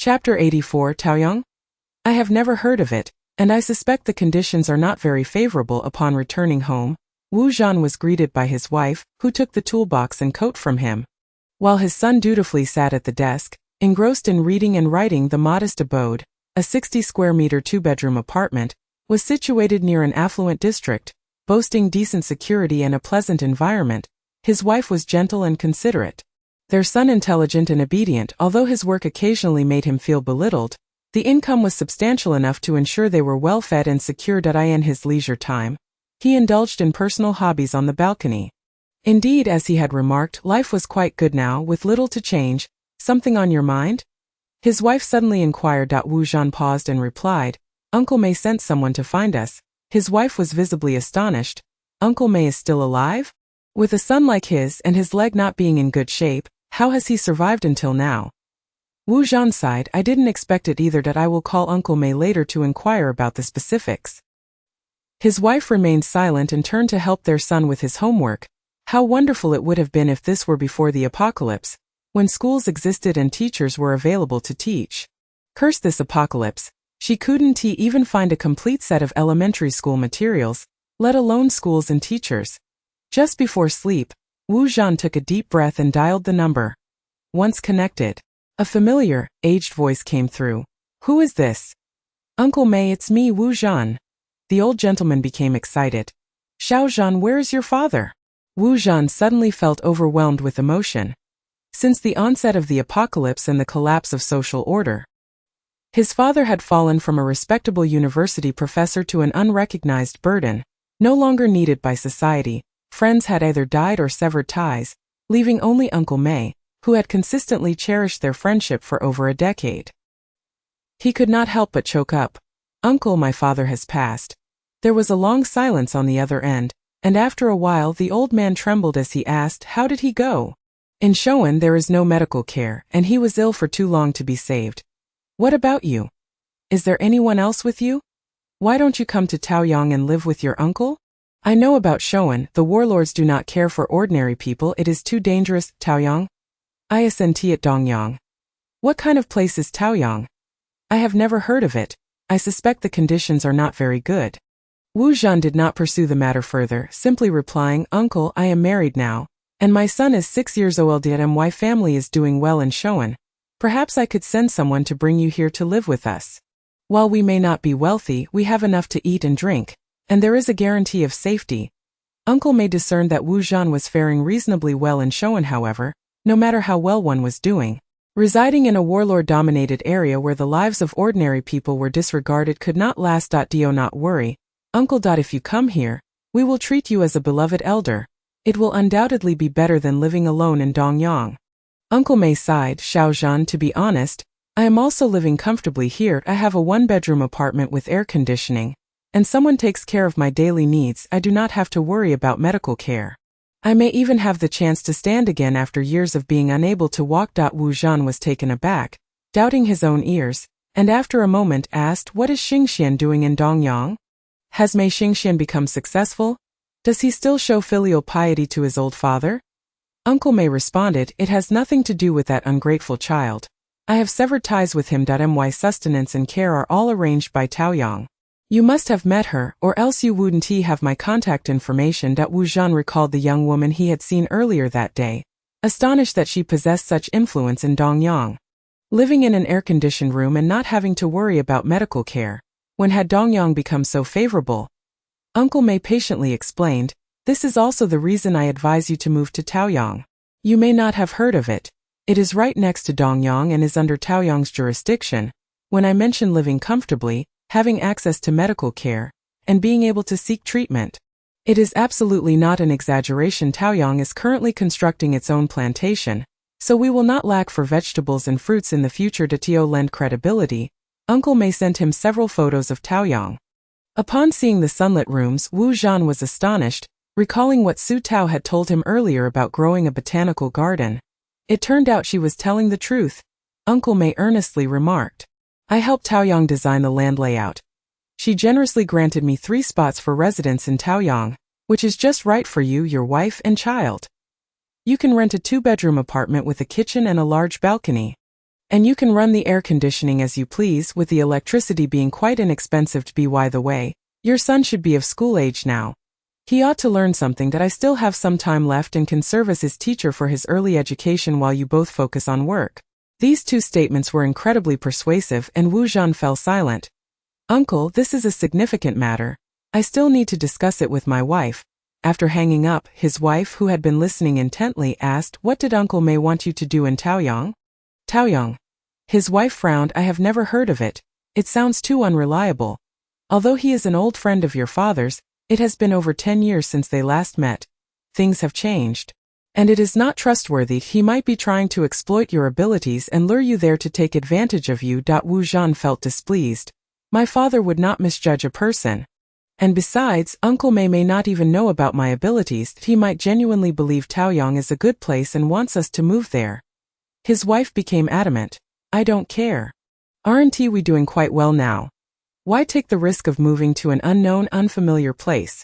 Chapter 84 Taoyang? I have never heard of it, and I suspect the conditions are not very favorable. Upon returning home, Wu Zhan was greeted by his wife, who took the toolbox and coat from him. While his son dutifully sat at the desk, engrossed in reading and writing, the modest abode, a 60-square-meter two-bedroom apartment, was situated near an affluent district, boasting decent security and a pleasant environment. His wife was gentle and considerate. Their son intelligent and obedient. Although his work occasionally made him feel belittled, the income was substantial enough to ensure they were well fed and secured. In his leisure time, he indulged in personal hobbies on the balcony. Indeed, as he had remarked, life was quite good now, with little to change. Something on your mind? His wife suddenly inquired. Wu Zhan paused and replied, Uncle Mei sent someone to find us. His wife was visibly astonished. Uncle Mei is still alive? With a son like his and his leg not being in good shape, how has he survived until now? Wu Zhan sighed. I didn't expect it either. I will call Uncle Mei later to inquire about the specifics. His wife remained silent and turned to help their son with his homework. How wonderful it would have been if this were before the apocalypse, when schools existed and teachers were available to teach. Curse this apocalypse. She couldn't even find a complete set of elementary school materials, let alone schools and teachers. Just before sleep, Wu Zhan took a deep breath and dialed the number. Once connected, a familiar, aged voice came through. Who is this? Uncle Mei, it's me, Wu Zhan. The old gentleman became excited. Xiao Zhan, where is your father? Wu Zhan suddenly felt overwhelmed with emotion. Since the onset of the apocalypse and the collapse of social order, his father had fallen from a respectable university professor to an unrecognized burden, no longer needed by society. Friends had either died or severed ties, leaving only Uncle Mei, who had consistently cherished their friendship for over a decade. He could not help but choke up. Uncle, my father has passed. There was a long silence on the other end, and after a while the old man trembled as he asked, how did he go? In Shoan there is no medical care, and he was ill for too long to be saved. What about you? Is there anyone else with you? Why don't you come to Taoyang and live with your uncle? I know about Shoan, the warlords do not care for ordinary people, it is too dangerous. Taoyang? Isnt at Dongyang. What kind of place is Taoyang? I have never heard of it. I suspect the conditions are not very good. Wu Zhan did not pursue the matter further, simply replying, Uncle, I am married now, and my son is 6 years old and my family is doing well in Shoan. Perhaps I could send someone to bring you here to live with us. While we may not be wealthy, we have enough to eat and drink, and there is a guarantee of safety. Uncle Mei discerned that Wu Zhan was faring reasonably well in Shoan. However, no matter how well one was doing, residing in a warlord-dominated area where the lives of ordinary people were disregarded could not last. Do not worry, Uncle. If you come here, we will treat you as a beloved elder. It will undoubtedly be better than living alone in Dongyang. Uncle Mei sighed. Xiao Zhan, to be honest, I am also living comfortably here. I have a one-bedroom apartment with air conditioning, and someone takes care of my daily needs. I do not have to worry about medical care. I may even have the chance to stand again after years of being unable to walk. Wu Zhan was taken aback, doubting his own ears, and after a moment asked, what is Xingxian doing in Dongyang? Has Mei Xingxian become successful? Does he still show filial piety to his old father? Uncle Mei responded, it has nothing to do with that ungrateful child. I have severed ties with him. My sustenance and care are all arranged by Taoyang. You must have met her, or else you wouldn't have my contact information. Wu Zhan recalled the young woman he had seen earlier that day, astonished that she possessed such influence in Dongyang. Living in an air-conditioned room and not having to worry about medical care. When had Dongyang become so favorable? Uncle Mei patiently explained, this is also the reason I advise you to move to Taoyang. You may not have heard of it. It is right next to Dongyang and is under Taoyang's jurisdiction. When I mention living comfortably, having access to medical care, and being able to seek treatment, it is absolutely not an exaggeration. Taoyang is currently constructing its own plantation, so we will not lack for vegetables and fruits in the future. To lend credibility, Uncle Mei sent him several photos of Taoyang. Upon seeing the sunlit rooms, Wu Zhan was astonished, recalling what Su Tao had told him earlier about growing a botanical garden. It turned out she was telling the truth. Uncle Mei earnestly remarked, I helped Taoyang design the land layout. She generously granted me 3 spots for residence in Taoyang, which is just right for you, your wife, and child. You can rent a 2-bedroom apartment with a kitchen and a large balcony. And you can run the air conditioning as you please, with the electricity being quite inexpensive to be. By the way, your son should be of school age now. He ought to learn something that I still have some time left and can serve as his teacher for his early education while you both focus on work. These two statements were incredibly persuasive, and Wu Zhan fell silent. Uncle, this is a significant matter. I still need to discuss it with my wife. After hanging up, his wife, who had been listening intently, asked, What did Uncle May want you to do in Taoyang? Taoyang. His wife frowned. I have never heard of it. It sounds too unreliable. Although he is an old friend of your father's, it has been over 10 years since they last met. Things have changed. And it is not trustworthy. He might be trying to exploit your abilities and lure you there to take advantage of you. Wu Zhan felt displeased. My father would not misjudge a person. And besides, Uncle May not even know about my abilities. He might genuinely believe Taoyang is a good place and wants us to move there. His wife became adamant. I don't care. Aren't we doing quite well now? Why take the risk of moving to an unknown, unfamiliar place?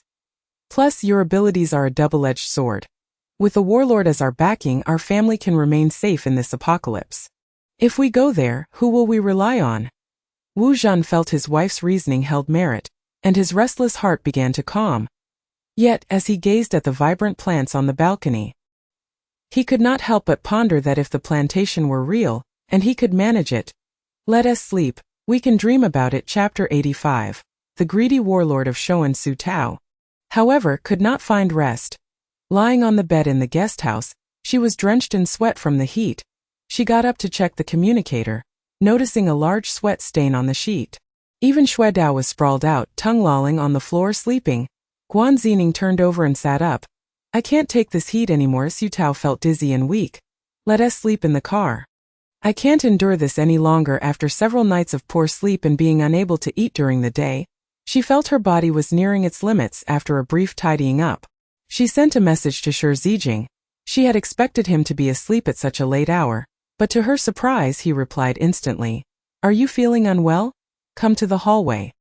Plus, your abilities are a double-edged sword. With a warlord as our backing, our family can remain safe in this apocalypse. If we go there, who will we rely on? Wu Zhan felt his wife's reasoning held merit, and his restless heart began to calm. Yet, as he gazed at the vibrant plants on the balcony, he could not help but ponder that if the plantation were real, and he could manage it. Let us sleep, we can dream about it. Chapter 85. The greedy warlord of Shoan Su Tao, however, could not find rest. Lying on the bed in the guest house, she was drenched in sweat from the heat. She got up to check the communicator, noticing a large sweat stain on the sheet. Even Xue Dao was sprawled out, tongue lolling on the floor sleeping. Guan Zining turned over and sat up. I can't take this heat anymore. Su Tao felt dizzy and weak. Let us sleep in the car. I can't endure this any longer. After several nights of poor sleep and being unable to eat during the day, she felt her body was nearing its limits. After a brief tidying up, she sent a message to Shi Zijing. She had expected him to be asleep at such a late hour, but to her surprise he replied instantly. Are you feeling unwell? Come to the hallway.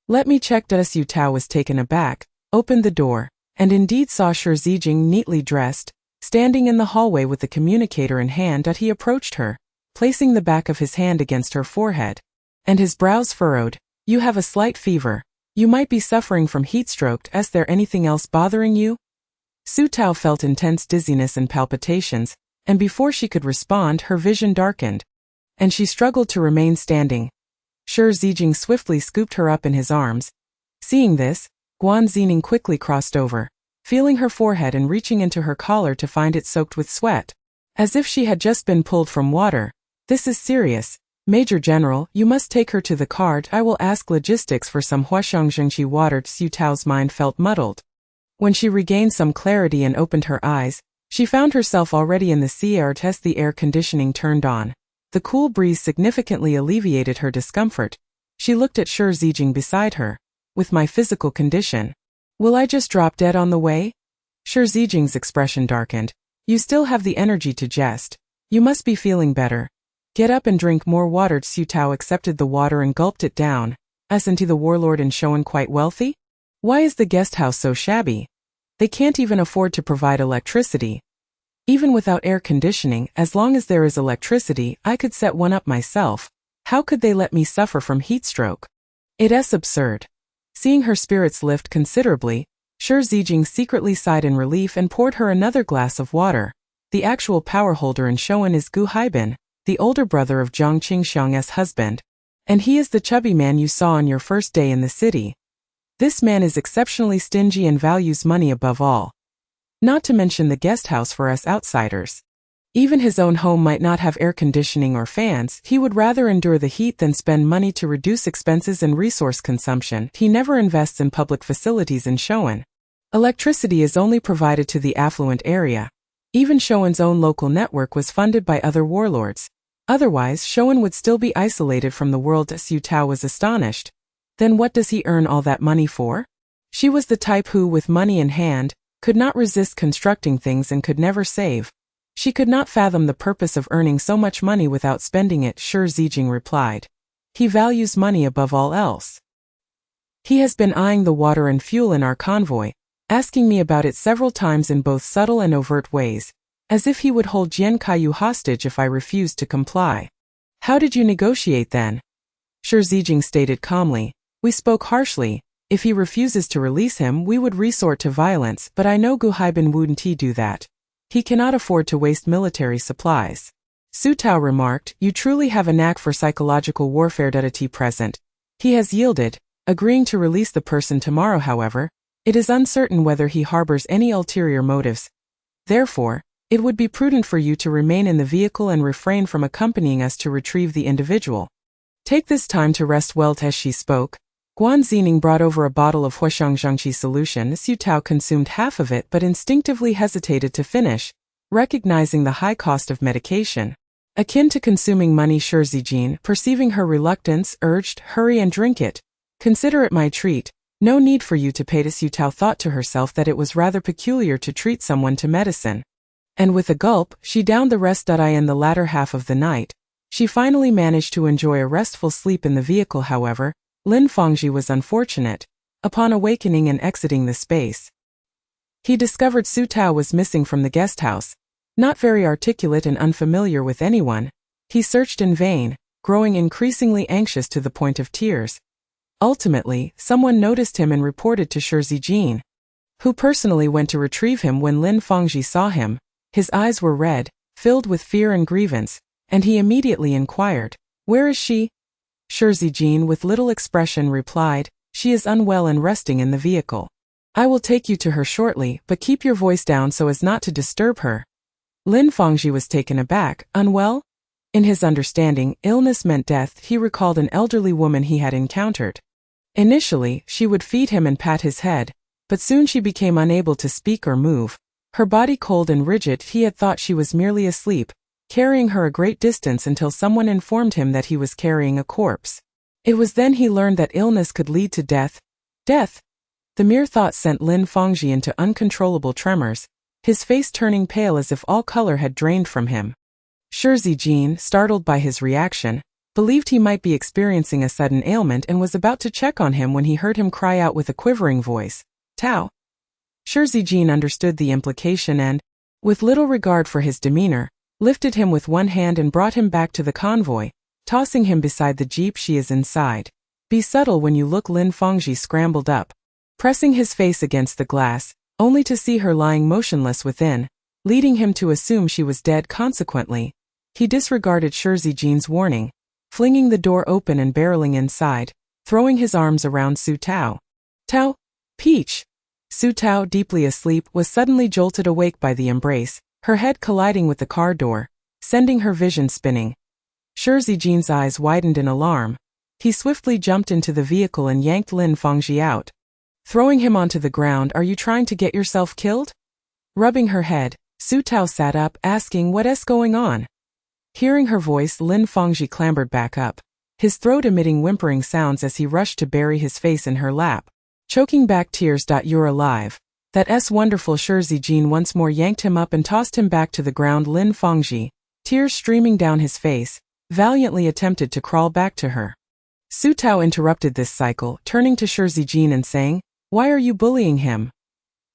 Let me check. Su Tao was taken aback, opened the door, and indeed saw Shi Zijing neatly dressed, standing in the hallway with the communicator in hand. He approached her, placing the back of his hand against her forehead, and his brows furrowed. You have a slight fever. You might be suffering from heatstroke. Is there anything else bothering you? Su Tao felt intense dizziness and palpitations, and before she could respond, her vision darkened, and she struggled to remain standing. Shi Zijing swiftly scooped her up in his arms. Seeing this, Guan Zining quickly crossed over, feeling her forehead and reaching into her collar to find it soaked with sweat, as if she had just been pulled from water. This is serious. Major General, you must take her to the cart. I will ask logistics for some Huashengzhengqi water. Su Tao's mind felt muddled. When she regained some clarity and opened her eyes, she found herself already in the CRT. The air conditioning turned on. The cool breeze significantly alleviated her discomfort. She looked at Shi Zijing beside her. With my physical condition, will I just drop dead on the way? Shi Zijing's expression darkened. You still have the energy to jest. You must be feeling better. Get up and drink more water. Su Tao accepted the water and gulped it down. Isn't the warlord in Shoan quite wealthy? Why is the guest house so shabby? They can't even afford to provide electricity. Even without air conditioning, as long as there is electricity, I could set one up myself. How could they let me suffer from heatstroke? It is absurd. Seeing her spirits lift considerably, Shi Zijing secretly sighed in relief and poured her another glass of water. The actual power holder in Shoan is Gu Haibin, the older brother of Zhang Qingxiang's husband. And he is the chubby man you saw on your first day in the city. This man is exceptionally stingy and values money above all. Not to mention the guest house for us outsiders. Even his own home might not have air conditioning or fans. He would rather endure the heat than spend money to reduce expenses and resource consumption. He never invests in public facilities in Shoan. Electricity is only provided to the affluent area. Even Shoan's own local network was funded by other warlords. Otherwise, Shoan would still be isolated from the world. Su Tao was astonished. Then what does he earn all that money for? She was the type who, with money in hand, could not resist constructing things and could never save. She could not fathom the purpose of earning so much money without spending it. Shi Zijing replied. He values money above all else. He has been eyeing the water and fuel in our convoy, asking me about it several times in both subtle and overt ways, as if he would hold Jian Kaiyu hostage if I refused to comply. How did you negotiate then? Shi Zijing stated calmly. We spoke harshly. If he refuses to release him, we would resort to violence, but I know Gu Haibin wouldn't do that. He cannot afford to waste military supplies. Su Tao remarked, you truly have a knack for psychological warfare. Present. He has yielded, agreeing to release the person tomorrow. However, it is uncertain whether he harbors any ulterior motives. Therefore, it would be prudent for you to remain in the vehicle and refrain from accompanying us to retrieve the individual. Take this time to rest well. As she spoke, Guan Zining brought over a bottle of Huashang Zhangqi solution. Su Tao consumed half of it but instinctively hesitated to finish, recognizing the high cost of medication. Akin to consuming money, Shi Zijing, perceiving her reluctance, urged, hurry and drink it. Consider it my treat. No need for you to pay. Su Tao thought to herself that it was rather peculiar to treat someone to medicine. And with a gulp, she downed the rest. In the latter half of the night, she finally managed to enjoy a restful sleep in the vehicle. However, Lin Fangji was unfortunate. Upon awakening and exiting the space, he discovered Su Tao was missing from the guest house. Not very articulate and unfamiliar with anyone, he searched in vain, growing increasingly anxious to the point of tears. Ultimately, someone noticed him and reported to Shi Zijing, who personally went to retrieve him. When Lin Fangji saw him, his eyes were red, filled with fear and grievance, and he immediately inquired, where is she? Shi Zijing with little expression replied, she is unwell and resting in the vehicle. I will take you to her shortly, but keep your voice down so as not to disturb her. Lin Fangji was taken aback. Unwell? In his understanding, illness meant death. He recalled an elderly woman he had encountered. Initially, she would feed him and pat his head, but soon she became unable to speak or move. Her body cold and rigid. He had thought she was merely asleep, carrying her a great distance until someone informed him that he was carrying a corpse. It was then he learned that illness could lead to death. Death! The mere thought sent Lin Fangji into uncontrollable tremors, his face turning pale as if all color had drained from him. Shi Zijing, startled by his reaction, believed he might be experiencing a sudden ailment and was about to check on him when he heard him cry out with a quivering voice, Tao! Shi Zijing understood the implication and, with little regard for his demeanor, lifted him with one hand and brought him back to the convoy, tossing him beside the jeep. She is inside. Be subtle when you look. Lin Fangji scrambled up, pressing his face against the glass, only to see her lying motionless within, leading him to assume she was dead. Consequently, he disregarded Shi Zijing's warning, flinging the door open and barreling inside, throwing his arms around Su Tao. Tao! Peach! Su Tao, deeply asleep, was suddenly jolted awake by the embrace, her head colliding with the car door, sending her vision spinning. Shi Zijing's eyes widened in alarm. He swiftly jumped into the vehicle and yanked Lin Fangji out, throwing him onto the ground. Are you trying to get yourself killed? Rubbing her head, Su Tao sat up, asking what's going on. Hearing her voice, Lin Fangji clambered back up, his throat emitting whimpering sounds as he rushed to bury his face in her lap, choking back tears. You're alive. That's wonderful. Shi Zijing once more yanked him up and tossed him back to the ground. Lin Fangji, tears streaming down his face, valiantly attempted to crawl back to her. Su Tao interrupted this cycle, turning to Shi Zijing and saying, why are you bullying him?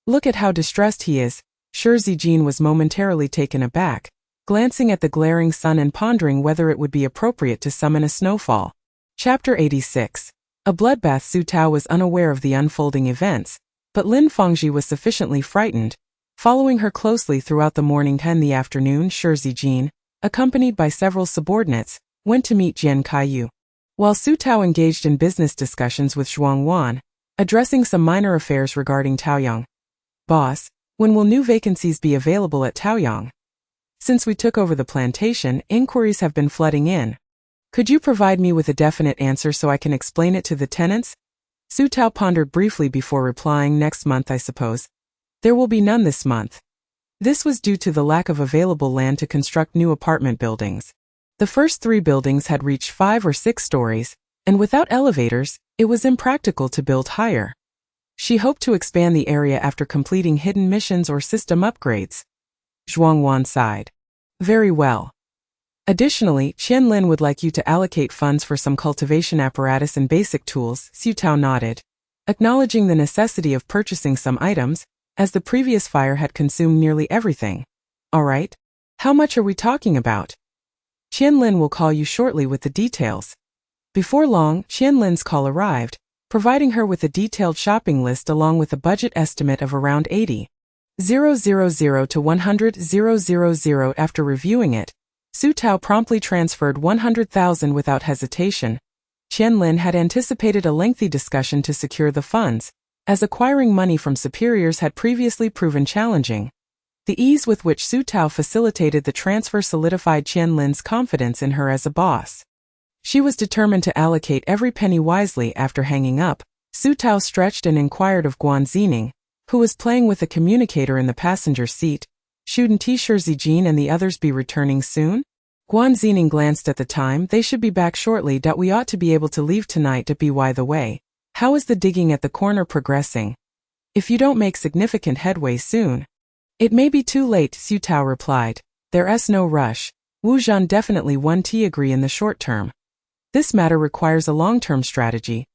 Look at how distressed he is. Shi Zijing was momentarily taken aback, glancing at the glaring sun and pondering whether it would be appropriate to summon a snowfall. Chapter 86. A bloodbath. Su Tao was unaware of the unfolding events, but Lin Fangji was sufficiently frightened. Following her closely throughout the morning and the afternoon, Shi Zijing, accompanied by several subordinates, went to meet Jian Kaiyu. While Su Tao engaged in business discussions with Zhuang Wan, addressing some minor affairs regarding Taoyang. Boss, when will new vacancies be available at Taoyang? Since we took over the plantation, inquiries have been flooding in. Could you provide me with a definite answer so I can explain it to the tenants? Su Tao pondered briefly before replying, next month I suppose. There will be none this month. This was due to the lack of available land to construct new apartment buildings. The first 3 buildings had reached 5 or 6 stories, and without elevators, it was impractical to build higher. She hoped to expand the area after completing hidden missions or system upgrades. Zhuang Wan sighed. Very well. Additionally, Qian Lin would like you to allocate funds for some cultivation apparatus and basic tools. Su Tao nodded, acknowledging the necessity of purchasing some items, as the previous fire had consumed nearly everything. All right. How much are we talking about? Qianlin will call you shortly with the details. Before long, Qianlin's call arrived, providing her with a detailed shopping list along with a budget estimate of around 80,000 to 100,000. After reviewing it, Su Tao promptly transferred 100,000 without hesitation. Qianlin had anticipated a lengthy discussion to secure the funds, as acquiring money from superiors had previously proven challenging. The ease with which Su Tao facilitated the transfer solidified Qianlin's confidence in her as a boss. She was determined to allocate every penny wisely. After hanging up, Su Tao stretched and inquired of Guan Zining, who was playing with a communicator in the passenger seat, "Shouldn't Shi Zijin and the others be returning soon?" Guan Zining glanced at the time. "They should be back shortly. We ought to be able to leave tonight. By the way, how is the digging at the corner progressing? If you don't make significant headway soon, it may be too late," Su Tao replied. "There's no rush. Wu Zhan definitely won't agree in the short term. This matter requires a long-term strategy."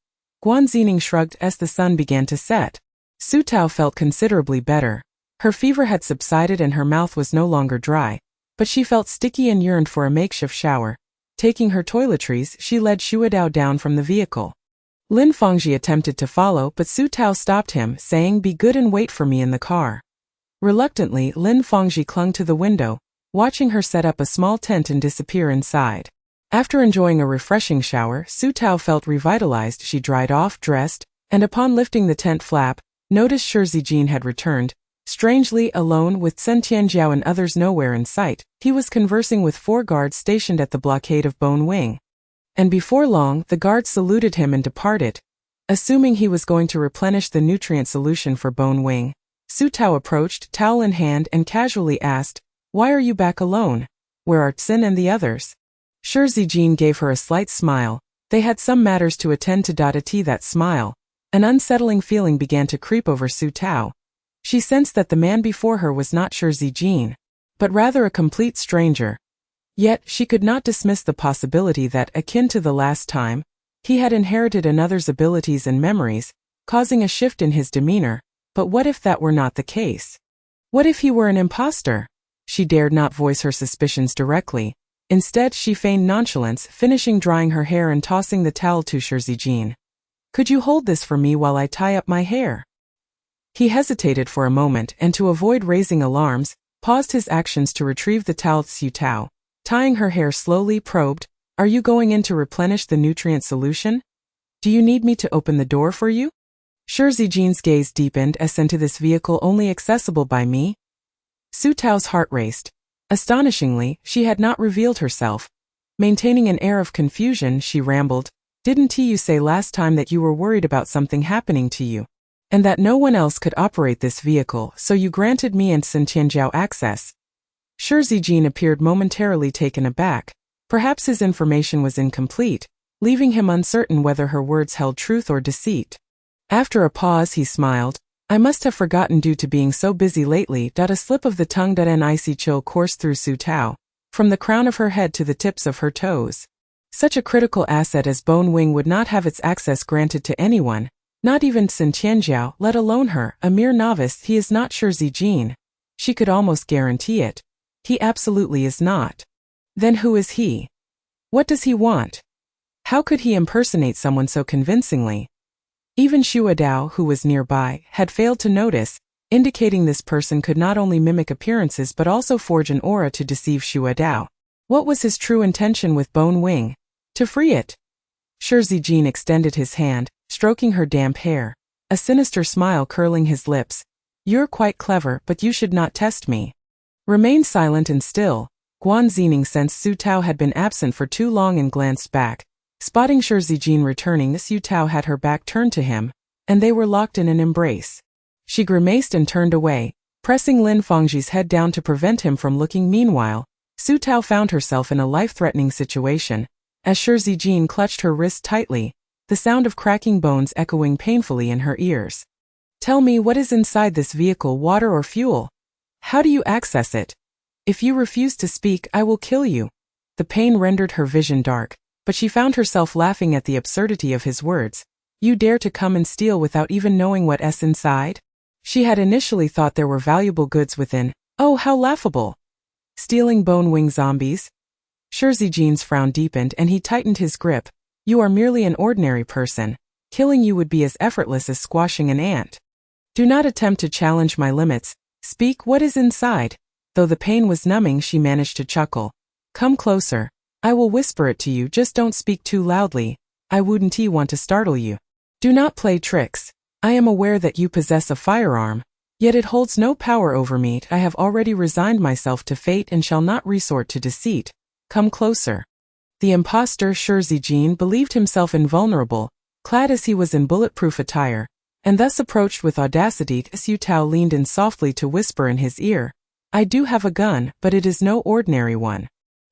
Guan Zining shrugged as the sun began to set. Su Tao felt considerably better. Her fever had subsided and her mouth was no longer dry, but she felt sticky and yearned for a makeshift shower. Taking her toiletries, she led Shuadao down from the vehicle. Lin Fangji attempted to follow, but Su Tao stopped him, saying, "Be good and wait for me in the car." Reluctantly, Lin Fangji clung to the window, watching her set up a small tent and disappear inside. After enjoying a refreshing shower, Su Tao felt revitalized. She dried off, dressed, and upon lifting the tent flap, noticed Shi Zijin had returned. Strangely, alone with Sun Tianjiao and others nowhere in sight, he was conversing with 4 guards stationed at the blockade of Bone Wing. And before long, the guards saluted him and departed. Assuming he was going to replenish the nutrient solution for Bone Wing, Su Tao approached, towel in hand, and casually asked, "Why are you back alone? Where are Xin and the others?" Shi Zijin gave her a slight smile. They had some matters to attend to. That smile. An unsettling feeling began to creep over Su Tao. She sensed that the man before her was not Shi Zijin, but rather a complete stranger. Yet, she could not dismiss the possibility that, akin to the last time, he had inherited another's abilities and memories, causing a shift in his demeanor. But what if that were not the case? What if he were an imposter? She dared not voice her suspicions directly. Instead, she feigned nonchalance, finishing drying her hair and tossing the towel to Shi Zijin. "Could you hold this for me while I tie up my hair?" He hesitated for a moment and, to avoid raising alarms, paused his actions to retrieve the towel. Su Tao, tying her hair slowly, probed, "Are you going in to replenish the nutrient solution? Do you need me to open the door for you?" Shi Zijin's gaze deepened. "As into this vehicle only accessible by me?" Su Tao's heart raced. Astonishingly, she had not revealed herself. Maintaining an air of confusion, she rambled, "Didn't you say last time that you were worried about something happening to you, and that no one else could operate this vehicle, so you granted me and Sun Tianjiao access?" Shi Zijin appeared momentarily taken aback. Perhaps his information was incomplete, leaving him uncertain whether her words held truth or deceit. After a pause, he smiled. "I must have forgotten due to being so busy lately." A slip of the tongue. An icy chill coursed through Su Tao, from the crown of her head to the tips of her toes. Such a critical asset as Bone Wing would not have its access granted to anyone, not even Sun Tianjiao, let alone her, a mere novice. "He is not Shi Zijin." She could almost guarantee it. "He absolutely is not." Then who is he? What does he want? How could he impersonate someone so convincingly? Even Shuadao, who was nearby, had failed to notice, indicating this person could not only mimic appearances but also forge an aura to deceive Shuadao. What was his true intention with Bone Wing? To free it? Shi Zijin extended his hand, stroking her damp hair, a sinister smile curling his lips. "You're quite clever, but you should not test me." Remain silent and still. Guan Zining sensed Su Tao had been absent for too long and glanced back. Spotting Shi Zijin returning, Su Tao had her back turned to him, and they were locked in an embrace. She grimaced and turned away, pressing Lin Fangji's head down to prevent him from looking. Meanwhile, Su Tao found herself in a life-threatening situation. As Shi Zijin clutched her wrist tightly, the sound of cracking bones echoing painfully in her ears. "Tell me, what is inside this vehicle, water or fuel? How do you access it? If you refuse to speak, I will kill you." The pain rendered her vision dark, but she found herself laughing at the absurdity of his words. "You dare to come and steal without even knowing what's inside?" She had initially thought there were valuable goods within. Oh, how laughable! Stealing Bone Wing zombies? Shi Zijin's frown deepened and he tightened his grip. You are merely an ordinary person. Killing you would be as effortless as squashing an ant. Do not attempt to challenge my limits. Speak what is inside. Though the pain was numbing, she managed to chuckle. Come closer. I will whisper it to you, just don't speak too loudly. I wouldn't want to startle you. Do not play tricks. I am aware that you possess a firearm, yet it holds no power over me. I have already resigned myself to fate and shall not resort to deceit. Come closer. The impostor Shi Zijin believed himself invulnerable, clad as he was in bulletproof attire, and thus approached with audacity. Su Tao leaned in softly to whisper in his ear, I do have a gun, but it is no ordinary one.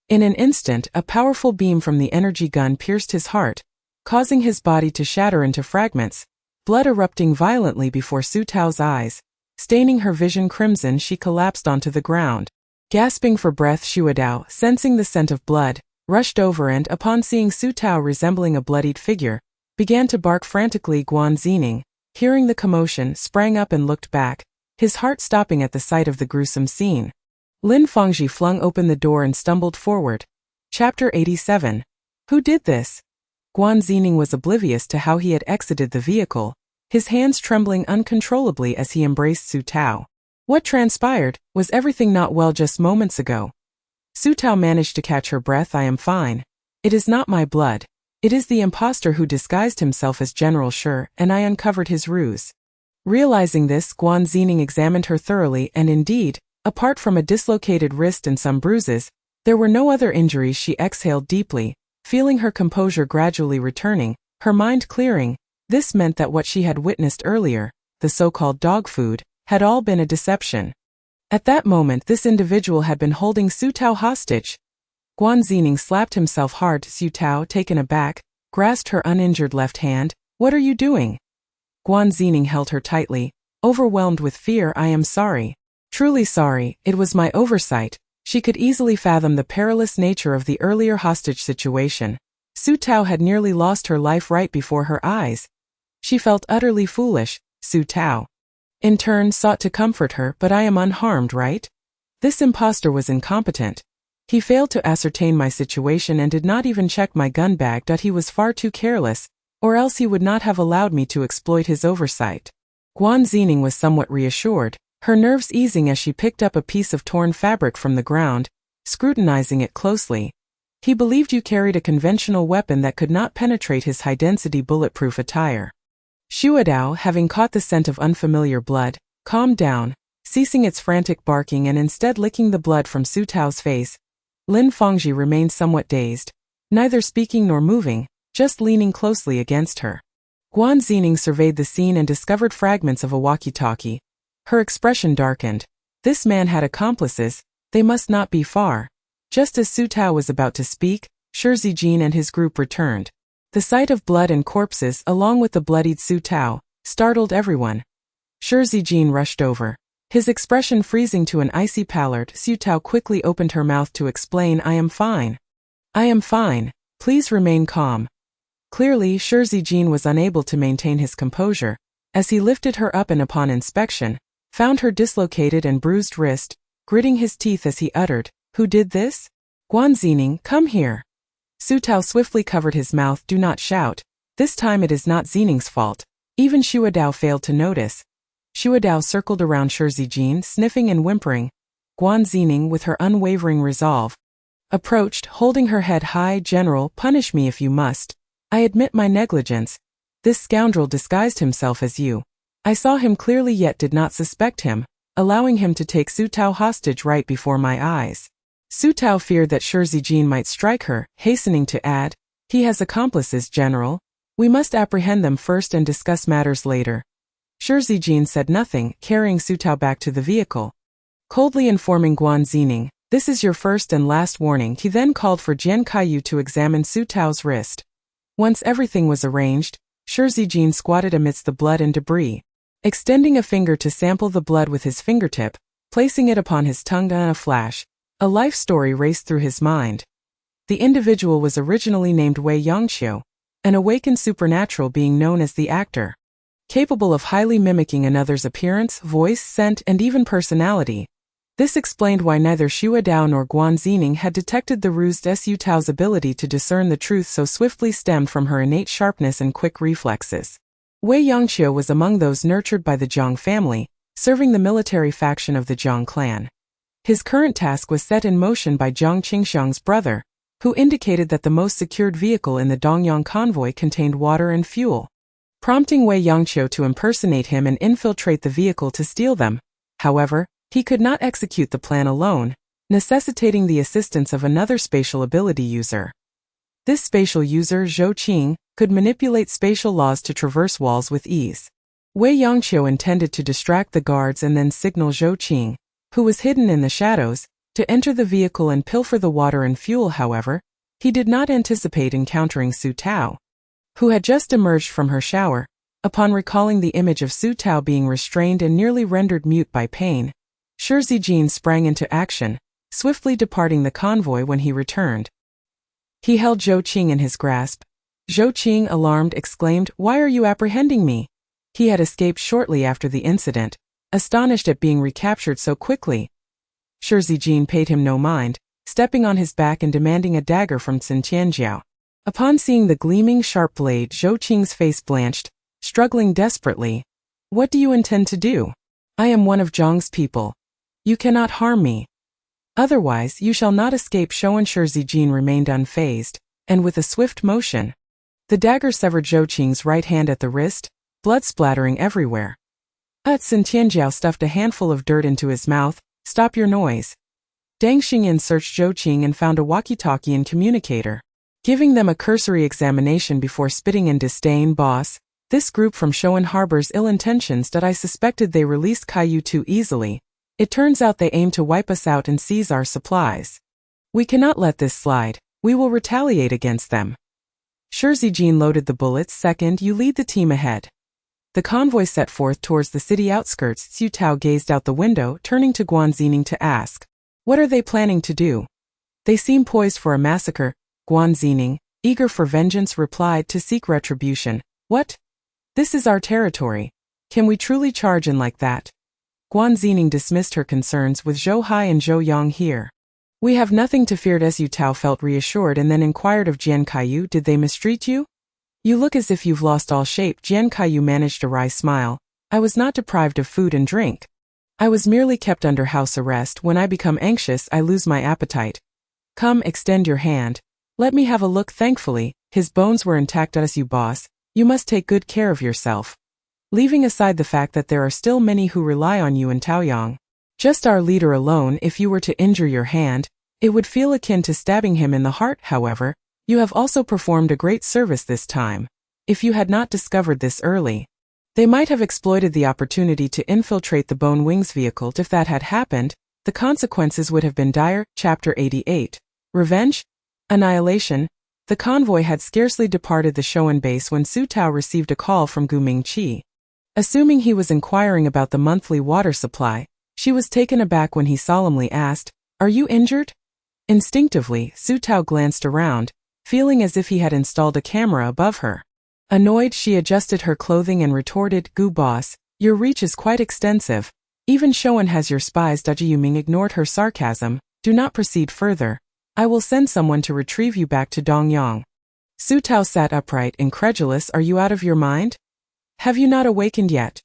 In an instant, a powerful beam from the energy gun pierced his heart, causing his body to shatter into fragments, blood erupting violently before Su Tao's eyes. Staining her vision crimson, she collapsed onto the ground. Gasping for breath, Xue Dao, sensing the scent of blood, rushed over and, upon seeing Su Tao resembling a bloodied figure, began to bark frantically. Guan Xingning, hearing the commotion, sprang up and looked back, his heart stopping at the sight of the gruesome scene. Lin Fengji flung open the door and stumbled forward. Chapter 87. Who did this? Guan Xingning was oblivious to how he had exited the vehicle, his hands trembling uncontrollably as he embraced Su Tao. What transpired? Was everything not well just moments ago? Su Tao managed to catch her breath. I am fine. It is not my blood. It is the impostor who disguised himself as General Shi, and I uncovered his ruse. Realizing this, Guan Xingning examined her thoroughly and indeed, apart from a dislocated wrist and some bruises, there were no other injuries. She exhaled deeply, feeling her composure gradually returning, her mind clearing. This meant that what she had witnessed earlier, the so-called dog food, had all been a deception. At that moment, this individual had been holding Su Tao hostage. Guan Xingning slapped himself hard. Su Tao, taken aback, grasped her uninjured left hand. What are you doing? Guan Xingning held her tightly, overwhelmed with fear. I am sorry. Truly sorry, it was my oversight. She could easily fathom the perilous nature of the earlier hostage situation. Su Tao had nearly lost her life right before her eyes. She felt utterly foolish. Su Tao, in turn, sought to comfort her. But I am unharmed, right? This impostor was incompetent. He failed to ascertain my situation and did not even check my gun bag. He was far too careless, or else he would not have allowed me to exploit his oversight. Guan Xingning was somewhat reassured, her nerves easing as she picked up a piece of torn fabric from the ground, scrutinizing it closely. He believed you carried a conventional weapon that could not penetrate his high-density bulletproof attire. Xue Dao, having caught the scent of unfamiliar blood, calmed down, ceasing its frantic barking and instead licking the blood from Su Tao's face. Lin Fengji remained somewhat dazed, neither speaking nor moving, just leaning closely against her. Guan Xingning surveyed the scene and discovered fragments of a walkie-talkie. Her expression darkened. This man had accomplices, they must not be far. Just as Su Tao was about to speak, Shi Zijin and his group returned. The sight of blood and corpses, along with the bloodied Su Tao, startled everyone. Shi Zijin rushed over, his expression freezing to an icy pallor. Su Tao quickly opened her mouth to explain, I am fine. I am fine. Please remain calm. Clearly, Shi Zijin was unable to maintain his composure, as he lifted her up and upon inspection, found her dislocated and bruised wrist, gritting his teeth as he uttered, Who did this? Guan Xingning, come here. Su Tao swiftly covered his mouth. Do not shout. This time it is not Xingning's fault. Even Xue Dao failed to notice. Xue Dao circled around Shi Zijin, sniffing and whimpering. Guan Xingning, with her unwavering resolve, approached, holding her head high. General, punish me if you must. I admit my negligence. This scoundrel disguised himself as you. I saw him clearly yet did not suspect him, allowing him to take Su Tao hostage right before my eyes. Su Tao feared that Shi Zijin might strike her, hastening to add, He has accomplices, General. We must apprehend them first and discuss matters later. Shi Zijin said nothing, carrying Su Tao back to the vehicle. Coldly informing Guan Xingning, This is your first and last warning. He then called for Jian Kaiyu to examine Su Tao's wrist. Once everything was arranged, Shi Zijin squatted amidst the blood and debris, extending a finger to sample the blood with his fingertip, placing it upon his tongue. In a flash, a life story raced through his mind. The individual was originally named Wei Yongqiu, an awakened supernatural being known as the Actor. Capable of highly mimicking another's appearance, voice, scent, and even personality, This explained why neither Xue Dao nor Guan Zining had detected the rused Su Tao's ability to discern the truth so swiftly stemmed from her innate sharpness and quick reflexes. Wei Yangqiu was among those nurtured by the Jiang family, serving the military faction of the Jiang clan. His current task was set in motion by Jiang Qingxiang's brother, who indicated that the most secured vehicle in the Dongyang convoy contained water and fuel, prompting Wei Yangqiu to impersonate him and infiltrate the vehicle to steal them. However, he could not execute the plan alone, necessitating the assistance of another spatial ability user. This spatial user, Zhou Qing, could manipulate spatial laws to traverse walls with ease. Wei Yangqiu intended to distract the guards and then signal Zhou Qing, who was hidden in the shadows, to enter the vehicle and pilfer the water and fuel. However, he did not anticipate encountering Su Tao, who had just emerged from her shower. Upon recalling the image of Su Tao being restrained and nearly rendered mute by pain, Shi Zijin sprang into action, swiftly departing the convoy when he returned. He held Zhou Qing in his grasp. Zhou Qing, alarmed, exclaimed, "Why are you apprehending me?" He had escaped shortly after the incident, astonished at being recaptured so quickly. Shi Zijin paid him no mind, stepping on his back and demanding a dagger from Sun Tianjiao. Upon seeing the gleaming sharp blade, Zhou Qing's face blanched, struggling desperately. "What do you intend to do? I am one of Zhang's people. You cannot harm me. Otherwise, you shall not escape." Shi Zijin remained unfazed, and with a swift motion, the dagger severed Zhou Qing's right hand at the wrist, blood splattering everywhere. Sun Tianjiao stuffed a handful of dirt into his mouth. "Stop your noise." Deng Xingyan searched Zhou Qing and found a walkie-talkie and communicator. Giving them a cursory examination before spitting in disdain, "Boss, this group from Shoan harbors ill intentions that I suspected they released Caillou too easily. It turns out they aim to wipe us out and seize our supplies. We cannot let this slide. We will retaliate against them." Shi Zijin loaded the bullets. "Second, you lead the team ahead." The convoy set forth towards the city outskirts. Su Tao gazed out the window, turning to Guan Zining to ask, "What are they planning to do?" "They seem poised for a massacre." Guan Zining, eager for vengeance, replied, "To seek retribution." "What? This is our territory. Can we truly charge in like that?" Guan Zining dismissed her concerns with Zhou Hai and Zhou Yang here. "We have nothing to fear." Su Tao felt reassured and then inquired of Jian Caillou, "Did they mistreat you? You look as if you've lost all shape." Jian Caillou managed a wry smile. "I was not deprived of food and drink. I was merely kept under house arrest. When I become anxious, I lose my appetite. Come, extend your hand. Let me have a look." Thankfully, his bones were intact. "You boss, you must take good care of yourself. Leaving aside the fact that there are still many who rely on you in Taoyang. Just our leader alone, if you were to injure your hand, it would feel akin to stabbing him in the heart. However, you have also performed a great service this time. If you had not discovered this early, they might have exploited the opportunity to infiltrate the Bone Wings vehicle. If that had happened, the consequences would have been dire." Chapter 88. Revenge? Annihilation? The convoy had scarcely departed the Shoan base when Su Tao received a call from Gu Mingqi. Assuming he was inquiring about the monthly water supply, she was taken aback when he solemnly asked, "Are you injured?" Instinctively, Su Tao glanced around, feeling as if he had installed a camera above her. Annoyed, she adjusted her clothing and retorted, "Gu boss, your reach is quite extensive. Even Shoan has your spies." Yu Ming ignored her sarcasm. "Do not proceed further. I will send someone to retrieve you back to Dongyang." Su Tao sat upright, incredulous. "Are you out of your mind? Have you not awakened yet?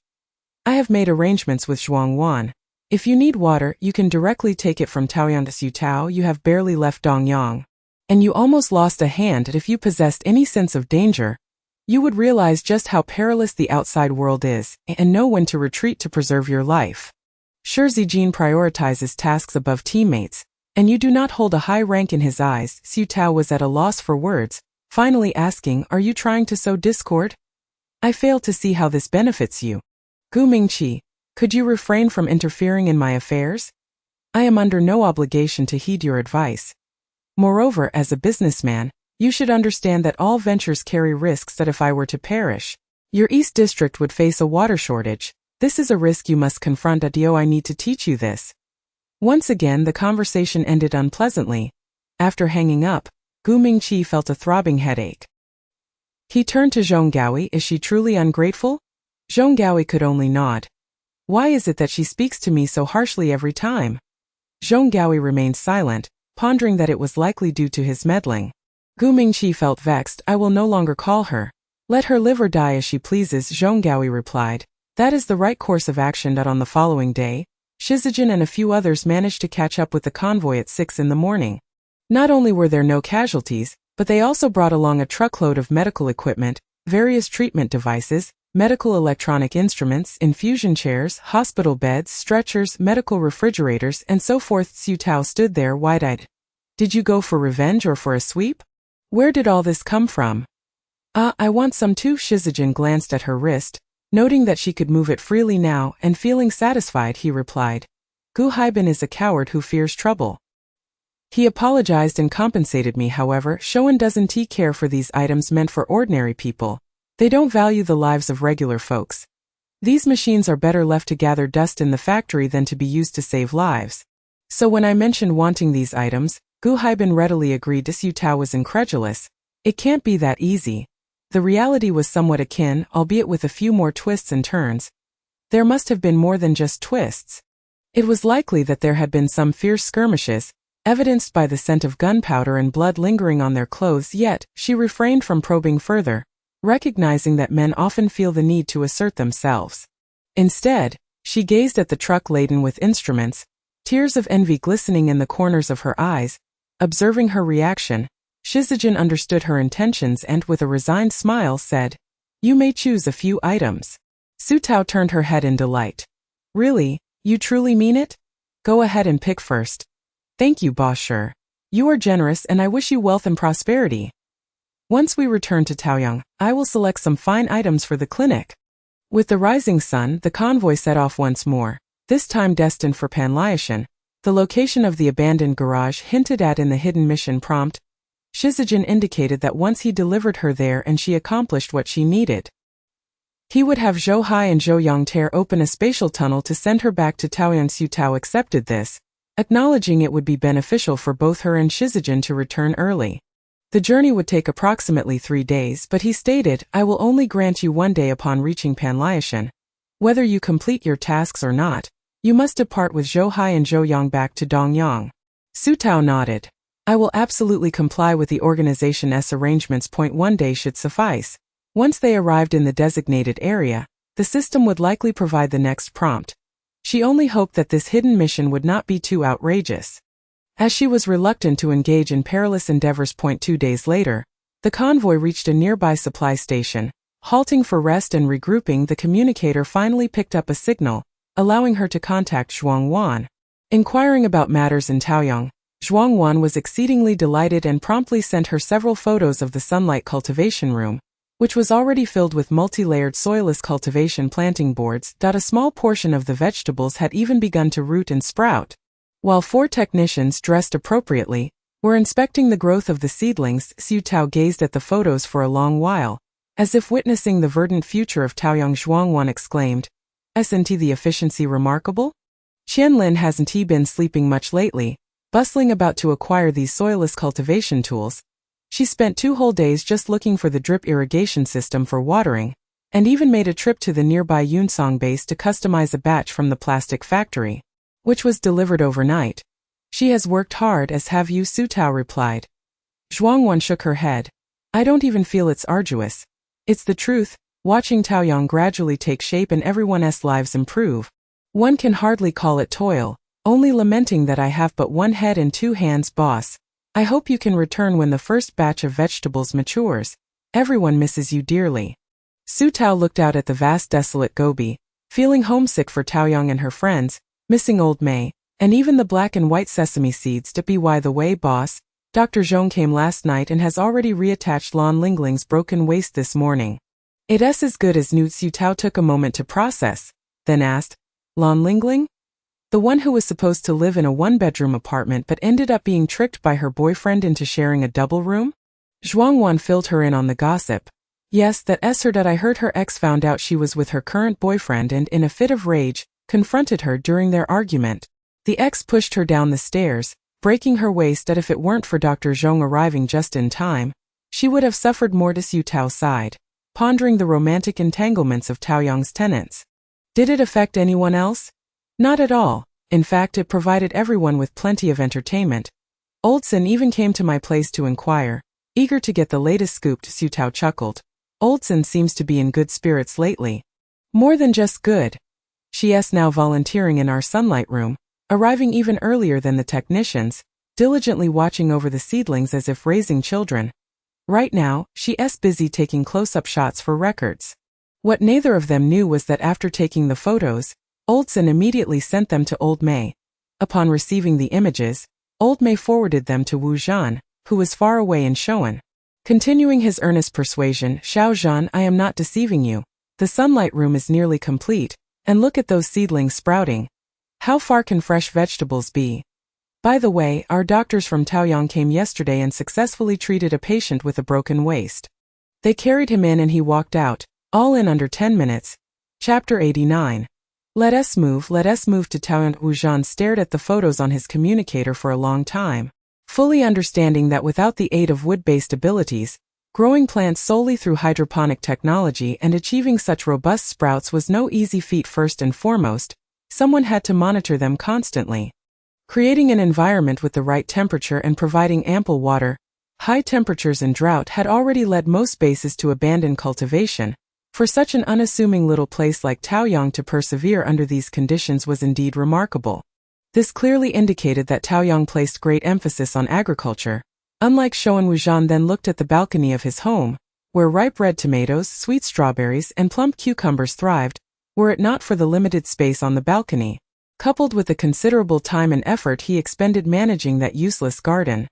I have made arrangements with Zhuang Wan. If you need water, you can directly take it from Taoyang." "Su Tao, you have barely left Dongyang, and you almost lost a hand. If you possessed any sense of danger, you would realize just how perilous the outside world is, and know when to retreat to preserve your life. Shi Zijin prioritizes tasks above teammates, and you do not hold a high rank in his eyes." Su Tao was at a loss for words, finally asking, "Are you trying to sow discord? I fail to see how this benefits you. Gu Mingqi, could you refrain from interfering in my affairs? I am under no obligation to heed your advice. Moreover, as a businessman, you should understand that all ventures carry risks. That if I were to perish, your East District would face a water shortage. This is a risk you must confront. Adio, I need to teach you this." Once again, the conversation ended unpleasantly. After hanging up, Gu Mingqi felt a throbbing headache. He turned to Zhong Gaoi. "Is she truly ungrateful?" Zhong Gaoi could only nod. "Why is it that she speaks to me so harshly every time? Zhong Gaoi remained silent, pondering that it was likely due to his meddling. Gu Mingqi felt vexed. I will no longer call her. Let her live or die as she pleases, Zhong Gaoi replied. That is the right course of action. On the following day, Shizijin and a few others managed to catch up with the convoy at 6 in the morning. Not only were there no casualties, but they also brought along a truckload of medical equipment, various treatment devices, medical electronic instruments, infusion chairs, hospital beds, stretchers, medical refrigerators, and so forth. Su Tao stood there wide-eyed. Did you go for revenge or for a sweep? Where did all this come from? I want some too. Shizijin glanced at her wrist, noting that she could move it freely now, and feeling satisfied, he replied. Gu Haibin is a coward who fears trouble. He apologized and compensated me. However, Shoun doesn't care for these items meant for ordinary people. They don't value the lives of regular folks. These machines are better left to gather dust in the factory than to be used to save lives. So when I mentioned wanting these items, Gu Haibin readily agreed. Su Tao was incredulous. It can't be that easy. The reality was somewhat akin, albeit with a few more twists and turns. There must have been more than just twists. It was likely that there had been some fierce skirmishes, evidenced by the scent of gunpowder and blood lingering on their clothes, yet she refrained from probing further, recognizing that men often feel the need to assert themselves. Instead, she gazed at the truck laden with instruments, tears of envy glistening in the corners of her eyes. Observing her reaction, Shizijin understood her intentions and with a resigned smile said, You may choose a few items. Su Tao turned her head in delight. Really, you truly mean it? Go ahead and pick first. Thank you, boss. Sure. You are generous and I wish you wealth and prosperity. Once we return to Taoyang, I will select some fine items for the clinic. With the rising sun, the convoy set off once more, this time destined for Panliashan, the location of the abandoned garage hinted at in the hidden mission prompt. Shizijin indicated that once he delivered her there and she accomplished what she needed, he would have Zhou Hai and Zhou Yang tear open a spatial tunnel to send her back to Taoyang. Su Tao accepted this, acknowledging it would be beneficial for both her and Shizijin to return early. The journey would take approximately 3 days, but he stated, I will only grant you 1 day upon reaching Panliashan. Whether you complete your tasks or not, you must depart with Zhou Hai and Zhou Yang back to Dongyang. Su Tao nodded. I will absolutely comply with the organization's arrangements. 1 day should suffice. Once they arrived in the designated area, the system would likely provide the next prompt. She only hoped that this hidden mission would not be too outrageous, as she was reluctant to engage in perilous endeavors. 2 days later, the convoy reached a nearby supply station. Halting for rest and regrouping, the communicator finally picked up a signal, allowing her to contact Zhuang Wan. Inquiring about matters in Taoyang, Zhuang Wan was exceedingly delighted and promptly sent her several photos of the sunlight cultivation room, which was already filled with multi-layered soilless cultivation planting boards. A small portion of the vegetables had even begun to root and sprout. While 4 technicians dressed appropriately were inspecting the growth of the seedlings, Su Tao gazed at the photos for a long while, as if witnessing the verdant future of Taoyang. Zhuang Wan exclaimed, Isn't the efficiency remarkable? Qianlin hasn't been sleeping much lately, bustling about to acquire these soilless cultivation tools. She spent 2 whole days just looking for the drip irrigation system for watering, and even made a trip to the nearby Yunsong base to customize a batch from the plastic factory, which was delivered overnight. She has worked hard, as have you, Su Tao replied. Zhuang Wan shook her head. I don't even feel it's arduous. It's the truth, watching Taoyang gradually take shape and everyone's lives improve. One can hardly call it toil, only lamenting that I have but 1 head and 2 hands, boss. I hope you can return when the first batch of vegetables matures. Everyone misses you dearly. Su Tao looked out at the vast desolate Gobi, feeling homesick for Taoyang and her friends, missing old May, and even the black and white sesame seeds. By the way, boss, Dr. Zhong came last night and has already reattached Lan Lingling's broken waist this morning. It's as good as new. Su Tao took a moment to process, then asked, Lan Lingling? The one who was supposed to live in a 1-bedroom apartment but ended up being tricked by her boyfriend into sharing a double room? Zhuang Wan filled her in on the gossip. Yes, that's her. I heard her ex found out she was with her current boyfriend and, in a fit of rage, confronted her during their argument. The ex pushed her down the stairs, breaking her waist. If it weren't for Dr. Zhong arriving just in time, she would have suffered more. Su Tao sighed, pondering the romantic entanglements of Taoyang's tenants. Did it affect anyone else? Not at all. In fact, it provided everyone with plenty of entertainment. Oldson even came to my place to inquire, eager to get the latest scoop. Su Tao chuckled. Oldson seems to be in good spirits lately. More than just good. She's now volunteering in our sunlight room, arriving even earlier than the technicians, diligently watching over the seedlings as if raising children. Right now, she's busy taking close-up shots for records. What neither of them knew was that after taking the photos, Oldson immediately sent them to Old May. Upon receiving the images, Old May forwarded them to Wu Zhan, who was far away in Shoan. Continuing his earnest persuasion, Xiao Zhan, I am not deceiving you. The sunlight room is nearly complete, and look at those seedlings sprouting. How far can fresh vegetables be? By the way, our doctors from Taoyang came yesterday and successfully treated a patient with a broken waist. They carried him in and he walked out, all in under 10 minutes. Chapter 89. Let us move to Taoyang. Wu Zhan stared at the photos on his communicator for a long time, fully understanding that without the aid of wood-based abilities, growing plants solely through hydroponic technology and achieving such robust sprouts was no easy feat. First and foremost, someone had to monitor them constantly. Creating an environment with the right temperature and providing ample water. High temperatures and drought had already led most bases to abandon cultivation. For such an unassuming little place like Taoyang to persevere under these conditions was indeed remarkable. This clearly indicated that Taoyang placed great emphasis on agriculture. Unlike Shoan, Wu Zhan then looked at the balcony of his home, where ripe red tomatoes, sweet strawberries, and plump cucumbers thrived, were it not for the limited space on the balcony, coupled with the considerable time and effort he expended managing that useless garden.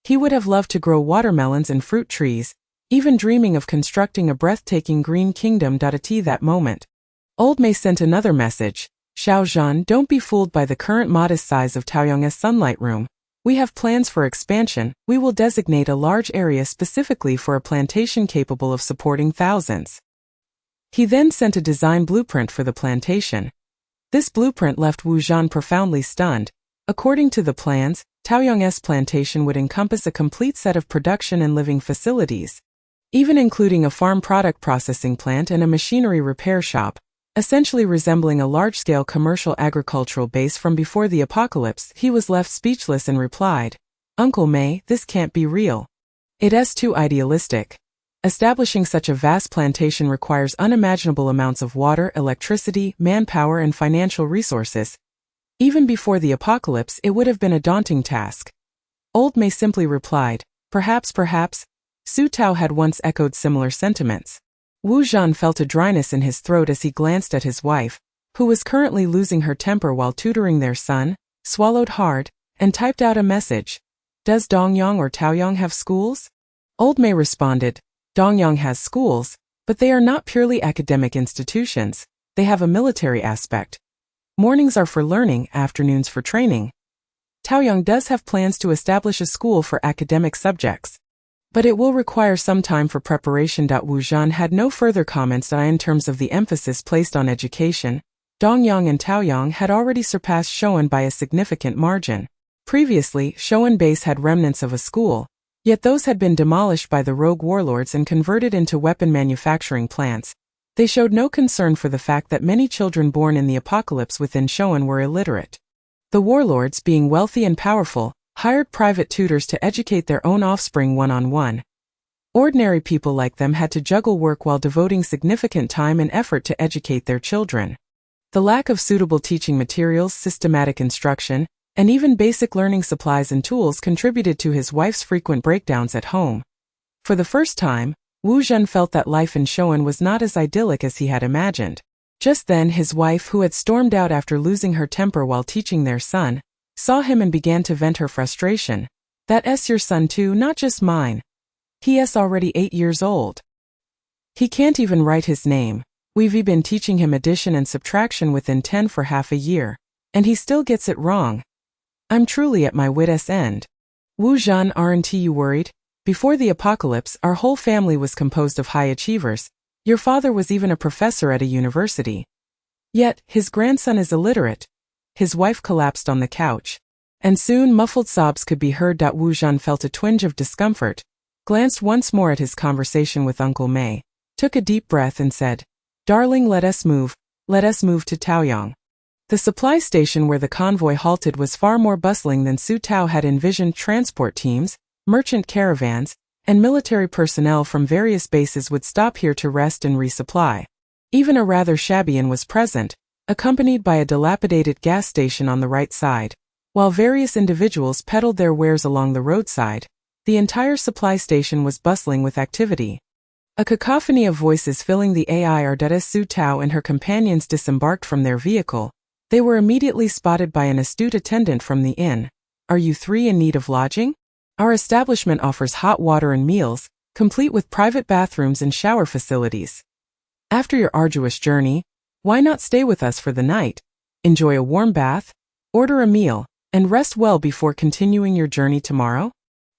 He would have loved to grow watermelons and fruit trees, even dreaming of constructing a breathtaking green kingdom. At that moment, Old May sent another message. Xiao Zhan, don't be fooled by the current modest size of Taoyang's sunlight room. We have plans for expansion. We will designate a large area specifically for a plantation capable of supporting thousands. He then sent a design blueprint for the plantation. This blueprint left Wu Zhan profoundly stunned. According to the plans, Taoyang's plantation would encompass a complete set of production and living facilities, even including a farm product processing plant and a machinery repair shop, essentially resembling a large-scale commercial agricultural base from before the apocalypse. He was left speechless and replied, Uncle May, this can't be real. It's too idealistic. Establishing such a vast plantation requires unimaginable amounts of water, electricity, manpower, and financial resources. Even before the apocalypse, it would have been a daunting task. Old May simply replied, Perhaps. Su Tao had once echoed similar sentiments. Wu Zhan felt a dryness in his throat as he glanced at his wife, who was currently losing her temper while tutoring their son, swallowed hard, and typed out a message. Does Dongyang or Taoyang have schools? Old May responded, Dongyang has schools, but they are not purely academic institutions. They have a military aspect. Mornings are for learning, afternoons for training. Taoyang does have plans to establish a school for academic subjects, but it will require some time for preparation. Wu Zhan had no further comments in terms of the emphasis placed on education. Dongyang and Taoyang had already surpassed Shoan by a significant margin. Previously, Shoan Base had remnants of a school, yet those had been demolished by the rogue warlords and converted into weapon manufacturing plants. They showed no concern for the fact that many children born in the apocalypse within Shoan were illiterate. The warlords, being wealthy and powerful, hired private tutors to educate their own offspring one-on-one. Ordinary people like them had to juggle work while devoting significant time and effort to educate their children. The lack of suitable teaching materials, systematic instruction, and even basic learning supplies and tools contributed to his wife's frequent breakdowns at home. For the first time, Wu Zhen felt that life in Shoan was not as idyllic as he had imagined. Just then his wife, who had stormed out after losing her temper while teaching their son, saw him and began to vent her frustration. That's your son too, not just mine. He's already 8 years old. He can't even write his name. We've been teaching him addition and subtraction within 10 for half a year, and he still gets it wrong. I'm truly at my wit's end. Wu Zhan, aren't you worried? Before the apocalypse, our whole family was composed of high achievers. Your father was even a professor at a university. Yet, his grandson is illiterate. His wife collapsed on the couch, and soon muffled sobs could be heard. Wu Zhan felt a twinge of discomfort, glanced once more at his conversation with Uncle May, took a deep breath and said, Darling, let us move to Taoyang. The supply station where the convoy halted was far more bustling than Su Tao had envisioned. Transport teams, merchant caravans, and military personnel from various bases would stop here to rest and resupply. Even a rather shabby inn was present, accompanied by a dilapidated gas station on the right side. While various individuals peddled their wares along the roadside, the entire supply station was bustling with activity. A cacophony of voices filling the air. As Su Tao and her companions disembarked from their vehicle, they were immediately spotted by an astute attendant from the inn. "Are you three in need of lodging? Our establishment offers hot water and meals, complete with private bathrooms and shower facilities. After your arduous journey, why not stay with us for the night, enjoy a warm bath, order a meal, and rest well before continuing your journey tomorrow?"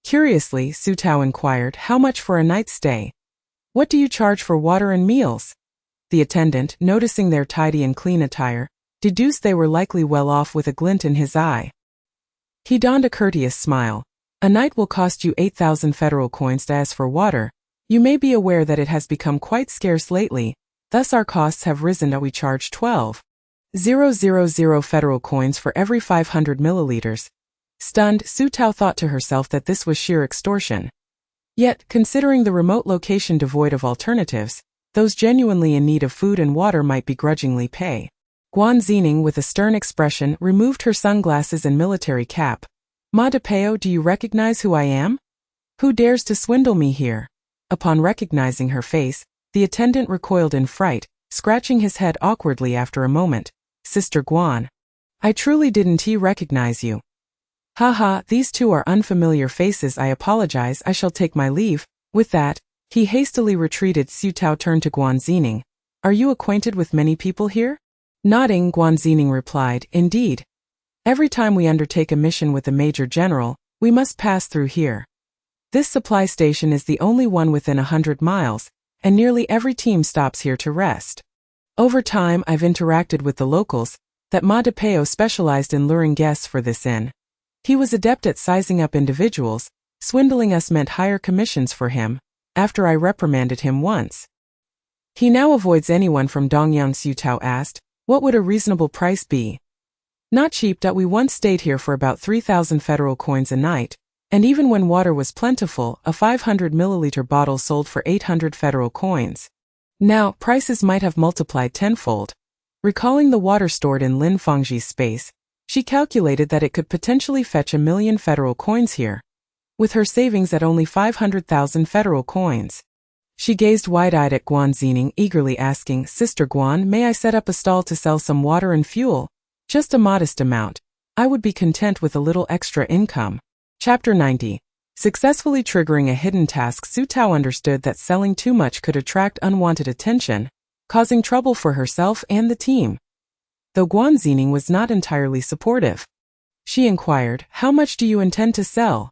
Curiously, Su Tao inquired, "How much for a night's stay? What do you charge for water and meals?" The attendant, noticing their tidy and clean attire, deduced they were likely well off. With a glint in his eye, he donned a courteous smile. "A night will cost you 8,000 federal coins. As for water, you may be aware that it has become quite scarce lately, thus our costs have risen. We charge 12,000 federal coins for every 500 milliliters. Stunned, Su Tao thought to herself that this was sheer extortion. Yet, considering the remote location devoid of alternatives, those genuinely in need of food and water might begrudgingly pay. Guan Zining, with a stern expression, removed her sunglasses and military cap. "Ma de Peo, do you recognize who I am? Who dares to swindle me here?" Upon recognizing her face, the attendant recoiled in fright, scratching his head awkwardly after a moment. "Sister Guan, I truly didn't recognize you." "Haha, these two are unfamiliar faces. I apologize. I shall take my leave." With that, he hastily retreated. Su Tao turned to Guan Zining. "Are you acquainted with many people here?" Nodding, Guan Zining replied, "Indeed. Every time we undertake a mission with the Major General, we must pass through here. This supply station is the only one within 100 miles, and nearly every team stops here to rest. Over time, I've interacted with the locals, that Ma de Peo specialized in luring guests for this inn. He was adept at sizing up individuals. Swindling us meant higher commissions for him, after I reprimanded him once. He now avoids anyone from Dongyang." Su Tao asked, "What would a reasonable price be?" "Not cheap. We once stayed here for about 3,000 federal coins a night, and even when water was plentiful, a 500 milliliter bottle sold for 800 federal coins. Now, prices might have multiplied tenfold." Recalling the water stored in Lin Fangji's space, she calculated that it could potentially fetch 1,000,000 federal coins here, with her savings at only 500,000 federal coins. She gazed wide-eyed at Guan Zining, eagerly asking, "Sister Guan, may I set up a stall to sell some water and fuel? Just a modest amount. I would be content with a little extra income." Chapter 90. Successfully triggering a hidden task. Su Tao understood that selling too much could attract unwanted attention, causing trouble for herself and the team. Though Guan Zining was not entirely supportive. She inquired, "How much do you intend to sell?"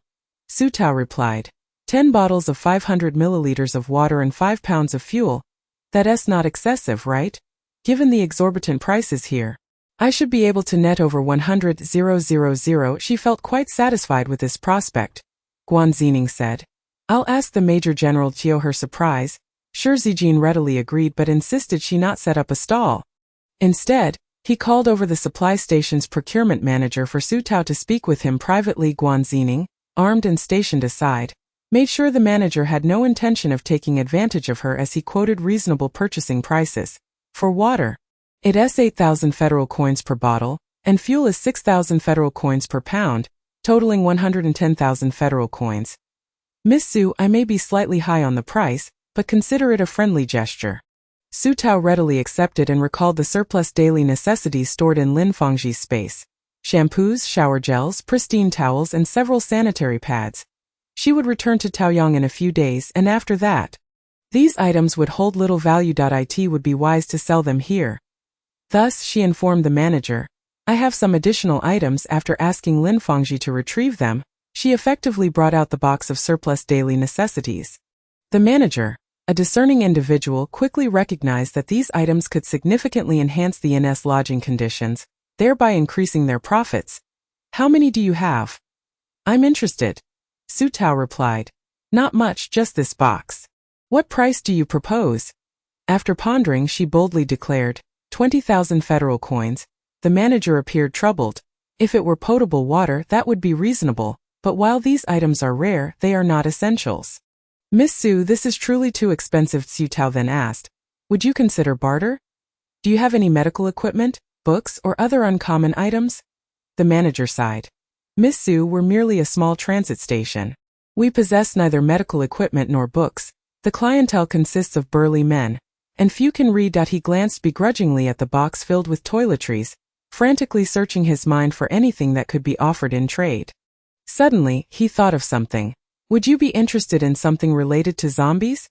Su Tao replied, 10 bottles of 500 milliliters of water and 5 pounds of fuel. That's not excessive, right? Given the exorbitant prices here, I should be able to net over 100,000. She felt quite satisfied with this prospect. Guan Zining said, "I'll ask the Major General." To her surprise, Shi Zijin readily agreed but insisted she not set up a stall. Instead, he called over the supply station's procurement manager for Su Tao to speak with him privately. Guan Zining, armed and stationed aside, made sure the manager had no intention of taking advantage of her as he quoted reasonable purchasing prices. For water, it's 8,000 federal coins per bottle, and fuel is 6,000 federal coins per pound, totaling 110,000 federal coins. "Miss Su, I may be slightly high on the price, but consider it a friendly gesture." Su Tao readily accepted and recalled the surplus daily necessities stored in Lin Fangji's space. Shampoos, shower gels, pristine towels, and several sanitary pads. She would return to Taoyang in a few days, and after that, these items would hold little value. It would be wise to sell them here. Thus, she informed the manager, "I have some additional items." After asking Lin Fangji to retrieve them, she effectively brought out the box of surplus daily necessities. The manager, a discerning individual, quickly recognized that these items could significantly enhance the inn's lodging conditions, thereby increasing their profits. "How many do you have?" "I'm interested." Su Tao replied, "Not much, just this box." "What price do you propose?" After pondering, she boldly declared, 20,000 federal coins, The manager appeared troubled. If it were potable water, that would be reasonable, but while these items are rare, they are not essentials. Miss Su, this is truly too expensive, Su Tao then asked. Would you consider barter? Do you have any medical equipment, books, or other uncommon items? The manager sighed. Miss Su, we're merely a small transit station. We possess neither medical equipment nor books. The clientele consists of burly men, and few can read. He glanced begrudgingly at the box filled with toiletries, frantically searching his mind for anything that could be offered in trade. Suddenly, he thought of something. Would you be interested in something related to zombies?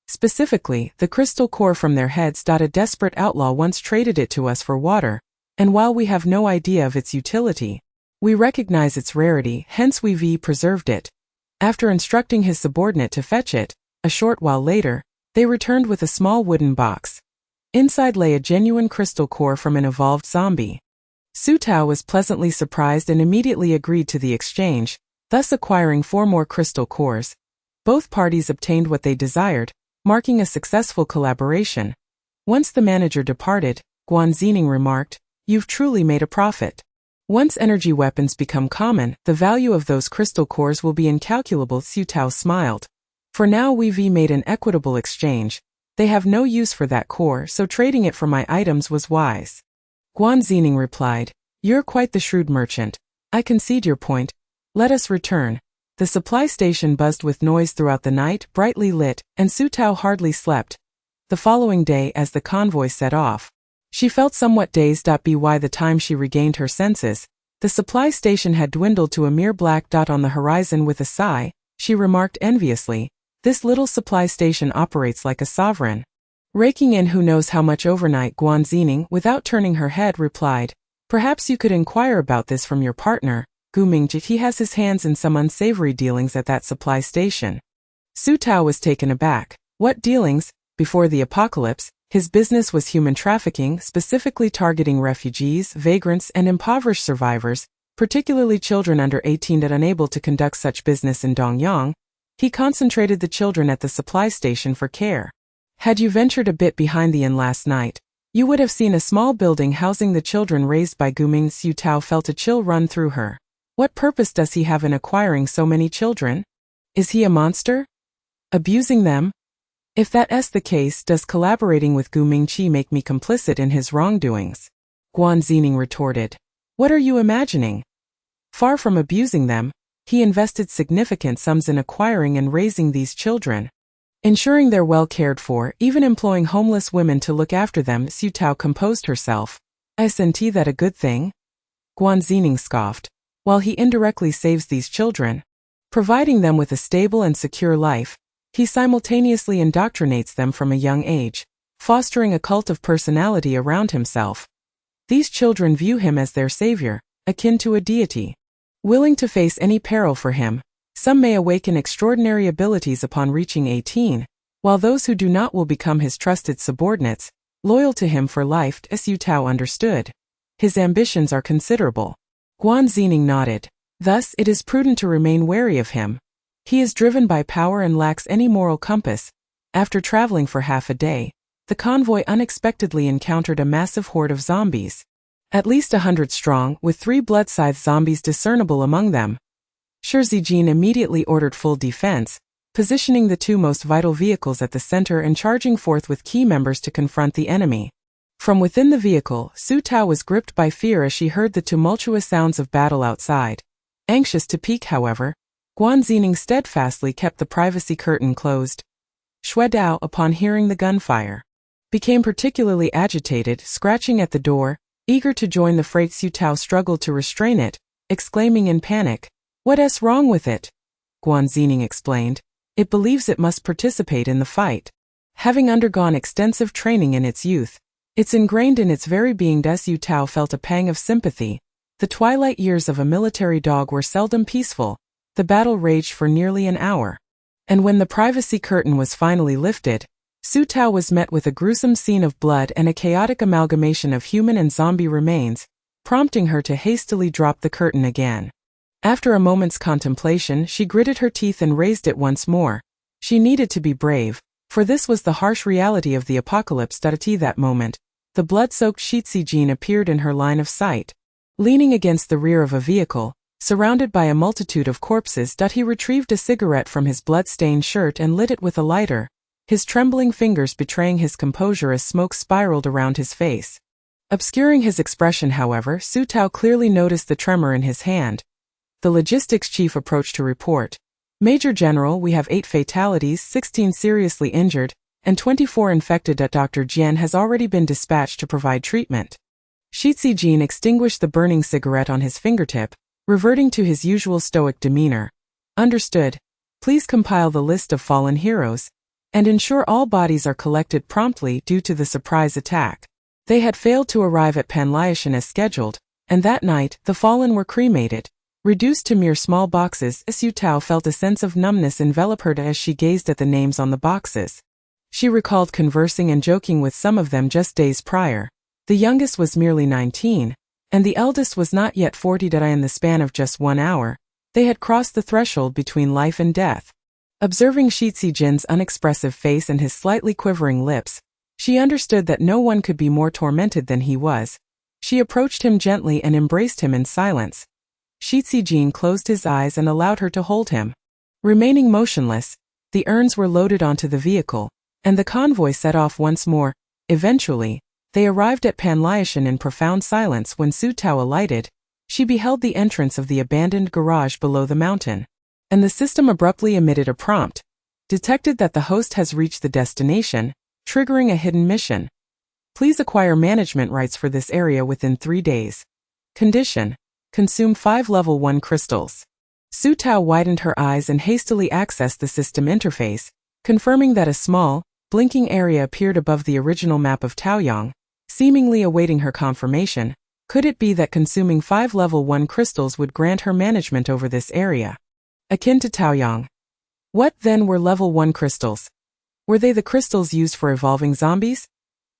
Specifically, the crystal core from their heads. A desperate outlaw once traded it to us for water, and while we have no idea of its utility, we recognize its rarity, hence we've preserved it. After instructing his subordinate to fetch it, a short while later, they returned with a small wooden box. Inside lay a genuine crystal core from an evolved zombie. Su Tao was pleasantly surprised and immediately agreed to the exchange, thus acquiring 4 more crystal cores. Both parties obtained what they desired, marking a successful collaboration. Once the manager departed, Guan Zining remarked, "You've truly made a profit. Once energy weapons become common, the value of those crystal cores will be incalculable." Su Tao smiled. For now we've made an equitable exchange. They have no use for that core, so trading it for my items was wise. Guan Zining replied, "You're quite the shrewd merchant. I concede your point. Let us return." The supply station buzzed with noise throughout the night, brightly lit, and Su Tao hardly slept. The following day, as the convoy set off, she felt somewhat dazed. By the time she regained her senses, the supply station had dwindled to a mere black dot on the horizon. With a sigh, she remarked enviously, "This little supply station operates like a sovereign, raking in who knows how much overnight." Guan Zining, without turning her head, replied, "Perhaps you could inquire about this from your partner, Gu Mingji. He has his hands in some unsavory dealings at that supply station." Su Tao was taken aback. What dealings? Before the apocalypse, his business was human trafficking, specifically targeting refugees, vagrants, and impoverished survivors, particularly children under 18. Unable to conduct such business in Dongyang, he concentrated the children at the supply station for care. Had you ventured a bit behind the inn last night, you would have seen a small building housing the children raised by Guming. Su Tao felt a chill run through her. What purpose does he have in acquiring so many children? Is he a monster? Abusing them? If that's the case, does collaborating with Gu Mingqi make me complicit in his wrongdoings? Guan Zining retorted. What are you imagining? Far from abusing them, he invested significant sums in acquiring and raising these children, ensuring they're well cared for, even employing homeless women to look after them. Su Tao composed herself. Isn't that a good thing? Guan Zining scoffed. While he indirectly saves these children, providing them with a stable and secure life, he simultaneously indoctrinates them from a young age, fostering a cult of personality around himself. These children view him as their savior, akin to a deity, willing to face any peril for him. Some may awaken extraordinary abilities upon reaching 18, while those who do not will become his trusted subordinates, loyal to him for life. Su Tao understood. His ambitions are considerable. Guan Zining nodded. Thus, it is prudent to remain wary of him. He is driven by power and lacks any moral compass. After traveling for half a day, the convoy unexpectedly encountered a massive horde of zombies. At least 100 strong, with 3 blood-scythe zombies discernible among them. Shi Zijin immediately ordered full defense, positioning the 2 most vital vehicles at the center and charging forth with key members to confront the enemy. From within the vehicle, Su Tao was gripped by fear as she heard the tumultuous sounds of battle outside. Anxious to peek, however, Guan Zining steadfastly kept the privacy curtain closed. Xue Dao, upon hearing the gunfire, became particularly agitated, scratching at the door, eager to join the fray. Su Tao struggled to restrain it, exclaiming in panic, "What's wrong with it?" Guan Zining explained, "It believes it must participate in the fight. Having undergone extensive training in its youth, it's ingrained in its very being." Su Tao felt a pang of sympathy. The twilight years of a military dog were seldom peaceful. The battle raged for nearly an hour. And when the privacy curtain was finally lifted, Su Tao was met with a gruesome scene of blood and a chaotic amalgamation of human and zombie remains, prompting her to hastily drop the curtain again. After a moment's contemplation, she gritted her teeth and raised it once more. She needed to be brave, for this was the harsh reality of the apocalypse. At that moment, the blood-soaked Shitsi Jin appeared in her line of sight. Leaning against the rear of a vehicle, surrounded by a multitude of corpses, he retrieved a cigarette from his blood-stained shirt and lit it with a lighter, his trembling fingers betraying his composure as smoke spiraled around his face. Obscuring his expression, however, Su Tao clearly noticed the tremor in his hand. The logistics chief approached to report. Major General, we have 8 fatalities, 16 seriously injured, and 24 infected. Dr. Jian has already been dispatched to provide treatment. Shitsi Jin extinguished the burning cigarette on his fingertip, reverting to his usual stoic demeanor. Understood. Please compile the list of fallen heroes, and ensure all bodies are collected promptly due to the surprise attack. They had failed to arrive at Panlyashan as scheduled, and that night, the fallen were cremated, reduced to mere small boxes. Su Tao felt a sense of numbness envelop her as she gazed at the names on the boxes. She recalled conversing and joking with some of them just days prior. The youngest was merely 19, and the eldest was not yet 40. In the span of just 1 hour, they had crossed the threshold between life and death. Observing Shitsi Jin's unexpressive face and his slightly quivering lips, she understood that no one could be more tormented than he was. She approached him gently and embraced him in silence. Shitsi Jin closed his eyes and allowed her to hold him. Remaining motionless, the urns were loaded onto the vehicle, and the convoy set off once more. Eventually, they arrived at Panlyashan in profound silence. When Su Tao alighted, she beheld the entrance of the abandoned garage below the mountain, and the system abruptly emitted a prompt. Detected that the host has reached the destination, triggering a hidden mission. Please acquire management rights for this area within 3 days. Condition: consume 5 level 1 crystals. Su Tao widened her eyes and hastily accessed the system interface, confirming that a small, blinking area appeared above the original map of Taoyang, seemingly awaiting her confirmation. Could it be that consuming 5 level 1 crystals would grant her management over this area? Akin to Taoyang. What then were level 1 crystals? Were they the crystals used for evolving zombies?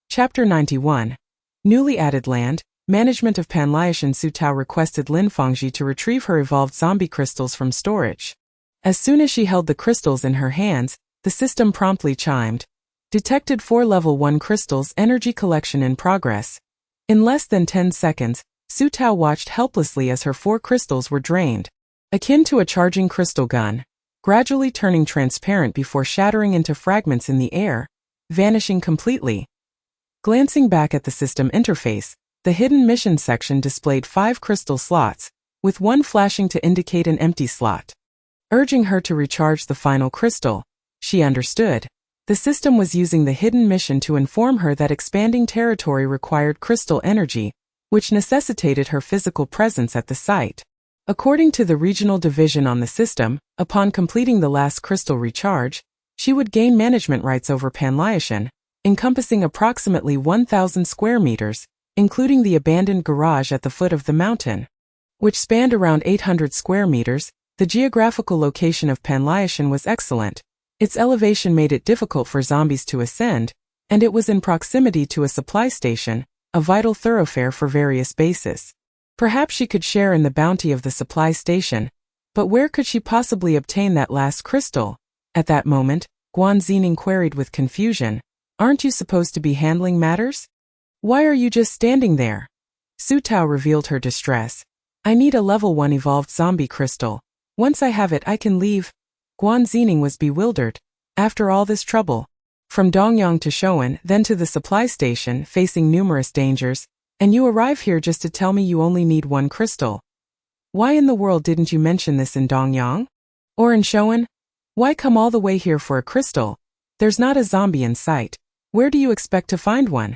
Chapter 91. Newly added land, management of Panlyashan. Su Tao requested Lin Fangji to retrieve her evolved zombie crystals from storage. As soon as she held the crystals in her hands, the system promptly chimed. Detected 4 level 1 crystals, energy collection in progress. In less than 10 seconds, Su Tao watched helplessly as her 4 crystals were drained. Akin to a charging crystal gun, gradually turning transparent before shattering into fragments in the air, vanishing completely. Glancing back at the system interface, the hidden mission section displayed 5 crystal slots, with 1 flashing to indicate an empty slot. Urging her to recharge the final crystal, she understood. The system was using the hidden mission to inform her that expanding territory required crystal energy, which necessitated her physical presence at the site. According to the regional division on the system, upon completing the last crystal recharge, she would gain management rights over Panlyashan, encompassing approximately 1,000 square meters, including the abandoned garage at the foot of the mountain, which spanned around 800 square meters. The geographical location of Panlyashan was excellent. Its elevation made it difficult for zombies to ascend, and it was in proximity to a supply station, a vital thoroughfare for various bases. Perhaps she could share in the bounty of the supply station, but where could she possibly obtain that last crystal? At that moment, Guan Zining queried with confusion, "Aren't you supposed to be handling matters? Why are you just standing there?" Su Tao revealed her distress. "I need a level 1 evolved zombie crystal. Once I have it, I can leave." Guan Zining was bewildered. After all this trouble, from Dongyang to Shoan, then to the supply station, facing numerous dangers, and you arrive here just to tell me you only need 1 crystal. Why in the world didn't you mention this in Dongyang? Or in Shoan? Why come all the way here for a crystal? There's not a zombie in sight. Where do you expect to find one?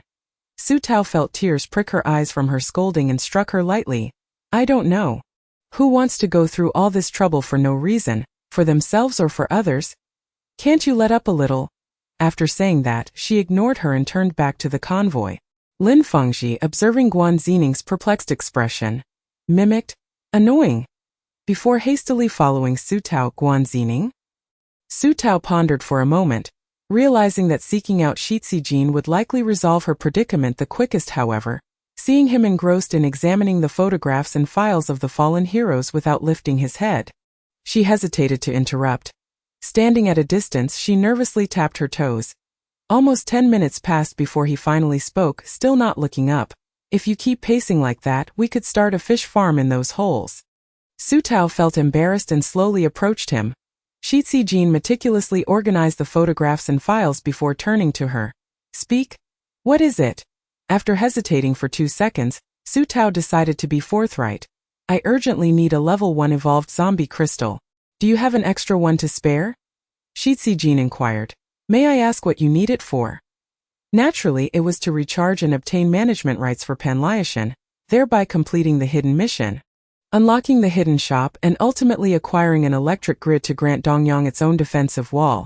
Su Tao felt tears prick her eyes from her scolding and struck her lightly. "I don't know. Who wants to go through all this trouble for no reason, for themselves or for others? Can't you let up a little?" After saying that, she ignored her and turned back to the convoy. Lin Fangji, observing Guan Zining's perplexed expression, mimicked, "Annoying," before hastily following Su Tao. Guan Zining? Su Tao pondered for a moment, realizing that seeking out Shitsi Jin would likely resolve her predicament the quickest. However, seeing him engrossed in examining the photographs and files of the fallen heroes without lifting his head, she hesitated to interrupt. Standing at a distance, she nervously tapped her toes. Almost 10 minutes passed before he finally spoke, still not looking up. If you keep pacing like that, we could start a fish farm in those holes. Su Tao felt embarrassed and slowly approached him. Shi Zijin meticulously organized the photographs and files before turning to her. Speak? What is it? After hesitating for 2 seconds, Su Tao decided to be forthright. I urgently need a level 1 evolved zombie crystal. Do you have an extra one to spare? Shi Zijin inquired. May I ask what you need it for? Naturally, it was to recharge and obtain management rights for Panliashan, thereby completing the hidden mission. Unlocking the hidden shop and ultimately acquiring an electric grid to grant Dongyang its own defensive wall.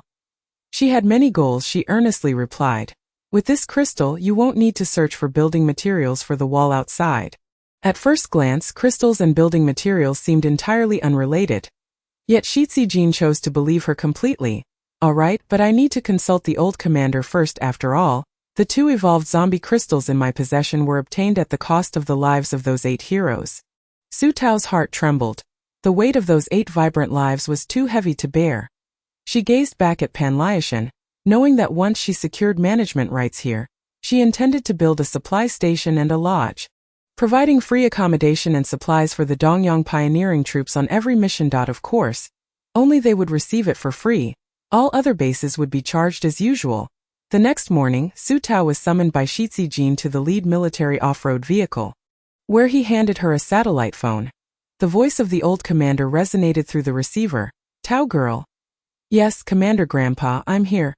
She had many goals, she earnestly replied. With this crystal, you won't need to search for building materials for the wall outside. At first glance, crystals and building materials seemed entirely unrelated. Yet Shi Zijin chose to believe her completely. Alright, but I need to consult the old commander first. After all, the 2 evolved zombie crystals in my possession were obtained at the cost of the lives of those 8 heroes. Su Tao's heart trembled. The weight of those 8 vibrant lives was too heavy to bear. She gazed back at Panliashan, knowing that once she secured management rights here, she intended to build a supply station and a lodge, providing free accommodation and supplies for the Dongyang pioneering troops on every mission. Of course, only they would receive it for free. All other bases would be charged as usual. The next morning, Su Tao was summoned by Shi Zijin to the lead military off-road vehicle, where he handed her a satellite phone. The voice of the old commander resonated through the receiver. Tao girl. Yes, Commander Grandpa, I'm here.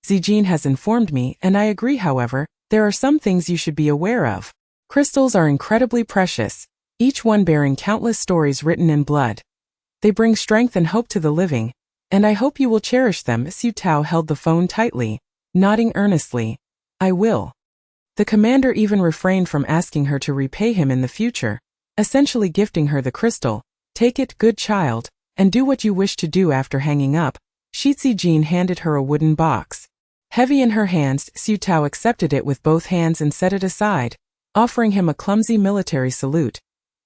Zijin has informed me, and I agree. However, there are some things you should be aware of. Crystals are incredibly precious, each one bearing countless stories written in blood. They bring strength and hope to the living, and I hope you will cherish them. Su Tao held the phone tightly, nodding earnestly. I will. The commander even refrained from asking her to repay him in the future, essentially gifting her the crystal. Take it, good child, and do what you wish to do. After hanging up, Shi Zijin handed her a wooden box. Heavy in her hands, Su Tao accepted it with both hands and set it aside, offering him a clumsy military salute.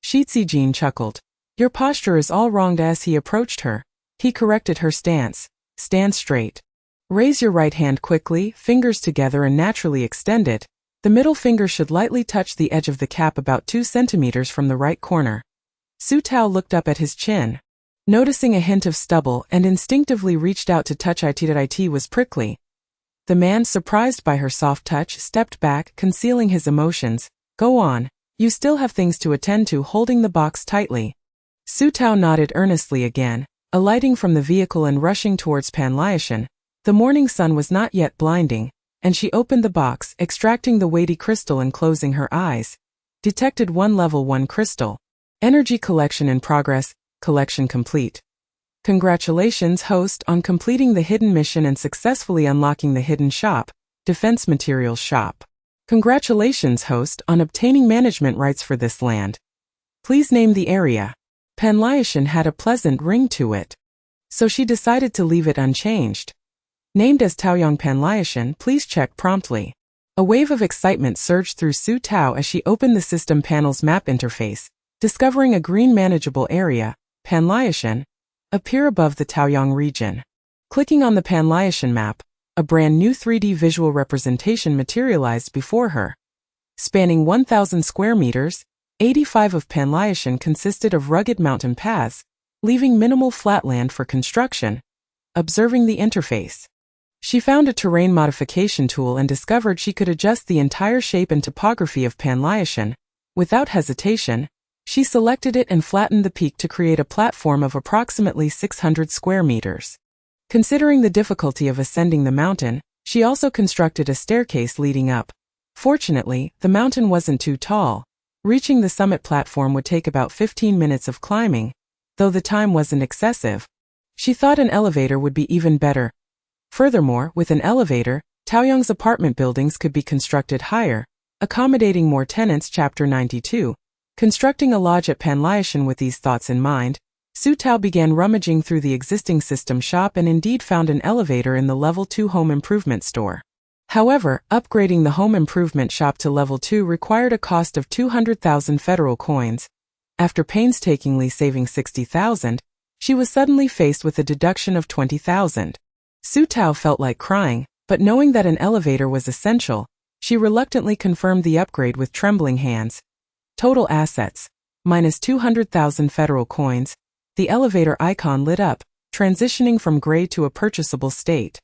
Shi Zijin chuckled. Your posture is all wrong. As he approached her, he corrected her stance. Stand straight. Raise your right hand quickly, fingers together and naturally extended. The middle finger should lightly touch the edge of the cap about 2 centimeters from the right corner. Su Tao looked up at his chin, noticing a hint of stubble, and instinctively reached out to touch it. It was prickly. The man, surprised by her soft touch, stepped back, concealing his emotions. Go on. You still have things to attend to. Holding the box tightly, Su Tao nodded earnestly again, alighting from the vehicle and rushing towards Panliashan. The morning sun was not yet blinding, and she opened the box, extracting the weighty crystal and closing her eyes. Detected 1 level 1 crystal. Energy collection in progress. Collection complete. Congratulations, host, on completing the hidden mission and successfully unlocking the hidden shop, Defense Materials Shop. Congratulations, host, on obtaining management rights for this land. Please name the area. Panliashan had a pleasant ring to it, so she decided to leave it unchanged. Named as Taoyang Panliashan, please check promptly. A wave of excitement surged through Su Tao as she opened the system panel's map interface, discovering a green manageable area, Panliashan, appear above the Taoyang region. Clicking on the Panliashan map, a brand new 3D visual representation materialized before her. Spanning 1,000 square meters, 85 of Panliashan consisted of rugged mountain paths, leaving minimal flat land for construction. Observing the interface, she found a terrain modification tool and discovered she could adjust the entire shape and topography of Panliashan. Without hesitation, she selected it and flattened the peak to create a platform of approximately 600 square meters. Considering the difficulty of ascending the mountain, she also constructed a staircase leading up. Fortunately, the mountain wasn't too tall. Reaching the summit platform would take about 15 minutes of climbing, though the time wasn't excessive. She thought an elevator would be even better. Furthermore, with an elevator, Taoyang's apartment buildings could be constructed higher, accommodating more tenants. Chapter 92. Constructing a lodge at Panliashan. With these thoughts in mind, Su Tao began rummaging through the existing system shop and indeed found an elevator in the Level 2 home improvement store. However, upgrading the home improvement shop to Level 2 required a cost of 200,000 federal coins. After painstakingly saving 60,000, she was suddenly faced with a deduction of 20,000. Su Tao felt like crying. But knowing that an elevator was essential, she reluctantly confirmed the upgrade with trembling hands. Total assets, minus 200,000 federal coins. The elevator icon lit up, transitioning from gray to a purchasable state.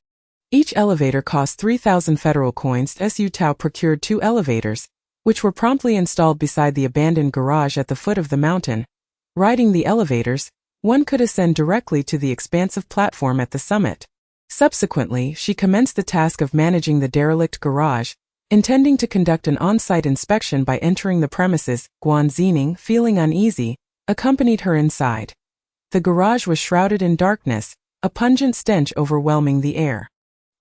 Each elevator cost 3,000 federal coins. Su Tao procured 2 elevators, which were promptly installed beside the abandoned garage at the foot of the mountain. Riding the elevators, one could ascend directly to the expansive platform at the summit. Subsequently, she commenced the task of managing the derelict garage, intending to conduct an on-site inspection by entering the premises. Guan Zining, feeling uneasy, accompanied her inside. The garage was shrouded in darkness, a pungent stench overwhelming the air.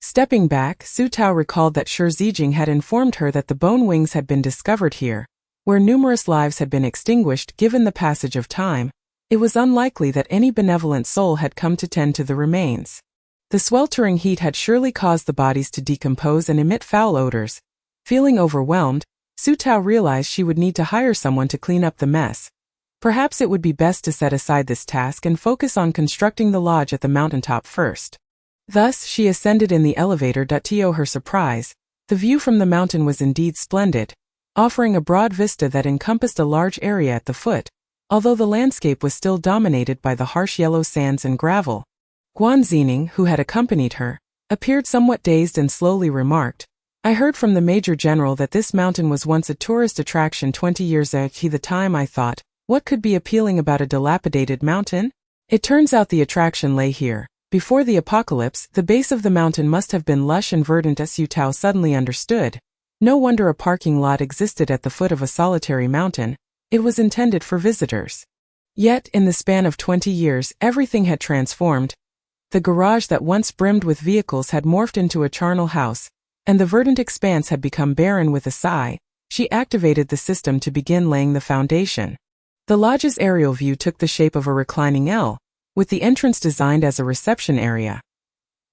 Stepping back, Su Tao recalled that Shi Zijing had informed her that the bone wings had been discovered here, where numerous lives had been extinguished. Given the passage of time, it was unlikely that any benevolent soul had come to tend to the remains. The sweltering heat had surely caused the bodies to decompose and emit foul odors. Feeling overwhelmed, Su Tao realized she would need to hire someone to clean up the mess. Perhaps it would be best to set aside this task and focus on constructing the lodge at the mountaintop first. Thus, she ascended in the elevator. To her surprise, the view from the mountain was indeed splendid, offering a broad vista that encompassed a large area at the foot, although the landscape was still dominated by the harsh yellow sands and gravel. Guan Zining, who had accompanied her, appeared somewhat dazed and slowly remarked, "I heard from the Major General that this mountain was once a tourist attraction 20 years ago. The time I thought, what could be appealing about a dilapidated mountain? It turns out the attraction lay here. Before the apocalypse, the base of the mountain must have been lush and verdant." Su Tao suddenly understood. No wonder a parking lot existed at the foot of a solitary mountain. It was intended for visitors. Yet, in the span of 20 years, everything had transformed. The garage that once brimmed with vehicles had morphed into a charnel house, and the verdant expanse had become barren. With a sigh, she activated the system to begin laying the foundation. The lodge's aerial view took the shape of a reclining L, with the entrance designed as a reception area.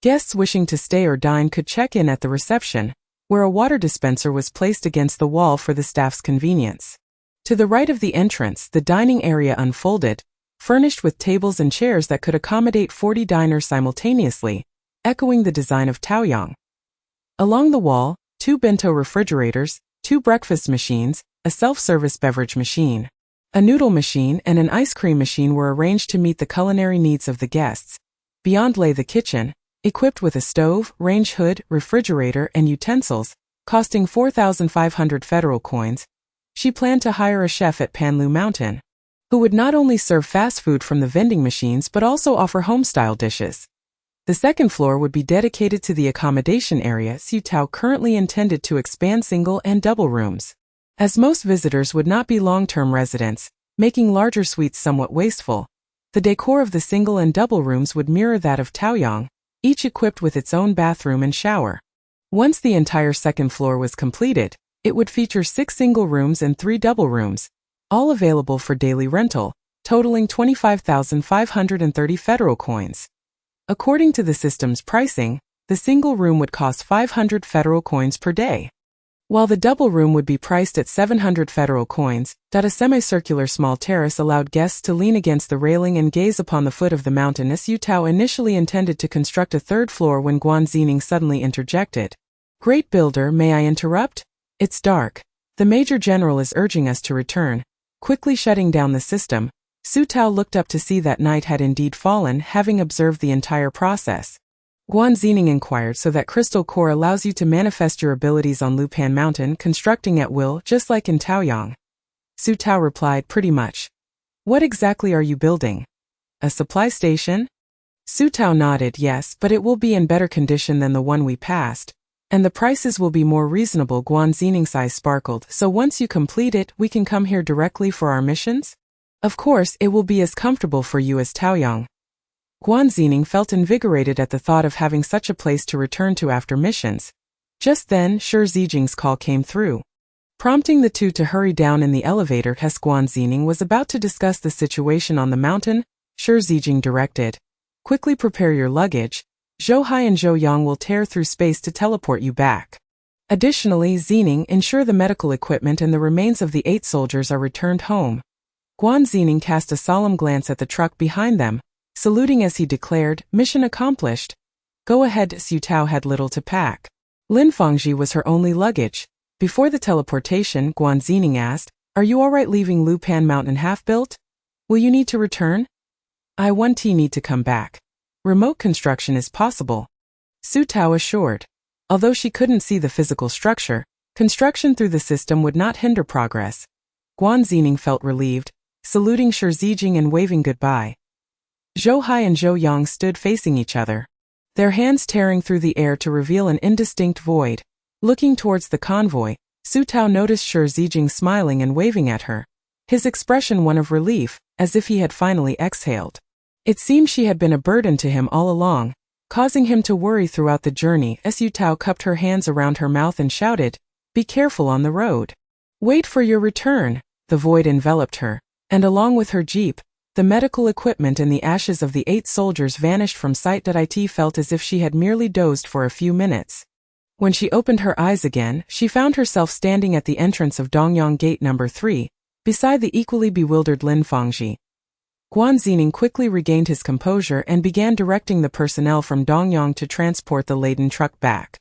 Guests wishing to stay or dine could check in at the reception, where a water dispenser was placed against the wall for the staff's convenience. To the right of the entrance, the dining area unfolded, furnished with tables and chairs that could accommodate 40 diners simultaneously, echoing the design of Taoyang. Along the wall, 2 bento refrigerators, 2 breakfast machines, a self-service beverage machine, a noodle machine, and an ice cream machine were arranged to meet the culinary needs of the guests. Beyond lay the kitchen, equipped with a stove, range hood, refrigerator, and utensils, costing 4,500 federal coins. She planned to hire a chef at Panlu Mountain, who would not only serve fast food from the vending machines but also offer home-style dishes. The second floor would be dedicated to the accommodation area. Su Tao currently intended to expand single and double rooms, as most visitors would not be long-term residents, making larger suites somewhat wasteful. The decor of the single and double rooms would mirror that of Taoyang, each equipped with its own bathroom and shower. Once the entire second floor was completed, it would feature 6 single rooms and 3 double rooms, all available for daily rental, totaling 25,530 federal coins. According to the system's pricing, the single room would cost 500 federal coins per day, while the double room would be priced at 700 federal coins. A semicircular small terrace allowed guests to lean against the railing and gaze upon the foot of the mountain. Su Tao initially intended to construct a 3rd floor when Guan Zining suddenly interjected. "Great builder, may I interrupt? It's dark. The Major General is urging us to return." Quickly shutting down the system, Su Tao looked up to see that night had indeed fallen, having observed the entire process. Guan Zining inquired, "So that crystal core allows you to manifest your abilities on Lupan Mountain, constructing at will, just like in Taoyang?" Su Tao replied, "Pretty much." "What exactly are you building? A supply station?" Su Tao nodded, "Yes, but it will be in better condition than the one we passed, and the prices will be more reasonable." Guan Zining's eyes sparkled. "So once you complete it, we can come here directly for our missions? Of course, it will be as comfortable for you as Taoyang." Guan Zining felt invigorated at the thought of having such a place to return to after missions. Just then, Shi Zijing's call came through, prompting the two to hurry down in the elevator. Guan Zining was about to discuss the situation on the mountain. Shi Zijing directed, "Quickly prepare your luggage. Zhou Hai and Zhou Yang will tear through space to teleport you back. Additionally, Zining, ensure the medical equipment and the remains of the 8 soldiers are returned home." Guan Zining cast a solemn glance at the truck behind them, saluting as he declared, "Mission accomplished." Go ahead. Su Tao had little to pack. Lin Fangji was her only luggage. Before the teleportation, Guan Xingning asked, "Are you alright leaving Lupan Mountain half-built? Will you need to return?" I 1T need to come back. Remote construction is possible, Su Tao assured. Although she couldn't see the physical structure, construction through the system would not hinder progress. Guan Xingning felt relieved, saluting Shi Zijing and waving goodbye. Zhou Hai and Zhou Yang stood facing each other, their hands tearing through the air to reveal an indistinct void. Looking towards the convoy, Su Tao noticed Shi Zijing smiling and waving at her, his expression one of relief, as if he had finally exhaled. It seemed she had been a burden to him all along, causing him to worry throughout the journey. Su Tao cupped her hands around her mouth and shouted, "Be careful on the road. Wait for your return." The void enveloped her, and along with her jeep, the medical equipment and the ashes of the 8 soldiers vanished from sight. It felt as if she had merely dozed for a few minutes. When she opened her eyes again, she found herself standing at the entrance of Dongyang Gate number 3, beside the equally bewildered Lin Fangji. Guan Xingning quickly regained his composure and began directing the personnel from Dongyang to transport the laden truck back.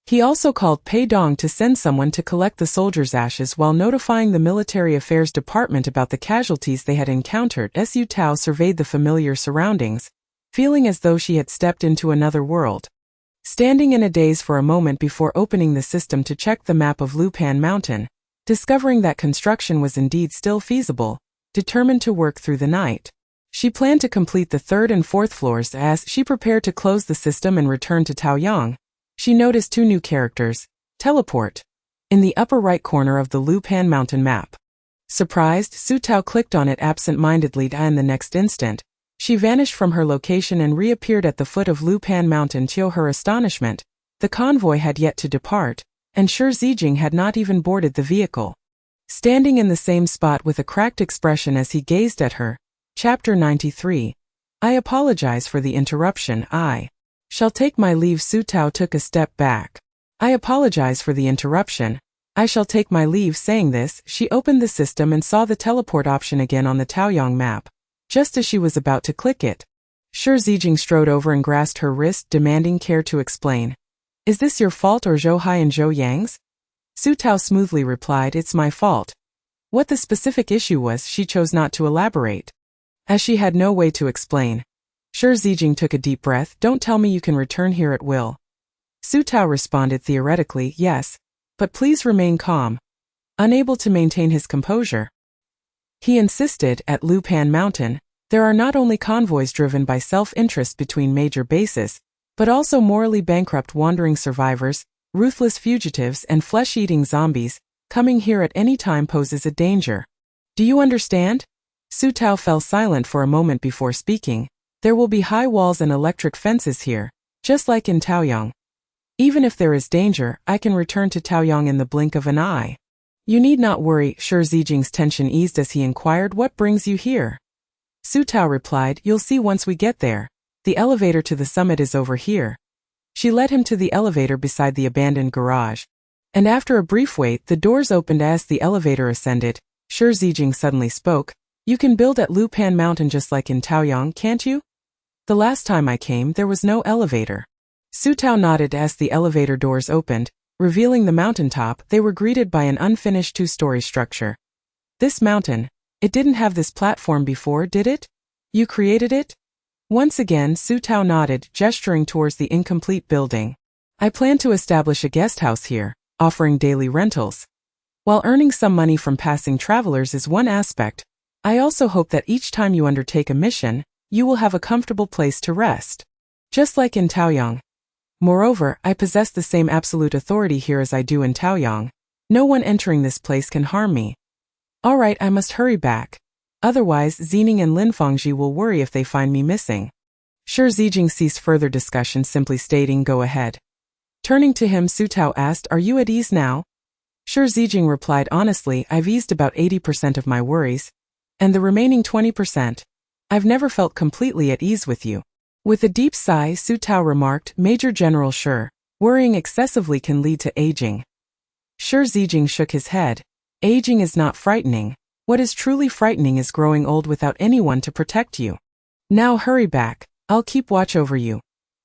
He also called Pei Dong to send someone to collect the soldiers' ashes while notifying the Military Affairs Department about the casualties they had encountered. Su Tao surveyed the familiar surroundings, feeling as though she had stepped into another world. Standing in a daze for a moment before opening the system to check the map of Lupan Mountain, discovering that construction was indeed still feasible, determined to work through the night. She planned to complete the 3rd and 4th floors. As she prepared to close the system and return to Taoyang, she noticed 2 new characters, teleport, in the upper right corner of the Lupan Mountain map. Surprised, Su Tao clicked on it absent-mindedly, and the next instant, she vanished from her location and reappeared at the foot of Lupan Mountain. To her astonishment, the convoy had yet to depart, and Shi Zijing had not even boarded the vehicle. Standing in the same spot with a cracked expression as he gazed at her. Chapter 93. I apologize for the interruption. I shall take my leave. Su Tao took a step back. I apologize for the interruption. I shall take my leave. Saying this, she opened the system and saw the teleport option again on the Taoyang map. Just as she was about to click it, Shi Zijing strode over and grasped her wrist, demanding care to explain. Is this your fault or Zhou Hai and Zhou Yang's? Su Tao smoothly replied, "It's my fault." What the specific issue was, she chose not to elaborate, as she had no way to explain. Shi Zijing took a deep breath. "Don't tell me you can return here at will." Su Tao responded, "Theoretically, yes, but please remain calm." Unable to maintain his composure, he insisted, "At Lupan Mountain, there are not only convoys driven by self-interest between major bases, but also morally bankrupt wandering survivors, ruthless fugitives, and flesh-eating zombies. Coming here at any time poses a danger. Do you understand?" Su Tao fell silent for a moment before speaking. "There will be high walls and electric fences here, just like in Taoyang. Even if there is danger, I can return to Taoyang in the blink of an eye." "You need not worry." Shi Zijing's tension eased as he inquired, "What brings you here?" Su Tao replied, "You'll see once we get there. The elevator to the summit is over here." She led him to the elevator beside the abandoned garage. And after a brief wait, the doors opened. As the elevator ascended, Shi Zijing suddenly spoke, "You can build at Lupan Mountain just like in Taoyang, can't you? The last time I came, there was no elevator." Su Tao nodded. As the elevator doors opened, revealing the mountaintop, they were greeted by an unfinished 2-story structure. "This mountain, it didn't have this platform before, did it? You created it?" Once again, Su Tao nodded, gesturing towards the incomplete building. "I plan to establish a guest house here, offering daily rentals. While earning some money from passing travelers is one aspect, I also hope that each time you undertake a mission, you will have a comfortable place to rest, just like in Taoyang. Moreover, I possess the same absolute authority here as I do in Taoyang. No one entering this place can harm me. All right, I must hurry back. Otherwise, Xingning and Lin Fangji will worry if they find me missing." Shi Zijing ceased further discussion, simply stating, "Go ahead." Turning to him, Su Tao asked, "Are you at ease now?" Shi Zijing replied, "Honestly, I've eased about 80% of my worries. And the remaining 20%, I've never felt completely at ease with you." With a deep sigh, Su Tao remarked, "Major General Shi, worrying excessively can lead to aging." Shi Zijing shook his head. "Aging is not frightening. What is truly frightening is growing old without anyone to protect you. Now hurry back. I'll keep watch over you."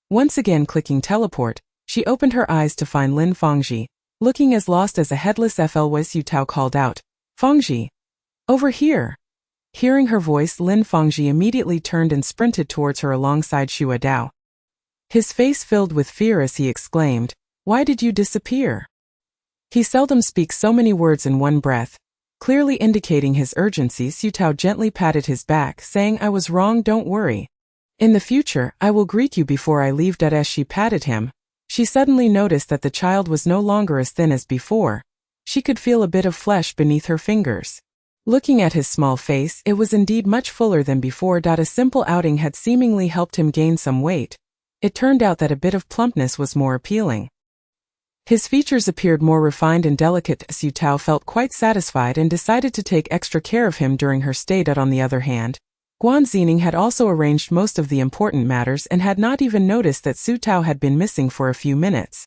Once again clicking teleport, she opened her eyes to find Lin Fangji, looking as lost as a headless FLY. Su Tao called out, "Fangji! Over here!" Hearing her voice, Lin Fangji immediately turned and sprinted towards her alongside Xue Dao. His face filled with fear as he exclaimed, "Why did you disappear?" He seldom speaks so many words in one breath. Clearly indicating his urgency, Su Tao gently patted his back, saying, "I was wrong, don't worry. In the future, I will greet you before I leave." As she patted him, she suddenly noticed that the child was no longer as thin as before. She could feel a bit of flesh beneath her fingers. Looking at his small face, it was indeed much fuller than before. A simple outing had seemingly helped him gain some weight. It turned out that a bit of plumpness was more appealing. His features appeared more refined and delicate. Su Tao felt quite satisfied and decided to take extra care of him during her stay. On the other hand, Guan Zining had also arranged most of the important matters and had not even noticed that Su Tao had been missing for a few minutes.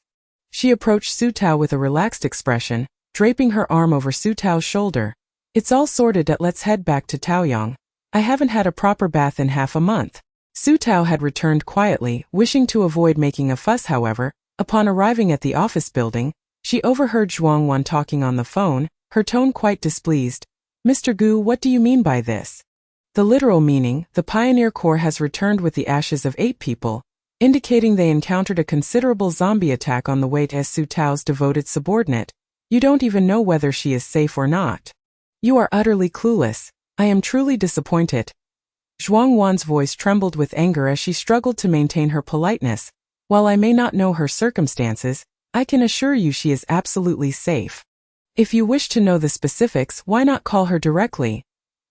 She approached Su Tao with a relaxed expression, draping her arm over Su Tao's shoulder. "It's all sorted. Let's head back to Taoyang. I haven't had a proper bath in half a month." Su Tao had returned quietly, wishing to avoid making a fuss. However, upon arriving at the office building, she overheard Zhuang Wan talking on the phone, her tone quite displeased. "Mr. Gu, what do you mean by this?" The literal meaning, "The Pioneer Corps has returned with the ashes of 8 people, indicating they encountered a considerable zombie attack on the way to Su Tao's devoted subordinate. You don't even know whether she is safe or not. You are utterly clueless. I am truly disappointed." Zhuang Wan's voice trembled with anger as she struggled to maintain her politeness. "While I may not know her circumstances, I can assure you she is absolutely safe. If you wish to know the specifics, why not call her directly?"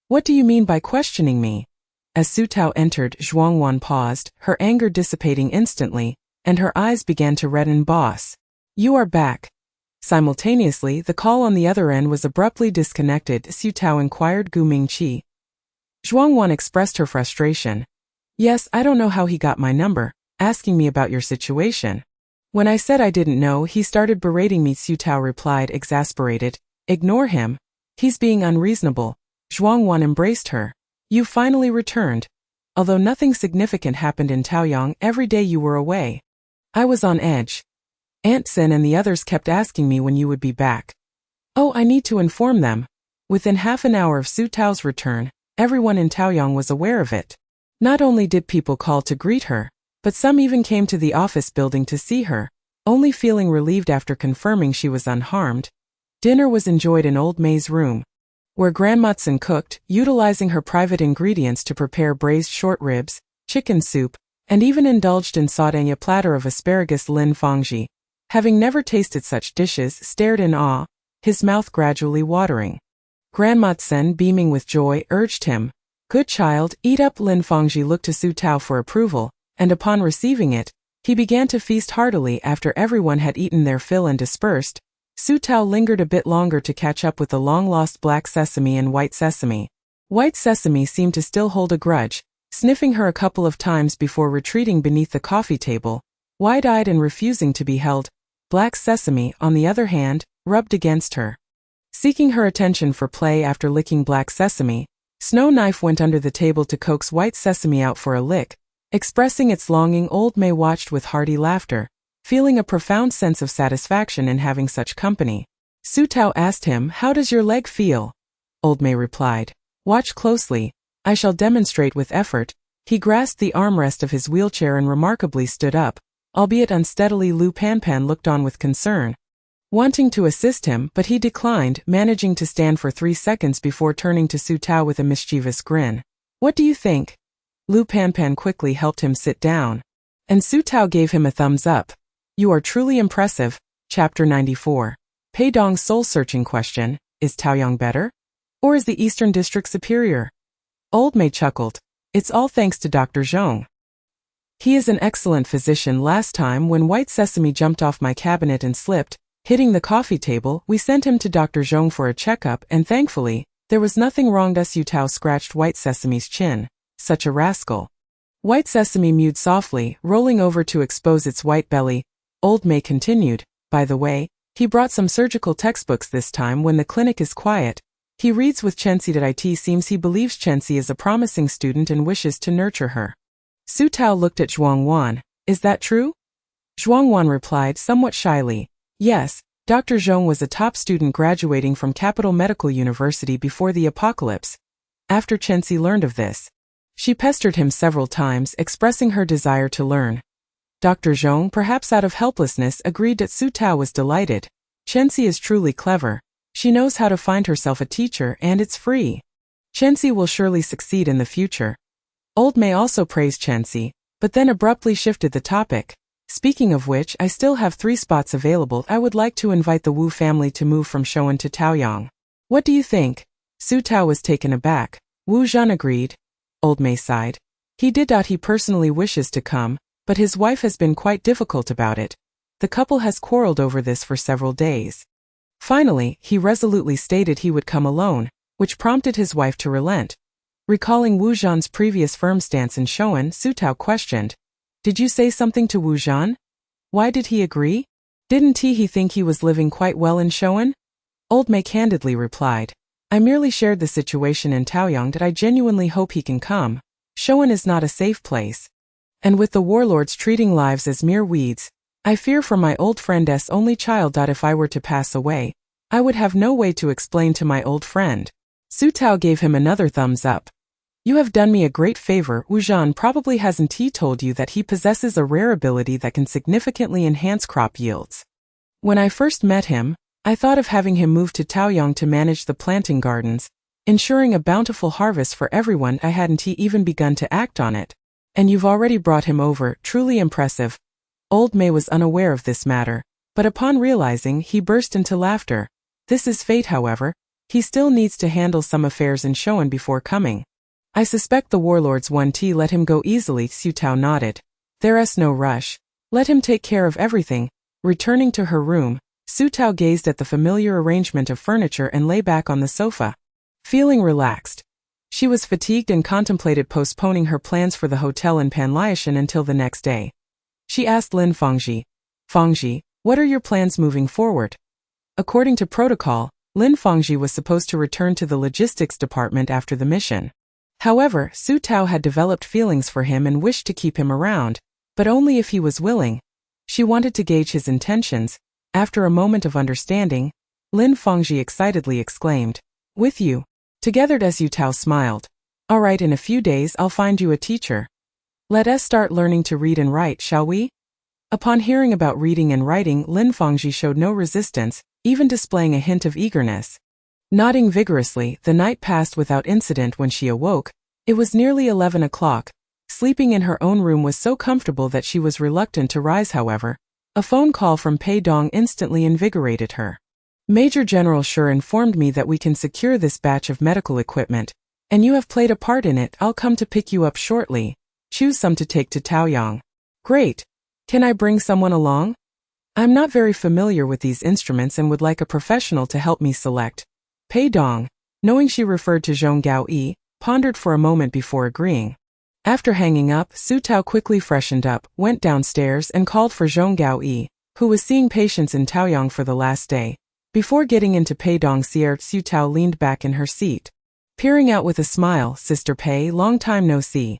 "What do you mean by questioning me?" As Su Tao entered, Zhuang Wan paused, her anger dissipating instantly, and her eyes began to redden. "Boss, you are back." Simultaneously, the call on the other end was abruptly disconnected. Su Tao inquired, "Gu Mingqi?" Zhuang Wan expressed her frustration. "Yes, I don't know how he got my number, asking me about your situation. When I said I didn't know, he started berating me." Su Tao replied, exasperated. "Ignore him. He's being unreasonable." Zhuang Wan embraced her. "You finally returned. Although nothing significant happened in Taoyang, every day you were away. I was on edge. Aunt Sin and the others kept asking me when you would be back. Oh, I need to inform them." Within half an hour of Su Tao's return, everyone in Taoyang was aware of it. Not only did people call to greet her, but some even came to the office building to see her, only feeling relieved after confirming she was unharmed. Dinner was enjoyed in Old May's room, where Grandma Tsun cooked, utilizing her private ingredients to prepare braised short ribs, chicken soup, and even indulged in sautéing a platter of asparagus. Lin Fangji, having never tasted such dishes, stared in awe, his mouth gradually watering. Grandma Tsun, beaming with joy, urged him, "Good child, eat up." Lin Fangji looked to Su Tao for approval, and upon receiving it, he began to feast heartily. After everyone had eaten their fill and dispersed, Su Tao lingered a bit longer to catch up with the long-lost Black Sesame and White Sesame. White Sesame seemed to still hold a grudge, sniffing her a couple of times before retreating beneath the coffee table, wide-eyed and refusing to be held. Black Sesame, on the other hand, rubbed against her, seeking her attention for play. After licking Black Sesame, Snow Knife went under the table to coax White Sesame out for a lick. Expressing its longing, Old May watched with hearty laughter, feeling a profound sense of satisfaction in having such company. Su Tao asked him, "How does your leg feel?" Old May replied, "Watch closely. I shall demonstrate with effort." He grasped the armrest of his wheelchair and remarkably stood up, albeit unsteadily. Lu Panpan looked on with concern, wanting to assist him, but he declined, managing to stand for 3 seconds before turning to Su Tao with a mischievous grin. "What do you think?" Lu Panpan quickly helped him sit down, and Su Tao gave him a thumbs up. "You are truly impressive." Chapter 94. Pei Dong's soul-searching question, is Taoyang better? Or is the Eastern District superior? Old May chuckled. "It's all thanks to Dr. Zhong. He is an excellent physician. Last time when White Sesame jumped off my cabinet and slipped, hitting the coffee table, we sent him to Dr. Zhong for a checkup, and thankfully, there was nothing wrong." Su Tao scratched White Sesame's chin. "Such a rascal." White Sesame mewed softly, rolling over to expose its white belly. Old May continued, "By the way, he brought some surgical textbooks this time. When the clinic is quiet, he reads with Chenxi. It seems he believes Chenxi is a promising student and wishes to nurture her." Su Tao looked at Zhuang Wan, Is that true? Zhuangwan replied somewhat shyly. Yes, Dr. Zhong was a top student graduating from Capital Medical University before the apocalypse. After Chenxi learned of this, she pestered him several times, expressing her desire to learn. Dr. Zhong, perhaps out of helplessness, agreed that Su Tao was delighted. Chenxi is truly clever. She knows how to find herself a teacher, and it's free. Chenxi will surely succeed in the future. Old Mei also praised Chenxi, but then abruptly shifted the topic. Speaking of which, I still have 3 spots available. I would like to invite the Wu family to move from Shouan to Taoyang. What do you think? Su Tao was taken aback. Wu Zhan agreed. Old Mei sighed. He personally wishes to come, but his wife has been quite difficult about it. The couple has quarreled over this for several days. Finally, he resolutely stated he would come alone, which prompted his wife to relent. Recalling Wu Zhan's previous firm stance in Shouan, Su Tao questioned, "Did you say something to Wu Zhan? Why did he agree? Didn't he think he was living quite well in Shouan?" Old Mei candidly replied, "I merely shared the situation in Taoyang that I genuinely hope he can come. Shouan is not a safe place. And with the warlords treating lives as mere weeds, I fear for my old friend's only child. If I were to pass away, I would have no way to explain to my old friend." Su Tao gave him another thumbs up. "You have done me a great favor. Wu Zhan probably hasn't told you that he possesses a rare ability that can significantly enhance crop yields. When I first met him, I thought of having him move to Taoyang to manage the planting gardens, ensuring a bountiful harvest for everyone. I hadn't even begun to act on it. And you've already brought him over, truly impressive." Old Mei was unaware of this matter, but upon realizing, he burst into laughter. This is fate, however. He still needs to handle some affairs in Shouan before coming. I suspect the warlords won't let him go easily. Su Tao nodded. There's no rush. Let him take care of everything. Returning to her room, Su Tao gazed at the familiar arrangement of furniture and lay back on the sofa, feeling relaxed. She was fatigued and contemplated postponing her plans for the hotel in Panliashan until the next day. She asked Lin Fangji, "Fangji, what are your plans moving forward?" According to protocol, Lin Fangji was supposed to return to the logistics department after the mission. However, Su Tao had developed feelings for him and wished to keep him around, but only if he was willing. She wanted to gauge his intentions. After a moment of understanding, Lin Fangji excitedly exclaimed, "With you?" Together Su Tao smiled. "All right, in a few days I'll find you a teacher. Let us start learning to read and write, shall we?" Upon hearing about reading and writing, Lin Fangji showed no resistance, even displaying a hint of eagerness. Nodding vigorously, the night passed without incident. When she awoke, it was nearly 11 o'clock. Sleeping in her own room was so comfortable that she was reluctant to rise. However, a phone call from Pei Dong instantly invigorated her. "Major General Shi informed me that we can secure this batch of medical equipment, and you have played a part in it. I'll come to pick you up shortly. Choose some to take to Taoyang." "Great. Can I bring someone along? I'm not very familiar with these instruments and would like a professional to help me select." Pei Dong, knowing she referred to Zhong Gaoyi, pondered for a moment before agreeing. After hanging up, Su Tao quickly freshened up, went downstairs and called for Zhong Gaoyi, who was seeing patients in Taoyang for the last day. Before getting into Pei Dong's ear, Su Tao leaned back in her seat, peering out with a smile. "Sister Pei, long time no see."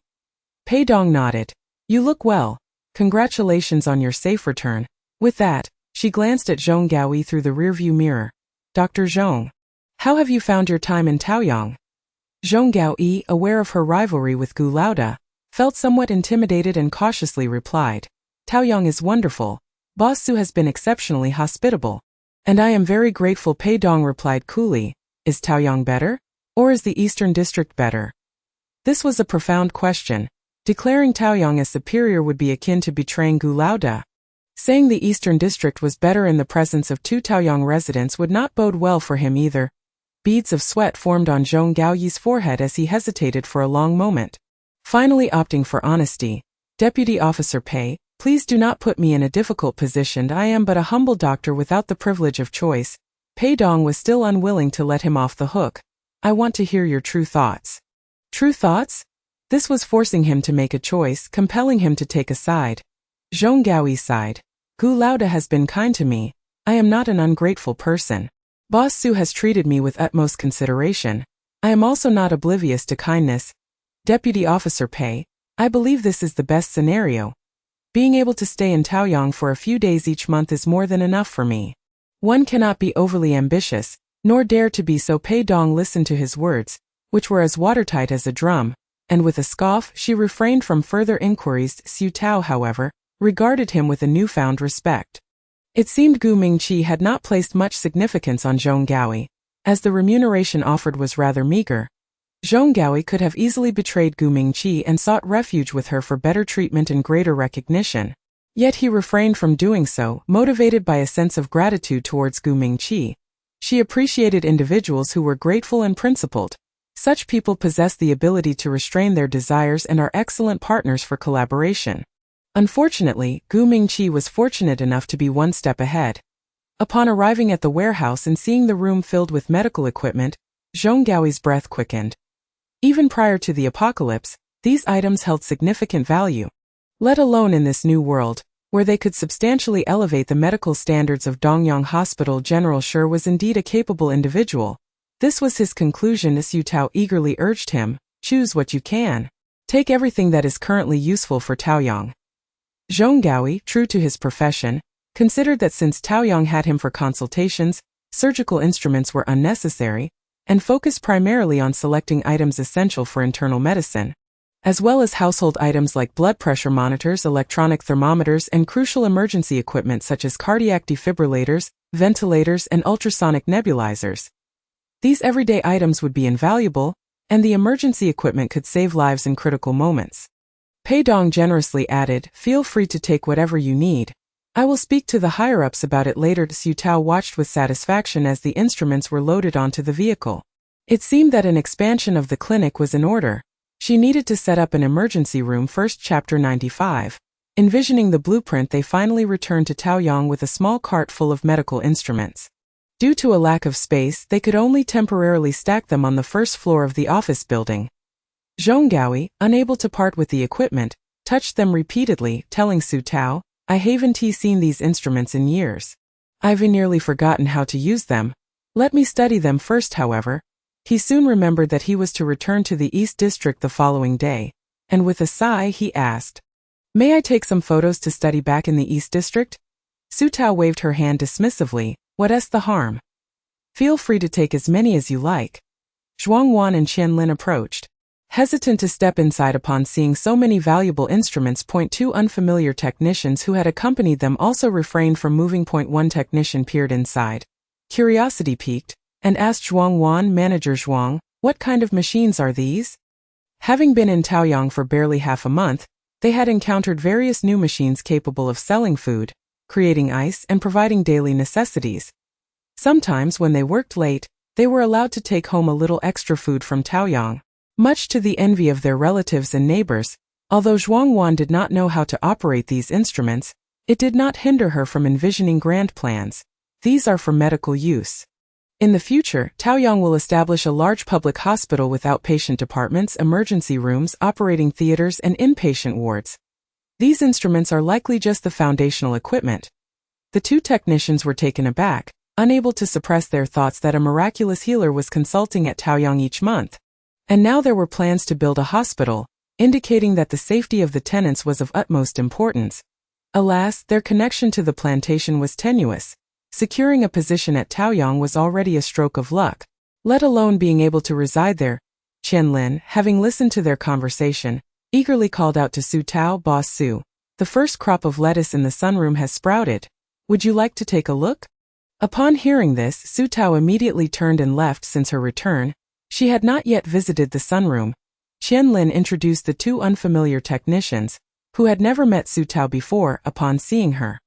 Pei Dong nodded. "You look well. Congratulations on your safe return." With that, she glanced at Zhong Gaoyi through the rearview mirror. "Dr. Zhong, how have you found your time in Taoyang?" Zhong Gaoyi, aware of her rivalry with Gu Laoda, felt somewhat intimidated and cautiously replied, "Taoyang is wonderful. Boss Su has been exceptionally hospitable. And I am very grateful." Pei Dong replied coolly, "Is Taoyang better? Or is the Eastern District better?" This was a profound question. Declaring Taoyang as superior would be akin to betraying Gu Laoda. Saying the Eastern District was better in the presence of 2 Taoyang residents would not bode well for him either. Beads of sweat formed on Zhong Gaoyi's forehead as he hesitated for a long moment. Finally opting for honesty, "Deputy Officer Pei, please do not put me in a difficult position. I am but a humble doctor without the privilege of choice." Pei Dong was still unwilling to let him off the hook. "I want to hear your true thoughts." True thoughts? This was forcing him to make a choice, compelling him to take a side. Zhong Gaoyi sighed. "Gu Laoda has been kind to me. I am not an ungrateful person. Boss Su has treated me with utmost consideration. I am also not oblivious to kindness. Deputy Officer Pei, I believe this is the best scenario." Being able to stay in Taoyang for a few days each month is more than enough for me. One cannot be overly ambitious, nor dare to be so. Pei Dong listened to his words, which were as watertight as a drum, and with a scoff she refrained from further inquiries. Su Tao, however, regarded him with a newfound respect. It seemed Gu Mingqi had not placed much significance on Zhong Gaoi, as the remuneration offered was rather meager. Zhong Gaoi could have easily betrayed Gu Mingqi and sought refuge with her for better treatment and greater recognition. Yet he refrained from doing so, motivated by a sense of gratitude towards Gu Mingqi. She appreciated individuals who were grateful and principled. Such people possess the ability to restrain their desires and are excellent partners for collaboration. Unfortunately, Gu Mingqi was fortunate enough to be one step ahead. Upon arriving at the warehouse and seeing the room filled with medical equipment, Zhong Gaoi's breath quickened. Even prior to the apocalypse, these items held significant value. Let alone in this new world, where they could substantially elevate the medical standards of Dongyang Hospital. General Shi was indeed a capable individual. This was his conclusion as Su Tao eagerly urged him, choose what you can. Take everything that is currently useful for Taoyang. Zhong Gaoi, true to his profession, considered that since Taoyang had him for consultations, surgical instruments were unnecessary, and focused primarily on selecting items essential for internal medicine, as well as household items like blood pressure monitors, electronic thermometers, and crucial emergency equipment such as cardiac defibrillators, ventilators, and ultrasonic nebulizers. These everyday items would be invaluable, and the emergency equipment could save lives in critical moments. Pei Dong generously added, feel free to take whatever you need. I will speak to the higher-ups about it later. Su Tao watched with satisfaction as the instruments were loaded onto the vehicle. It seemed that an expansion of the clinic was in order. She needed to set up an emergency room first. Chapter 95. Envisioning the blueprint, they finally returned to Taoyang with a small cart full of medical instruments. Due to a lack of space, they could only temporarily stack them on the first floor of the office building. Zhong Gaoi, unable to part with the equipment, touched them repeatedly, telling Su Tao, I haven't seen these instruments in years. I've nearly forgotten how to use them. Let me study them first. However, he soon remembered that he was to return to the East District the following day, and with a sigh he asked, may I take some photos to study back in the East District? Su Tao waved her hand dismissively, what's the harm? Feel free to take as many as you like. Zhuang Wan and Qian Lin approached, hesitant to step inside upon seeing so many valuable instruments. Two unfamiliar technicians who had accompanied them also refrained from moving. One technician peered inside, curiosity piqued, and asked Zhuang Wan, Manager Zhuang, what kind of machines are these? Having been in Taoyang for barely half a month, they had encountered various new machines capable of selling food, creating ice, and providing daily necessities. Sometimes when they worked late, they were allowed to take home a little extra food from Taoyang, much to the envy of their relatives and neighbors. Although Zhuang Wan did not know how to operate these instruments, it did not hinder her from envisioning grand plans. These are for medical use. In the future, Taoyang will establish a large public hospital with outpatient departments, emergency rooms, operating theaters, and inpatient wards. These instruments are likely just the foundational equipment. The two technicians were taken aback, unable to suppress their thoughts that a miraculous healer was consulting at Taoyang each month. And now there were plans to build a hospital, indicating that the safety of the tenants was of utmost importance. Alas, their connection to the plantation was tenuous. Securing a position at Taoyang was already a stroke of luck, let alone being able to reside there. Qian Lin, having listened to their conversation, eagerly called out to Su Tao, Boss Su, the first crop of lettuce in the sunroom has sprouted. Would you like to take a look? Upon hearing this, Su Tao immediately turned and left. Since her return, she had not yet visited the sunroom. Qian Lin introduced the two unfamiliar technicians, who had never met Su Tao before. Upon seeing her,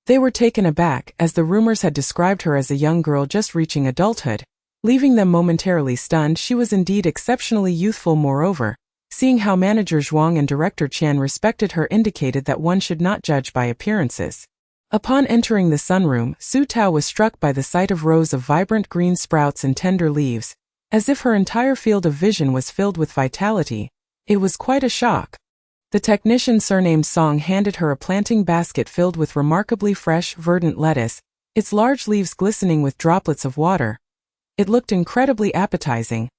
they were taken aback, as the rumors had described her as a young girl just reaching adulthood, leaving them momentarily stunned. She was indeed exceptionally youthful. Moreover, seeing how Manager Zhuang and Director Qian respected her indicated that one should not judge by appearances. Upon entering the sunroom, Su Tao was struck by the sight of rows of vibrant green sprouts and tender leaves, as if her entire field of vision was filled with vitality. It was quite a shock. The technician surnamed Song handed her a planting basket filled with remarkably fresh, verdant lettuce, its large leaves glistening with droplets of water. It looked incredibly appetizing.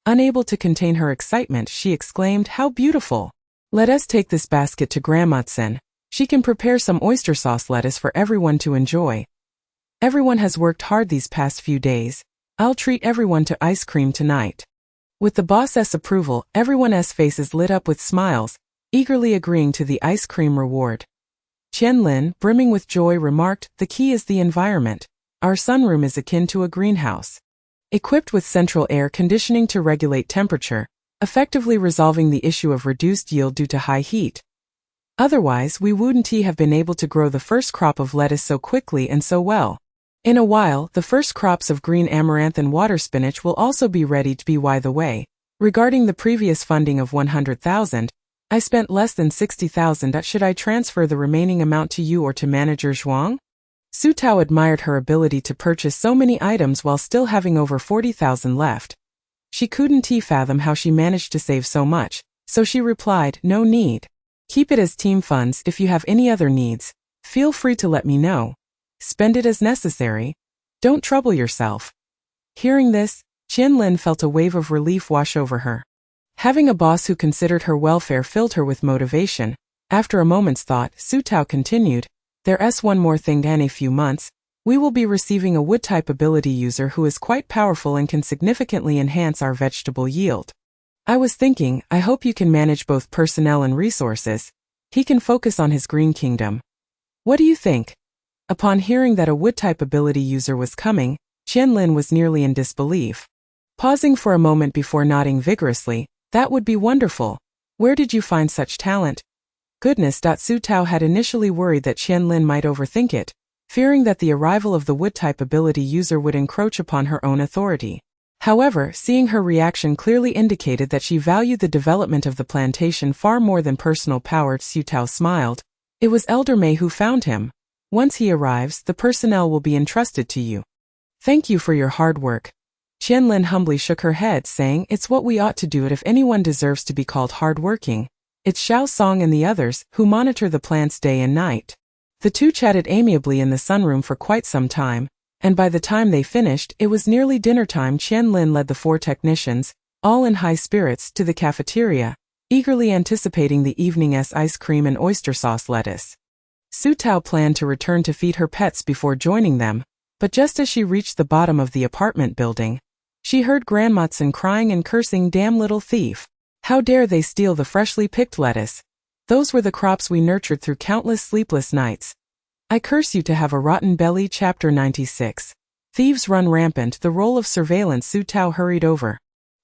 Unable to contain her excitement, she exclaimed, how beautiful! Let us take this basket to Grandmatsen. She can prepare some oyster sauce lettuce for everyone to enjoy. Everyone has worked hard these past few days. I'll treat everyone to ice cream tonight. With the boss's approval, everyone's faces lit up with smiles, eagerly agreeing to the ice cream reward. Qianlin, brimming with joy, remarked, "The key is the environment. Our sunroom is akin to a greenhouse. Equipped with central air conditioning to regulate temperature, effectively resolving the issue of reduced yield due to high heat. Otherwise, we wouldn't have been able to grow the first crop of lettuce so quickly and so well. In a while, the first crops of green amaranth and water spinach will also be ready to be. By the way, regarding the previous funding of 100,000, I spent less than 60,000. Should I transfer the remaining amount to you or to Manager Zhuang?" Su Tao admired her ability to purchase so many items while still having over 40,000 left. She couldn't fathom how she managed to save so much, so she replied, "No need. Keep it as team funds. If you have any other needs, feel free to let me know. Spend it as necessary. Don't trouble yourself." Hearing this, Qianlin felt a wave of relief wash over her. Having a boss who considered her welfare filled her with motivation. After a moment's thought, Su Tao continued, "There's one more thing. In a few months, we will be receiving a wood-type ability user who is quite powerful and can significantly enhance our vegetable yield. I was thinking, I hope you can manage both personnel and resources. He can focus on his Green Kingdom. What do you think?" Upon hearing that a wood-type ability user was coming, Qianlin was nearly in disbelief. Pausing for a moment before nodding vigorously, "That would be wonderful. Where did you find such talent?" Goodness. Su Tao had initially worried that Qianlin might overthink it, fearing that the arrival of the wood-type ability user would encroach upon her own authority. However, seeing her reaction clearly indicated that she valued the development of the plantation far more than personal power. Su Tao smiled. "It was Elder Mei who found him. Once he arrives, the personnel will be entrusted to you. Thank you for your hard work." Qianlin humbly shook her head, saying, "It's what we ought to do. If anyone deserves to be called hard-working, it's Xiao Song and the others, who monitor the plants day and night." The two chatted amiably in the sunroom for quite some time, and by the time they finished, it was nearly dinner time. Qianlin led the 4 technicians, all in high spirits, to the cafeteria, eagerly anticipating the evening's ice cream and oyster sauce lettuce. Su Tao planned to return to feed her pets before joining them, but just as she reached the bottom of the apartment building, she heard Grandmatsen crying and cursing, "Damn little thief. How dare they steal the freshly picked lettuce? Those were the crops we nurtured through countless sleepless nights. I curse you to have a rotten belly." Chapter 96. Thieves run rampant. The role of surveillance. Su Tao hurried over,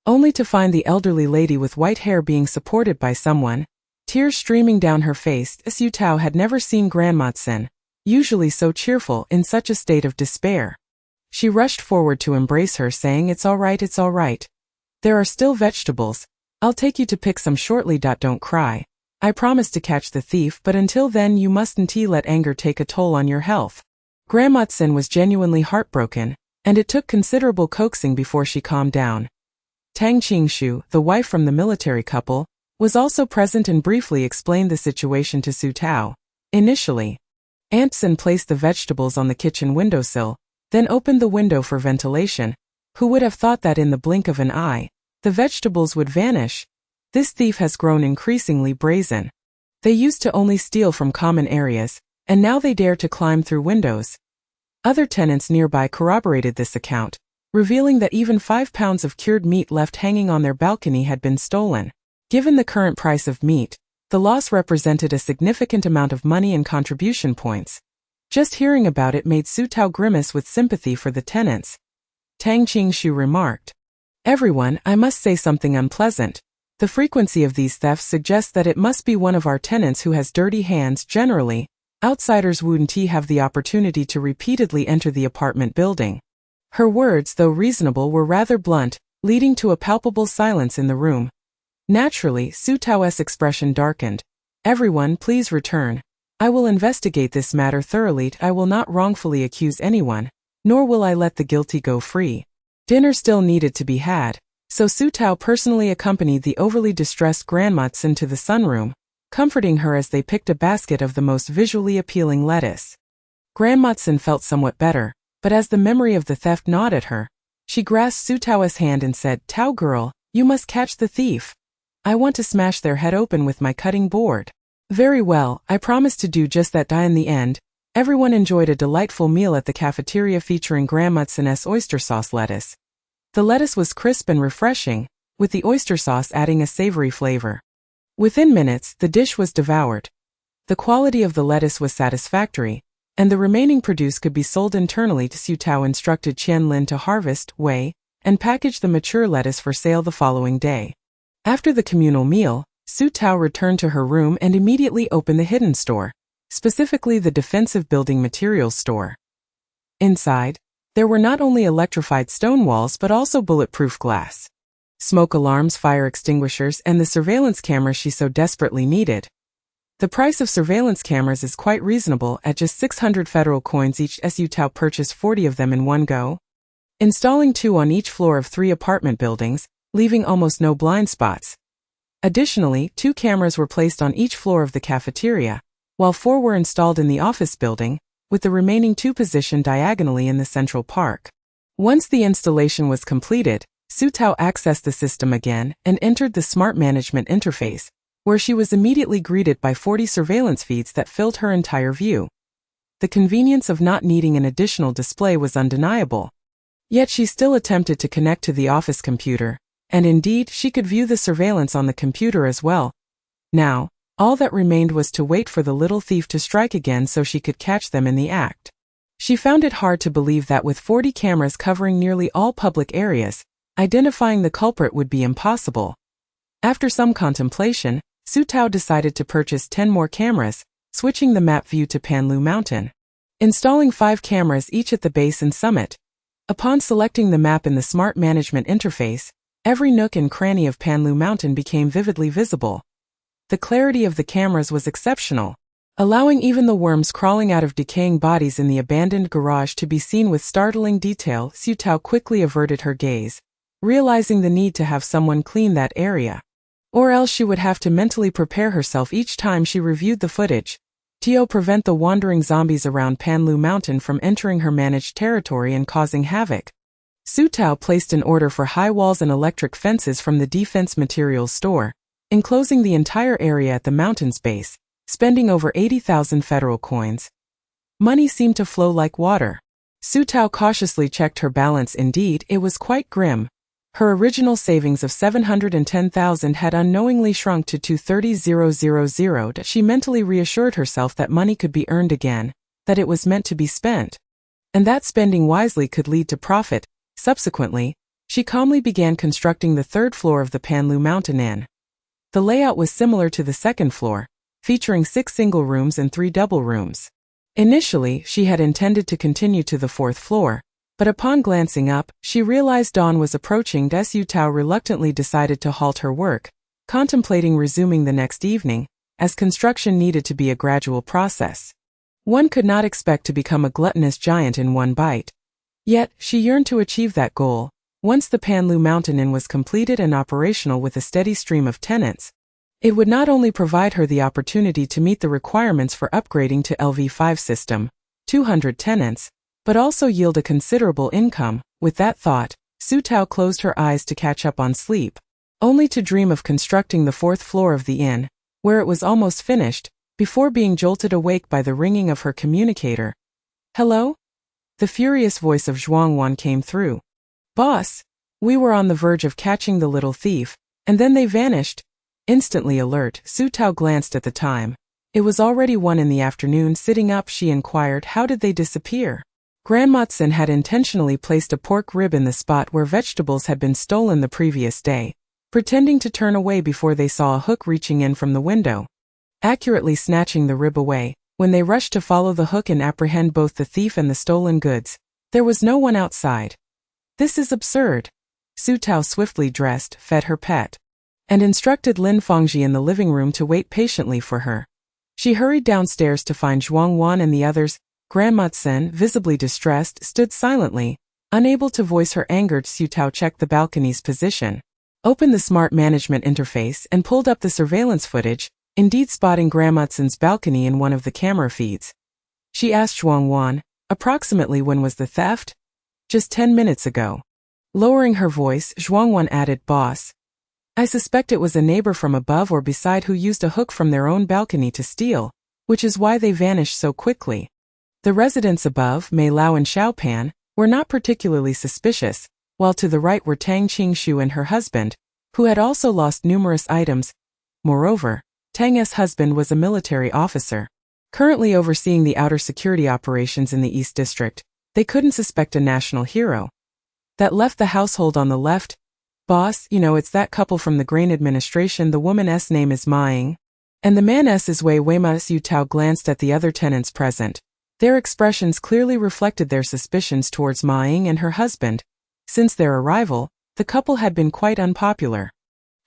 only to find the elderly lady with white hair being supported by someone, tears streaming down her face. Su Tao had never seen Grandmatsen, usually so cheerful, in such a state of despair. She rushed forward to embrace her, saying, "It's all right, it's all right. There are still vegetables. I'll take you to pick some shortly. Don't cry. I promise to catch the thief, but until then you mustn't let anger take a toll on your health." Grandmatsen was genuinely heartbroken, and it took considerable coaxing before she calmed down. Tang Qingshu, the wife from the military couple, was also present and briefly explained the situation to Su Tao. Initially, Antsen placed the vegetables on the kitchen windowsill, then opened the window for ventilation. Who would have thought that in the blink of an eye, the vegetables would vanish? This thief has grown increasingly brazen. They used to only steal from common areas, and now they dare to climb through windows. Other tenants nearby corroborated this account, revealing that even 5 pounds of cured meat left hanging on their balcony had been stolen. Given the current price of meat, the loss represented a significant amount of money and contribution points. Just hearing about it made Su Tao grimace with sympathy for the tenants. Tang Qingshu remarked, "Everyone, I must say something unpleasant. The frequency of these thefts suggests that it must be one of our tenants who has dirty hands. Generally, outsiders wouldn't have the opportunity to repeatedly enter the apartment building." Her words, though reasonable, were rather blunt, leading to a palpable silence in the room. Naturally, Su Tao's expression darkened. "Everyone, please return. I will investigate this matter thoroughly. I will not wrongfully accuse anyone, nor will I let the guilty go free." Dinner still needed to be had, so Su Tao personally accompanied the overly distressed Grandmatsen to the sunroom, comforting her as they picked a basket of the most visually appealing lettuce. Grandmatsen felt somewhat better, but as the memory of the theft gnawed at her, she grasped Su Tao's hand and said, "Tao girl, you must catch the thief. I want to smash their head open with my cutting board." Very well, I promise to do just that. In the end, everyone enjoyed a delightful meal at the cafeteria featuring Grandmutzen's oyster sauce lettuce. The lettuce was crisp and refreshing, with the oyster sauce adding a savory flavor. Within minutes, the dish was devoured. The quality of the lettuce was satisfactory, and the remaining produce could be sold internally. Su Tao instructed Qian Lin to harvest, weigh, and package the mature lettuce for sale the following day. After the communal meal, Su Tao returned to her room and immediately opened the hidden store, specifically the defensive building materials store. Inside, there were not only electrified stone walls but also bulletproof glass, smoke alarms, fire extinguishers, and the surveillance cameras she so desperately needed. The price of surveillance cameras is quite reasonable at just 600 federal coins each. Su Tao purchased 40 of them in one go, installing 2 on each floor of 3 apartment buildings, leaving almost no blind spots. Additionally, 2 cameras were placed on each floor of the cafeteria, while 4 were installed in the office building, with the remaining 2 positioned diagonally in the central park. Once the installation was completed, Su Tao accessed the system again and entered the smart management interface, where she was immediately greeted by 40 surveillance feeds that filled her entire view. The convenience of not needing an additional display was undeniable. Yet she still attempted to connect to the office computer, and indeed she could view the surveillance on the computer as well. Now, all that remained was to wait for the little thief to strike again so she could catch them in the act. She found it hard to believe that with 40 cameras covering nearly all public areas, identifying the culprit would be impossible. After some contemplation, Su Tao decided to purchase 10 more cameras, switching the map view to Panlu Mountain, installing 5 cameras each at the base and summit. Upon selecting the map in the smart management interface, every nook and cranny of Panlu Mountain became vividly visible. The clarity of the cameras was exceptional, allowing even the worms crawling out of decaying bodies in the abandoned garage to be seen with startling detail. Su Tao quickly averted her gaze, realizing the need to have someone clean that area, or else she would have to mentally prepare herself each time she reviewed the footage to prevent the wandering zombies around Panlu Mountain from entering her managed territory and causing havoc. Su Tao placed an order for high walls and electric fences from the defense materials store, enclosing the entire area at the mountain's base, spending over 80,000 federal coins. Money seemed to flow like water. Su Tao cautiously checked her balance. Indeed, it was quite grim. Her original savings of 710,000 had unknowingly shrunk to 230,000. She mentally reassured herself that money could be earned again, that it was meant to be spent, and that spending wisely could lead to profit. Subsequently, she calmly began constructing the 3rd floor of the Panlu Mountain Inn. The layout was similar to the 2nd floor, featuring 6 single rooms and 3 double rooms. Initially, she had intended to continue to the 4th floor, but upon glancing up, she realized dawn was approaching. Su Tao reluctantly decided to halt her work, contemplating resuming the next evening, as construction needed to be a gradual process. One could not expect to become a gluttonous giant in one bite. Yet, she yearned to achieve that goal. Once the Panlu Mountain Inn was completed and operational with a steady stream of tenants, it would not only provide her the opportunity to meet the requirements for upgrading to LV5 system, 200 tenants, but also yield a considerable income. With that thought, Su Tao closed her eyes to catch up on sleep, only to dream of constructing the 4th floor of the inn, where it was almost finished, before being jolted awake by the ringing of her communicator. "Hello?" The furious voice of Zhuang Wan came through. "Boss, we were on the verge of catching the little thief, and then they vanished." Instantly alert, Su Tao glanced at the time. It was already 1 in the afternoon. Sitting up, she inquired, "How did they disappear?" Grandmutsen had intentionally placed a pork rib in the spot where vegetables had been stolen the previous day, pretending to turn away before they saw a hook reaching in from the window, accurately snatching the rib away. When they rushed to follow the hook and apprehend both the thief and the stolen goods, there was no one outside. "This is absurd." Su Tao swiftly dressed, fed her pet, and instructed Lin Fangji in the living room to wait patiently for her. She hurried downstairs to find Zhuang Wan and the others. Grandmutsen, visibly distressed, stood silently, unable to voice her anger. Su Tao checked the balcony's position, opened the smart management interface, and pulled up the surveillance footage, indeed spotting Grandmutsen's balcony in one of the camera feeds. She asked Zhuang Wan, "Approximately when was the theft?" "Just 10 minutes ago." Lowering her voice, Zhuang Wan added, "Boss, I suspect it was a neighbor from above or beside who used a hook from their own balcony to steal, which is why they vanished so quickly. The residents above, Mei Lao and Xiaopan, were not particularly suspicious, while to the right were Tang Qingshu and her husband, who had also lost numerous items. Moreover, Tang's husband was a military officer, currently overseeing the outer security operations in the East District. They couldn't suspect a national hero. That left the household on the left. Boss, it's that couple from the grain administration. The woman's name is Ma Ying, and the man's is Wei Weima. Su Tao glanced at the other tenants present. Their expressions clearly reflected their suspicions towards Ma Ying and her husband. Since their arrival, the couple had been quite unpopular.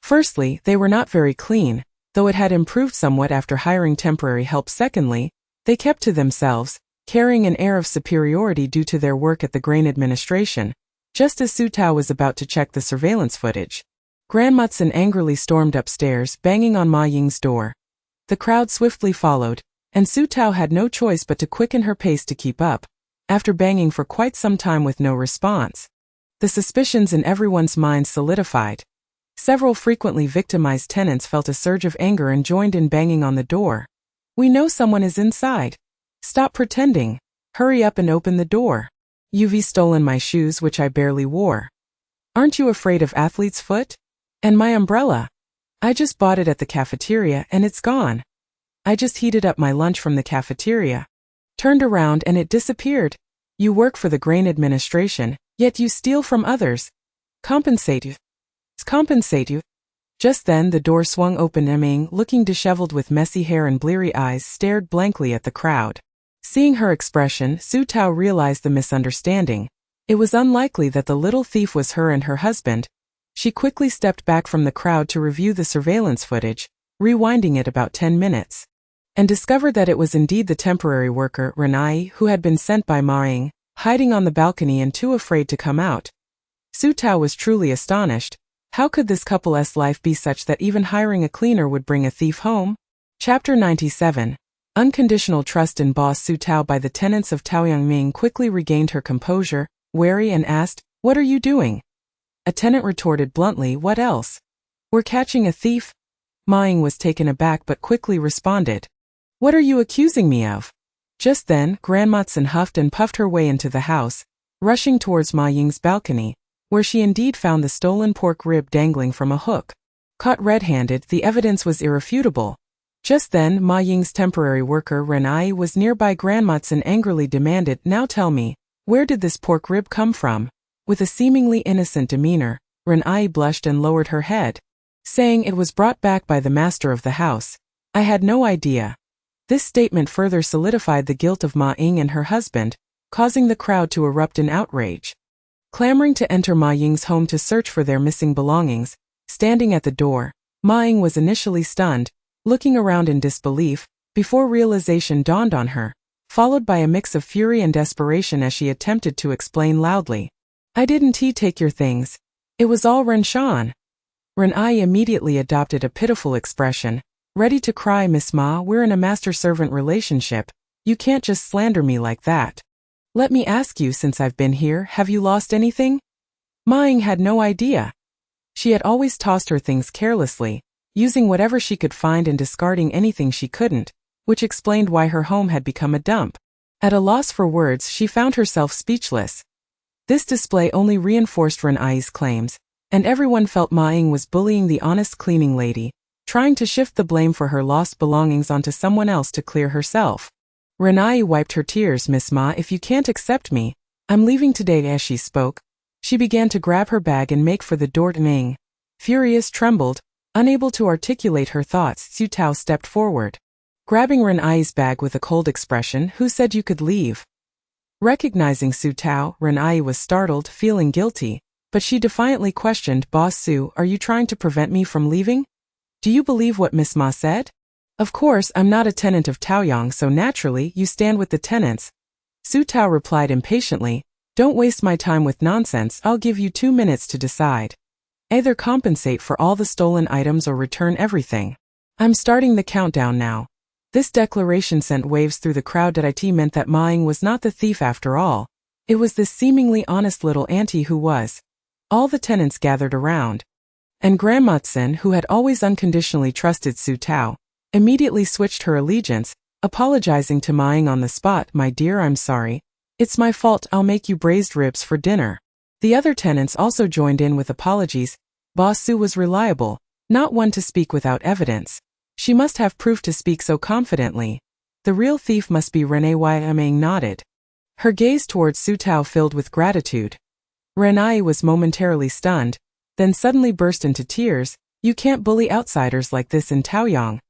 Firstly, they were not very clean, though it had improved somewhat after hiring temporary help. Secondly, they kept to themselves, carrying an air of superiority due to their work at the grain administration. Just as Su Tao was about to check the surveillance footage, Grandmotson angrily stormed upstairs, banging on Ma Ying's door. The crowd swiftly followed, and Su Tao had no choice but to quicken her pace to keep up. After banging for quite some time with no response, the suspicions in everyone's minds solidified. Several frequently victimized tenants felt a surge of anger and joined in banging on the door. "We know someone is inside. Stop pretending. Hurry up and open the door. You've stolen my shoes, which I barely wore. Aren't you afraid of athlete's foot? And my umbrella? I just bought it at the cafeteria and it's gone. I just heated up my lunch from the cafeteria. Turned around and it disappeared. You work for the grain administration, yet you steal from others. Compensate you. Compensate you." Just then the door swung open. Ming, looking disheveled with messy hair and bleary eyes, stared blankly at the crowd. Seeing her expression, Su Tao realized the misunderstanding. It was unlikely that the little thief was her and her husband. She quickly stepped back from the crowd to review the surveillance footage, rewinding it about 10 minutes, and discovered that it was indeed the temporary worker, Renai, who had been sent by Ma Ying, hiding on the balcony and too afraid to come out. Su Tao was truly astonished. How could this couple's life be such that even hiring a cleaner would bring a thief home? Chapter 97. Unconditional trust in boss. Su Tao by the tenants of Taoyangming quickly regained her composure, wary, and asked, "What are you doing?" A tenant retorted bluntly, "What else? We're catching a thief." Ma Ying was taken aback but quickly responded, "What are you accusing me of?" Just then, Grandmotson huffed and puffed her way into the house, rushing towards Ma Ying's balcony, where she indeed found the stolen pork rib dangling from a hook. Caught red-handed, the evidence was irrefutable. Just then, Ma Ying's temporary worker Renai was nearby. Grandmotson angrily demanded, "Now tell me, where did this pork rib come from?" With a seemingly innocent demeanor, Renai blushed and lowered her head, saying it was brought back by the master of the house. "I had no idea." This statement further solidified the guilt of Ma Ying and her husband, causing the crowd to erupt in outrage. Clamoring to enter Ma Ying's home to search for their missing belongings, standing at the door, Ma Ying was initially stunned, looking around in disbelief, before realization dawned on her, followed by a mix of fury and desperation as she attempted to explain loudly, "I didn't take your things. It was all Renshan." Renai immediately adopted a pitiful expression, ready to cry, "Miss Ma, we're in a master-servant relationship. You can't just slander me like that. Let me ask you, since I've been here, have you lost anything?" Ma Ying had no idea. She had always tossed her things carelessly, using whatever she could find and discarding anything she couldn't, which explained why her home had become a dump. At a loss for words, she found herself speechless. This display only reinforced Renai's claims, and everyone felt Ma Ying was bullying the honest cleaning lady, trying to shift the blame for her lost belongings onto someone else to clear herself. Renai wiped her tears. "Miss Ma, if you can't accept me, I'm leaving today." As she spoke, she began to grab her bag and make for the door. Ming, furious, trembled, unable to articulate her thoughts. Su Tao stepped forward, grabbing Renai's bag with a cold expression. "Who said you could leave?" Recognizing Su Tao, Renai was startled, feeling guilty, but she defiantly questioned, "Boss Su, are you trying to prevent me from leaving? Do you believe what Miss Ma said?" "Of course, I'm not a tenant of Taoyang, so naturally, you stand with the tenants." Su Tao replied impatiently, "Don't waste my time with nonsense. I'll give you 2 minutes to decide. Either compensate for all the stolen items or return everything. I'm starting the countdown now." This declaration sent waves through the crowd. It meant that Ma Ying was not the thief after all. It was this seemingly honest little auntie who was. All the tenants gathered around. And Grandmotsin, who had always unconditionally trusted Su Tao, immediately switched her allegiance, apologizing to Ma Ying on the spot. "My dear, I'm sorry. It's my fault. I'll make you braised ribs for dinner." The other tenants also joined in with apologies. Boss Su was reliable, not one to speak without evidence. She must have proof to speak so confidently. The real thief must be Renee. Yiming nodded. Her gaze towards Su Tao filled with gratitude. Renai was momentarily stunned, then suddenly burst into tears. "You can't bully outsiders like this in Taoyang.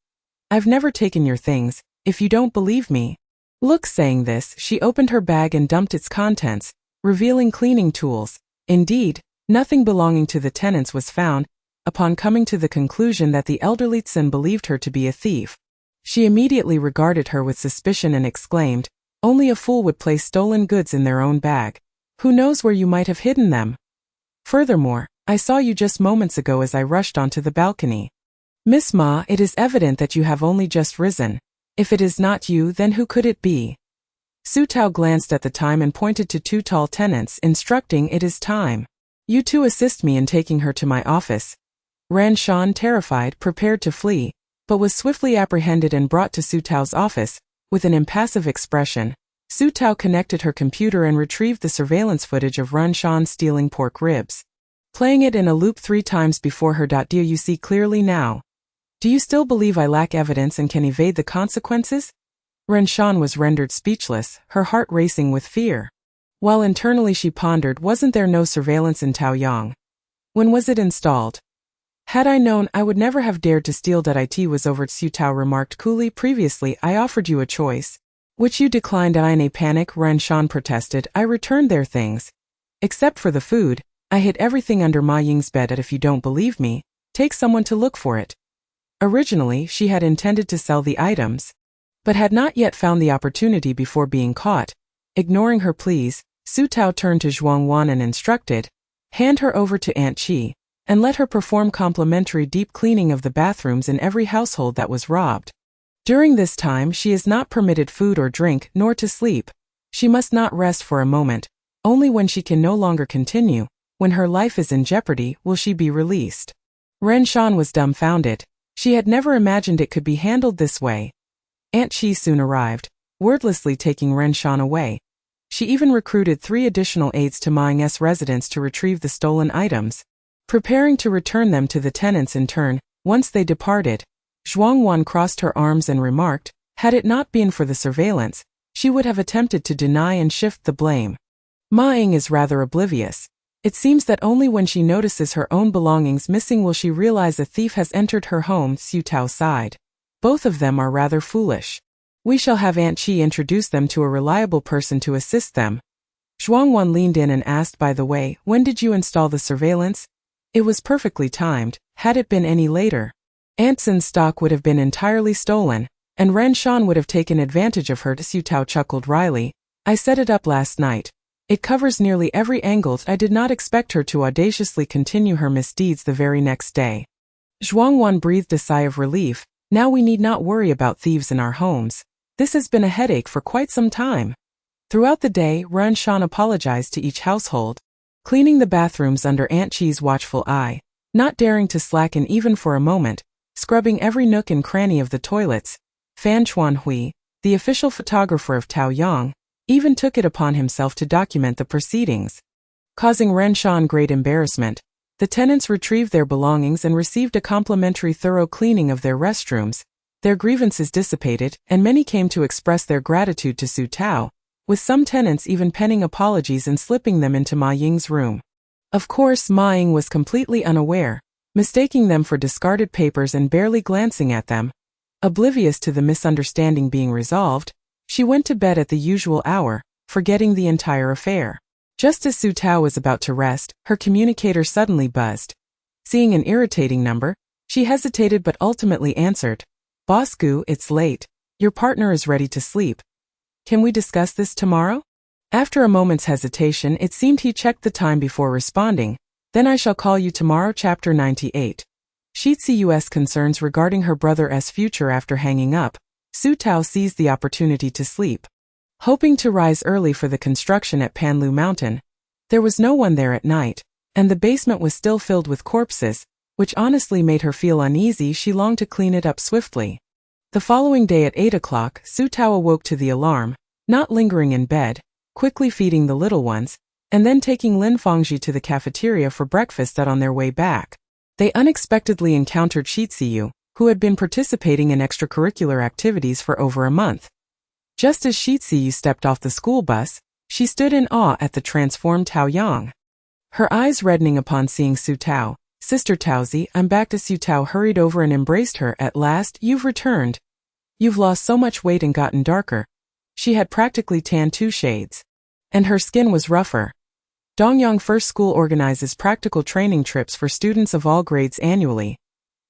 I've never taken your things, if you don't believe me." Look, saying this, she opened her bag and dumped its contents, revealing cleaning tools. Indeed, nothing belonging to the tenants was found. Upon coming to the conclusion that the elderly Tsin believed her to be a thief, she immediately regarded her with suspicion and exclaimed, "Only a fool would place stolen goods in their own bag. Who knows where you might have hidden them? Furthermore, I saw you just moments ago as I rushed onto the balcony." "Miss Ma, it is evident that you have only just risen. If it is not you, then who could it be?" Su Tao glanced at the time and pointed to two tall tenants, instructing, "It is time. You two assist me in taking her to my office." Ran Shan, terrified, prepared to flee, but was swiftly apprehended and brought to Su Tao's office. With an impassive expression, Su Tao connected her computer and retrieved the surveillance footage of Ran Shan stealing pork ribs, playing it in a loop 3 times before her. "Do you see clearly now? Do you still believe I lack evidence and can evade the consequences?" Ran Shan was rendered speechless, her heart racing with fear. While internally she pondered, wasn't there no surveillance in Taoyang? When was it installed? "Had I known, I would never have dared to steal." "It was over," Su Tao remarked coolly. "Previously, I offered you a choice, which you declined." In a panic, Ran Shan protested. "I returned their things. Except for the food, I hid everything under Ma Ying's bed. And if you don't believe me, take someone to look for it." Originally, she had intended to sell the items, but had not yet found the opportunity before being caught. Ignoring her pleas, Su Tao turned to Zhuang Wan and instructed, "Hand her over to Aunt Qi, and let her perform complimentary deep cleaning of the bathrooms in every household that was robbed. During this time she is not permitted food or drink, nor to sleep. She must not rest for a moment. Only when she can no longer continue, when her life is in jeopardy, will she be released." Ren Shan was dumbfounded. She had never imagined it could be handled this way. Aunt Qi soon arrived, wordlessly taking Ren Shan away. She even recruited 3 additional aides to Ma Ying's residence to retrieve the stolen items, preparing to return them to the tenants in turn. Once they departed, Zhuang Wan crossed her arms and remarked, "Had it not been for the surveillance, she would have attempted to deny and shift the blame." Ma Ying is rather oblivious. It seems that only when she notices her own belongings missing will she realize a thief has entered her home. Su Tao sighed. Both of them are rather foolish. We shall have Aunt Qi introduce them to a reliable person to assist them. Zhuang Wan leaned in and asked, "By the way, when did you install the surveillance?" It was perfectly timed. Had it been any later, Aunt Tsin's stock would have been entirely stolen, and Ren Shan would have taken advantage of her. Su Tao chuckled wryly. "I set it up last night. It covers nearly every angle. I did not expect her to audaciously continue her misdeeds the very next day." Zhuang Wan breathed a sigh of relief. Now we need not worry about thieves in our homes. This has been a headache for quite some time. Throughout the day, Ren Shan apologized to each household, cleaning the bathrooms under Aunt Qi's watchful eye, not daring to slacken even for a moment, scrubbing every nook and cranny of the toilets. Fan Chuanhui, the official photographer of Taoyang, even took it upon himself to document the proceedings. Causing Ren Shan great embarrassment, the tenants retrieved their belongings and received a complimentary thorough cleaning of their restrooms. Their grievances dissipated, and many came to express their gratitude to Su Tao, with some tenants even penning apologies and slipping them into Ma Ying's room. Of course, Ma Ying was completely unaware, mistaking them for discarded papers and barely glancing at them. Oblivious to the misunderstanding being resolved, she went to bed at the usual hour, forgetting the entire affair. Just as Su Tao was about to rest, her communicator suddenly buzzed. Seeing an irritating number, she hesitated but ultimately answered. "Boss Gu, it's late. Your partner is ready to sleep. Can we discuss this tomorrow?" After a moment's hesitation, it seemed he checked the time before responding. "Then I shall call you tomorrow." Chapter 98. Shitsi U.S. concerns regarding her brother's future. After hanging up, Su Tao seized the opportunity to sleep. Hoping to rise early for the construction at Panlu Mountain, there was no one there at night, and the basement was still filled with corpses, which honestly made her feel uneasy. She longed to clean it up swiftly. The following day at 8 o'clock, Su Tao awoke to the alarm, not lingering in bed, quickly feeding the little ones, and then taking Lin Fangji to the cafeteria for breakfast. That on their way back, they unexpectedly encountered Shiziyu, who had been participating in extracurricular activities for over a month. Just as Shiziyu stepped off the school bus, she stood in awe at the transformed Tao Yang. Her eyes reddening upon seeing Su Tao. "Sister Taozi, I'm back." Su Tao hurried over and embraced her. "At last, you've returned. You've lost so much weight and gotten darker." She had practically tanned 2 shades. And her skin was rougher. Dongyang First School organizes practical training trips for students of all grades annually.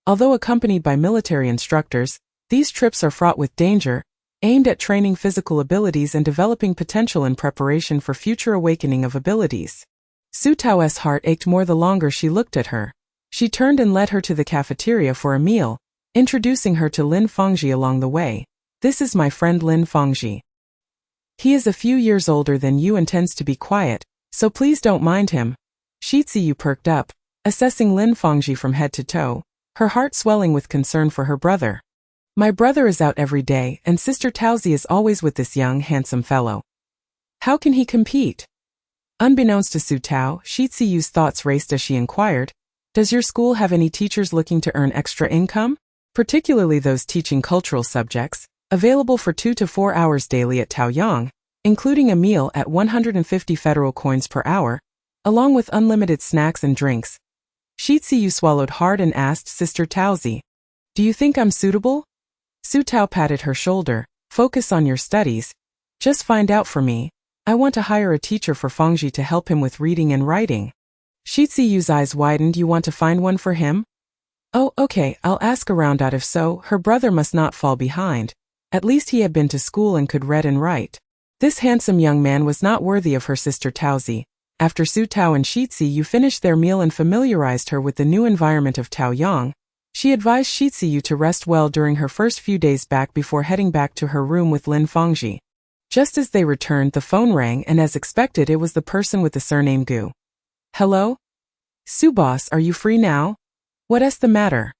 Although accompanied by military instructors, these trips are fraught with danger, aimed at training physical abilities and developing potential in preparation for future awakening of abilities. Su Tao's heart ached more the longer she looked at her. She turned and led her to the cafeteria for a meal, introducing her to Lin Fangji along the way. "This is my friend Lin Fangji. He is a few years older than you and tends to be quiet, so please don't mind him." Shiziyu perked up, assessing Lin Fangji from head to toe, her heart swelling with concern for her brother. "My brother is out every day, and Sister Taozi is always with this young, handsome fellow. How can he compete?" Unbeknownst to Su Tao, Shiziyu's thoughts raced as she inquired, "Does your school have any teachers looking to earn extra income? Particularly those teaching cultural subjects, available for 2 to 4 hours daily at Taoyang, including a meal at 150 federal coins per hour, along with unlimited snacks and drinks." Shiziyu swallowed hard and asked Sister Taozi, "Do you think I'm suitable?" Su Tao patted her shoulder. "Focus on your studies. Just find out for me. I want to hire a teacher for Fangji to help him with reading and writing." Shiziyu's eyes widened. "You want to find one for him?" "Oh, okay, I'll ask around." If so, her brother must not fall behind. At least he had been to school and could read and write. This handsome young man was not worthy of her sister Taozi. After Su Tao and Shiziyu finished their meal and familiarized her with the new environment of Taoyang, she advised Shiziyu to rest well during her first few days back before heading back to her room with Lin Fangji. Just as they returned, the phone rang, and as expected, it was the person with the surname Gu. "Hello? Su boss, are you free now? What's the matter?"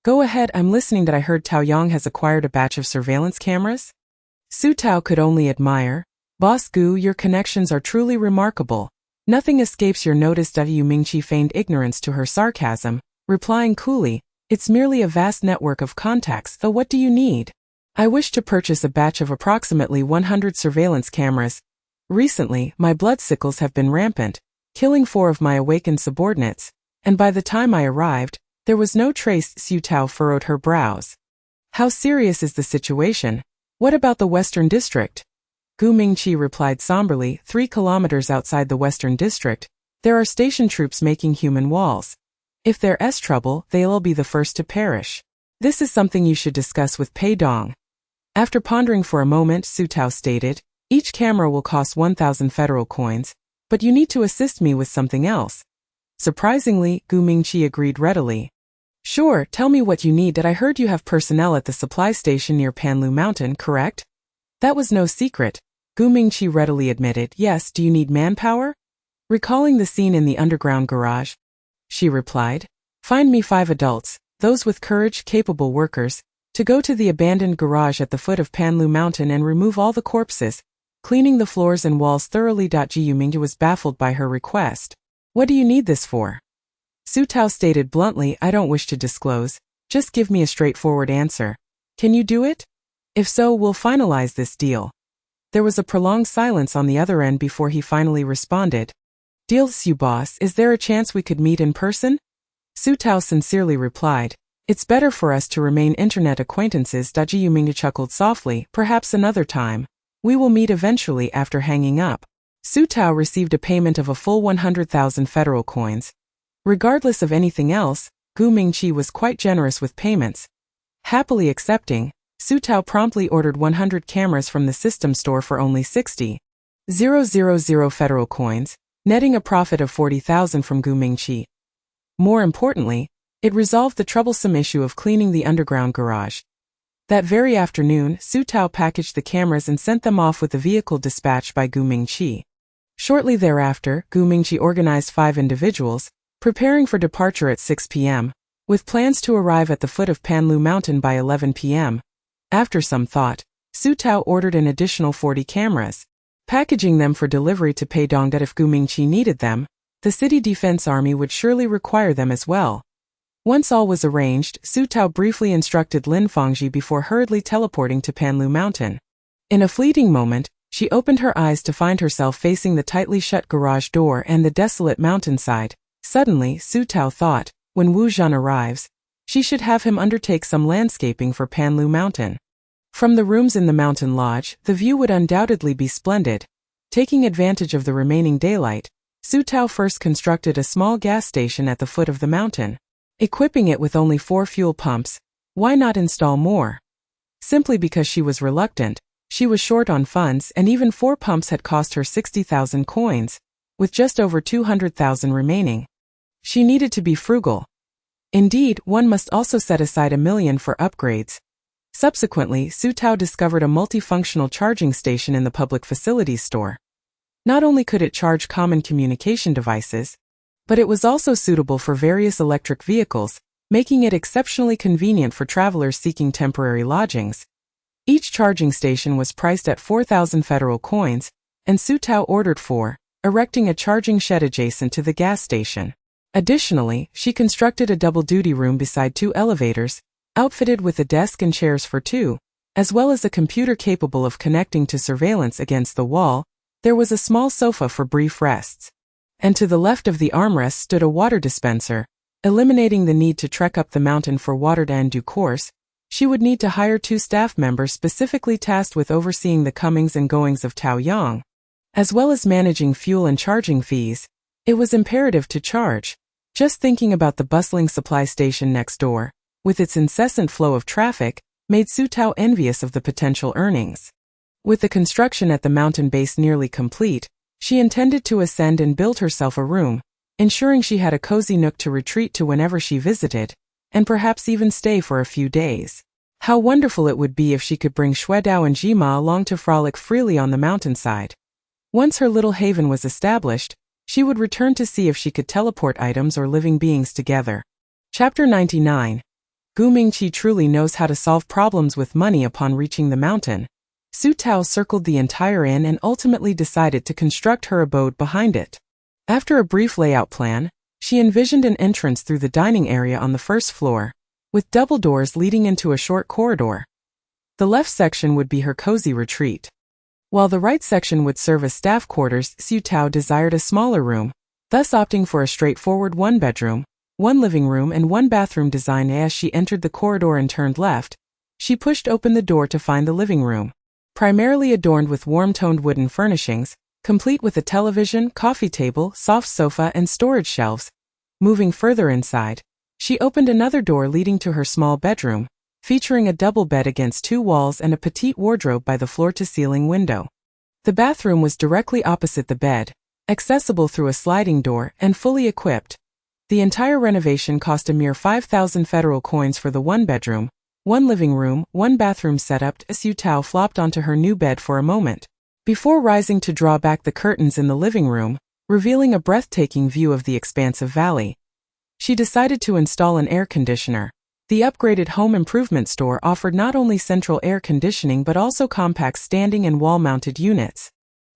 "Go ahead, I'm listening." "That I heard Taoyang has acquired a batch of surveillance cameras?" Su Tao could only admire. "Boss Gu, your connections are truly remarkable. Nothing escapes your notice." Yu Mingqi feigned ignorance to her sarcasm, replying coolly, "It's merely a vast network of contacts. Though what do you need?" "I wish to purchase a batch of approximately 100 surveillance cameras. Recently, my blood sickles have been rampant, killing 4 of my awakened subordinates, and by the time I arrived, there was no trace." Su Tao furrowed her brows. "How serious is the situation? What about the Western District?" Gu Mingqi replied somberly, 3 kilometers outside the Western District, there are station troops making human walls. If there's trouble, they'll be the first to perish. This is something you should discuss with Pei Dong." After pondering for a moment, Su Tao stated, "Each camera will cost 1,000 federal coins, but you need to assist me with something else." Surprisingly, Gu Mingqi agreed readily. "Sure, tell me what you need." "I heard you have personnel at the supply station near Panlu Mountain, correct?" That was no secret. Gu Mingqi readily admitted. "Yes, do you need manpower?" Recalling the scene in the underground garage, she replied, "Find me 5 adults, those with courage, capable workers, to go to the abandoned garage at the foot of Panlu Mountain and remove all the corpses, cleaning the floors and walls thoroughly." Ji Yumingji was baffled by her request. "What do you need this for?" Su Tao stated bluntly, "I don't wish to disclose, just give me a straightforward answer. Can you do it? If so, we'll finalize this deal." There was a prolonged silence on the other end before he finally responded. "Deal, Su boss, is there a chance we could meet in person?" Su Tao sincerely replied, "It's better for us to remain internet acquaintances." Ji Yumingji chuckled softly, "Perhaps another time. We will meet eventually." After hanging up, Su Tao received a payment of a full 100,000 federal coins. Regardless of anything else, Gu Mingqi was quite generous with payments. Happily accepting, Su Tao promptly ordered 100 cameras from the system store for only 60,000 federal coins, netting a profit of 40,000 from Gu Mingqi. More importantly, it resolved the troublesome issue of cleaning the underground garage. That very afternoon, Su Tao packaged the cameras and sent them off with the vehicle dispatched by Gu Mingqi. Shortly thereafter, Gu Mingqi organized 5 individuals, preparing for departure at 6 p.m., with plans to arrive at the foot of Panlu Mountain by 11 p.m. After some thought, Su Tao ordered an additional 40 cameras, packaging them for delivery to Peidong that if Gu Mingqi needed them, the city defense army would surely require them as well. Once all was arranged, Su Tao briefly instructed Lin Fangji before hurriedly teleporting to Panlu Mountain. In a fleeting moment, she opened her eyes to find herself facing the tightly shut garage door and the desolate mountainside. Suddenly, Su Tao thought, when Wu Zhan arrives, she should have him undertake some landscaping for Panlu Mountain. From the rooms in the mountain lodge, the view would undoubtedly be splendid. Taking advantage of the remaining daylight, Su Tao first constructed a small gas station at the foot of the mountain. Equipping it with only 4 fuel pumps, why not install more? Simply because she was reluctant, she was short on funds and even 4 pumps had cost her 60,000 coins, with just over 200,000 remaining. She needed to be frugal. Indeed, one must also set aside $1 million for upgrades. Subsequently, Su Tao discovered a multifunctional charging station in the public facilities store. Not only could it charge common communication devices, but it was also suitable for various electric vehicles, making it exceptionally convenient for travelers seeking temporary lodgings. Each charging station was priced at 4,000 federal coins, and Su Tao ordered 4, erecting a charging shed adjacent to the gas station. Additionally, she constructed a double-duty room beside 2 elevators, outfitted with a desk and chairs for 2, as well as a computer capable of connecting to surveillance against the wall. There was a small sofa for brief rests. And to the left of the armrest stood a water dispenser, eliminating the need to trek up the mountain for water. In due course, she would need to hire 2 staff members specifically tasked with overseeing the comings and goings of Taoyang. As well as managing fuel and charging fees, it was imperative to charge. Just thinking about the bustling supply station next door, with its incessant flow of traffic, made Su Tao envious of the potential earnings. With the construction at the mountain base nearly complete, she intended to ascend and build herself a room, ensuring she had a cozy nook to retreat to whenever she visited, and perhaps even stay for a few days. How wonderful it would be if she could bring Xuedao and Jima along to frolic freely on the mountainside. Once her little haven was established, she would return to see if she could teleport items or living beings together. Chapter 99. Gu Mingqi truly knows how to solve problems with money. Upon reaching the mountain, Su Tao circled the entire inn and ultimately decided to construct her abode behind it. After a brief layout plan, she envisioned an entrance through the dining area on the first floor, with double doors leading into a short corridor. The left section would be her cozy retreat, while the right section would serve as staff quarters. Su Tao desired a smaller room, thus opting for a straightforward 1-bedroom, 1 living room and 1 bathroom design. As she entered the corridor and turned left, she pushed open the door to find the living room, primarily adorned with warm-toned wooden furnishings, complete with a television, coffee table, soft sofa and storage shelves. Moving further inside, she opened another door leading to her small bedroom, featuring a double bed against 2 walls and a petite wardrobe by the floor-to-ceiling window. The bathroom was directly opposite the bed, accessible through a sliding door and fully equipped. The entire renovation cost a mere 5,000 federal coins for the 1-bedroom, 1 living room, 1 bathroom setup. Su Tao flopped onto her new bed for a moment, before rising to draw back the curtains in the living room, revealing a breathtaking view of the expansive valley. She decided to install an air conditioner. The upgraded home improvement store offered not only central air conditioning but also compact standing and wall-mounted units.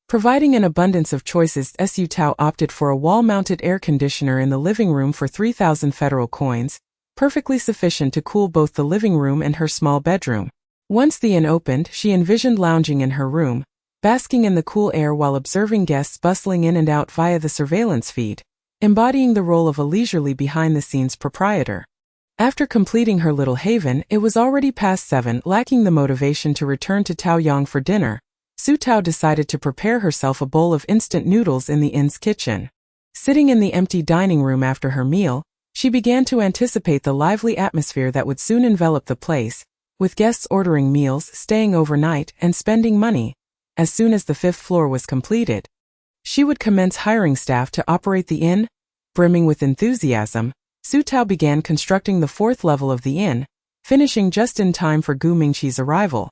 Providing an abundance of choices, Su Tao opted for a wall-mounted air conditioner in the living room for 3,000 federal coins, perfectly sufficient to cool both the living room and her small bedroom. Once the inn opened, she envisioned lounging in her room, basking in the cool air while observing guests bustling in and out via the surveillance feed, embodying the role of a leisurely behind-the-scenes proprietor. After completing her little haven, it was already past 7. Lacking the motivation to return to Taoyang for dinner, Su Tao decided to prepare herself a bowl of instant noodles in the inn's kitchen. Sitting in the empty dining room after her meal, she began to anticipate the lively atmosphere that would soon envelop the place, with guests ordering meals, staying overnight, and spending money. As soon as the 5th floor was completed, she would commence hiring staff to operate the inn. Brimming with enthusiasm, Su Tao began constructing the 4th level of the inn, finishing just in time for Gu Mingqi's arrival.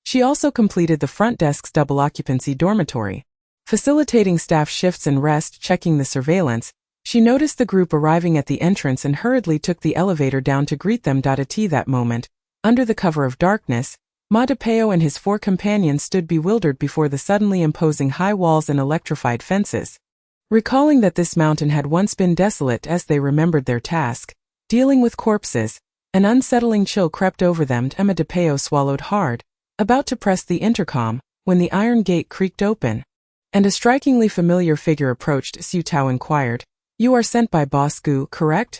She also completed the front desk's double occupancy dormitory, facilitating staff shifts and rest. Checking the surveillance, She noticed the group arriving at the entrance and hurriedly took the elevator down to greet them. At that moment, under the cover of darkness, Ma de Peo and his 4 companions stood bewildered before the suddenly imposing high walls and electrified fences. Recalling that this mountain had once been desolate as they remembered their task, dealing with corpses, an unsettling chill crept over them. Ma de Peo swallowed hard, about to press the intercom, when the iron gate creaked open, and a strikingly familiar figure approached. Su Tao inquired, "You are sent by Boss Gu, correct?"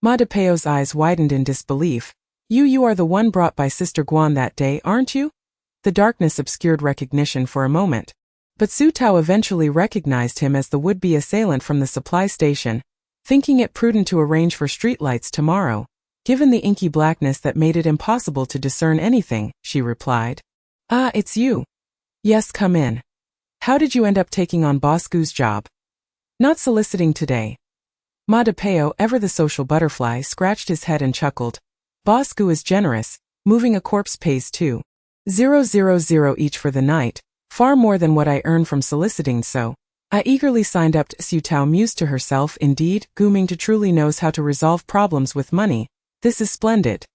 Ma de Peo's eyes widened in disbelief. You are the one brought by Sister Guan that day, aren't you?" The darkness obscured recognition for a moment, but Su Tao eventually recognized him as the would-be assailant from the supply station, thinking it prudent to arrange for streetlights tomorrow. Given the inky blackness that made it impossible to discern anything, she replied. "Ah, it's you. Yes, come in. How did you end up taking on Boss Gu's job?" "Not soliciting today." Ma de Peo, ever the social butterfly, scratched his head and chuckled. "Boss Gu is generous, moving a corpse pays 2,000 each for the night, far more than what I earn from soliciting, so I eagerly signed up." Su Tao mused to herself, indeed, Gu Mingtu truly knows how to resolve problems with money. This is splendid.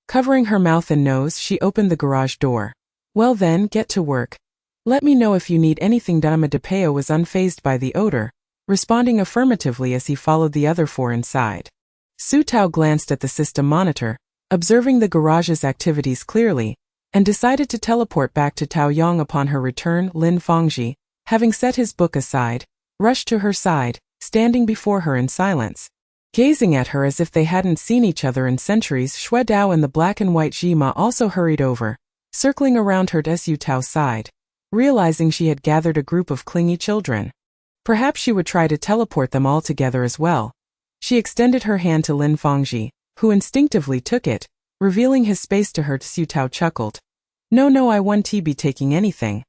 Covering her mouth and nose, she opened the garage door. "Well then, get to work. Let me know if you need anything." Ma de Peo was unfazed by the odor, responding affirmatively as he followed the other 4 inside. Su Tao glanced at the system monitor, observing the garage's activities clearly, and decided to teleport back to Taoyang upon her return. Lin Fangji, having set his book aside, rushed to her side, standing before her in silence. Gazing at her as if they hadn't seen each other in centuries, Xue Dao and the black and white Jima also hurried over, circling around her. Su Tao's side, realizing she had gathered a group of clingy children. Perhaps she would try to teleport them all together as well. She extended her hand to Lin Fangji, who instinctively took it, revealing his space to her. Su Tao chuckled. No, I won't be taking anything.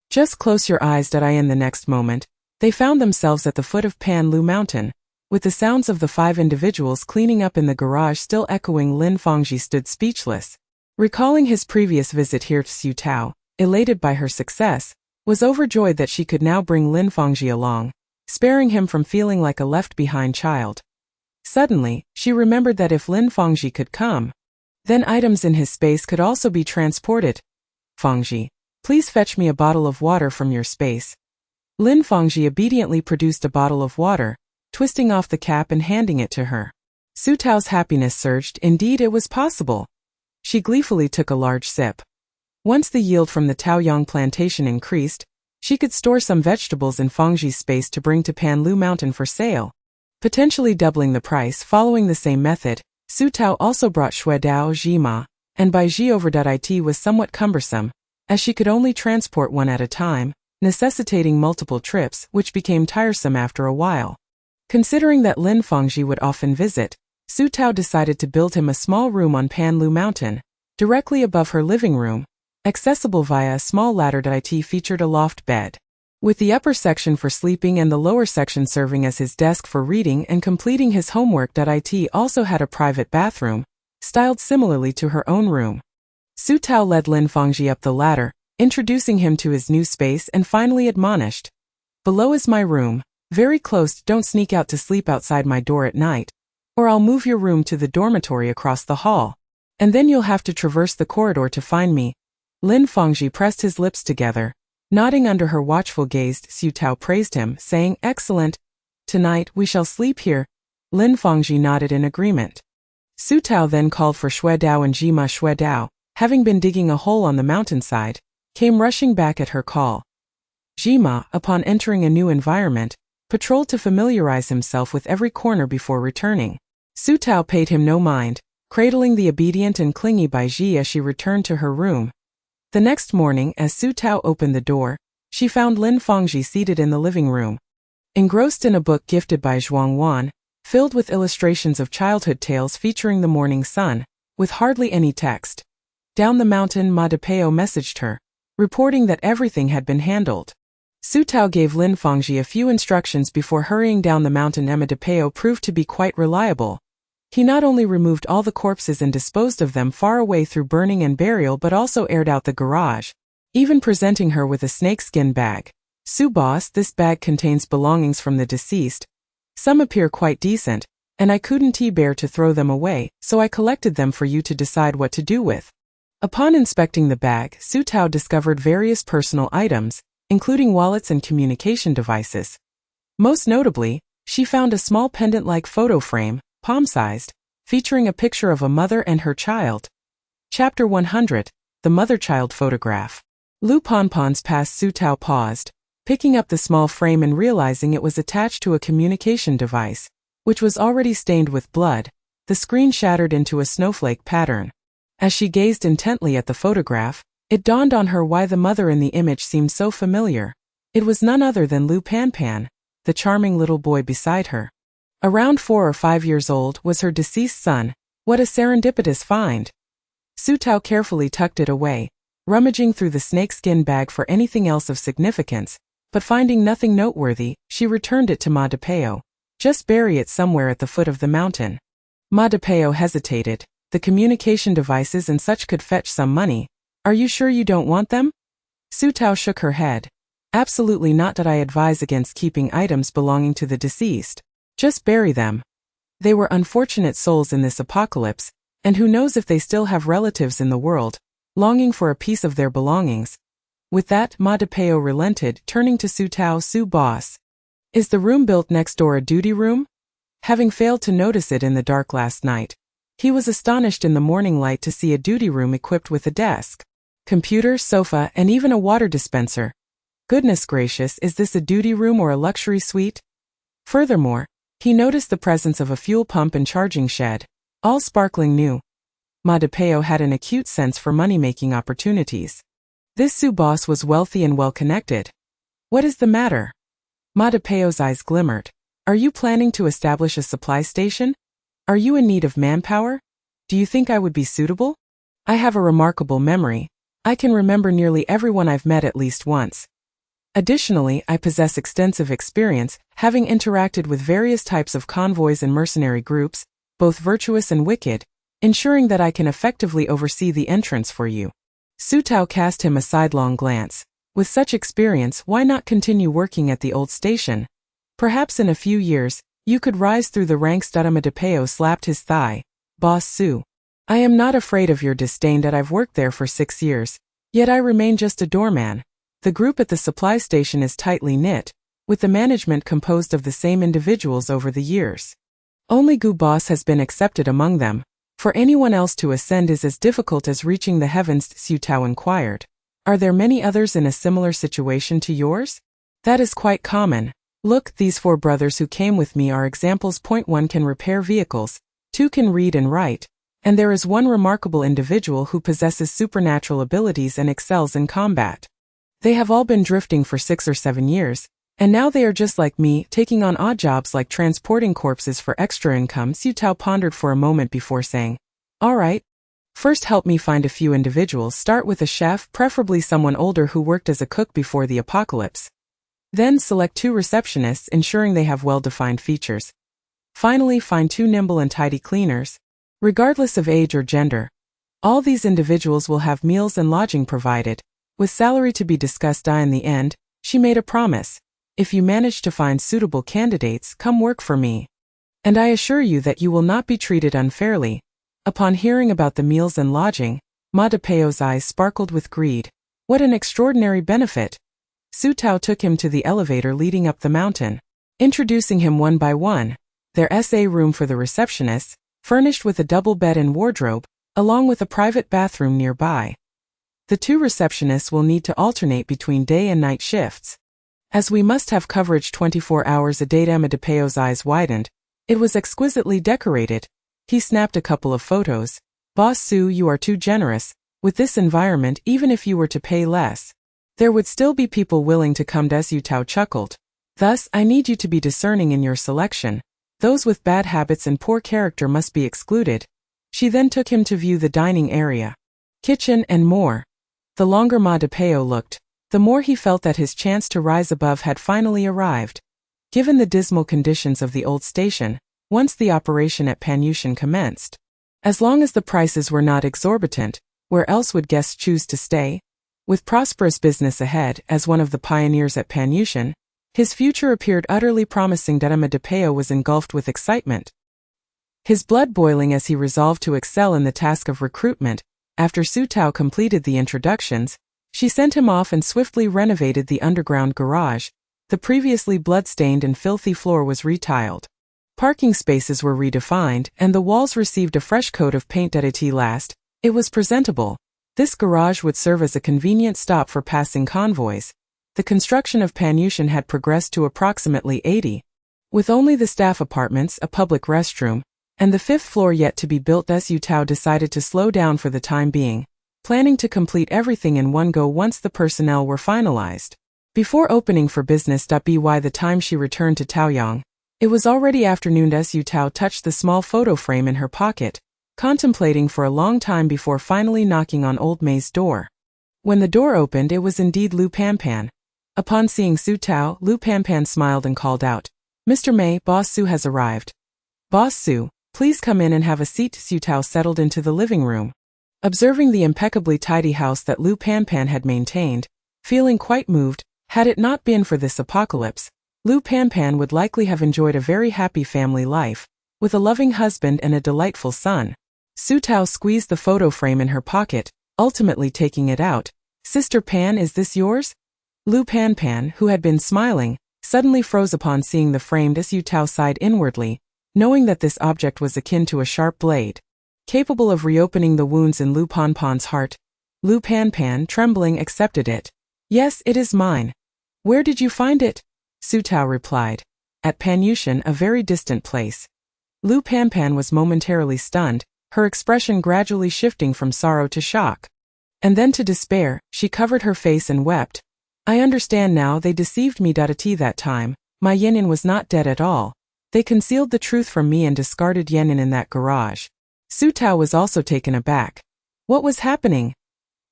Just close your eyes." In the next moment, they found themselves at the foot of Pan Lu Mountain, with the sounds of the 5 individuals cleaning up in the garage still echoing. Lin Fangji stood speechless. Recalling his previous visit here, Su Tao, elated by her success, was overjoyed that she could now bring Lin Fangji along, sparing him from feeling like a left-behind child. Suddenly, she remembered that if Lin Fangji could come, then items in his space could also be transported. "Fangji, please fetch me a bottle of water from your space." Lin Fangji obediently produced a bottle of water, twisting off the cap and handing it to her. Su Tao's happiness surged. Indeed, it was possible. She gleefully took a large sip. Once the yield from the Taoyang plantation increased, she could store some vegetables in Fangji's space to bring to Pan Lu Mountain for sale, potentially doubling the price. Following the same method, Su Tao also brought Xue Dao Jima, and Bai Ji over. It was somewhat cumbersome, as she could only transport one at a time, necessitating multiple trips, which became tiresome after a while. Considering that Lin Fangji would often visit, Su Tao decided to build him a small room on Pan Lu Mountain, directly above her living room, accessible via a small ladder. It featured a loft bed, with the upper section for sleeping and the lower section serving as his desk for reading and completing his homework. It also had a private bathroom, styled similarly to her own room. Su Tao led Lin Fangji up the ladder, introducing him to his new space and finally admonished, "Below is my room, very close. Don't sneak out to sleep outside my door at night, or I'll move your room to the dormitory across the hall, and then you'll have to traverse the corridor to find me." Lin Fangji pressed his lips together. Nodding under her watchful gaze, Su Tao praised him, saying, "Excellent. Tonight we shall sleep here." Lin Fangji nodded in agreement. Su Tao then called for Xue Dao and Jima. Xue Dao, having been digging a hole on the mountainside, came rushing back at her call. Jima, upon entering a new environment, patrolled to familiarize himself with every corner before returning. Su Tao paid him no mind, cradling the obedient and clingy Bai Ji as she returned to her room. The next morning, as Su Tao opened the door, she found Lin Fangji seated in the living room, engrossed in a book gifted by Zhuang Wan, filled with illustrations of childhood tales featuring the morning sun, with hardly any text. Down the mountain, Ma de Peo messaged her, reporting that everything had been handled. Su Tao gave Lin Fangji a few instructions before hurrying down the mountain. Ma de Peo proved to be quite reliable. He not only removed all the corpses and disposed of them far away through burning and burial but also aired out the garage, even presenting her with a snakeskin bag. "Su boss, this bag contains belongings from the deceased. Some appear quite decent, and I couldn't bear to throw them away, so I collected them for you to decide what to do with. Upon inspecting the bag, Su Tao discovered various personal items, including wallets and communication devices. Most notably, she found a small pendant-like photo frame, palm-sized, featuring a picture of a mother and her child. Chapter 100, The Mother-Child Photograph. Lu Ponpon's past Su Tao paused, picking up the small frame and realizing it was attached to a communication device, which was already stained with blood. The screen shattered into a snowflake pattern. As she gazed intently at the photograph, it dawned on her why the mother in the image seemed so familiar. It was none other than Lu Panpan, the charming little boy beside her. Around 4 or 5 years old was her deceased son. What a serendipitous find! Su Tao carefully tucked it away, rummaging through the snakeskin bag for anything else of significance, but finding nothing noteworthy, she returned it to Ma de Peo. Just bury it somewhere at the foot of the mountain. Ma de Peo hesitated. The communication devices and such could fetch some money. Are you sure you don't want them? Su Tao shook her head. Absolutely not. That I advise against keeping items belonging to the deceased. Just bury them. They were unfortunate souls in this apocalypse, and who knows if they still have relatives in the world, longing for a piece of their belongings. With that, Ma de Peo relented, turning to Su Tao. Su boss. Is the room built next door a duty room? Having failed to notice it in the dark last night, he was astonished in the morning light to see a duty room equipped with a desk, computer, sofa, and even a water dispenser. Goodness gracious, is this a duty room or a luxury suite? Furthermore, he noticed the presence of a fuel pump and charging shed, all sparkling new. Ma de Peo had an acute sense for money-making opportunities. This Su boss was wealthy and well-connected. What is the matter? Ma de Peo's eyes glimmered. Are you planning to establish a supply station? Are you in need of manpower? Do you think I would be suitable? I have a remarkable memory. I can remember nearly everyone I've met at least once. Additionally, I possess extensive experience, having interacted with various types of convoys and mercenary groups, both virtuous and wicked, ensuring that I can effectively oversee the entrance for you. Su Tao cast him a sidelong glance. With such experience, why not continue working at the old station? Perhaps in a few years, you could rise through the ranks. Ma de Peo slapped his thigh. Boss Su. I am not afraid of your disdain. That I've worked there for 6 years. Yet I remain just a doorman. The group at the supply station is tightly knit, with the management composed of the same individuals over the years. Only Gu Boss has been accepted among them. For anyone else to ascend is as difficult as reaching the heavens. Su Tao inquired. Are there many others in a similar situation to yours? That is quite common. Look, these 4 brothers who came with me are examples. 1 can repair vehicles, 2 can read and write, and there is one remarkable individual who possesses supernatural abilities and excels in combat. They have all been drifting for 6 or 7 years, and now they are just like me, taking on odd jobs like transporting corpses for extra income. Su Tao pondered for a moment before saying, all right. First help me find a few individuals. Start with a chef, preferably someone older who worked as a cook before the apocalypse. Then select 2 receptionists, ensuring they have well-defined features. Finally, find 2 nimble and tidy cleaners, regardless of age or gender. All these individuals will have meals and lodging provided, with salary to be discussed. In the end, she made a promise. If you manage to find suitable candidates, come work for me. And I assure you that you will not be treated unfairly. Upon hearing about the meals and lodging, Ma de Peo's eyes sparkled with greed. What an extraordinary benefit! Su Tao took him to the elevator leading up the mountain, introducing him one by one. Their SA room for the receptionists, furnished with a double bed and wardrobe, along with a private bathroom nearby. The 2 receptionists will need to alternate between day and night shifts, as we must have coverage 24 hours a day. Ma de Peo's eyes widened. It was exquisitely decorated. He snapped a couple of photos. Boss Su, you are too generous. With this environment, even if you were to pay less, there would still be people willing to come. Su Tao chuckled. Thus, I need you to be discerning in your selection. Those with bad habits and poor character must be excluded. She then took him to view the dining area, kitchen, and more. The longer Ma de Peo looked, the more he felt that his chance to rise above had finally arrived. Given the dismal conditions of the old station, once the operation at Panyushan commenced, as long as the prices were not exorbitant, where else would guests choose to stay? With prosperous business ahead, as one of the pioneers at Panyushan, His future appeared utterly promising. Emma DePeo was engulfed with excitement, his blood boiling as he resolved to excel in the task of recruitment. After Su Tao completed the introductions, she sent him off and swiftly renovated the underground garage. The previously blood-stained and filthy floor was retiled. Parking spaces were redefined, and the walls received a fresh coat of paint. At last, it was presentable. This garage would serve as a convenient stop for passing convoys. The construction of Panyushan had progressed to approximately 80. With only the staff apartments, a public restroom, and the 5th floor yet to be built, Su Tao decided to slow down for the time being, planning to complete everything in one go once the personnel were finalized. Before opening for business. By the time she returned to Taoyang, it was already afternoon. Su Tao touched the small photo frame in her pocket, contemplating for a long time before finally knocking on old May's door. When the door opened, it was indeed Lu Panpan. Upon seeing Su Tao, Lu Panpan smiled and called out, "Mr. May, Boss Su has arrived." "Boss Su, please come in and have a seat." Su Tao settled into the living room. Observing the impeccably tidy house that Lu Panpan had maintained, feeling quite moved. Had it not been for this apocalypse, Lu Panpan would likely have enjoyed a very happy family life, with a loving husband and a delightful son. Su Tao squeezed the photo frame in her pocket, ultimately taking it out. "Sister Pan, is this yours?" Lu Panpan, who had been smiling, suddenly froze upon seeing the framed. Su Tao sighed inwardly, knowing that this object was akin to a sharp blade, capable of reopening the wounds in Lu Panpan's heart. Lu Panpan, trembling, accepted it. "Yes, it is mine." "Where did you find it?" Su Tao replied. "At Panyushan, a very distant place." Lu Panpan was momentarily stunned, her expression gradually shifting from sorrow to shock, and then to despair. She covered her face and wept. "I understand now, they deceived me. At that time, my Yanyan was not dead at all. They concealed the truth from me and discarded Yanyan in that garage." Su Tao was also taken aback. What was happening?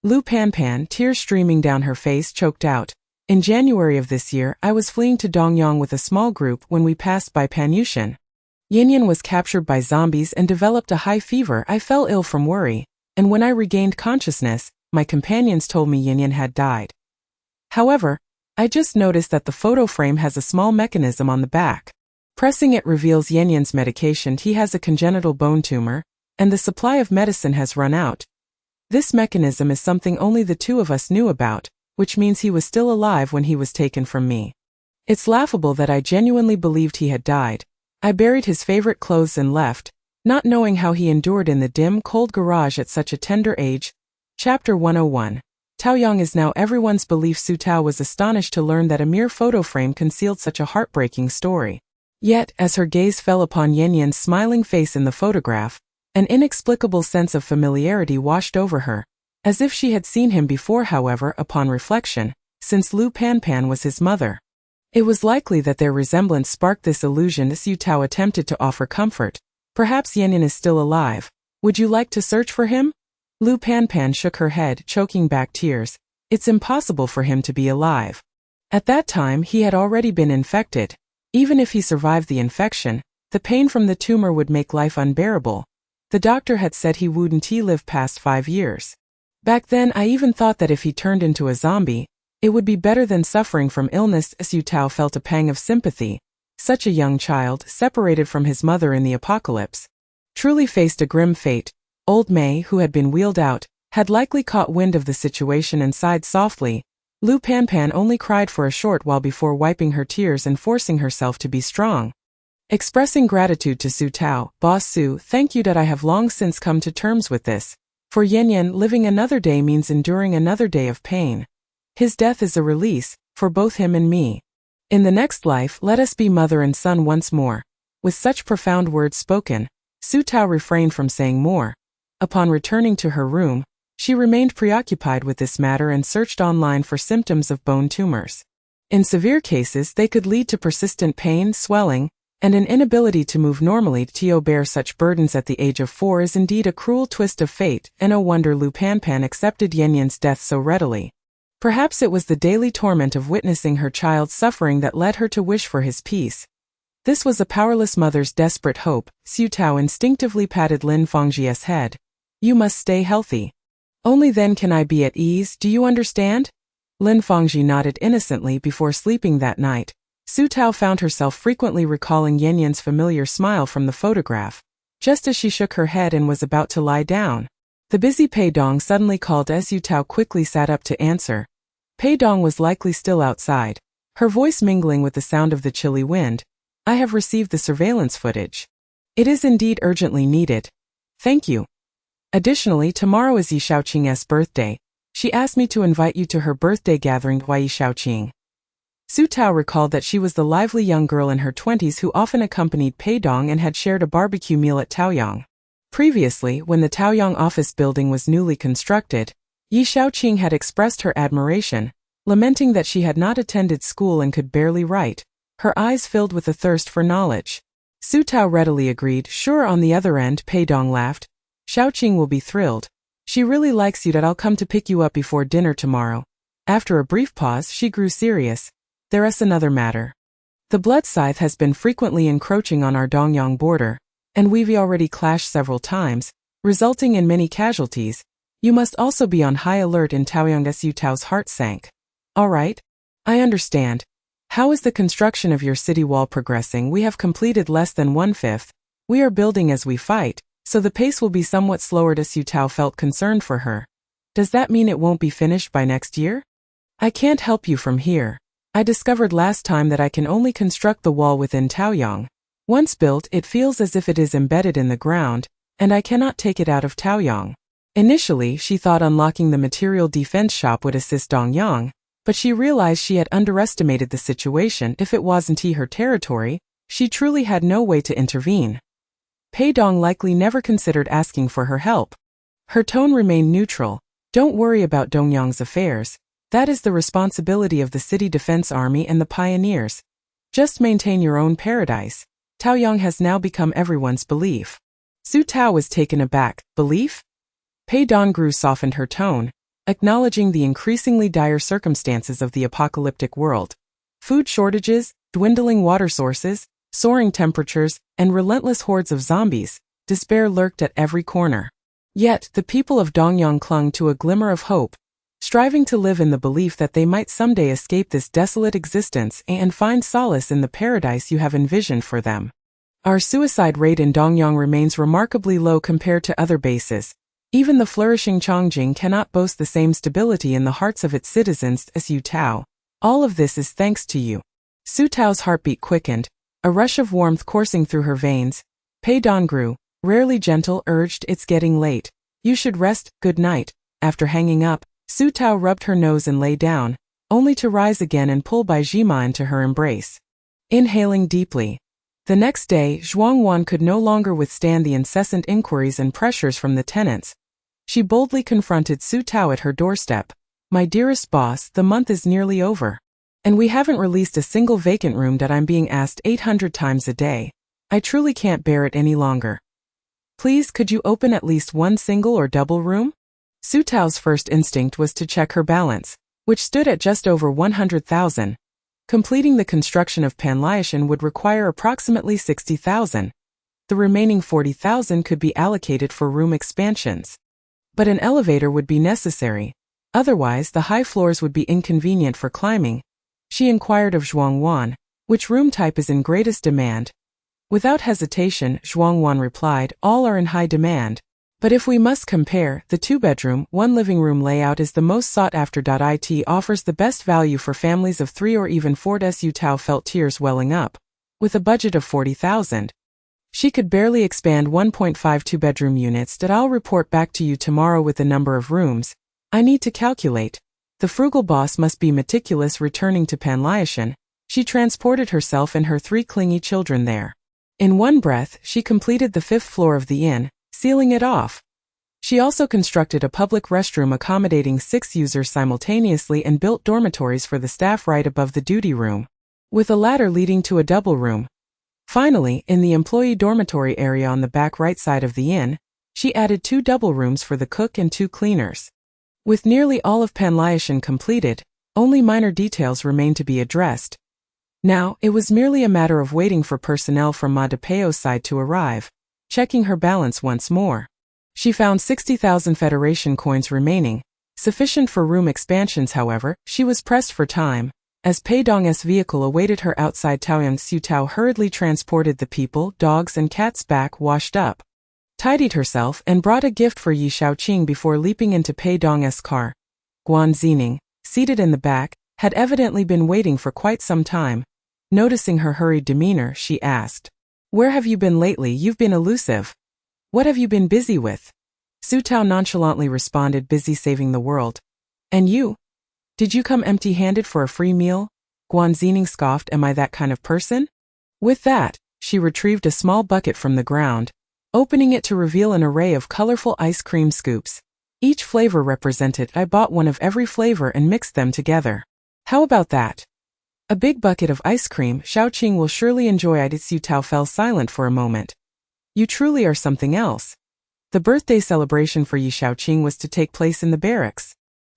Lu Panpan, tears streaming down her face, choked out, "In January of this year, I was fleeing to Dongyang with a small group when we passed by Panyushan. Yanyan was captured by zombies and developed a high fever. I fell ill from worry, and when I regained consciousness, my companions told me Yanyan had died. However, I just noticed that the photo frame has a small mechanism on the back. Pressing it reveals Yanyan's medication. He has a congenital bone tumor, and the supply of medicine has run out. This mechanism is something only the two of us knew about, which means he was still alive when he was taken from me. It's laughable that I genuinely believed he had died. I buried his favorite clothes and left, not knowing how he endured in the dim, cold garage at such a tender age." Chapter 101. Taoyang is now everyone's belief. Su Tao was astonished to learn that a mere photo frame concealed such a heartbreaking story. Yet, as her gaze fell upon Yanyan's smiling face in the photograph, an inexplicable sense of familiarity washed over her, as if she had seen him before. However, upon reflection, since Lu Panpan was his mother, it was likely that their resemblance sparked this illusion. Su Tao attempted to offer comfort. "Perhaps Yanyan is still alive. Would you like to search for him?" Lu Panpan shook her head, choking back tears. "It's impossible for him to be alive. At that time, he had already been infected. Even if he survived the infection, the pain from the tumor would make life unbearable. The doctor had said he wouldn't live past 5 years. Back then, I even thought that if he turned into a zombie, it would be better than suffering from illness." Su Tao felt a pang of sympathy. Such a young child, separated from his mother in the apocalypse, truly faced a grim fate. Old May, who had been wheeled out, had likely caught wind of the situation and sighed softly. Lu Panpan only cried for a short while before wiping her tears and forcing herself to be strong. Expressing gratitude to Su Tao, "Boss Su, thank you that I have long since come to terms with this. For Yanyan, living another day means enduring another day of pain. His death is a release, for both him and me. In the next life, let us be mother and son once more." With such profound words spoken, Su Tao refrained from saying more. Upon returning to her room, she remained preoccupied with this matter and searched online for symptoms of bone tumors. In severe cases, they could lead to persistent pain, swelling, and an inability to move normally. To bear such burdens at the age of 4 is indeed a cruel twist of fate, and no wonder Lu Panpan accepted Yanyan's death so readily. Perhaps it was the daily torment of witnessing her child's suffering that led her to wish for his peace. This was a powerless mother's desperate hope. Su Tao instinctively patted Lin Fangji's head. "You must stay healthy. Only then can I be at ease, do you understand?" Lin Fangji nodded innocently before sleeping that night. Su Tao found herself frequently recalling Yan Yan's familiar smile from the photograph. Just as she shook her head and was about to lie down, the busy Pei Dong suddenly called. Su Tao quickly sat up to answer. Pei Dong was likely still outside, her voice mingling with the sound of the chilly wind. I have received the surveillance footage. It is indeed urgently needed. Thank you. Additionally, tomorrow is Yi Shaoqing's birthday. She asked me to invite you to her birthday gathering at Yi Shaoqing. Su Tao recalled that she was the lively young girl in her 20s who often accompanied Pei Dong and had shared a barbecue meal at Taoyang. Previously, when the Taoyang office building was newly constructed, Yi Shaoqing had expressed her admiration, lamenting that she had not attended school and could barely write, her eyes filled with a thirst for knowledge. Su Tao readily agreed. Sure. On the other end, Pei Dong laughed. Shaoqing will be thrilled. She really likes you. That I'll come to pick you up before dinner tomorrow. After a brief pause, she grew serious. There's another matter. The blood scythe has been frequently encroaching on our Dongyang border, and we've already clashed several times, resulting in many casualties. You must also be on high alert in Taoyang. Su Tao's heart sank. All right. I understand. How is the construction of your city wall progressing? We have completed less than 1/5. We are building as we fight, so the pace will be somewhat slower. Su Tao felt concerned for her. Does that mean it won't be finished by next year? I can't help you from here. I discovered last time that I can only construct the wall within Taoyang. Once built, it feels as if it is embedded in the ground, and I cannot take it out of Taoyang. Initially, she thought unlocking the material defense shop would assist Dongyang, but she realized she had underestimated the situation. If it wasn't her territory, she truly had no way to intervene. Pei Dong likely never considered asking for her help. Her tone remained neutral. Don't worry about Dongyang's affairs. That is the responsibility of the City Defense Army and the pioneers. Just maintain your own paradise. Taoyang has now become everyone's belief. Su Tao was taken aback. Belief? Pei Dong softened her tone, acknowledging the increasingly dire circumstances of the apocalyptic world. Food shortages, dwindling water sources, soaring temperatures, and relentless hordes of zombies. Despair lurked at every corner. Yet, the people of Dongyang clung to a glimmer of hope, striving to live in the belief that they might someday escape this desolate existence and find solace in the paradise you have envisioned for them. Our suicide rate in Dongyang remains remarkably low compared to other bases. Even the flourishing Chongjing cannot boast the same stability in the hearts of its citizens as Su Tao. All of this is thanks to you. Su Tao's heartbeat quickened, a rush of warmth coursing through her veins. Pei Dong rarely gentle, urged, it's getting late. You should rest. Good night. After hanging up, Su Tao rubbed her nose and lay down, only to rise again and pull Bai Jima into her embrace. Inhaling deeply. The next day, Zhuang Wan could no longer withstand the incessant inquiries and pressures from the tenants. She boldly confronted Su Tao at her doorstep. My dearest boss, the month is nearly over. And we haven't released a single vacant room. That I'm being asked 800 times a day. I truly can't bear it any longer. Please, could you open at least one single or double room? Su Tao's first instinct was to check her balance, which stood at just over 100,000. Completing the construction of Panliashan would require approximately 60,000. The remaining 40,000 could be allocated for room expansions. But an elevator would be necessary. Otherwise, the high floors would be inconvenient for climbing. She inquired of Zhuang Wan, which room type is in greatest demand. Without hesitation, Zhuang Wan replied, all are in high demand. But if we must compare, the 2-bedroom, 1-living-room layout is the most sought after. It offers the best value for families of 3 or even 4. Su Tao felt tears welling up. With a budget of 40,000. She could barely expand 1.5 2-bedroom units. I'll report back to you tomorrow with the number of rooms. I need to calculate. The frugal boss must be meticulous. Returning to Panliashan, she transported herself and her 3 clingy children there. In one breath, she completed the 5th floor of the inn, sealing it off. She also constructed a public restroom accommodating 6 users simultaneously and built dormitories for the staff right above the duty room, with a ladder leading to a double room. Finally, in the employee dormitory area on the back right side of the inn, she added 2 double rooms for the cook and 2 cleaners. With nearly all of Panliashan completed, only minor details remained to be addressed. Now, it was merely a matter of waiting for personnel from Ma Depeo's side to arrive. Checking her balance once more, she found 60,000 Federation coins remaining, sufficient for room expansions. However, she was pressed for time. As Pei Dong's vehicle awaited her outside Taoyang, Su Tao hurriedly transported the people, dogs and cats back, washed up, tidied herself, and brought a gift for Yi Shaoqing before leaping into Pei Dong's car. Guan Zining, seated in the back, had evidently been waiting for quite some time. Noticing her hurried demeanor, she asked, "Where have you been lately? You've been elusive. What have you been busy with?" Su Tao nonchalantly responded, "Busy saving the world." "And you? Did you come empty-handed for a free meal?" Guan Zining scoffed, "Am I that kind of person?" With that, she retrieved a small bucket from the ground, opening it to reveal an array of colorful ice cream scoops. Each flavor represented, "I bought one of every flavor and mixed them together. How about that? A big bucket of ice cream, Shaoqing will surely enjoy it." Su Tao fell silent for a moment. "You truly are something else." The birthday celebration for Yi Shaoqing was to take place in the barracks.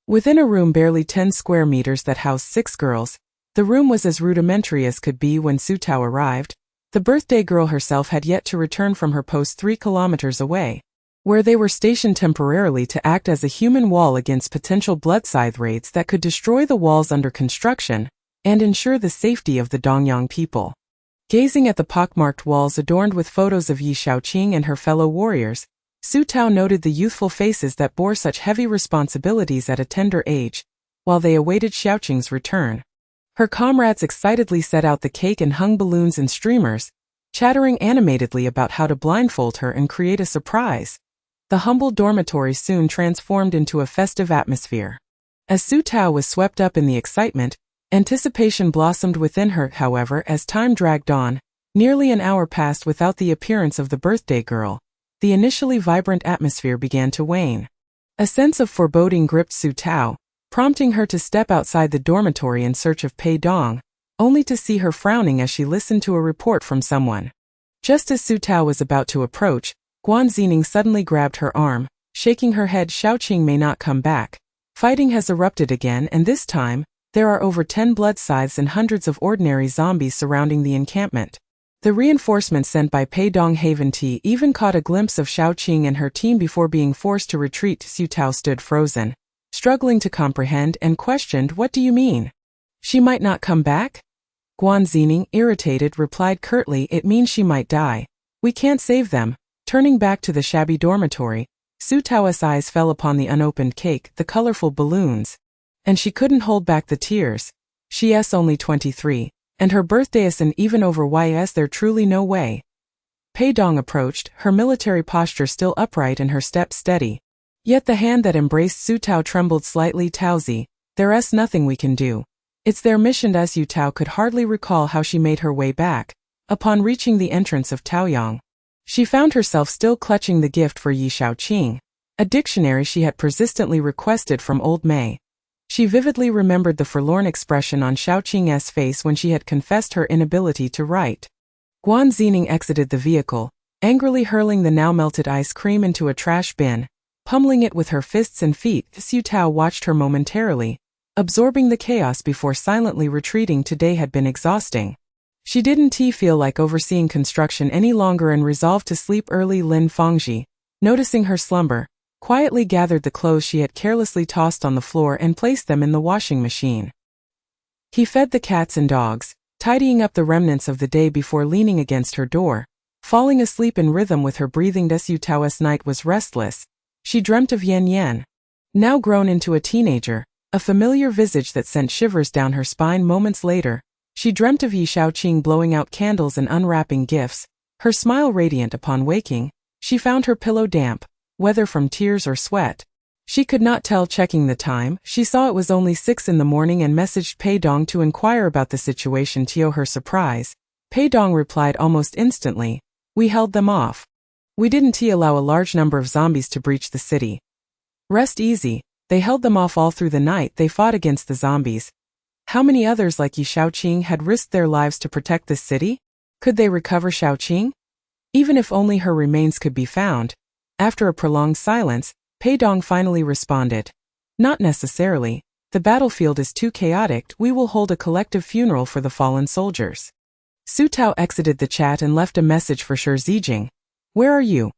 Within a room barely 10 square meters that housed 6 girls, the room was as rudimentary as could be when Su Tao arrived. The birthday girl herself had yet to return from her post 3 kilometers away, where they were stationed temporarily to act as a human wall against potential blood-scythe raids that could destroy the walls under construction and ensure the safety of the Dongyang people. Gazing at the pockmarked walls adorned with photos of Yi Shaoqing and her fellow warriors, Su Tao noted the youthful faces that bore such heavy responsibilities at a tender age, while they awaited Shaoqing's return. Her comrades excitedly set out the cake and hung balloons and streamers, chattering animatedly about how to blindfold her and create a surprise. The humble dormitory soon transformed into a festive atmosphere. As Su Tao was swept up in the excitement, anticipation blossomed within her. However, as time dragged on, nearly an hour passed without the appearance of the birthday girl. The initially vibrant atmosphere began to wane. A sense of foreboding gripped Su Tao, prompting her to step outside the dormitory in search of Pei Dong, only to see her frowning as she listened to a report from someone. Just as Su Tao was about to approach, Guan Zining suddenly grabbed her arm, shaking her head. "Shaoqing may not come back. Fighting has erupted again, and this time, there are over 10 blood scythes and hundreds of ordinary zombies surrounding the encampment." The reinforcements sent by Pei Dong Haven T even caught a glimpse of Shaoqing and her team before being forced to retreat. Su Tao stood frozen, struggling to comprehend, and questioned, "What do you mean? She might not come back?" Guan Zining, irritated, replied curtly, "It means she might die. We can't save them." Turning back to the shabby dormitory, Su Tao's eyes fell upon the unopened cake, the colorful balloons, and she couldn't hold back the tears. She's only 23. And her birthday isn't even over. Is there truly no way? Pei Dong approached, her military posture still upright and her step steady. Yet the hand that embraced Su Tao trembled slightly. "Taozi, there's nothing we can do. It's their mission." Su Tao could hardly recall how she made her way back. Upon reaching the entrance of Taoyang, she found herself still clutching the gift for Yi Shaoqing, a dictionary she had persistently requested from Old Mei. She vividly remembered the forlorn expression on Shaoqing's face when she had confessed her inability to write. Guan Zining exited the vehicle, angrily hurling the now melted ice cream into a trash bin, pummeling it with her fists and feet. Su Tao watched her momentarily, absorbing the chaos before silently retreating. Today had been exhausting. She didn't feel like overseeing construction any longer and resolved to sleep early. Lin Fangji, noticing her slumber, quietly gathered the clothes she had carelessly tossed on the floor and placed them in the washing machine. He fed the cats and dogs, tidying up the remnants of the day before leaning against her door, falling asleep in rhythm with her breathing. Su Tao's night was restless. She dreamt of Yan Yan, now grown into a teenager, a familiar visage that sent shivers down her spine. Moments later, she dreamt of Yi Shaoqing blowing out candles and unwrapping gifts, her smile radiant. Upon waking, she found her pillow damp, whether from tears or sweat. She could not tell. Checking the time, she saw it was only 6 in the morning and messaged Pei Dong to inquire about the situation. To her surprise, Pei Dong replied almost instantly, "We held them off. We didn't allow a large number of zombies to breach the city. Rest easy, they held them off all through the night. They fought against the zombies. How many others like Yi Shaoqing had risked their lives to protect this city? Could they recover Shaoqing? Even if only her remains could be found." After a prolonged silence, Pei Dong finally responded, "Not necessarily. The battlefield is too chaotic. We will hold a collective funeral for the fallen soldiers." Su Tao exited the chat and left a message for Shi Zijing. "Where are you?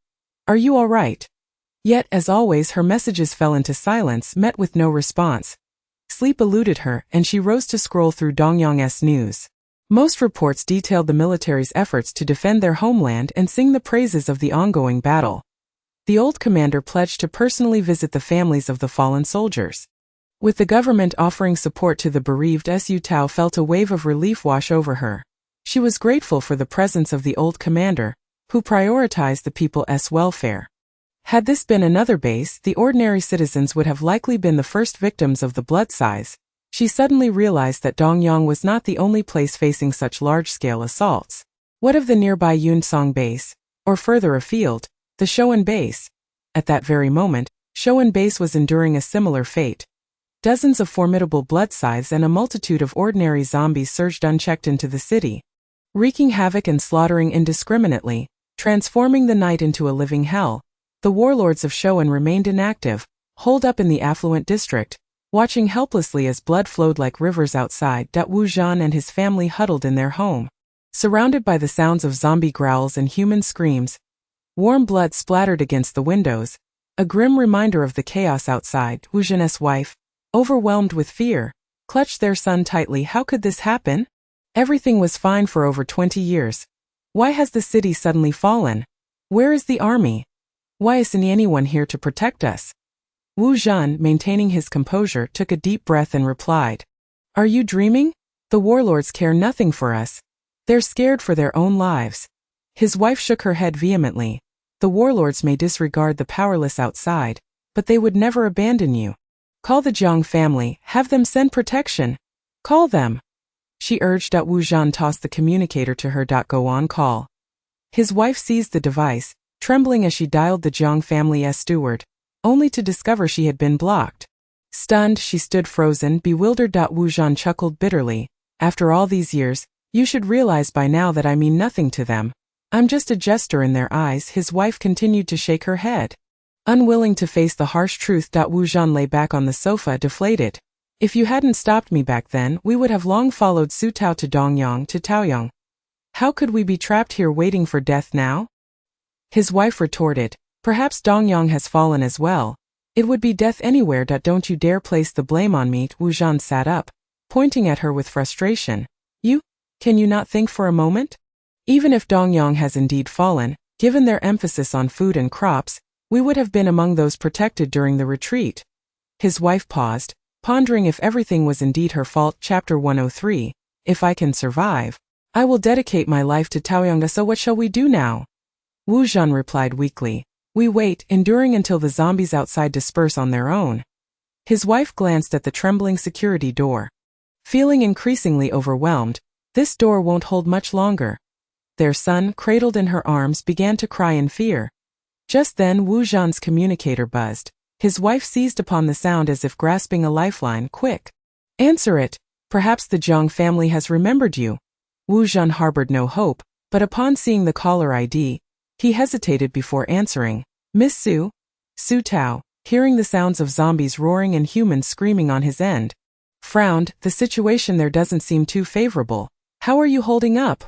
Are you all right?" Yet, as always, her messages fell into silence, met with no response. sleep eluded her and she rose to scroll through Dongyang's news. Most reports detailed the military's efforts to defend their homeland and sing the praises of the ongoing battle. The old commander pledged to personally visit the families of the fallen soldiers. With the government offering support to the bereaved, Su Tao felt a wave of relief wash over her. She was grateful for the presence of the old commander, who prioritized the people's welfare. Had this been another base, the ordinary citizens would have likely been the first victims of the blood size. She suddenly realized that Dongyang was not the only place facing such large-scale assaults. What of the nearby Yunsong base, or further afield, the Shoan base? At that very moment, Shoan base was enduring a similar fate. Dozens of formidable blood scythes and a multitude of ordinary zombies surged unchecked into the city, wreaking havoc and slaughtering indiscriminately, transforming the night into a living hell. The warlords of Shoan remained inactive, holed up in the affluent district, watching helplessly as blood flowed like rivers outside. Wu Zhan and his family huddled in their home, surrounded by the sounds of zombie growls and human screams. Warm blood splattered against the windows, a grim reminder of the chaos outside. Wu Zhan's wife, overwhelmed with fear, clutched their son tightly. How could this happen? Everything was fine for over 20 years. Why has the city suddenly fallen? Where is the army? Why isn't anyone here to protect us? Wu Zhan, maintaining his composure, took a deep breath and replied, "Are you dreaming? The warlords care nothing for us. They're scared for their own lives." His wife shook her head vehemently. "The warlords may disregard the powerless outside, but they would never abandon you. Call the Jiang family, have them send protection. Call them," she urged. Wu Zhan tossed the communicator to her. "Go on, call." His wife seized the device, trembling as she dialed the Jiang family's steward, only to discover she had been blocked. Stunned, she stood frozen, bewildered. Wu Zhan chuckled bitterly. "After all these years, you should realize by now that I mean nothing to them. I'm just a jester in their eyes." His wife continued to shake her head, unwilling to face the harsh truth. Wu Zhan lay back on the sofa, deflated. "If you hadn't stopped me back then, we would have long followed Su Tao to Dongyang, to Taoyang. How could we be trapped here waiting for death now?" His wife retorted, "Perhaps Dongyang has fallen as well. It would be death anywhere. Don't you dare place the blame on me." Wu Zhan sat up, pointing at her with frustration. Can you not think for a moment? Even if Dongyang has indeed fallen, given their emphasis on food and crops, we would have been among those protected during the retreat." His wife paused, pondering if everything was indeed her fault. Chapter 103, If I can survive, I will dedicate my life to Taoyang. So what shall we do now? Wu Zhan replied weakly. "We wait, enduring until the zombies outside disperse on their own." His wife glanced at the trembling security door. Feeling increasingly overwhelmed, this door won't hold much longer. Their son, cradled in her arms, began to cry in fear. Just then Wu Zhan's communicator buzzed. His wife seized upon the sound as if grasping a lifeline. "Quick! Answer it! Perhaps the Jiang family has remembered you." Wu Zhan harbored no hope, but upon seeing the caller ID, he hesitated before answering. "Miss Su?" Su Tao, hearing the sounds of zombies roaring and humans screaming on his end, frowned. "The situation there doesn't seem too favorable. How are you holding up?"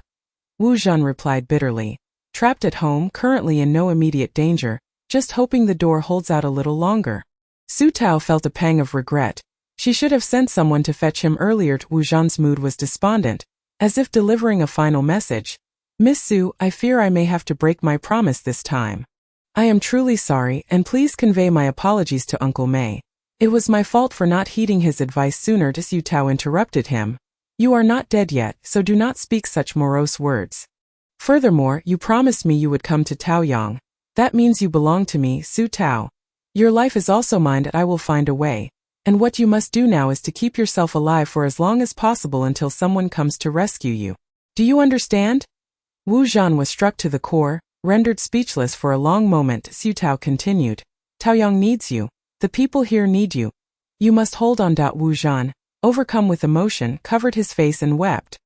Wu Zhan replied bitterly. "Trapped at home, currently in no immediate danger, just hoping the door holds out a little longer." Su Tao felt a pang of regret. She should have sent someone to fetch him earlier. Wu Zhan's mood was despondent, as if delivering a final message. "Miss Su, I fear I may have to break my promise this time. I am truly sorry, and please convey my apologies to Uncle Mei. It was my fault for not heeding his advice sooner." Su Tao interrupted him. "You are not dead yet, so do not speak such morose words. Furthermore, you promised me you would come to Taoyang. That means you belong to me, Su Tao. Your life is also mine, and I will find a way. And what you must do now is to keep yourself alive for as long as possible until someone comes to rescue you. Do you understand?" Wu Zhan was struck to the core, rendered speechless for a long moment. Su Tao continued. "Taoyang needs you. The people here need you. You must hold on." Wu Zhan, overcome with emotion, covered his face and wept,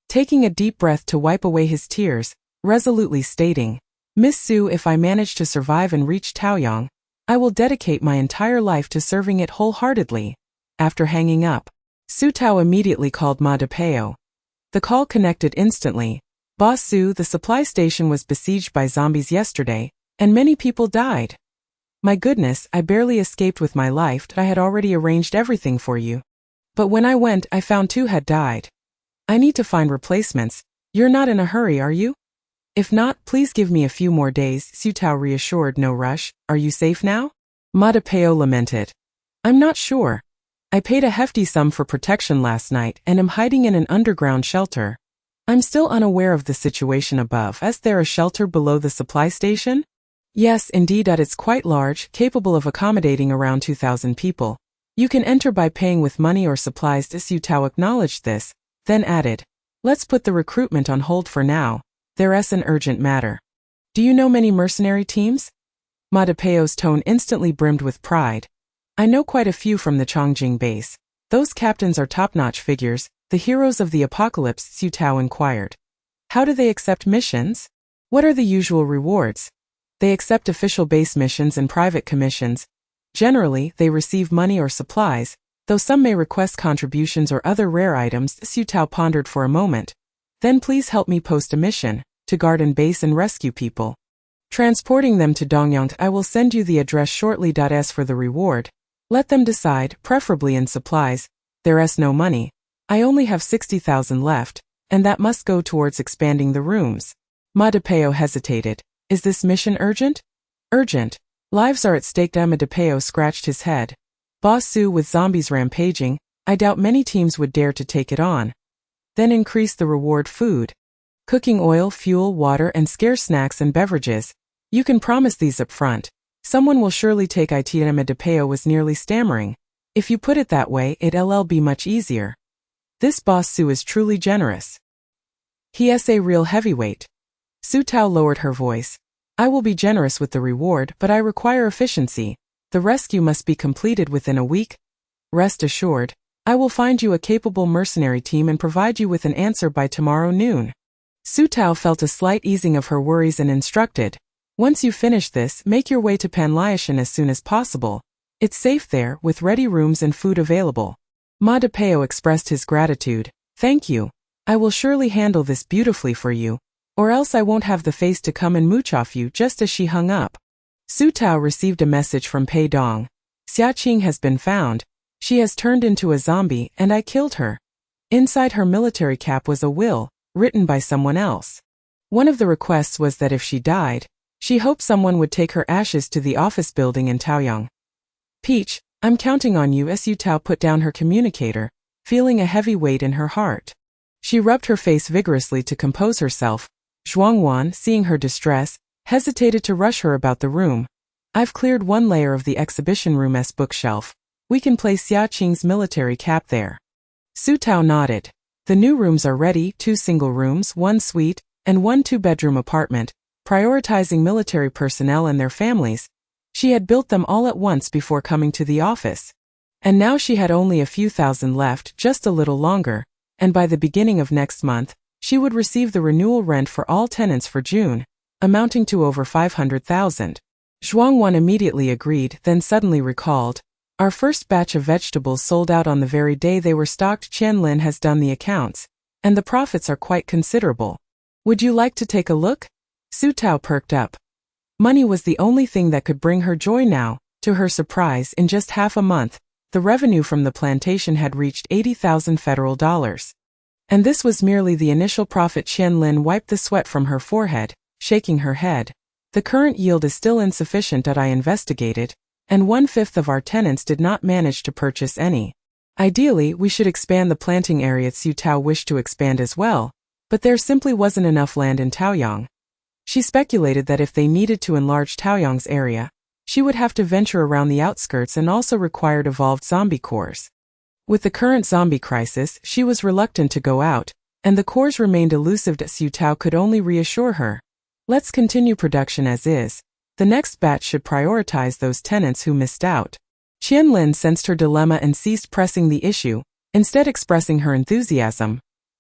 taking a deep breath to wipe away his tears, resolutely stating, "Miss Su, if I manage to survive and reach Taoyang, I will dedicate my entire life to serving it wholeheartedly." After hanging up, Su Tao immediately called Ma Depao. The call connected instantly. "Boss Su, the supply station was besieged by zombies yesterday, and many people died. My goodness, I barely escaped with my life. I had already arranged everything for you." But when I went, I found 2 had died. I need to find replacements. You're not in a hurry, are you? If not, please give me a few more days, Su Tao reassured. No rush. Are you safe now? Ma de Peo lamented. I'm not sure. I paid a hefty sum for protection last night and am hiding in an underground shelter. I'm still unaware of the situation above. Is there a shelter below the supply station? Yes, indeed, it's quite large, capable of accommodating around 2,000 people. You can enter by paying with money or supplies. Su Tao acknowledged this, then added, let's put the recruitment on hold for now. There's an urgent matter. Do you know many mercenary teams? Ma de Peo's tone instantly brimmed with pride. I know quite a few from the Chongjing base. Those captains are top-notch figures, the heroes of the apocalypse, Su Tao inquired. How do they accept missions? What are the usual rewards? They accept official base missions and private commissions. Generally, they receive money or supplies, though some may request contributions or other rare items. Su Tao pondered for a moment. Then please help me post a mission, to guard and base and rescue people. Transporting them to Dongyang. I will send you the address shortly. As for the reward, let them decide, preferably in supplies. There's no money. I only have 60,000 left, and that must go towards expanding the rooms. Ma de Peo hesitated. Is this mission urgent? Urgent. Lives are at stake. Ma de Peo scratched his head. Boss Su, with zombies rampaging, I doubt many teams would dare to take it on. Then increase the reward: food, cooking oil, fuel, water, and scarce snacks and beverages. You can promise these up front. Someone will surely take it. Ma de Peo was nearly stammering. If you put it that way, it'll be much easier. This Boss Su is truly generous. He's a real heavyweight. Su Tao lowered her voice. I will be generous with the reward, but I require efficiency. The rescue must be completed within a week. Rest assured, I will find you a capable mercenary team and provide you with an answer by tomorrow noon. Su Tao felt a slight easing of her worries and instructed, once you finish this, make your way to Panliashan as soon as possible. It's safe there, with ready rooms and food available. Ma de Peo expressed his gratitude. Thank you. I will surely handle this beautifully for you, or else I won't have the face to come and mooch off you. Just as she hung up, Su Tao received a message from Pei Dong. Xia Qing has been found. She has turned into a zombie, and I killed her. Inside her military cap was a will, written by someone else. One of the requests was that if she died, she hoped someone would take her ashes to the office building in Taoyang. Peach, I'm counting on you. Su Tao put down her communicator, feeling a heavy weight in her heart. She rubbed her face vigorously to compose herself. Zhuangwan, seeing her distress, hesitated to rush her about the room. I've cleared one layer of the exhibition room's bookshelf. We can place Xia Qing's military cap there. Su Tao nodded. The new rooms are ready, 2 single rooms, 1 suite, and 1 2-bedroom apartment, prioritizing military personnel and their families. She had built them all at once before coming to the office. And now she had only a few thousand left, just a little longer, and by the beginning of next month, she would receive the renewal rent for all tenants for June, amounting to over 500,000. Zhuangwan immediately agreed, then suddenly recalled, our first batch of vegetables sold out on the very day they were stocked. Qian Lin has done the accounts, and the profits are quite considerable. Would you like to take a look? Su Tao perked up. Money was the only thing that could bring her joy now. To her surprise, in just half a month, the revenue from the plantation had reached 80,000 federal dollars. And this was merely the initial profit. Qian Lin wiped the sweat from her forehead, shaking her head. The current yield is still insufficient. I investigated, and 1/5 of our tenants did not manage to purchase any. Ideally, we should expand the planting area. Su Tao wished to expand as well, but there simply wasn't enough land in Taoyang. She speculated that if they needed to enlarge Taoyang's area, she would have to venture around the outskirts and also required evolved zombie cores. With the current zombie crisis, she was reluctant to go out, and the cores remained elusive. Su Tao could only reassure her. Let's continue production as is. The next batch should prioritize those tenants who missed out. Qian Lin sensed her dilemma and ceased pressing the issue, instead expressing her enthusiasm.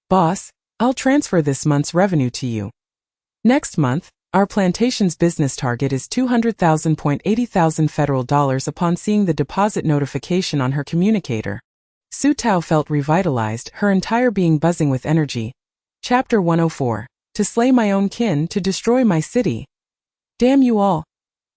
Boss, I'll transfer this month's revenue to you. Next month, our plantation's business target is 200,000.80,000 federal dollars. Upon seeing the deposit notification on her communicator, Su Tao felt revitalized, her entire being buzzing with energy. Chapter 104. To slay my own kin, to destroy my city. Damn you all.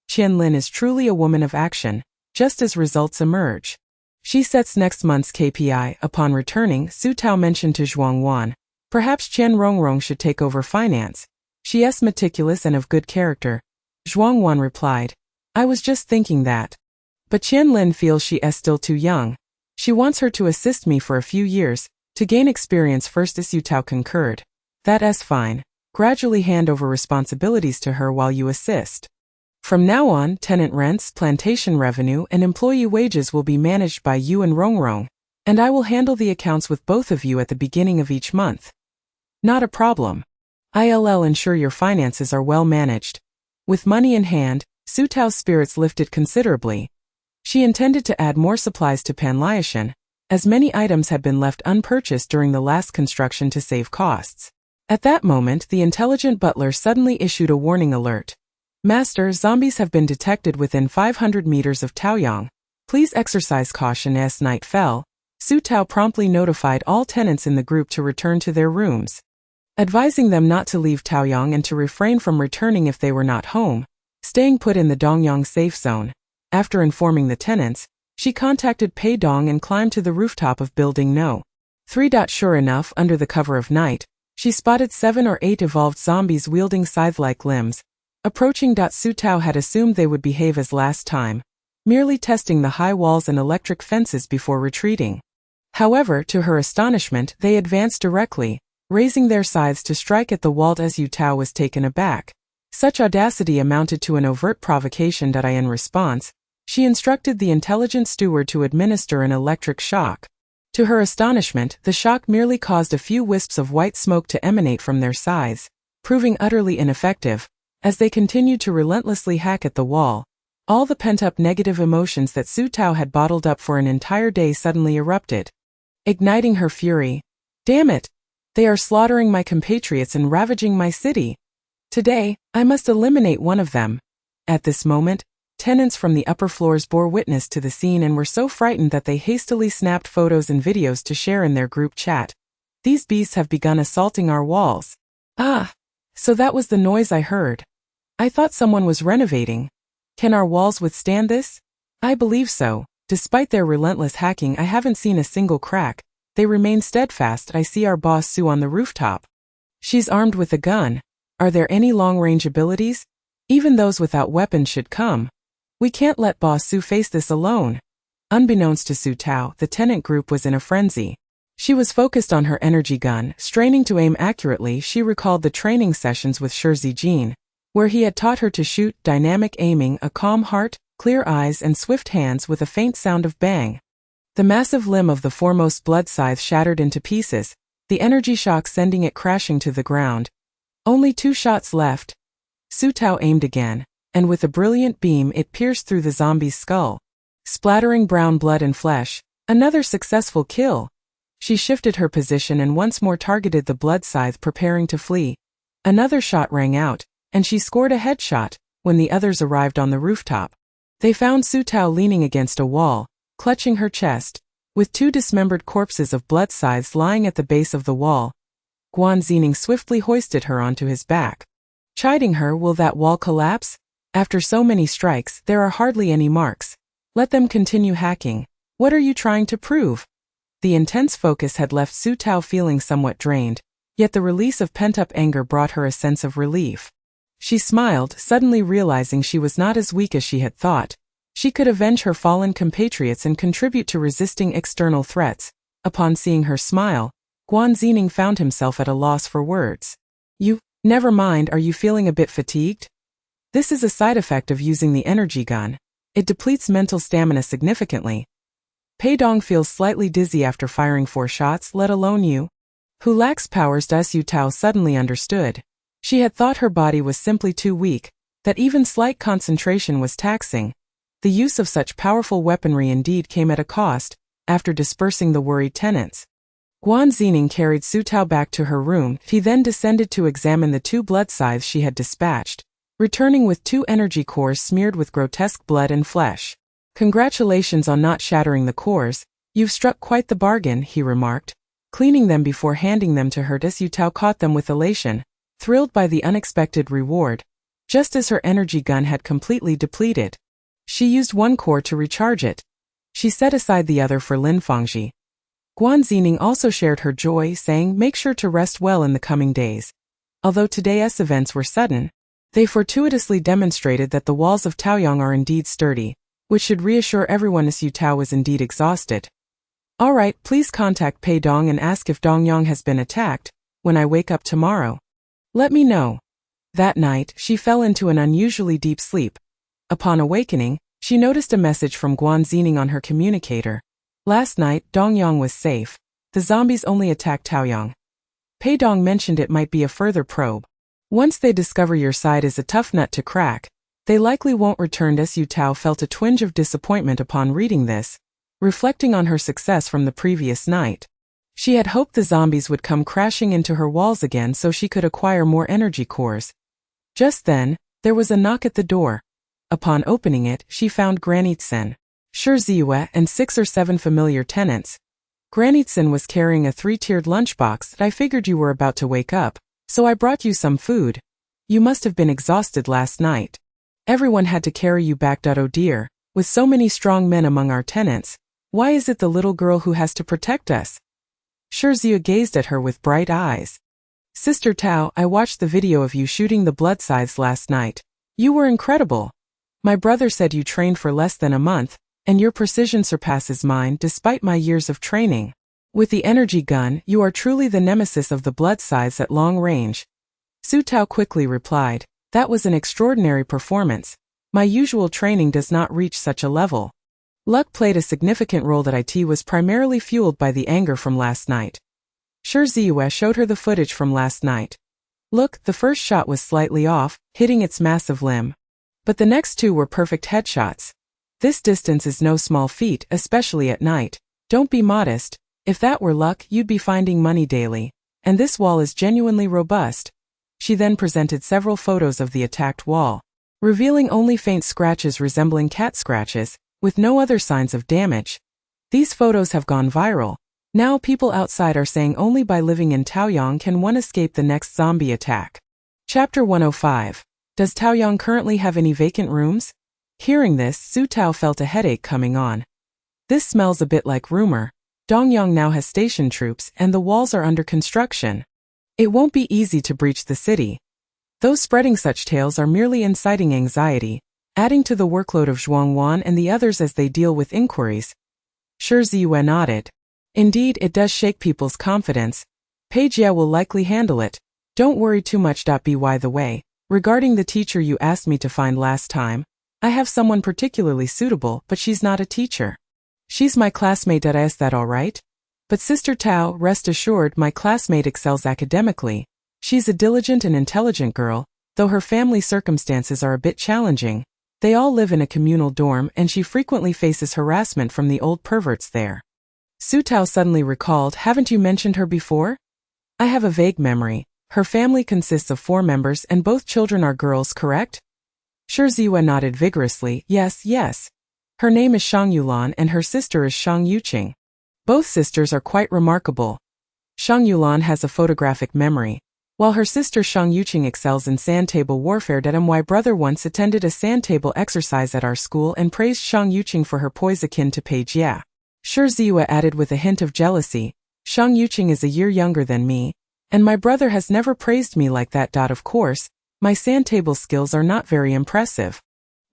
Qian Lin is truly a woman of action, just as results emerge. She sets next month's KPI. Upon returning, Su Tao mentioned to Zhuang Wan, perhaps Qian Rongrong should take over finance. She is meticulous and of good character. Zhuang Wan replied, I was just thinking that. But Qian Lin feels she is still too young. She wants her to assist me for a few years, to gain experience first. Su Tao concurred. That is fine. Gradually hand over responsibilities to her while you assist. From now on, tenant rents, plantation revenue, and employee wages will be managed by you and Rongrong, and I will handle the accounts with both of you at the beginning of each month. Not a problem. I'll ensure your finances are well managed. With money in hand, Su Tao's spirits lifted considerably. She intended to add more supplies to Panliashan, as many items had been left unpurchased during the last construction to save costs. At that moment, the intelligent butler suddenly issued a warning alert. Master, zombies have been detected within 500 meters of Taoyang. Please exercise caution as night fell. Su Tao promptly notified all tenants in the group to return to their rooms, advising them not to leave Taoyang and to refrain from returning if they were not home, staying put in the Dongyang safe zone. After informing the tenants, she contacted Pei Dong and climbed to the rooftop of Building No. 3. Sure enough, under the cover of night, she spotted 7 or 8 evolved zombies wielding scythe-like limbs. Approaching. Su Tao had assumed they would behave as last time, merely testing the high walls and electric fences before retreating. However, to her astonishment, they advanced directly, raising their scythes to strike at the wall. Su Tao was taken aback. Such audacity amounted to an overt provocation. In response, she instructed the intelligent steward to administer an electric shock. To her astonishment, the shock merely caused a few wisps of white smoke to emanate from their scythes, proving utterly ineffective. As they continued to relentlessly hack at the wall, all the pent-up negative emotions that Su Tao had bottled up for an entire day suddenly erupted, igniting her fury. Damn it! They are slaughtering my compatriots and ravaging my city. Today, I must eliminate one of them. At this moment, tenants from the upper floors bore witness to the scene and were so frightened that they hastily snapped photos and videos to share in their group chat. These beasts have begun assaulting our walls. Ah! So that was the noise I heard. I thought someone was renovating. Can our walls withstand this? I believe so. Despite their relentless hacking, I haven't seen a single crack. They remain steadfast. I see our boss Su on the rooftop. She's armed with a gun. Are there any long-range abilities? Even those without weapons should come. We can't let boss Su face this alone. Unbeknownst to Su Tao, the tenant group was in a frenzy. She was focused on her energy gun, straining to aim accurately. She recalled the training sessions with Shi Zijin, where he had taught her to shoot, dynamic aiming, a calm heart, clear eyes and swift hands with a faint sound of bang. The massive limb of the foremost blood scythe shattered into pieces, the energy shock sending it crashing to the ground. Only 2 shots left. Su Tao aimed again, and with a brilliant beam it pierced through the zombie's skull, splattering brown blood and flesh. Another successful kill. She shifted her position and once more targeted the blood scythe, preparing to flee. Another shot rang out, and she scored a headshot. When the others arrived on the rooftop, they found Su Tao leaning against a wall, clutching her chest, with 2 dismembered corpses of blood scythes lying at the base of the wall. Guan Zining swiftly hoisted her onto his back, chiding her, will that wall collapse? After so many strikes, there are hardly any marks. Let them continue hacking. What are you trying to prove? The intense focus had left Su Tao feeling somewhat drained, yet the release of pent-up anger brought her a sense of relief. She smiled, suddenly realizing she was not as weak as she had thought. She could avenge her fallen compatriots and contribute to resisting external threats. Upon seeing her smile, Guan Zining found himself at a loss for words. Never mind, are you feeling a bit fatigued? This is a side effect of using the energy gun. It depletes mental stamina significantly. Pei Dong feels slightly dizzy after firing 4 shots, let alone you. Who lacks powers? Su Tao suddenly understood. She had thought her body was simply too weak, that even slight concentration was taxing. The use of such powerful weaponry indeed came at a cost. After dispersing the worried tenants, Guan Zining carried Su Tao back to her room. He then descended to examine the 2 blood scythes she had dispatched, returning with 2 energy cores smeared with grotesque blood and flesh. Congratulations on not shattering the cores. You've struck quite the bargain, he remarked, cleaning them before handing them to her. Su Tao caught them with elation, thrilled by the unexpected reward. Just as her energy gun had completely depleted, she used 1 core to recharge it. She set aside the other for Lin Fangji. Guan Zining also shared her joy, saying, "Make sure to rest well in the coming days." Although today's events were sudden, they fortuitously demonstrated that the walls of Taoyang are indeed sturdy, which should reassure everyone Su Tao was indeed exhausted. "Alright, please contact Pei Dong and ask if Dongyang has been attacked. When I wake up tomorrow, let me know." That night, she fell into an unusually deep sleep. Upon awakening, she noticed a message from Guan Zining on her communicator. "Last night, Dongyang was safe. The zombies only attacked Taoyang. Pei Dong mentioned it might be a further probe. Once they discover your side is a tough nut to crack, they likely won't return." Su Tao felt a twinge of disappointment upon reading this, reflecting on her success from the previous night. She had hoped the zombies would come crashing into her walls again so she could acquire more energy cores. Just then, there was a knock at the door. Upon opening it, she found Granitsen, Shi Ziyue, and 6 or 7 familiar tenants. Granitsen was carrying a 3-tiered lunchbox. "I figured you were about to wake up, so I brought you some food. You must have been exhausted last night. Everyone had to carry you back. Oh dear, with so many strong men among our tenants, why is it the little girl who has to protect us?" Shi Ziyue gazed at her with bright eyes. "Sister Tao, I watched the video of you shooting the blood scythes last night. You were incredible. My brother said you trained for less than a month, and your precision surpasses mine despite my years of training. With the energy gun, you are truly the nemesis of the blood scythes at long range." Su Tao quickly replied, "That was an extraordinary performance. My usual training does not reach such a level." Luck played a significant role. That it was primarily fueled by the anger from last night. Shi Ziyue showed her the footage from last night. "Look, the first shot was slightly off, hitting its massive limb. But the next 2 were perfect headshots. This distance is no small feat, especially at night. Don't be modest. If that were luck, you'd be finding money daily. And this wall is genuinely robust." She then presented several photos of the attacked wall, revealing only faint scratches resembling cat scratches, with no other signs of damage. These photos have gone viral. Now people outside are saying only by living in Taoyang can one escape the next zombie attack. Chapter 105. Does Taoyang currently have any vacant rooms? Hearing this, Su Tao felt a headache coming on. This smells a bit like rumor. Dongyang now has station troops and the walls are under construction. It won't be easy to breach the city. Those spreading such tales are merely inciting anxiety, adding to the workload of Zhuang Wan and the others as they deal with inquiries. Shi Ziyue nodded. "Indeed, it does shake people's confidence. Pei Jie will likely handle it. Don't worry too much. By the way, regarding the teacher you asked me to find last time, I have someone particularly suitable, but she's not a teacher. She's my classmate. Is that all right? But Sister Tao, rest assured, my classmate excels academically. She's a diligent and intelligent girl, though her family circumstances are a bit challenging. They all live in a communal dorm and she frequently faces harassment from the old perverts there." Su Tao suddenly recalled, "Haven't you mentioned her before?" "I have a vague memory. Her family consists of 4 members and both children are girls, correct?" Shi Ziyue nodded vigorously, Yes. Her name is Shang Yulan and her sister is Shang Yuqing. Both sisters are quite remarkable. Shang Yulan has a photographic memory, while her sister Shang Yuqing excels in sand table warfare. My brother once attended a sand table exercise at our school and praised Shang Yuqing for her poise akin to Pei Jie. Shi Ziyue added with a hint of jealousy, "Shang Yuqing is a year younger than me, and my brother has never praised me like that. Of course, my sand table skills are not very impressive.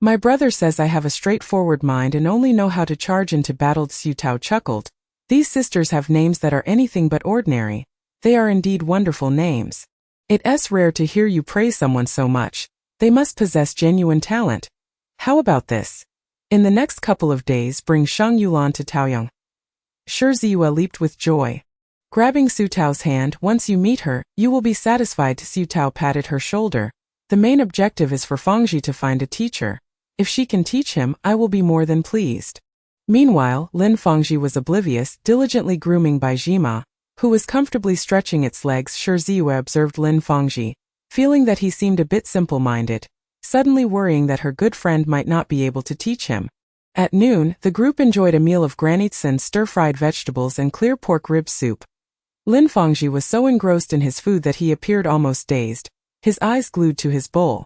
My brother says I have a straightforward mind and only know how to charge into battle." Su Tao chuckled. "These sisters have names that are anything but ordinary. They are indeed wonderful names. It's rare to hear you praise someone so much. They must possess genuine talent. How about this? In the next couple of days, bring Shang Yulan to Taoyang." Shi Ziyue leaped with joy. Grabbing Su Tao's hand, "Once you meet her, you will be satisfied." Su Tao patted her shoulder. "The main objective is for Fangji to find a teacher. If she can teach him, I will be more than pleased." Meanwhile, Lin Fangji was oblivious, diligently grooming Bai Jima, who was comfortably stretching its legs. Shi Ziyue observed Lin Fangji, feeling that he seemed a bit simple-minded, suddenly worrying that her good friend might not be able to teach him. At noon, the group enjoyed a meal of Granitsen stir-fried vegetables and clear pork rib soup. Lin Fangji was so engrossed in his food that he appeared almost dazed, his eyes glued to his bowl.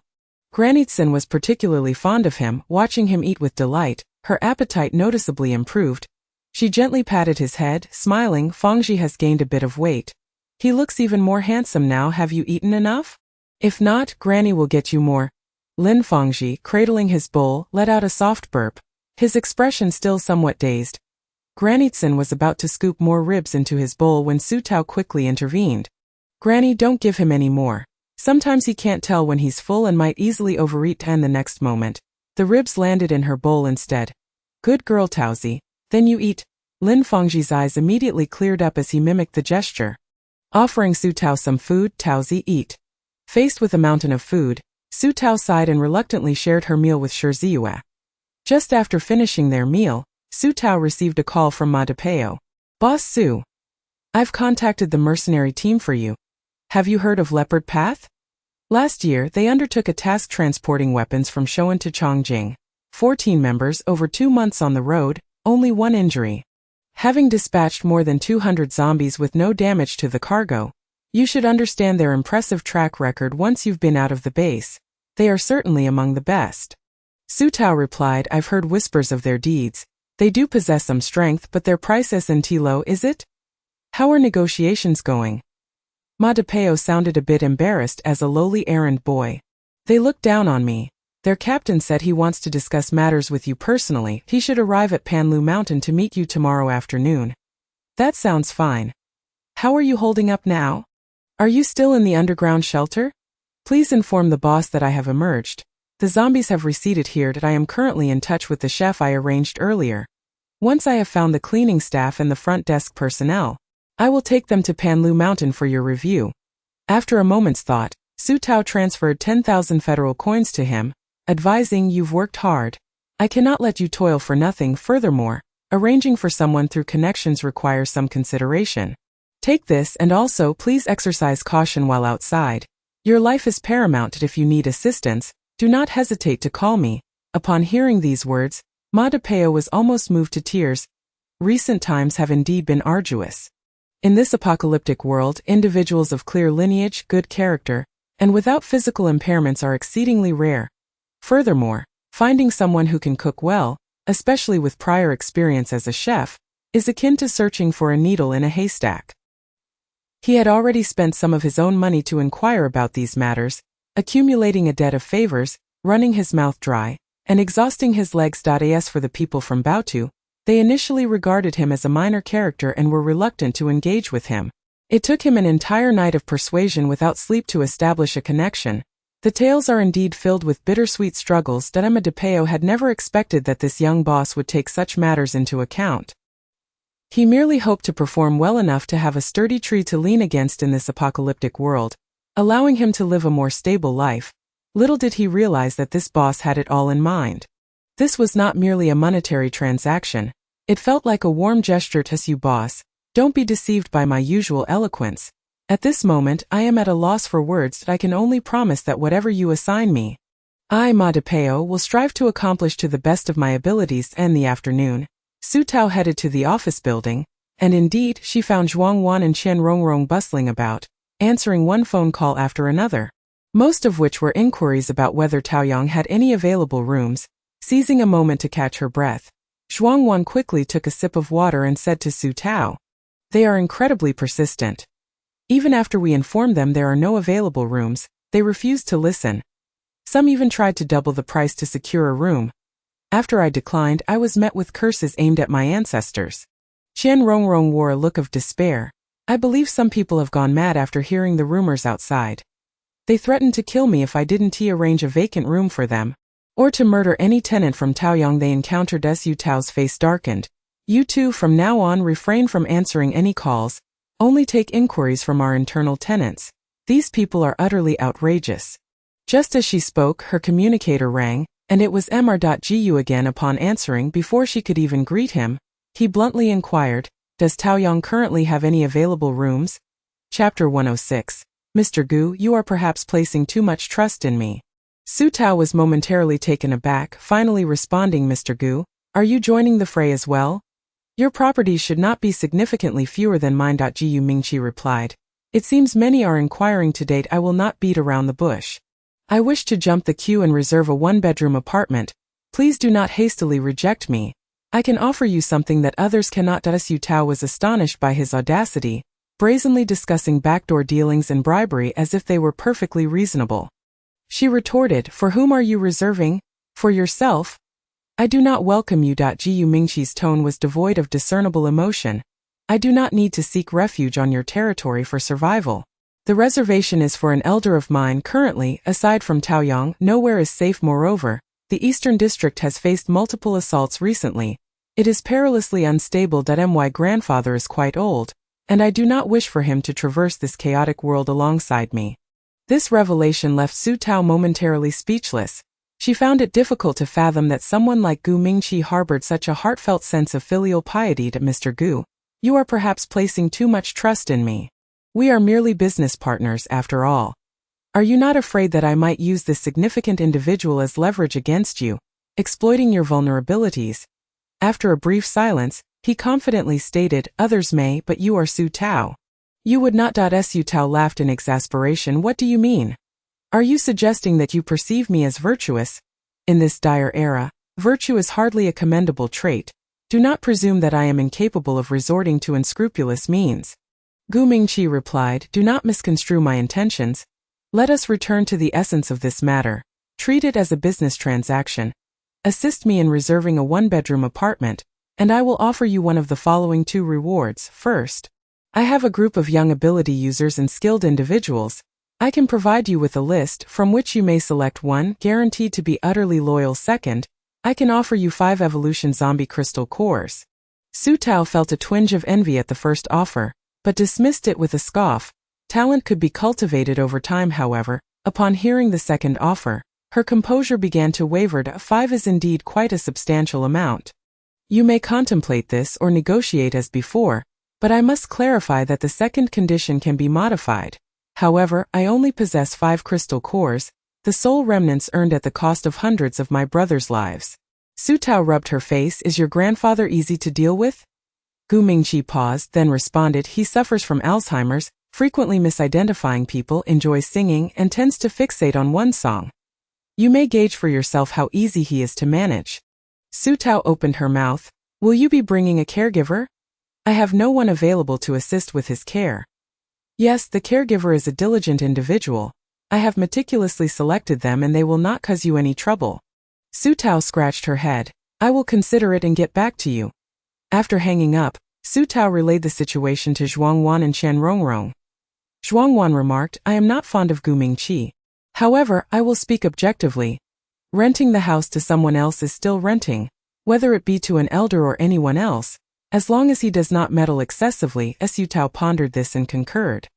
Granitsen was particularly fond of him, watching him eat with delight, Her appetite noticeably improved. She gently patted his head, smiling. Fangji has gained a bit of weight. He looks even more handsome now. Have you eaten enough? If not, Granny will get you more. Lin Fangji, cradling his bowl, let out a soft burp, his expression still somewhat dazed. Granny Tsin was about to scoop more ribs into his bowl when Su Tao quickly intervened. Granny, don't give him any more. Sometimes he can't tell when he's full and might easily overeat, and the next moment, the ribs landed in her bowl instead. Good girl, Taozi. Then you eat. Lin Fangji's eyes immediately cleared up as he mimicked the gesture. Offering Su Tao some food, Taozi, eat. Faced with a mountain of food, Su Tao sighed and reluctantly shared her meal with Shirziyue. Just after finishing their meal, Su Tao received a call from Ma DePeo. Boss Su. I've contacted the mercenary team for you. Have you heard of Leopard Path? Last year, they undertook a task transporting weapons from Shoan to Chongjing. 14 members over 2 months on the road, only one injury. Having dispatched more than 200 zombies with no damage to the cargo, you should understand their impressive track record once you've been out of the base. They are certainly among the best. Su Tao replied, I've heard whispers of their deeds. They do possess some strength, but their price isn't low, is it? How are negotiations going? Ma DePeo sounded a bit embarrassed as a lowly errand boy. They look down on me. Their captain said he wants to discuss matters with you personally. He should arrive at Panlu Mountain to meet you tomorrow afternoon. That sounds fine. How are you holding up now? Are you still in the underground shelter? Please inform the boss that I have emerged. The zombies have receded here, that I am currently in touch with the chef I arranged earlier. Once I have found the cleaning staff and the front desk personnel, I will take them to Panlu Mountain for your review. After a moment's thought, Su Tao transferred 10,000 federal coins to him, advising, you've worked hard. I cannot let you toil for nothing. Furthermore, arranging for someone through connections requires some consideration. Take this, and also please exercise caution while outside. Your life is paramount. If you need assistance, do not hesitate to call me. Upon hearing these words, Ma DePeo was almost moved to tears. Recent times have indeed been arduous. In this apocalyptic world, individuals of clear lineage, good character, and without physical impairments are exceedingly rare. Furthermore, finding someone who can cook well, especially with prior experience as a chef, is akin to searching for a needle in a haystack. He had already spent some of his own money to inquire about these matters, accumulating a debt of favors, running his mouth dry, and exhausting his legs. As for the people from Baotu, they initially regarded him as a minor character and were reluctant to engage with him. It took him an entire night of persuasion without sleep to establish a connection. The tales are indeed filled with bittersweet struggles. Ma DePeo had never expected that this young boss would take such matters into account. He merely hoped to perform well enough to have a sturdy tree to lean against in this apocalyptic world, allowing him to live a more stable life. Little did he realize that this boss had it all in mind. This was not merely a monetary transaction. It felt like a warm gesture. You boss, don't be deceived by my usual eloquence. At this moment, I am at a loss for words. I can only promise that whatever you assign me, I, Ma DePeo, will strive to accomplish to the best of my abilities. In the afternoon, Su Tao headed to the office building, and indeed, she found Zhuang Wan and Chen Rongrong bustling about, answering one phone call after another, most of which were inquiries about whether Taoyang had any available rooms. Seizing a moment to catch her breath, Zhuang Wan quickly took a sip of water and said to Su Tao, they are incredibly persistent. Even after we inform them there are no available rooms, they refuse to listen. Some even tried to double the price to secure a room. After I declined, I was met with curses aimed at my ancestors. Chen Rongrong wore a look of despair. I believe some people have gone mad after hearing the rumors outside. They threatened to kill me if I didn't arrange a vacant room for them, or to murder any tenant from Taoyang they encountered. Su Tao's face darkened. You two from now on refrain from answering any calls, only take inquiries from our internal tenants. These people are utterly outrageous. Just as she spoke, her communicator rang, and it was Mr.Gu again. Upon answering, before she could even greet him, he bluntly inquired, does Taoyang currently have any available rooms? Chapter 106. Mr. Gu, you are perhaps placing too much trust in me. Su Tao was momentarily taken aback, finally responding, Mr. Gu, are you joining the fray as well? Your properties should not be significantly fewer than mine. Gu Mingqi replied. It seems many are inquiring to date. I will not beat around the bush. I wish to jump the queue and reserve a one-bedroom apartment. Please do not hastily reject me. I can offer you something that others cannot. Su Tao was astonished by his audacity, brazenly discussing backdoor dealings and bribery as if they were perfectly reasonable. She retorted, "For whom are you reserving? For yourself? I do not welcome you." Gu Mingqi's tone was devoid of discernible emotion. "I do not need to seek refuge on your territory for survival. The reservation is for an elder of mine. Currently, aside from Taoyang, nowhere is safe. Moreover, the Eastern District has faced multiple assaults recently. It is perilously unstable. My grandfather is quite old, and I do not wish for him to traverse this chaotic world alongside me." This revelation left Su Tao momentarily speechless. She found it difficult to fathom that someone like Gu Mingqi harbored such a heartfelt sense of filial piety. "Mr. Gu, you are perhaps placing too much trust in me. We are merely business partners after all. Are you not afraid that I might use this significant individual as leverage against you, exploiting your vulnerabilities?" After a brief silence, he confidently stated, "Others may, but you are Su Tao. You would not." Su Tao laughed in exasperation. "What do you mean? Are you suggesting that you perceive me as virtuous? In this dire era, virtue is hardly a commendable trait. Do not presume that I am incapable of resorting to unscrupulous means." Gu Mingqi replied, "Do not misconstrue my intentions. Let us return to the essence of this matter. Treat it as a business transaction. Assist me in reserving a one-bedroom apartment, and I will offer you one of the following two rewards. First, I have a group of young ability users and skilled individuals. I can provide you with a list from which you may select one, guaranteed to be utterly loyal. Second, I can offer you 5 evolution zombie crystal cores." Su Tao felt a twinge of envy at the first offer, but dismissed it with a scoff. Talent could be cultivated over time. However, upon hearing the second offer, her composure began to waver. 5 is indeed quite a substantial amount. You may contemplate this or negotiate as before, but I must clarify that the second condition can be modified. However, I only possess 5 crystal cores, the sole remnants earned at the cost of hundreds of my brothers' lives. Su Tao rubbed her face. "Is your grandfather easy to deal with?" Gu Mingqi paused, then responded, "He suffers from Alzheimer's, frequently misidentifying people, enjoys singing, and tends to fixate on one song. You may gauge for yourself how easy he is to manage." Su Tao opened her mouth. "Will you be bringing a caregiver?" "I have no one available to assist with his care." "Yes, the caregiver is a diligent individual. I have meticulously selected them and they will not cause you any trouble." Su Tao scratched her head. "I will consider it and get back to you." After hanging up, Su Tao relayed the situation to Zhuangwan and Chen Rongrong. Zhuangwan remarked, "I am not fond of Gu Mingqi. However, I will speak objectively. Renting the house to someone else is still renting, whether it be to an elder or anyone else, as long as he does not meddle excessively." Su Tao pondered this and concurred.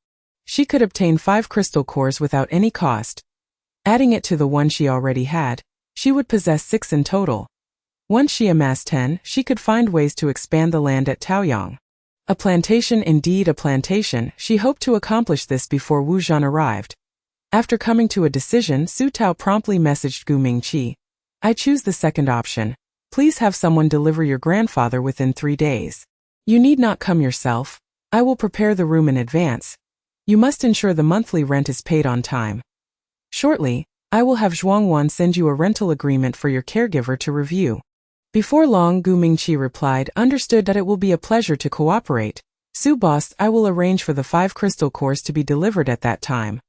She could obtain 5 crystal cores without any cost. Adding it to the one she already had, she would possess 6 in total. Once she amassed 10, she could find ways to expand the land at Taoyang. A plantation, indeed a plantation. She hoped to accomplish this before Wu Zhan arrived. After coming to a decision, Su Tao promptly messaged Gu Mingqi. "I choose the second option. Please have someone deliver your grandfather within 3 days. You need not come yourself. I will prepare the room in advance. You must ensure the monthly rent is paid on time. Shortly, I will have Zhuangwan send you a rental agreement for your caregiver to review." Before long, Gu Mingqi replied, "Understood. That it will be a pleasure to cooperate. Su boss, I will arrange for the 5 crystal cores to be delivered at that time."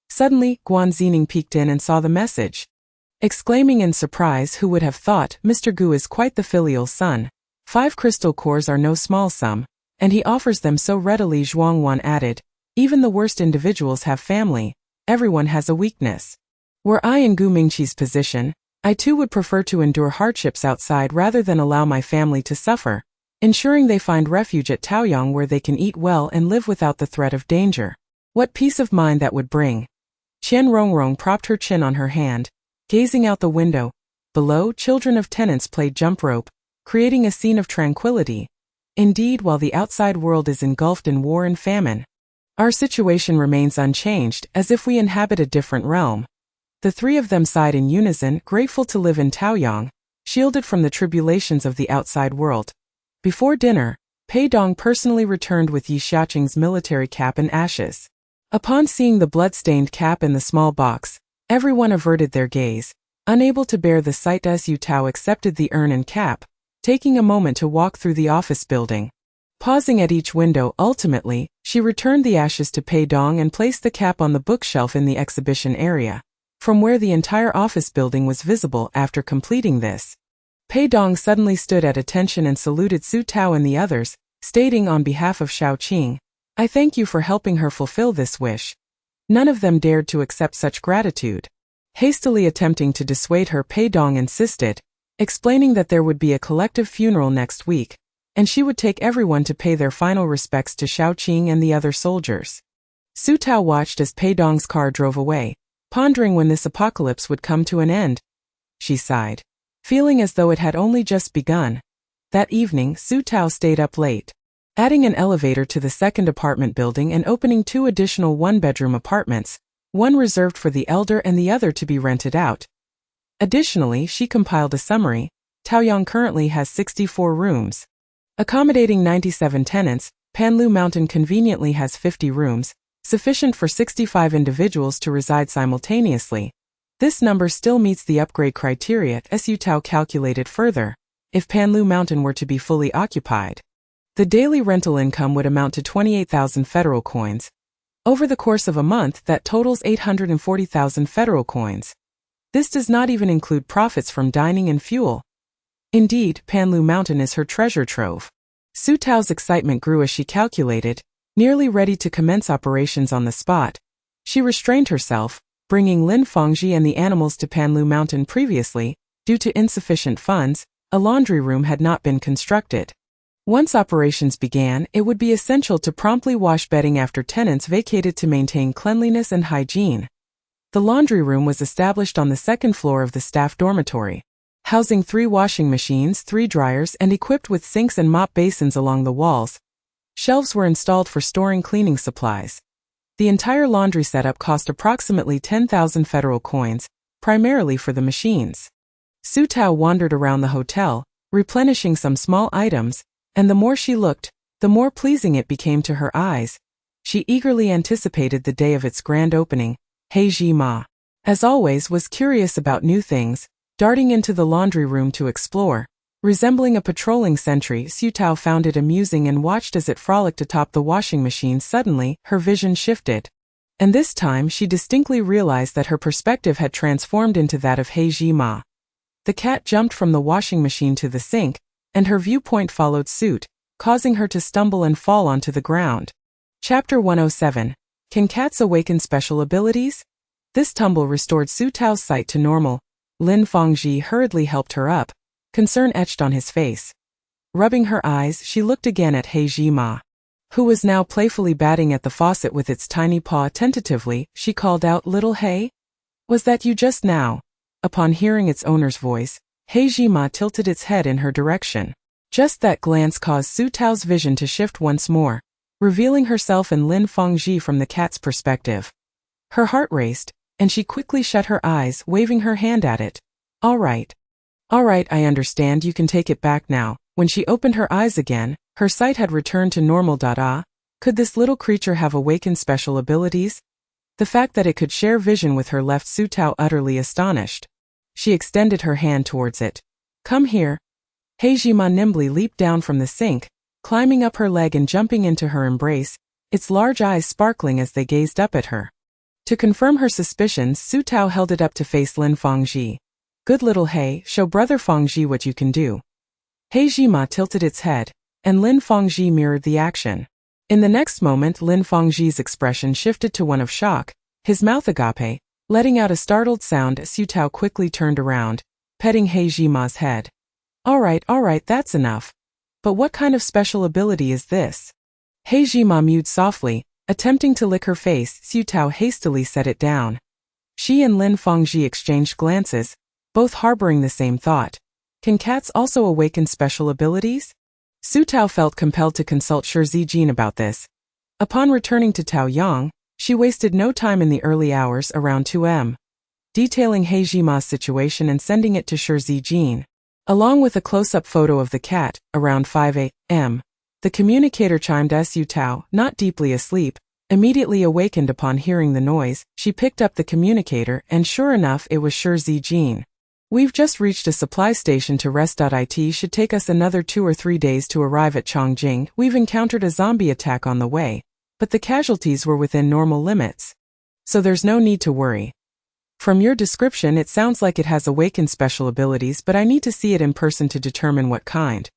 Suddenly, Guan Zining peeked in and saw the message. Exclaiming in surprise, "Who would have thought, Mr. Gu is quite the filial son. 5 crystal cores are no small sum, and he offers them so readily." Zhuangwan added, "Even the worst individuals have family. Everyone has a weakness. Were I in Gu Mingqi's position, I too would prefer to endure hardships outside rather than allow my family to suffer, ensuring they find refuge at Taoyang where they can eat well and live without the threat of danger. What peace of mind that would bring." Chen Rongrong propped her chin on her hand, gazing out the window. Below, children of tenants played jump rope, creating a scene of tranquility. Indeed, while the outside world is engulfed in war and famine, our situation remains unchanged, as if we inhabit a different realm. The 3 of them sighed in unison, grateful to live in Taoyang, shielded from the tribulations of the outside world. Before dinner, Pei Dong personally returned with Yi Xiaqing's military cap in ashes. Upon seeing the blood-stained cap in the small box, everyone averted their gaze. Unable to bear the sight, Su Tao accepted the urn and cap, taking a moment to walk through the office building. Pausing at each window, ultimately, she returned the ashes to Pei Dong and placed the cap on the bookshelf in the exhibition area, from where the entire office building was visible. After completing this, Pei Dong suddenly stood at attention and saluted Su Tao and the others, stating on behalf of Shaoqing, "I thank you for helping her fulfill this wish." None of them dared to accept such gratitude. Hastily attempting to dissuade her, Pei Dong insisted, explaining that there would be a collective funeral next week, and she would take everyone to pay their final respects to Shaoqing and the other soldiers. Su Tao watched as Pei Dong's car drove away, pondering when this apocalypse would come to an end. She sighed, feeling as though it had only just begun. That evening, Su Tao stayed up late, adding an elevator to the second apartment building and opening 2 additional one-bedroom apartments, one reserved for the elder and the other to be rented out. Additionally, she compiled a summary. Taoyang currently has 64 rooms, accommodating 97 tenants. Panlu Mountain conveniently has 50 rooms, sufficient for 65 individuals to reside simultaneously. This number still meets the upgrade criteria. Su Tao calculated further. If Panlu Mountain were to be fully occupied, the daily rental income would amount to 28,000 federal coins. Over the course of a month, that totals 840,000 federal coins. This does not even include profits from dining and fuel. Indeed, Panlu Mountain is her treasure trove. Su Tao's excitement grew as she calculated, nearly ready to commence operations on the spot. She restrained herself, bringing Lin Fengji and the animals to Panlu Mountain previously. Due to insufficient funds, a laundry room had not been constructed. Once operations began, it would be essential to promptly wash bedding after tenants vacated to maintain cleanliness and hygiene. The laundry room was established on the second floor of the staff dormitory, housing 3 washing machines, 3 dryers, and equipped with sinks and mop basins along the walls. Shelves were installed for storing cleaning supplies. The entire laundry setup cost approximately 10,000 federal coins, primarily for the machines. Su Tao wandered around the hotel, replenishing some small items, and the more she looked, the more pleasing it became to her eyes. She eagerly anticipated the day of its grand opening. He Ji Ma, as always, was curious about new things, darting into the laundry room to explore. Resembling a patrolling sentry, Su Tao found it amusing and watched as it frolicked atop the washing machine. Suddenly, her vision shifted. And this time she distinctly realized that her perspective had transformed into that of He Ji Ma. The cat jumped from the washing machine to the sink, and her viewpoint followed suit, causing her to stumble and fall onto the ground. Chapter 107. Can cats awaken special abilities? This tumble restored Su Tao's sight to normal. Lin Fengji hurriedly helped her up, concern etched on his face. Rubbing her eyes, she looked again at He Ji Ma, who was now playfully batting at the faucet with its tiny paw. Tentatively, she called out, "Little He? Was that you just now?" Upon hearing its owner's voice, He Ji Ma tilted its head in her direction. Just that glance caused Su Tao's vision to shift once more, revealing herself and Lin Fengji from the cat's perspective. Her heart raced, and she quickly shut her eyes, waving her hand at it. All right, I understand, you can take it back now." When she opened her eyes again, her sight had returned to normal. Could this little creature have awakened special abilities? The fact that it could share vision with her left Su Tao utterly astonished. She extended her hand towards it. "Come here." He Ji Ma nimbly leaped down from the sink, climbing up her leg and jumping into her embrace, its large eyes sparkling as they gazed up at her. To confirm her suspicions, Su Tao held it up to face Lin Fengji. "Good little He, show brother Fengji what you can do." He Ji Ma tilted its head, and Lin Fengji mirrored the action. In the next moment, Lin Fengji's expression shifted to one of shock, his mouth agape, letting out a startled sound. Su Tao quickly turned around, petting He Ji Ma's head. All right, that's enough. But what kind of special ability is this?" He Ji Ma mewed softly, attempting to lick her face. Su Tao hastily set it down. She and Lin Fengji exchanged glances, both harboring the same thought. Can cats also awaken special abilities? Su Tao felt compelled to consult Shi Zijin about this. Upon returning to Taoyang, she wasted no time in the early hours around 2 am, detailing He Ji Ma's situation and sending it to Shi Zijin. Along with a close-up photo of the cat, around 5 am, the communicator chimed. Su Tao, not deeply asleep, immediately awakened upon hearing the noise. She picked up the communicator and sure enough it was Shi Zijin. We've just reached a supply station to rest. It should take us another 2 or 3 days to arrive at Chongjing. We've encountered a zombie attack on the way, but the casualties were within normal limits, so there's no need to worry. From your description, it sounds like it has awakened special abilities, but I need to see it in person to determine what kind.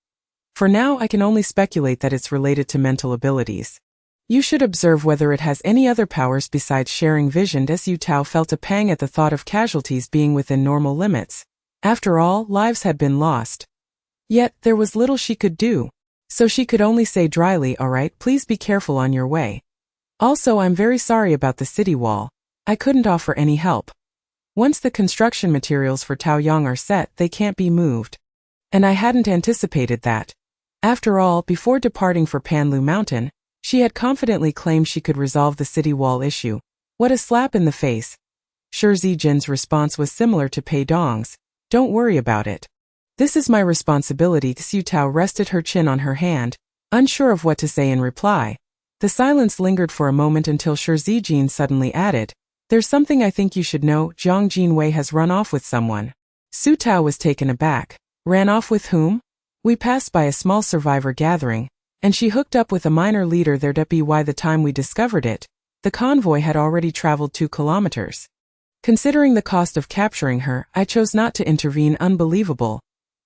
For now, I can only speculate that it's related to mental abilities. You should observe whether it has any other powers besides sharing vision. Su Tao felt a pang at the thought of casualties being within normal limits. After all, lives had been lost. Yet, there was little she could do, so she could only say dryly, "All right, please be careful on your way. Also, I'm very sorry about the city wall. I couldn't offer any help. Once the construction materials for Taoyang are set, they can't be moved. And I hadn't anticipated that." After all, before departing for Panlu Mountain, she had confidently claimed she could resolve the city wall issue. What a slap in the face. Shi Zijin's response was similar to Pei Dong's. "Don't worry about it. This is my responsibility." Su Tao rested her chin on her hand, unsure of what to say in reply. The silence lingered for a moment until Shi Zijin suddenly added, "There's something I think you should know. Jiang Jinwei has run off with someone." Su Tao was taken aback. "Ran off with whom?" "We passed by a small survivor gathering, and she hooked up with a minor leader there. By the time we discovered it, the convoy had already traveled 2 kilometers. Considering the cost of capturing her, I chose not to intervene." "Unbelievable."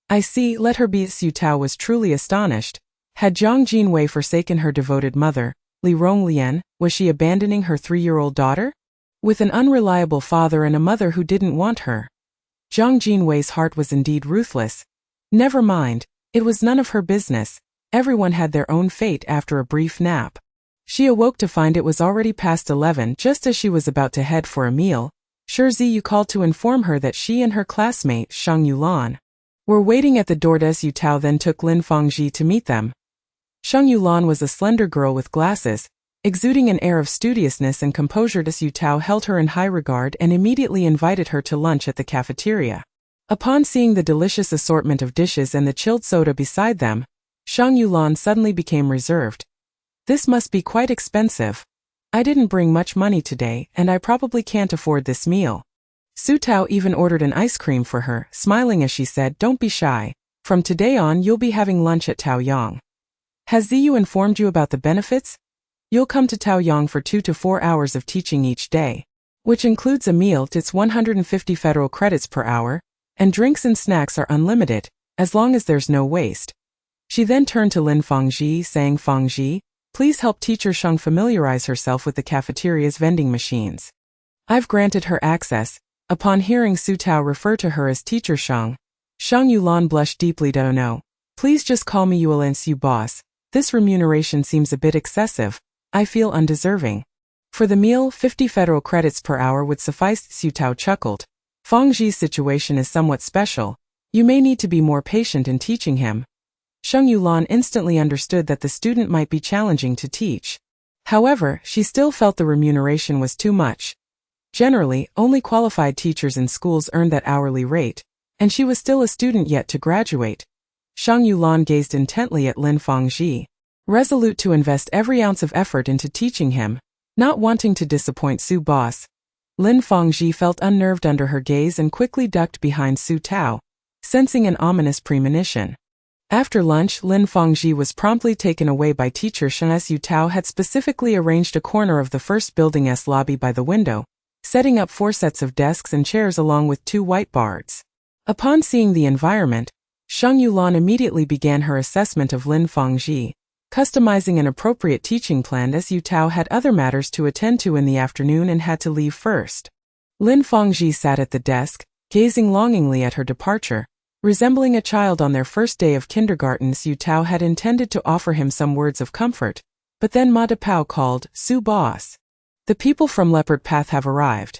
"I see, let her be." Su Tao was truly astonished. Had Jiang Jinwei forsaken her devoted mother, Li Ronglian? Was she abandoning her 3-year-old daughter? With an unreliable father and a mother who didn't want her. Jiang Jinwei's heart was indeed ruthless. Never mind, it was none of her business. Everyone had their own fate. After a brief nap, she awoke to find it was already past 11. Just as she was about to head for a meal, Shi Ziyu called to inform her that she and her classmate, Shang Yulan, were waiting at the door. Su Tao then took Lin Fangji to meet them. Shang Yulan was a slender girl with glasses, exuding an air of studiousness and composure. Su Tao held her in high regard and immediately invited her to lunch at the cafeteria. Upon seeing the delicious assortment of dishes and the chilled soda beside them, Shang Yulan suddenly became reserved. "This must be quite expensive. I didn't bring much money today, and I probably can't afford this meal." Su Tao even ordered an ice cream for her, smiling as she said, "Don't be shy. From today on, you'll be having lunch at Taoyang. Has Ziyu informed you about the benefits? You'll come to Taoyang for 2 to 4 hours of teaching each day, which includes a meal. It's 150 federal credits per hour, and drinks and snacks are unlimited, as long as there's no waste." She then turned to Lin Fangji, saying, "Fangji, please help teacher Shang familiarize herself with the cafeteria's vending machines." "I've granted her access." Upon hearing Su Tao refer to her as teacher Shang, Shang Yulan blushed deeply. "Oh no. Please just call me Yulan's boss. This remuneration seems a bit excessive. I feel undeserving." For the meal, 50 federal credits per hour would suffice. Su Tao chuckled. "Fangji's situation is somewhat special. You may need to be more patient in teaching him." Shang Yulan instantly understood that the student might be challenging to teach. However, she still felt the remuneration was too much. Generally, only qualified teachers in schools earned that hourly rate, and she was still a student yet to graduate. Shang Yulan gazed intently at Lin Fangji, resolute to invest every ounce of effort into teaching him, not wanting to disappoint Su boss. Lin Fangji felt unnerved under her gaze and quickly ducked behind Su Tao, sensing an ominous premonition. After lunch, Lin Fangji was promptly taken away by teacher Shang. Su Tao had specifically arranged a corner of the first building's lobby by the window, setting up 4 sets of desks and chairs along with 2 whiteboards. Upon seeing the environment, Shang Yulan immediately began her assessment of Lin Fangji, customizing an appropriate teaching plan. Su Tao had other matters to attend to in the afternoon and had to leave first. Lin Fangji sat at the desk, gazing longingly at her departure. Resembling a child on their first day of kindergarten, Su Tao had intended to offer him some words of comfort, but then Ma Depao called, "Su boss. The people from Leopard Path have arrived.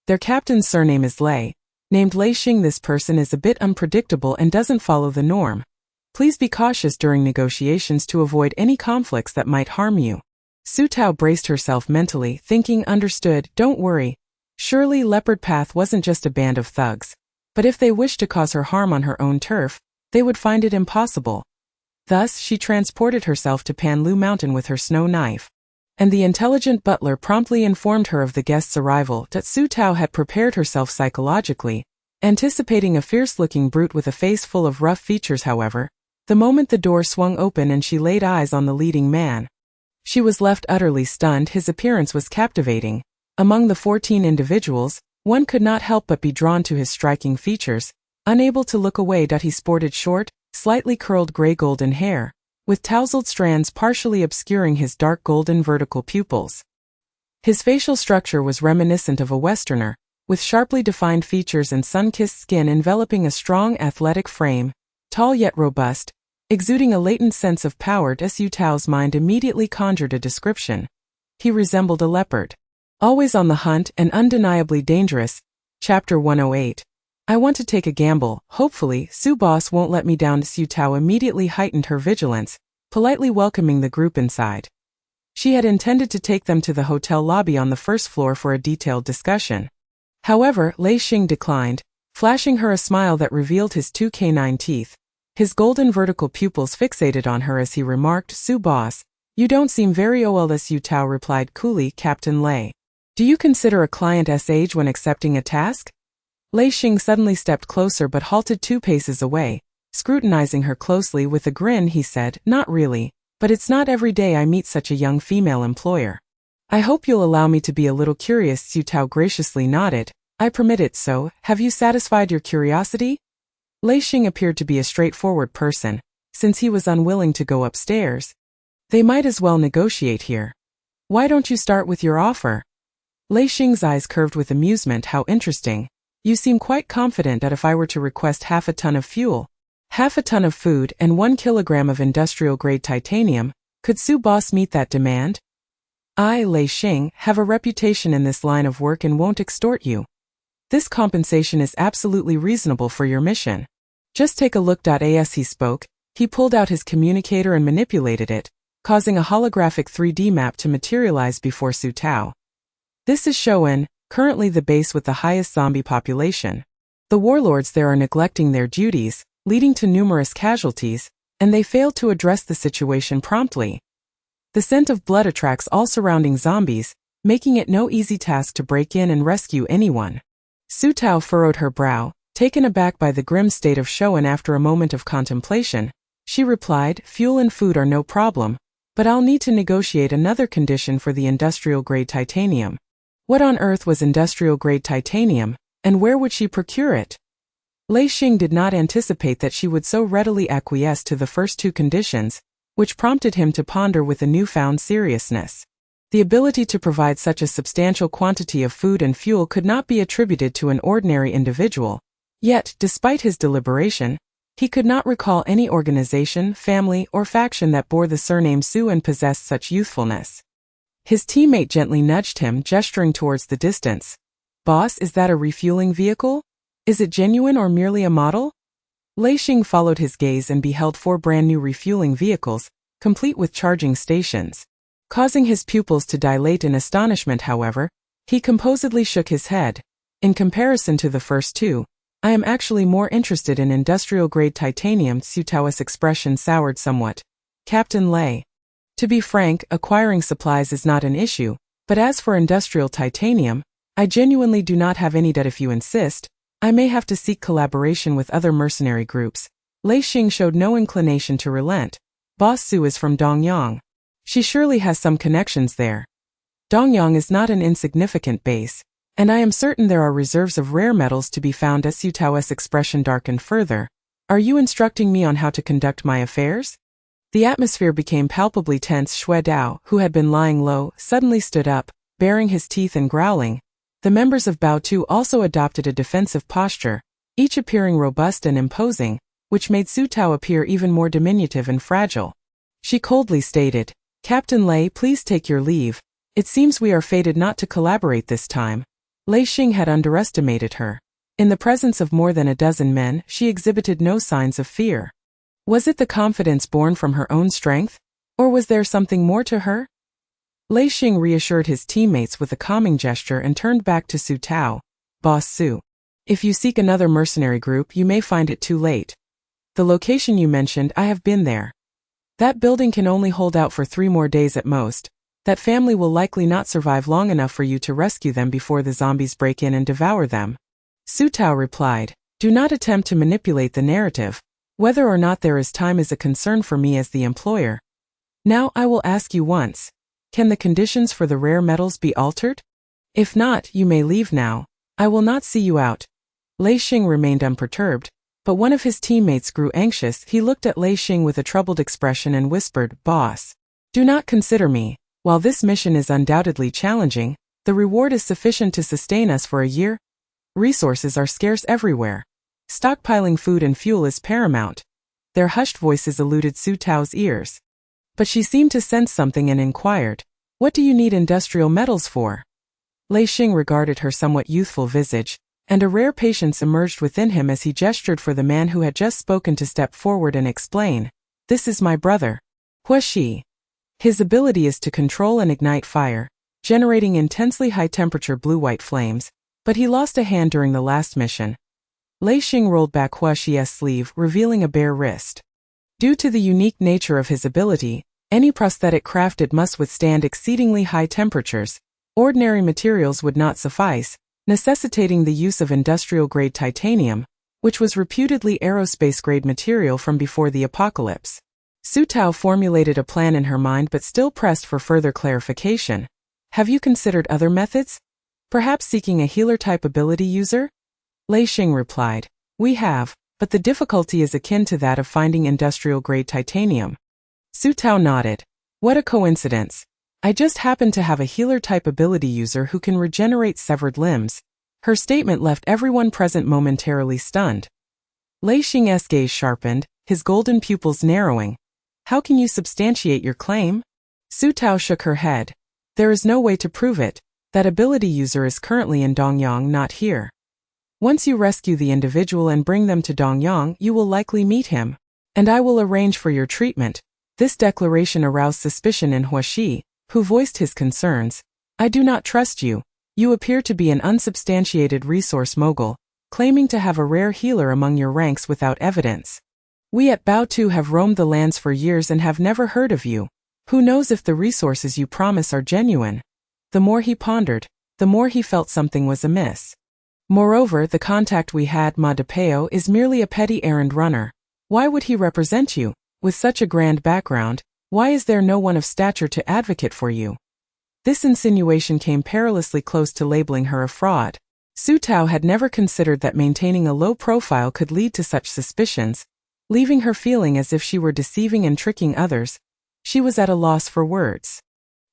Their captain's surname is Lei, named Lei Xing. This person is a bit unpredictable and doesn't follow the norm. Please be cautious during negotiations to avoid any conflicts that might harm you." Su Tao braced herself mentally, thinking, "Understood, don't worry. Surely Leopard Path wasn't just a band of thugs. But if they wished to cause her harm on her own turf, they would find it impossible." Thus, she transported herself to Panlu Mountain with her snow knife. And the intelligent butler promptly informed her of the guest's arrival. Su Tao had prepared herself psychologically, Anticipating a fierce-looking brute with a face full of rough features, however, the moment the door swung open and she laid eyes on the leading man, she was left utterly stunned. His appearance was captivating. Among the 14 individuals, one could not help but be drawn to his striking features. Unable to look away, he sported short, slightly curled gray-golden hair, with tousled strands partially obscuring his dark golden vertical pupils. His facial structure was reminiscent of a Westerner, with sharply defined features and sun-kissed skin enveloping a strong athletic frame, tall yet robust, exuding a latent sense of power. Su Tao's mind immediately conjured a description. He resembled a leopard. Always on the hunt and undeniably dangerous. Chapter 108. I want to take a gamble. Hopefully, Su Boss won't let me down. Su Tao immediately heightened her vigilance, politely welcoming the group inside. She had intended to take them to the hotel lobby on the first floor for a detailed discussion. However, Lei Xing declined, flashing her a smile that revealed his 2 canine teeth. His golden vertical pupils fixated on her as he remarked, "Su Boss, you don't seem very old." Su Tao replied coolly, "Captain Lei. Do you consider a client's age when accepting a task?" Lei Xing suddenly stepped closer but halted 2 paces away. Scrutinizing her closely with a grin, he said, "Not really, but it's not every day I meet such a young female employer. I hope you'll allow me to be a little curious." Su Tao graciously nodded. "I permit it. So, have you satisfied your curiosity?" Lei Xing appeared to be a straightforward person, since he was unwilling to go upstairs. They might as well negotiate here. "Why don't you start with your offer?" Lei Xing's eyes curved with amusement. "How interesting. You seem quite confident that if I were to request half a ton of fuel, half a ton of food, and 1 kilogram of industrial-grade titanium, could Su Boss meet that demand? I, Lei Xing, have a reputation in this line of work and won't extort you. This compensation is absolutely reasonable for your mission. Just take a look." As he spoke, he pulled out his communicator and manipulated it, causing a holographic 3D map to materialize before Su Tao. This is Shoen, currently the base with the highest zombie population. The warlords there are neglecting their duties, leading to numerous casualties, and they failed to address the situation promptly. The scent of blood attracts all surrounding zombies, making it no easy task to break in and rescue anyone. Su Tao furrowed her brow, taken aback by the grim state of Shoen. After a moment of contemplation, she replied, "Fuel and food are no problem, but I'll need to negotiate another condition for the industrial-grade titanium." What on earth was industrial-grade titanium, and where would she procure it? Lei Xing did not anticipate that she would so readily acquiesce to the first 2 conditions, which prompted him to ponder with a newfound seriousness. The ability to provide such a substantial quantity of food and fuel could not be attributed to an ordinary individual. Yet, despite his deliberation, he could not recall any organization, family, or faction that bore the surname Su and possessed such youthfulness. His teammate gently nudged him, gesturing towards the distance. "Boss, is that a refueling vehicle? Is it genuine or merely a model?" Lei Xing followed his gaze and beheld 4 brand-new refueling vehicles, complete with charging stations. Causing his pupils to dilate in astonishment, however, he composedly shook his head. "In comparison to the first 2, I am actually more interested in industrial-grade titanium." Su Tao's expression soured somewhat. "Captain Lei. To be frank, acquiring supplies is not an issue, but as for industrial titanium, I genuinely do not have any doubt. If you insist, I may have to seek collaboration with other mercenary groups." Lei Xing showed no inclination to relent. "Boss Su is from Dongyang. She surely has some connections there. Dongyang is not an insignificant base, and I am certain there are reserves of rare metals to be found." Su Tao's expression darkened further. "Are you instructing me on how to conduct my affairs?" The atmosphere became palpably tense. Xue Dao, who had been lying low, suddenly stood up, baring his teeth and growling. The members of Bao Tu also adopted a defensive posture, each appearing robust and imposing, which made Su Tao appear even more diminutive and fragile. She coldly stated, "Captain Lei, please take your leave. It seems we are fated not to collaborate this time." Lei Xing had underestimated her. In the presence of more than a dozen men, she exhibited no signs of fear. Was it the confidence born from her own strength, or was there something more to her? Lei Xing reassured his teammates with a calming gesture and turned back to Su Tao. "Boss Su, if you seek another mercenary group, you may find it too late. The location you mentioned, I have been there. That building can only hold out for 3 more days at most. That family will likely not survive long enough for you to rescue them before the zombies break in and devour them." Su Tao replied, "Do not attempt to manipulate the narrative. Whether or not there is time is a concern for me as the employer. Now I will ask you once. Can the conditions for the rare metals be altered? If not, you may leave now. I will not see you out." Lei Xing remained unperturbed, but one of his teammates grew anxious. He looked at Lei Xing with a troubled expression and whispered, "Boss, do not consider me. While this mission is undoubtedly challenging, the reward is sufficient to sustain us for a year. Resources are scarce everywhere. Stockpiling food and fuel is paramount." Their hushed voices eluded Su Tao's ears. But she seemed to sense something and inquired, "What do you need industrial metals for?" Lei Xing regarded her somewhat youthful visage, and a rare patience emerged within him as he gestured for the man who had just spoken to step forward and explain, "This is my brother, Hua Shi. His ability is to control and ignite fire, generating intensely high-temperature blue-white flames, but he lost a hand during the last mission." Lei Xing rolled back Hua Xi's sleeve, revealing a bare wrist. Due to the unique nature of his ability, any prosthetic crafted must withstand exceedingly high temperatures. Ordinary materials would not suffice, necessitating the use of industrial-grade titanium, which was reputedly aerospace-grade material from before the apocalypse. Su Tao formulated a plan in her mind but still pressed for further clarification. "Have you considered other methods? Perhaps seeking a healer-type ability user?" Lei Xing replied, "We have, but the difficulty is akin to that of finding industrial-grade titanium." Su Tao nodded. "What a coincidence. I just happen to have a healer-type ability user who can regenerate severed limbs." Her statement left everyone present momentarily stunned. Lei Xing's gaze sharpened, his golden pupils narrowing. "How can you substantiate your claim?" Su Tao shook her head. "There is no way to prove it. That ability user is currently in Dongyang, not here. Once you rescue the individual and bring them to Dongyang, you will likely meet him, and I will arrange for your treatment." This declaration aroused suspicion in Hua Shi, who voiced his concerns. "I do not trust you. You appear to be an unsubstantiated resource mogul, claiming to have a rare healer among your ranks without evidence. We at Baotu have roamed the lands for years and have never heard of you. Who knows if the resources you promise are genuine?" The more he pondered, the more he felt something was amiss. "Moreover, the contact we had, Ma de Peo, is merely a petty errand runner. Why would he represent you? With such a grand background, why is there no one of stature to advocate for you?" This insinuation came perilously close to labeling her a fraud. Su Tao had never considered that maintaining a low profile could lead to such suspicions, leaving her feeling as if she were deceiving and tricking others. She was at a loss for words.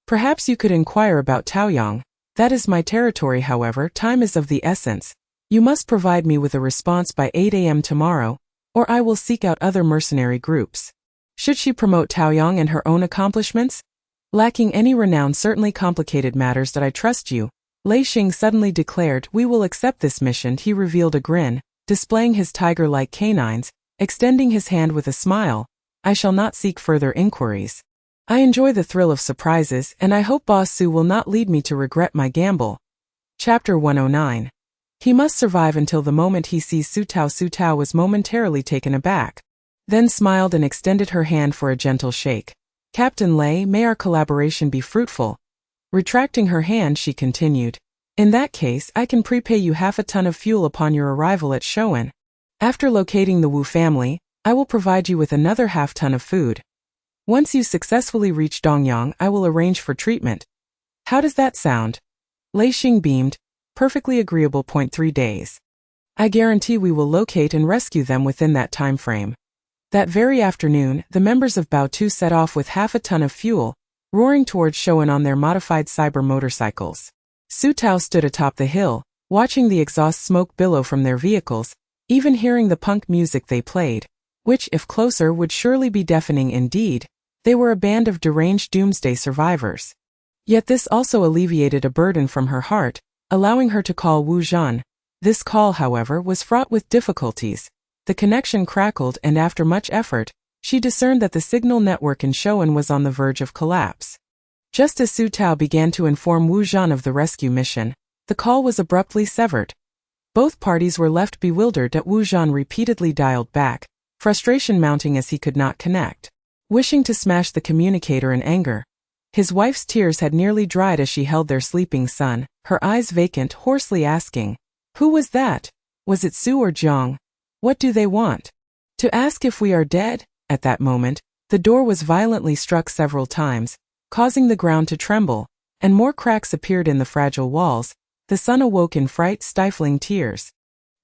"Perhaps you could inquire about Taoyang. That is my territory. However, time is of the essence. You must provide me with a response by 8 a.m. tomorrow, or I will seek out other mercenary groups." Should she promote Taoyang and her own accomplishments? "Lacking any renown certainly complicated matters that I trust you," Lei Xing suddenly declared. "We will accept this mission." He revealed a grin, displaying his tiger-like canines, extending his hand with a smile. "I shall not seek further inquiries. I enjoy the thrill of surprises, and I hope Boss Su will not lead me to regret my gamble." Chapter 109. He must survive until the moment he sees Su Tao. Su Tao was momentarily taken aback, then smiled and extended her hand for a gentle shake. "Captain Lei, may our collaboration be fruitful." Retracting her hand, she continued, "In that case, I can prepay you 1/2 ton of fuel upon your arrival at Shouan. After locating the Wu family, I will provide you with another 1/2 ton of food. Once you successfully reach Dongyang, I will arrange for treatment. How does that sound?" Lei Xing beamed. "Perfectly agreeable. 3 days. I guarantee we will locate and rescue them within that time frame." That very afternoon, the members of Baotu set off with 1/2 ton of fuel, roaring towards Shouan on their modified cyber motorcycles. Su Tao stood atop the hill, watching the exhaust smoke billow from their vehicles, even hearing the punk music they played, which, if closer, would surely be deafening indeed. They were a band of deranged doomsday survivors. Yet this also alleviated a burden from her heart, allowing her to call Wu Zhan. This call, however, was fraught with difficulties. The connection crackled, and after much effort, she discerned that the signal network in Shouan was on the verge of collapse. Just as Su Tao began to inform Wu Zhan of the rescue mission, the call was abruptly severed. Both parties were left bewildered. Wu Zhan repeatedly dialed back, frustration mounting as he could not connect. Wishing to smash the communicator in anger, his wife's tears had nearly dried as she held their sleeping son, her eyes vacant, hoarsely asking, "Who was that? Was it Su or Jiang? What do they want? To ask if we are dead? At that moment, the door was violently struck several times, causing the ground to tremble, and more cracks appeared in the fragile walls. The son awoke in fright, stifling tears.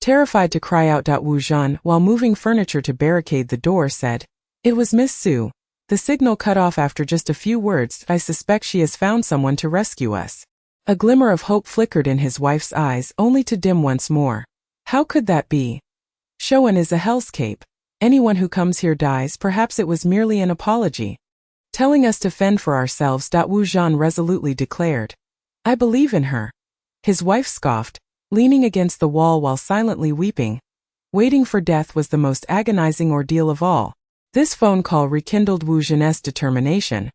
Terrified to cry out, Wu Zhan, while moving furniture to barricade the door, said, "It was Miss Su. The signal cut off after just a few words. I suspect she has found someone to rescue us." A glimmer of hope flickered in his wife's eyes, only to dim once more. How could that be? Shoan is a hellscape. Anyone who comes here dies. Perhaps it was merely an apology. Telling us to fend for ourselves, Wu Zhan resolutely declared. "I believe in her." His wife scoffed, leaning against the wall while silently weeping. Waiting for death was the most agonizing ordeal of all. This phone call rekindled Wu Zhan's determination.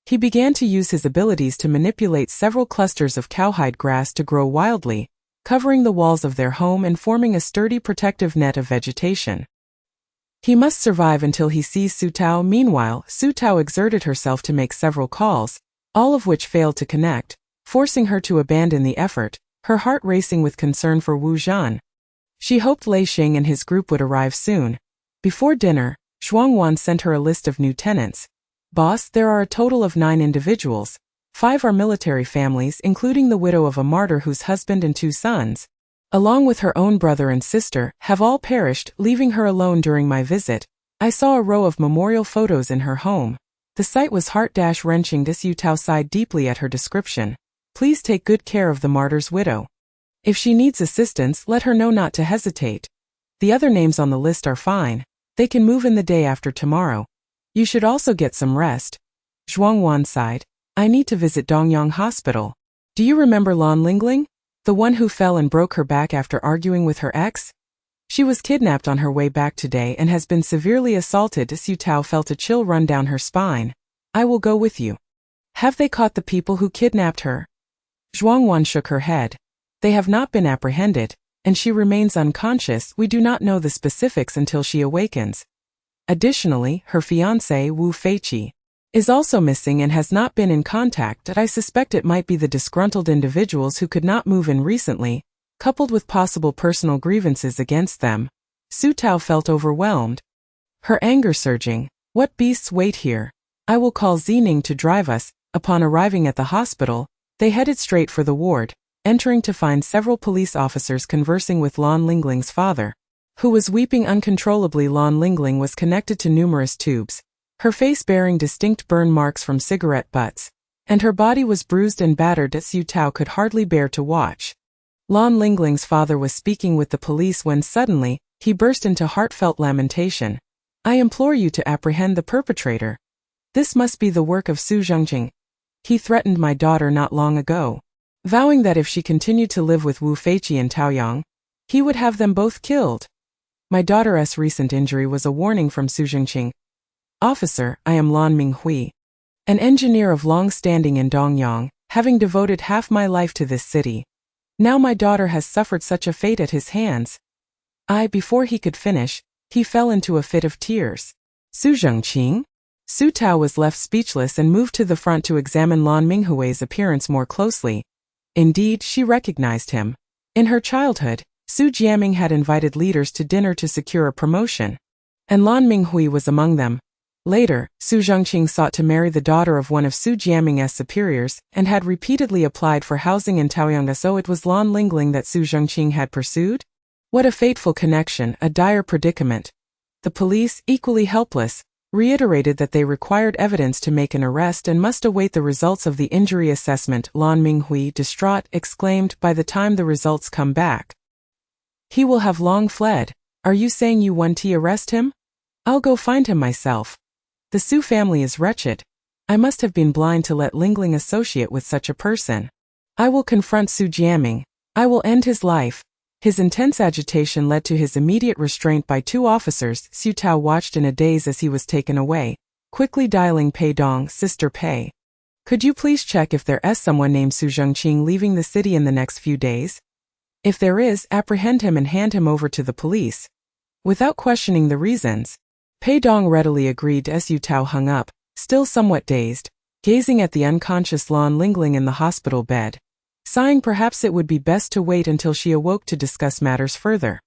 He began to use his abilities to manipulate several clusters of cowhide grass to grow wildly, covering the walls of their home and forming a sturdy protective net of vegetation. He must survive until he sees Su Tao. Meanwhile, Su Tao exerted herself to make several calls, all of which failed to connect, forcing her to abandon the effort, her heart racing with concern for Wu Zhan. She hoped Lei Xing and his group would arrive soon. Before dinner, Zhuangwan sent her a list of new tenants. "Boss, there are a total of 9 individuals. 5 are military families, including the widow of a martyr whose husband and 2 sons, along with her own brother and sister, have all perished, leaving her alone during my visit. I saw a row of memorial photos in her home. The sight was heart-wrenching." Yu Tao sighed deeply at her description. "Please take good care of the martyr's widow. If she needs assistance, let her know not to hesitate. The other names on the list are fine. They can move in the day after tomorrow. You should also get some rest." Zhuangwan sighed. "I need to visit Dongyang Hospital. Do you remember Lan Lingling? The one who fell and broke her back after arguing with her ex? She was kidnapped on her way back today and has been severely assaulted." Yu Tao felt a chill run down her spine. "I will go with you." "Have they caught the people who kidnapped her?" Zhuangwan shook her head. "They have not been apprehended, and she remains unconscious. We do not know the specifics until she awakens. Additionally, her fiancé, Wu Feiqi, is also missing and has not been in contact. I suspect it might be the disgruntled individuals who could not move in recently, coupled with possible personal grievances against them." Su Tao felt overwhelmed, her anger surging. "What beasts wait here? I will call Zining to drive us." Upon arriving at the hospital, they headed straight for the ward, entering to find several police officers conversing with Lan Lingling's father, who was weeping uncontrollably. Lan Lingling was connected to numerous tubes, her face bearing distinct burn marks from cigarette butts, and her body was bruised and battered. Yu Tao could hardly bear to watch. Lan Lingling's father was speaking with the police when suddenly, he burst into heartfelt lamentation. "I implore you to apprehend the perpetrator. This must be the work of Su Zhengqing. He threatened my daughter not long ago, vowing that if she continued to live with Wu Feiqi in Taoyang, he would have them both killed. My daughter's recent injury was a warning from Su Zhengqing. Officer, I am Lan Minghui, an engineer of long standing in Dongyang, having devoted half my life to this city. Now my daughter has suffered such a fate at his hands." Before he could finish, he fell into a fit of tears. "Su Zhengqing?" Su Tao was left speechless and moved to the front to examine Lan Minghui's appearance more closely. Indeed, she recognized him. In her childhood, Su Jiaming had invited leaders to dinner to secure a promotion, and Lan Minghui was among them. Later, Su Zhengqing sought to marry the daughter of one of Su Jiaming's superiors and had repeatedly applied for housing in Taoyang. So it was Lan Lingling that Su Zhengqing had pursued? What a fateful connection, a dire predicament. The police, equally helpless, reiterated that they required evidence to make an arrest and must await the results of the injury assessment. Lan Minghui, distraught, exclaimed, "By the time the results come back, he will have long fled. Are you saying you want to arrest him? I'll go find him myself. The Su family is wretched. I must have been blind to let Lingling associate with such a person. I will confront Su Jiaming. I will end his life." His intense agitation led to his immediate restraint by 2 officers. Su Tao watched in a daze as he was taken away, quickly dialing Pei Dong, "Sister Pei, could you please check if there is someone named Su Zhengqing leaving the city in the next few days? If there is, apprehend him and hand him over to the police." Without questioning the reasons, Pei Dong readily agreed. As Yu Tao hung up, still somewhat dazed, gazing at the unconscious Lan Lingling in the hospital bed, sighing perhaps it would be best to wait until she awoke to discuss matters further.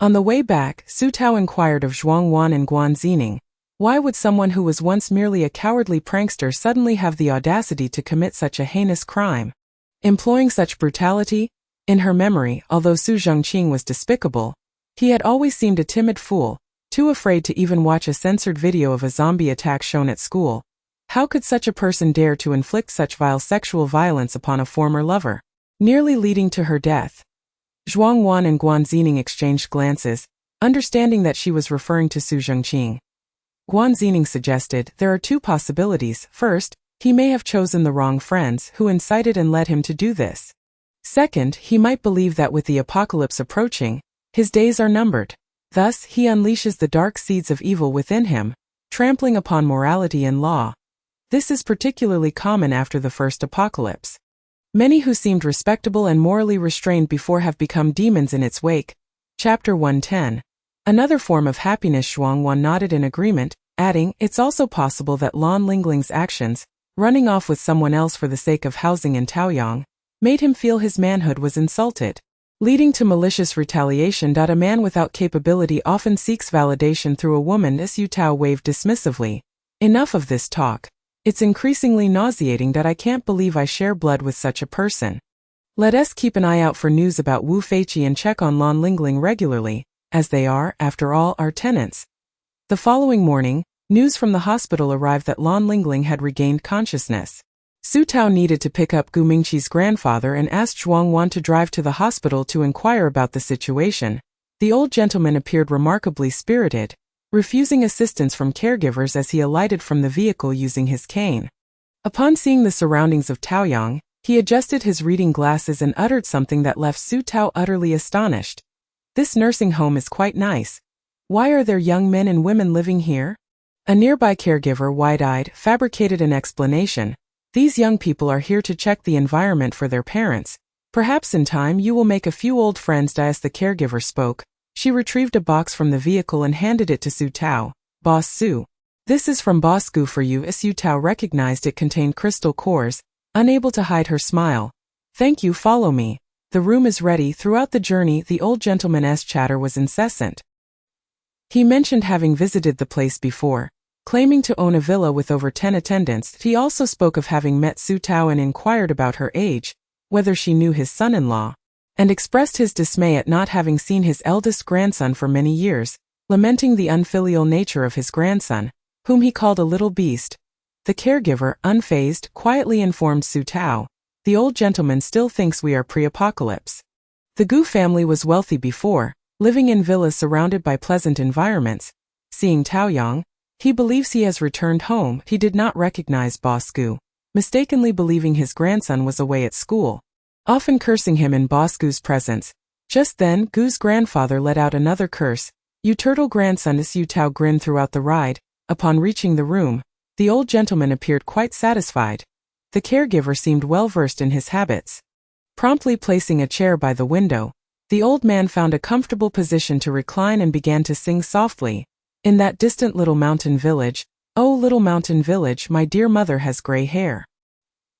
On the way back, Su Tao inquired of Zhuang Wan and Guan Zining, why would someone who was once merely a cowardly prankster suddenly have the audacity to commit such a heinous crime? Employing such brutality? In her memory, although Su Zhengqing was despicable, he had always seemed a timid fool, too afraid to even watch a censored video of a zombie attack shown at school. How could such a person dare to inflict such vile sexual violence upon a former lover, nearly leading to her death? Zhuang Wan and Guan Zining exchanged glances, understanding that she was referring to Su Zhengqing. Guan Zining suggested there are two possibilities. First, he may have chosen the wrong friends who incited and led him to do this. Second, he might believe that with the apocalypse approaching, his days are numbered. Thus, he unleashes the dark seeds of evil within him, trampling upon morality and law. This is particularly common after the first apocalypse. Many who seemed respectable and morally restrained before have become demons in its wake. Chapter 110. Another form of happiness. Zhuang Wan nodded in agreement, adding, it's also possible that Lan Lingling's actions, running off with someone else for the sake of housing in Taoyang, made him feel his manhood was insulted, leading to malicious retaliation. A man without capability often seeks validation through a woman. Su Tao waved dismissively. Enough of this talk. It's increasingly nauseating that I can't believe I share blood with such a person. Let us keep an eye out for news about Wu Feiqi and check on Lan Lingling regularly, as they are, after all, our tenants. The following morning, news from the hospital arrived that Lan Lingling had regained consciousness. Su Tao needed to pick up Gu Mingqi's grandfather and asked Zhuang Wan to drive to the hospital to inquire about the situation. The old gentleman appeared remarkably spirited, refusing assistance from caregivers as he alighted from the vehicle using his cane. Upon seeing the surroundings of Taoyang, he adjusted his reading glasses and uttered something that left Su Tao utterly astonished. This nursing home is quite nice. Why are there young men and women living here? A nearby caregiver, wide-eyed, fabricated an explanation. These young people are here to check the environment for their parents. Perhaps in time you will make a few old friends. As the caregiver spoke, she retrieved a box from the vehicle and handed it to Su Tao. Boss Su. This is from Boss Gu for you. Su Tao recognized it contained crystal cores, unable to hide her smile. Thank you, follow me. The room is ready. Throughout the journey, the old gentleman's chatter was incessant. He mentioned having visited the place before, claiming to own a villa with over 10 attendants. He also spoke of having met Su Tao and inquired about her age, whether she knew his son-in-law, and expressed his dismay at not having seen his eldest grandson for many years, lamenting the unfilial nature of his grandson, whom he called a little beast. The caregiver, unfazed, quietly informed Su Tao, the old gentleman still thinks we are pre-apocalypse. The Gu family was wealthy before, living in villas surrounded by pleasant environments. Seeing Taoyang, he believes he has returned home. He did not recognize Boss Gu, mistakenly believing his grandson was away at school, often cursing him in Boss Gu's presence. Just then, Gu's grandfather let out another curse. You turtle grandson. Su Tao grinned throughout the ride. Upon reaching the room, the old gentleman appeared quite satisfied. The caregiver seemed well versed in his habits. Promptly placing a chair by the window, the old man found a comfortable position to recline and began to sing softly. In that distant little mountain village, oh little mountain village, my dear mother has gray hair.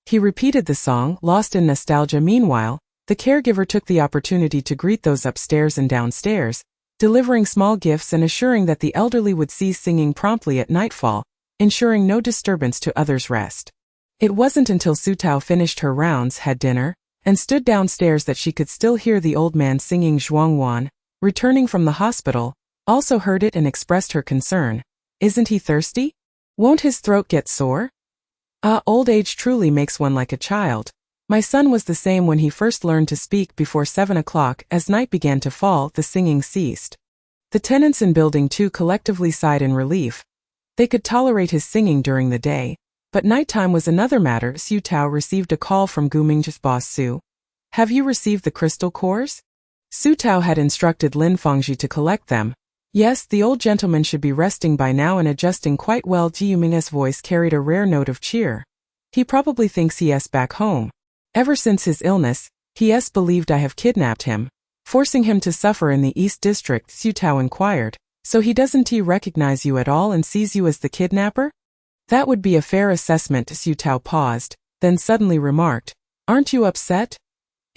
He repeated the song, lost in nostalgia. Meanwhile, the caregiver took the opportunity to greet those upstairs and downstairs, delivering small gifts and assuring that the elderly would cease singing promptly at nightfall, ensuring no disturbance to others' rest. It wasn't until Su Tao finished her rounds, had dinner, and stood downstairs that she could still hear the old man singing. Zhuang Wan, returning from the hospital, also heard it and expressed her concern. Isn't he thirsty? Won't his throat get sore? Old age truly makes one like a child. My son was the same when he first learned to speak. Before 7 o'clock, as night began to fall, the singing ceased. The tenants in Building 2 collectively sighed in relief. They could tolerate his singing during the day, but nighttime was another matter. Su Tao received a call from Gu Mingqi's boss Su. Have you received the crystal cores? Su Tao had instructed Lin Fengji to collect them. Yes, the old gentleman should be resting by now and adjusting quite well. Ji Yuming's voice carried a rare note of cheer. He probably thinks he is back home. Ever since his illness, he has believed I have kidnapped him, forcing him to suffer in the East District. Su Tao inquired. So he doesn't recognize you at all and sees you as the kidnapper? That would be a fair assessment. Su Tao paused, then suddenly remarked, aren't you upset?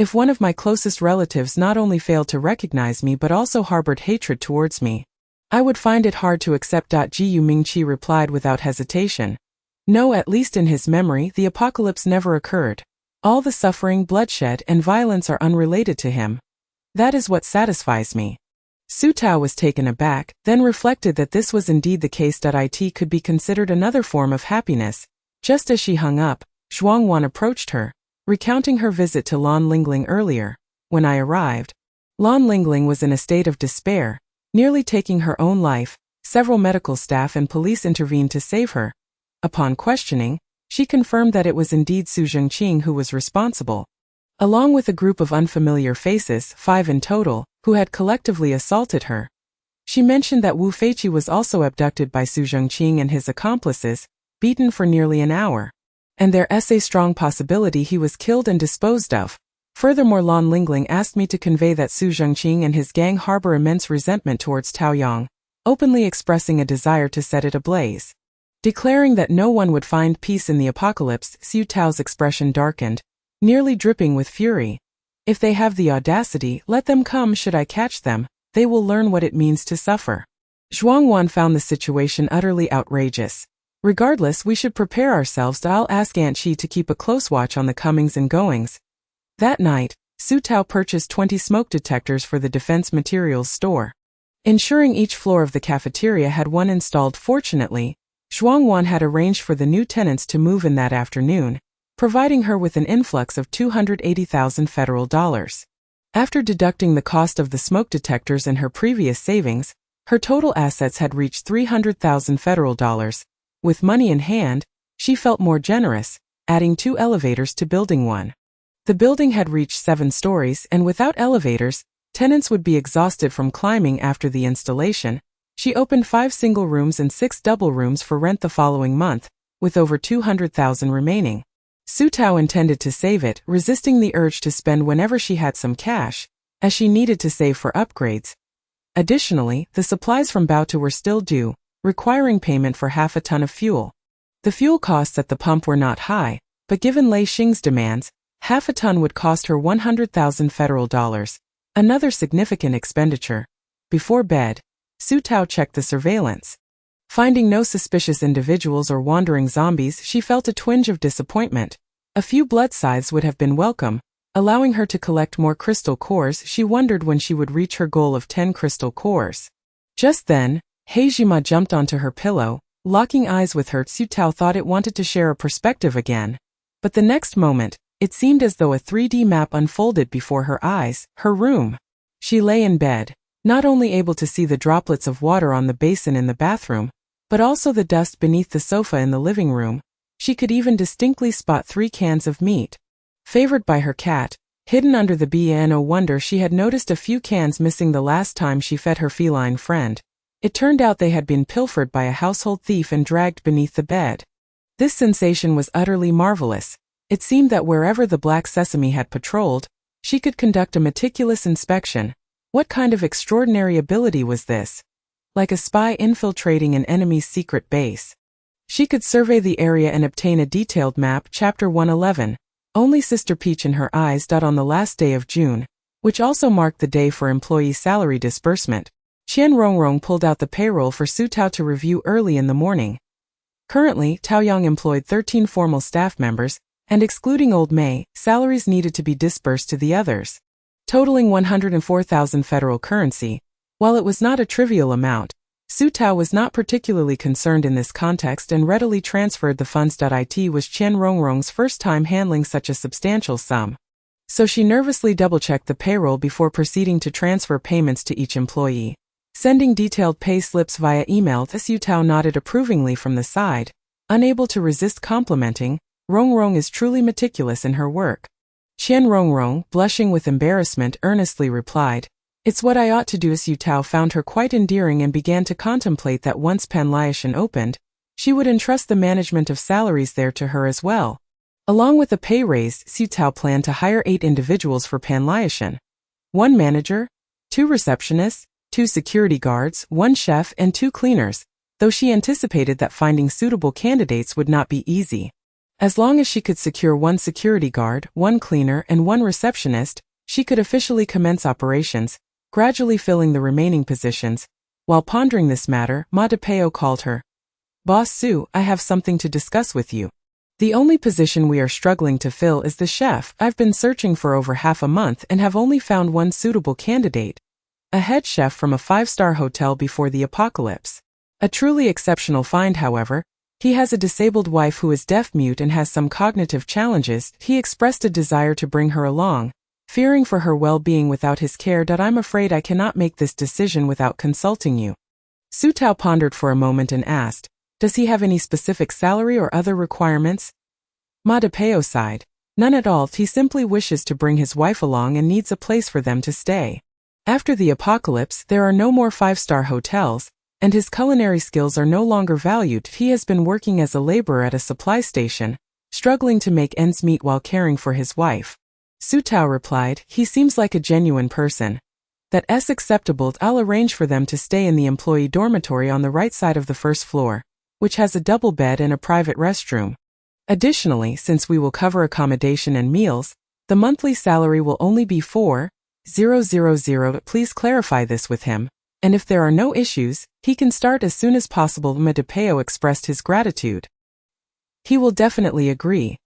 If one of my closest relatives not only failed to recognize me but also harbored hatred towards me, I would find it hard to accept. Gu Mingqi replied without hesitation. No, at least in his memory, the apocalypse never occurred. All the suffering, bloodshed, and violence are unrelated to him. That is what satisfies me. Su Tao was taken aback, then reflected that this was indeed the case. It could be considered another form of happiness. Just as she hung up, Zhuangwan approached her, recounting her visit to Lan Lingling earlier. When I arrived, Lan Lingling was in a state of despair, nearly taking her own life. Several medical staff and police intervened to save her. Upon questioning, she confirmed that it was indeed Su Zhengqing who was responsible. Along with a group of unfamiliar faces, 5 in total, who had collectively assaulted her. She mentioned that Wu Feiqi was also abducted by Su Zhengqing and his accomplices, beaten for nearly an hour. And there's a strong possibility he was killed and disposed of. Furthermore, Lan Lingling asked me to convey that Su Zhengqing and his gang harbor immense resentment towards Taoyang, openly expressing a desire to set it ablaze. Declaring that no one would find peace in the apocalypse, Su Tao's expression darkened, nearly dripping with fury. If they have the audacity, let them come. Should I catch them, they will learn what it means to suffer. Zhuangwan found the situation utterly outrageous. Regardless, we should prepare ourselves. I'll ask Aunt Qi to keep a close watch on the comings and goings. That night, Su Tao purchased 20 smoke detectors for the defense materials store, ensuring each floor of the cafeteria had one installed. Fortunately, Zhuangwan had arranged for the new tenants to move in that afternoon, providing her with an influx of 280,000 federal dollars. After deducting the cost of the smoke detectors and her previous savings, her total assets had reached 300,000 federal dollars. With money in hand, she felt more generous, adding 2 elevators to building 1. The building had reached 7 stories, and without elevators, tenants would be exhausted from climbing. After the installation, she opened 5 single rooms and 6 double rooms for rent the following month, with over 200,000 remaining. Su Tao intended to save it, resisting the urge to spend whenever she had some cash, as she needed to save for upgrades. Additionally, the supplies from Baotou were still due, requiring payment for half a ton of fuel. The fuel costs at the pump were not high, but given Lei Xing's demands, half a ton would cost her 100,000 federal dollars, another significant expenditure. Before bed, Su Tao checked the surveillance. Finding no suspicious individuals or wandering zombies, she felt a twinge of disappointment. A few blood scythes would have been welcome, allowing her to collect more crystal cores. She wondered when she would reach her goal of 10 crystal cores. Just then, Heijima jumped onto her pillow, locking eyes with her. Su Tao thought it wanted to share a perspective again. But the next moment, it seemed as though a 3D map unfolded before her eyes. Her room. She lay in bed, not only able to see the droplets of water on the basin in the bathroom, but also the dust beneath the sofa in the living room. She could even distinctly spot 3 cans of meat. Favored by her cat, hidden under the bed. No wonder she had noticed a few cans missing the last time she fed her feline friend. It turned out they had been pilfered by a household thief and dragged beneath the bed. This sensation was utterly marvelous. It seemed that wherever the Black Sesame had patrolled, she could conduct a meticulous inspection. What kind of extraordinary ability was this? Like a spy infiltrating an enemy's secret base. She could survey the area and obtain a detailed map. Chapter 111. Only Sister Peach in her eyes. On the last day of June, which also marked the day for employee salary disbursement, Qian Rongrong pulled out the payroll for Su Tao to review early in the morning. Currently, Taoyang employed 13 formal staff members, and excluding Old May, salaries needed to be disbursed to the others, totaling 104,000 federal currency. While it was not a trivial amount, Su Tao was not particularly concerned in this context and readily transferred the funds. It was Qian Rongrong's first time handling such a substantial sum, so she nervously double-checked the payroll before proceeding to transfer payments to each employee. Sending detailed pay slips via email, Su Tao nodded approvingly from the side, unable to resist complimenting. Rongrong is truly meticulous in her work. Qian Rongrong, blushing with embarrassment, earnestly replied, "It's what I ought to do." Su Tao found her quite endearing and began to contemplate that once Panliashan opened, she would entrust the management of salaries there to her as well. Along with a pay raise, Su Tao planned to hire 8 individuals for Panliashan. 1 manager, 2 receptionists, 2 security guards, 1 chef, and 2 cleaners, though she anticipated that finding suitable candidates would not be easy. As long as she could secure one security guard, one cleaner, and one receptionist, she could officially commence operations, gradually filling the remaining positions. While pondering this matter, Ma DePeo called her. "Boss Sue, I have something to discuss with you. The only position we are struggling to fill is the chef. I've been searching for over half a month and have only found one suitable candidate. A head chef from a 5-star hotel before the apocalypse. A truly exceptional find, however. He has a disabled wife who is deaf-mute and has some cognitive challenges. He expressed a desire to bring her along, fearing for her well-being without his care. I'm afraid I cannot make this decision without consulting you." Su Tao pondered for a moment and asked, "Does he have any specific salary or other requirements?" Ma DePeo sighed. "None at all. He simply wishes to bring his wife along and needs a place for them to stay. After the apocalypse, there are no more 5-star hotels, and his culinary skills are no longer valued. He has been working as a laborer at a supply station, struggling to make ends meet while caring for his wife." Su Tao replied, "He seems like a genuine person. That's acceptable. I'll arrange for them to stay in the employee dormitory on the right side of the first floor, which has a double bed and a private restroom. Additionally, since we will cover accommodation and meals, the monthly salary will only be 4,000. Please clarify this with him, and if there are no issues, he can start as soon as possible." Ma DePeo expressed his gratitude. "He will definitely agree.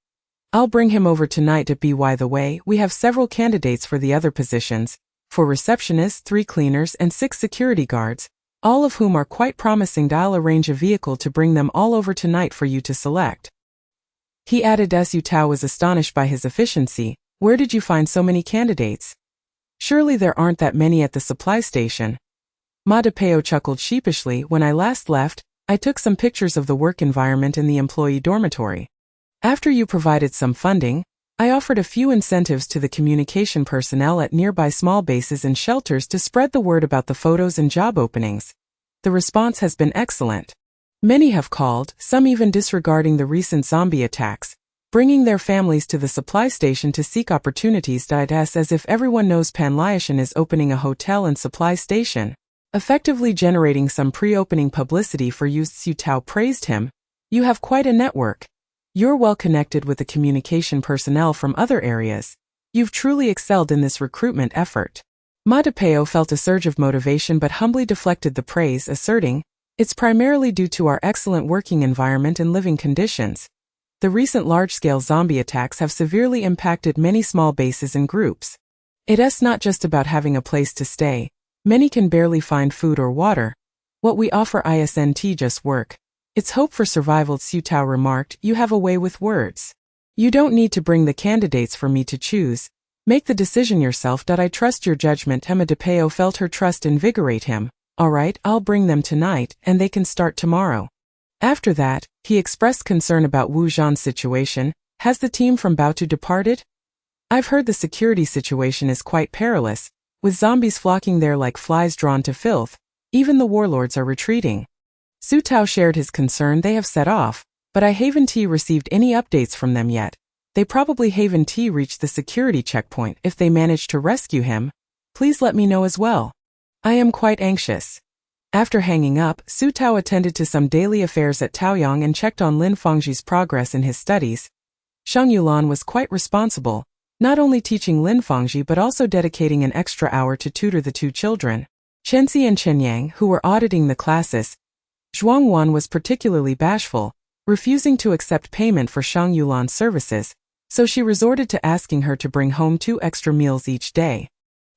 I'll bring him over tonight. By the way, we have several candidates for the other positions, for receptionists, 3 cleaners, and 6 security guards, all of whom are quite promising. I'll arrange a vehicle to bring them all over tonight for you to select." He added. Su Tao was astonished by his efficiency. "Where did you find so many candidates? Surely there aren't that many at the supply station." Ma DePeo chuckled sheepishly. "When I last left, I took some pictures of the work environment in the employee dormitory. After you provided some funding, I offered a few incentives to the communication personnel at nearby small bases and shelters to spread the word about the photos and job openings. The response has been excellent. Many have called, some even disregarding the recent zombie attacks, bringing their families to the supply station to seek opportunities. As if everyone knows Panliashan is opening a hotel and supply station, effectively generating some pre-opening publicity for you." Su Tao praised him. "You have quite a network. You're well connected with the communication personnel from other areas. You've truly excelled in this recruitment effort." Ma DePeo felt a surge of motivation but humbly deflected the praise, asserting, "It's primarily due to our excellent working environment and living conditions. The recent large-scale zombie attacks have severely impacted many small bases and groups. It's not just about having a place to stay. Many can barely find food or water. What we offer isn't just work. It's hope for survival." Su Tao remarked, "You have a way with words. You don't need to bring the candidates for me to choose. Make the decision yourself. I trust your judgment." Ma DePeo felt her trust invigorate him. "All right, I'll bring them tonight, and they can start tomorrow." After that, he expressed concern about Wu Zhan's situation. "Has the team from Baotu departed? I've heard the security situation is quite perilous, with zombies flocking there like flies drawn to filth. Even the warlords are retreating." Su Tao shared his concern. "They have set off, but I haven't received any updates from them yet. They probably haven't reached the security checkpoint. If they manage to rescue him, please let me know as well. I am quite anxious." After hanging up, Su Tao attended to some daily affairs at Taoyang and checked on Lin Fengji's progress in his studies. Shang Yulan was quite responsible, not only teaching Lin Fengji but also dedicating an extra hour to tutor the 2 children, Chenxi and Chenyang, who were auditing the classes. Zhuang Wan was particularly bashful, refusing to accept payment for Shang Yulan's services, so she resorted to asking her to bring home 2 extra meals each day.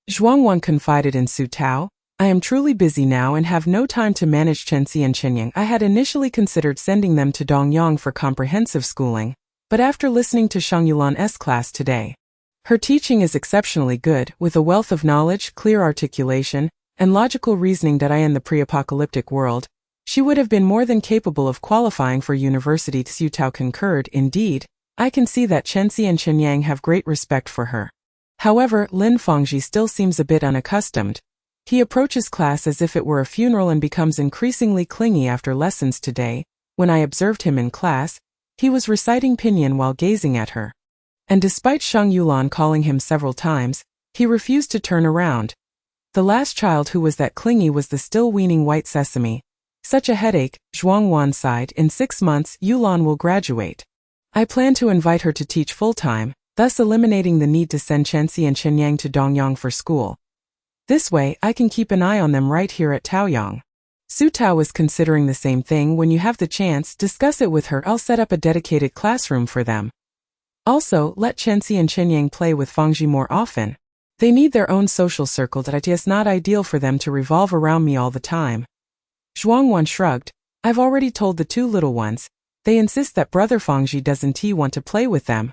Zhuang Wan confided in Su Tao, "I am truly busy now and have no time to manage Chenxi and Chenyang. I had initially considered sending them to Dongyang for comprehensive schooling, but after listening to Shang Yulan's class today, her teaching is exceptionally good, with a wealth of knowledge, clear articulation, and logical reasoning. In the pre-apocalyptic world, she would have been more than capable of qualifying for university." Su Tao concurred. "Indeed, I can see that Chenxi and Chenyang have great respect for her. However, Lin Fengji still seems a bit unaccustomed. He approaches class as if it were a funeral and becomes increasingly clingy after lessons today. When I observed him in class, he was reciting pinyin while gazing at her. And despite Shang Yulan calling him several times, he refused to turn around. The last child who was that clingy was the still weaning White Sesame. Such a headache." Zhuang Wan sighed. "In 6 months, Yulan will graduate. I plan to invite her to teach full-time, thus eliminating the need to send Chenxi and Qinyang to Dongyang for school. This way, I can keep an eye on them right here at Taoyang. Su Tao was considering the same thing. When you have the chance, discuss it with her. I'll set up a dedicated classroom for them. Also, let Chenxi and Qinyang play with Fangji more often. They need their own social circle. It is not ideal for them to revolve around me all the time. Zhuangwan shrugged. I've already told the two little ones. They insist that brother Fangji doesn't want to play with them.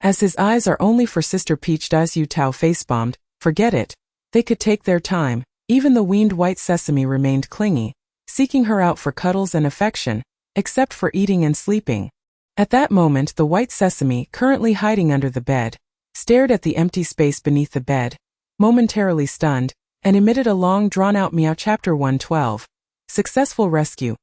As his eyes are only for Sister Peach. Yu Tao face-bombed. Forget it. They could take their time. Even the weaned white sesame remained clingy, seeking her out for cuddles and affection, except for eating and sleeping. At that moment, the white sesame, currently hiding under the bed, stared at the empty space beneath the bed, momentarily stunned, and emitted a long drawn-out meow. Chapter 112. Successful rescue.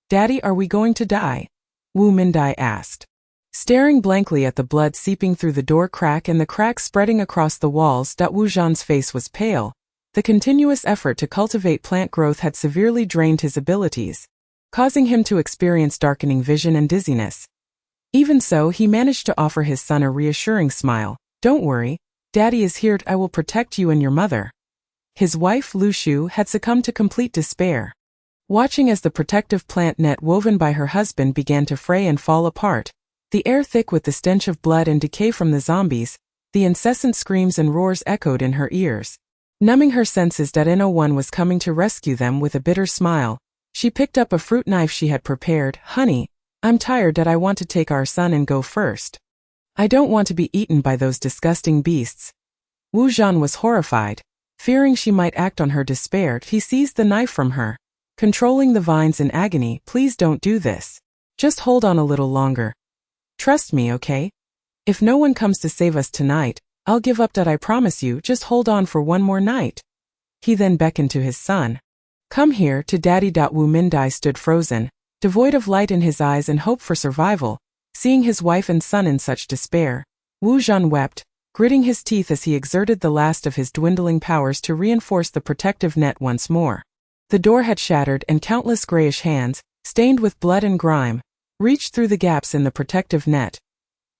Daddy, are we going to die? Wu Mindai asked. Staring blankly at the blood seeping through the door crack and the cracks spreading across the walls, Wu Zhan's face was pale. The continuous effort to cultivate plant growth had severely drained his abilities, causing him to experience darkening vision and dizziness. Even so, he managed to offer his son a reassuring smile. Don't worry, Daddy is here. I will protect you and your mother. His wife, Lu Shu, had succumbed to complete despair. Watching as the protective plant net woven by her husband began to fray and fall apart, the air thick with the stench of blood and decay from the zombies, the incessant screams and roars echoed in her ears. Numbing her senses, No1 was coming to rescue them. With a bitter smile, she picked up a fruit knife she had prepared. Honey, I'm tired. I want to take our son and go first. I don't want to be eaten by those disgusting beasts. Wu Zhan was horrified. Fearing she might act on her despair, he seized the knife from her, controlling the vines in agony. Please don't do this. Just hold on a little longer. Trust me, okay? If no one comes to save us tonight, I'll give up. I promise you. Just hold on for one more night. He then beckoned to his son. Come here to Daddy. Wu Mindai stood frozen, devoid of light in his eyes and hope for survival. Seeing his wife and son in such despair, Wu Zhan wept, gritting his teeth as he exerted the last of his dwindling powers to reinforce the protective net once more. The door had shattered and countless grayish hands, stained with blood and grime, reached through the gaps in the protective net.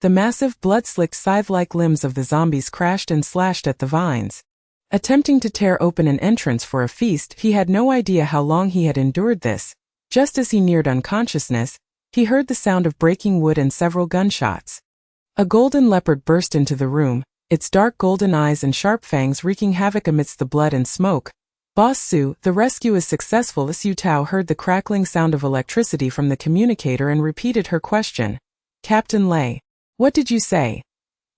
The massive, blood-slicked scythe-like limbs of the zombies crashed and slashed at the vines. Attempting to tear open an entrance for a feast, he had no idea how long he had endured this. Just as he neared unconsciousness, he heard the sound of breaking wood and several gunshots. A golden leopard burst into the room, its dark golden eyes and sharp fangs wreaking havoc amidst the blood and smoke. Boss Su, the rescue is successful. Su Tao heard the crackling sound of electricity from the communicator and repeated her question. Captain Lei. What did you say?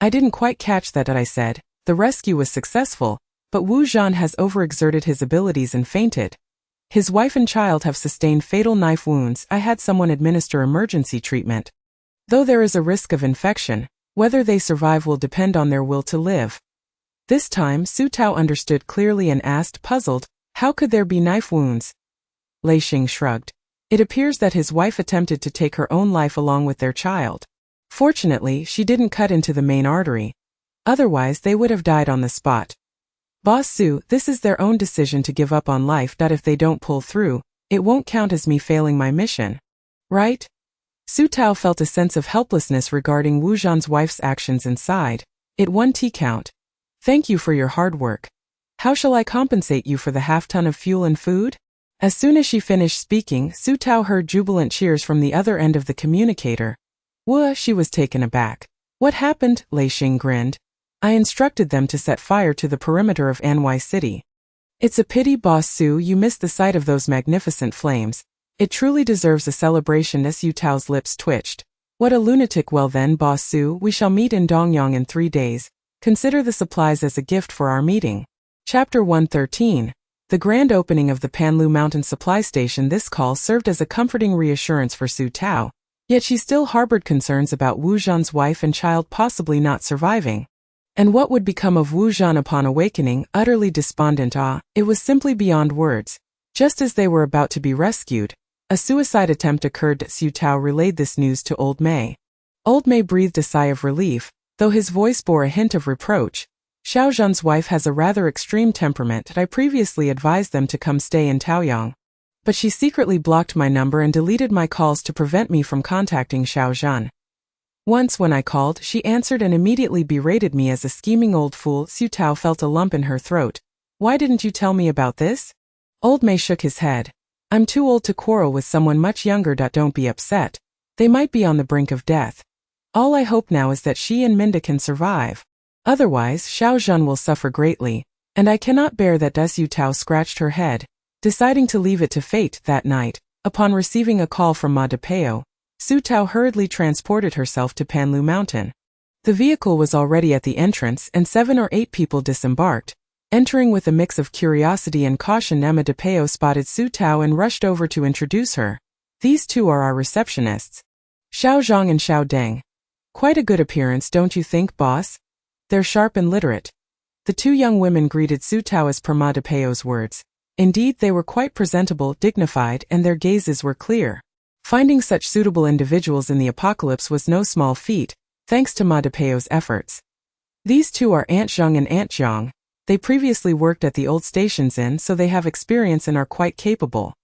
I didn't quite catch that. I said, the rescue was successful, but Wu Zhan has overexerted his abilities and fainted. His wife and child have sustained fatal knife wounds. I had someone administer emergency treatment. Though there is a risk of infection, whether they survive will depend on their will to live. This time, Su Tao understood clearly and asked, puzzled, how could there be knife wounds? Lei Xing shrugged. It appears that his wife attempted to take her own life along with their child. Fortunately, she didn't cut into the main artery. Otherwise, they would have died on the spot. Boss Su, this is their own decision to give up on life. If they don't pull through, it won't count as me failing my mission. Right? Su Tao felt a sense of helplessness regarding Wu Zhan's wife's actions inside. It 1 T count. Thank you for your hard work. How shall I compensate you for the half-ton of fuel and food? As soon as she finished speaking, Su Tao heard jubilant cheers from the other end of the communicator. She was taken aback. What happened? Lei Xing grinned. I instructed them to set fire to the perimeter of Anhui City. It's a pity, Boss Su, you missed the sight of those magnificent flames. It truly deserves a celebration. Su Tao's lips twitched. What a lunatic. Well then, Boss Su, we shall meet in Dongyang in 3 days. Consider the supplies as a gift for our meeting. Chapter 113. The grand opening of the Panlu Mountain Supply Station. This call served as a comforting reassurance for Su Tao. Yet she still harbored concerns about Wu Zhan's wife and child possibly not surviving. And what would become of Wu Zhan upon awakening? Utterly despondent. It was simply beyond words. Just as they were about to be rescued, a suicide attempt occurred. Su Tao relayed this news to Old Mei. Old Mei breathed a sigh of relief, though his voice bore a hint of reproach. Xiao Zhan's wife has a rather extreme temperament. I previously advised them to come stay in Taoyang. But she secretly blocked my number and deleted my calls to prevent me from contacting Xiao Zhan. Once when I called, she answered and immediately berated me as a scheming old fool. Su Tao felt a lump in her throat. Why didn't you tell me about this? Old Mei shook his head. I'm too old to quarrel with someone much younger. Don't be upset. They might be on the brink of death. All I hope now is that she and Minda can survive. Otherwise, Xiao Zhen will suffer greatly, and I cannot bear that. Su Tao scratched her head, deciding to leave it to fate. That night, upon receiving a call from Ma Depeo, Su Tao hurriedly transported herself to Panlu Mountain. The vehicle was already at the entrance and 7 or 8 people disembarked. Entering with a mix of curiosity and caution, Emma Depeo spotted Su Tao and rushed over to introduce her. These two are our receptionists, Xiao Zhang and Xiao Deng. Quite a good appearance, don't you think, boss? They're sharp and literate. The two young women greeted Su Tao as per Ma Depeo's words. Indeed, they were quite presentable, dignified, and their gazes were clear. Finding such suitable individuals in the apocalypse was no small feat, thanks to Ma Depeo's efforts. These two are Aunt Zhang and Aunt Zhang. They previously worked at the old stations inn, so they have experience and are quite capable.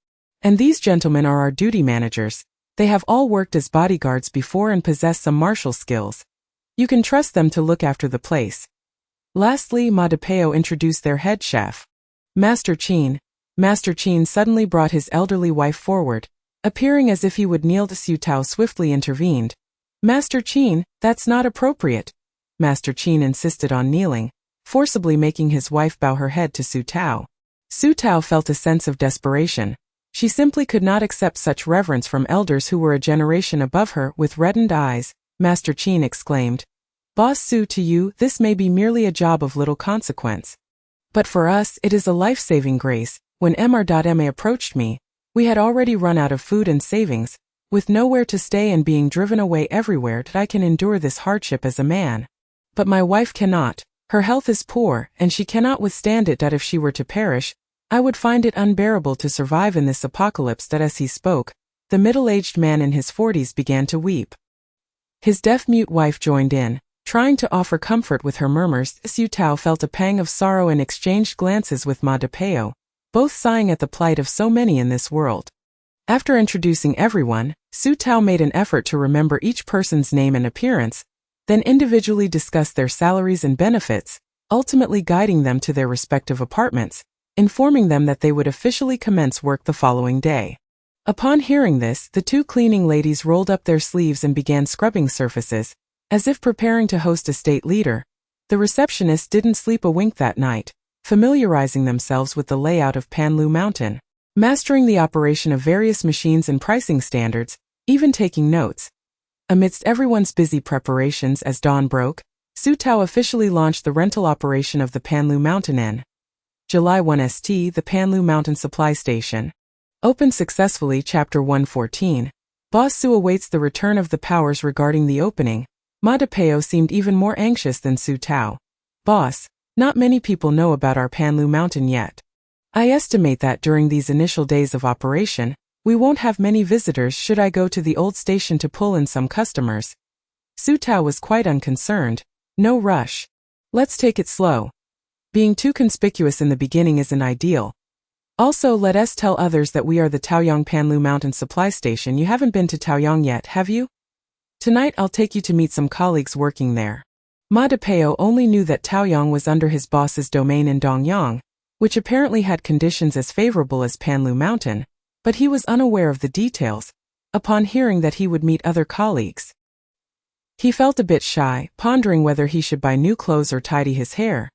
And these gentlemen are our duty managers. They have all worked as bodyguards before and possess some martial skills. You can trust them to look after the place. Lastly, Ma Depeo introduced their head chef, Master Qin. Master Qin suddenly brought his elderly wife forward, appearing as if he would kneel. Su Tao swiftly intervened. Master Qin, that's not appropriate. Master Qin insisted on kneeling, forcibly making his wife bow her head to Su Tao. Su Tao felt a sense of desperation. She simply could not accept such reverence from elders who were a generation above her. With reddened eyes, Master Qin exclaimed, Boss Su, to you, this may be merely a job of little consequence. But for us, it is a life-saving grace. When Mr.Ma approached me, we had already run out of food and savings. With nowhere to stay and being driven away everywhere, I can endure this hardship as a man. But my wife cannot. Her health is poor, and she cannot withstand it. If she were to perish, I would find it unbearable to survive in this apocalypse. As he spoke, the middle-aged man in his 40s began to weep. His deaf-mute wife joined in, trying to offer comfort with her murmurs. Su Tao felt a pang of sorrow and exchanged glances with Ma Depeo, both sighing at the plight of so many in this world. After introducing everyone, Su Tao made an effort to remember each person's name and appearance, then individually discussed their salaries and benefits, ultimately guiding them to their respective apartments, informing them that they would officially commence work the following day. Upon hearing this, the two cleaning ladies rolled up their sleeves and began scrubbing surfaces, as if preparing to host a state leader. The receptionists didn't sleep a wink that night, familiarizing themselves with the layout of Panlu Mountain, mastering the operation of various machines and pricing standards, even taking notes. Amidst everyone's busy preparations as dawn broke, Su Tao officially launched the rental operation of the Panlu Mountain Inn. July 1 St. The Panlu Mountain Supply Station. Opened successfully. Chapter 114. Boss Su awaits the return of the powers. Regarding the opening, Ma Depeo seemed even more anxious than Su Tao. Boss, not many people know about our Panlu Mountain yet. I estimate that during these initial days of operation, we won't have many visitors. Should I go to the old station to pull in some customers? Su Tao was quite unconcerned. No rush. Let's take it slow. Being too conspicuous in the beginning isn't ideal. Also, let us tell others that we are the Taoyang Panlu Mountain Supply Station. You haven't been to Taoyang yet, have you? Tonight I'll take you to meet some colleagues working there. Ma Depeo only knew that Taoyang was under his boss's domain in Dongyang, which apparently had conditions as favorable as Panlu Mountain, but he was unaware of the details. Upon hearing that he would meet other colleagues, he felt a bit shy, pondering whether he should buy new clothes or tidy his hair.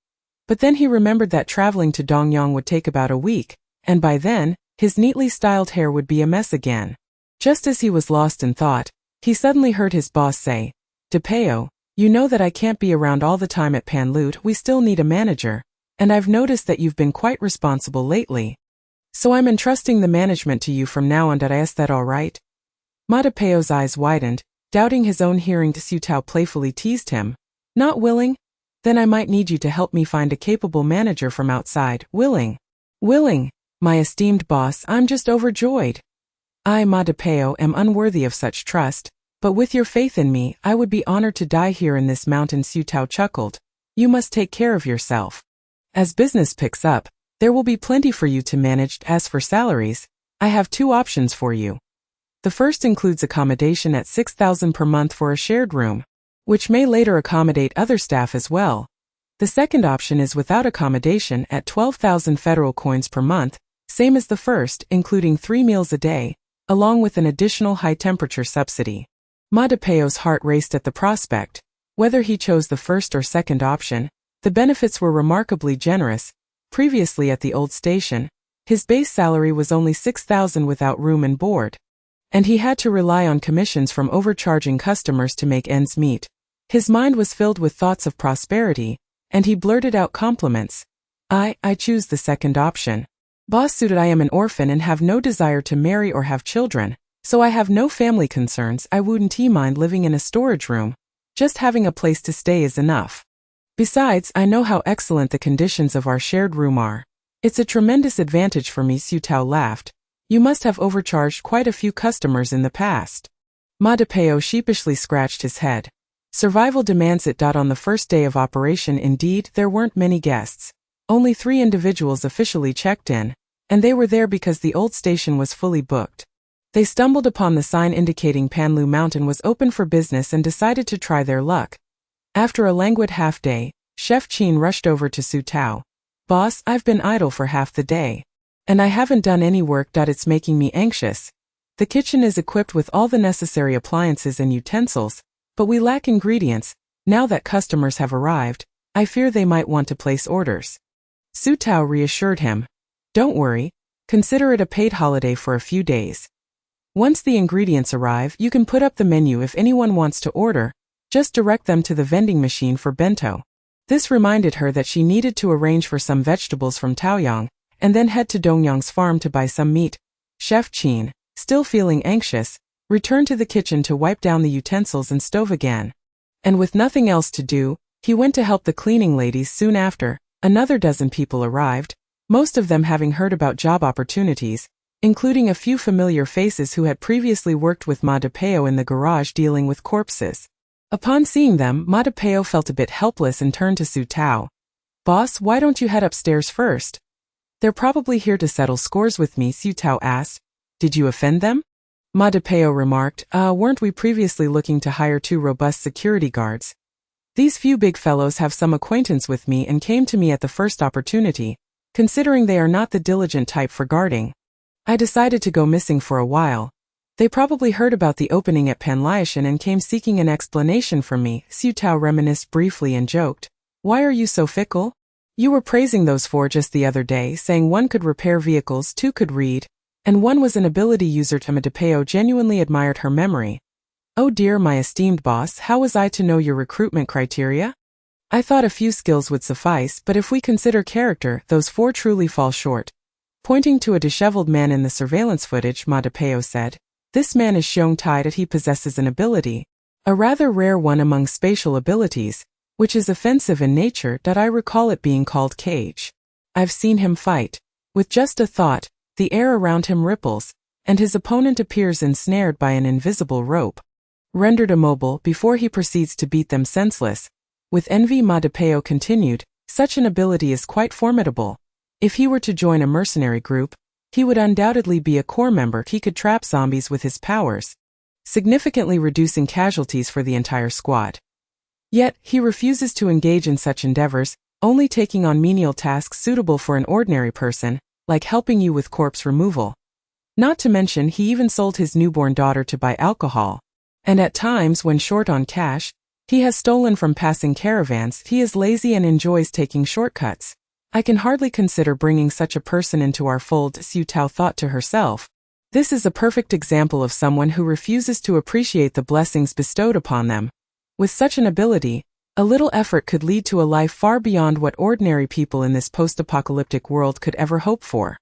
But then he remembered that traveling to Dongyang would take about a week, and by then, his neatly styled hair would be a mess again. Just as he was lost in thought, he suddenly heard his boss say, Depeo, you know that I can't be around all the time at Panlut. We still need a manager, and I've noticed that you've been quite responsible lately. So I'm entrusting the management to you from now on. Is that all right? Ma Depeo's eyes widened, doubting his own hearing. Su Tao playfully teased him. Not willing? Then I might need you to help me find a capable manager from outside. Willing? Willing, my esteemed boss. I'm just overjoyed. I, Ma Depeo, am unworthy of such trust, but with your faith in me, I would be honored to die here in this mountain. Su Tao chuckled. You must take care of yourself. As business picks up, there will be plenty for you to manage. As for salaries, I have two options for you. The first includes accommodation at 6,000 per month for a shared room, which may later accommodate other staff as well. The second option is without accommodation at 12,000 federal coins per month, same as the first, including 3 meals a day, along with an additional high-temperature subsidy. Ma de Peo's heart raced at the prospect. Whether he chose the first or second option, the benefits were remarkably generous. Previously at the old station, his base salary was only 6,000 without room and board, and he had to rely on commissions from overcharging customers to make ends meet. His mind was filled with thoughts of prosperity, and he blurted out compliments. I choose the second option. Boss suited, I am an orphan and have no desire to marry or have children, so I have no family concerns. I wouldn't mind living in a storage room. Just having a place to stay is enough. Besides, I know how excellent the conditions of our shared room are. It's a tremendous advantage for me. Su Tao laughed. You must have overcharged quite a few customers in the past. Ma de Peo sheepishly scratched his head. Survival demands it. On the first day of operation, indeed, there weren't many guests. Only 3 individuals officially checked in, and they were there because the old station was fully booked. They stumbled upon the sign indicating Panlu Mountain was open for business and decided to try their luck. After a languid half-day, Chef Qin rushed over to Su Tao. Boss, I've been idle for half the day, and I haven't done any work. It's making me anxious. The kitchen is equipped with all the necessary appliances and utensils, but we lack ingredients. Now that customers have arrived, I fear they might want to place orders. Su Tao reassured him. Don't worry, consider it a paid holiday for a few days. Once the ingredients arrive, you can put up the menu. If anyone wants to order, just direct them to the vending machine for bento. This reminded her that she needed to arrange for some vegetables from Taoyang, and then head to Dongyang's farm to buy some meat. Chef Qin, still feeling anxious, returned to the kitchen to wipe down the utensils and stove again. And with nothing else to do, he went to help the cleaning ladies. Soon after, another dozen people arrived, most of them having heard about job opportunities, including a few familiar faces who had previously worked with Ma de Peo in the garage dealing with corpses. Upon seeing them, Ma de Peo felt a bit helpless and turned to Su Tao. Boss, why don't you head upstairs first? They're probably here to settle scores with me. Su Tao asked. Did you offend them? Ma de Peo remarked, weren't we previously looking to hire 2 robust security guards? These few big fellows have some acquaintance with me and came to me at the first opportunity, considering they are not the diligent type for guarding. I decided to go missing for a while. They probably heard about the opening at Panlaishan and came seeking an explanation from me. Su Tao reminisced briefly and joked. Why are you so fickle? You were praising those 4 just the other day, saying 1 could repair vehicles, 2 could read, and 1 was an ability user. Ma de Peo genuinely admired her memory. Oh dear, my esteemed boss, how was I to know your recruitment criteria? I thought a few skills would suffice, but if we consider character, those 4 truly fall short. Pointing to a disheveled man in the surveillance footage, Ma de Peo said, this man is Xiong Tai. That he possesses an ability, a rather rare one among spatial abilities, which is offensive in nature. I recall it being called cage. I've seen him fight. With just a thought, the air around him ripples, and his opponent appears ensnared by an invisible rope, rendered immobile before he proceeds to beat them senseless. With envy, Ma de Peo continued, such an ability is quite formidable. If he were to join a mercenary group, he would undoubtedly be a core member. He could trap zombies with his powers, significantly reducing casualties for the entire squad. Yet, he refuses to engage in such endeavors, only taking on menial tasks suitable for an ordinary person, like helping you with corpse removal. Not to mention, he even sold his newborn daughter to buy alcohol. And at times, when short on cash, he has stolen from passing caravans. He is lazy and enjoys taking shortcuts. I can hardly consider bringing such a person into our fold, Su Tao thought to herself. This is a perfect example of someone who refuses to appreciate the blessings bestowed upon them. With such an ability, a little effort could lead to a life far beyond what ordinary people in this post-apocalyptic world could ever hope for.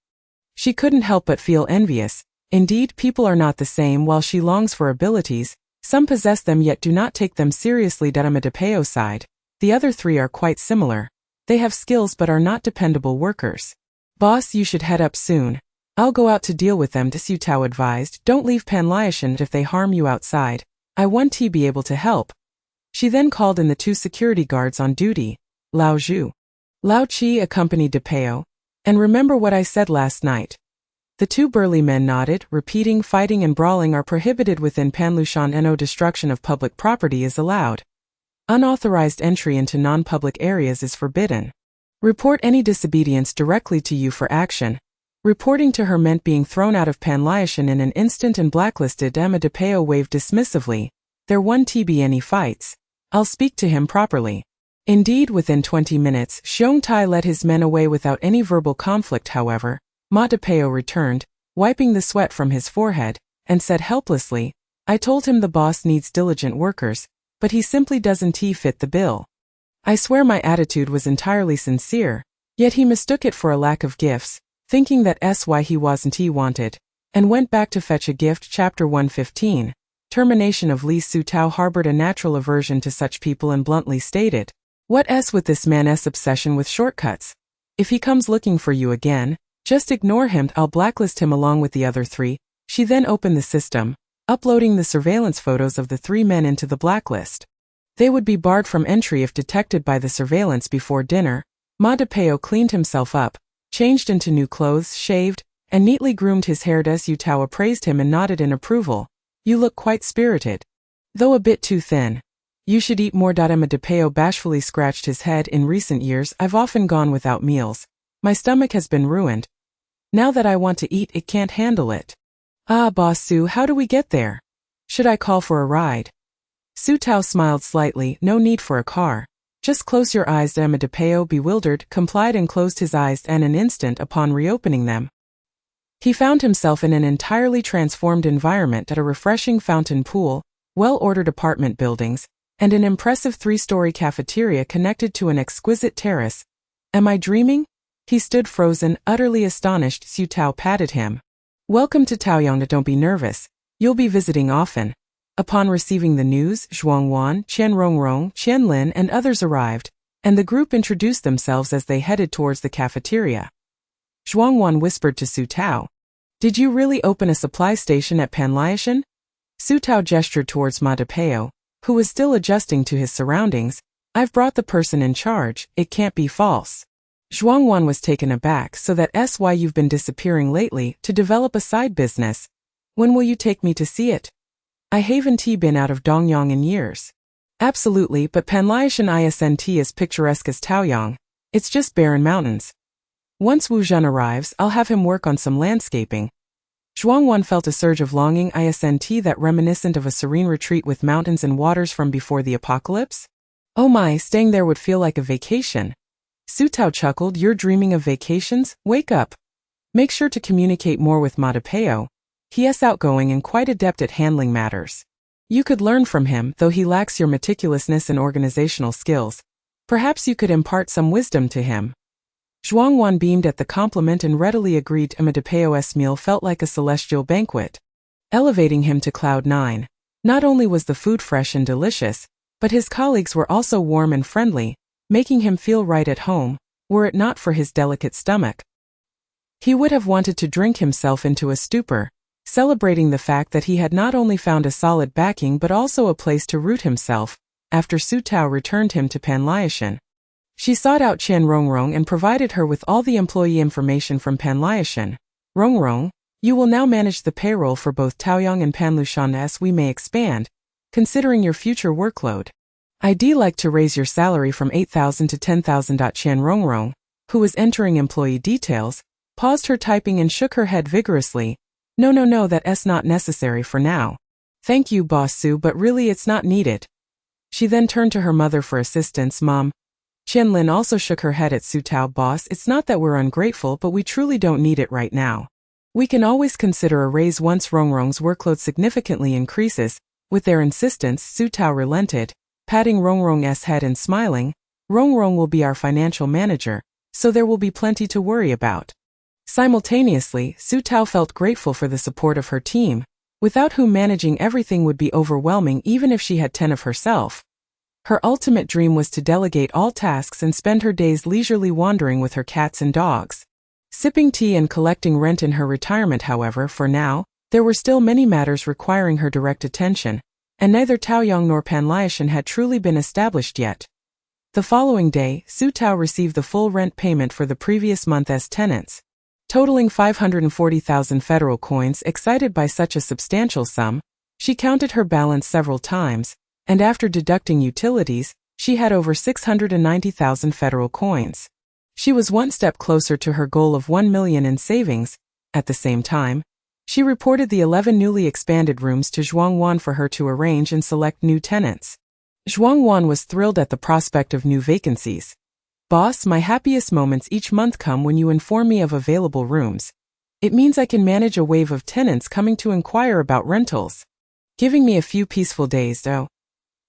She couldn't help but feel envious. Indeed, people are not the same. While she longs for abilities, some possess them yet do not take them seriously. Ma de Peo's side, the other 3 are quite similar. They have skills but are not dependable workers. Boss, you should head up soon. I'll go out to deal with them. Su Tao advised. Don't leave Panlaishan if they harm you outside. I want to be able to help. She then called in the 2 security guards on duty. Lao Zhu. Lao Chi accompanied de Peo. And remember what I said last night. The two burly men nodded, repeating, fighting and brawling are prohibited within Panlushan. No destruction of public property is allowed. Unauthorized entry into non-public areas is forbidden. Report any disobedience directly to you for action. Reporting to her meant being thrown out of Panlyashan in an instant and blacklisted. Emma DePeo waved dismissively. There won't be any fights. I'll speak to him properly. Indeed, within 20 minutes, Xiong Tai led his men away without any verbal conflict. However, Ma DePeo returned, wiping the sweat from his forehead, and said helplessly, I told him the boss needs diligent workers, but he simply doesn't fit the bill. I swear my attitude was entirely sincere, yet he mistook it for a lack of gifts, thinking that he wasn't wanted, and went back to fetch a gift. Chapter 115. Termination of Li Sutao harbored a natural aversion to such people and bluntly stated, What's with this man's obsession with shortcuts? If he comes looking for you again, just ignore him. I'll blacklist him along with the other three. She then opened the system, uploading the surveillance photos of the three men into the blacklist. They would be barred from entry if detected by the surveillance. Before dinner, Ma DePeo cleaned himself up, changed into new clothes, shaved, and neatly groomed his hair. Su Tao appraised him and nodded in approval. You look quite spirited. Though a bit too thin. You should eat more. Emma DePeo bashfully scratched his head. In recent years, I've often gone without meals. My stomach has been ruined. Now that I want to eat, it can't handle it. Boss Su, how do we get there? Should I call for a ride? Su Tao smiled slightly. No need for a car. Just close your eyes. Emma DePeo, bewildered, complied and closed his eyes, and an instant upon reopening them, he found himself in an entirely transformed environment at a refreshing fountain pool, well-ordered apartment buildings, and an impressive 3-story cafeteria connected to an exquisite terrace. Am I dreaming? He stood frozen, utterly astonished. Su Tao patted him. Welcome to Taoyang. Don't be nervous. You'll be visiting often. Upon receiving the news, Zhuang Wan, Qian Rongrong, Qian Lin and others arrived, and the group introduced themselves as they headed towards the cafeteria. Zhuang Wan whispered to Su Tao, Did you really open a supply station at Panlyashan? Su Tao gestured towards Ma DePeo, who was still adjusting to his surroundings. I've brought the person in charge, it can't be false. Zhuang Wan was taken aback. So that's why you've been disappearing lately, to develop a side business. When will you take me to see it? I haven't been out of Dongyang in years. Absolutely, but Panlyashan isn't as picturesque as Taoyang. It's just barren mountains. Once Wu Zhen arrives, I'll have him work on some landscaping. Zhuang Wan felt a surge of longing. Isn't that reminiscent of a serene retreat with mountains and waters from before the apocalypse? Oh my, staying there would feel like a vacation. Su Tao chuckled. You're dreaming of vacations? Wake up. Make sure to communicate more with Ma DePeo. He is outgoing and quite adept at handling matters. You could learn from him, though he lacks your meticulousness and organizational skills. Perhaps you could impart some wisdom to him. Zhuang Wan beamed at the compliment and readily agreed. Emma DePeo's meal felt like a celestial banquet, elevating him to cloud 9. Not only was the food fresh and delicious, but his colleagues were also warm and friendly, making him feel right at home. Were it not for his delicate stomach, he would have wanted to drink himself into a stupor, celebrating the fact that he had not only found a solid backing but also a place to root himself. After Su Tao returned him to Panlyashan, she sought out Qian Rongrong and provided her with all the employee information from Panlyashan. Rongrong, you will now manage the payroll for both Taoyang and Panlushan as we may expand, considering your future workload. I'd like to raise your salary from 8,000 to 10,000. Qian Rongrong, who was entering employee details, paused her typing and shook her head vigorously. No, that's not necessary for now. Thank you, Boss Su, but really it's not needed. She then turned to her mother for assistance. Mom. Qian Lin also shook her head at Su Tao. Boss, it's not that we're ungrateful, but we truly don't need it right now. We can always consider a raise once Rongrong's workload significantly increases. With their insistence, Su Tao relented, patting Rongrong's head and smiling. Rongrong will be our financial manager, so there will be plenty to worry about. Simultaneously, Su Tao felt grateful for the support of her team, without whom managing everything would be overwhelming even if she had 10 of herself. Her ultimate dream was to delegate all tasks and spend her days leisurely wandering with her cats and dogs, sipping tea and collecting rent in her retirement. However, for now, there were still many matters requiring her direct attention, and neither Taoyang nor Panlyashan had truly been established yet. The following day, Su Tao received the full rent payment for the previous month as tenants. totaling 540,000 federal coins. Excited by such a substantial sum, she counted her balance several times, and after deducting utilities, she had over 690,000 federal coins. She was one step closer to her goal of 1 million in savings. At the same time, she reported the 11 newly expanded rooms to Zhuang Wan for her to arrange and select new tenants. Zhuang Wan was thrilled at the prospect of new vacancies. "Boss, my happiest moments each month come when you inform me of available rooms. It means I can manage a wave of tenants coming to inquire about rentals. Giving me a few peaceful days, though.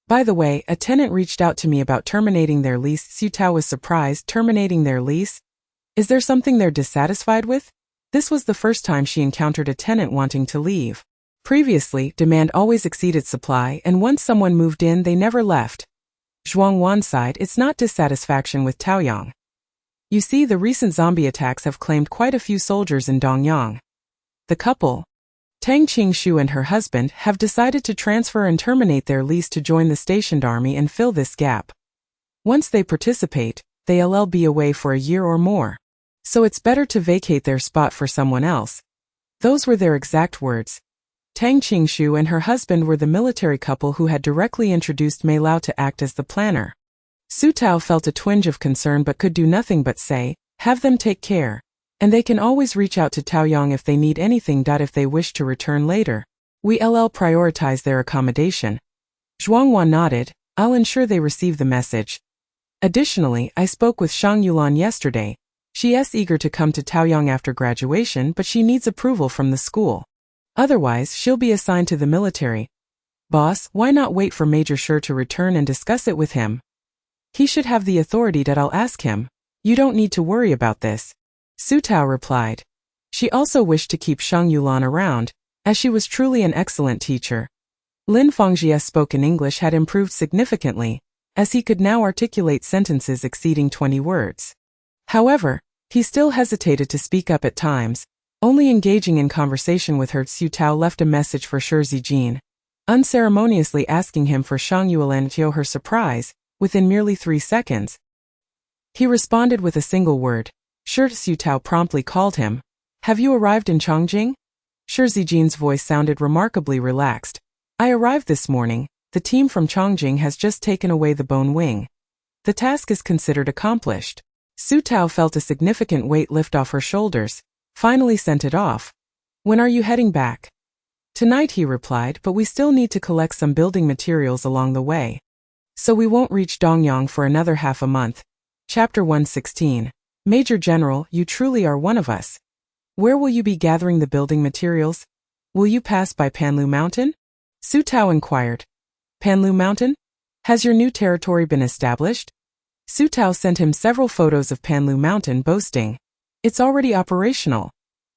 By the way, a tenant reached out to me about terminating their lease." Su Tao was surprised. Terminating their lease? Is there something they're dissatisfied with? This was the first time she encountered a tenant wanting to leave. Previously, demand always exceeded supply, and once someone moved in, they never left. Zhuang Wan sighed. It's not dissatisfaction with Taoyang. You see, the recent zombie attacks have claimed quite a few soldiers in Dongyang. The couple, Tang Qingshu and her husband, have decided to transfer and terminate their lease to join the stationed army and fill this gap. Once they participate, they'll be away for a year or more. So it's better to vacate their spot for someone else. Those were their exact words. Tang Qingshu and her husband were the military couple who had directly introduced Mei Lao to act as the planner. Su Tao felt a twinge of concern but could do nothing but say, "Have them take care. And they can always reach out to Taoyang if they need anything. If they wish to return later, we'll prioritize their accommodation." Zhuang Wan nodded. "I'll ensure they receive the message. Additionally, I spoke with Shang Yulan yesterday. She's eager to come to Taoyang after graduation, but she needs approval from the school. Otherwise, she'll be assigned to the military." "Boss, why not wait for Major Shi to return and discuss it with him? He should have the authority. I'll ask him. You don't need to worry about this," Su Tao replied. She also wished to keep Shang Yulan around, as she was truly an excellent teacher. Lin Fengjia's spoken English had improved significantly, as he could now articulate sentences exceeding 20 words. However, he still hesitated to speak up at times, only engaging in conversation with her. Su Tao left a message for Shi Zijin, unceremoniously asking him for Shang Yulan to show her surprise. Within merely 3 seconds, he responded with a single word. "Sure." Su Tao promptly called him. "Have you arrived in Chongjing?" Shi Zijin's voice sounded remarkably relaxed. "I arrived this morning. The team from Chongjing has just taken away the bone wing. The task is considered accomplished." Su Tao felt a significant weight lift off her shoulders, finally sent it off. "When are you heading back?" "Tonight," he replied, "but we still need to collect some building materials along the way. So we won't reach Dongyang for another half a month." Chapter 116. Major General, you truly are one of us. Where will you be gathering the building materials? Will you pass by Panlu Mountain? Su Tao inquired. "Panlu Mountain? Has your new territory been established?" Su Tao sent him several photos of Panlu Mountain, boasting, "It's already operational.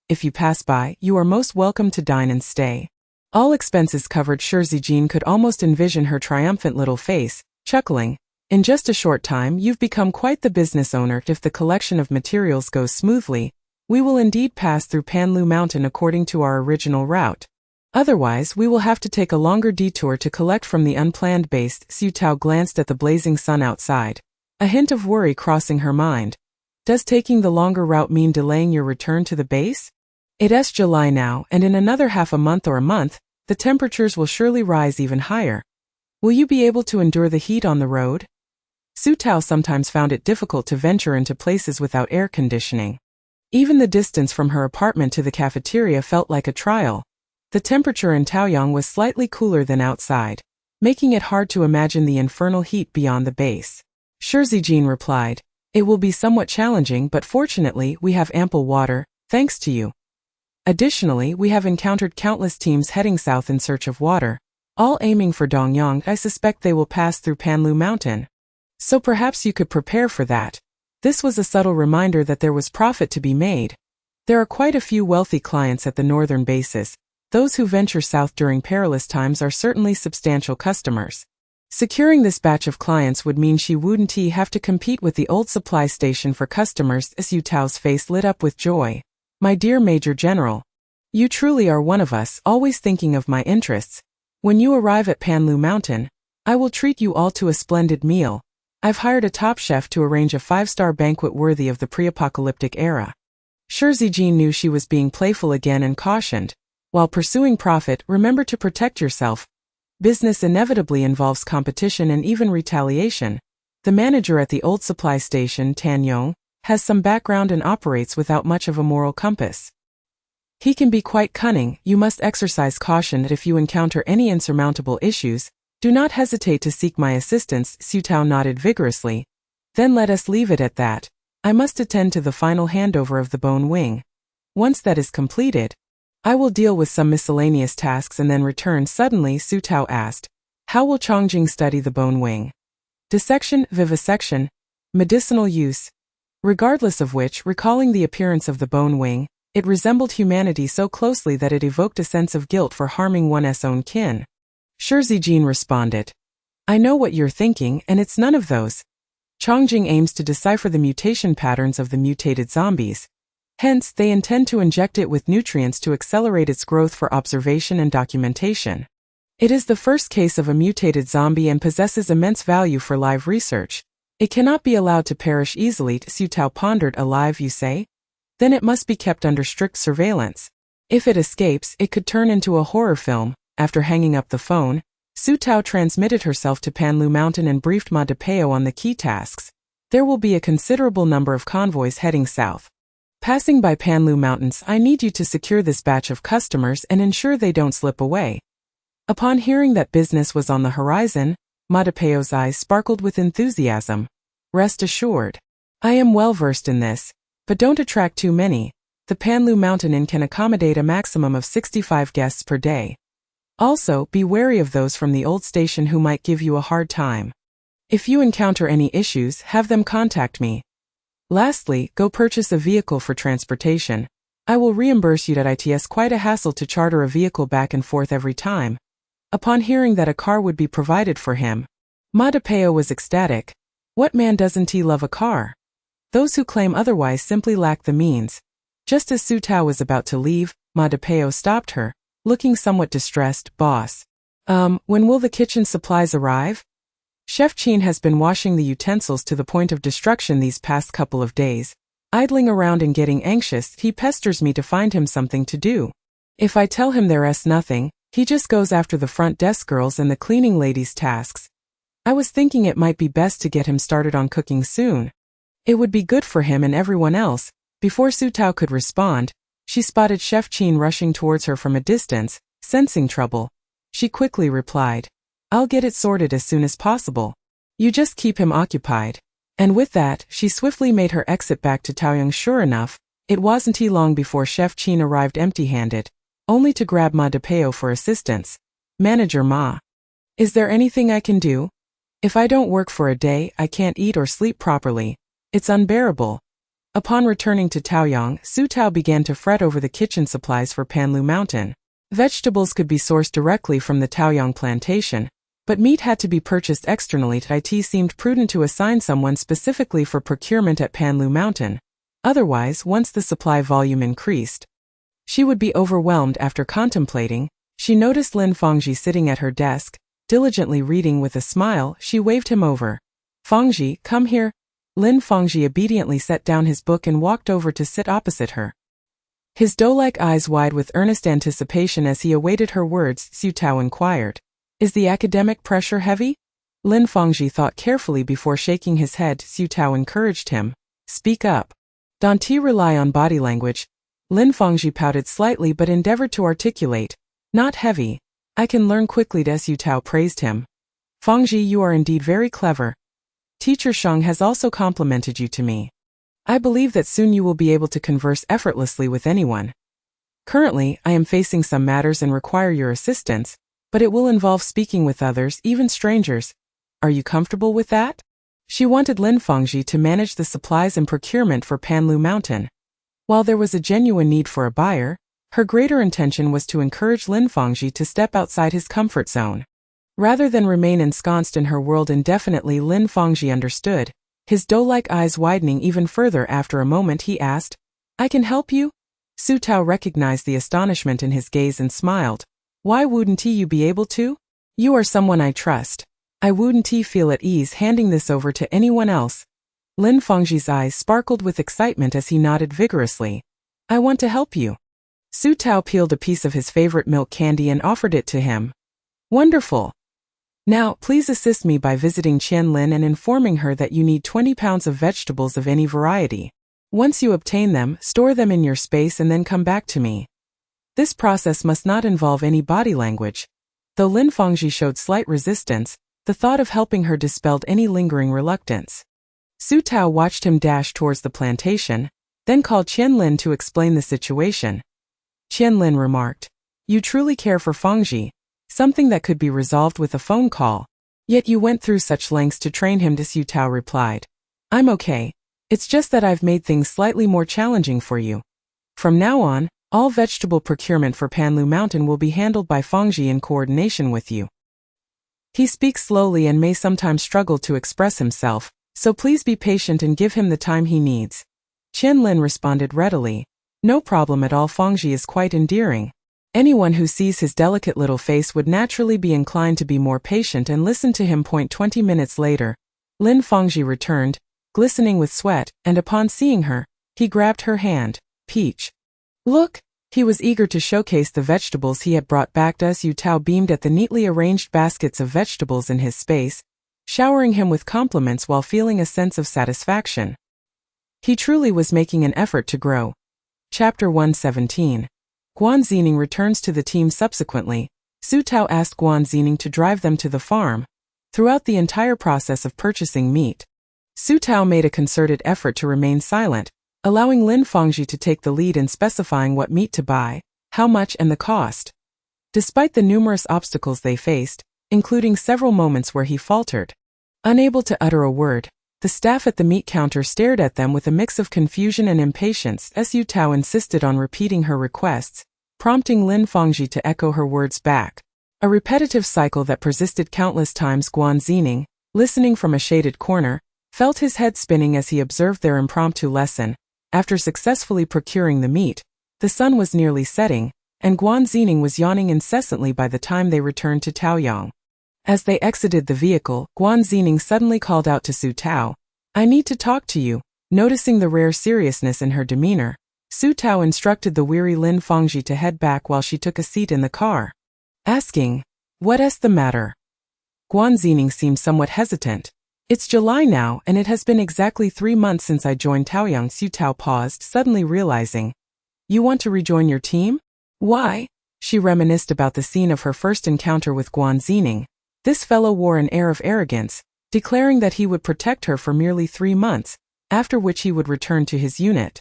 If you pass by, you are most welcome to dine and stay." All expenses covered. Shi Zijin could almost envision her triumphant little face, chuckling. "In just a short time, you've become quite the business owner. If the collection of materials goes smoothly, we will indeed pass through Panlu Mountain according to our original route. Otherwise, we will have to take a longer detour to collect from the unplanned base." Su Tao glanced at the blazing sun outside, a hint of worry crossing her mind. Does taking the longer route mean delaying your return to the base? It's July now, and in another half a month or a month, the temperatures will surely rise even higher. Will you be able to endure the heat on the road? Su Tao sometimes found it difficult to venture into places without air conditioning. Even the distance from her apartment to the cafeteria felt like a trial. The temperature in Taoyang was slightly cooler than outside, making it hard to imagine the infernal heat beyond the base. Shi Zijin replied, "It will be somewhat challenging, but fortunately we have ample water, thanks to you. Additionally, we have encountered countless teams heading south in search of water, all aiming for Dongyang. I suspect they will pass through Panlu Mountain. So perhaps you could prepare for that." This was a subtle reminder that there was profit to be made. There are quite a few wealthy clients at the northern bases. Those who venture south during perilous times are certainly substantial customers. Securing this batch of clients would mean she wouldn't have to compete with the old supply station for customers. Su Tao's face lit up with joy. "My dear Major General, you truly are one of us, always thinking of my interests. When you arrive at Panlu Mountain, I will treat you all to a splendid meal. I've hired a top chef to arrange a 5-star banquet worthy of the pre-apocalyptic era." Shi Zijin knew she was being playful again and cautioned, while pursuing profit, remember to protect yourself. Business inevitably involves competition and even retaliation. The manager at the old supply station, Tan Yong, has some background and operates without much of a moral compass. He can be quite cunning. You must exercise caution that if you encounter any insurmountable issues, do not hesitate to seek my assistance. Su Tao nodded vigorously. Then let us leave it at that. I must attend to the final handover of the bone wing. Once that is completed, I will deal with some miscellaneous tasks and then return. Suddenly Su Tao asked, how will Chongjing study the bone wing? Dissection, vivisection, medicinal use. Regardless of which, recalling the appearance of the bone wing, it resembled humanity so closely that it evoked a sense of guilt for harming one's own kin. Shi Zijin responded, I know what you're thinking, and it's none of those. Chongjing aims to decipher the mutation patterns of the mutated zombies. Hence, they intend to inject it with nutrients to accelerate its growth for observation and documentation. It is the first case of a mutated zombie and possesses immense value for live research. It cannot be allowed to perish easily. Su Tao pondered. Alive, you say? Then it must be kept under strict surveillance. If it escapes, it could turn into a horror film. After hanging up the phone, Su Tao transmitted herself to Panlu Mountain and briefed Ma Depeo on the key tasks. There will be a considerable number of convoys heading south. Passing by Panlu Mountains, I need you to secure this batch of customers and ensure they don't slip away. Upon hearing that business was on the horizon, Ma Depeo's eyes sparkled with enthusiasm. Rest assured. I am well versed in this, but don't attract too many. The Panlu Mountain Inn can accommodate a maximum of 65 guests per day. Also, be wary of those from the old station who might give you a hard time. If you encounter any issues, have them contact me. Lastly, go purchase a vehicle for transportation. I will reimburse you. It's quite a hassle to charter a vehicle back and forth every time. Upon hearing that a car would be provided for him, Ma Depeo was ecstatic. What man doesn't he love a car? Those who claim otherwise simply lack the means. Just as Su Tao was about to leave, Ma Depeo stopped her, looking somewhat distressed. Boss. When will the kitchen supplies arrive? Chef Qin has been washing the utensils to the point of destruction these past couple of days. Idling around and getting anxious, he pesters me to find him something to do. If I tell him there's nothing, he just goes after the front desk girls and the cleaning ladies' tasks. I was thinking it might be best to get him started on cooking soon. It would be good for him and everyone else. Before Su Tao could respond, she spotted Chef Qin rushing towards her from a distance. Sensing trouble, she quickly replied, I'll get it sorted as soon as possible. You just keep him occupied. And with that, she swiftly made her exit back to Taoyang. Sure enough, it wasn't long before Chef Qin arrived empty-handed, only to grab Ma Depeo for assistance. Manager Ma. Is there anything I can do? If I don't work for a day, I can't eat or sleep properly. It's unbearable. Upon returning to Taoyang, Su Tao began to fret over the kitchen supplies for Panlu Mountain. Vegetables could be sourced directly from the Taoyang plantation, but meat had to be purchased externally. It seemed prudent to assign someone specifically for procurement at Panlu Mountain. Otherwise, once the supply volume increased, she would be overwhelmed. After contemplating, she noticed Lin Fangji sitting at her desk, diligently reading. With a smile, she waved him over. Fangji, come here. Lin Fangji obediently set down his book and walked over to sit opposite her. His doe-like eyes wide with earnest anticipation as he awaited her words. Su Tao inquired, Is the academic pressure heavy? Lin Fangji thought carefully before shaking his head. Su Tao encouraged him. Speak up. Don't rely on body language. Lin Fangji pouted slightly but endeavored to articulate. Not heavy. I can learn quickly. Su Tao praised him. Fangji, you are indeed very clever. Teacher Sheng has also complimented you to me. I believe that soon you will be able to converse effortlessly with anyone. Currently, I am facing some matters and require your assistance, but it will involve speaking with others, even strangers. Are you comfortable with that? She wanted Lin Fangji to manage the supplies and procurement for Panlu Mountain. While there was a genuine need for a buyer, her greater intention was to encourage Lin Fangji to step outside his comfort zone. Rather than remain ensconced in her world indefinitely, Lin Fangji understood, his doe-like eyes widening even further. After a moment he asked, I can help you? Su Tao recognized the astonishment in his gaze and smiled. Why wouldn't you be able to? You are someone I trust. I wouldn't feel at ease handing this over to anyone else. Lin Fangji's eyes sparkled with excitement as he nodded vigorously. I want to help you. Su Tao peeled a piece of his favorite milk candy and offered it to him. Wonderful. Now, please assist me by visiting Qianlin and informing her that you need 20 pounds of vegetables of any variety. Once you obtain them, store them in your space and then come back to me. This process must not involve any body language. Though Lin Fangji showed slight resistance, the thought of helping her dispelled any lingering reluctance. Su Tao watched him dash towards the plantation, then called Qianlin to explain the situation. Qianlin remarked, "You truly care for Fangji, something that could be resolved with a phone call. Yet you went through such lengths to train him." Su Tao replied, "I'm okay. It's just that I've made things slightly more challenging for you. From now on, all vegetable procurement for Panlu Mountain will be handled by Fangji in coordination with you. He speaks slowly and may sometimes struggle to express himself, so please be patient and give him the time he needs." Qianlin responded readily, "No problem at all. Fangji is quite endearing. Anyone who sees his delicate little face would naturally be inclined to be more patient and listen to him. 20 minutes later, Lin Fangji returned, glistening with sweat, and upon seeing her, he grabbed her hand. "Peach. Look!" He was eager to showcase the vegetables he had brought back. Su Tao beamed at the neatly arranged baskets of vegetables in his space, showering him with compliments while feeling a sense of satisfaction. He truly was making an effort to grow. Chapter 117. Guan Zining returns to the team. Subsequently, Su Tao asked Guan Zining to drive them to the farm. Throughout the entire process of purchasing meat, Su Tao made a concerted effort to remain silent, allowing Lin Fangji to take the lead in specifying what meat to buy, how much, and the cost. Despite the numerous obstacles they faced, including several moments where he faltered, unable to utter a word, the staff at the meat counter stared at them with a mix of confusion and impatience. Su Tao insisted on repeating her requests, prompting Lin Fangji to echo her words back. A repetitive cycle that persisted countless times. Guan Zining, listening from a shaded corner, felt his head spinning as he observed their impromptu lesson. After successfully procuring the meat, the sun was nearly setting, and Guan Zining was yawning incessantly by the time they returned to Taoyang. As they exited the vehicle, Guan Zining suddenly called out to Su Tao, "I need to talk to you." Noticing the rare seriousness in her demeanor, Su Tao instructed the weary Lin Fangji to head back while she took a seat in the car. Asking, "What's the matter?" Guan Zining seemed somewhat hesitant. "It's July now, and it has been exactly 3 months since I joined Taoyang." Su Tao paused, suddenly realizing, "You want to rejoin your team? Why?" She reminisced about the scene of her first encounter with Guan Zining. This fellow wore an air of arrogance, declaring that he would protect her for merely 3 months, after which he would return to his unit.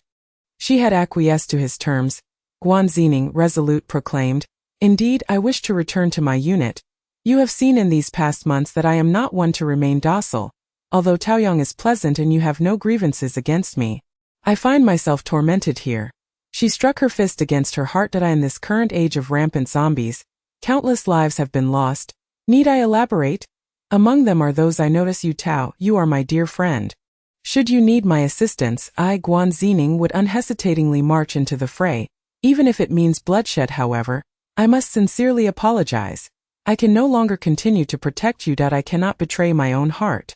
She had acquiesced to his terms. Guan Zining, resolute, proclaimed, "Indeed, I wish to return to my unit. You have seen in these past months that I am not one to remain docile. Although Taoyang is pleasant and you have no grievances against me, I find myself tormented here." She struck her fist against her heart. "In this current age of rampant zombies, countless lives have been lost. Need I elaborate? Among them are those I notice. Su Tao, you are my dear friend. Should you need my assistance, I, Guan Zining, would unhesitatingly march into the fray, even if it means bloodshed. However, I must sincerely apologize. I can no longer continue to protect you. I cannot betray my own heart.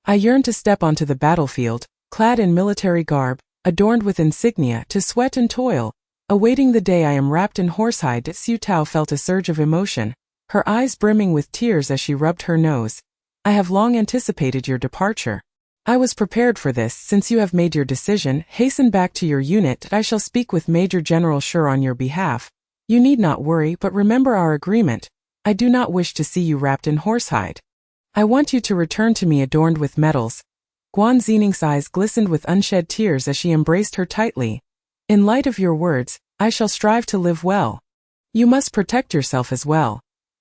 I yearn to step onto the battlefield, clad in military garb, adorned with insignia, to sweat and toil, awaiting the day I am wrapped in horsehide." Su Tao felt a surge of emotion, her eyes brimming with tears as she rubbed her nose. "I have long anticipated your departure. I was prepared for this. Since you have made your decision, hasten back to your unit. I shall speak with Major General Shi on your behalf. You need not worry, but remember our agreement. I do not wish to see you wrapped in horsehide. I want you to return to me adorned with medals." Guan Zining's eyes glistened with unshed tears as she embraced her tightly. "In light of your words, I shall strive to live well. You must protect yourself as well."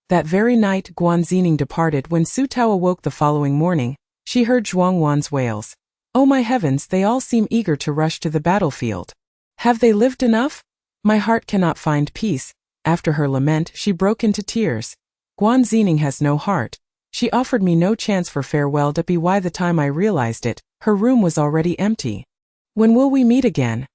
That very night, Guan Zining departed. When Su Tao awoke the following morning, she heard Zhuang Wan's wails. "Oh my heavens, they all seem eager to rush to the battlefield. Have they lived enough? My heart cannot find peace." After her lament, she broke into tears. "Guan Zining has no heart. She offered me no chance for farewell. By the time I realized it, her room was already empty. When will we meet again?"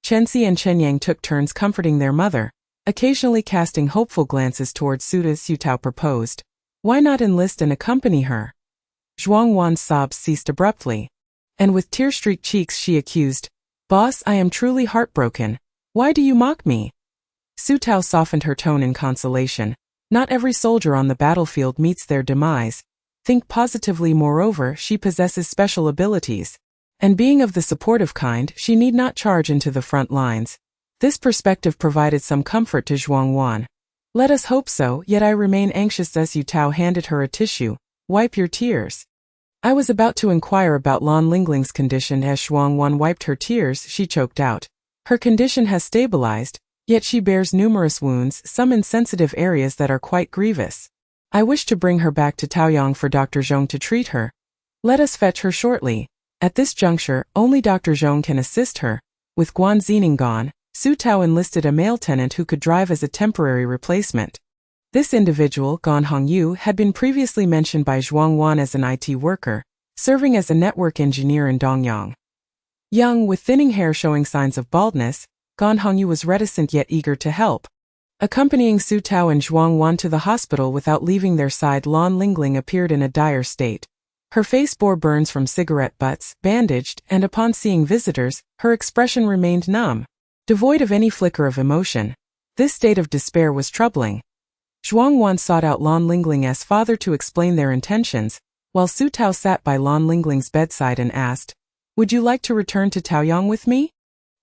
Chenxi and Chenyang took turns comforting their mother, occasionally casting hopeful glances towards Su. Su Tao proposed, "Why not enlist and accompany her?" Zhuang Wan's sobs ceased abruptly, and with tear-streaked cheeks she accused, "Boss, I am truly heartbroken. Why do you mock me? Su Tao softened her tone in consolation. Not every soldier on the battlefield meets their demise. Think positively. Moreover, she possesses special abilities. And being of the supportive kind, she need not charge into the front lines. This perspective provided some comfort to Zhuang Wan. Let us hope so, yet I remain anxious. As Yu Tao handed her a tissue. Wipe your tears. I was about to inquire about Lan Lingling's condition. As Zhuang Wan wiped her tears, she choked out. Her condition has stabilized, yet she bears numerous wounds, some in sensitive areas that are quite grievous. I wish to bring her back to Taoyang for Dr. Zhong to treat her. Let us fetch her shortly. At this juncture, only Dr. Zhong can assist her. With Guan Zining gone, Su Tao enlisted a male tenant who could drive as a temporary replacement. This individual, Gan Hongyu, had been previously mentioned by Zhuang Wan as an IT worker, serving as a network engineer in Dongyang. Young, with thinning hair showing signs of baldness, Gan Hongyu was reticent yet eager to help. Accompanying Su Tao and Zhuang Wan to the hospital without leaving their side, Lan Lingling appeared in a dire state. Her face bore burns from cigarette butts, bandaged, and upon seeing visitors, her expression remained numb, devoid of any flicker of emotion. This state of despair was troubling. Zhuang Wan sought out Lan Lingling's father to explain their intentions, while Su Tao sat by Lan Lingling's bedside and asked, "Would you like to return to Taoyang with me?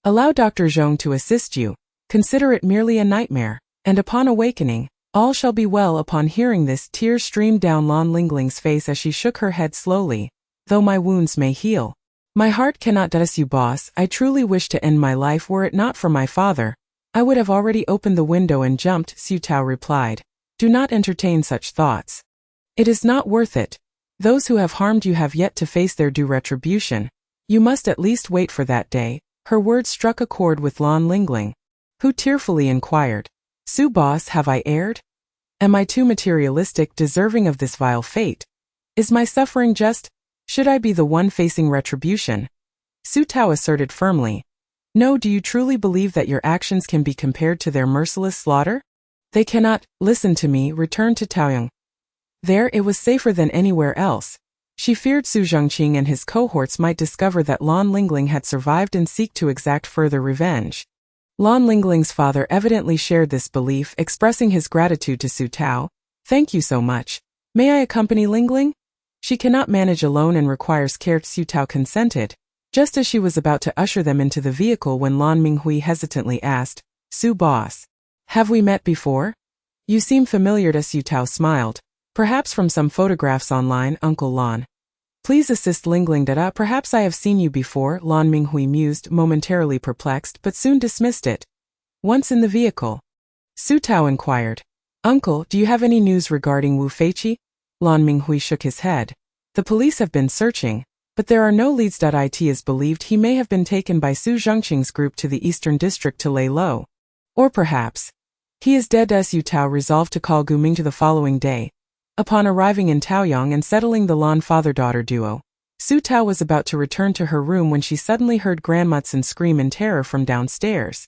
Allow Dr. Zhong to assist you. Consider it merely a nightmare, and upon awakening, all shall be well." Upon hearing this, tears streamed down Lan Lingling's face as she shook her head slowly. "Though my wounds may heal, my heart cannot. You boss, I truly wish to end my life. Were it not for my father, I would have already opened the window and jumped." Su Tao replied, "Do not entertain such thoughts. It is not worth it. Those who have harmed you have yet to face their due retribution. You must at least wait for that day." Her words struck a chord with Lan Lingling, who tearfully inquired, "Su boss, have I erred? Am I too materialistic, deserving of this vile fate? Is my suffering just? Should I be the one facing retribution?" Su Tao asserted firmly. "No, do you truly believe that your actions can be compared to their merciless slaughter? They cannot. Listen to me, return to Taoyang. There it was safer than anywhere else." She feared Su Zhongqing and his cohorts might discover that Lan Lingling had survived and seek to exact further revenge. Lan Lingling's father evidently shared this belief, expressing his gratitude to Su Tao. "Thank you so much. May I accompany Lingling? She cannot manage alone and requires care." Su Tao consented, just as she was about to usher them into the vehicle when Lan Minghui hesitantly asked, "Su boss, have we met before? You seem familiar." Su Tao smiled. "Perhaps from some photographs online, Uncle Lan. Please assist Lingling. Perhaps I have seen you before." Lan Minghui mused, momentarily perplexed, but soon dismissed it. Once in the vehicle, Su Tao inquired, "Uncle, do you have any news regarding Wu Feiqi?" Lan Minghui shook his head. "The police have been searching, but there are no leads. It is believed he may have been taken by Su Zhongqing's group to the eastern district to lay low. Or perhaps he is dead." Su Tao resolved to call Gu Mingzhi the following day. Upon arriving in Taoyang and settling the Lan father-daughter duo, Su Tao was about to return to her room when she suddenly heard Grandmotsin scream in terror from downstairs.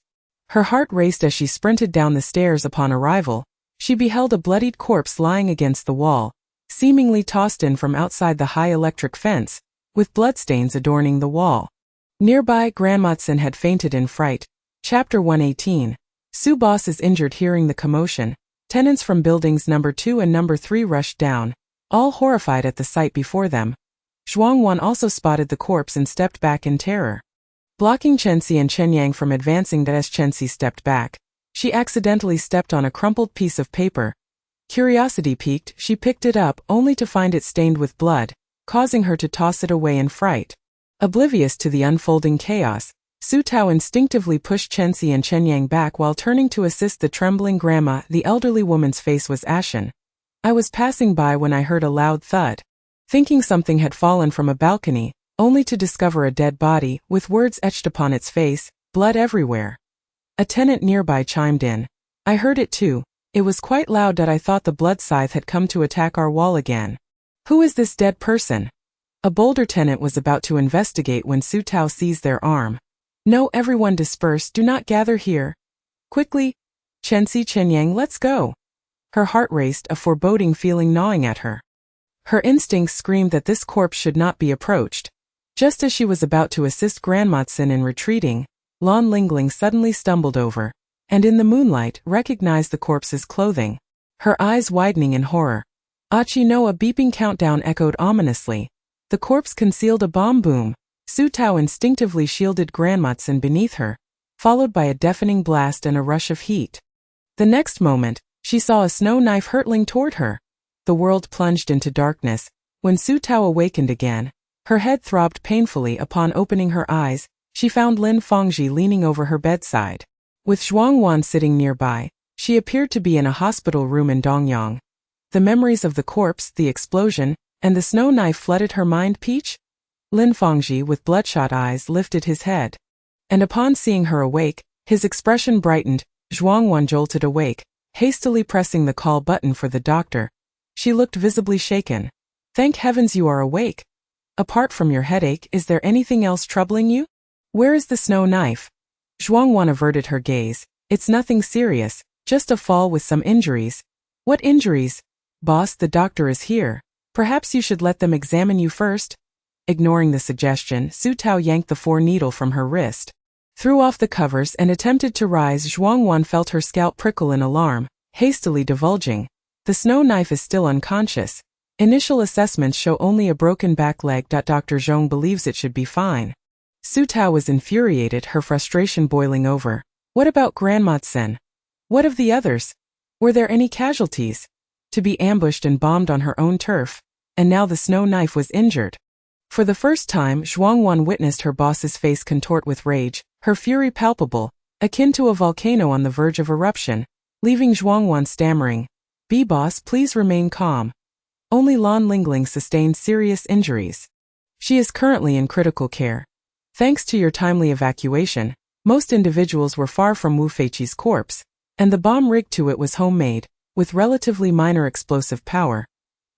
Her heart raced as she sprinted down the stairs. Upon arrival, she beheld a bloodied corpse lying against the wall, seemingly tossed in from outside the high electric fence, with bloodstains adorning the wall. Nearby, Grandmotsin had fainted in fright. Chapter 118. Su boss is injured. Hearing the commotion, tenants from buildings number 2 and number 3 rushed down, all horrified at the sight before them. Zhuang Wan also spotted the corpse and stepped back in terror, blocking Chenxi and Chen Yang from advancing. As Chenxi stepped back, she accidentally stepped on a crumpled piece of paper. Curiosity piqued, she picked it up only to find it stained with blood, causing her to toss it away in fright. Oblivious to the unfolding chaos, Su Tao instinctively pushed Chenxi and Chen Yang back while turning to assist the trembling grandma. The elderly woman's face was ashen. "I was passing by when I heard a loud thud, thinking something had fallen from a balcony, only to discover a dead body, with words etched upon its face, blood everywhere." A tenant nearby chimed in, "I heard it too. It was quite loud. I thought the blood scythe had come to attack our wall again." "Who is this dead person?" A bolder tenant was about to investigate when Su Tao seized their arm. "No, everyone disperse. Do not gather here. Quickly, Chenxi, Chen Yang, let's go." Her heart raced, a foreboding feeling gnawing at her. Her instincts screamed that this corpse should not be approached. Just as she was about to assist Grandmotsin in retreating, Lan Lingling suddenly stumbled over, and in the moonlight recognized the corpse's clothing. Her eyes widening in horror. Achi no, a beeping countdown echoed ominously. The corpse concealed a bomb boom. Su Tao instinctively shielded Grandmatsen beneath her, followed by a deafening blast and a rush of heat. The next moment, she saw a snow knife hurtling toward her. The world plunged into darkness. When Su Tao awakened again, her head throbbed painfully. Upon opening her eyes, she found Lin Fangji leaning over her bedside. With Zhuangwan sitting nearby, she appeared to be in a hospital room in Dongyang. The memories of the corpse, the explosion, and the snow knife flooded her mind. Peach? Lin Fangji, with bloodshot eyes, lifted his head. And upon seeing her awake, his expression brightened. Zhuangwan jolted awake, hastily pressing the call button for the doctor. She looked visibly shaken. Thank heavens you are awake. Apart from your headache, is there anything else troubling you? Where is the snow knife? Zhuangwan averted her gaze. It's nothing serious, just a fall with some injuries. What injuries? Boss, the doctor is here. Perhaps you should let them examine you first. Ignoring the suggestion, Su Tao yanked the 4-needle from her wrist, threw off the covers and attempted to rise. Zhuangwan felt her scalp prickle in alarm, hastily divulging. The snow knife is still unconscious. Initial assessments show only a broken back leg. Dr. Zhong believes it should be fine. Su Tao was infuriated, her frustration boiling over. What about Grandmatsen? What of the others? Were there any casualties? To be ambushed and bombed on her own turf, and now the snow knife was injured. For the first time, Zhuangwan witnessed her boss's face contort with rage, her fury palpable, akin to a volcano on the verge of eruption, leaving Zhuangwan stammering. Boss, please remain calm. Only Lan Lingling sustained serious injuries. She is currently in critical care. Thanks to your timely evacuation, most individuals were far from Wu Feiqi's corpse, and the bomb rigged to it was homemade, with relatively minor explosive power.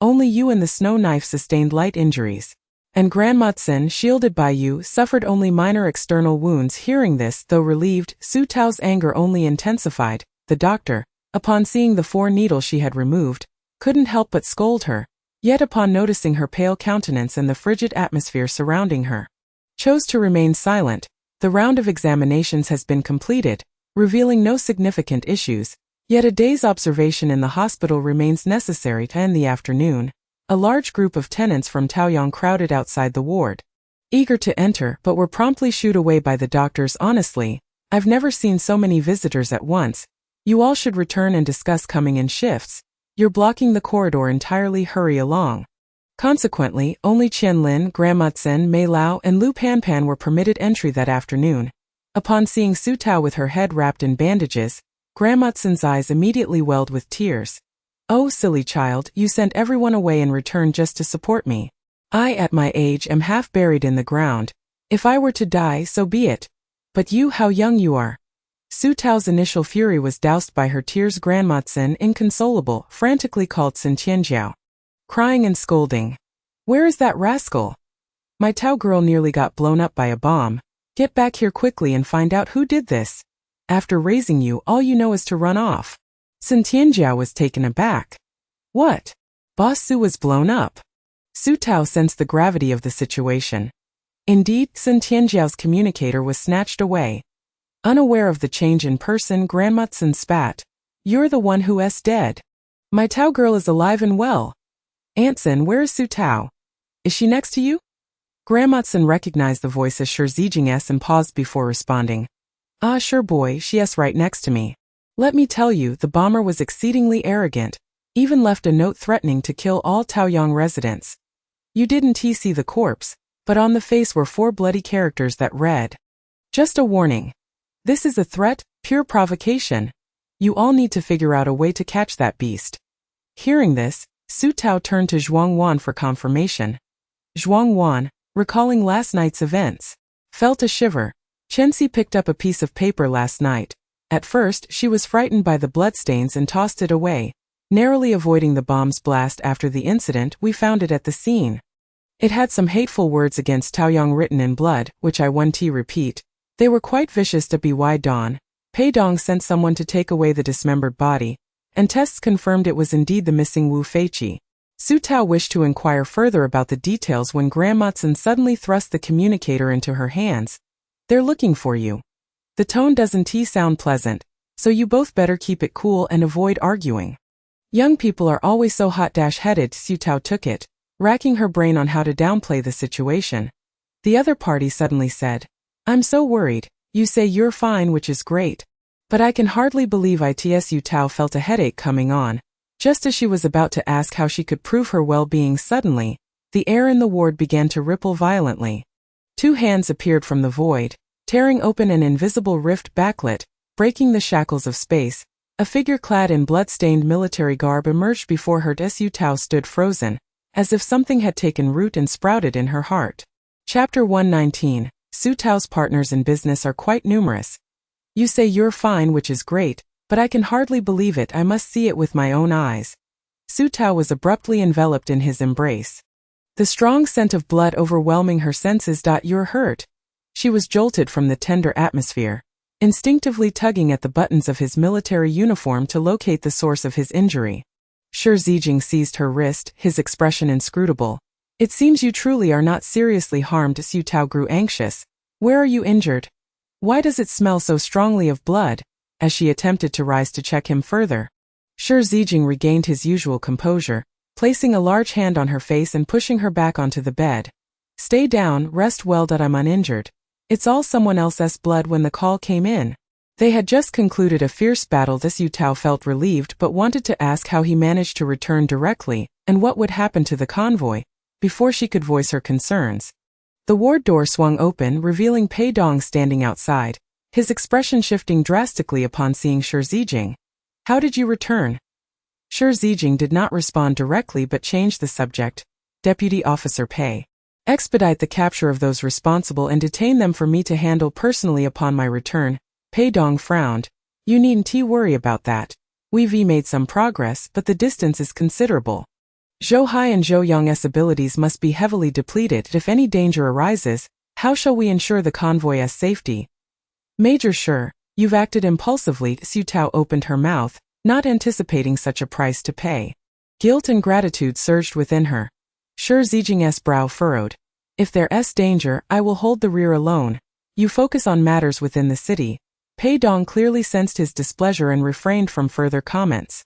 Only you and the snow knife sustained light injuries. And Grandmatsen, shielded by you, suffered only minor external wounds. Hearing this, though relieved, Su Tao's anger only intensified. The doctor, upon seeing the 4-needle she had removed, couldn't help but scold her, yet upon noticing her pale countenance and the frigid atmosphere surrounding her, chose to remain silent. The round of examinations has been completed, revealing no significant issues, yet a day's observation in the hospital remains necessary. In the afternoon, a large group of tenants from Taoyang crowded outside the ward, eager to enter but were promptly shooed away by the doctors. Honestly, I've never seen so many visitors at once. You all should return and discuss coming in shifts. You're blocking the corridor entirely. Hurry along. Consequently, only Qian Lin, Grandmatsen, Mei Lao, and Lu Panpan were permitted entry that afternoon. Upon seeing Su Tao with her head wrapped in bandages, Grandmatsen's eyes immediately welled with tears. Oh, silly child, you sent everyone away in return just to support me. I, at my age, am half buried in the ground. If I were to die, so be it. But you, how young you are. Su Tao's initial fury was doused by her tears. Grandmatsen, inconsolable, frantically called Sun Tianjiao, crying and scolding. Where is that rascal? My Tao girl nearly got blown up by a bomb. Get back here quickly and find out who did this. After raising you, all you know is to run off. Sun Tianjiao was taken aback. What? Boss Su was blown up. Su Tao sensed the gravity of the situation. Indeed, Sun Tianjiao's communicator was snatched away. Unaware of the change in person, Grandmatsen spat. You're the one who's dead. My Tao girl is alive and well. Antsen, where is Su Tao? Is she next to you? Grandmatsen recognized the voice as Shizijing's and paused before responding. Ah, sure boy, she's right next to me. Let me tell you, the bomber was exceedingly arrogant, even left a note threatening to kill all Taoyang residents. You didn't see the corpse, but on the face were 4 bloody characters that read, just a warning. This is a threat, pure provocation. You all need to figure out a way to catch that beast. Hearing this, Su Tao turned to Zhuangwan for confirmation. Zhuangwan, recalling last night's events, felt a shiver. Chenxi picked up a piece of paper last night. At first, she was frightened by the bloodstains and tossed it away, narrowly avoiding the bomb's blast. After the incident, we found it at the scene. It had some hateful words against Taoyang written in blood, which I want to repeat. They were quite vicious. By dawn, Pei Dong sent someone to take away the dismembered body, and tests confirmed it was indeed the missing Wu Feiqi. Su Tao wished to inquire further about the details when Grandmatsen suddenly thrust the communicator into her hands. They're looking for you. The tone doesn't sound pleasant, so you both better keep it cool and avoid arguing. Young people are always so hot-headed. Su Tao took it, racking her brain on how to downplay the situation. The other party suddenly said, I'm so worried. You say you're fine, which is great. But I can hardly believe it. Su Tao felt a headache coming on. Just as she was about to ask how she could prove her well-being, suddenly, the air in the ward began to ripple violently. Two hands appeared from the void, tearing open an invisible rift backlit, breaking the shackles of space. A figure clad in blood-stained military garb emerged before her. Su Tao stood frozen, as if something had taken root and sprouted in her heart. Chapter 119. Su Tao's partners in business are quite numerous. You say you're fine, which is great, but I can hardly believe it. I must see it with my own eyes. Su Tao was abruptly enveloped in his embrace. The strong scent of blood overwhelming her senses. You're hurt. She was jolted from the tender atmosphere, instinctively tugging at the buttons of his military uniform to locate the source of his injury. Shi Zijing seized her wrist, his expression inscrutable. It seems you truly are not seriously harmed. Su Tao grew anxious. Where are you injured? Why does it smell so strongly of blood? As she attempted to rise to check him further, Shi Zijing regained his usual composure, placing a large hand on her face and pushing her back onto the bed. Stay down, rest well. I'm uninjured. It's all someone else's blood. When the call came in, they had just concluded a fierce battle. Su Tao felt relieved but wanted to ask how he managed to return directly, and what would happen to the convoy, before she could voice her concerns. The ward door swung open, revealing Pei Dong standing outside, his expression shifting drastically upon seeing Shi Zijing. How did you return? Shi Zijing did not respond directly but changed the subject. Deputy Officer Pei. Expedite the capture of those responsible and detain them for me to handle personally upon my return. Pei Dong frowned. You needn't worry about that. We've made some progress, but the distance is considerable. Zhou Hai and Zhou Yang's abilities must be heavily depleted. If any danger arises, how shall we ensure the convoy's safety? Major Shi, you've acted impulsively. Su Tao opened her mouth, not anticipating such a price to pay. Guilt and gratitude surged within her. Shi Zijing's brow furrowed. If there's danger, I will hold the rear alone. You focus on matters within the city. Pei Dong clearly sensed his displeasure and refrained from further comments.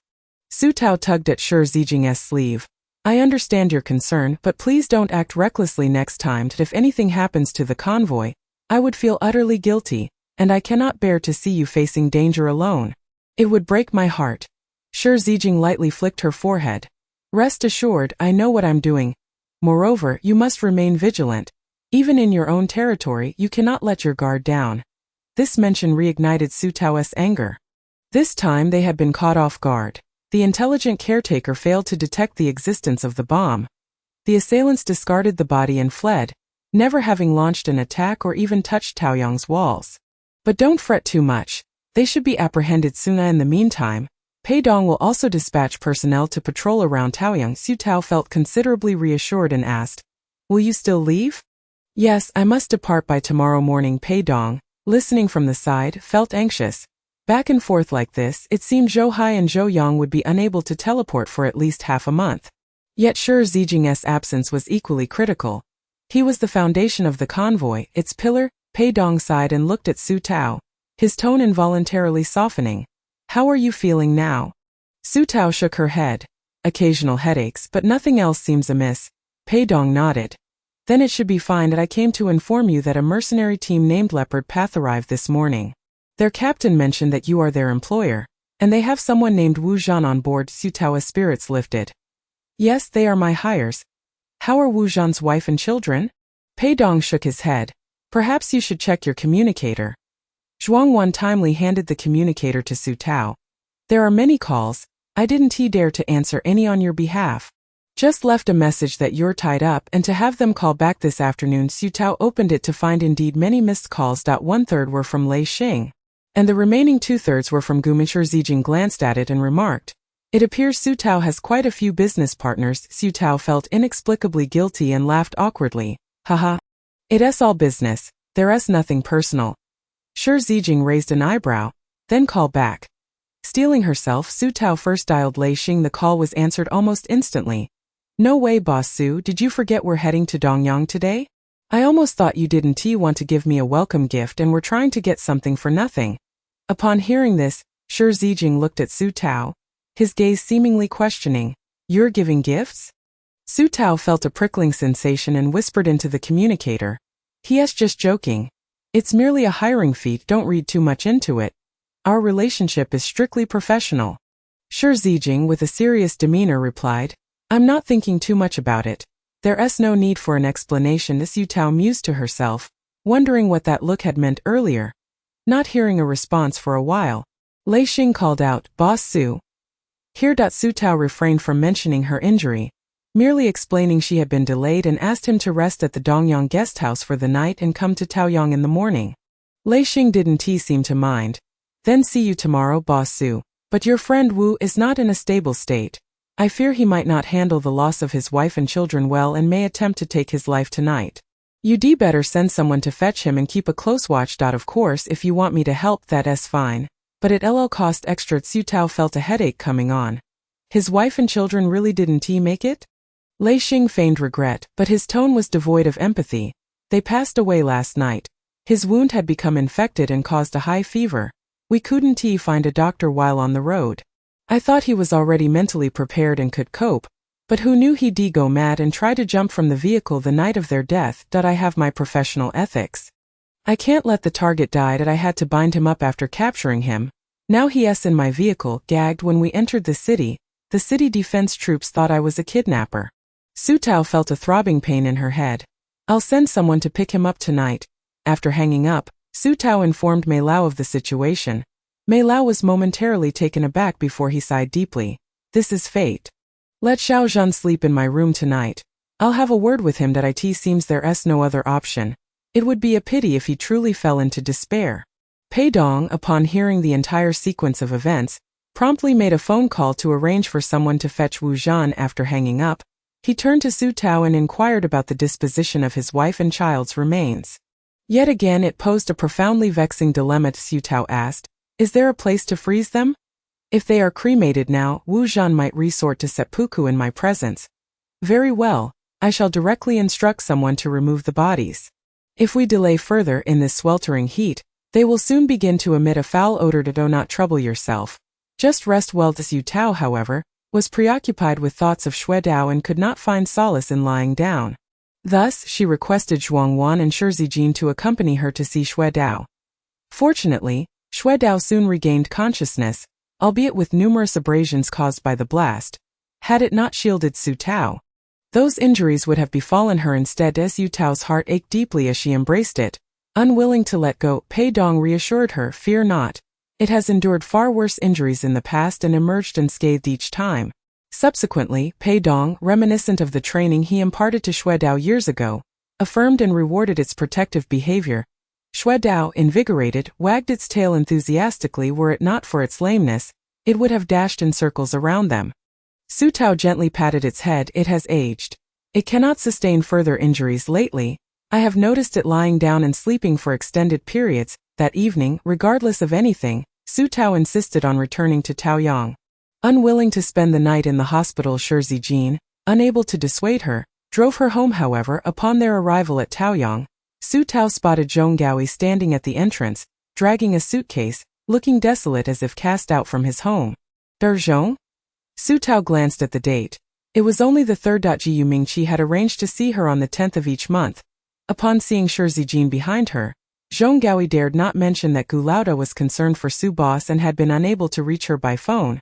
Su Tao tugged at Shi Zijing's sleeve. I understand your concern, but please don't act recklessly next time. If anything happens to the convoy, I would feel utterly guilty, and I cannot bear to see you facing danger alone. It would break my heart. Shi Zijing lightly flicked her forehead. Rest assured, I know what I'm doing. Moreover, you must remain vigilant. Even in your own territory, you cannot let your guard down. This mention reignited Su Tao's anger. This time they had been caught off guard. The intelligent caretaker failed to detect the existence of the bomb. The assailants discarded the body and fled, never having launched an attack or even touched Taoyang's walls. But don't fret too much. They should be apprehended soon. In the meantime, Pei Dong will also dispatch personnel to patrol around Taoyang. Su Tao felt considerably reassured and asked, Will you still leave? Yes, I must depart by tomorrow morning. Pei Dong, listening from the side, felt anxious. Back and forth like this, it seemed Zhou Hai and Zhou Yang would be unable to teleport for at least half a month. Yet Shi Zijing's absence was equally critical. He was the foundation of the convoy, its pillar. Pei Dong sighed and looked at Su Tao, his tone involuntarily softening. How are you feeling now? Su Tao shook her head. Occasional headaches, but nothing else seems amiss. Pei Dong nodded. Then it should be fine. I came to inform you that a mercenary team named Leopard Path arrived this morning. Their captain mentioned that you are their employer, and they have someone named Wu Zhan on board. Su Tao's spirits lifted. Yes, they are my hires. How are Wu Zhan's wife and children? Pei Dong shook his head. Perhaps you should check your communicator. Zhuang Wan timely handed the communicator to Su Tao. There are many calls. I didn't dare to answer any on your behalf. Just left a message that you're tied up and to have them call back this afternoon. Su Tao opened it to find indeed many missed calls. 1/3 were from Lei Xing, and the remaining 2/3 were from Gumin. Shi Zijing glanced at it and remarked, It appears Su Tao has quite a few business partners. Su Tao felt inexplicably guilty and laughed awkwardly. Haha. It's all business. There's nothing personal. Shi Zijing raised an eyebrow, then called back. Steeling herself, Su Tao first dialed Lei Xing. The call was answered almost instantly. No way, Boss Su, did you forget we're heading to Dongyang today? I almost thought you didn't want to give me a welcome gift and were trying to get something for nothing. Upon hearing this, Shi Zijing looked at Su Tao, his gaze seemingly questioning. You're giving gifts? Su Tao felt a prickling sensation and whispered into the communicator. He's just joking. It's merely a hiring fee, don't read too much into it. Our relationship is strictly professional. Shi Zijing with a serious demeanor replied, I'm not thinking too much about it. There's no need for an explanation. Su Tao mused to herself, wondering what that look had meant earlier. Not hearing a response for a while, Lei Xing called out, Boss Su. Here. Su Tao refrained from mentioning her injury, merely explaining she had been delayed and asked him to rest at the Dongyang guest house for the night and come to Taoyang in the morning. Lei Xing didn't seem to mind. Then see you tomorrow, Boss Su. But your friend Wu is not in a stable state. I fear he might not handle the loss of his wife and children well and may attempt to take his life tonight. You'd better send someone to fetch him and keep a close watch. Of course, if you want me to help, that's fine. But it'll cost extra. Su Tao felt a headache coming on. His wife and children really didn't make it? Lei Xing feigned regret, but his tone was devoid of empathy. They passed away last night. His wound had become infected and caused a high fever. We couldn't find a doctor while on the road. I thought he was already mentally prepared and could cope, but who knew he'd go mad and try to jump from the vehicle the night of their death. I have my professional ethics. I can't let the target die. I had to bind him up after capturing him. Now he's in my vehicle, gagged. When we entered the city defense troops thought I was a kidnapper. Su Tao felt a throbbing pain in her head. I'll send someone to pick him up tonight. After hanging up, Su Tao informed Mei Lao of the situation. Mei Lao was momentarily taken aback before he sighed deeply. This is fate. Let Xiao Zhan sleep in my room tonight. I'll have a word with him. It seems there's no other option. It would be a pity if he truly fell into despair. Pei Dong, upon hearing the entire sequence of events, promptly made a phone call to arrange for someone to fetch Wu Zhan. After hanging up, he turned to Su Tao and inquired about the disposition of his wife and child's remains. Yet again it posed a profoundly vexing dilemma. Su Tao asked, is there a place to freeze them? If they are cremated now, Wu Zhan might resort to seppuku in my presence. Very well, I shall directly instruct someone to remove the bodies. If we delay further in this sweltering heat, they will soon begin to emit a foul odor. Do not trouble yourself. Just rest well. Su Tao, however, was preoccupied with thoughts of Xue Dao and could not find solace in lying down. Thus, she requested Zhuang Wan and Shi Zijing to accompany her to see Xue Dao. Fortunately, Xue Dao soon regained consciousness, albeit with numerous abrasions caused by the blast. Had it not shielded Su Tao, those injuries would have befallen her instead. Su Tao's heart ached deeply as she embraced it. Unwilling to let go, Pei Dong reassured her, fear not. It has endured far worse injuries in the past and emerged unscathed each time. Subsequently, Pei Dong, reminiscent of the training he imparted to Xue Dao years ago, affirmed and rewarded its protective behavior. Xue Dao, invigorated, wagged its tail enthusiastically. Were it not for its lameness, it would have dashed in circles around them. Su Tao gently patted its head. It has aged. It cannot sustain further injuries lately. I have noticed it lying down and sleeping for extended periods. That evening, regardless of anything, Su Tao insisted on returning to Taoyang. Unwilling to spend the night in the hospital, Shi Zijing, unable to dissuade her, drove her home. However, upon their arrival at Taoyang, Su Tao spotted Zhong Gaoi standing at the entrance, dragging a suitcase, looking desolate as if cast out from his home. Zhong? Su Tao glanced at the date. It was only the 3rd. Yu Mingqi had arranged to see her on the 10th of each month. Upon seeing Shi Zijing behind her, Zhong Gaoi dared not mention that Gu Laoda was concerned for Su Boss and had been unable to reach her by phone.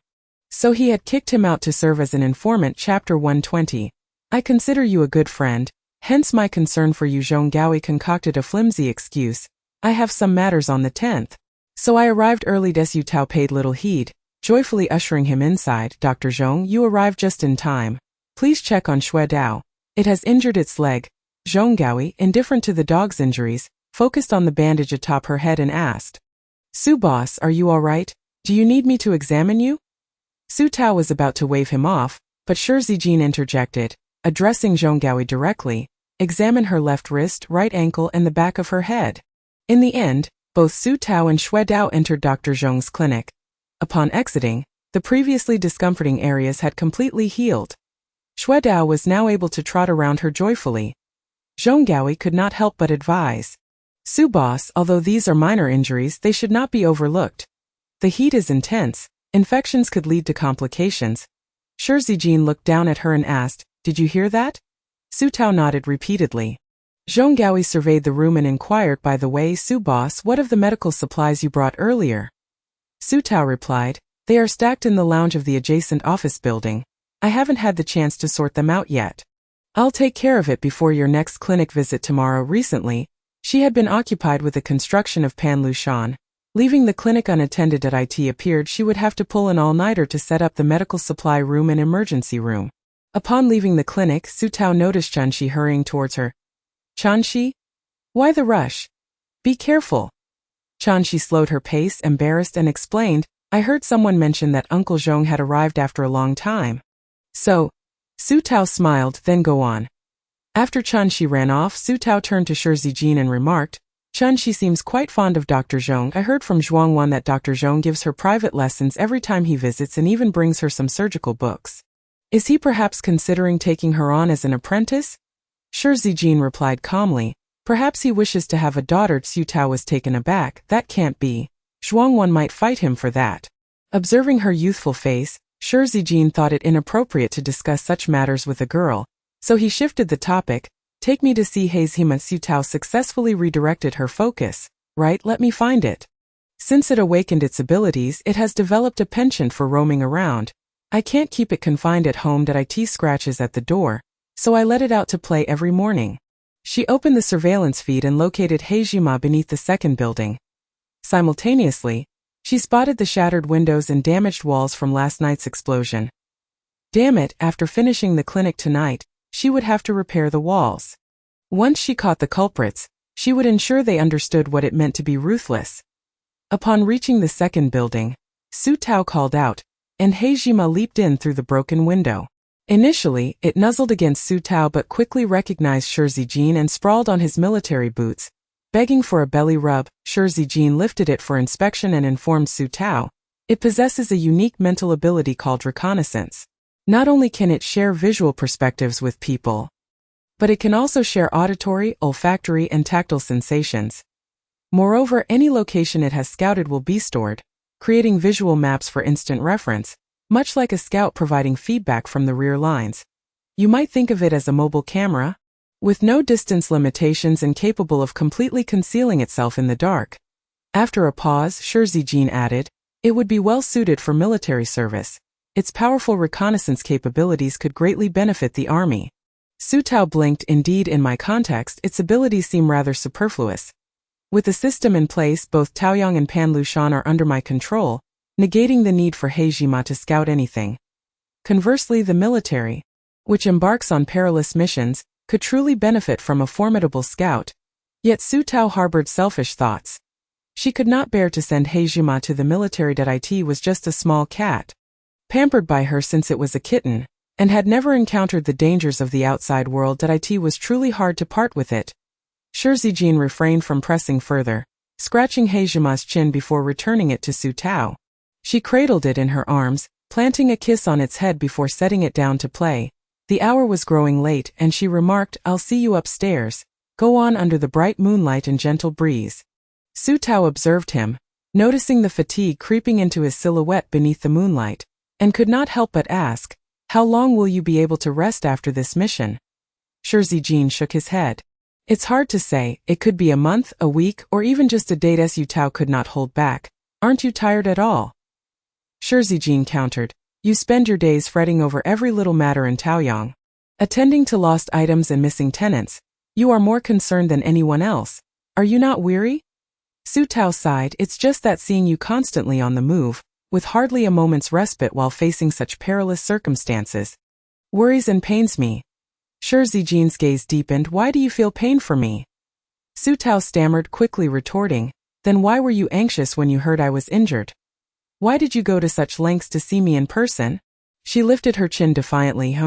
So he had kicked him out to serve as an informant. Chapter 120. I consider you a good friend, hence my concern for you. Zhong Gaoi concocted a flimsy excuse. I have some matters on the 10th. So I arrived early. Su Tao paid little heed, joyfully ushering him inside. Dr. Zhong, you arrived just in time. Please check on Xue Dao. It has injured its leg. Zhong Gaoi, indifferent to the dog's injuries, focused on the bandage atop her head and asked, Su Boss, are you all right? Do you need me to examine you? Su Tao was about to wave him off, but Shi Zijing interjected, addressing Zhong Gaoi directly, examine her left wrist, right ankle and the back of her head. In the end, both Su Tao and Xue Dao entered Dr. Zhong's clinic. Upon exiting, the previously discomforting areas had completely healed. Xue Dao was now able to trot around her joyfully. Zhonggaoi could not help but advise. Su boss, although these are minor injuries, they should not be overlooked. The heat is intense. Infections could lead to complications. Shi Zijin looked down at her and asked, "Did you hear that?" Su Tao nodded repeatedly. Zhonggaoi surveyed the room and inquired, "By the way, Su boss, what of the medical supplies you brought earlier?" Su Tao replied, "They are stacked in the lounge of the adjacent office building. I haven't had the chance to sort them out yet. I'll take care of it before your next clinic visit tomorrow." Recently, she had been occupied with the construction of Panlushan. Leaving the clinic unattended at it appeared she would have to pull an all-nighter to set up the medical supply room and emergency room. Upon leaving the clinic, Su Tao noticed Chanxi hurrying towards her. "Chanxi? Why the rush? Be careful." Chanxi slowed her pace, embarrassed, and explained, "I heard someone mention that Uncle Zhong had arrived after a long time." "So?" Su Tao smiled, "Then go on." After Chanxi ran off, Su Tao turned to Shi Zijin and remarked, "Chanxi seems quite fond of Dr. Zhong. I heard from Zhuangwan that Dr. Zhong gives her private lessons every time he visits and even brings her some surgical books. Is he perhaps considering taking her on as an apprentice?" Shi Zijin replied calmly, "Perhaps he wishes to have a daughter." Su Tao was taken aback. "That can't be. Zhuangwan might fight him for that." Observing her youthful face, Shi Zijin thought it inappropriate to discuss such matters with a girl, so he shifted the topic. "Take me to see Hazima." Su Tao successfully redirected her focus. "Right, let me find it. Since it awakened its abilities, it has developed a penchant for roaming around. I can't keep it confined at home. It scratches at the door, so I let it out to play every morning." She opened the surveillance feed and located Hazima beneath the second building. Simultaneously, she spotted the shattered windows and damaged walls from last night's explosion. Damn it, after finishing the clinic tonight, she would have to repair the walls. Once she caught the culprits, she would ensure they understood what it meant to be ruthless. Upon reaching the second building, Su Tao called out, and Hazima leaped in through the broken window. Initially, it nuzzled against Su Tao but quickly recognized Shi Zijin and sprawled on his military boots. Begging for a belly rub, Shi Zijin lifted it for inspection and informed Su Tao, "It possesses a unique mental ability called reconnaissance. Not only can it share visual perspectives with people, but it can also share auditory, olfactory, and tactile sensations. Moreover, any location it has scouted will be stored, creating visual maps for instant reference, much like a scout providing feedback from the rear lines. You might think of it as a mobile camera, with no distance limitations and capable of completely concealing itself in the dark." After a pause, Shi Zijin added, "It would be well suited for military service. Its powerful reconnaissance capabilities could greatly benefit the army." Su Tao blinked. "Indeed, in my context, its abilities seem rather superfluous. With the system in place, both Taoyang and Panlushan are under my control, negating the need for Hazima to scout anything. Conversely, the military, which embarks on perilous missions, could truly benefit from a formidable scout." Yet Su Tao harbored selfish thoughts. She could not bear to send Hazima to the military. It was just a small cat, pampered by her since it was a kitten, and had never encountered the dangers of the outside world. It was truly hard to part with it. Shi Zijin refrained from pressing further, scratching Hazima's chin before returning it to Su Tao. She cradled it in her arms, planting a kiss on its head before setting it down to play. The hour was growing late, and she remarked, "I'll see you upstairs. Go on under the bright moonlight and gentle breeze." Su Tao observed him, noticing the fatigue creeping into his silhouette beneath the moonlight, and could not help but ask, "How long will you be able to rest after this mission?" Shi Zijin shook his head. "It's hard to say. It could be a month, a week, or even just a day." Su Tao could not hold back. "Aren't you tired at all?" Shi Zijin countered, "You spend your days fretting over every little matter in Taoyang, attending to lost items and missing tenants. You are more concerned than anyone else. Are you not weary?" Su Tao sighed. "It's just that seeing you constantly on the move, with hardly a moment's respite while facing such perilous circumstances, worries and pains me." Shi Zijin's gaze deepened. "Why do you feel pain for me?" Su Tao stammered, quickly retorting, "Then why were you anxious when you heard I was injured? Why did you go to such lengths to see me in person?" She lifted her chin defiantly.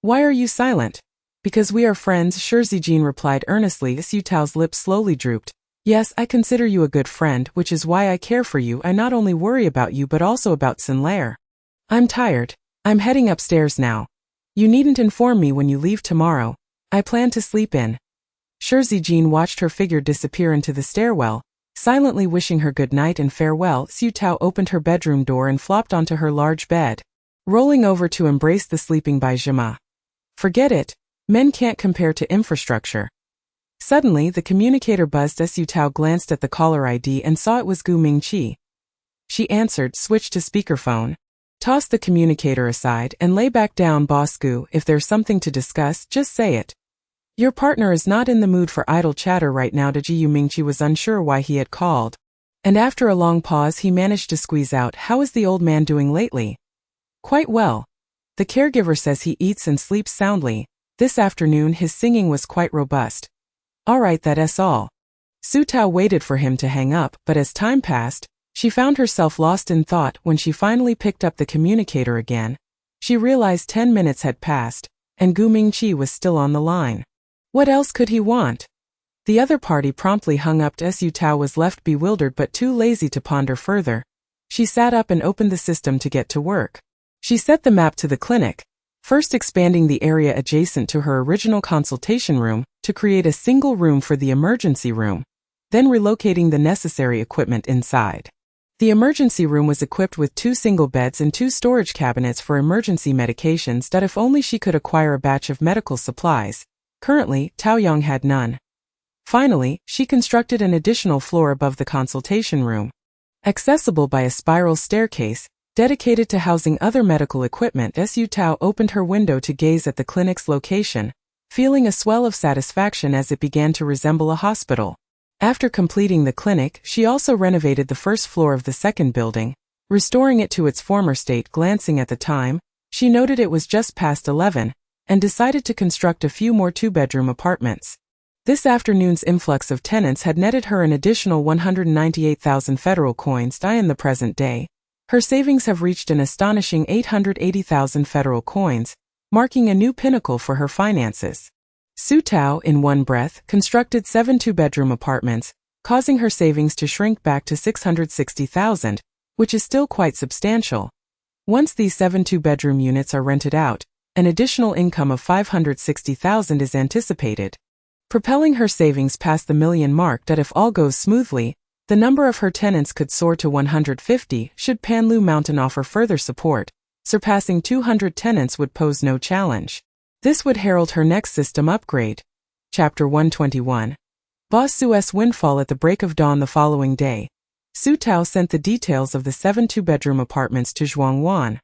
Why are you silent?" "Because we are friends," Shi Zijin replied earnestly. Su Tao's lips slowly drooped. "Yes, I consider you a good friend, which is why I care for you. I not only worry about you but also about Sinlair. I'm tired. I'm heading upstairs now. You needn't inform me when you leave tomorrow. I plan to sleep in." Shi Zijin watched her figure disappear into the stairwell. Silently wishing her good night and farewell, Xu Tao opened her bedroom door and flopped onto her large bed, rolling over to embrace the sleeping Bai Zhima. Forget it. Men can't compare to infrastructure. Suddenly, the communicator buzzed as Xu Tao glanced at the caller ID and saw it was Gu Mingqi. She answered, switched to speakerphone, tossed the communicator aside, and lay back down. Boss Gu, if there's something to discuss, just say it. Your partner is not in the mood for idle chatter right now. Yu Mingqi was unsure why he had called, and after a long pause he managed to squeeze out, how is the old man doing lately? Quite well. The caregiver says he eats and sleeps soundly. This afternoon his singing was quite robust. Alright, that's all. Xu Tao waited for him to hang up, but as time passed, she found herself lost in thought. When she finally picked up the communicator again, she realized 10 minutes had passed, and Gu Mingqi was still on the line. What else could he want? The other party promptly hung up. Xu Tao was left bewildered but too lazy to ponder further. She sat up and opened the system to get to work. She set the map to the clinic, first expanding the area adjacent to her original consultation room to create a single room for the emergency room, then relocating the necessary equipment inside. The emergency room was equipped with 2 single beds and 2 storage cabinets for emergency medications. If only she could acquire a batch of medical supplies. Currently, Taoyang had none. Finally, she constructed an additional floor above the consultation room, accessible by a spiral staircase, dedicated to housing other medical equipment. Xu Tao opened her window to gaze at the clinic's location, feeling a swell of satisfaction as it began to resemble a hospital. After completing the clinic, she also renovated the first floor of the second building, restoring it to its former state. Glancing at the time, she noted it was just past 11, and decided to construct a few more 2-bedroom apartments. This afternoon's influx of tenants had netted her an additional 198,000 federal coins. In the present day, her savings have reached an astonishing 880,000 federal coins, marking a new pinnacle for her finances. Xu Tao, in one breath, constructed 7 2-bedroom apartments, causing her savings to shrink back to 660,000, which is still quite substantial. Once these 7 2-bedroom units are rented out, an additional income of 560,000 is anticipated, propelling her savings past the million mark. If all goes smoothly, the number of her tenants could soar to 150 should Panlu Mountain offer further support. Surpassing 200 tenants would pose no challenge. This would herald her next system upgrade. Chapter 121. Boss Su's windfall. At the break of dawn the following day, Xu Tao sent the details of the 7 2-bedroom apartments to Zhuang Wan.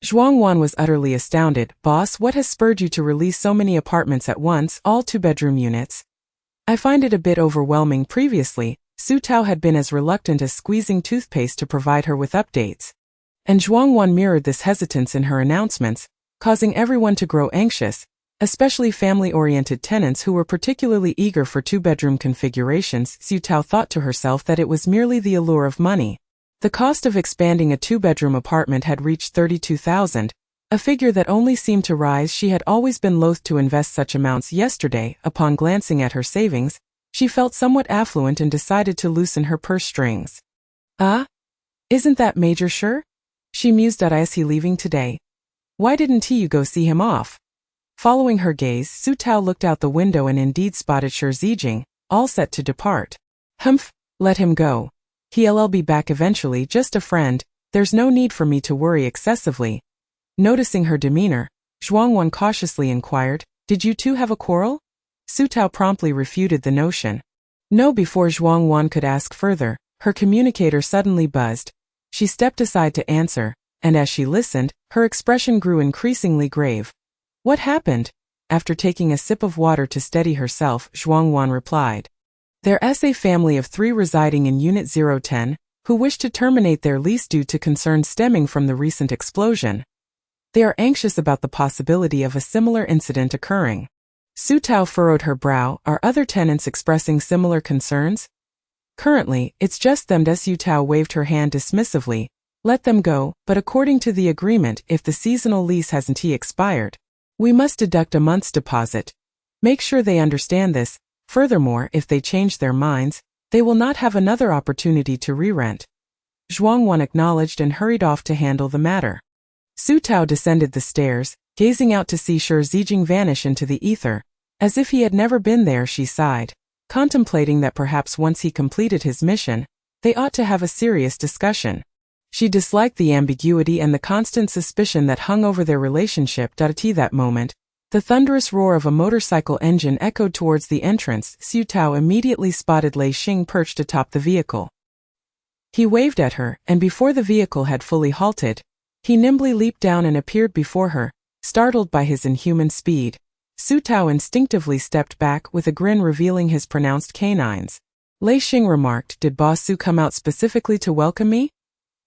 Zhuang Wan was utterly astounded. Boss, what has spurred you to release so many apartments at once, all 2-bedroom units? I find it a bit overwhelming. Previously, Xu Tao had been as reluctant as squeezing toothpaste to provide her with updates. And Zhuang Wan mirrored this hesitance in her announcements, causing everyone to grow anxious, especially family-oriented tenants who were particularly eager for 2-bedroom configurations. Xu Tao thought to herself that it was merely the allure of money. The cost of expanding a 2-bedroom apartment had reached 32,000, a figure that only seemed to rise. She had always been loath to invest such amounts. Yesterday, upon glancing at her savings, she felt somewhat affluent and decided to loosen her purse strings. Isn't that Major Shi? She mused. Is he leaving today? Why didn't you go see him off? Following her gaze, Xu Tao looked out the window and indeed spotted Shi Zijing, all set to depart. Humph, let him go. He'll be back eventually, just a friend, there's no need for me to worry excessively. Noticing her demeanor, Zhuang Wan cautiously inquired, did you two have a quarrel? Xu Tao promptly refuted the notion. No. Before Zhuang Wan could ask further, her communicator suddenly buzzed. She stepped aside to answer, and as she listened, her expression grew increasingly grave. What happened? After taking a sip of water to steady herself, Zhuang Wan replied. There's a family of 3 residing in Unit 010, who wish to terminate their lease due to concerns stemming from the recent explosion. They are anxious about the possibility of a similar incident occurring. Xu Tao furrowed her brow. Are other tenants expressing similar concerns? Currently, it's just them. Xu Tao waved her hand dismissively. Let them go, but according to the agreement, if the seasonal lease hasn't expired, we must deduct a month's deposit. Make sure they understand this. Furthermore, if they change their minds, they will not have another opportunity to re-rent. Zhuang Wan acknowledged and hurried off to handle the matter. Xu Tao descended the stairs, gazing out to see Shi Zijing vanish into the ether. As if he had never been there, she sighed, contemplating that perhaps once he completed his mission, they ought to have a serious discussion. She disliked the ambiguity and the constant suspicion that hung over their relationship. At that moment, the thunderous roar of a motorcycle engine echoed towards the entrance. Su Tao immediately spotted Lei Xing perched atop the vehicle. He waved at her, and before the vehicle had fully halted, he nimbly leaped down and appeared before her, startled by his inhuman speed. Su Tao instinctively stepped back with a grin revealing his pronounced canines. Lei Xing remarked, "Did Boss Su come out specifically to welcome me?"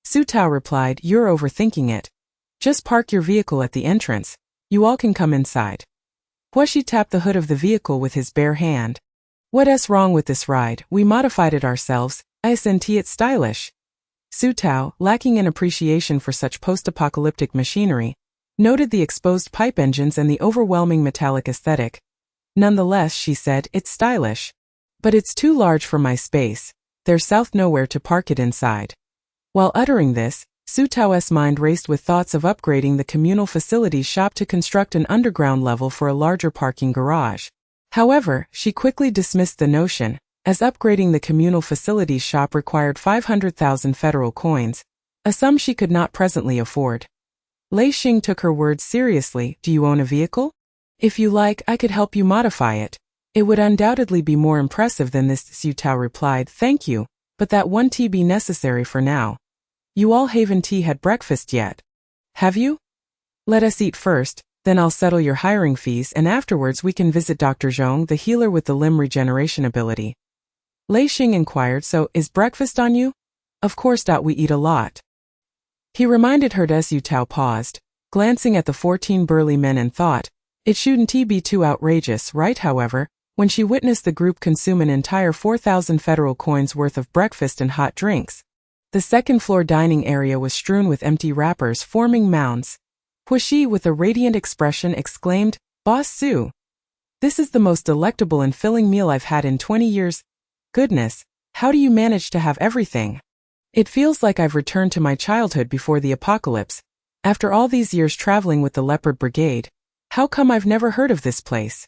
Su Tao replied, "You're overthinking it. Just park your vehicle at the entrance. You all can come inside." Huashi tapped the hood of the vehicle with his bare hand. "What's wrong with this ride? We modified it ourselves. Isn't it stylish?" Su Tao, lacking in appreciation for such post-apocalyptic machinery, noted the exposed pipe engines and the overwhelming metallic aesthetic. "Nonetheless," she said, "it's stylish. But it's too large for my space. There's south nowhere to park it inside." While uttering this, Su Tao's mind raced with thoughts of upgrading the communal facilities shop to construct an underground level for a larger parking garage. However, she quickly dismissed the notion, as upgrading the communal facilities shop required 500,000 federal coins, a sum she could not presently afford. Lei Xing took her words seriously. "Do you own a vehicle? If you like, I could help you modify it. It would undoubtedly be more impressive than this." Su Tao replied, "Thank you, but that won't be necessary for now. You all haven't had breakfast yet. Have you? Let us eat first, then I'll settle your hiring fees and afterwards we can visit Dr. Zhong, the healer with the limb regeneration ability." Lei Xing inquired, "So, is breakfast on you?" "Of course. We eat a lot." He reminded her. Su Tao paused, glancing at the 14 burly men and thought, it shouldn't be too outrageous, right? However, when she witnessed the group consume an entire 4,000 federal coins worth of breakfast and hot drinks. The second-floor dining area was strewn with empty wrappers forming mounds. Huashi, with a radiant expression, exclaimed, "Boss Su! This is the most delectable and filling meal I've had in 20 years. Goodness, how do you manage to have everything? It feels like I've returned to my childhood before the apocalypse. After all these years traveling with the Leopard Brigade, how come I've never heard of this place?"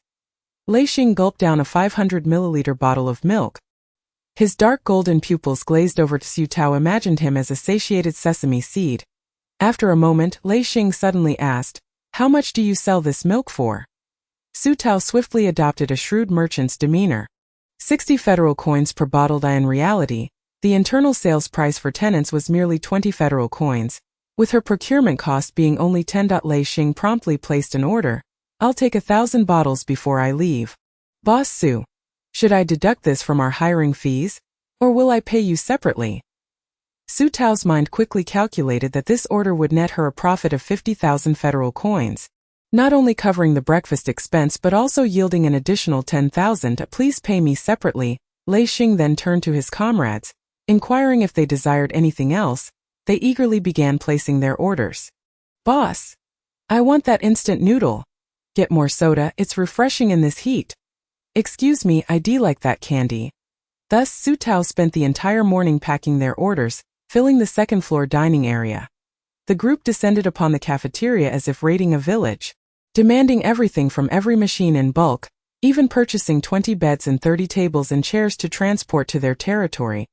Lei Xing gulped down a 500 milliliter bottle of milk. His dark golden pupils glazed over. Su Tao imagined him as a satiated sesame seed. After a moment, Lei Xing suddenly asked, "How much do you sell this milk for?" Su Tao swiftly adopted a shrewd merchant's demeanor. 60 federal coins per bottle. In reality, the internal sales price for tenants was merely 20 federal coins, with her procurement cost being only 10. Lei Xing promptly placed an order. "I'll take 1,000 bottles before I leave." "Boss Su, should I deduct this from our hiring fees, or will I pay you separately?" Su Tao's mind quickly calculated that this order would net her a profit of 50,000 federal coins, not only covering the breakfast expense but also yielding an additional 10,000. "Please pay me separately." Lei Xing then turned to his comrades, inquiring if they desired anything else. They eagerly began placing their orders. "Boss, I want that instant noodle. Get more soda, it's refreshing in this heat." "Excuse me, I'd like that candy." Thus Su Tao spent the entire morning packing their orders, filling the second-floor dining area. The group descended upon the cafeteria as if raiding a village, demanding everything from every machine in bulk, even purchasing 20 beds and 30 tables and chairs to transport to their territory.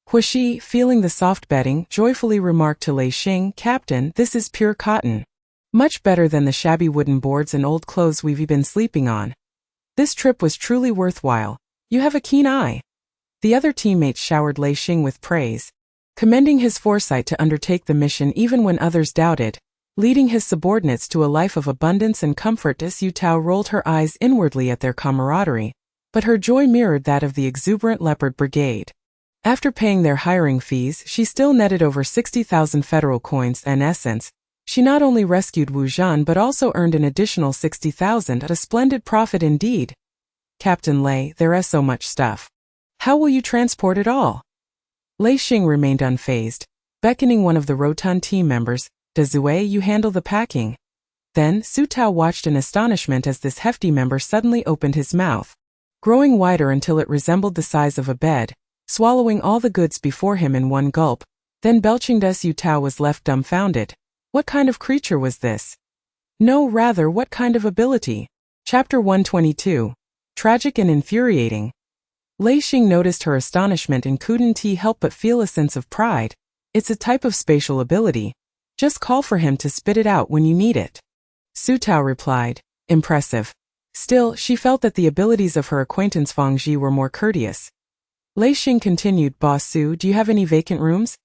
Huashi, feeling the soft bedding, joyfully remarked to Lei Xing, "Captain, this is pure cotton. Much better than the shabby wooden boards and old clothes we've been sleeping on. This trip was truly worthwhile. You have a keen eye." The other teammates showered Lei Xing with praise, commending his foresight to undertake the mission even when others doubted, leading his subordinates to a life of abundance and comfort. Su Tao rolled her eyes inwardly at their camaraderie, but her joy mirrored that of the exuberant Leopard Brigade. After paying their hiring fees, she still netted over 60,000 federal coins. In essence, she not only rescued Wu Zhan but also earned an additional 60,000, a splendid profit indeed. "Captain Lei, there is so much stuff. How will you transport it all?" Lei Xing remained unfazed, beckoning one of the rotund team members. "Dazue, you handle the packing." Then Su Tao watched in astonishment as this hefty member suddenly opened his mouth, growing wider until it resembled the size of a bed, swallowing all the goods before him in one gulp, then belching. Su Tao was left dumbfounded. What kind of creature was this? No, rather, what kind of ability? Chapter 122. Tragic and infuriating. Lei Xing noticed her astonishment and couldn't help but feel a sense of pride. It's a type of spatial ability. Just call for him to spit it out when you need it. Su Tao replied, impressive. Still, she felt that the abilities of her acquaintance Fang Ji were more courteous. Lei Xing continued, Boss Su, do you have any vacant rooms?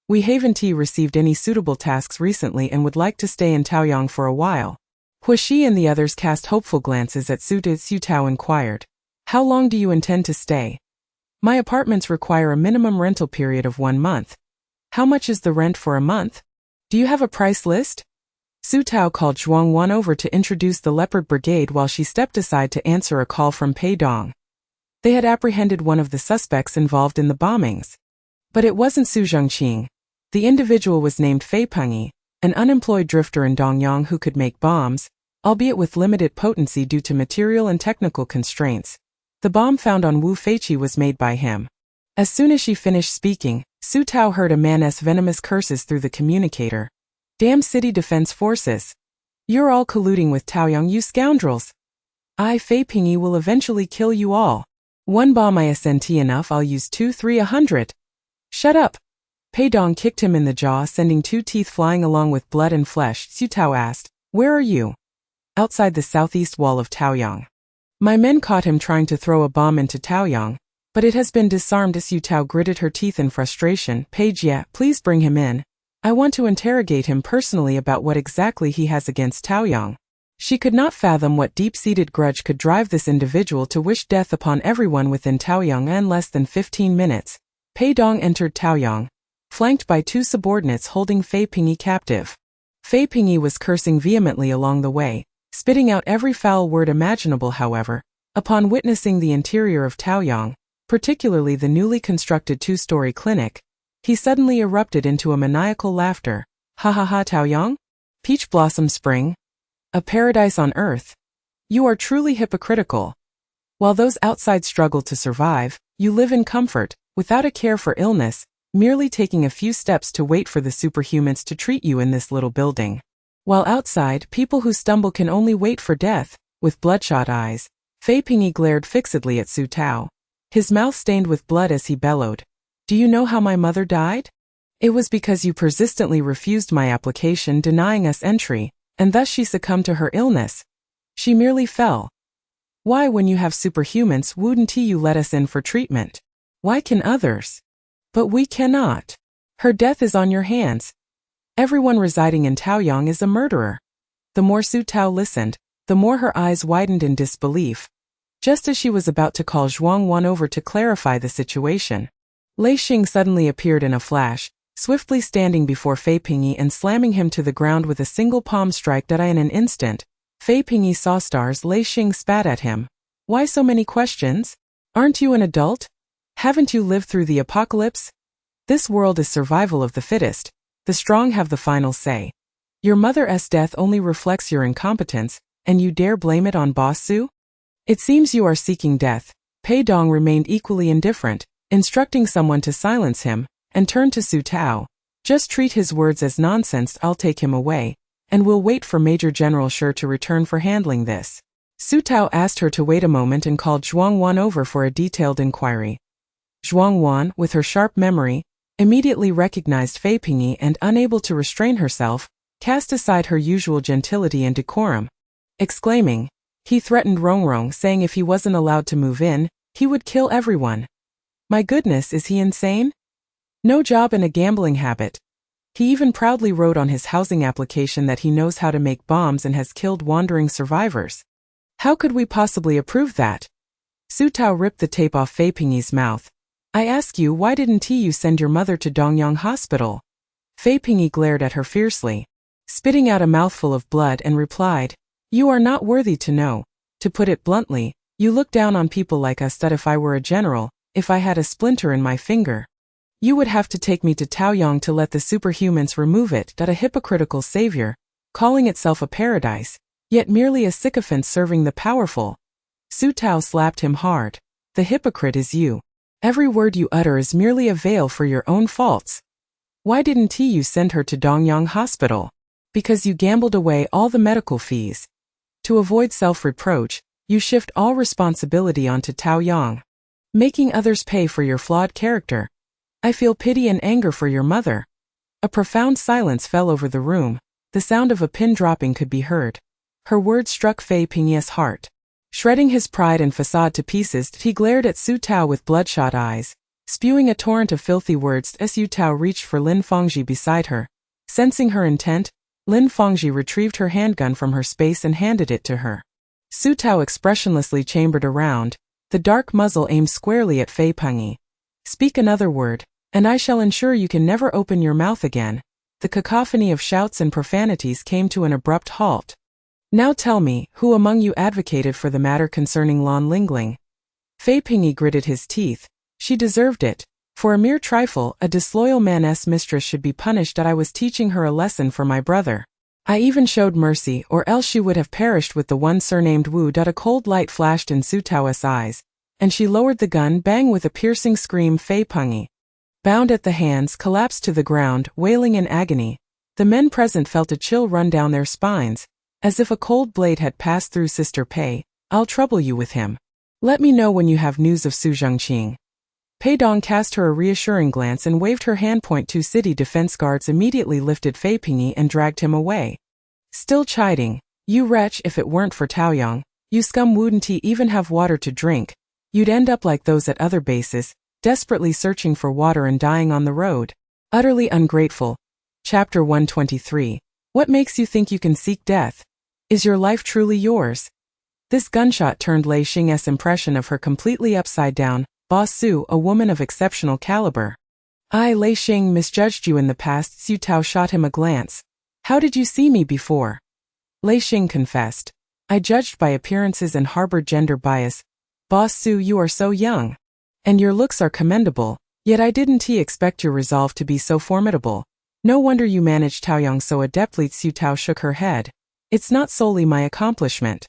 We haven't received any suitable tasks recently and would like to stay in Taoyang for a while. Hua Shi and the others cast hopeful glances at Su. Su Tao inquired, how long do you intend to stay? My apartments require a minimum rental period of 1 month. How much is the rent for a month? Do you have a price list? Su Tao called Zhuang Wan over to introduce the Leopard Brigade while she stepped aside to answer a call from Pei Dong. They had apprehended one of the suspects involved in the bombings. But it wasn't Su Zhengqing. The individual was named Fei Pengyi, an unemployed drifter in Dongyang who could make bombs, albeit with limited potency due to material and technical constraints. The bomb found on Wu Feiqi was made by him. As soon as she finished speaking, Su Tao heard a man's venomous curses through the communicator. Damn city defense forces. You're all colluding with Taoyang, you scoundrels. Fei Pengyi will eventually kill you all. 1 bomb isn't enough, I'll use 2, 3, 100. Shut up. Pei Dong kicked him in the jaw, sending 2 teeth flying along with blood and flesh. Su Tao asked, where are you? Outside the southeast wall of Taoyang. My men caught him trying to throw a bomb into Taoyang, but it has been disarmed. Su Tao gritted her teeth in frustration. Pei Jie, please bring him in. I want to interrogate him personally about what exactly he has against Taoyang. She could not fathom what deep-seated grudge could drive this individual to wish death upon everyone within Taoyang. In less than 15 minutes, Pei Dong entered Taoyang, flanked by 2 subordinates holding Fei Pengyi captive. Fei Pengyi was cursing vehemently along the way, spitting out every foul word imaginable. However, upon witnessing the interior of Taoyang, particularly the newly constructed 2-story clinic, he suddenly erupted into a maniacal laughter. Ha ha ha, Taoyang? Peach Blossom Spring? A paradise on earth? You are truly hypocritical. While those outside struggle to survive, you live in comfort, without a care for illness, merely taking a few steps to wait for the superhumans to treat you in this little building. While outside, people who stumble can only wait for death. With bloodshot eyes, Fei Pengyi glared fixedly at Su Tao, his mouth stained with blood as he bellowed, do you know how my mother died? It was because you persistently refused my application, denying us entry, and thus she succumbed to her illness. She merely fell. Why, when you have superhumans, wouldn't you let us in for treatment? Why can others? But we cannot. Her death is on your hands. Everyone residing in Taoyang is a murderer. The more Su Tao listened, the more her eyes widened in disbelief. Just as she was about to call Zhuang Wan over to clarify the situation, Lei Xing suddenly appeared in a flash, swiftly standing before Fei Pengyi and slamming him to the ground with a single palm strike. That in an instant, Fei Pengyi saw stars. Lei Xing spat at him. Why so many questions? Aren't you an adult? Haven't you lived through the apocalypse? This world is survival of the fittest. The strong have the final say. Your mother's death only reflects your incompetence, and you dare blame it on Boss Su? It seems you are seeking death. Pei Dong remained equally indifferent, instructing someone to silence him, and turned to Su Tao. Just treat his words as nonsense. I'll take him away, and we'll wait for Major General Shi to return for handling this. Su Tao asked her to wait a moment and called Zhuang Wan over for a detailed inquiry. Zhuang Wan, with her sharp memory, immediately recognized Fei Pengyi and, unable to restrain herself, cast aside her usual gentility and decorum. Exclaiming, he threatened Rongrong, saying if he wasn't allowed to move in, he would kill everyone. My goodness, is he insane? No job and a gambling habit. He even proudly wrote on his housing application that he knows how to make bombs and has killed wandering survivors. How could we possibly approve that? Su Tao ripped the tape off Fei Pengyi's mouth. I ask you, why didn't you send your mother to Dongyang Hospital? Fei Pengyi glared at her fiercely, spitting out a mouthful of blood, and replied, you are not worthy to know. To put it bluntly, you look down on people like us. That if I were a general, if I had a splinter in my finger, you would have to take me to Taoyang to let the superhumans remove it. A hypocritical savior, calling itself a paradise, yet merely a sycophant serving the powerful. Su Tao slapped him hard. The hypocrite is you. Every word you utter is merely a veil for your own faults. Why didn't you send her to Dongyang Hospital? Because you gambled away all the medical fees. To avoid self-reproach, You shift all responsibility onto Taoyang, making others pay for your flawed character. I feel pity and anger for your mother. A profound silence fell over the room. The sound of a pin dropping could be heard. Her words struck Fei Pingye's heart. Shredding his pride and facade to pieces, he glared at Su Tao with bloodshot eyes. Spewing a torrent of filthy words, Su Tao reached for Lin Fangji beside her. Sensing her intent, Lin Fangji retrieved her handgun from her space and handed it to her. Su Tao expressionlessly chambered around, the dark muzzle aimed squarely at Fei Pengyi. Speak another word, and I shall ensure you can never open your mouth again. The cacophony of shouts and profanities came to an abrupt halt. Now tell me, who among you advocated for the matter concerning Lan Lingling? Fei Pengyi gritted his teeth. She deserved it. For a mere trifle, a disloyal man's mistress should be punished. That I was teaching her a lesson for my brother. I even showed mercy, or else she would have perished with the one surnamed Wu. A cold light flashed in Su Tao's eyes, and she lowered the gun. Bang! With a piercing scream, Fei Pengyi, bound at the hands, collapsed to the ground, wailing in agony. The men present felt a chill run down their spines, as if a cold blade had passed through Sister Pei. I'll trouble you with him. Let me know when you have news of Su Zhengqing. Pei Dong cast her a reassuring glance and waved her hand. Two city defense guards immediately lifted Fei Pengyi and dragged him away. Still chiding, you wretch, if it weren't for Taoyang, you scum, wouldn't he even have water to drink? You'd end up like those at other bases, desperately searching for water and dying on the road. Utterly ungrateful. Chapter 123. What makes you think you can seek death? Is your life truly yours? This gunshot turned Lei Xing's impression of her completely upside down. Boss Su, a woman of exceptional caliber. I, Lei Xing, misjudged you in the past. Su Tao shot him a glance. How did you see me before? Lei Xing confessed. I judged by appearances and harbored gender bias. Boss Su, you are so young. And your looks are commendable, yet I didn't expect your resolve to be so formidable. No wonder you managed Taoyang so adeptly. Su Tao shook her head. It's not solely my accomplishment.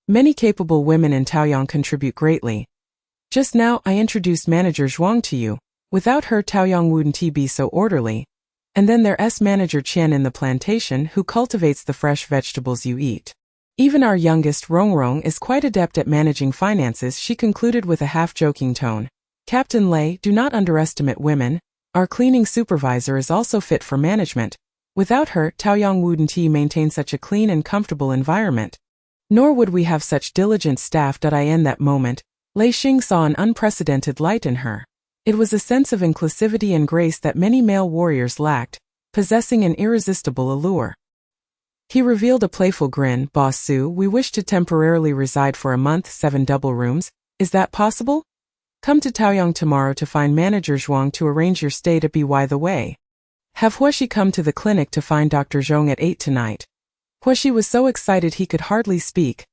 Many capable women in Taoyang contribute greatly. Just now I introduced Manager Zhuang to you. Without her Taoyang wouldn't be so orderly. And then there's Manager Qian in the plantation who cultivates the fresh vegetables you eat. Even our youngest Rongrong is quite adept at managing finances, she concluded with a half-joking tone. Captain Lei, do not underestimate women. Our cleaning supervisor is also fit for management. Without her, Taoyang wouldn't maintain such a clean and comfortable environment. Nor would we have such diligent staff. In that moment, Lei Xing saw an unprecedented light in her. It was a sense of inclusivity and grace that many male warriors lacked, possessing an irresistible allure. He revealed a playful grin. Boss Su, we wish to temporarily reside for a month, 7 double rooms. Is that possible? Come to Taoyang tomorrow to find Manager Zhuang to arrange your stay. By the way, have Huoshi come to the clinic to find Dr. Zhong at 8 tonight. Huoshi was so excited he could hardly speak.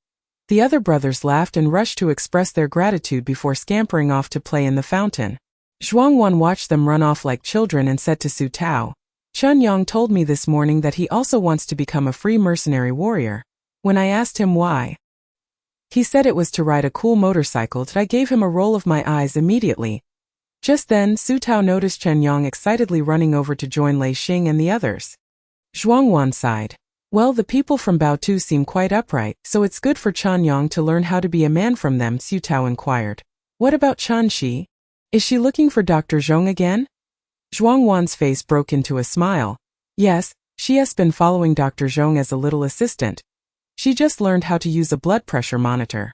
The other brothers laughed and rushed to express their gratitude before scampering off to play in the fountain. Zhuang Wan watched them run off like children and said to Su Tao, Chun Yang told me this morning that he also wants to become a free mercenary warrior. When I asked him why, he said it was to ride a cool motorcycle. I gave him a roll of my eyes immediately. Just then, Su Tao noticed Chen Yang excitedly running over to join Lei Xing and the others. Zhuang Wan sighed. Well, the people from Baotu seem quite upright, so it's good for Chen Yang to learn how to be a man from them. Su Tao inquired. What about Chen Shi? Is she looking for Dr. Zhong again? Zhuang Wan's face broke into a smile. Yes, she has been following Dr. Zhong as a little assistant. She just learned how to use a blood pressure monitor.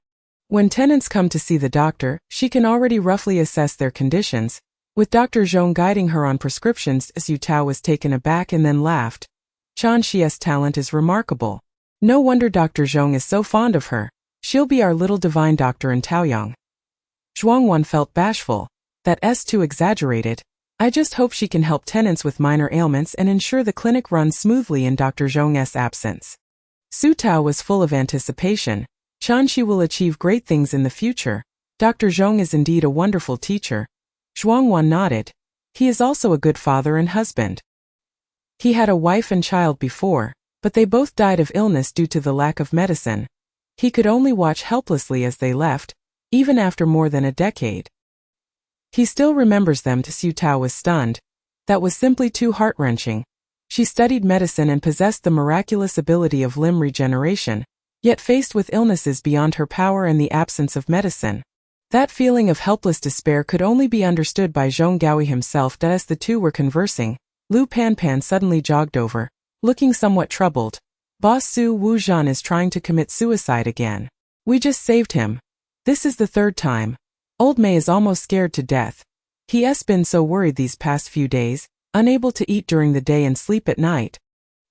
When tenants come to see the doctor, she can already roughly assess their conditions. With Dr. Zhong guiding her on prescriptions, Su Tao was taken aback and then laughed. Chen Shi's talent is remarkable. No wonder Dr. Zhong is so fond of her. She'll be our little divine doctor in Taoyang. Zhuang Wan felt bashful. That's too exaggerated. I just hope she can help tenants with minor ailments and ensure the clinic runs smoothly in Dr. Zhong's absence. Su Tao was full of anticipation. Chen Shi will achieve great things in the future. Dr. Zhong is indeed a wonderful teacher. Zhuang Wan nodded. He is also a good father and husband. He had a wife and child before, but they both died of illness due to the lack of medicine. He could only watch helplessly as they left, even after more than a decade. He still remembers them. Su Tao was stunned. That was simply too heart-wrenching. She studied medicine and possessed the miraculous ability of limb regeneration. yet faced with illnesses beyond her power and the absence of medicine. That feeling of helpless despair could only be understood by Zhong Gaoi himself. As the two were conversing, Lu Panpan suddenly jogged over, looking somewhat troubled. Boss Su, Wu Zhan is trying to commit suicide again. We just saved him. This is the third time. Old Mei is almost scared to death. He has been so worried these past few days, unable to eat during the day and sleep at night.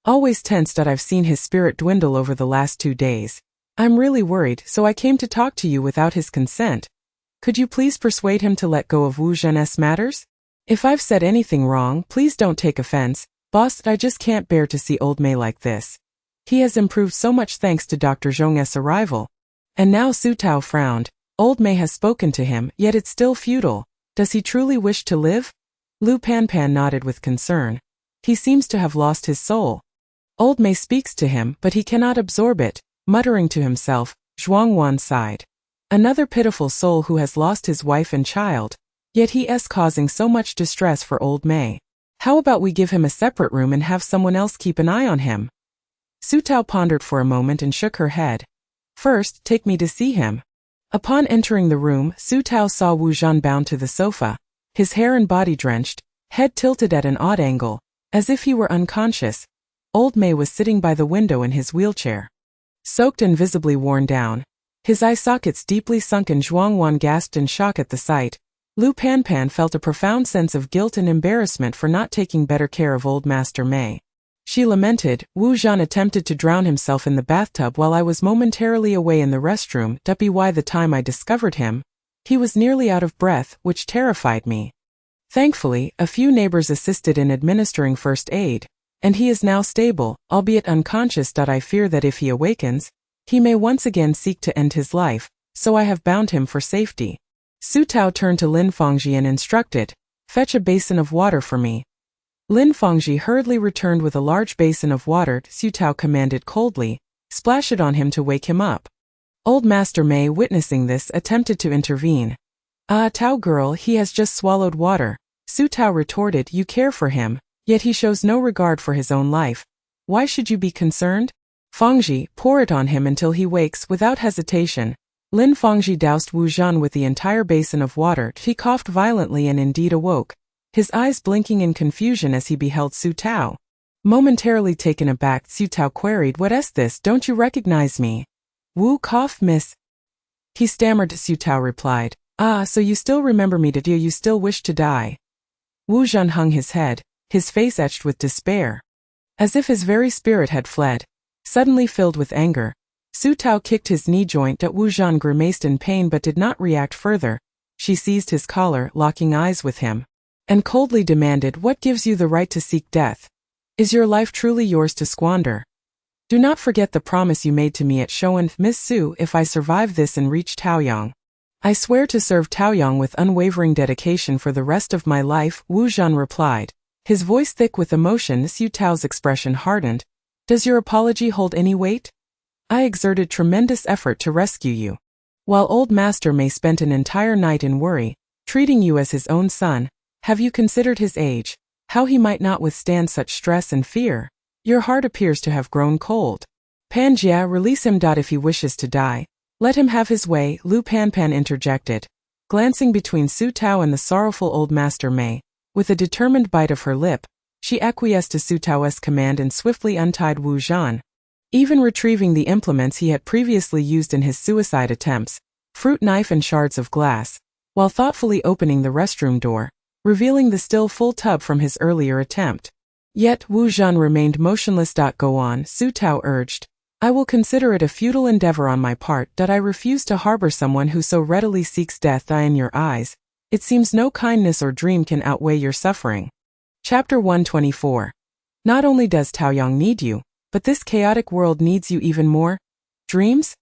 Always tense. I've seen his spirit dwindle over the last 2 days. I'm really worried, so I came to talk to you without his consent. Could you please persuade him to let go of Wu Zhan's matters? If I've said anything wrong, please don't take offense, boss. I just can't bear to see Old Mei like this. He has improved so much thanks to Dr. Zhong's arrival. And now Su Tao frowned. Old Mei has spoken to him, yet it's still futile. Does he truly wish to live? Lu Panpan nodded with concern. He seems to have lost his soul. Old Mei speaks to him, but he cannot absorb it, muttering to himself. Zhuang Wan sighed. Another pitiful soul who has lost his wife and child. Yet he is causing so much distress for Old Mei. How about we give him a separate room and have someone else keep an eye on him? Su Tao pondered for a moment and shook her head. First, take me to see him. Upon entering the room, Su Tao saw Wu Zhan bound to the sofa, his hair and body drenched, head tilted at an odd angle, as if he were unconscious. Old Mei was sitting by the window in his wheelchair. Soaked and visibly worn down, his eye sockets deeply sunken. Zhuang Wan gasped in shock at the sight. Lu Panpan felt a profound sense of guilt and embarrassment for not taking better care of old Master Mei. She lamented, Wu Zhan attempted to drown himself in the bathtub while I was momentarily away in the restroom. By the time I discovered him, he was nearly out of breath, which terrified me. Thankfully, a few neighbors assisted in administering first aid, and he is now stable, albeit unconscious. I fear that if he awakens, he may once again seek to end his life, so I have bound him for safety. Su Tao turned to Lin Fangji and instructed, fetch a basin of water for me. Lin Fangji hurriedly returned with a large basin of water. Su Tao commanded coldly, splash it on him to wake him up. Old Master Mei, witnessing this, attempted to intervene. Tao girl, he has just swallowed water. Su Tao retorted, you care for him, yet he shows no regard for his own life. Why should you be concerned? Fangji, pour it on him until he wakes. Without hesitation, Lin Fangji doused Wu Zhan with the entire basin of water. He coughed violently and indeed awoke, his eyes blinking in confusion as he beheld Su Tao. Momentarily taken aback, Su Tao queried, what is this? Don't you recognize me? Wu cough, miss. He stammered. Su Tao replied, so you still remember me? Do you still wish to die? Wu Zhan hung his head, his face etched with despair, as if his very spirit had fled. Suddenly filled with anger, Su Tao kicked his knee joint. Wu Zhan grimaced in pain but did not react further. She seized his collar, locking eyes with him, and coldly demanded, what gives you the right to seek death? Is your life truly yours to squander? Do not forget the promise you made to me at Shouan. Miss Su, if I survive this and reach Taoyang, I swear to serve Taoyang with unwavering dedication for the rest of my life, Wu Zhan replied, his voice thick with emotion. Su Tao's expression hardened. Does your apology hold any weight? I exerted tremendous effort to rescue you. While old Master Mei spent an entire night in worry, treating you as his own son, have you considered his age, how he might not withstand such stress and fear? Your heart appears to have grown cold. Panjia, release him. If he wishes to die, let him have his way, Lu Panpan interjected, glancing between Su Tao and the sorrowful old Master Mei. With a determined bite of her lip, she acquiesced to Su Tao's command and swiftly untied Wu Zhan. Even retrieving the implements he had previously used in his suicide attempts, fruit knife and shards of glass, while thoughtfully opening the restroom door, revealing the still full tub from his earlier attempt. Yet Wu Zhan remained motionless. Go on, Su Tao urged. I will consider it a futile endeavor on my part. I refuse to harbor someone who so readily seeks death. In your eyes, it seems no kindness or dream can outweigh your suffering. Chapter 124. Not only does Taoyang need you, but this chaotic world needs you even more. Dreams?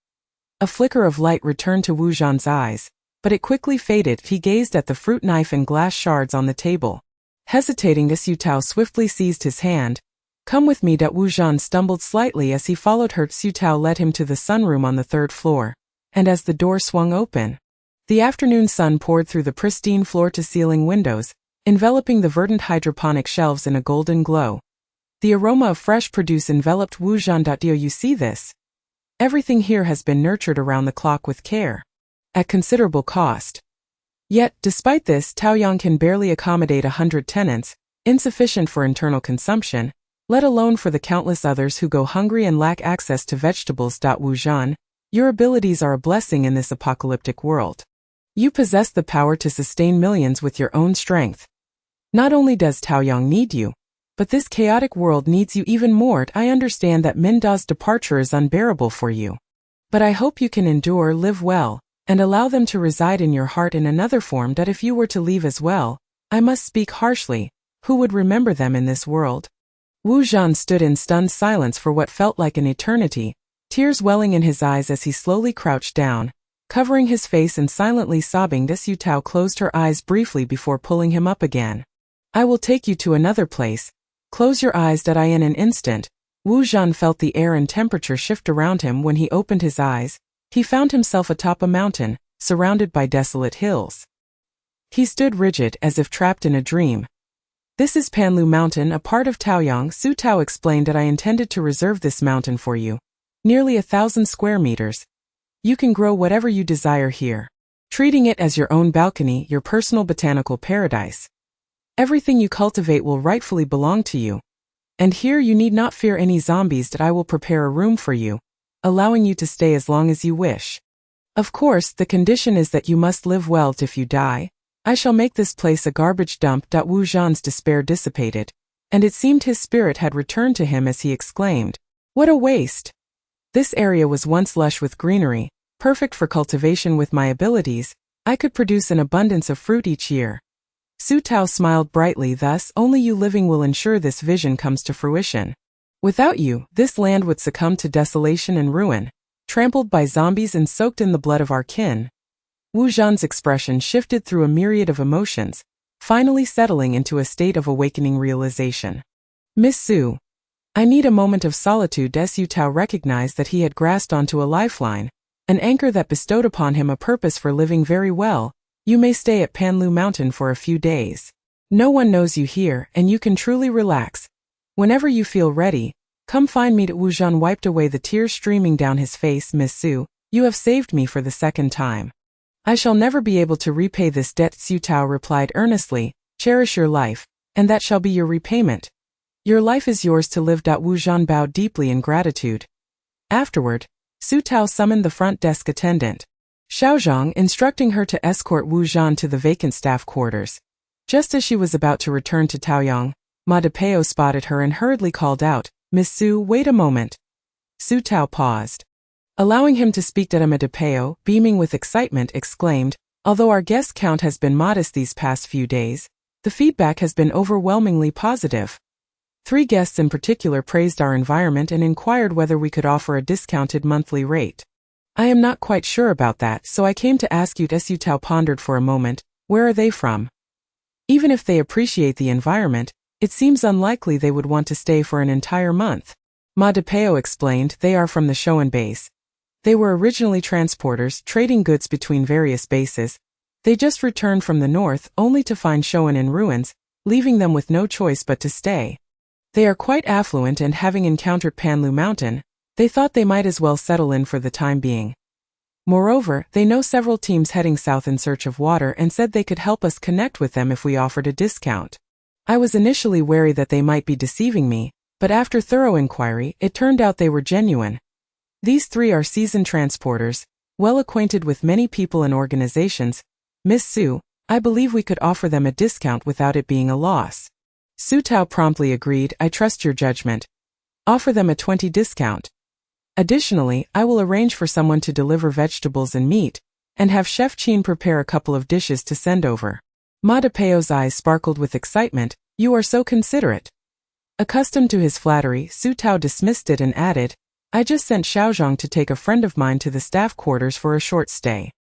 A flicker of light returned to Wu Zhan's eyes, but it quickly faded. He gazed at the fruit knife and glass shards on the table. Hesitating, Su Tao swiftly seized his hand. Come with me. Wu Zhan stumbled slightly as he followed her. Su Tao led him to the sunroom on the 3rd floor, and as the door swung open, the afternoon sun poured through the pristine floor-to-ceiling windows, enveloping the verdant hydroponic shelves in a golden glow. The aroma of fresh produce enveloped Wu Zhan. Do you see this? Everything here has been nurtured around the clock with care, at considerable cost. Yet, despite this, Taoyang can barely accommodate 100 tenants, insufficient for internal consumption, let alone for the countless others who go hungry and lack access to vegetables. Wu Zhan, your abilities are a blessing in this apocalyptic world. You possess the power to sustain millions with your own strength. Not only does Taoyang need you, but this chaotic world needs you even more. I understand that Minda's departure is unbearable for you. But I hope you can endure, live well, and allow them to reside in your heart in another form. That if you were to leave as well, I must speak harshly, who would remember them in this world? Wu Zhan stood in stunned silence for what felt like an eternity, tears welling in his eyes as he slowly crouched down, covering his face and silently sobbing. Su Tao closed her eyes briefly before pulling him up again. I will take you to another place. Close your eyes. In an instant, Wu Zhan felt the air and temperature shift around him. When he opened his eyes, he found himself atop a mountain, surrounded by desolate hills. He stood rigid as if trapped in a dream. This is Panlu Mountain, a part of Taoyang. Su Tao explained that I intended to reserve this mountain for you. Nearly 1,000 square meters. You can grow whatever you desire here, treating it as your own balcony, your personal botanical paradise. Everything you cultivate will rightfully belong to you. And here you need not fear any zombies. I will prepare a room for you, allowing you to stay as long as you wish. Of course, the condition is that you must live well. If you die, I shall make this place a garbage dump. Wu Zhan's despair dissipated, and it seemed his spirit had returned to him as he exclaimed, "What a waste! This area was once lush with greenery, perfect for cultivation. With my abilities, I could produce an abundance of fruit each year." Su Tao smiled brightly. Thus, only you living will ensure this vision comes to fruition. Without you, this land would succumb to desolation and ruin, trampled by zombies and soaked in the blood of our kin. Wu Zhan's expression shifted through a myriad of emotions, finally settling into a state of awakening realization. Miss Su, I need a moment of solitude. Su Tao recognized that he had grasped onto a lifeline, an anchor that bestowed upon him a purpose for living. Very well. You may stay at Panlu Mountain for a few days. No one knows you here, and you can truly relax. Whenever you feel ready, come find me. Wu Zhan wiped away the tears streaming down his face. Miss Su, you have saved me for the second time. I shall never be able to repay this debt. Su Tao replied earnestly, cherish your life, and that shall be your repayment. Your life is yours to live. Wu Zhan bowed deeply in gratitude. Afterward, Su Tao summoned the front desk attendant, Xiaozhang, instructing her to escort Wu Zhan to the vacant staff quarters. Just as she was about to return to Taoyang, Ma Depeo spotted her and hurriedly called out, Miss Su, wait a moment. Su Tao paused, allowing him to speak. Ma Depeo, beaming with excitement, exclaimed, although our guest count has been modest these past few days, the feedback has been overwhelmingly positive. 3 guests in particular praised our environment and inquired whether we could offer a discounted monthly rate. I am not quite sure about that, so I came to ask you. Su Tao pondered for a moment. Where are they from? Even if they appreciate the environment, it seems unlikely they would want to stay for an entire month. Ma Depeo explained, they are from the Shoan base. They were originally transporters, trading goods between various bases. They just returned from the north, only to find Shoan in ruins, leaving them with no choice but to stay. They are quite affluent, and having encountered Panlu Mountain, they thought they might as well settle in for the time being. Moreover, they know several teams heading south in search of water and said they could help us connect with them if we offered a discount. I was initially wary that they might be deceiving me, but after thorough inquiry, it turned out they were genuine. These 3 are seasoned transporters, well acquainted with many people and organizations. Miss Su, I believe we could offer them a discount without it being a loss. Su Tao promptly agreed, I trust your judgment. Offer them a 20% discount. Additionally, I will arrange for someone to deliver vegetables and meat, and have Chef Qin prepare a couple of dishes to send over. Ma Depeo's eyes sparkled with excitement. You are so considerate. Accustomed to his flattery, Su Tao dismissed it and added, I just sent Xiaozhang to take a friend of mine to the staff quarters for a short stay.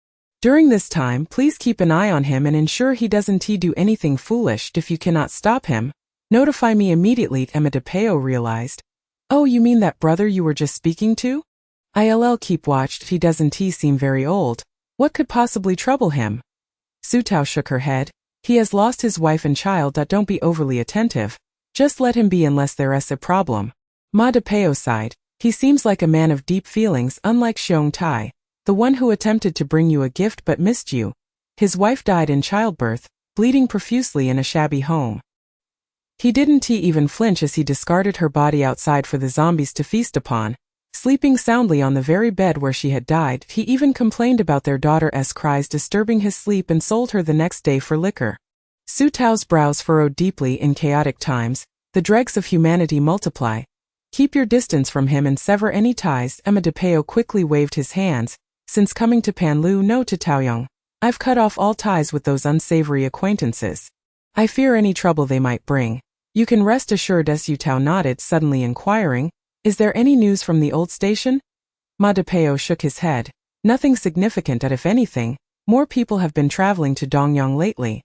During this time, please keep an eye on him and ensure he doesn't do anything foolish. If you cannot stop him, notify me immediately. Ma Depeo realized. Oh, you mean that brother you were just speaking to? I'll keep watch. He doesn't seem very old. What could possibly trouble him? Su Tao shook her head. He has lost his wife and child. Don't be overly attentive. Just let him be unless there's a problem. Ma Depeo sighed. He seems like a man of deep feelings, unlike Xiong Tai, the one who attempted to bring you a gift but missed you. His wife died in childbirth, bleeding profusely in a shabby home. He didn't even flinch as he discarded her body outside for the zombies to feast upon. Sleeping soundly on the very bed where she had died, he even complained about their daughter's cries disturbing his sleep and sold her the next day for liquor. Su Tao's brows furrowed deeply. In chaotic times, the dregs of humanity multiply. Keep your distance from him and sever any ties. Emma de Peo quickly waved his hands. Since coming to Panlu, no to Taoyong, I've cut off all ties with those unsavory acquaintances. I fear any trouble they might bring. You can rest assured. Su Tao nodded, suddenly inquiring, is there any news from the old station? Ma de Peo shook his head. Nothing significant. If anything, more people have been traveling to Dongyang lately,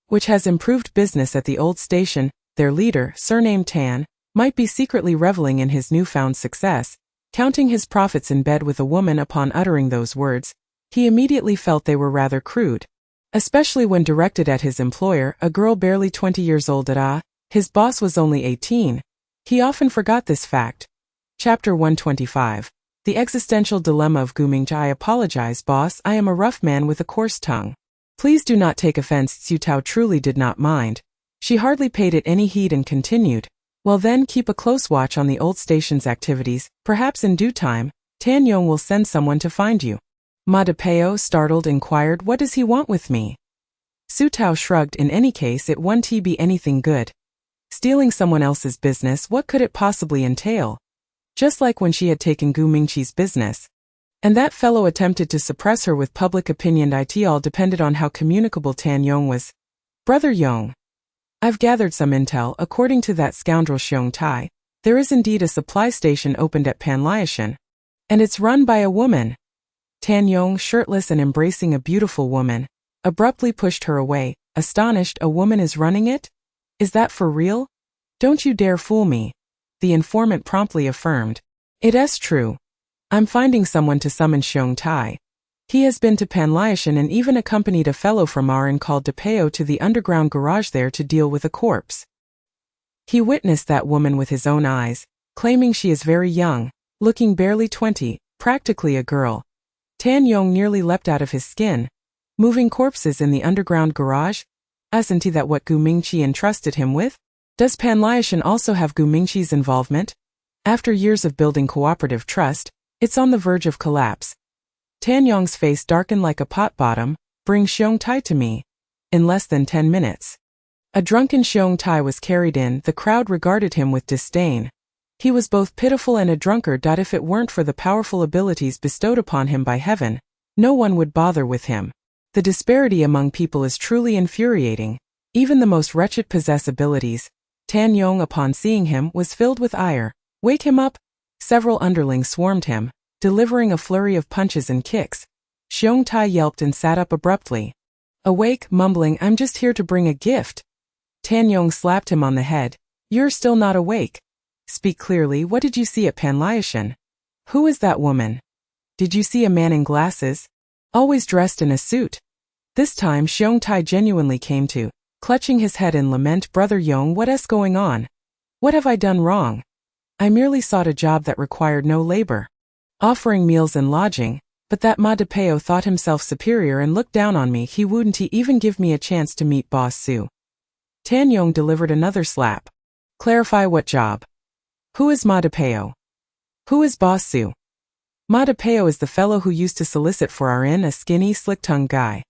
which has improved business at the old station. Their leader, surnamed Tan, might be secretly reveling in his newfound success, counting his profits in bed with a woman. Upon uttering those words, he immediately felt they were rather crude, especially when directed at his employer, a girl barely 20 years old. His boss was only 18. He often forgot this fact. Chapter 125. The Existential Dilemma of Gu Mingzhi. I apologize, boss, I am a rough man with a coarse tongue. Please do not take offense. Su Tao truly did not mind. She hardly paid it any heed and continued, well then, keep a close watch on the old station's activities. Perhaps in due time, Tan Yong will send someone to find you. Ma de Peo, startled, inquired, what does he want with me? Su Tao shrugged. In any case, it won't be anything good. Stealing someone else's business, what could it possibly entail? Just like when she had taken Gu Mingqi's business. And that fellow attempted to suppress her with public opinion. It all depended on how communicable Tan Yong was. Brother Yong, I've gathered some intel. According to that scoundrel Xiong Tai, there is indeed a supply station opened at Panliashan. And it's run by a woman. Tan Yong, shirtless and embracing a beautiful woman, abruptly pushed her away, astonished. A woman is running it? Is that for real? Don't you dare fool me. The informant promptly affirmed. It is true. I'm finding someone to summon Xiong Tai. He has been to Panliashan and even accompanied a fellow from Aran called de Peo to the underground garage there to deal with a corpse. He witnessed that woman with his own eyes, claiming she is very young, looking barely 20, practically a girl. Tan Yong nearly leapt out of his skin. Moving corpses in the underground garage? Isn't that what Gu Mingqi entrusted him with? Does Panliashan also have Gu Mingqi's involvement? After years of building cooperative trust, it's on the verge of collapse. Tan Yong's face darkened like a pot bottom. Bring Xiong Tai to me. In less than 10 minutes. A drunken Xiong Tai was carried in. The crowd regarded him with disdain. He was both pitiful and a drunkard. If it weren't for the powerful abilities bestowed upon him by heaven, no one would bother with him. The disparity among people is truly infuriating. Even the most wretched possess abilities. Tan Yong, upon seeing him, was filled with ire. Wake him up! Several underlings swarmed him, delivering a flurry of punches and kicks. Xiong Tai yelped and sat up abruptly. Awake, mumbling, I'm just here to bring a gift. Tan Yong slapped him on the head. You're still not awake. Speak clearly. What did you see at Panliashan? Who is that woman? Did you see a man in glasses? Always dressed in a suit. This time Xiong Tai genuinely came to, clutching his head in lament. Brother Yong, what's going on? What have I done wrong? I merely sought a job that required no labor, offering meals and lodging, but that Ma de Peo thought himself superior and looked down on me. He wouldn't even give me a chance to meet Boss Su. Tan Yong delivered another slap. Clarify what job? Who is Ma de Peo? Who is Boss Su? Ma de Peo is the fellow who used to solicit for Arin, a skinny, slick-tongued guy.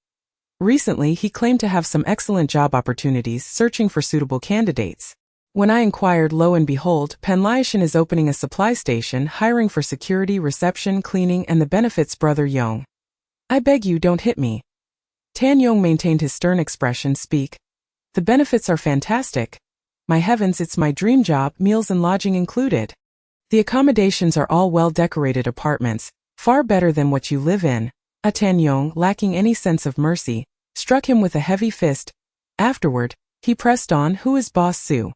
Recently, he claimed to have some excellent job opportunities, searching for suitable candidates. When I inquired, lo and behold, Panliashan is opening a supply station, hiring for security, reception, cleaning, and the benefits. Brother Yong, I beg you, don't hit me. Tan Yong maintained his stern expression. Speak. The benefits are fantastic. My heavens, it's my dream job, meals and lodging included. The accommodations are all well-decorated apartments, far better than what you live in. Tan Yong, lacking any sense of mercy, struck him with a heavy fist. Afterward, he pressed on. Who is Boss Su?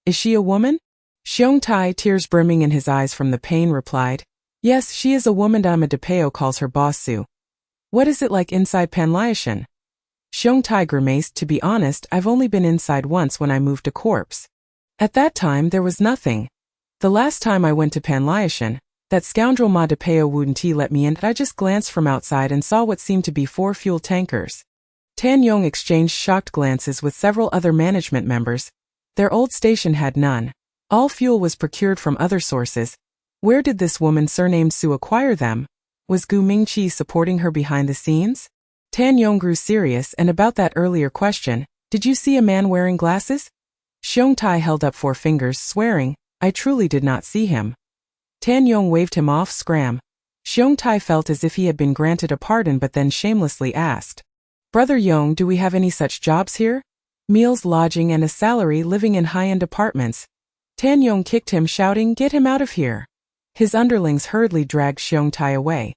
Is she a woman? Xiong Tai, tears brimming in his eyes from the pain, replied. Yes, she is a woman. Ma de Peo calls her Boss Su. What is it like inside Panliashan? Xiong Tai grimaced. To be honest, I've only been inside once when I moved a corpse. At that time there was nothing. The last time I went to Panliashan, that scoundrel Ma Depeo wouldn't let me in. I just glanced from outside and saw what seemed to be 4 fuel tankers. Tan Yong exchanged shocked glances with several other management members. Their old station had none. All fuel was procured from other sources. Where did this woman surnamed Su acquire them? Was Gu Mingqi supporting her behind the scenes? Tan Yong grew serious, and about that earlier question, did you see a man wearing glasses? Xiong Tai held up 4 fingers, swearing, I truly did not see him. Tan Yong waved him off. Scram. Xiong Tai felt as if he had been granted a pardon, but then shamelessly asked, Brother Yong, do we have any such jobs here? Meals, lodging, and a salary, living in high-end apartments. Tan Yong kicked him, shouting, Get him out of here. His underlings hurriedly dragged Xiong Tai away.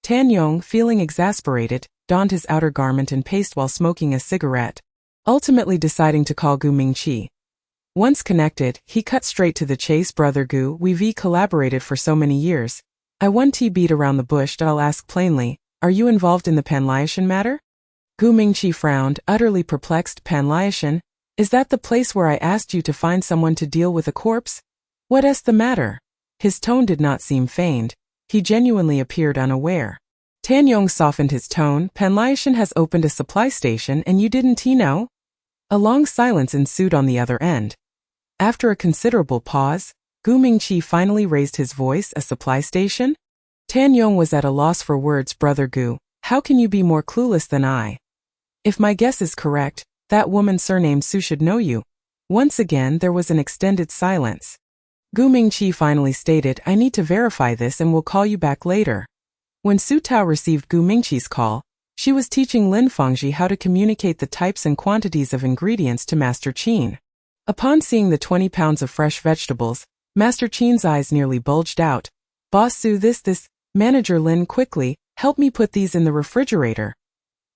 Tan Yong, feeling exasperated, donned his outer garment and paced while smoking a cigarette, ultimately deciding to call Gu Mingqi. Once connected, he cut straight to the chase. Brother Gu, we've collaborated for so many years. I won't beat around the bush. I'll ask plainly, are you involved in the Panliashan matter? Gu Mingqi frowned, utterly perplexed. Panliashan? Is that the place where I asked you to find someone to deal with a corpse? What's the matter? His tone did not seem feigned. He genuinely appeared unaware. Tan Yong softened his tone. Panliashan has opened a supply station and you didn't know? A long silence ensued on the other end. After a considerable pause, Gu Mingqi finally raised his voice. A supply station? Tan Yong was at a loss for words. Brother Gu, how can you be more clueless than I? If my guess is correct, that woman surnamed Su should know you. Once again there was an extended silence. Gu Mingqi finally stated, I need to verify this and will call you back later. When Su Tao received Gu Mingqi's call, she was teaching Lin Fangji how to communicate the types and quantities of ingredients to Master Qin. Upon seeing the 20 pounds of fresh vegetables, Master Qin's eyes nearly bulged out. Boss Su, this, Manager Lin, quickly, help me put these in the refrigerator.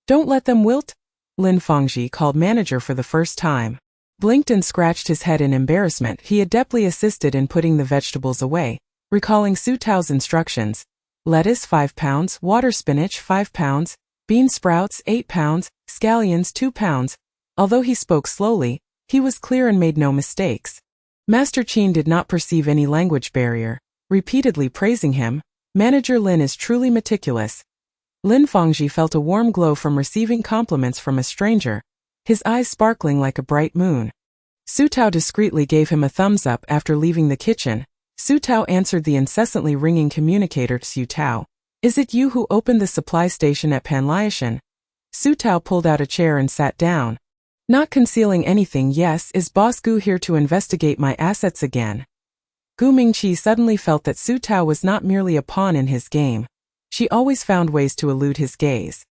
Don't let them wilt? Lin Fangji, called manager for the first time, blinked and scratched his head in embarrassment. He adeptly assisted in putting the vegetables away, recalling Su Tao's instructions. Lettuce 5 pounds, water spinach 5 pounds, bean sprouts 8 pounds, scallions 2 pounds. Although he spoke slowly, he was clear and made no mistakes. Master Qin did not perceive any language barrier, repeatedly praising him. Manager Lin is truly meticulous. Lin Fangji felt a warm glow from receiving compliments from a stranger, his eyes sparkling like a bright moon. Su Tao discreetly gave him a thumbs up after leaving the kitchen. Su Tao answered the incessantly ringing communicator. Su Tao, is it you who opened the supply station at Panliashan? Su Tao pulled out a chair and sat down. Not concealing anything, yes. Is Boss Gu here to investigate my assets again? Gu Mingqi suddenly felt that Su Tao was not merely a pawn in his game. She always found ways to elude his gaze.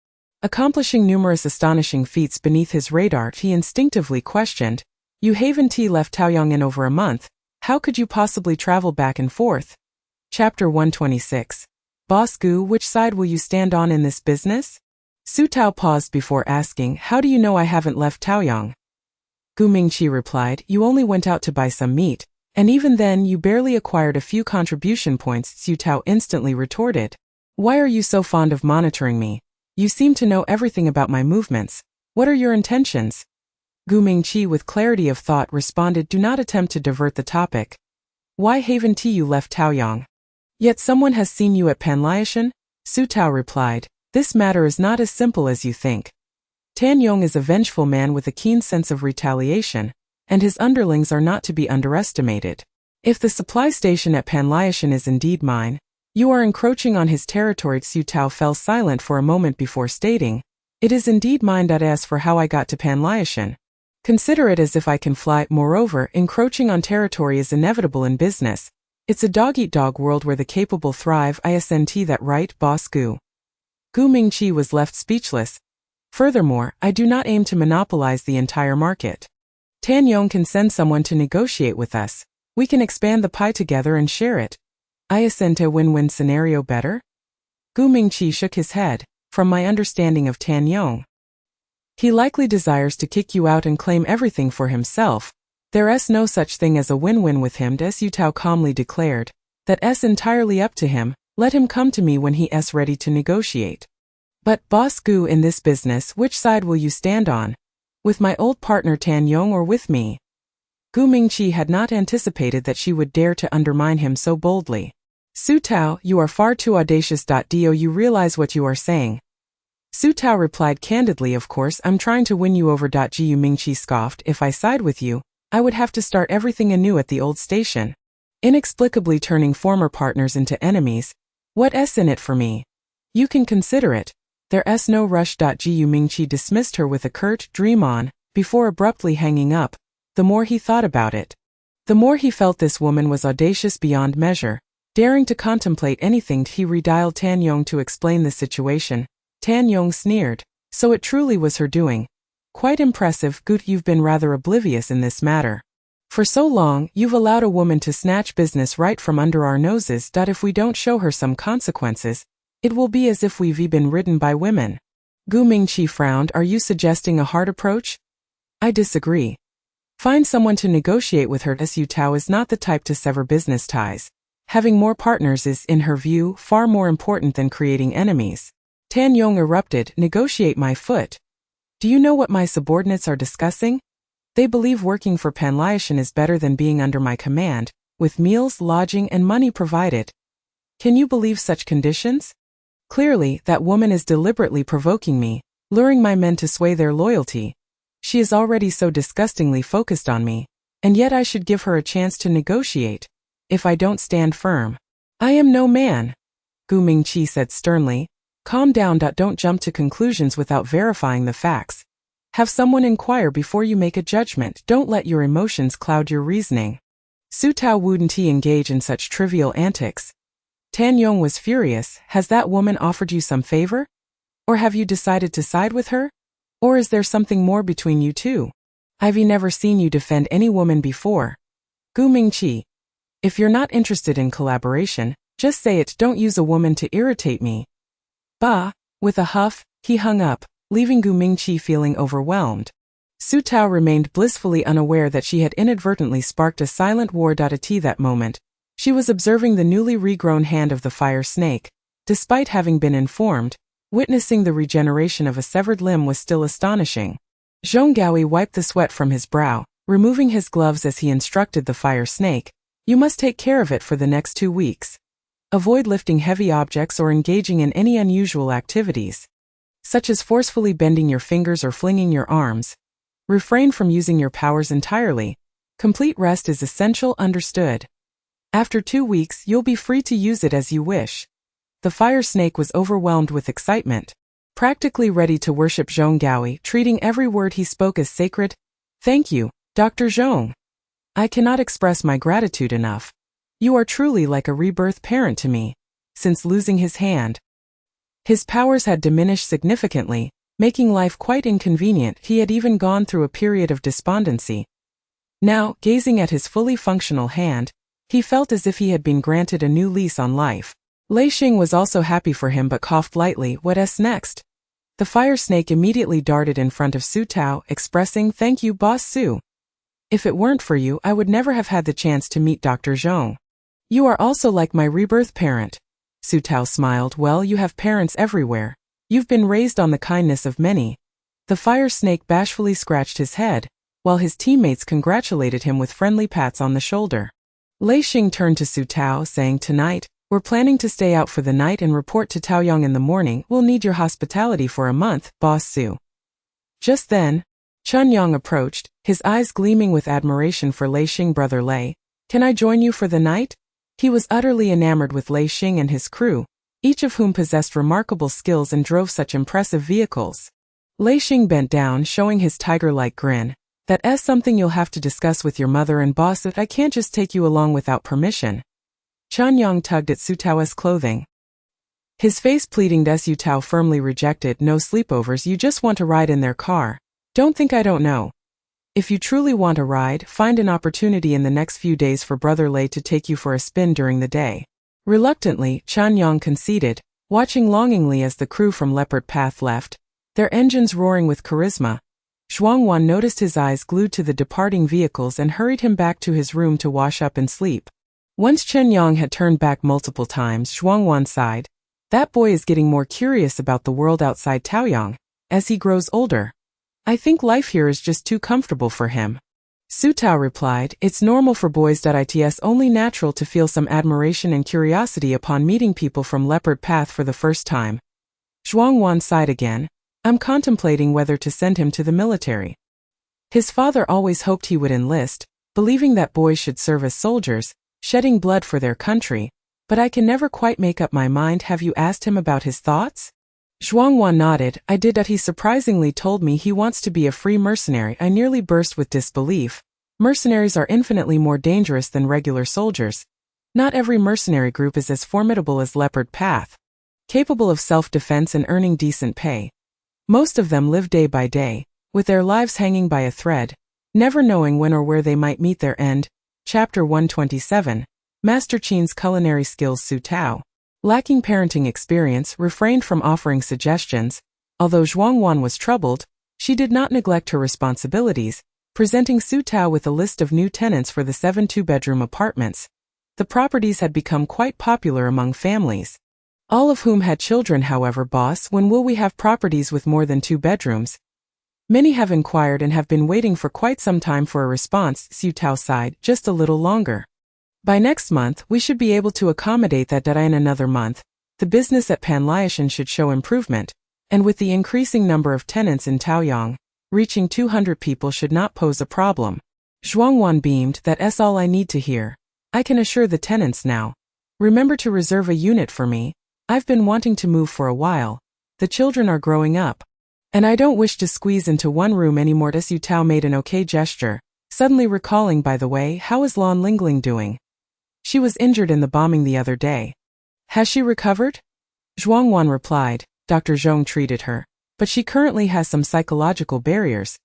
Accomplishing numerous astonishing feats beneath his radar, he instinctively questioned, You haven't left Taoyang in over a month. How could you possibly travel back and forth? Chapter 126. Boss Gu, which side will you stand on in this business? Su Tao paused before asking, How do you know I haven't left Taoyang? Gu Mingqi replied, You only went out to buy some meat, and even then you barely acquired a few contribution points. Su Tao instantly retorted, Why are you so fond of monitoring me? You seem to know everything about my movements. What are your intentions? Gu Mingqi with clarity of thought responded, Do not attempt to divert the topic. Why haven't you left Taoyang? Yet someone has seen you at Panliashan? Su Tao replied, This matter is not as simple as you think. Tan Yong is a vengeful man with a keen sense of retaliation, and his underlings are not to be underestimated. If the supply station at Panliashan is indeed mine, you are encroaching on his territory. Su Tao fell silent for a moment before stating, It is indeed mine. As for how I got to Panliashan, consider it as if I can fly. Moreover, encroaching on territory is inevitable in business. It's a dog-eat-dog world where the capable thrive. Isn't that right, Boss Gu? Gu Mingqi was left speechless. Furthermore, I do not aim to monopolize the entire market. Tan Yong can send someone to negotiate with us. We can expand the pie together and share it. Isn't a win-win scenario better? Gu Mingqi shook his head. From my understanding of Tan Yong, he likely desires to kick you out and claim everything for himself. There's no such thing as a win-win with him. Su Tao calmly declared. That's entirely up to him. Let him come to me when he's ready to negotiate. But, Boss Gu, in this business, which side will you stand on? With my old partner Tan Yong or with me? Gu Mingqi had not anticipated that she would dare to undermine him so boldly. Su Tao, you are far too audacious. Do you realize what you are saying? Su Tao replied candidly, of course I'm trying to win you over. Gu Mingqi scoffed, if I side with you, I would have to start everything anew at the old station. Inexplicably turning former partners into enemies. What's in it for me? You can consider it. There's no rush. Gu Mingqi dismissed her with a curt, dream on, before abruptly hanging up. The more he thought about it, the more he felt this woman was audacious beyond measure. Daring to contemplate anything. He redialed Tan Yong to explain the situation. Tan Yong sneered. So it truly was her doing. Quite impressive, Gut. You've been rather oblivious in this matter. For so long, you've allowed a woman to snatch business right from under our noses. If we don't show her some consequences, it will be as if we've been ridden by women. Gu Mingqi frowned. Are you suggesting a hard approach? I disagree. Find someone to negotiate with her. Su Tao is not the type to sever business ties. Having more partners is, in her view, far more important than creating enemies. Tan Yong erupted. Negotiate my foot. Do you know what my subordinates are discussing? They believe working for Panliashan is better than being under my command, with meals, lodging, and money provided. Can you believe such conditions? Clearly, that woman is deliberately provoking me, luring my men to sway their loyalty. She is already so disgustingly focused on me, and yet I should give her a chance to negotiate. If I don't stand firm, I am no man. Gu Mingqi said sternly. Calm down. Don't jump to conclusions without verifying the facts. Have someone inquire before you make a judgment. Don't let your emotions cloud your reasoning. Su Tao wouldn't engage in such trivial antics. Tan Yong was furious. Has that woman offered you some favor? Or have you decided to side with her? Or is there something more between you two? I've never seen you defend any woman before. Gu Mingqi. If you're not interested in collaboration, just say it. Don't use a woman to irritate me. Bah! With a huff, he hung up, leaving Gu Mingqi feeling overwhelmed. Su Tao remained blissfully unaware that she had inadvertently sparked a silent war. At that moment, she was observing the newly regrown hand of the fire snake. Despite having been informed, witnessing the regeneration of a severed limb was still astonishing. Zhong Gaoi wiped the sweat from his brow, removing his gloves as he instructed the fire snake. You must take care of it for the next 2 weeks. Avoid lifting heavy objects or engaging in any unusual activities, such as forcefully bending your fingers or flinging your arms. Refrain from using your powers entirely. Complete rest is essential. Understood. After 2 weeks, you'll be free to use it as you wish. The fire snake was overwhelmed with excitement, practically ready to worship Zhong Gaoi, treating every word he spoke as sacred. Thank you, Dr. Zhong. I cannot express my gratitude enough. You are truly like a rebirth parent to me. Since losing his hand, his powers had diminished significantly, making life quite inconvenient. He had even gone through a period of despondency. Now, gazing at his fully functional hand, he felt as if he had been granted a new lease on life. Lei Xing was also happy for him but coughed lightly. What's next? The fire snake immediately darted in front of Su Tao, expressing, Thank you, Boss Su. If it weren't for you, I would never have had the chance to meet Dr. Zhong. You are also like my rebirth parent. Su Tao smiled. Well, you have parents everywhere. You've been raised on the kindness of many. The fire snake bashfully scratched his head, while his teammates congratulated him with friendly pats on the shoulder. Lei Xing turned to Su Tao, saying, Tonight, we're planning to stay out for the night and report to Taoyang in the morning. We'll need your hospitality for a month, Boss Su. Just then, Chun Yang approached, his eyes gleaming with admiration for Lei Xing. Brother Lei, can I join you for the night? He was utterly enamored with Lei Xing and his crew, each of whom possessed remarkable skills and drove such impressive vehicles. Lei Xing bent down, showing his tiger-like grin. That's something you'll have to discuss with your mother and boss. I can't just take you along without permission. Chun Yang tugged at Su Tao's clothing, his face pleading. Su Tao firmly rejected. No sleepovers. You just want to ride in their car. Don't think I don't know. If you truly want a ride, find an opportunity in the next few days for Brother Lei to take you for a spin during the day. Reluctantly, Chun Yang conceded, watching longingly as the crew from Leopard Path left, their engines roaring with charisma. Zhuangwan noticed his eyes glued to the departing vehicles and hurried him back to his room to wash up and sleep. Once Chen Yang had turned back multiple times, Zhuangwan sighed. That boy is getting more curious about the world outside Taoyang as he grows older. I think life here is just too comfortable for him. Su Tao replied, "It's normal for boys. It's only natural to feel some admiration and curiosity upon meeting people from Leopard Path for the first time." Zhuang Wan sighed again. "I'm contemplating whether to send him to the military." His father always hoped he would enlist, believing that boys should serve as soldiers, shedding blood for their country, but I can never quite make up my mind. Have you asked him about his thoughts? Zhuang Wan nodded. "I did. He surprisingly told me he wants to be a free mercenary." I nearly burst with disbelief. Mercenaries are infinitely more dangerous than regular soldiers. Not every mercenary group is as formidable as Leopard Path, capable of self-defense and earning decent pay. Most of them live day by day, with their lives hanging by a thread, never knowing when or where they might meet their end. Chapter 127. Master Qin's Culinary Skills. Su Tao, lacking parenting experience, refrained from offering suggestions. Although Zhuang Wan was troubled, she did not neglect her responsibilities, presenting Su Tao with a list of new tenants for the 7 two-bedroom apartments. The properties had become quite popular among families, all of whom had children. "However, boss, when will we have properties with more than 2 bedrooms? Many have inquired and have been waiting for quite some time for a response." Su Tao sighed. "Just a little longer. By next month, we should be able to accommodate that. In another month, the business at Panliashan should show improvement, and with the increasing number of tenants in Taoyang, reaching 200 people should not pose a problem." Zhuang Wan beamed. "That's all I need to hear. I can assure the tenants now. Remember to reserve a unit for me. I've been wanting to move for a while. The children are growing up, and I don't wish to squeeze into one room anymore." Su Tao made an okay gesture, suddenly recalling, "By the way, how is Lan Lingling doing? She was injured in the bombing the other day. Has she recovered?" Zhuang Wan replied. "Dr. Zhong treated her, but she currently has some psychological barriers.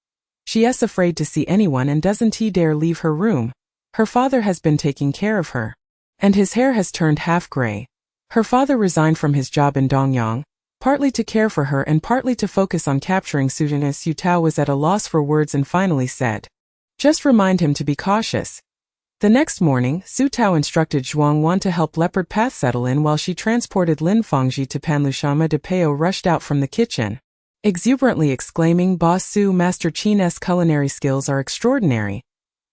She is afraid to see anyone and doesn't dare leave her room. Her father has been taking care of her, and his hair has turned half gray. Her father resigned from his job in Dongyang, partly to care for her and partly to focus on capturing Sujin." Su Tao was at a loss for words and finally said, "Just remind him to be cautious." The next morning, Su Tao instructed Zhuang Wan to help Leopard Path settle in while she transported Lin Fangji to Panlushan. Ma Depeo rushed out from the kitchen, exuberantly exclaiming, "Boss Su, Master Qin's culinary skills are extraordinary.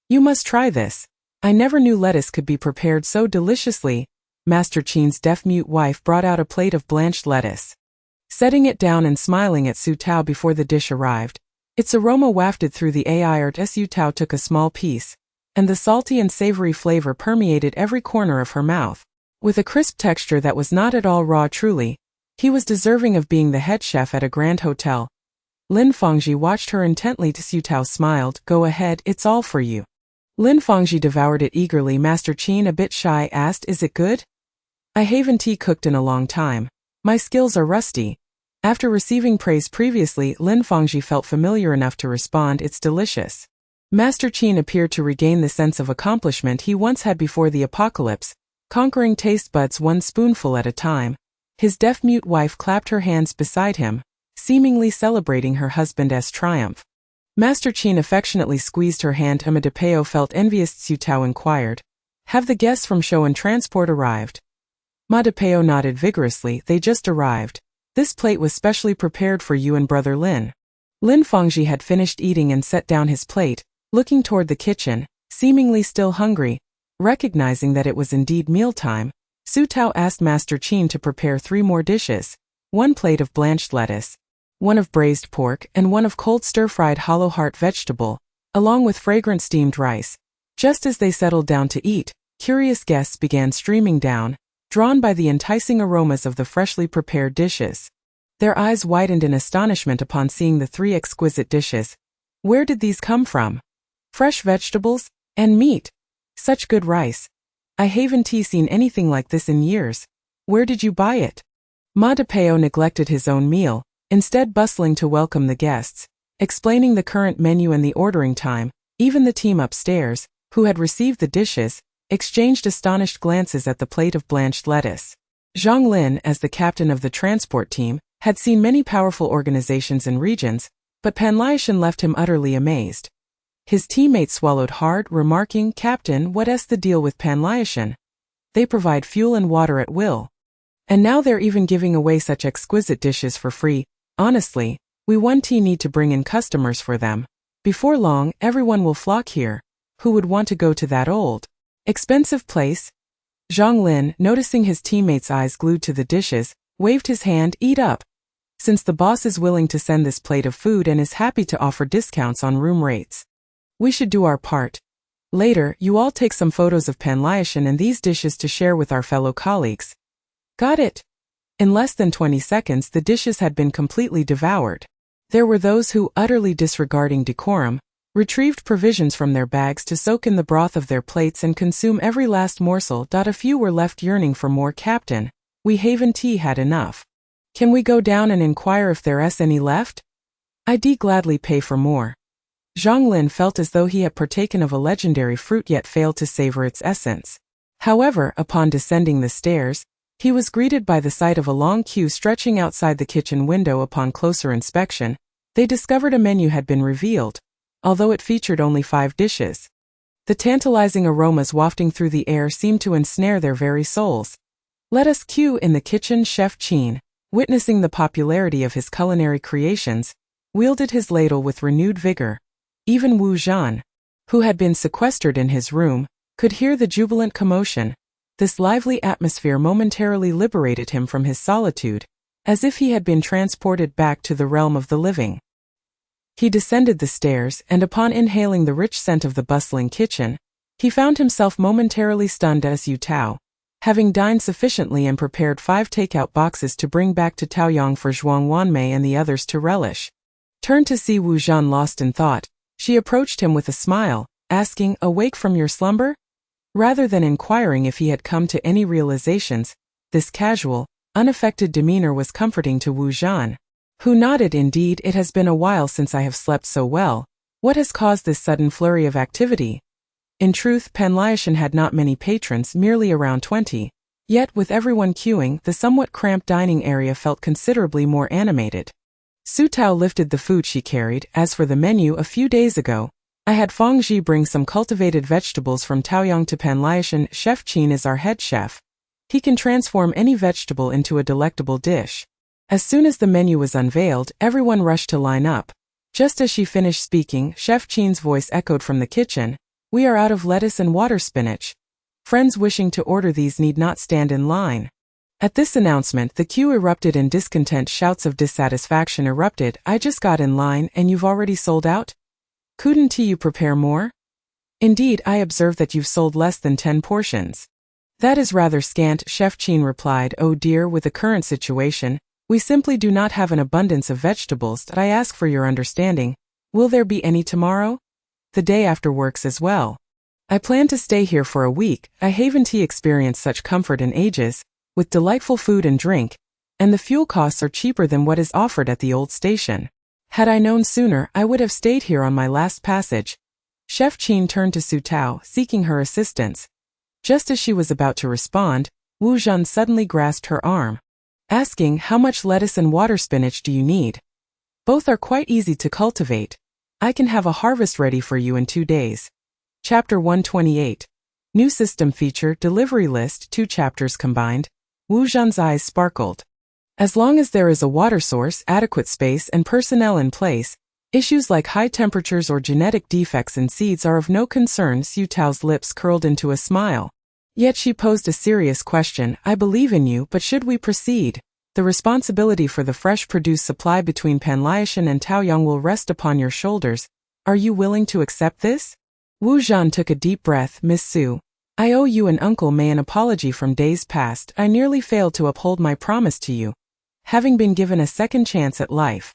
You must try this. I never knew lettuce could be prepared so deliciously." Master Qin's deaf-mute wife brought out a plate of blanched lettuce, setting it down and smiling at Su Tao before the dish arrived. Its aroma wafted through the air. Su Tao took a small piece, and the salty and savory flavor permeated every corner of her mouth, with a crisp texture that was not at all raw. Truly, he was deserving of being the head chef at a grand hotel. Lin Fangji watched her intently. Su Tao smiled. "Go ahead, it's all for you." Lin Fangji devoured it eagerly. Master Qin, a bit shy, asked, "Is it good?" "I haven't cooked in a long time. My skills are rusty." After receiving praise previously, Lin Fangji felt familiar enough to respond, "It's delicious." Master Qin appeared to regain the sense of accomplishment he once had before the apocalypse, conquering taste buds one spoonful at a time. His deaf-mute wife clapped her hands beside him, seemingly celebrating her husband's triumph. Master Qin affectionately squeezed her hand. Ma Depeo felt envious. Su Tao inquired, "Have the guests from Show and Transport arrived?" Ma Depeo nodded vigorously. "They just arrived. This plate was specially prepared for you and Brother Lin." Lin Fangji had finished eating and set down his plate, looking toward the kitchen, seemingly still hungry. Recognizing that it was indeed mealtime, Su Tao asked Master Qin to prepare 3 more dishes: 1 plate of blanched lettuce, 1 of braised pork, and 1 of cold stir-fried hollow heart vegetable, along with fragrant steamed rice. Just as they settled down to eat, curious guests began streaming down, drawn by the enticing aromas of the freshly prepared dishes. Their eyes widened in astonishment upon seeing the 3 exquisite dishes. Where did these come from? Fresh vegetables? And meat? Such good rice. I haven't seen anything like this in years. Where did you buy it? Ma Depeo neglected his own meal, instead bustling to welcome the guests, explaining the current menu and the ordering time. Even the team upstairs, who had received the dishes, exchanged astonished glances at the plate of blanched lettuce. Zhang Lin, as the captain of the transport team, had seen many powerful organizations and regions, but Panliashan left him utterly amazed. His teammates swallowed hard, remarking, "Captain, what's the deal with Panliashan? They provide fuel and water at will. And now they're even giving away such exquisite dishes for free. Honestly, we need to bring in customers for them. Before long, everyone will flock here." Who would want to go to that old, expensive place? Zhang Lin, noticing his teammates' eyes glued to the dishes, waved his hand. Eat up. Since the boss is willing to send this plate of food and is happy to offer discounts on room rates, we should do our part. Later, you all take some photos of Pan Liashan and these dishes to share with our fellow colleagues. Got it? In less than 20 seconds the dishes had been completely devoured. There were those who, utterly disregarding decorum, retrieved provisions from their bags to soak in the broth of their plates and consume every last morsel. A few were left yearning for more. Captain, we haven't had enough. Can we go down and inquire if there's any left? I'd gladly pay for more. Zhang Lin felt as though he had partaken of a legendary fruit yet failed to savor its essence. However, upon descending the stairs, he was greeted by the sight of a long queue stretching outside the kitchen window. Upon closer inspection, they discovered a menu had been revealed, although it featured only 5 dishes. The tantalizing aromas wafting through the air seemed to ensnare their very souls. Let us queue in the kitchen. Chef Qin, witnessing the popularity of his culinary creations, wielded his ladle with renewed vigor. Even Wu Zhan, who had been sequestered in his room, could hear the jubilant commotion. This lively atmosphere momentarily liberated him from his solitude, as if he had been transported back to the realm of the living. He descended the stairs, and upon inhaling the rich scent of the bustling kitchen, he found himself momentarily stunned as Yu Tao, having dined sufficiently and prepared 5 takeout boxes to bring back to Taoyang for Zhuang Wanmei and the others to relish. Turned to see Wu Zhan lost in thought, she approached him with a smile, asking, "Awake from your slumber?" Rather than inquiring if he had come to any realizations, this casual, unaffected demeanor was comforting to Wu Zhan, who nodded. Indeed, it has been a while since I have slept so well. What has caused this sudden flurry of activity? In truth, Pan Liashan had not many patrons, merely around 20. Yet, with everyone queuing, the somewhat cramped dining area felt considerably more animated. Su Tao lifted the food she carried. As for the menu, a few days ago, I had Feng Ji bring some cultivated vegetables from Taoyang to Pan Liashan. Chef Qin is our head chef. He can transform any vegetable into a delectable dish. As soon as the menu was unveiled, everyone rushed to line up. Just as she finished speaking, Chef Qin's voice echoed from the kitchen. We are out of lettuce and water spinach. Friends wishing to order these need not stand in line. At this announcement, the queue erupted in discontent. Shouts of dissatisfaction erupted. I just got in line and you've already sold out? Couldn't you prepare more? Indeed, I observe that you've sold less than 10 portions. That is rather scant, Chef Qin replied. Oh dear, with the current situation, we simply do not have an abundance of vegetables. I ask for your understanding. Will there be any tomorrow? The day after works as well. I plan to stay here for a week. I haven't experienced such comfort in ages, with delightful food and drink, and the fuel costs are cheaper than what is offered at the old station. Had I known sooner, I would have stayed here on my last passage. Chef Qin turned to Su Tao, seeking her assistance. Just as she was about to respond, Wu Zhan suddenly grasped her arm, asking, how much lettuce and water spinach do you need? Both are quite easy to cultivate. I can have a harvest ready for you in 2 days. Chapter 128. New system feature, delivery list, 2 chapters combined. Wu Zhan's eyes sparkled. As long as there is a water source, adequate space, and personnel in place, issues like high temperatures or genetic defects in seeds are of no concern. Su Tao's lips curled into a smile. Yet she posed a serious question. I believe in you, but should we proceed? The responsibility for the fresh produce supply between Pan Liashan and Taoyang will rest upon your shoulders. Are you willing to accept this? Wu Zhan took a deep breath. Miss Su, I owe you and Uncle May an apology from days past. I nearly failed to uphold my promise to you, having been given a second chance at life.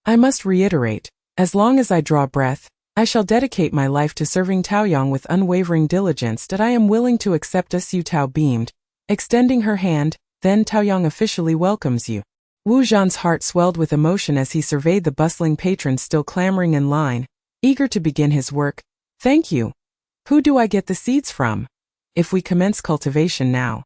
I must reiterate, as long as I draw breath, I shall dedicate my life to serving Taoyang with unwavering diligence. That I am willing to accept. Su Tao beamed, extending her hand. Then Taoyang officially welcomes you. Wu Zhan's heart swelled with emotion as he surveyed the bustling patrons still clamoring in line, eager to begin his work. Thank you. Who do I get the seeds from? If we commence cultivation now,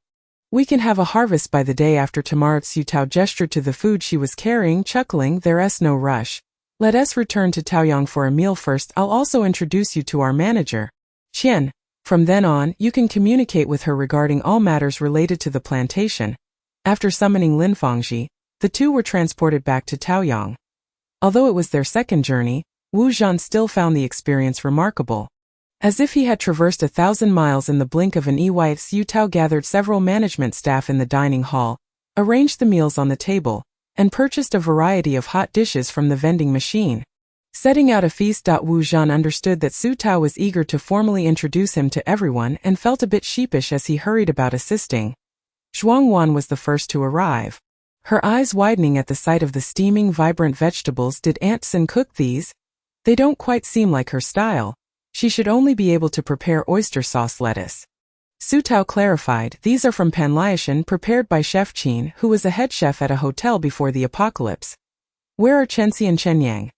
we can have a harvest by the day after tomorrow. Su Tao gestured to the food she was carrying, chuckling, there's no rush. Let us return to Taoyang for a meal first. I'll also introduce you to our manager, Qian. From then on, you can communicate with her regarding all matters related to the plantation. After summoning Lin Fengji, the two were transported back to Taoyang. Although it was their second journey, Wu Zhan still found the experience remarkable. As if he had traversed 1,000 miles in the blink of an eye, Su Tao gathered several management staff in the dining hall, arranged the meals on the table, and purchased a variety of hot dishes from the vending machine. Setting out a feast. Wu Zhan understood that Su Tao was eager to formally introduce him to everyone and felt a bit sheepish as he hurried about assisting. Zhuang Wan was the first to arrive. Her eyes widening at the sight of the steaming, vibrant vegetables. Did Aunt Sin cook these? They don't quite seem like her style. She should only be able to prepare oyster sauce lettuce. Su Tao clarified, these are from Panliashan, prepared by Chef Qin, who was a head chef at a hotel before the apocalypse. Where are Chenxi and Shenyang?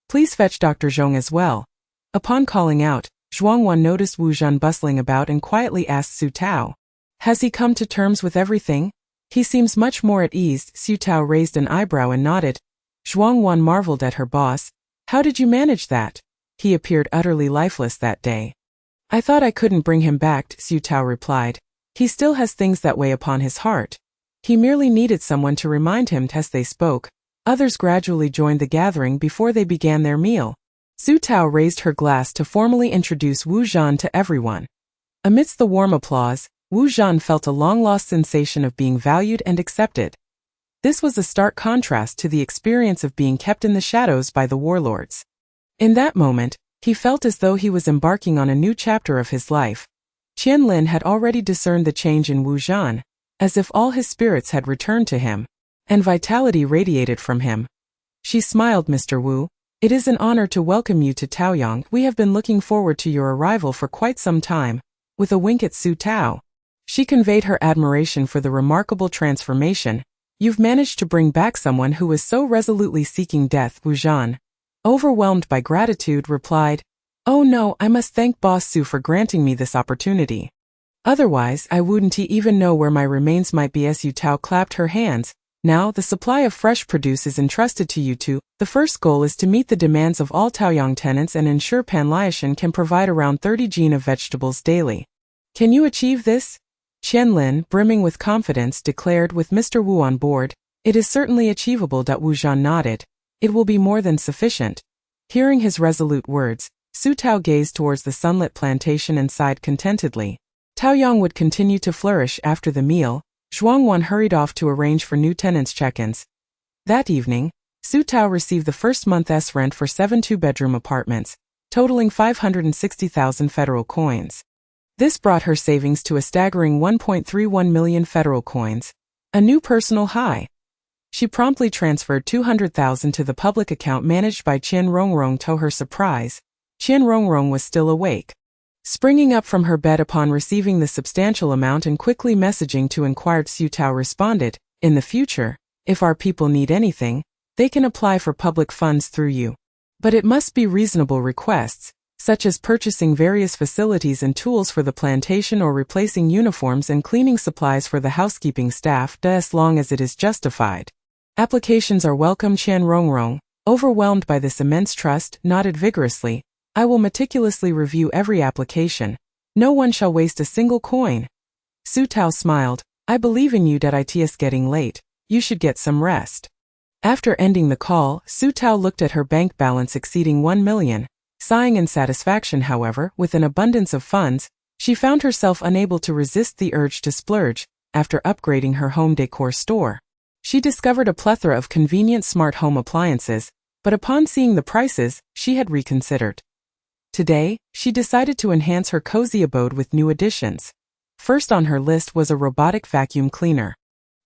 Please fetch Dr. Zhong as well. Upon calling out, Zhuang Wan noticed Wu Zhan bustling about and quietly asked Su Tao, has he come to terms with everything? He seems much more at ease. Su Tao raised an eyebrow and nodded. Zhuang Wan marveled at her boss. How did you manage that? He appeared utterly lifeless that day. I thought I couldn't bring him back, Su Tao replied. He still has things that weigh upon his heart. He merely needed someone to remind him. As they spoke, others gradually joined the gathering before they began their meal. Su Tao raised her glass to formally introduce Wu Zhan to everyone. Amidst the warm applause, Wu Zhan felt a long-lost sensation of being valued and accepted. This was a stark contrast to the experience of being kept in the shadows by the warlords. In that moment, he felt as though he was embarking on a new chapter of his life. Qian Lin had already discerned the change in Wu Zhan, as if all his spirits had returned to him, and vitality radiated from him. She smiled. Mr. Wu, it is an honor to welcome you to Taoyang. We have been looking forward to your arrival for quite some time. With a wink at Su Tao, she conveyed her admiration for the remarkable transformation. You've managed to bring back someone who was so resolutely seeking death. Wu Zhan, overwhelmed by gratitude, replied, oh no, I must thank Boss Su for granting me this opportunity. Otherwise, I wouldn't even know where my remains might be. Su Tao clapped her hands. Now, the supply of fresh produce is entrusted to you two. The first goal is to meet the demands of all Taoyang tenants and ensure Panliashan can provide around 30 jin of vegetables daily. Can you achieve this? Qian Lin, brimming with confidence, declared. With Mr. Wu on board, it is certainly achievable. Wu Zhan nodded. It will be more than sufficient. Hearing his resolute words, Su Tao gazed towards the sunlit plantation and sighed contentedly. Taoyang would continue to flourish. After the meal, Zhuang Wan hurried off to arrange for new tenants' check-ins. That evening, Su Tao received the first month's rent for 7 two-bedroom apartments, totaling 560,000 federal coins. This brought her savings to a staggering 1.31 million federal coins, a new personal high. She promptly transferred 200,000 to the public account managed by Qian Rongrong. To her surprise, Qian Rongrong was still awake. Springing up from her bed upon receiving the substantial amount and quickly messaging to inquire, Su Tao responded, in the future, if our people need anything, they can apply for public funds through you. But it must be reasonable requests, such as purchasing various facilities and tools for the plantation or replacing uniforms and cleaning supplies for the housekeeping staff, as long as it is justified. Applications are welcome. Qian Rongrong, overwhelmed by this immense trust, nodded vigorously. I will meticulously review every application. No one shall waste a single coin. Su Tao smiled. I believe in you. It's getting late. You should get some rest. After ending the call, Su Tao looked at her bank balance exceeding 1 million. Sighing in satisfaction, however, with an abundance of funds, she found herself unable to resist the urge to splurge. After upgrading her home decor store, she discovered a plethora of convenient smart home appliances, but upon seeing the prices, she had reconsidered. Today, she decided to enhance her cozy abode with new additions. First on her list was a robotic vacuum cleaner.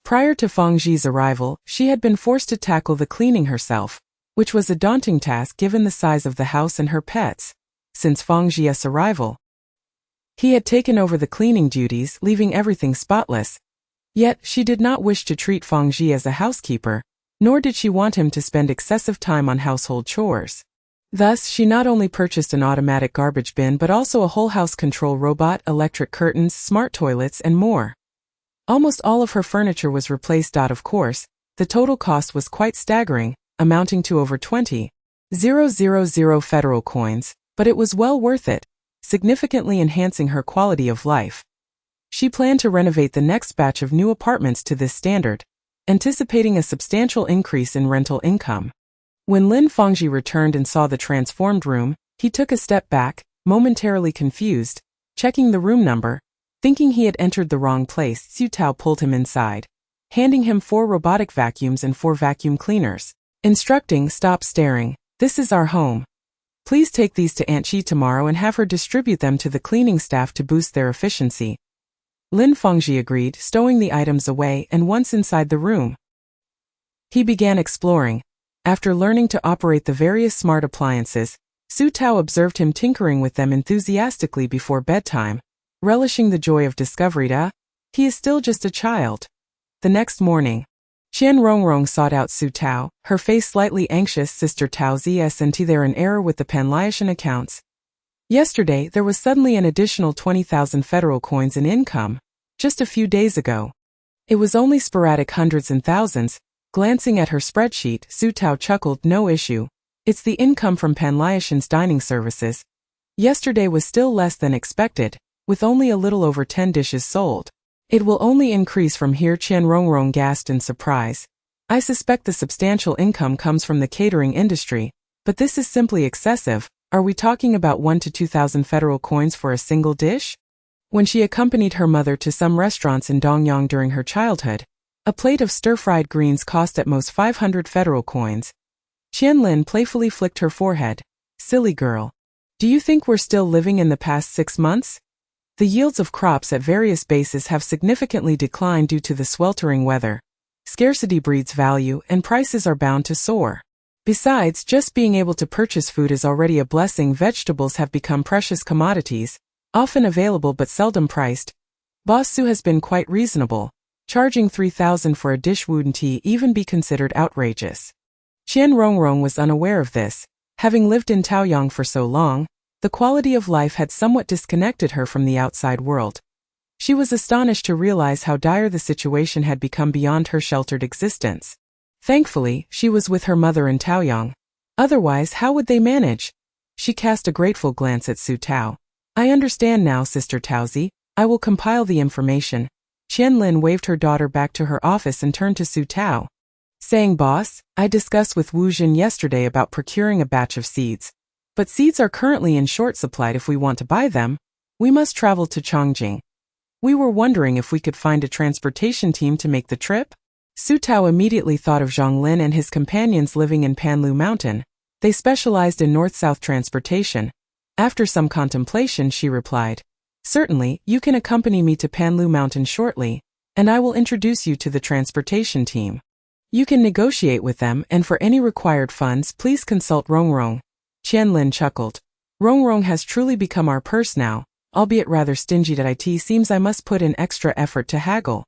Prior to Feng Zhi's arrival, she had been forced to tackle the cleaning herself, which was a daunting task given the size of the house and her pets. Since Feng Zhi's arrival, he had taken over the cleaning duties, leaving everything spotless. Yet, she did not wish to treat Feng Zhi as a housekeeper, nor did she want him to spend excessive time on household chores. Thus, she not only purchased an automatic garbage bin but also a whole house control robot, electric curtains, smart toilets, and more. Almost all of her furniture was replaced. Of course, the total cost was quite staggering, amounting to over 20,000 federal coins, but it was well worth it, significantly enhancing her quality of life. She planned to renovate the next batch of new apartments to this standard, anticipating a substantial increase in rental income. When Lin Fengzhi returned and saw the transformed room, he took a step back, Momentarily confused, checking the room number, thinking he had entered the wrong place, Su Tao pulled him inside, handing him 4 robotic vacuums and 4 vacuum cleaners, instructing, "Stop staring. This is our home. Please take these to Aunt Chi tomorrow and have her distribute them to the cleaning staff to boost their efficiency." Lin Fengji agreed, stowing the items away, and once inside the room, he began exploring. After learning to operate the various smart appliances, Su Tao observed him tinkering with them enthusiastically before bedtime, relishing the joy of discovery. He is still just a child. The next morning, Qian Rongrong sought out Su Tao, her face slightly anxious. "Sister Tao, isn't there an error with the Panliaishan accounts? Yesterday there was suddenly an additional 20,000 federal coins in income, just a few days ago. It was only sporadic hundreds and thousands." Glancing at her spreadsheet, Su Tao chuckled. "No issue. It's the income from Panliaishan's dining services. Yesterday was still less than expected, with only a little over 10 dishes sold. It will only increase from here." Qian Rongrong gasped in surprise. "I suspect the substantial income comes from the catering industry, but this is simply excessive. Are we talking about 1 to 2,000 federal coins for a single dish?" When she accompanied her mother to some restaurants in Dongyang during her childhood, a plate of stir-fried greens cost at most 500 federal coins. Qian Lin playfully flicked her forehead. "Silly girl. Do you think we're still living in the past 6 months? The yields of crops at various bases have significantly declined due to the sweltering weather. Scarcity breeds value, and prices are bound to soar. Besides, just being able to purchase food is already a blessing. Vegetables have become precious commodities, often available but seldom priced. Boss Su has been quite reasonable. Charging 3,000 for a dish wouldn't even be considered outrageous." Qian Rongrong was unaware of this. Having lived in Taoyang for so long, the quality of life had somewhat disconnected her from the outside world. She was astonished to realize how dire the situation had become beyond her sheltered existence. Thankfully, she was with her mother in Taoyang. Otherwise, how would they manage? She cast a grateful glance at Su Tao. "I understand now, Sister Taozi. I will compile the information." Qian Lin waved her daughter back to her office and turned to Su Tao, saying, "Boss, I discussed with Wu Jin yesterday about procuring a batch of seeds. But seeds are currently in short supply. If we want to buy them, we must travel to Chongjing. We were wondering if we could find a transportation team to make the trip." Su Tao immediately thought of Zhang Lin and his companions living in Panlu Mountain. They specialized in north-south transportation. After some contemplation, she replied, "Certainly, you can accompany me to Panlu Mountain shortly, and I will introduce you to the transportation team. You can negotiate with them, and for any required funds, please consult Rongrong." Qian Lin chuckled. "Rongrong has truly become our purse now, albeit rather stingy. It seems I must put in extra effort to haggle.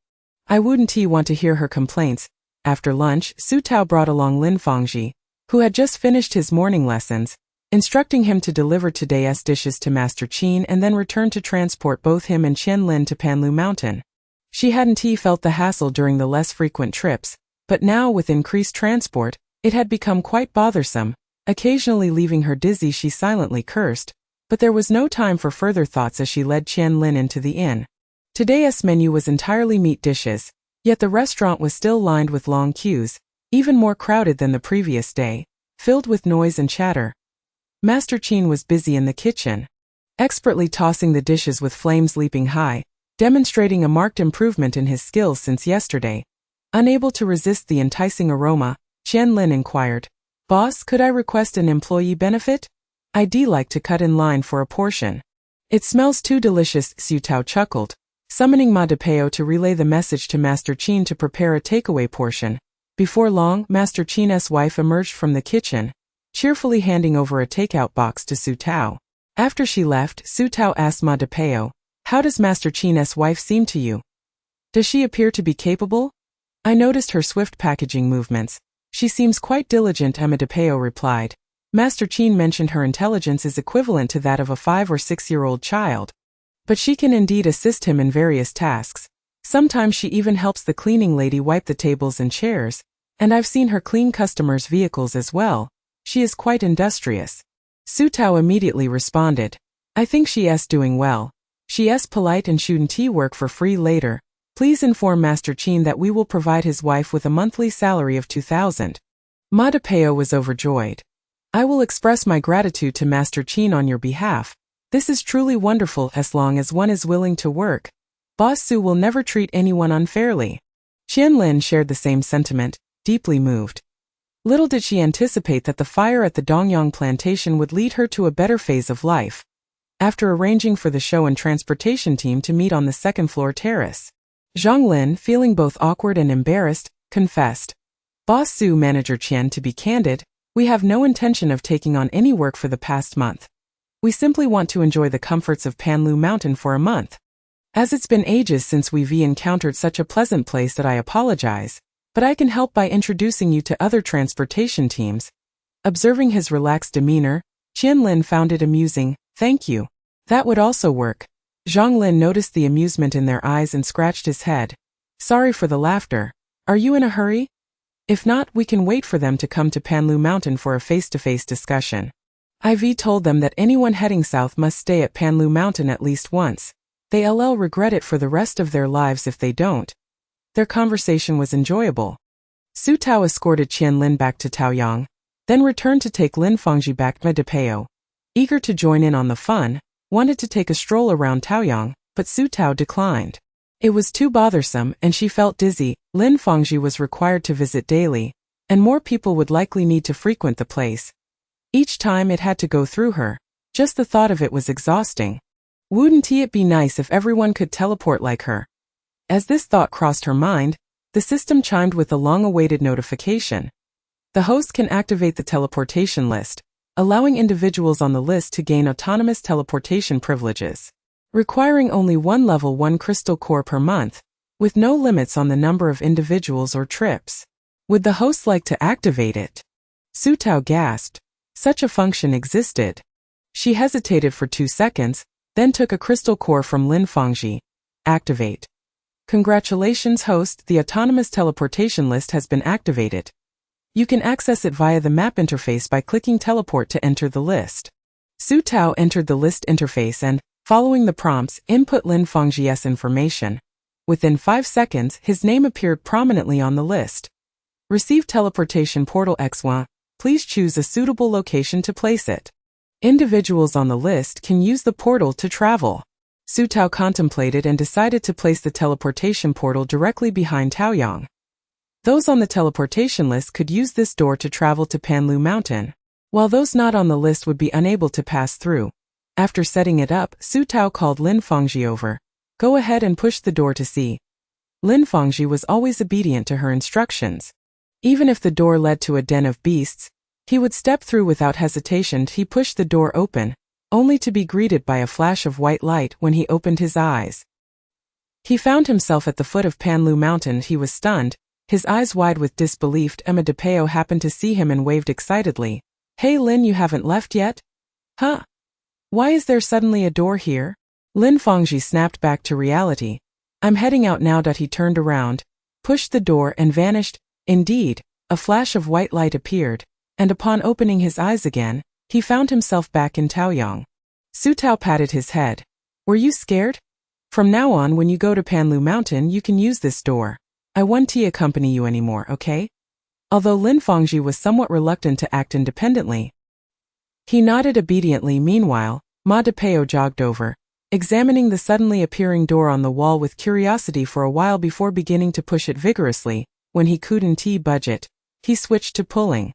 I wouldn't want to hear her complaints." After lunch, Su Tao brought along Lin Fengji, who had just finished his morning lessons, instructing him to deliver today's dishes to Master Qin and then return to transport both him and Qian Lin to Panlu Mountain. She hadn't felt the hassle during the less frequent trips, but now with increased transport, it had become quite bothersome, occasionally leaving her dizzy. She silently cursed, but there was no time for further thoughts as she led Qian Lin into the inn. Today's menu was entirely meat dishes, yet the restaurant was still lined with long queues, even more crowded than the previous day, filled with noise and chatter. Master Qin was busy in the kitchen, expertly tossing the dishes with flames leaping high, demonstrating a marked improvement in his skills since yesterday. Unable to resist the enticing aroma, Qian Lin inquired, "Boss, could I request an employee benefit? I'd like to cut in line for a portion." "It smells too delicious," Su Tao chuckled, summoning Ma DePeo to relay the message to Master Qin to prepare a takeaway portion. Before long, Master Qin's wife emerged from the kitchen, cheerfully handing over a takeout box to Su Tao. After she left, Su Tao asked Ma DePeo, "How does Master Qin's wife seem to you? Does she appear to be capable? I noticed her swift packaging movements. She seems quite diligent," Ma DePeo replied. Master Qin mentioned her intelligence is equivalent to that of a 5 or 6-year-old child. But she can indeed assist him in various tasks. Sometimes she even helps the cleaning lady wipe the tables and chairs, and I've seen her clean customers' vehicles as well. She is quite industrious. Su Tao immediately responded, "I think she's doing well. She's polite and shouldn't work for free later. Please inform Master Qin that we will provide his wife with a monthly salary of 2,000. Ma DePeo was overjoyed. "I will express my gratitude to Master Qin on your behalf. This is truly wonderful as long as one is willing to work. Boss Su will never treat anyone unfairly. Qianlin shared the same sentiment, deeply moved. Little did she anticipate that the fire at the Dongyang plantation would lead her to a better phase of life. After arranging for the show and transportation team to meet on the second-floor terrace, Zhang Lin, feeling both awkward and embarrassed, confessed. Boss Su, Manager Qian, to be candid, we have no intention of taking on any work for the past month. We simply want to enjoy the comforts of Panlu Mountain for a month. As it's been ages since we've encountered such a pleasant place that I apologize, but I can help by introducing you to other transportation teams. Observing his relaxed demeanor, Qianlin found it amusing. Thank you. That would also work. Zhang Lin noticed the amusement in their eyes and scratched his head. Sorry for the laughter. Are you in a hurry? If not, we can wait for them to come to Panlu Mountain for a face-to-face discussion. IV told them that anyone heading south must stay at Panlu Mountain at least once. They'll regret it for the rest of their lives if they don't. Their conversation was enjoyable. Su Tao escorted Qianlin back to Taoyang, then returned to take Lin Fangji back to Depeo. Eager to join in on the fun, wanted to take a stroll around Taoyang, but Su Tao declined. It was too bothersome and she felt dizzy. Lin Fangji was required to visit daily, and more people would likely need to frequent the place. Each time it had to go through her. Just the thought of it was exhausting. Wouldn't it be nice if everyone could teleport like her? As this thought crossed her mind, the system chimed with a long-awaited notification. The host can activate the teleportation list, allowing individuals on the list to gain autonomous teleportation privileges, requiring only one level 1 crystal core per month, with no limits on the number of individuals or trips. Would the host like to activate it? Su Tao gasped. Such a function existed. She hesitated for 2 seconds, then took a crystal core from Lin Fangji. Activate. Congratulations, host, the autonomous teleportation list has been activated. You can access it via the map interface by clicking teleport to enter the list. Su Tao entered the list interface and, following the prompts, input Lin Fangji's information. Within 5 seconds, his name appeared prominently on the list. Receive teleportation portal X1. Please choose a suitable location to place it. Individuals on the list can use the portal to travel. Su Tao contemplated and decided to place the teleportation portal directly behind Taoyang. Those on the teleportation list could use this door to travel to Panlu Mountain, while those not on the list would be unable to pass through. After setting it up, Su Tao called Lin Fangji over. Go ahead and push the door to see. Lin Fangji was always obedient to her instructions. Even if the door led to a den of beasts, he would step through without hesitation. He pushed the door open, only to be greeted by a flash of white light when he opened his eyes. He found himself at the foot of Panlu Mountain. He was stunned, his eyes wide with disbelief. Emma Depeo happened to see him and waved excitedly. Hey Lin, you haven't left yet? Huh? Why is there suddenly a door here? Lin Fangji snapped back to reality. I'm heading out now. He turned around, pushed the door and vanished. Indeed, a flash of white light appeared, and upon opening his eyes again, he found himself back in Taoyang. Su Tao patted his head. Were you scared? From now on, when you go to Panlu Mountain, you can use this door. I won't accompany you anymore, okay? Although Lin Fangji was somewhat reluctant to act independently, he nodded obediently. Meanwhile, Ma Depeo jogged over, examining the suddenly appearing door on the wall with curiosity for a while before beginning to push it vigorously. When he couldn't budge it, he switched to pulling.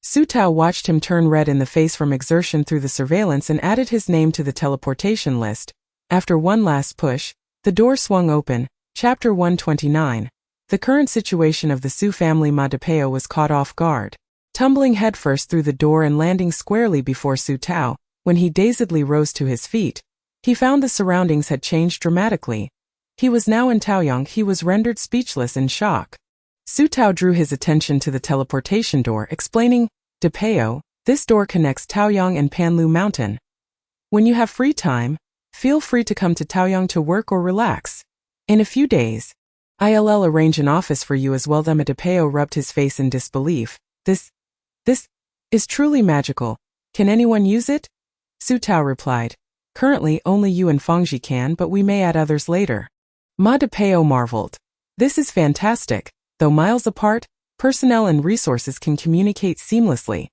Su Tao watched him turn red in the face from exertion through the surveillance and added his name to the teleportation list. After one last push, the door swung open. Chapter 129. The current situation of the Su family. Ma Depeo was caught off guard, tumbling headfirst through the door and landing squarely before Su Tao. When he dazedly rose to his feet, he found the surroundings had changed dramatically. He was now in Taoyang. He was rendered speechless in shock. Su Tao drew his attention to the teleportation door, explaining, Depeo, this door connects Taoyang and Panlu Mountain. When you have free time, feel free to come to Taoyang to work or relax. In a few days, I'll arrange an office for you as well. Emma Depeo rubbed his face in disbelief. This is truly magical. Can anyone use it? Su Tao replied. Currently, only you and Fangji can, but we may add others later. Ma Depeo marveled. This is fantastic. Though miles apart, personnel and resources can communicate seamlessly.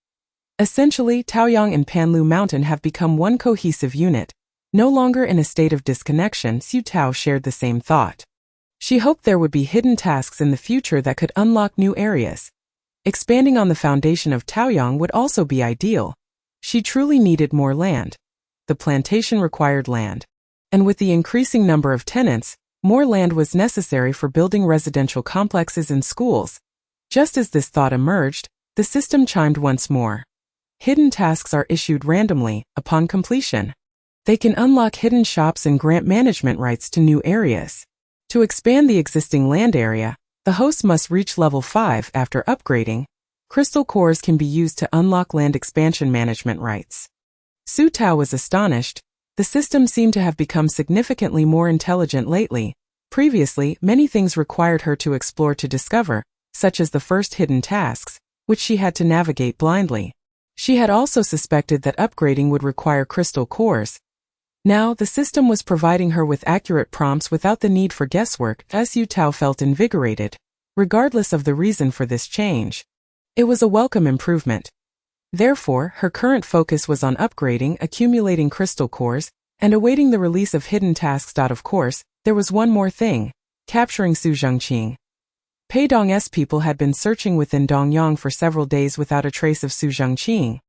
Essentially, Taoyang and Panlu Mountain have become one cohesive unit, No longer in a state of disconnection, Su Tao shared the same thought. She hoped there would be hidden tasks in the future that could unlock new areas. Expanding on the foundation of Taoyang would also be ideal. She truly needed more land. The plantation required land. And with the increasing number of tenants, more land was necessary for building residential complexes and schools. Just as this thought emerged, the system chimed once more. Hidden tasks are issued randomly, upon completion. They can unlock hidden shops and grant management rights to new areas. To expand the existing land area, the host must reach level 5 after upgrading. Crystal cores can be used to unlock land expansion management rights. Su Tao was astonished. The system seemed to have become significantly more intelligent lately. Previously, many things required her to explore to discover, such as the first hidden tasks, which she had to navigate blindly. She had also suspected that upgrading would require crystal cores. Now, the system was providing her with accurate prompts without the need for guesswork, as Su Tao felt invigorated, regardless of the reason for this change. It was a welcome improvement. Therefore, her current focus was on upgrading, accumulating crystal cores, and awaiting the release of hidden tasks. Of course, there was one more thing: capturing Su Zhengqing. Pei Dong's people had been searching within Dongyang for several days without a trace of Su Zhengqing.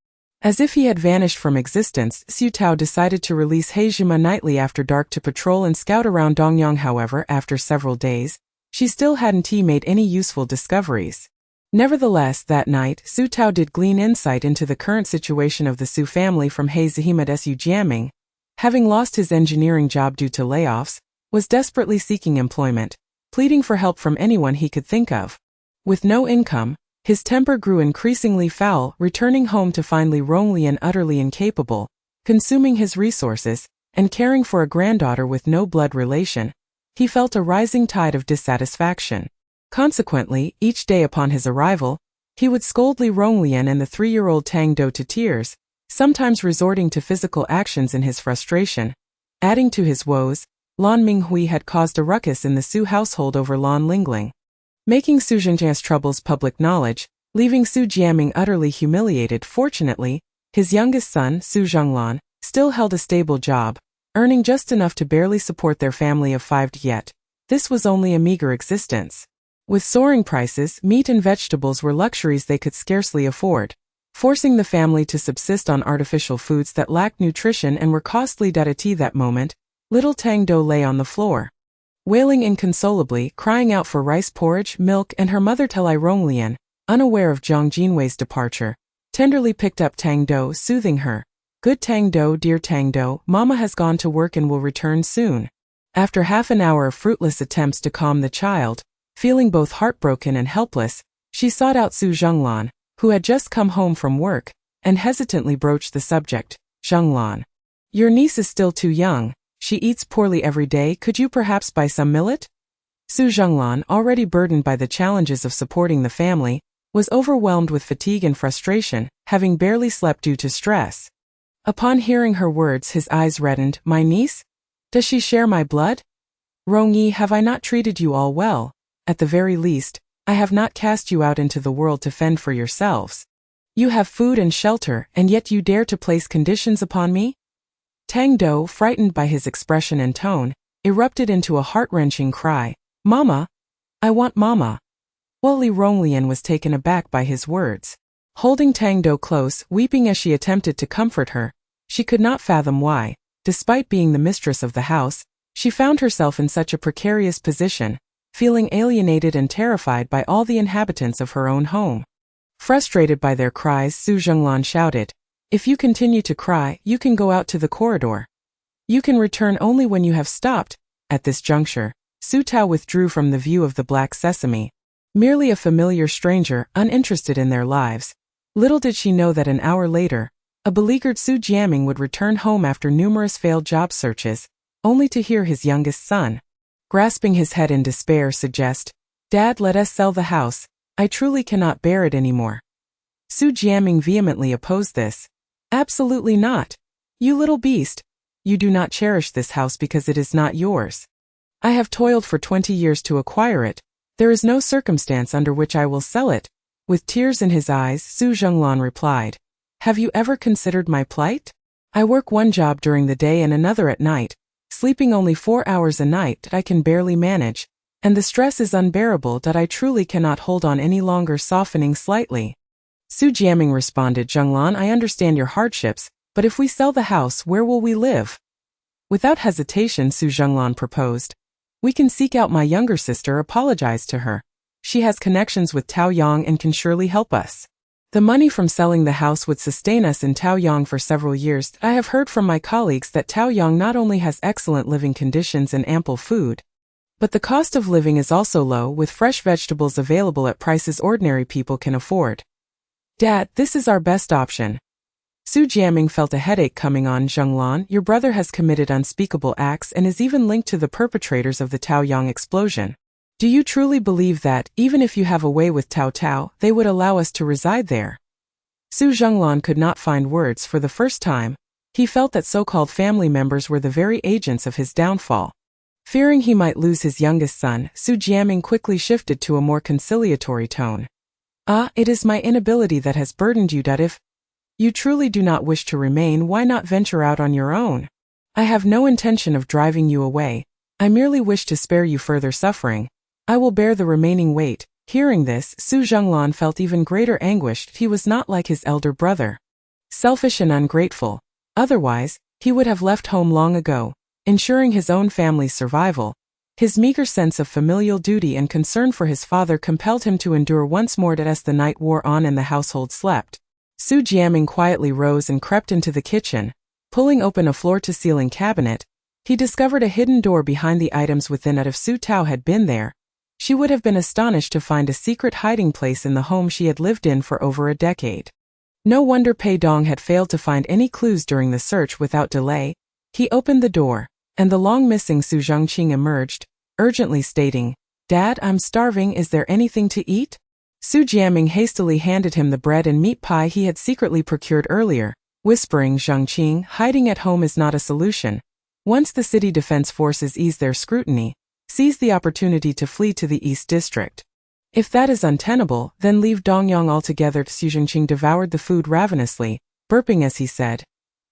As if he had vanished from existence, Su Tao decided to release Heijima nightly after dark to patrol and scout around Dongyang. However, after several days, she still hadn't made any useful discoveries. Nevertheless, that night, Su Tao did glean insight into the current situation of the Su family from Heijima. Su Jiaming, having lost his engineering job due to layoffs, was desperately seeking employment, pleading for help from anyone he could think of. With no income, his temper grew increasingly foul, returning home to find Li Ronglian utterly incapable, consuming his resources, and caring for a granddaughter with no blood relation. He felt a rising tide of dissatisfaction. Consequently, each day upon his arrival, he would scold Li Ronglian and the 3-year-old Tang Do to tears, sometimes resorting to physical actions in his frustration. Adding to his woes, Lan Minghui had caused a ruckus in the Su household over Lan Lingling, making Su Zhengjiang's troubles public knowledge, leaving Su Jiaming utterly humiliated. Fortunately, his youngest son, Su Zhenglan, still held a stable job, earning just enough to barely support their family of 5. Yet, this was only a meager existence. With soaring prices, meat and vegetables were luxuries they could scarcely afford, forcing the family to subsist on artificial foods that lacked nutrition and were costly. At that moment, little Tang Do lay on the floor, wailing inconsolably, crying out for rice porridge, milk, and her mother. Li Ronglian, unaware of Jiang Jinwei's departure, tenderly picked up Tang Do, soothing her. "Good Tang Do, dear Tang Do, Mama has gone to work and will return soon." After half an hour of fruitless attempts to calm the child, feeling both heartbroken and helpless, she sought out Su Zhenglan, who had just come home from work, and hesitantly broached the subject. "Zhenglan, your niece is still too young. She eats poorly every day. Could you perhaps buy some millet?" Su Zhenglan, already burdened by the challenges of supporting the family, was overwhelmed with fatigue and frustration, having barely slept due to stress. Upon hearing her words, his eyes reddened. "My niece? Does she share my blood? Rongyi, have I not treated you all well? At the very least, I have not cast you out into the world to fend for yourselves. You have food and shelter, and yet you dare to place conditions upon me?" Tang Do, frightened by his expression and tone, erupted into a heart-wrenching cry. "Mama! I want Mama!" Li Ronglian was taken aback by his words. Holding Tang Do close, weeping as she attempted to comfort her, she could not fathom why, despite being the mistress of the house, she found herself in such a precarious position, feeling alienated and terrified by all the inhabitants of her own home. Frustrated by their cries, Su Zhenglan shouted, "If you continue to cry, you can go out to the corridor. You can return only when you have stopped." At this juncture, Su Tao withdrew from the view of the Black Sesame, merely a familiar stranger, uninterested in their lives. Little did she know that an hour later, a beleaguered Su Jiaming would return home after numerous failed job searches, only to hear his youngest son, grasping his head in despair, suggest, "Dad, let us sell the house. I truly cannot bear it anymore." Su Jiaming vehemently opposed this. "Absolutely not. You little beast. You do not cherish this house because it is not yours. I have toiled for 20 years to acquire it. There is no circumstance under which I will sell it." With tears in his eyes, Su Zhenglan replied, "Have you ever considered my plight? I work one job during the day and another at night, sleeping only 4 hours a night that I can barely manage, and the stress is unbearable that I truly cannot hold on any longer. Softening slightly, Su Jiaming responded, Zhenglan, I understand your hardships, but if we sell the house, where will we live? Without hesitation, Su Zhenglan proposed. We can seek out my younger sister, apologize to her. She has connections with Taoyang and can surely help us. The money from selling the house would sustain us in Taoyang for several years. I have heard from my colleagues that Taoyang not only has excellent living conditions and ample food, but the cost of living is also low, with fresh vegetables available at prices ordinary people can afford. Dad, this is our best option. Su Jiaming felt a headache coming on. Zhenglan, your brother has committed unspeakable acts and is even linked to the perpetrators of the Taoyang explosion. Do you truly believe that, even if you have a way with Tao Tao, they would allow us to reside there? Su Zhenglan could not find words. For the first time, he felt that so-called family members were the very agents of his downfall. Fearing he might lose his youngest son, Su Jiaming quickly shifted to a more conciliatory tone. It is my inability that has burdened you. That if you truly do not wish to remain, why not venture out on your own? I have no intention of driving you away. I merely wish to spare you further suffering. I will bear the remaining weight. Hearing this, Su Zhenglan felt even greater anguish. He was not like his elder brother, selfish and ungrateful. Otherwise, he would have left home long ago, ensuring his own family's survival. His meager sense of familial duty and concern for his father compelled him to endure once more. As the night wore on and the household slept, Su Jiaming quietly rose and crept into the kitchen. Pulling open a floor-to-ceiling cabinet, he discovered a hidden door behind the items within. If Su Tao had been there, she would have been astonished to find a secret hiding place in the home she had lived in for over a decade. No wonder Pei Dong had failed to find any clues during the search. Without delay, he opened the door, and the long-missing Su Zhengqing emerged, urgently stating, Dad, I'm starving, is there anything to eat? Su Jiaming hastily handed him the bread and meat pie he had secretly procured earlier, whispering, Zhengqing, hiding at home is not a solution. Once the city defense forces ease their scrutiny, seize the opportunity to flee to the East District. If that is untenable, then leave Dongyang altogether. Su Zhengqing devoured the food ravenously, burping as he said,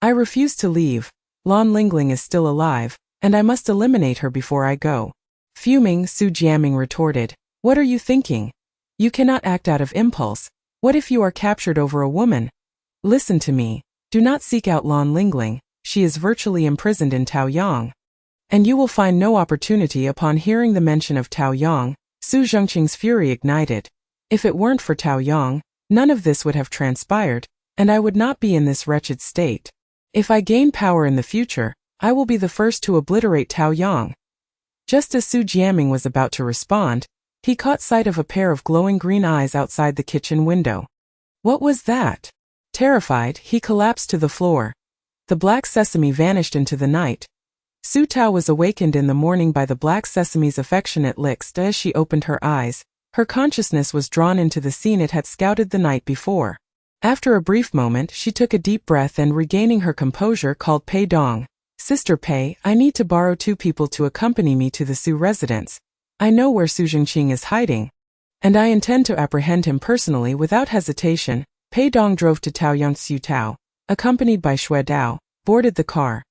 I refuse to leave. Lan Lingling is still alive, and I must eliminate her before I go. Fuming, Su Jiaming retorted, What are you thinking? You cannot act out of impulse. What if you are captured over a woman? Listen to me. Do not seek out Lan Lingling. She is virtually imprisoned in Taoyang. And you will find no opportunity. Upon hearing the mention of Taoyang, Su Zhengqing's fury ignited. If it weren't for Taoyang, none of this would have transpired, and I would not be in this wretched state. If I gain power in the future, I will be the first to obliterate Taoyang. Just as Su Jiaming was about to respond, he caught sight of a pair of glowing green eyes outside the kitchen window. What was that? Terrified, he collapsed to the floor. The black sesame vanished into the night. Su Tao was awakened in the morning by the black sesame's affectionate licks. As she opened her eyes, her consciousness was drawn into the scene it had scouted the night before. After a brief moment, she took a deep breath and, regaining her composure, called Pei Dong. Sister Pei, I need to borrow 2 people to accompany me to the Su residence. I know where Su Zhengqing is hiding, and I intend to apprehend him personally. Without hesitation, Pei Dong drove to Taoyang. Su Tao, accompanied by Xue Dao, boarded the car.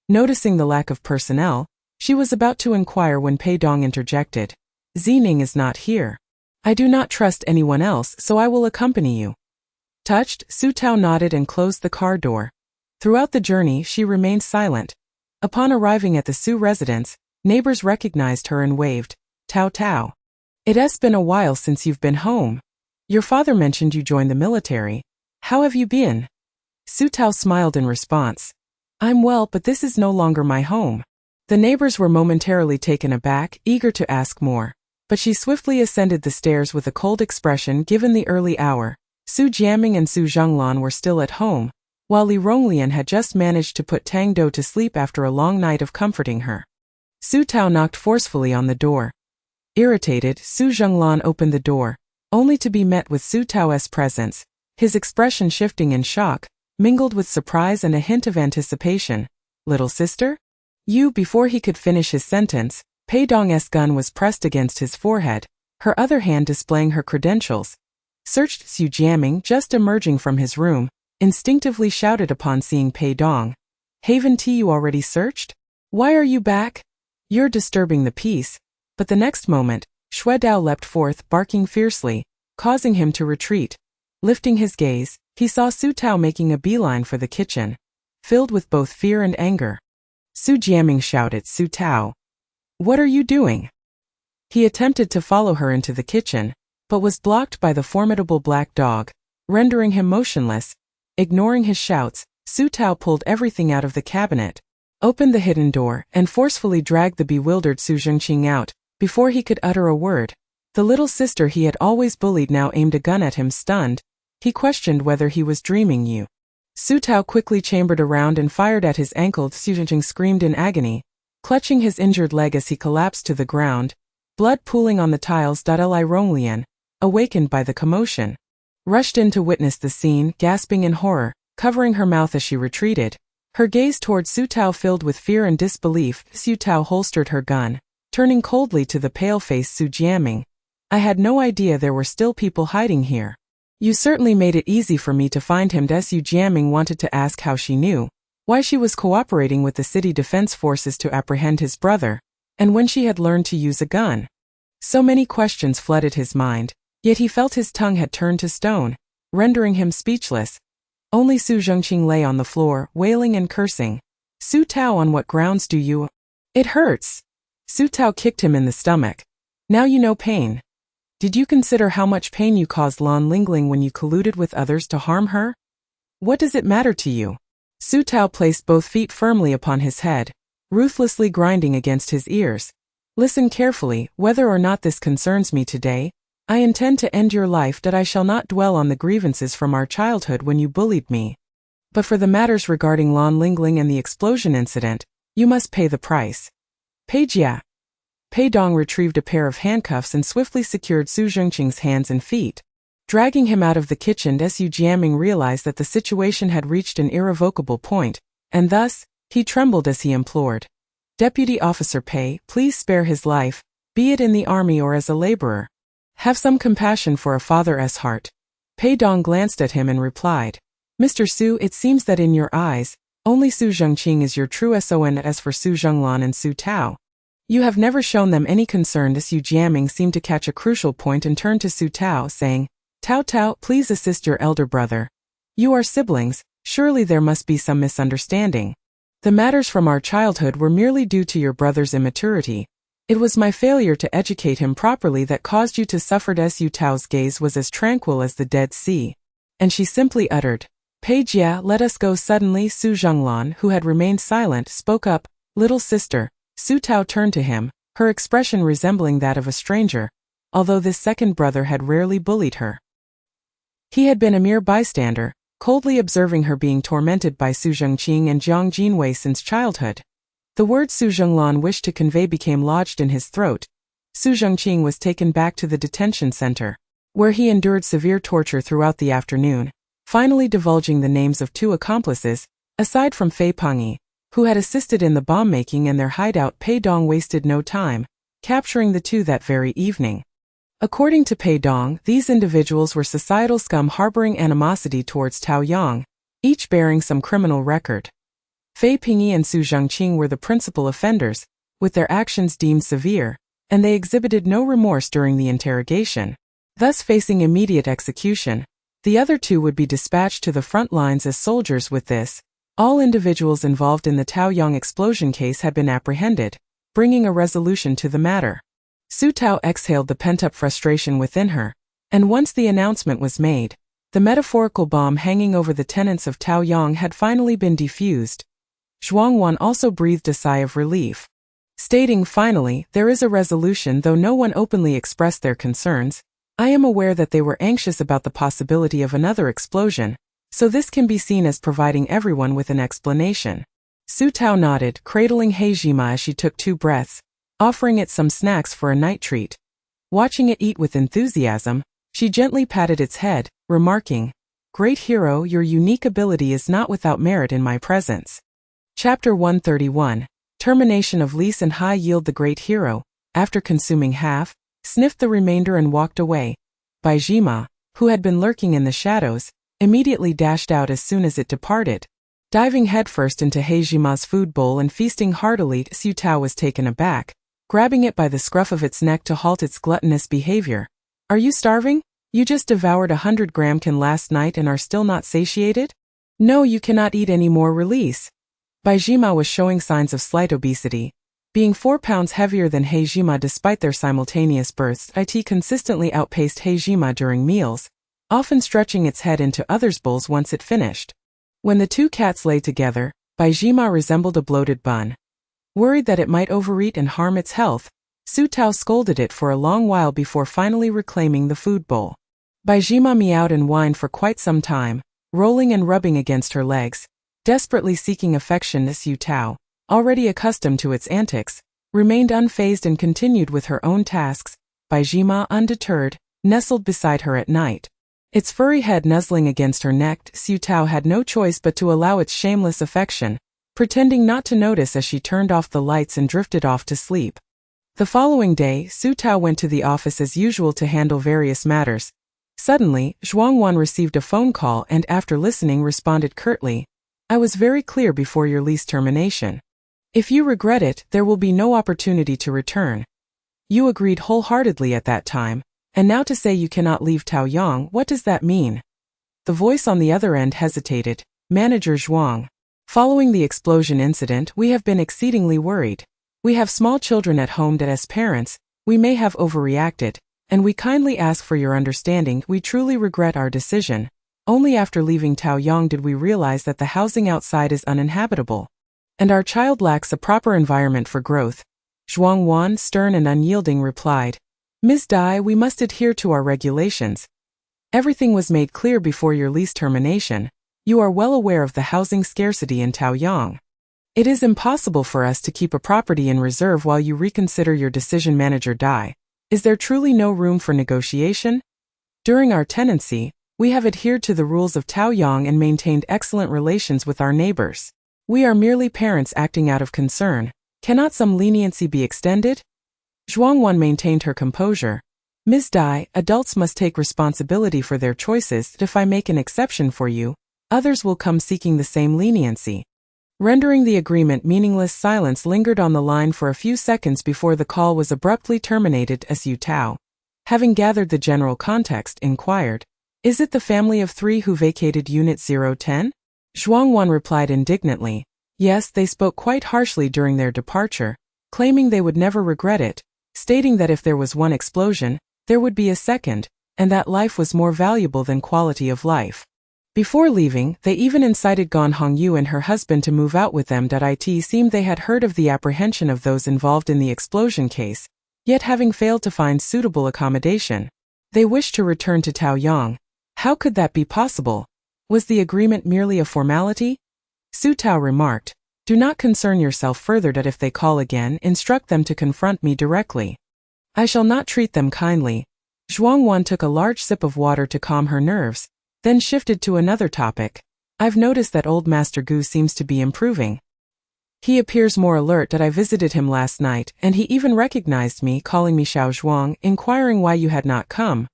Noticing the lack of personnel, she was about to inquire when Pei Dong interjected. Zining is not here. I do not trust anyone else, so I will accompany you. Touched, Su Tao nodded and closed the car door. Throughout the journey, she remained silent. Upon arriving at the Su residence, neighbors recognized her and waved. Tao Tao. It has been a while since you've been home. Your father mentioned you joined the military. How have you been? Su Tao smiled in response. I'm well, but this is no longer my home. The neighbors were momentarily taken aback, eager to ask more. But she swiftly ascended the stairs with a cold expression. Given the early hour, Su Jiaming and Su Zhenglan were still at home, while Li Ronglian had just managed to put Tang Do to sleep after a long night of comforting her. Su Tao knocked forcefully on the door. Irritated, Su Zhenglan opened the door, only to be met with Su Tao's presence, his expression shifting in shock, mingled with surprise and a hint of anticipation. Little sister? You. Before he could finish his sentence, Pei Dong's gun was pressed against his forehead, her other hand displaying her credentials. Searched. Su Jiaming, just emerging from his room, instinctively shouted upon seeing Pei Dong. Haven Tea, you already searched? Why are you back? You're disturbing the peace. But the next moment, Xue Dao leapt forth, barking fiercely, causing him to retreat. Lifting his gaze, he saw Su Tao making a beeline for the kitchen, filled with both fear and anger. Su Jiaming shouted, Su Tao, what are you doing? He attempted to follow her into the kitchen, but was blocked by the formidable black dog, rendering him motionless. Ignoring his shouts, Su Tao pulled everything out of the cabinet, opened the hidden door, and forcefully dragged the bewildered Su Zhengqing out. Before he could utter a word, the little sister he had always bullied now aimed a gun at him. Stunned, he questioned whether he was dreaming. You. Su Tao quickly chambered around and fired at his ankle. Su Zhengqing screamed in agony, clutching his injured leg as he collapsed to the ground, blood pooling on the tiles. Li Ronglian, awakened by the commotion, rushed in to witness the scene, gasping in horror, covering her mouth as she retreated, her gaze toward Su Tao filled with fear and disbelief. Su Tao holstered her gun, turning coldly to the pale-faced Su Jiaming. I had no idea there were still people hiding here. You certainly made it easy for me to find him. Su Jiaming wanted to ask how she knew, why she was cooperating with the city defense forces to apprehend his brother, and when she had learned to use a gun. So many questions flooded his mind, yet he felt his tongue had turned to stone, rendering him speechless. Only Su Zhengqing lay on the floor, wailing and cursing. Su Tao, on what grounds do you? It hurts. Su Tao kicked him in the stomach. Now you know pain. Did you consider how much pain you caused Lan Lingling when you colluded with others to harm her? What does it matter to you? Su Tao placed both feet firmly upon his head, ruthlessly grinding against his ears. Listen carefully, whether or not this concerns me today, I intend to end your life. That I shall not dwell on the grievances from our childhood when you bullied me. But for the matters regarding Lan Lingling and the explosion incident, you must pay the price. Pei Jia. Pei Dong retrieved a pair of handcuffs and swiftly secured Su Zhengqing's hands and feet. Dragging him out of the kitchen, Su Jiaming realized that the situation had reached an irrevocable point, and thus, he trembled as he implored. Deputy Officer Pei, please spare his life, be it in the army or as a laborer. Have some compassion for a father's heart. Pei Dong glanced at him and replied, Mr. Su, it seems that in your eyes, only Su Zhengqing is your true son. As for Su Zhenglan and Su Tao, you have never shown them any concern. Su Jiaming seemed to catch a crucial point and turned to Su Tao, saying, Tao Tao, please assist your elder brother. You are siblings, surely there must be some misunderstanding. The matters from our childhood were merely due to your brother's immaturity. It was my failure to educate him properly that caused you to suffer. Su Tao's gaze was as tranquil as the Dead Sea, and she simply uttered, Pei Jia, let us go. Suddenly Su Zhenglan, who had remained silent, spoke up, Little sister. Su Tao turned to him, her expression resembling that of a stranger, although this second brother had rarely bullied her. He had been a mere bystander, coldly observing her being tormented by Su Zhengqing and Jiang Jinwei since childhood. The words Su Zhenglan wished to convey became lodged in his throat. Su Zhengqing was taken back to the detention center, where he endured severe torture throughout the afternoon, finally divulging the names of 2 accomplices, aside from Fei Pengyi, who had assisted in the bomb-making and their hideout. Pei Dong wasted no time, capturing the 2 that very evening. According to Pei Dong, these individuals were societal scum harboring animosity towards Tao Yang, each bearing some criminal record. Fei Pengyi and Su Zhengqing were the principal offenders, with their actions deemed severe, and they exhibited no remorse during the interrogation, thus facing immediate execution. The other 2 would be dispatched to the front lines as soldiers. With this, all individuals involved in the Tao Yang explosion case had been apprehended, bringing a resolution to the matter. Su Tao exhaled the pent-up frustration within her, and once the announcement was made, the metaphorical bomb hanging over the tenants of Tao Yang had finally been defused. Zhuangwan also breathed a sigh of relief, stating, finally, there is a resolution. Though no one openly expressed their concerns, I am aware that they were anxious about the possibility of another explosion, so this can be seen as providing everyone with an explanation. Su Tao nodded, cradling Heijima as she took 2 breaths, offering it some snacks for a night treat. Watching it eat with enthusiasm, she gently patted its head, remarking, Great hero, your unique ability is not without merit in my presence. Chapter 131, Termination of Lease and High Yield. The great hero, after consuming half, sniffed the remainder and walked away. Bai Jima, who had been lurking in the shadows, immediately dashed out as soon as it departed. Diving headfirst into Heijima's food bowl and feasting heartily, Su Tao was taken aback, grabbing it by the scruff of its neck to halt its gluttonous behavior. Are you starving? You just devoured 100 can last night and are still not satiated? No, you cannot eat any more. Release. Baijima was showing signs of slight obesity. Being 4 pounds heavier than Heijima despite their simultaneous births, it consistently outpaced Heijima during meals, often stretching its head into others' bowls once it finished. When the two cats lay together, Baijima resembled a bloated bun. Worried that it might overeat and harm its health, Su Tao scolded it for a long while before finally reclaiming the food bowl. Baijima meowed and whined for quite some time, rolling and rubbing against her legs, desperately seeking affection. Su Tao, already accustomed to its antics, remained unfazed and continued with her own tasks. Baijima, undeterred, nestled beside her at night. Its furry head nuzzling against her neck, Su Tao had no choice but to allow its shameless affection, pretending not to notice as she turned off the lights and drifted off to sleep. The following day, Su Tao went to the office as usual to handle various matters. Suddenly, Zhuangwan received a phone call and after listening responded curtly, I was very clear before your lease termination. If you regret it, there will be no opportunity to return. You agreed wholeheartedly at that time, and now to say you cannot leave Taoyang, what does that mean? The voice on the other end hesitated. Manager Zhuang. Following the explosion incident, we have been exceedingly worried. We have small children at home that as parents, we may have overreacted, and we kindly ask for your understanding. We truly regret our decision. Only after leaving Taoyang did we realize that the housing outside is uninhabitable, and our child lacks a proper environment for growth. Zhuangwan, stern and unyielding, replied, Ms. Dai, we must adhere to our regulations. Everything was made clear before your lease termination. You are well aware of the housing scarcity in Taoyang. It is impossible for us to keep a property in reserve while you reconsider your decision. Manager Dai. Is there truly no room for negotiation? During our tenancy, we have adhered to the rules of Taoyang and maintained excellent relations with our neighbors. We are merely parents acting out of concern. Cannot some leniency be extended? Zhuangwan maintained her composure. Ms. Dai, adults must take responsibility for their choices. If I make an exception for you, others will come seeking the same leniency. Rendering the agreement meaningless, silence lingered on the line for a few seconds before the call was abruptly terminated. Su Tao, having gathered the general context, inquired, Is it the family of 3 who vacated Unit 010? Zhuangwan replied indignantly, Yes, they spoke quite harshly during their departure, claiming they would never regret it, stating that if there was one explosion, there would be a second, and that life was more valuable than quality of life. Before leaving, they even incited Gan Hongyu and her husband to move out with them. It seemed they had heard of the apprehension of those involved in the explosion case, yet having failed to find suitable accommodation, they wished to return to Taoyang. How could that be possible? Was the agreement merely a formality? Su Tao remarked, Do not concern yourself further. If they call again, instruct them to confront me directly. I shall not treat them kindly. Zhuangwan took a large sip of water to calm her nerves, then shifted to another topic. I've noticed that old Master Gu seems to be improving. He appears more alert. I visited him last night, and he even recognized me, calling me Xiao Zhuang, inquiring why you had not come.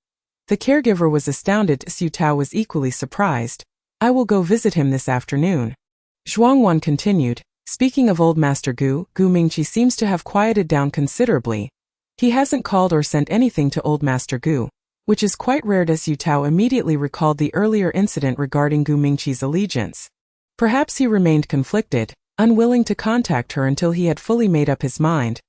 The caregiver was astounded. Su Tao was equally surprised. I will go visit him this afternoon. Zhuangwan continued, Speaking of old Master Gu, Gu Mingqi seems to have quieted down considerably. He hasn't called or sent anything to old Master Gu, which is quite rare. Su Tao immediately recalled the earlier incident regarding Gu Mingqi's allegiance. Perhaps he remained conflicted, unwilling to contact her until he had fully made up his mind.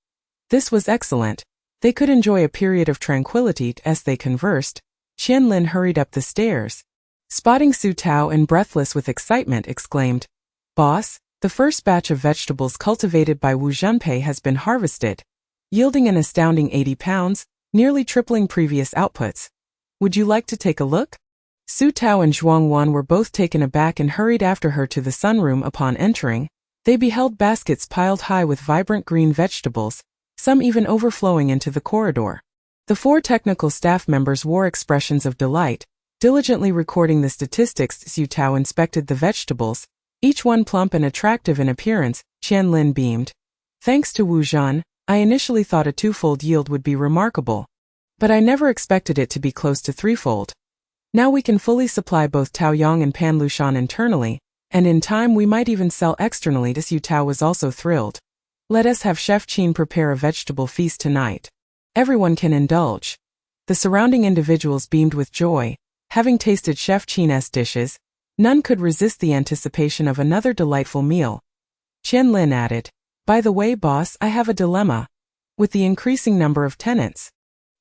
This was excellent. They could enjoy a period of tranquility as they conversed. Qianlin hurried up the stairs. Spotting Su Tao and breathless with excitement, exclaimed, Boss, the first batch of vegetables cultivated by Wu Zhenpei has been harvested, yielding an astounding 80 pounds, nearly tripling previous outputs. Would you like to take a look? Su Tao and Zhuangwan were both taken aback and hurried after her to the sunroom. Upon entering, they beheld baskets piled high with vibrant green vegetables, some even overflowing into the corridor. The 4 technical staff members wore expressions of delight, diligently recording the statistics. Su Tao inspected the vegetables, each one plump and attractive in appearance. Qianlin beamed. Thanks to Wu Zhan, I initially thought a 2-fold yield would be remarkable, but I never expected it to be close to 3-fold. Now we can fully supply both Taoyang and Panlushan internally, and in time we might even sell externally. Su Tao was also thrilled. Let us have Chef Qin prepare a vegetable feast tonight. Everyone can indulge. The surrounding individuals beamed with joy. Having tasted Chef Qin's dishes, none could resist the anticipation of another delightful meal. Qian Lin added, by the way, boss, I have a dilemma. With the increasing number of tenants,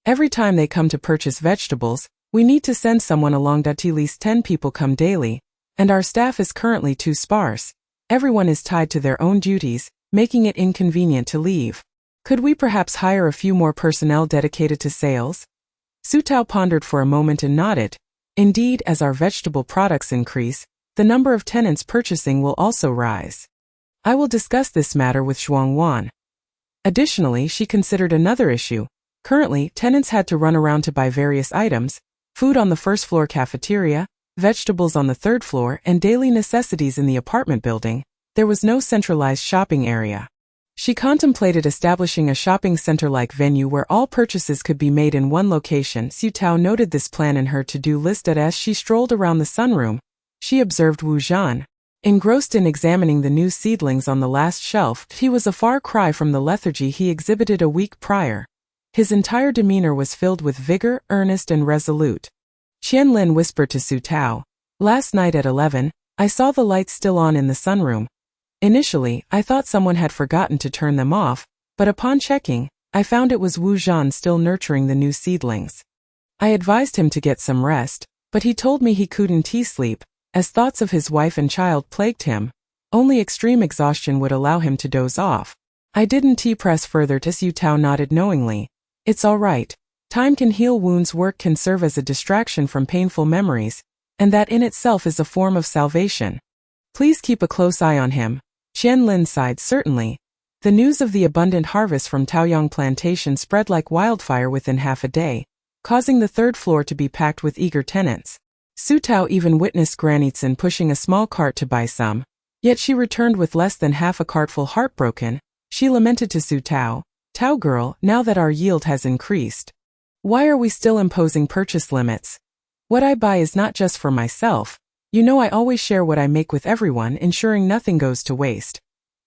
every time they come to purchase vegetables, we need to send someone along. At least 10 people come daily, and our staff is currently too sparse. Everyone is tied to their own duties, making it inconvenient to leave. Could we perhaps hire a few more personnel dedicated to sales? Su Tao pondered for a moment and nodded. Indeed, as our vegetable products increase, the number of tenants purchasing will also rise. I will discuss this matter with Zhuang Wan. Additionally, she considered another issue. Currently, tenants had to run around to buy various items, food on the first floor cafeteria, vegetables on the third floor, and daily necessities in the apartment building. There was no centralized shopping area. She contemplated establishing a shopping center-like venue where all purchases could be made in one location. Su Tao noted this plan in her to-do list as she strolled around the sunroom. She observed Wu Zhan. Engrossed in examining the new seedlings on the last shelf, he was a far cry from the lethargy he exhibited a week prior. His entire demeanor was filled with vigor, earnest and resolute. Qian Lin whispered to Su Tao, last night at 11, I saw the lights still on in the sunroom. Initially, I thought someone had forgotten to turn them off, but upon checking, I found it was Wu Zhan still nurturing the new seedlings. I advised him to get some rest, but he told me he couldn't sleep, as thoughts of his wife and child plagued him. Only extreme exhaustion would allow him to doze off. I didn't press further. Su Tao nodded knowingly. It's all right. Time can heal wounds. Work can serve as a distraction from painful memories, and that in itself is a form of salvation. Please keep a close eye on him. Qian Lin sighed. Certainly. The news of the abundant harvest from Taoyang Plantation spread like wildfire within half a day, causing the third floor to be packed with eager tenants. Su Tao even witnessed Granitsin pushing a small cart to buy some, yet she returned with less than half a cartful. Heartbroken, she lamented to Su Tao, Tao girl, now that our yield has increased, why are we still imposing purchase limits? What I buy is not just for myself. You know I always share what I make with everyone, ensuring nothing goes to waste.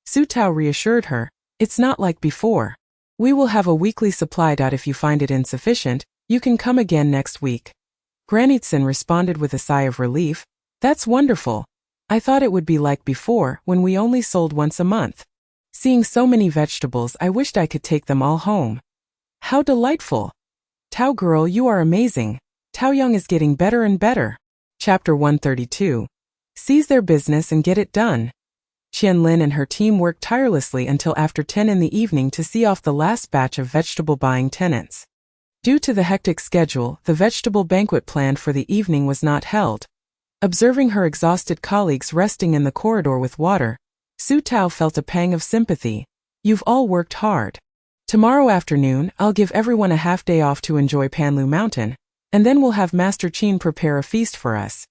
Su Tao reassured her, it's not like before. We will have a weekly supply. If you find it insufficient, you can come again next week. Granitsin responded with a sigh of relief. That's wonderful. I thought it would be like before, when we only sold once a month. Seeing so many vegetables, I wished I could take them all home. How delightful. Tao girl, you are amazing. Taoyang is getting better and better. Chapter 132. Seize their business and get it done. Qian Lin and her team worked tirelessly until after 10 in the evening to see off the last batch of vegetable buying tenants. Due to the hectic schedule, the vegetable banquet planned for the evening was not held. Observing her exhausted colleagues resting in the corridor with water, Su Tao felt a pang of sympathy. You've all worked hard. Tomorrow afternoon, I'll give everyone a half day off to enjoy Panlu Mountain, and then we'll have Master Qin prepare a feast for us.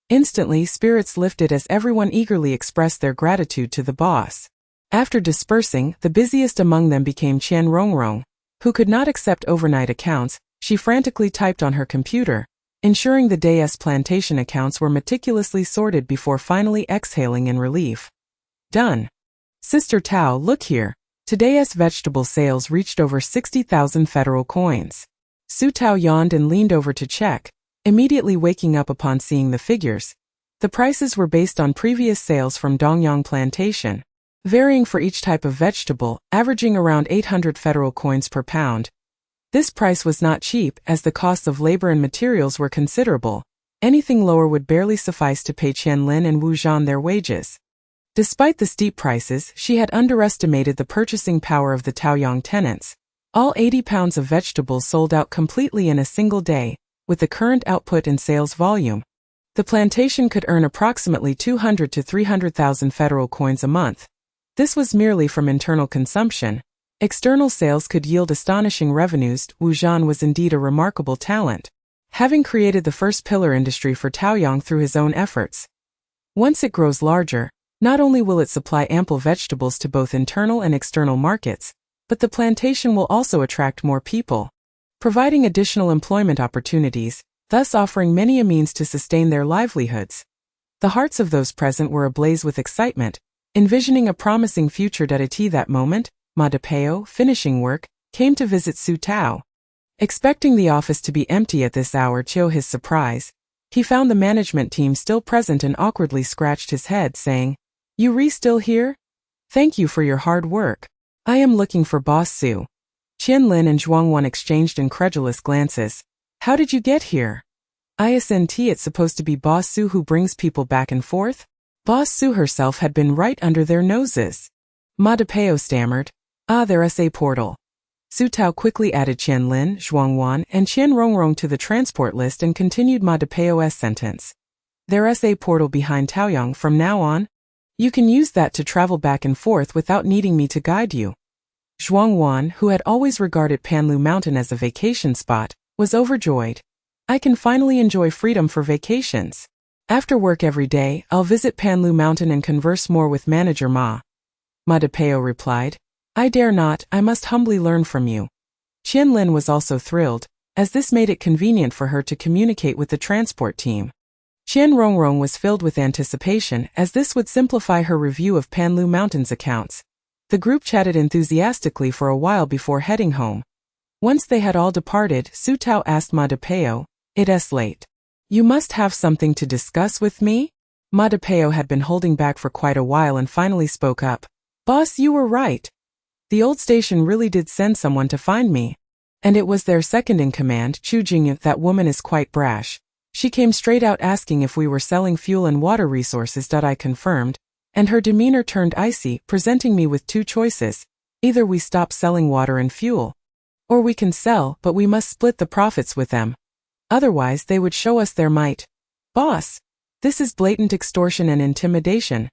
Instantly, spirits lifted as everyone eagerly expressed their gratitude to the boss. After dispersing, the busiest among them became Qian Rongrong, who could not accept overnight accounts. She frantically typed on her computer, ensuring the day's plantation accounts were meticulously sorted before finally exhaling in relief. Done. Sister Tao, look here. Today's vegetable sales reached over 60,000 federal coins. Su Tao yawned and leaned over to check, immediately waking up upon seeing the figures. The prices were based on previous sales from Dongyang Plantation, varying for each type of vegetable, averaging around 800 federal coins per pound. This price was not cheap, as the costs of labor and materials were considerable. Anything lower would barely suffice to pay Qian Lin and Wu Zhan their wages. Despite the steep prices, she had underestimated the purchasing power of the Taoyang tenants. All 80 pounds of vegetables sold out completely in a single day, with the current output and sales volume. The plantation could earn approximately 200 to 300,000 federal coins a month. This was merely from internal consumption. External sales could yield astonishing revenues. Wu Zhan was indeed a remarkable talent, having created the first pillar industry for Taoyang through his own efforts. Once it grows larger, not only will it supply ample vegetables to both internal and external markets, but the plantation will also attract more people, providing additional employment opportunities, thus offering many a means to sustain their livelihoods. The hearts of those present were ablaze with excitement, envisioning a promising future. At that moment, Ma De Pao, finishing work, came to visit Su Tao. Expecting the office to be empty at this hour, to his surprise, he found the management team still present and awkwardly scratched his head, saying, "You still here? Thank you for your hard work. I am looking for Boss Su." Qianlin and Zhuangwan exchanged incredulous glances. "How did you get here? Isn't it supposed to be Boss Su who brings people back and forth?" Boss Su herself had been right under their noses. Ma De Pao stammered, "There's a portal." Su Tao quickly added Qianlin, Zhuangwan, and Qian Rongrong to the transport list and continued Ma De Pao's sentence. "There's a portal behind Taoyang from now on. You can use that to travel back and forth without needing me to guide you." Zhuangwan, who had always regarded Panlu Mountain as a vacation spot, was overjoyed. "I can finally enjoy freedom for vacations. After work every day, I'll visit Panlu Mountain and converse more with Manager Ma." Ma De Pao replied, "I dare not, I must humbly learn from you." Qianlin was also thrilled, as this made it convenient for her to communicate with the transport team. Qian Rongrong was filled with anticipation, as this would simplify her review of Panlu Mountain's accounts. The group chatted enthusiastically for a while before heading home. Once they had all departed, Su Tao asked Ma De Pao, "It's late. You must have something to discuss with me?" Ma De Pao had been holding back for quite a while and finally spoke up. "Boss, you were right. The old station really did send someone to find me. And it was their second-in-command, Chu Jingyu. That woman is quite brash. She came straight out asking if we were selling fuel and water resources. I confirmed, and her demeanor turned icy, presenting me with two choices. Either we stop selling water and fuel, or we can sell, but we must split the profits with them. Otherwise they would show us their might. Boss, this is blatant extortion and intimidation.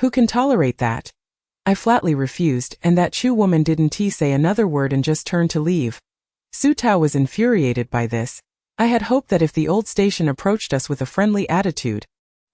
Who can tolerate that?" I flatly refused, and that Chu woman didn't say another word and just turned to leave. Su Tao was infuriated by this. I had hoped that if the old station approached us with a friendly attitude,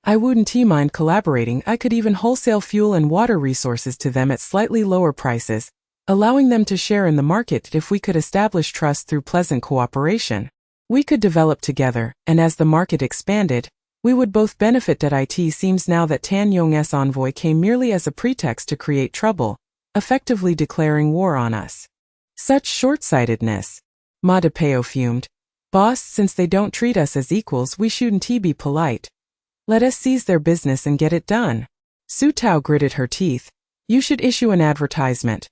I wouldn't mind collaborating. I could even wholesale fuel and water resources to them at slightly lower prices, allowing them to share in the market. If we could establish trust through pleasant cooperation, we could develop together, and as the market expanded, we would both benefit. It seems now that Tan Yong's envoy came merely as a pretext to create trouble, effectively declaring war on us. Such short-sightedness. Ma De Pao fumed. "Boss, since they don't treat us as equals, we shouldn't be polite. Let us seize their business and get it done." Su Tao gritted her teeth. "You should issue an advertisement.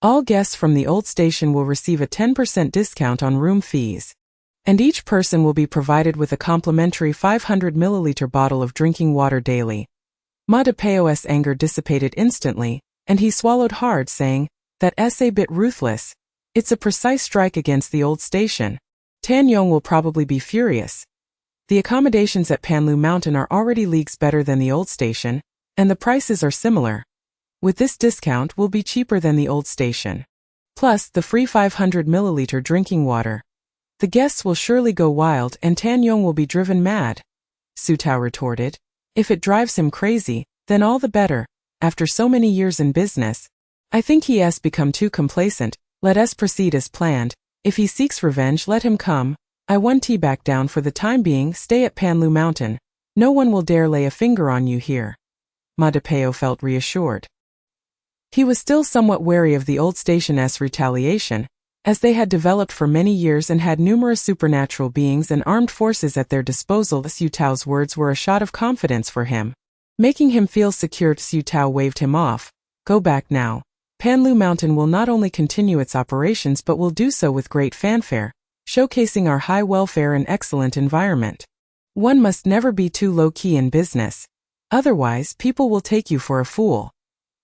All guests from the old station will receive a 10% discount on room fees. And each person will be provided with a complimentary 500 milliliter bottle of drinking water daily." Ma De Pao's anger dissipated instantly, and he swallowed hard, saying, "That's a bit ruthless. It's a precise strike against the old station. Tan Yong will probably be furious. The accommodations at Panlu Mountain are already leagues better than the old station, and the prices are similar. With this discount, will be cheaper than the old station. Plus, the free 500 milliliter drinking water. The guests will surely go wild and Tan Yong will be driven mad." Su Tao retorted. "If it drives him crazy, then all the better. After so many years in business, I think he has become too complacent. Let us proceed as planned. If he seeks revenge, let him come. I won't back down for the time being. Stay at Panlu Mountain. No one will dare lay a finger on you here." Ma De Pao felt reassured. He was still somewhat wary of the old station's retaliation, as they had developed for many years and had numerous supernatural beings and armed forces at their disposal. Su Tao's words were a shot of confidence for him, making him feel secure. Su Tao waved him off. "Go back now. Panlu Mountain will not only continue its operations but will do so with great fanfare, showcasing our high welfare and excellent environment. One must never be too low-key in business. Otherwise, people will take you for a fool."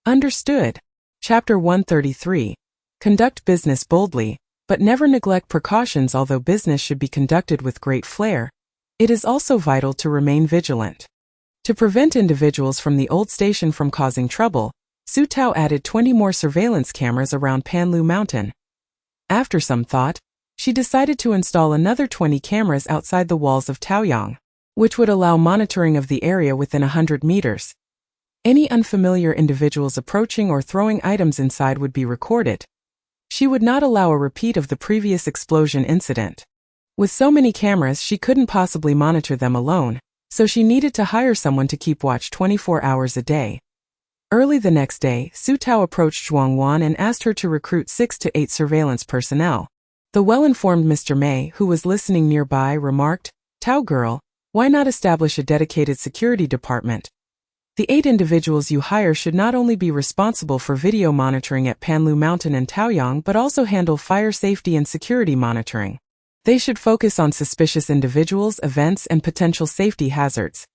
Understood. Chapter 133. Conduct business boldly, but never neglect precautions. Although business should be conducted with great flair, it is also vital to remain vigilant. To prevent individuals from the old station from causing trouble, Su Tao added 20 more surveillance cameras around Panlu Mountain. After some thought, she decided to install another 20 cameras outside the walls of Taoyang, which would allow monitoring of the area within 100 meters. Any unfamiliar individuals approaching or throwing items inside would be recorded. She would not allow a repeat of the previous explosion incident. With so many cameras, she couldn't possibly monitor them alone, so she needed to hire someone to keep watch 24 hours a day. Early the next day, Su Tao approached Zhuang Wan and asked her to recruit 6 to 8 surveillance personnel. The well-informed Mr. Mei, who was listening nearby, remarked, "Tao girl, why not establish a dedicated security department? The 8 individuals you hire should not only be responsible for video monitoring at Panlu Mountain and Taoyang but also handle fire safety and security monitoring. They should focus on suspicious individuals, events, and potential safety hazards.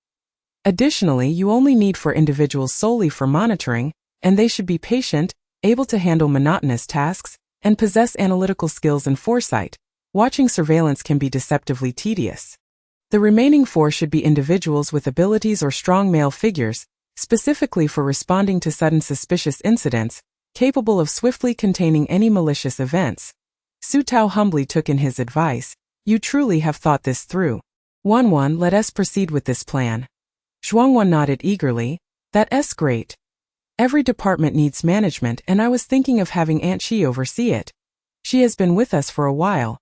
Additionally, you only need 4 individuals solely for monitoring, and they should be patient, able to handle monotonous tasks, and possess analytical skills and foresight. Watching surveillance can be deceptively tedious. The remaining 4 should be individuals with abilities or strong male figures, specifically for responding to sudden suspicious incidents, capable of swiftly containing any malicious events." Su Tao humbly took in his advice. "You truly have thought this through. Wan, let us proceed with this plan." Zhuang Wan nodded eagerly. "That's great. Every department needs management, and I was thinking of having Aunt Qi oversee it. She has been with us for a while,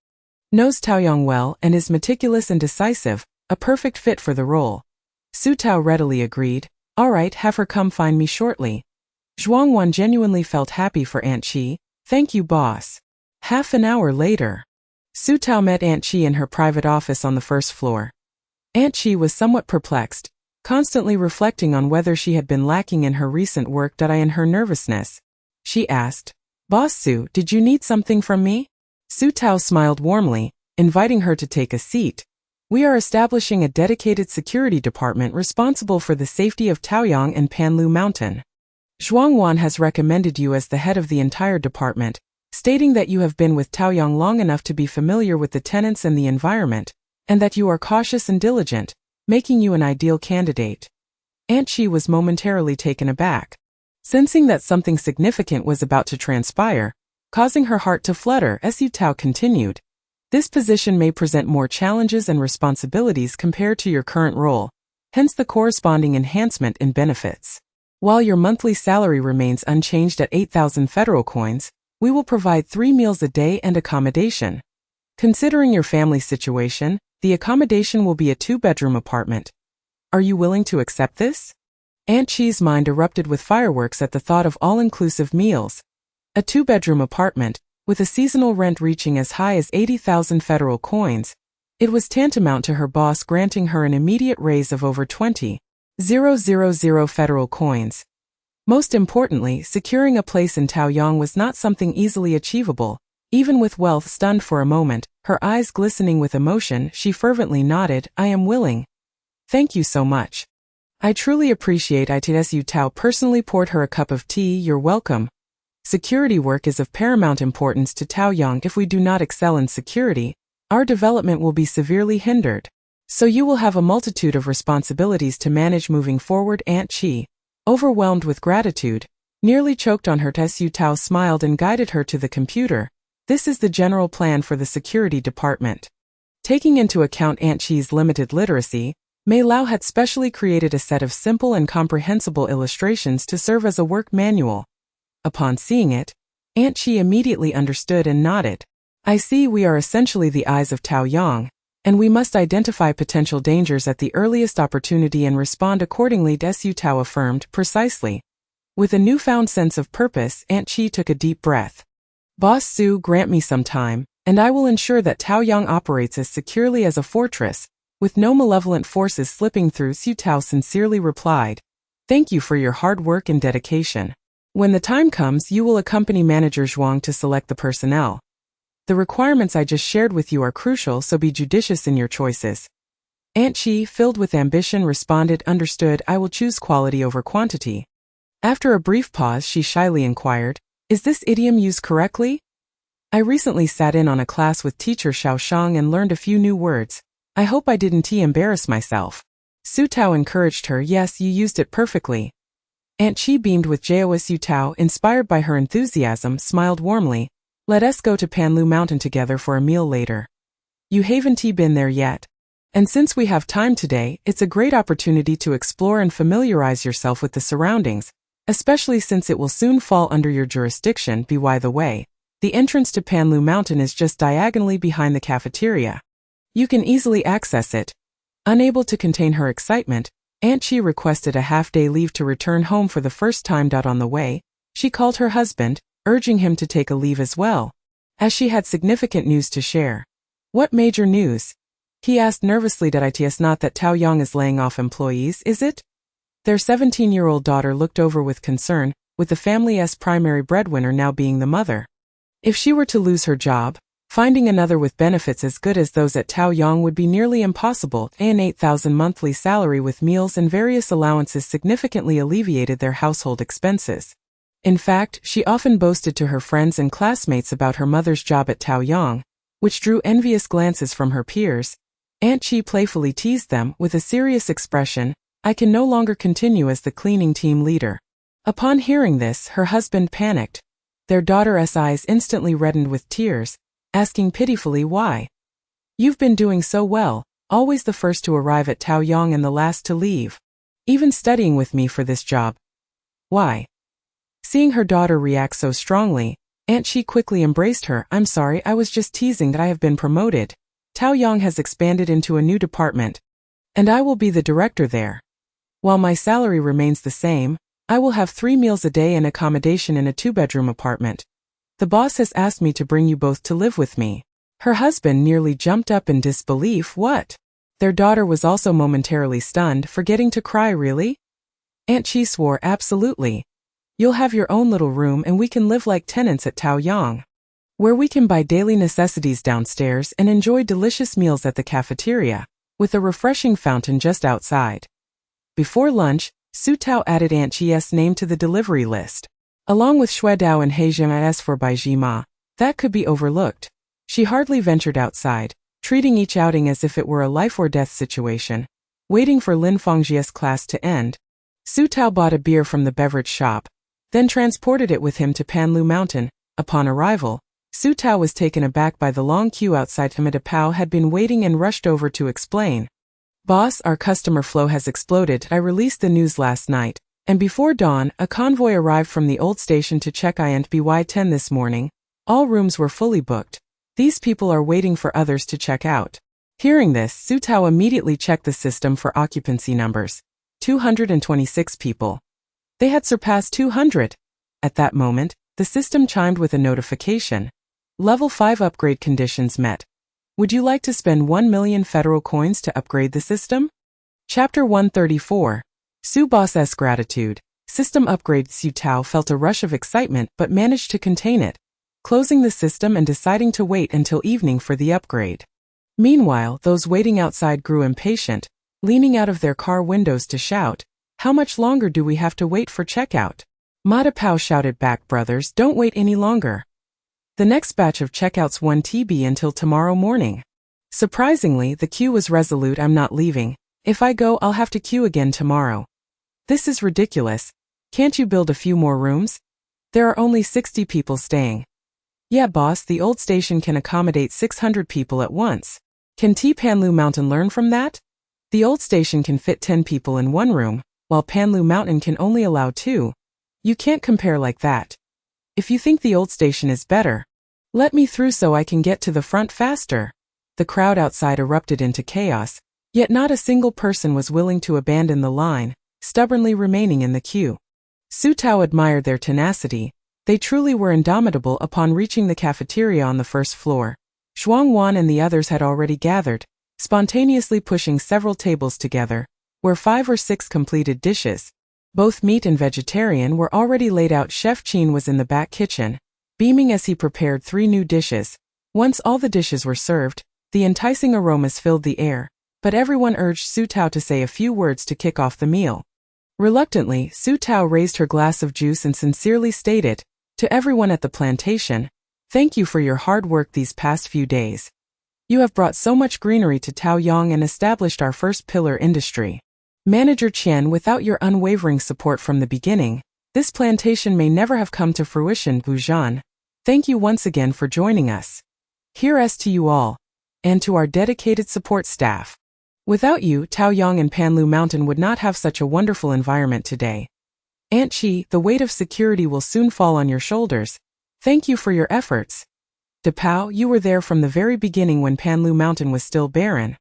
knows Taoyang well, and is meticulous and decisive, a perfect fit for the role." Su Tao readily agreed. "All right, have her come find me shortly." Zhuang Wan genuinely felt happy for Aunt Qi. "Thank you, boss." Half an hour later, Su Tao met Aunt Qi in her private office on the first floor. Aunt Qi was somewhat perplexed, constantly reflecting on whether she had been lacking in her recent work and her nervousness. She asked, "Boss Su, did you need something from me?" Su Tao smiled warmly, inviting her to take a seat. "We are establishing a dedicated security department responsible for the safety of Taoyang and Panlu Mountain. Zhuang Wan has recommended you as the head of the entire department, stating that you have been with Taoyang long enough to be familiar with the tenants and the environment, and that you are cautious and diligent, making you an ideal candidate." Aunt Qi was momentarily taken aback, sensing that something significant was about to transpire, causing her heart to flutter. Su Tao continued, "This position may present more challenges and responsibilities compared to your current role, hence the corresponding enhancement in benefits. While your monthly salary remains unchanged at 8,000 federal coins, we will provide 3 meals a day and accommodation. Considering your family situation, the accommodation will be a 2-bedroom apartment. Are you willing to accept this?" Aunt Qi's mind erupted with fireworks at the thought of all-inclusive meals. A 2-bedroom apartment, with a seasonal rent reaching as high as 80,000 federal coins. It was tantamount to her boss granting her an immediate raise of over 20,000 federal coins. Most importantly, securing a place in Taoyang was not something easily achievable. Even with wealth stunned for a moment, her eyes glistening with emotion, she fervently nodded, "I am willing. Thank you so much. I truly appreciate it." Su Tao personally poured her a cup of tea. "You're welcome. Security work is of paramount importance to Taoyang. If we do not excel in security, our development will be severely hindered. So you will have a multitude of responsibilities to manage moving forward." Aunt Qi, overwhelmed with gratitude, nearly choked on her. Su Tao smiled and guided her to the computer. "This is the general plan for the security department." Taking into account Aunt Qi's limited literacy, Mei Lao had specially created a set of simple and comprehensible illustrations to serve as a work manual. Upon seeing it, Aunt Qi immediately understood and nodded. "I see, we are essentially the eyes of Taoyang, and we must identify potential dangers at the earliest opportunity and respond accordingly." Su Tao affirmed. "Precisely." With a newfound sense of purpose, Aunt Qi took a deep breath. "Boss Su, grant me some time, and I will ensure that Taoyang operates as securely as a fortress, with no malevolent forces slipping through." Su Tao sincerely replied, "Thank you for your hard work and dedication. When the time comes, you will accompany Manager Zhuang to select the personnel. The requirements I just shared with you are crucial, so be judicious in your choices." Aunt Qi, filled with ambition, responded, "Understood, I will choose quality over quantity." After a brief pause, she shyly inquired, "Is this idiom used correctly? I recently sat in on a class with teacher Xiaoshang and learned a few new words. I hope I didn't embarrass myself." Su Tao encouraged her. "Yes, you used it perfectly." Aunt Qi beamed with joy. Su Tao, inspired by her enthusiasm, smiled warmly. "Let us go to Panlu Mountain together for a meal later. You haven't been there yet. And since we have time today, it's a great opportunity to explore and familiarize yourself with the surroundings, especially since it will soon fall under your jurisdiction." By the way, the entrance to Panlu Mountain is just diagonally behind the cafeteria. You can easily access it. Unable to contain her excitement, Aunt Chi requested a half-day leave to return home for the first time. On the way, she called her husband, urging him to take a leave as well, as she had significant news to share. What major news? He asked nervously. It's not that Taoyang is laying off employees, is it? Their 17-year-old daughter looked over with concern, with the family's primary breadwinner now being the mother. If she were to lose her job, finding another with benefits as good as those at Taoyang would be nearly impossible. An 8,000 monthly salary with meals and various allowances significantly alleviated their household expenses. In fact, she often boasted to her friends and classmates about her mother's job at Taoyang, which drew envious glances from her peers. Aunt Chi playfully teased them with a serious expression, "I can no longer continue as the cleaning team leader." Upon hearing this, her husband panicked. Their daughter's eyes instantly reddened with tears, asking pitifully why. "You've been doing so well, always the first to arrive at Taoyang and the last to leave. Even studying with me for this job. Why?" Seeing her daughter react so strongly, Aunt Chi quickly embraced her. "I'm sorry, I was just teasing that I have been promoted. Taoyang has expanded into a new department, and I will be the director there. While my salary remains the same, I will have 3 meals a day and accommodation in a 2-bedroom apartment. The boss has asked me to bring you both to live with me." Her husband nearly jumped up in disbelief. What? Their daughter was also momentarily stunned, forgetting to cry. Really? Aunt Chi swore. "Absolutely. You'll have your own little room and we can live like tenants at Taoyang, where we can buy daily necessities downstairs and enjoy delicious meals at the cafeteria, with a refreshing fountain just outside." Before lunch, Su Tao added Aunt Chi's name to the delivery list, along with Xue Dao and He Jima's for Bai Jima. That could be overlooked. She hardly ventured outside, treating each outing as if it were a life-or-death situation, waiting for Lin Fengjia's class to end. Su Tao bought a beer from the beverage shop, then transported it with him to Panlu Mountain. Upon arrival, Su Tao was taken aback by the long queue outside. Hamida Pao had been waiting and rushed over to explain. "Boss, our customer flow has exploded. I released the news last night, and before dawn, a convoy arrived from the old station to check INT BY10 this morning. All rooms were fully booked. These people are waiting for others to check out." Hearing this, Su Tao immediately checked the system for occupancy numbers. 226 people. They had surpassed 200. At that moment, the system chimed with a notification. Level 5 upgrade conditions met. Would you like to spend 1 million federal coins to upgrade the system? Chapter 134. Su Boss's Gratitude. System upgrade. Su Tao felt a rush of excitement but managed to contain it, closing the system and deciding to wait until evening for the upgrade. Meanwhile, those waiting outside grew impatient, leaning out of their car windows to shout, "How much longer do we have to wait for checkout?" Mada Pao shouted back, "Brothers, don't wait any longer. The next batch of checkouts 1 TB until tomorrow morning." Surprisingly, the queue was resolute. "I'm not leaving. If I go, I'll have to queue again tomorrow. This is ridiculous. Can't you build a few more rooms? There are only 60 people staying." "Yeah, boss, the old station can accommodate 600 people at once. Can Panlu Mountain learn from that? The old station can fit 10 people in one room, while Panlu Mountain can only allow 2. You can't compare like that. If you think the old station is better, let me through so I can get to the front faster." The crowd outside erupted into chaos, yet not a single person was willing to abandon the line, stubbornly remaining in the queue. Su Tao admired their tenacity. They truly were indomitable. Upon reaching the cafeteria on the first floor, Zhuang Wan and the others had already gathered, spontaneously pushing several tables together, where 5 or 6 completed dishes, both meat and vegetarian, were already laid out. Chef Qin was in the back kitchen, beaming as he prepared 3 new dishes. Once all the dishes were served, the enticing aromas filled the air, but everyone urged Su Tao to say a few words to kick off the meal. Reluctantly, Su Tao raised her glass of juice and sincerely stated, "To everyone at the plantation, thank you for your hard work these past few days. You have brought so much greenery to Taoyang and established our first pillar industry. Manager Qian, without your unwavering support from the beginning, this plantation may never have come to fruition." Wu Zhan, thank you once again for joining us. Here's to you all, and to our dedicated support staff. Without you, Taoyang and Panlu Mountain would not have such a wonderful environment today. Aunt Chi, the weight of security will soon fall on your shoulders. Thank you for your efforts. De Pao, you were there from the very beginning when Panlu Mountain was still barren.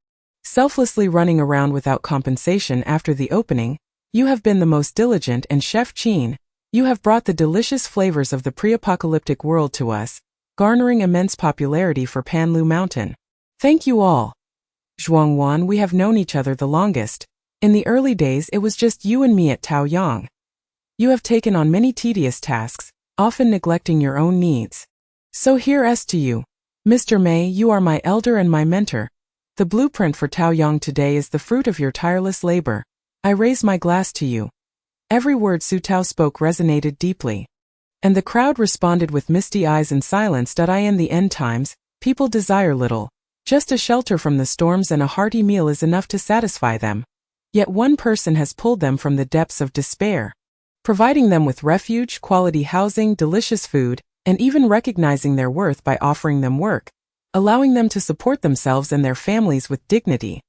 selflessly running around without compensation after the opening. You have been the most diligent, and Chef Qin, you have brought the delicious flavors of the pre-apocalyptic world to us, garnering immense popularity for Panlu Mountain. Thank you all. Zhuangwan, we have known each other the longest. In the early days it was just you and me at Taoyang. You have taken on many tedious tasks, often neglecting your own needs. So here's to you. Mr. Mei, you are my elder and my mentor. The blueprint for Taoyang today is the fruit of your tireless labor. I raise my glass to you. Every word Su Tao spoke resonated deeply. And the crowd responded with misty eyes and silence. In the end times, people desire little. Just a shelter from the storms and a hearty meal is enough to satisfy them. Yet one person has pulled them from the depths of despair, providing them with refuge, quality housing, delicious food, and even recognizing their worth by offering them work, allowing them to support themselves and their families with dignity.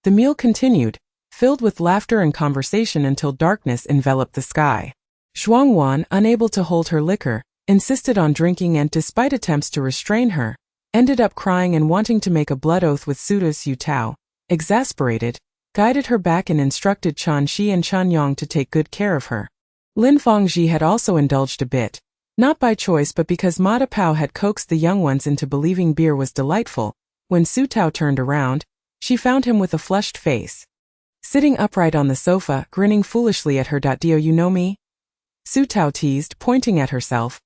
The meal continued, filled with laughter and conversation until darkness enveloped the sky. Zhuangwan, unable to hold her liquor, insisted on drinking and, despite attempts to restrain her, ended up crying and wanting to make a blood oath with Su Tao. Exasperated, guided her back and instructed Chen Shi and Chen Yang to take good care of her. Lin Fangji had also indulged a bit, not by choice but because Ma Dapao had coaxed the young ones into believing beer was delightful. When Su Tao turned around, she found him with a flushed face, sitting upright on the sofa, grinning foolishly at her. Do you know me? Su Tao teased, pointing at herself.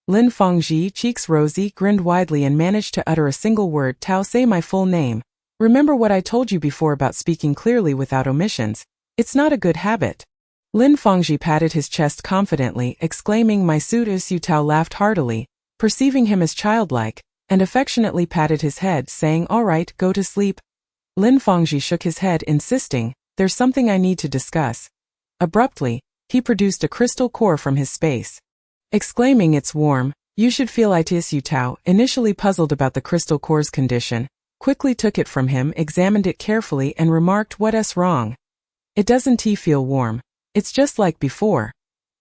Lin Fangji, cheeks rosy, grinned widely and managed to utter a single word. Tao, say my full name. Remember what I told you before about speaking clearly without omissions. It's not a good habit. Lin Fangji patted his chest confidently, exclaiming, my Su Tao laughed heartily, perceiving him as childlike, and affectionately patted his head, saying, all right, go to sleep. Lin Fangji shook his head, insisting, there's something I need to discuss. Abruptly, he produced a crystal core from his space, exclaiming, it's warm. You should feel it. Su Tao, initially puzzled about the crystal core's condition, quickly took it from him, examined it carefully and remarked, what's wrong? It doesn't feel warm. It's just like before.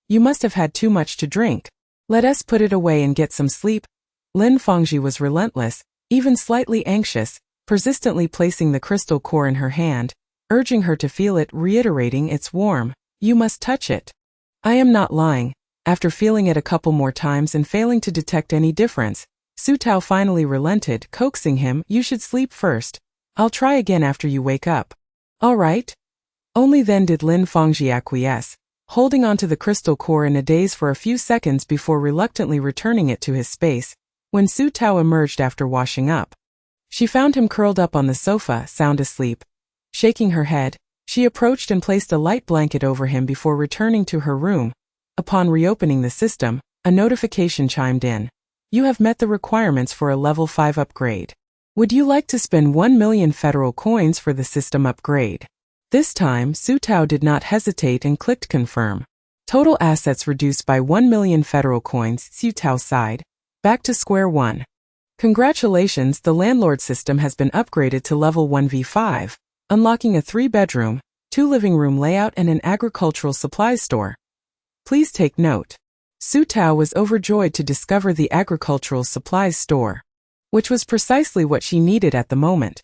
You must have had too much to drink. Let us put it away and get some sleep. Lin Fangji was relentless, even slightly anxious, persistently placing the crystal core in her hand, urging her to feel it, reiterating, it's warm. You must touch it. I am not lying. After feeling it a couple more times and failing to detect any difference, Su Tao finally relented, coaxing him, you should sleep first. I'll try again after you wake up. All right? Only then did Lin Fangji acquiesce, holding onto the crystal core in a daze for a few seconds before reluctantly returning it to his space. When Su Tao emerged after washing up, she found him curled up on the sofa, sound asleep. Shaking her head, she approached and placed a light blanket over him before returning to her room. Upon reopening the system, a notification chimed in. You have met the requirements for a level 5 upgrade. Would you like to spend 1 million federal coins for the system upgrade? This time, Su Tao did not hesitate and clicked confirm. Total assets reduced by 1 million federal coins. Su Tao sighed. Back to square one. Congratulations, the landlord system has been upgraded to level 1v5, unlocking a 3-bedroom, 2-living room layout and an agricultural supplies store. Please take note. Su Tao was overjoyed to discover the agricultural supplies store, which was precisely what she needed at the moment.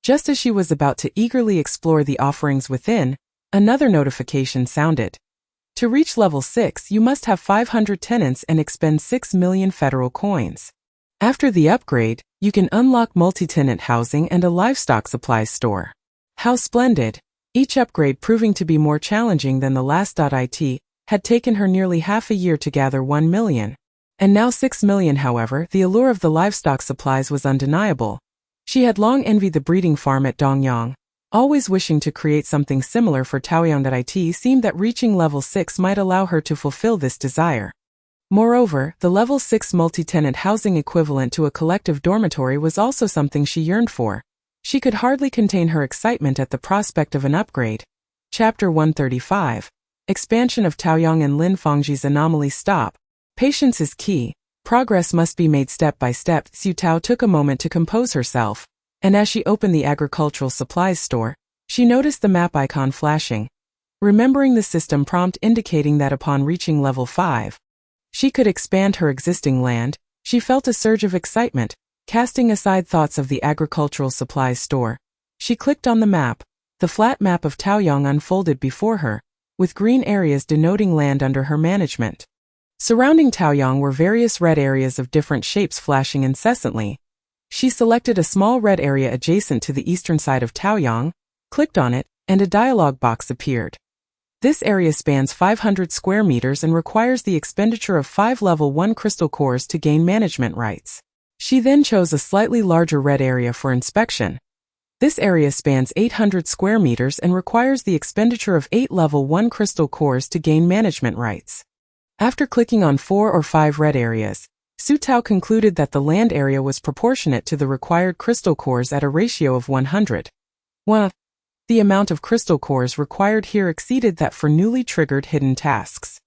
Just as she was about to eagerly explore the offerings within, another notification sounded. To reach level 6, you must have 500 tenants and expend 6 million federal coins. After the upgrade, you can unlock multi-tenant housing and a livestock supplies store. How splendid! Each upgrade proving to be more challenging than the last. It had taken her nearly half a year to gather 1 million. And now 6 million. However, the allure of the livestock supplies was undeniable. She had long envied the breeding farm at Dongyang, always wishing to create something similar for Taoyang. It seemed that reaching level 6 might allow her to fulfill this desire. Moreover, the level 6 multi-tenant housing equivalent to a collective dormitory was also something she yearned for. She could hardly contain her excitement at the prospect of an upgrade. Chapter 135. Expansion of Taoyang and Lin Fangji's anomaly. Stop. Patience is key. Progress must be made step by step. Su Tao took a moment to compose herself, and as she opened the agricultural supplies store, she noticed the map icon flashing. Remembering the system prompt indicating that upon reaching level 5, she could expand her existing land, she felt a surge of excitement. Casting aside thoughts of the agricultural supplies store, She clicked on the map. The flat map of Taoyang unfolded before her, with green areas denoting land under her management. Surrounding Taoyang were various red areas of different shapes flashing incessantly. She selected a small red area adjacent to the eastern side of Taoyang, clicked on it, and a dialog box appeared. This area spans 500 square meters and requires the expenditure of 5 level 1 crystal cores to gain management rights. She then chose a slightly larger red area for inspection. This area spans 800 square meters and requires the expenditure of 8 level 1 crystal cores to gain management rights. After clicking on 4 or 5 red areas, Su Tao concluded that the land area was proportionate to the required crystal cores at a ratio of 100. The amount of crystal cores required here exceeded that for newly triggered hidden tasks.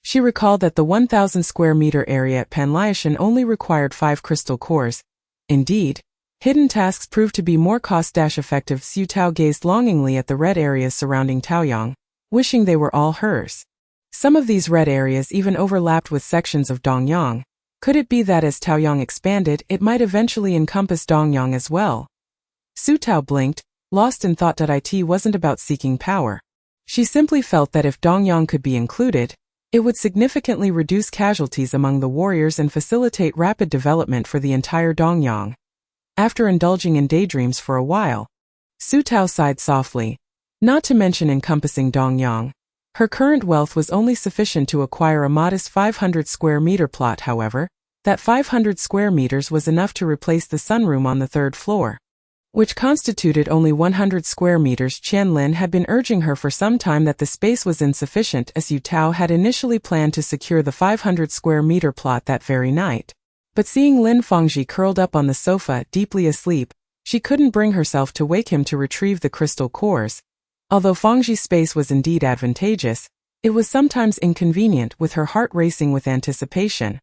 She recalled that the 1,000 square meter area at Panliashan only required 5 crystal cores. Indeed, hidden tasks proved to be more cost-effective. Su Tao gazed longingly at the red areas surrounding Taoyang, wishing they were all hers. Some of these red areas even overlapped with sections of Dongyang. Could it be that as Taoyang expanded, it might eventually encompass Dongyang as well? Su Tao blinked, lost in thought. It wasn't about seeking power. She simply felt that if Dongyang could be included, it would significantly reduce casualties among the warriors and facilitate rapid development for the entire Dongyang. After indulging in daydreams for a while, Su Tao sighed softly. Not to mention encompassing Dongyang, her current wealth was only sufficient to acquire a modest 500 square meter plot. However, that 500 square meters was enough to replace the sunroom on the 3rd floor, which constituted only 100 square meters. Qian Lin had been urging her for some time that the space was insufficient, as Su Tao had initially planned to secure the 500 square meter plot that very night. But seeing Lin Fengji curled up on the sofa, deeply asleep, she couldn't bring herself to wake him to retrieve the crystal cores. Although Fengji's space was indeed advantageous, it was sometimes inconvenient, with her heart racing with anticipation.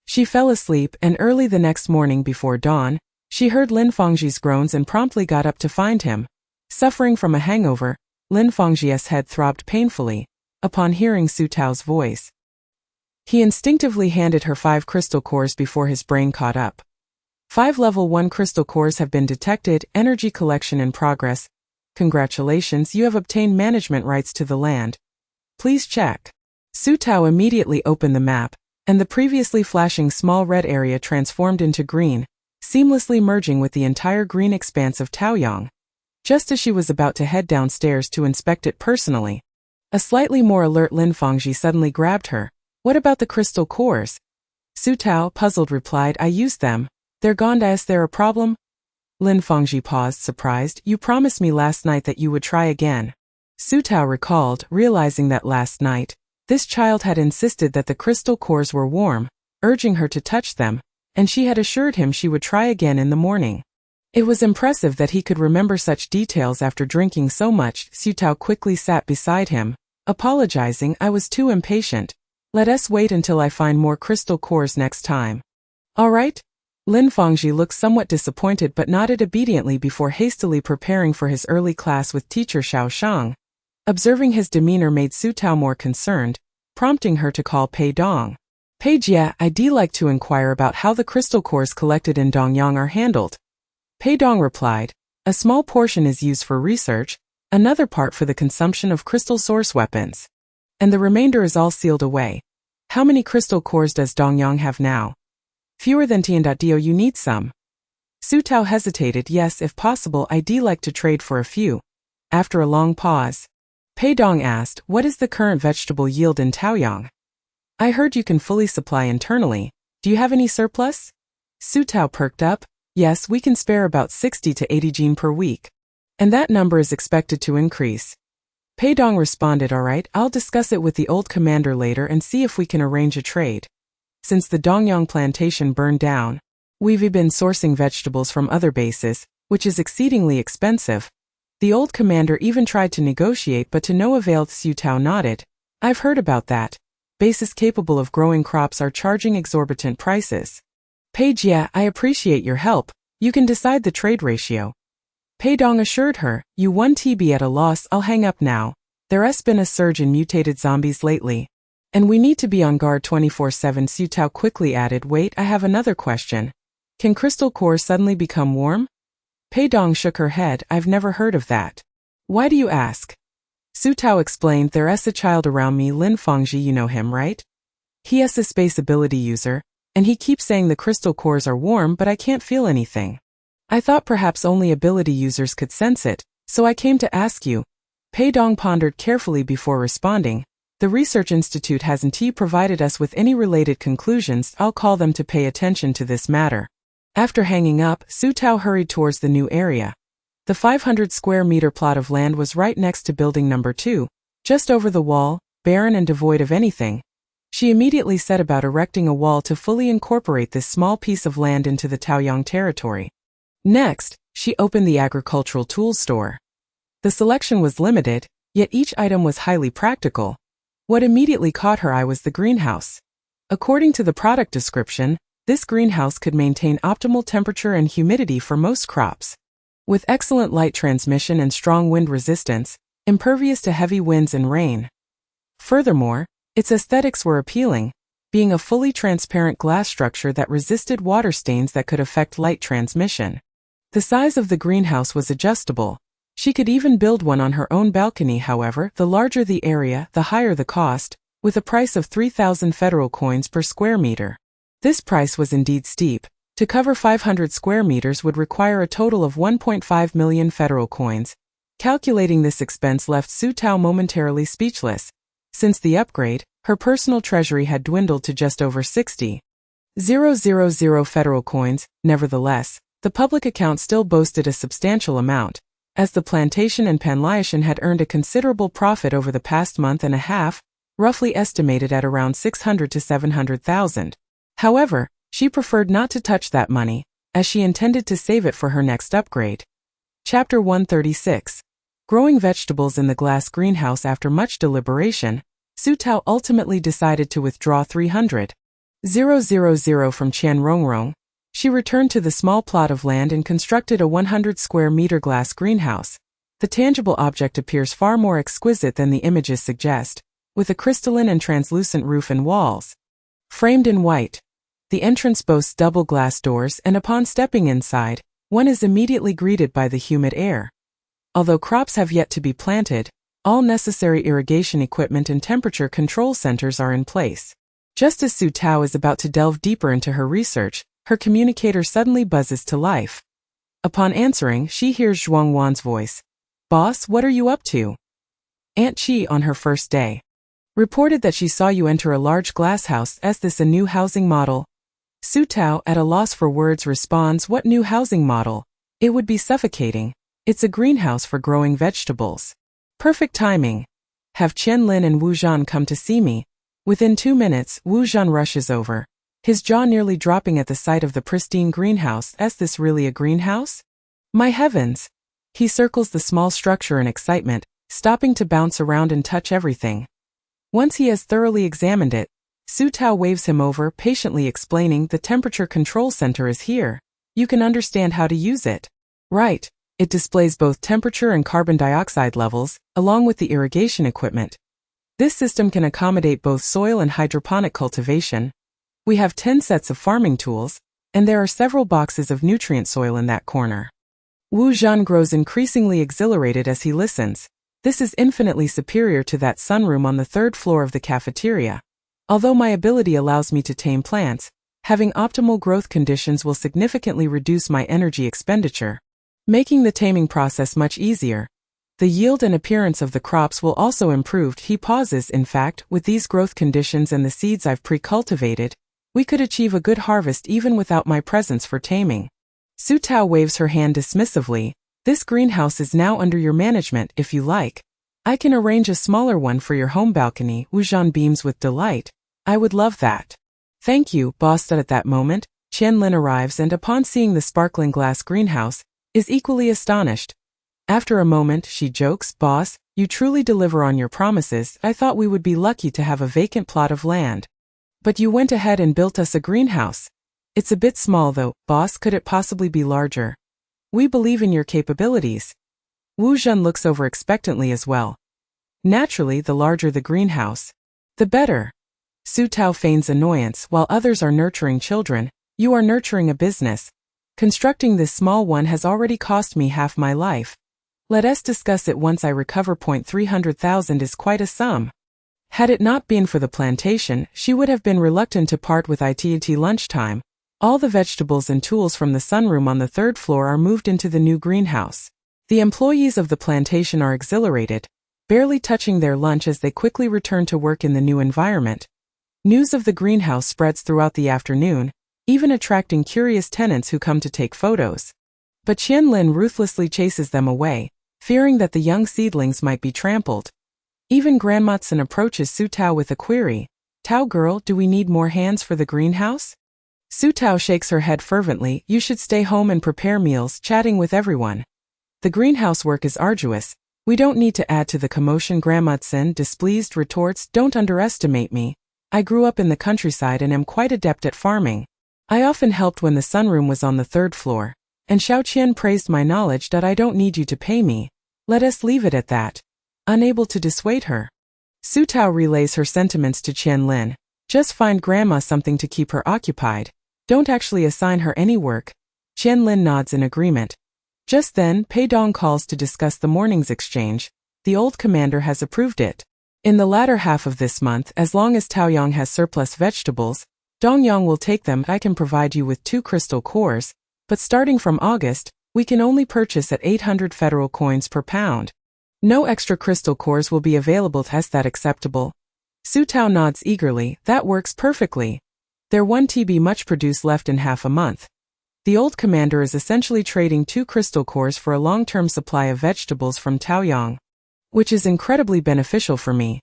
She fell asleep, and early the next morning before dawn, she heard Lin Fengji's groans and promptly got up to find him. Suffering from a hangover, Lin Fengji's head throbbed painfully upon hearing Su Tao's voice. He instinctively handed her 5 crystal cores before his brain caught up. 5 level 1 crystal cores have been detected. Energy collection in progress. Congratulations, you have obtained management rights to the land. Please check. Su Tao immediately opened the map, and the previously flashing small red area transformed into green, seamlessly merging with the entire green expanse of Taoyang. Just as she was about to head downstairs to inspect it personally, a slightly more alert Lin Fengji suddenly grabbed her. What about the crystal cores? Su Tao, puzzled, replied, I used them. They're gone. Is there a problem? Lin Fengji paused, surprised. You promised me last night that you would try again. Su Tao recalled, realizing that last night, this child had insisted that the crystal cores were warm, urging her to touch them, and she had assured him she would try again in the morning. It was impressive that he could remember such details after drinking so much. Su Tao quickly sat beside him, apologizing, I was too impatient. Let us wait until I find more crystal cores next time. All right? Lin Fengji looked somewhat disappointed but nodded obediently before hastily preparing for his early class with teacher Xiao Shang. Observing his demeanor made Su Tao more concerned, prompting her to call Pei Dong. Pei Jia, I'd like to inquire about how the crystal cores collected in Dongyang are handled. Pei Dong replied, a small portion is used for research, another part for the consumption of crystal source weapons. And the remainder is all sealed away. How many crystal cores does Dongyang have now? Fewer than Tian.do. You need some. Su Tao hesitated. Yes, if possible, I'd like to trade for a few. After a long pause, Pei Dong asked, what is the current vegetable yield in Taoyang? I heard you can fully supply internally. Do you have any surplus? Su Tao perked up. Yes, we can spare about 60 to 80 jin per week. And that number is expected to increase. Pei Dong responded, all right, I'll discuss it with the old commander later and see if we can arrange a trade. Since the Dongyang plantation burned down, we've been sourcing vegetables from other bases, which is exceedingly expensive. The old commander even tried to negotiate but to no avail. Su Tao nodded. I've heard about that. Bases capable of growing crops are charging exorbitant prices. Pei Jia, I appreciate your help. You can decide the trade ratio. Pei Dong assured her, you 1TB at a loss. I'll hang up now. There's been a surge in mutated zombies lately, and we need to be on guard 24/7. Su Tao quickly added, wait, I have another question. Can crystal cores suddenly become warm? Pei Dong shook her head. I've never heard of that. Why do you ask? Su Tao explained, there's a child around me, Lin Fengji, you know him, right? He is a space ability user, and he keeps saying the crystal cores are warm, but I can't feel anything. I thought perhaps only ability users could sense it, so I came to ask you. Pei Dong pondered carefully before responding. The research institute hasn't provided us with any related conclusions. I'll call them to pay attention to this matter. After hanging up, Su Tao hurried towards the new area. The 500 square meter plot of land was right next to building number 2, just over the wall, barren and devoid of anything. She immediately set about erecting a wall to fully incorporate this small piece of land into the Taoyang territory. Next, she opened the agricultural tools store. The selection was limited, yet each item was highly practical. What immediately caught her eye was the greenhouse. According to the product description, this greenhouse could maintain optimal temperature and humidity for most crops. With excellent light transmission and strong wind resistance, impervious to heavy winds and rain. Furthermore, its aesthetics were appealing, being a fully transparent glass structure that resisted water stains that could affect light transmission. The size of the greenhouse was adjustable. She could even build one on her own balcony. However, the larger the area, the higher the cost, with a price of 3,000 federal coins per square meter. This price was indeed steep. To cover 500 square meters would require a total of 1.5 million federal coins. Calculating this expense left Su Tao momentarily speechless. Since the upgrade, her personal treasury had dwindled to just over 60,000 federal coins. Nevertheless, the public account still boasted a substantial amount, as the plantation and Panliashan had earned a considerable profit over the past month and a half, roughly estimated at around 600 to 700,000. However, she preferred not to touch that money, as she intended to save it for her next upgrade. Chapter 136. Growing vegetables in the glass greenhouse. After much deliberation, Su Tao ultimately decided to withdraw 300,000 from Qian Rongrong. She returned to the small plot of land and constructed a 100 square meter glass greenhouse. The tangible object appears far more exquisite than the images suggest, with a crystalline and translucent roof and walls. Framed in white. The entrance boasts double glass doors, and upon stepping inside, one is immediately greeted by the humid air. Although crops have yet to be planted, all necessary irrigation equipment and temperature control centers are in place. Just as Su Tao is about to delve deeper into her research, her communicator suddenly buzzes to life. Upon answering, she hears Zhuang Wan's voice. "Boss, what are you up to?" Aunt Chi, on her first day, reported that she saw you enter a large glass house. Is this a new housing model? Su Tao, at a loss for words, responds, "What new housing model? It would be suffocating. It's a greenhouse for growing vegetables." Perfect timing. Have Qian Lin and Wu Zhan come to see me. Within 2 minutes, Wu Zhan rushes over, his jaw nearly dropping at the sight of the pristine greenhouse. Is this really a greenhouse? My heavens! He circles the small structure in excitement, stopping to bounce around and touch everything. Once he has thoroughly examined it, Su Tao waves him over, patiently explaining, "The temperature control center is here. You can understand how to use it." Right. It displays both temperature and carbon dioxide levels, along with the irrigation equipment. This system can accommodate both soil and hydroponic cultivation. We have 10 sets of farming tools, and there are several boxes of nutrient soil in that corner. Wu Zhan grows increasingly exhilarated as he listens. This is infinitely superior to that sunroom on the 3rd floor of the cafeteria. Although my ability allows me to tame plants, having optimal growth conditions will significantly reduce my energy expenditure, making the taming process much easier. The yield and appearance of the crops will also improve. He pauses. In fact, with these growth conditions and the seeds I've pre-cultivated, we could achieve a good harvest even without my presence for taming. Su Tao waves her hand dismissively. This greenhouse is now under your management. If you like, I can arrange a smaller one for your home balcony. Wu Zhan beams with delight. I would love that. Thank you, boss. At that moment, Qian Lin arrives and, upon seeing the sparkling glass greenhouse, is equally astonished. After a moment, she jokes, "Boss, you truly deliver on your promises. I thought we would be lucky to have a vacant plot of land. But you went ahead and built us a greenhouse. It's a bit small though, boss. Could it possibly be larger? We believe in your capabilities." Wu Zhan looks over expectantly as well. Naturally, the larger the greenhouse, the better. Su Tao feigns annoyance. While others are nurturing children, you are nurturing a business. Constructing this small one has already cost me half my life. Let us discuss it once I recover. 300,000 is quite a sum. Had it not been for the plantation, she would have been reluctant to part with it at lunchtime. All the vegetables and tools from the sunroom on the third floor are moved into the new greenhouse. The employees of the plantation are exhilarated, barely touching their lunch as they quickly return to work in the new environment. News of the greenhouse spreads throughout the afternoon, even attracting curious tenants who come to take photos. But Qianlin ruthlessly chases them away, fearing that the young seedlings might be trampled. Even Grandma Tsun approaches Su Tao with a query. Tao girl, do we need more hands for the greenhouse? Su Tao shakes her head fervently. You should stay home and prepare meals, chatting with everyone. The greenhouse work is arduous. We don't need to add to the commotion. Grandma Tsun, displeased, retorts, don't underestimate me. I grew up in the countryside and am quite adept at farming. I often helped when the sunroom was on the third floor. And Xiao Qian praised my knowledge that I don't need you to pay me. Let us leave it at that. Unable to dissuade her, Su Tao relays her sentiments to Qianlin. Just find Grandma something to keep her occupied. Don't actually assign her any work. Qianlin nods in agreement. Just then, Pei Dong calls to discuss the morning's exchange. The old commander has approved it. In the latter half of this month, as long as Taoyang has surplus vegetables, Dongyang will take them. I can provide you with 2 crystal cores, but starting from August, we can only purchase at 800 federal coins per pound. No extra crystal cores will be available. Is that acceptable? Su Tao nods eagerly. That works perfectly. There 1 TB much produce left in half a month. The old commander is essentially trading 2 crystal cores for a long-term supply of vegetables from Taoyang, which is incredibly beneficial for me.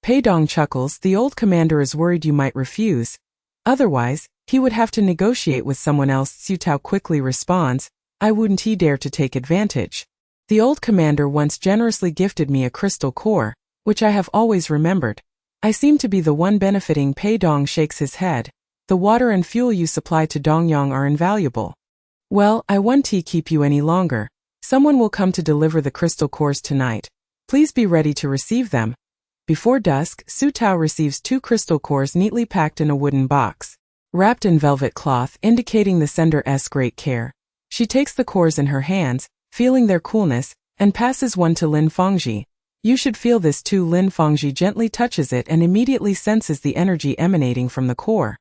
Pei Dong chuckles. The old commander is worried you might refuse. Otherwise, he would have to negotiate with someone else. Su Tao quickly responds, I wouldn't dare to take advantage. The old commander once generously gifted me a crystal core, which I have always remembered. I seem to be the one benefiting. Pei Dong shakes his head. The water and fuel you supply to Dongyang are invaluable. Well, I won't keep you any longer. Someone will come to deliver the crystal cores tonight. Please be ready to receive them. Before dusk, Su Tao receives 2 crystal cores neatly packed in a wooden box, wrapped in velvet cloth, indicating the sender's great care. She takes the cores in her hands, feeling their coolness, and passes one to Lin Fangji. You should feel this too. Lin Fangji gently touches it and immediately senses the energy emanating from the core,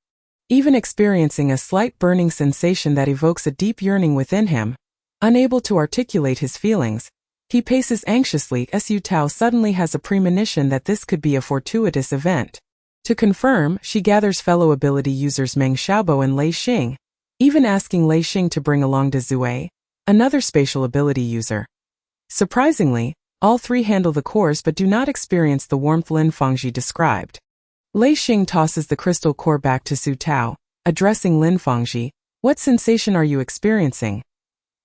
even experiencing a slight burning sensation that evokes a deep yearning within him. Unable to articulate his feelings, he paces anxiously. Su Tao suddenly has a premonition that this could be a fortuitous event. To confirm, she gathers fellow ability users Meng Xiaobo and Lei Xing, even asking Lei Xing to bring along De Zue, another spatial ability user. Surprisingly, all 3 handle the cores but do not experience the warmth Lin Fangji described. Lei Xing tosses the crystal core back to Su Tao, addressing Lin Fangji. What sensation are you experiencing?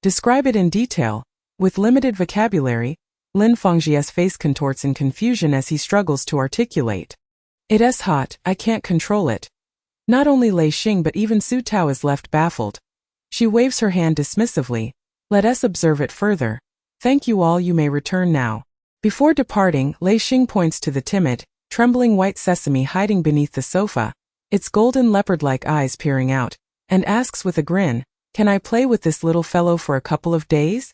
Describe it in detail. With limited vocabulary, Lin Fangji's face contorts in confusion as he struggles to articulate. It's hot, I can't control it. Not only Lei Xing but even Su Tao is left baffled. She waves her hand dismissively. Let us observe it further. Thank you all. You may return now. Before departing, Lei Xing points to the timid, trembling white sesame hiding beneath the sofa, its golden leopard-like eyes peering out, and asks with a grin, can I play with this little fellow for a couple of days?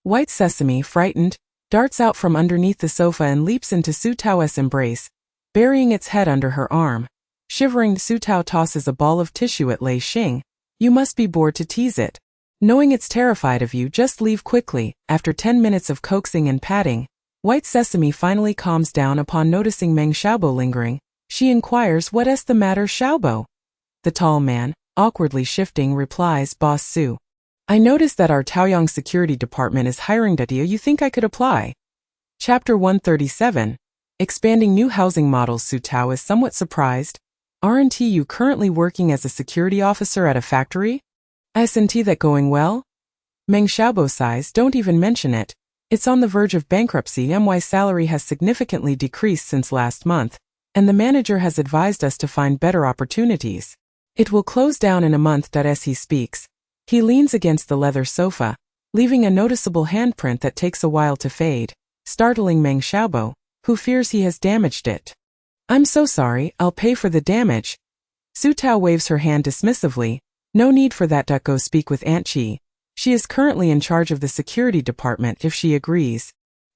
White sesame, frightened, darts out from underneath the sofa and leaps into Su Tao's embrace, burying its head under her arm. Shivering, Su Tao tosses a ball of tissue at Lei Xing. You must be bored to tease it. Knowing it's terrified of you, just leave quickly. After 10 minutes of coaxing and patting, White Sesame finally calms down upon noticing Meng Xiaobo lingering. She inquires, what's the matter, Xiaobo? The tall man, awkwardly shifting, replies, Boss Su. I noticed that our Taoyang security department is hiring. Do you think I could apply? Chapter 137. Expanding new housing models. Su Tao is somewhat surprised. Aren't you currently working as a security officer at a factory? Isn't that going well? Meng Xiaobo sighs. Don't even mention it. It's on the verge of bankruptcy. My salary has significantly decreased since last month, and the manager has advised us to find better opportunities. It will close down in a month. As he speaks, he leans against the leather sofa, leaving a noticeable handprint that takes a while to fade, startling Meng Xiaobo, who fears he has damaged it. I'm so sorry, I'll pay for the damage. Su Tao waves her hand dismissively. No need for that. Go speak with Aunt Chi. She is currently in charge of the security department if she agrees.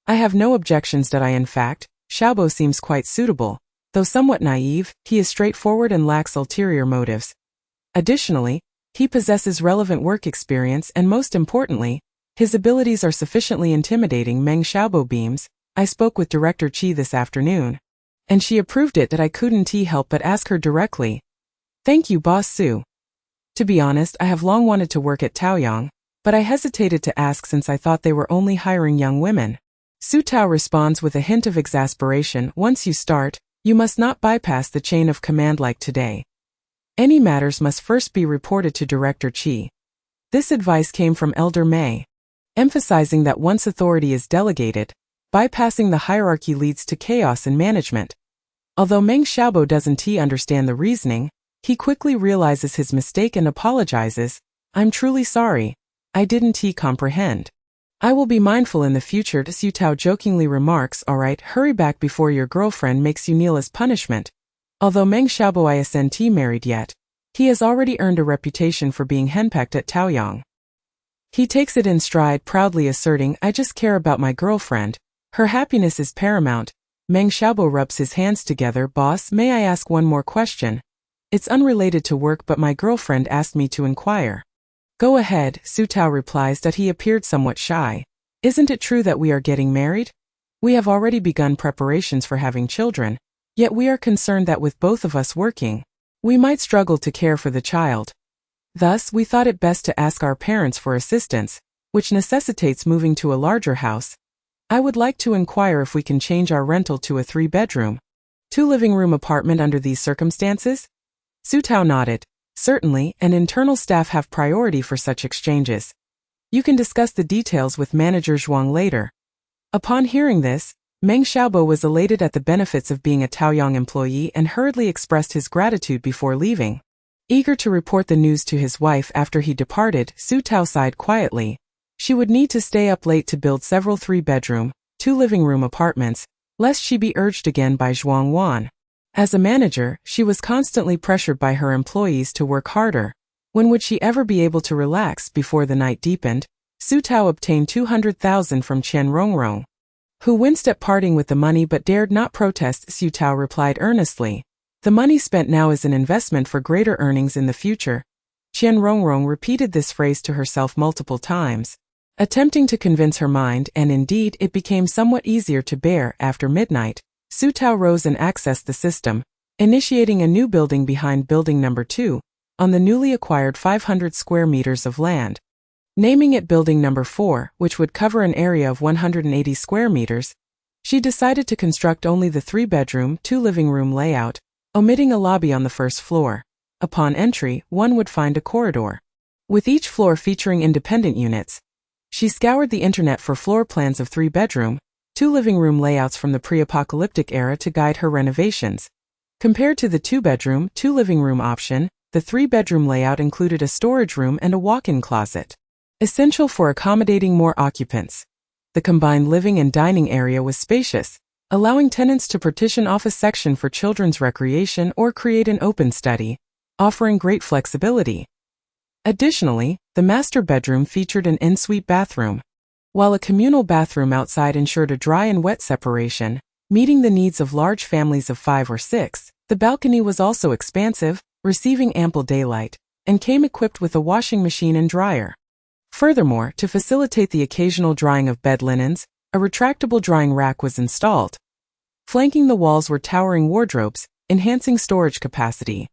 I have no objections. In fact, Xiaobo seems quite suitable. Though somewhat naive, he is straightforward and lacks ulterior motives. Additionally, he possesses relevant work experience and most importantly, his abilities are sufficiently intimidating. Meng Xiaobo beams. I spoke with Director Qi this afternoon. And she approved it. I couldn't help but ask her directly. Thank you, Boss Su. To be honest, I have long wanted to work at Taoyang, but I hesitated to ask since I thought they were only hiring young women. Su Tao responds with a hint of exasperation. Once you start, you must not bypass the chain of command like today. Any matters must first be reported to Director Qi. This advice came from Elder Mei, emphasizing that once authority is delegated, bypassing the hierarchy leads to chaos in management. Although Meng Xiaobo doesn't understand the reasoning, he quickly realizes his mistake and apologizes. I'm truly sorry. I didn't comprehend. I will be mindful in the future. Su Tao jokingly remarks, alright, hurry back before your girlfriend makes you kneel as punishment. Although Meng Xiaobo isn't married yet, he has already earned a reputation for being henpecked at Taoyang. He takes it in stride, proudly asserting, I just care about my girlfriend. Her happiness is paramount. Meng Xiaobo rubs his hands together. Boss, may I ask one more question? It's unrelated to work, but my girlfriend asked me to inquire. Go ahead, Su Tao replies that he appeared somewhat shy. Isn't it true that we are getting married? We have already begun preparations for having children, yet we are concerned that with both of us working, we might struggle to care for the child. Thus, we thought it best to ask our parents for assistance, which necessitates moving to a larger house. I would like to inquire if we can change our rental to a 3-bedroom, 2-living-room apartment under these circumstances? Su Tao nodded. Certainly, and internal staff have priority for such exchanges. You can discuss the details with Manager Zhuang later. Upon hearing this, Meng Xiaobo was elated at the benefits of being a Taoyang employee and hurriedly expressed his gratitude before leaving. Eager to report the news to his wife after he departed, Su Tao sighed quietly. She would need to stay up late to build several 3-bedroom, 2-living-room apartments, lest she be urged again by Zhuang Wan. As a manager, she was constantly pressured by her employees to work harder. When would she ever be able to relax? Before the night deepened, Su Tao obtained 200,000 from Chen Rongrong, who winced at parting with the money but dared not protest. Su Tao replied earnestly, the money spent now is an investment for greater earnings in the future. Chen Rongrong repeated this phrase to herself multiple times, attempting to convince her mind, and indeed it became somewhat easier to bear. After midnight, Su Tao rose and accessed the system, initiating a new building behind building number 2, on the newly acquired 500 square meters of land. Naming it building number 4, which would cover an area of 180 square meters, she decided to construct only the 3-bedroom, 2-living-room layout, omitting a lobby on the first floor. Upon entry, one would find a corridor, with each floor featuring independent units. She scoured the internet for floor plans of 3-bedroom, 2-living-room layouts from the pre-apocalyptic era to guide her renovations. Compared to the 2-bedroom, 2-living-room option, the 3-bedroom layout included a storage room and a walk-in closet, essential for accommodating more occupants. The combined living and dining area was spacious, allowing tenants to partition off a section for children's recreation or create an open study, offering great flexibility. Additionally, the master bedroom featured an en-suite bathroom, while a communal bathroom outside ensured a dry and wet separation, meeting the needs of large families of 5 or 6. The balcony was also expansive, receiving ample daylight, and came equipped with a washing machine and dryer. Furthermore, to facilitate the occasional drying of bed linens, a retractable drying rack was installed. Flanking the walls were towering wardrobes, enhancing storage capacity.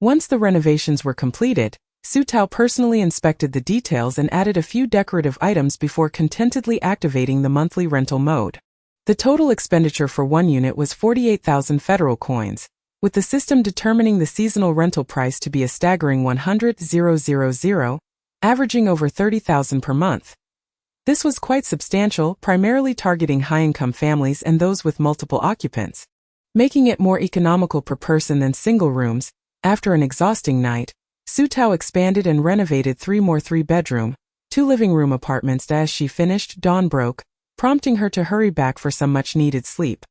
Once the renovations were completed, Su Tao personally inspected the details and added a few decorative items before contentedly activating the monthly rental mode. The total expenditure for one unit was 48,000 federal coins, with the system determining the seasonal rental price to be a staggering 100,000, averaging over 30,000 per month. This was quite substantial, primarily targeting high-income families and those with multiple occupants, making it more economical per person than single rooms. After an exhausting night, Su Tao expanded and renovated 3 more 3-bedroom, 2-living-room apartments. As she finished, dawn broke, prompting her to hurry back for some much-needed sleep.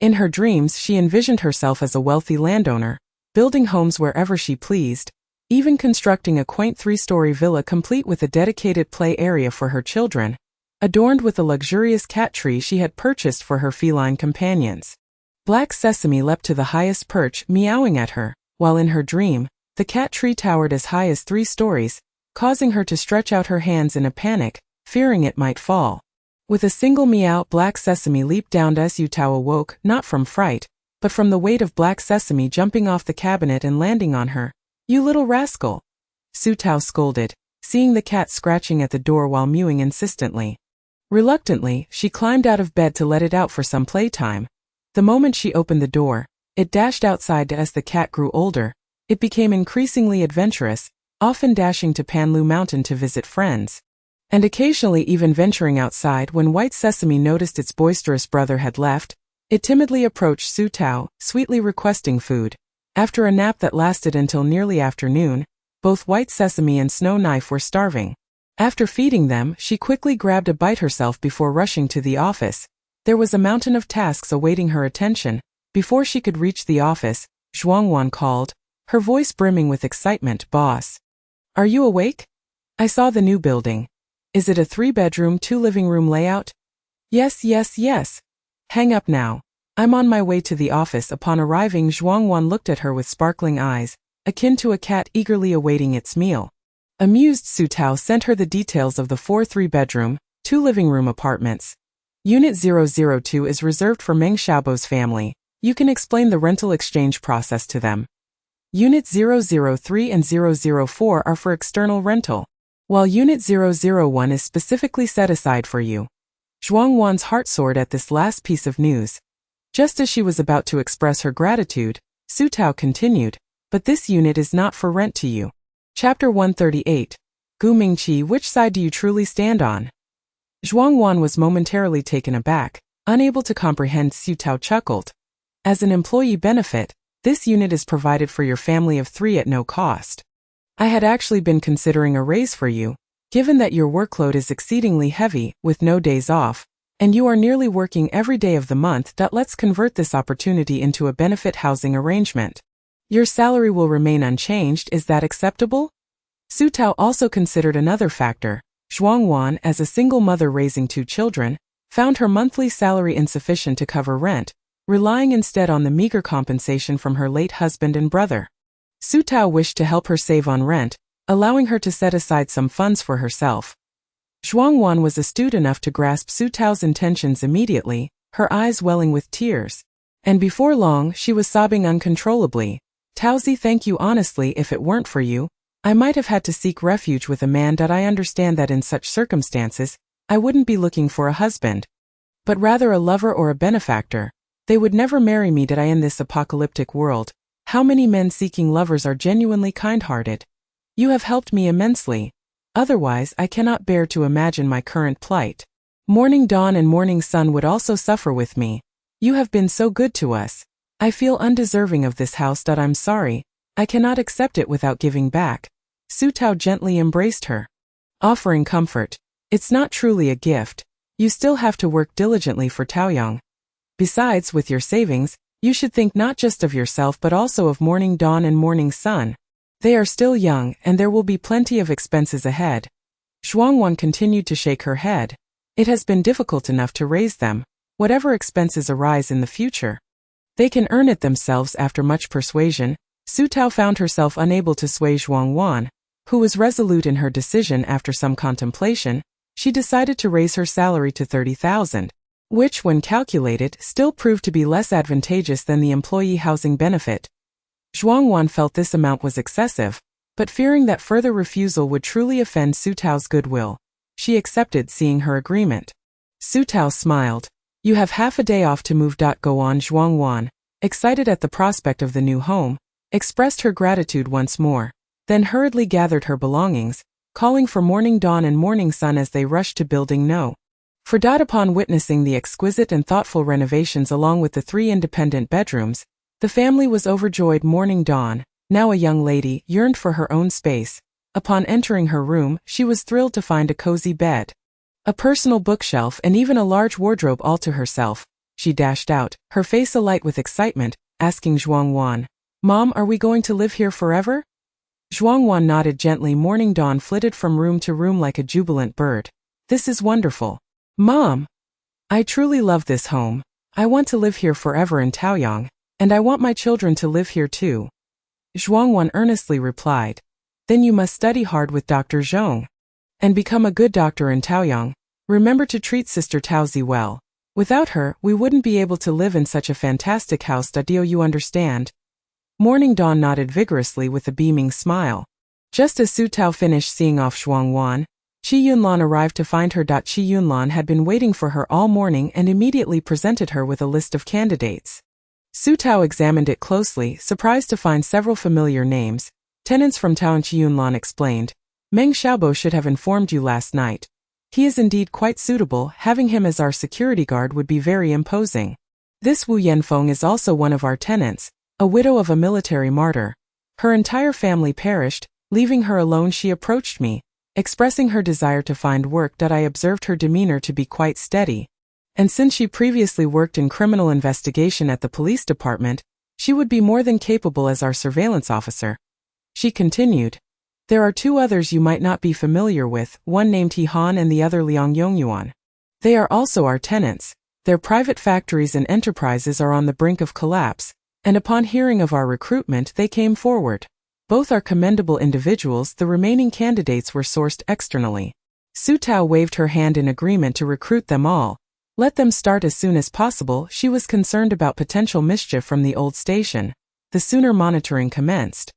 In her dreams, she envisioned herself as a wealthy landowner, building homes wherever she pleased, even constructing a quaint 3-story villa complete with a dedicated play area for her children, adorned with a luxurious cat tree she had purchased for her feline companions. Black Sesame leapt to the highest perch, meowing at her, while in her dream, the cat tree towered as high as 3 stories, causing her to stretch out her hands in a panic, fearing it might fall. With a single meow, Black Sesame leaped down as Su Tao awoke, not from fright, but from the weight of Black Sesame jumping off the cabinet and landing on her. "You little rascal!" Su Tao scolded, seeing the cat scratching at the door while mewing insistently. Reluctantly, she climbed out of bed to let it out for some playtime. The moment she opened the door, it dashed outside. As the cat grew older, it became increasingly adventurous, often dashing to Panlu Mountain to visit friends, and occasionally even venturing outside. When White Sesame noticed its boisterous brother had left, it timidly approached Su Tao, sweetly requesting food. After a nap that lasted until nearly afternoon, both White Sesame and Snow Knife were starving. After feeding them, she quickly grabbed a bite herself before rushing to the office. There was a mountain of tasks awaiting her attention. Before she could reach the office, Zhuangwan called, her voice brimming with excitement. "Boss, are you awake? I saw the new building. Is it a 3-bedroom, 2-living-room layout?" "Yes, yes, yes. Hang up now. I'm on my way to the office." Upon arriving, Zhuangwan looked at her with sparkling eyes, akin to a cat eagerly awaiting its meal. Amused, Su Tao sent her the details of the 4 3-bedroom, 2-living-room apartments. Unit 002 is reserved for Meng Xiaobo's family. You can explain the rental exchange process to them. Unit 003 and 004 are for external rental, while Unit 001 is specifically set aside for you. Zhuangwan's heart soared at this last piece of news. Just as she was about to express her gratitude, Su Tao continued, "But this unit is not for rent to you." Chapter 138. Gu Mingqi, which side do you truly stand on? Zhuangwan was momentarily taken aback, unable to comprehend. Su Tao chuckled. "As an employee benefit, this unit is provided for your family of 3 at no cost. I had actually been considering a raise for you, given that your workload is exceedingly heavy, with no days off, and you are nearly working every day of the month. Let's convert this opportunity into a benefit housing arrangement. Your salary will remain unchanged. Is that acceptable?" Su Tao also considered another factor. Zhuangwan, as a single mother raising 2 children, found her monthly salary insufficient to cover rent, relying instead on the meager compensation from her late husband and brother. Su Tao wished to help her save on rent, allowing her to set aside some funds for herself. Zhuangwan was astute enough to grasp Su Tao's intentions immediately, her eyes welling with tears. And before long, she was sobbing uncontrollably. "Taozi, thank you honestly. If it weren't for you, I might have had to seek refuge with a man. I understand that in such circumstances, I wouldn't be looking for a husband, but rather a lover or a benefactor. They would never marry me. In this apocalyptic world, how many men seeking lovers are genuinely kind-hearted? You have helped me immensely. Otherwise, I cannot bear to imagine my current plight. Morning Dawn and Morning Sun would also suffer with me. You have been so good to us. I feel undeserving of this house. I'm sorry. I cannot accept it without giving back." Su Tao gently embraced her, offering comfort. "It's not truly a gift. You still have to work diligently for Taoyang. Besides, with your savings, you should think not just of yourself but also of Morning Dawn and Morning Sun. They are still young, and there will be plenty of expenses ahead." Zhuangwan continued to shake her head. "It has been difficult enough to raise them. Whatever expenses arise in the future, they can earn it themselves." After much persuasion, Su Tao found herself unable to sway Zhuangwan, who was resolute in her decision. After some contemplation, she decided to raise her salary to 30,000, which, when calculated, still proved to be less advantageous than the employee housing benefit. Zhuangwan felt this amount was excessive, but fearing that further refusal would truly offend Su Tao's goodwill, she accepted, seeing her agreement. Su Tao smiled. "You have half a day off to move. Go on." Zhuangwan, excited at the prospect of the new home, expressed her gratitude once more, then hurriedly gathered her belongings, calling for Morning Dawn and Morning Sun as they rushed to Building No. 4. Upon witnessing the exquisite and thoughtful renovations along with the 3 independent bedrooms, the family was overjoyed. Morning Dawn, now a young lady, yearned for her own space. Upon entering her room, she was thrilled to find a cozy bed, a personal bookshelf, and even a large wardrobe all to herself. She dashed out, her face alight with excitement, asking Zhuangwan, "Mom, are we going to live here forever?" Zhuangwan nodded gently. Morning dawn flitted from room to room like a jubilant bird. This is wonderful. Mom! I truly love this home. I want to live here forever in Taoyang, and I want my children to live here too. Zhuangwan earnestly replied. Then you must study hard with Dr. Zhong. And become a good doctor in Taoyang. Remember to treat Sister Taozi well. Without her, we wouldn't be able to live in such a fantastic house. Do you understand? Morning Dawn nodded vigorously with a beaming smile. Just as Su Tao finished seeing off Zhuangwan, Qi Yunlan arrived to find her. Qi Yunlan had been waiting for her all morning and immediately presented her with a list of candidates. Su Tao examined it closely, surprised to find several familiar names. Tenants from Taoyang. Qi Yunlan explained. Meng Xiaobo should have informed you last night. He is indeed quite suitable. Having him as our security guard would be very imposing. This Wu Yanfeng is also one of our tenants, a widow of a military martyr. Her entire family perished. Leaving her alone, she approached me, expressing her desire to find work. I observed her demeanor to be quite steady. And since she previously worked in criminal investigation at the police department, she would be more than capable as our surveillance officer. She continued. There are two others you might not be familiar with, one named He Han and the other Liang Yongyuan. They are also our tenants. Their private factories and enterprises are on the brink of collapse, and upon hearing of our recruitment they came forward. Both are commendable individuals. The remaining candidates were sourced externally. Su Tao waved her hand in agreement to recruit them all. Let them start as soon as possible. She was concerned about potential mischief from the old station. The sooner monitoring commenced,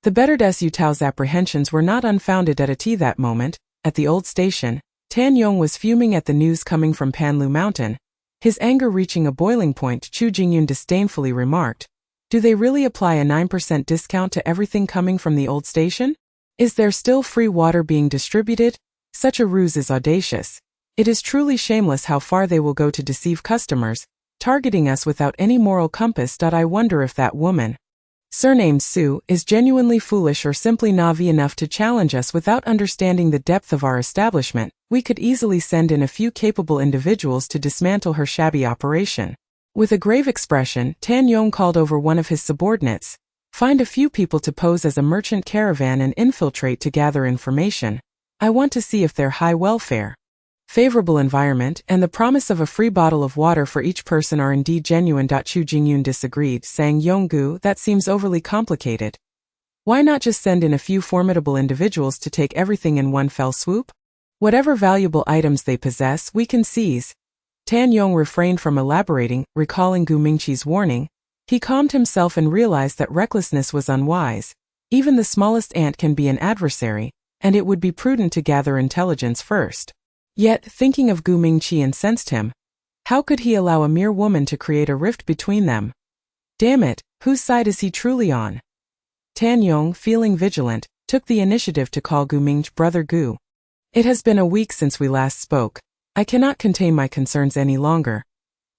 the better. Su Tao's apprehensions were not unfounded. At that moment, at the old station, Tan Yong was fuming at the news coming from Panlu Mountain. His anger reaching a boiling point, Chu Jingyun disdainfully remarked, do they really apply a 9% discount to everything coming from the old station? Is there still free water being distributed? Such a ruse is audacious. It is truly shameless how far they will go to deceive customers, targeting us without any moral compass. I wonder if that woman, surnamed Su, is genuinely foolish or simply naive enough to challenge us without understanding the depth of our establishment. We could easily send in a few capable individuals to dismantle her shabby operation. With a grave expression, Tan Yong called over one of his subordinates. Find a few people to pose as a merchant caravan and infiltrate to gather information. I want to see if their high welfare, favorable environment, and the promise of a free bottle of water for each person are indeed genuine. Chu Jingyun disagreed, saying, Yonggu, that seems overly complicated. Why not just send in a few formidable individuals to take everything in one fell swoop? Whatever valuable items they possess, we can seize. Tan Yong refrained from elaborating, recalling Gu Mingqi's warning. He calmed himself and realized that recklessness was unwise. Even the smallest ant can be an adversary, and it would be prudent to gather intelligence first. Yet, thinking of Gu Mingqi incensed him. How could he allow a mere woman to create a rift between them? Damn it, whose side is he truly on? Tan Yong, feeling vigilant, took the initiative to call Gu Mingqi. Brother Gu. It has been a week since we last spoke. I cannot contain my concerns any longer.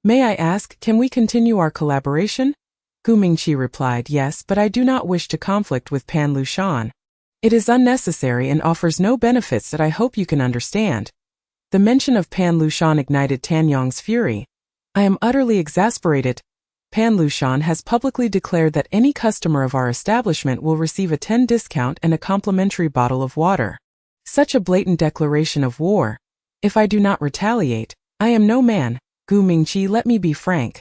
May I ask, can we continue our collaboration? Gu Mingqi replied, yes, but I do not wish to conflict with Pan Lushan. It is unnecessary and offers no benefits that I hope you can understand. The mention of Pan Lushan ignited Tan Yong's fury. I am utterly exasperated. Pan Lushan has publicly declared that any customer of our establishment will receive a 10% discount and a complimentary bottle of water. Such a blatant declaration of war. If I do not retaliate, I am no man. Gu Mingqi, let me be frank.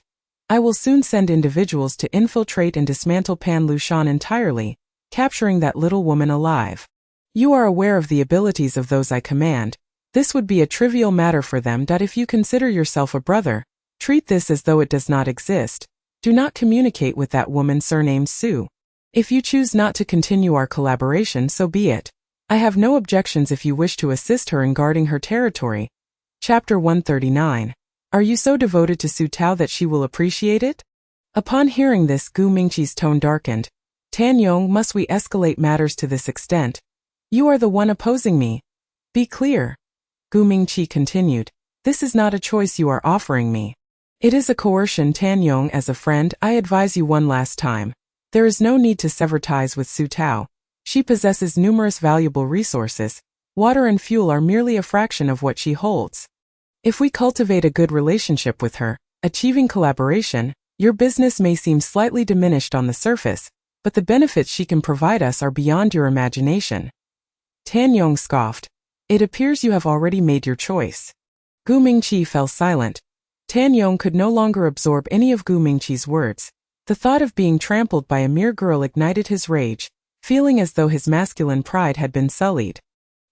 I will soon send individuals to infiltrate and dismantle Pan Lushan entirely, capturing that little woman alive. You are aware of the abilities of those I command. This would be a trivial matter for them. If you consider yourself a brother, treat this as though it does not exist. Do not communicate with that woman surnamed Su. If you choose not to continue our collaboration, so be it. I have no objections if you wish to assist her in guarding her territory. Chapter 139. Are you so devoted to Su Tao that she will appreciate it? Upon hearing this, Gu Mingqi's tone darkened. Tan Yong, must we escalate matters to this extent? You are the one opposing me. Be clear. Gu Mingqi continued. This is not a choice you are offering me. It is a coercion. Tan Yong, as a friend, I advise you one last time. There is no need to sever ties with Su Tao. She possesses numerous valuable resources. Water and fuel are merely a fraction of what she holds. If we cultivate a good relationship with her, achieving collaboration, your business may seem slightly diminished on the surface, but the benefits she can provide us are beyond your imagination. Tan Yong scoffed. It appears you have already made your choice. Gu Mingqi fell silent. Tan Yong could no longer absorb any of Gu Mingqi's words. The thought of being trampled by a mere girl ignited his rage, feeling as though his masculine pride had been sullied.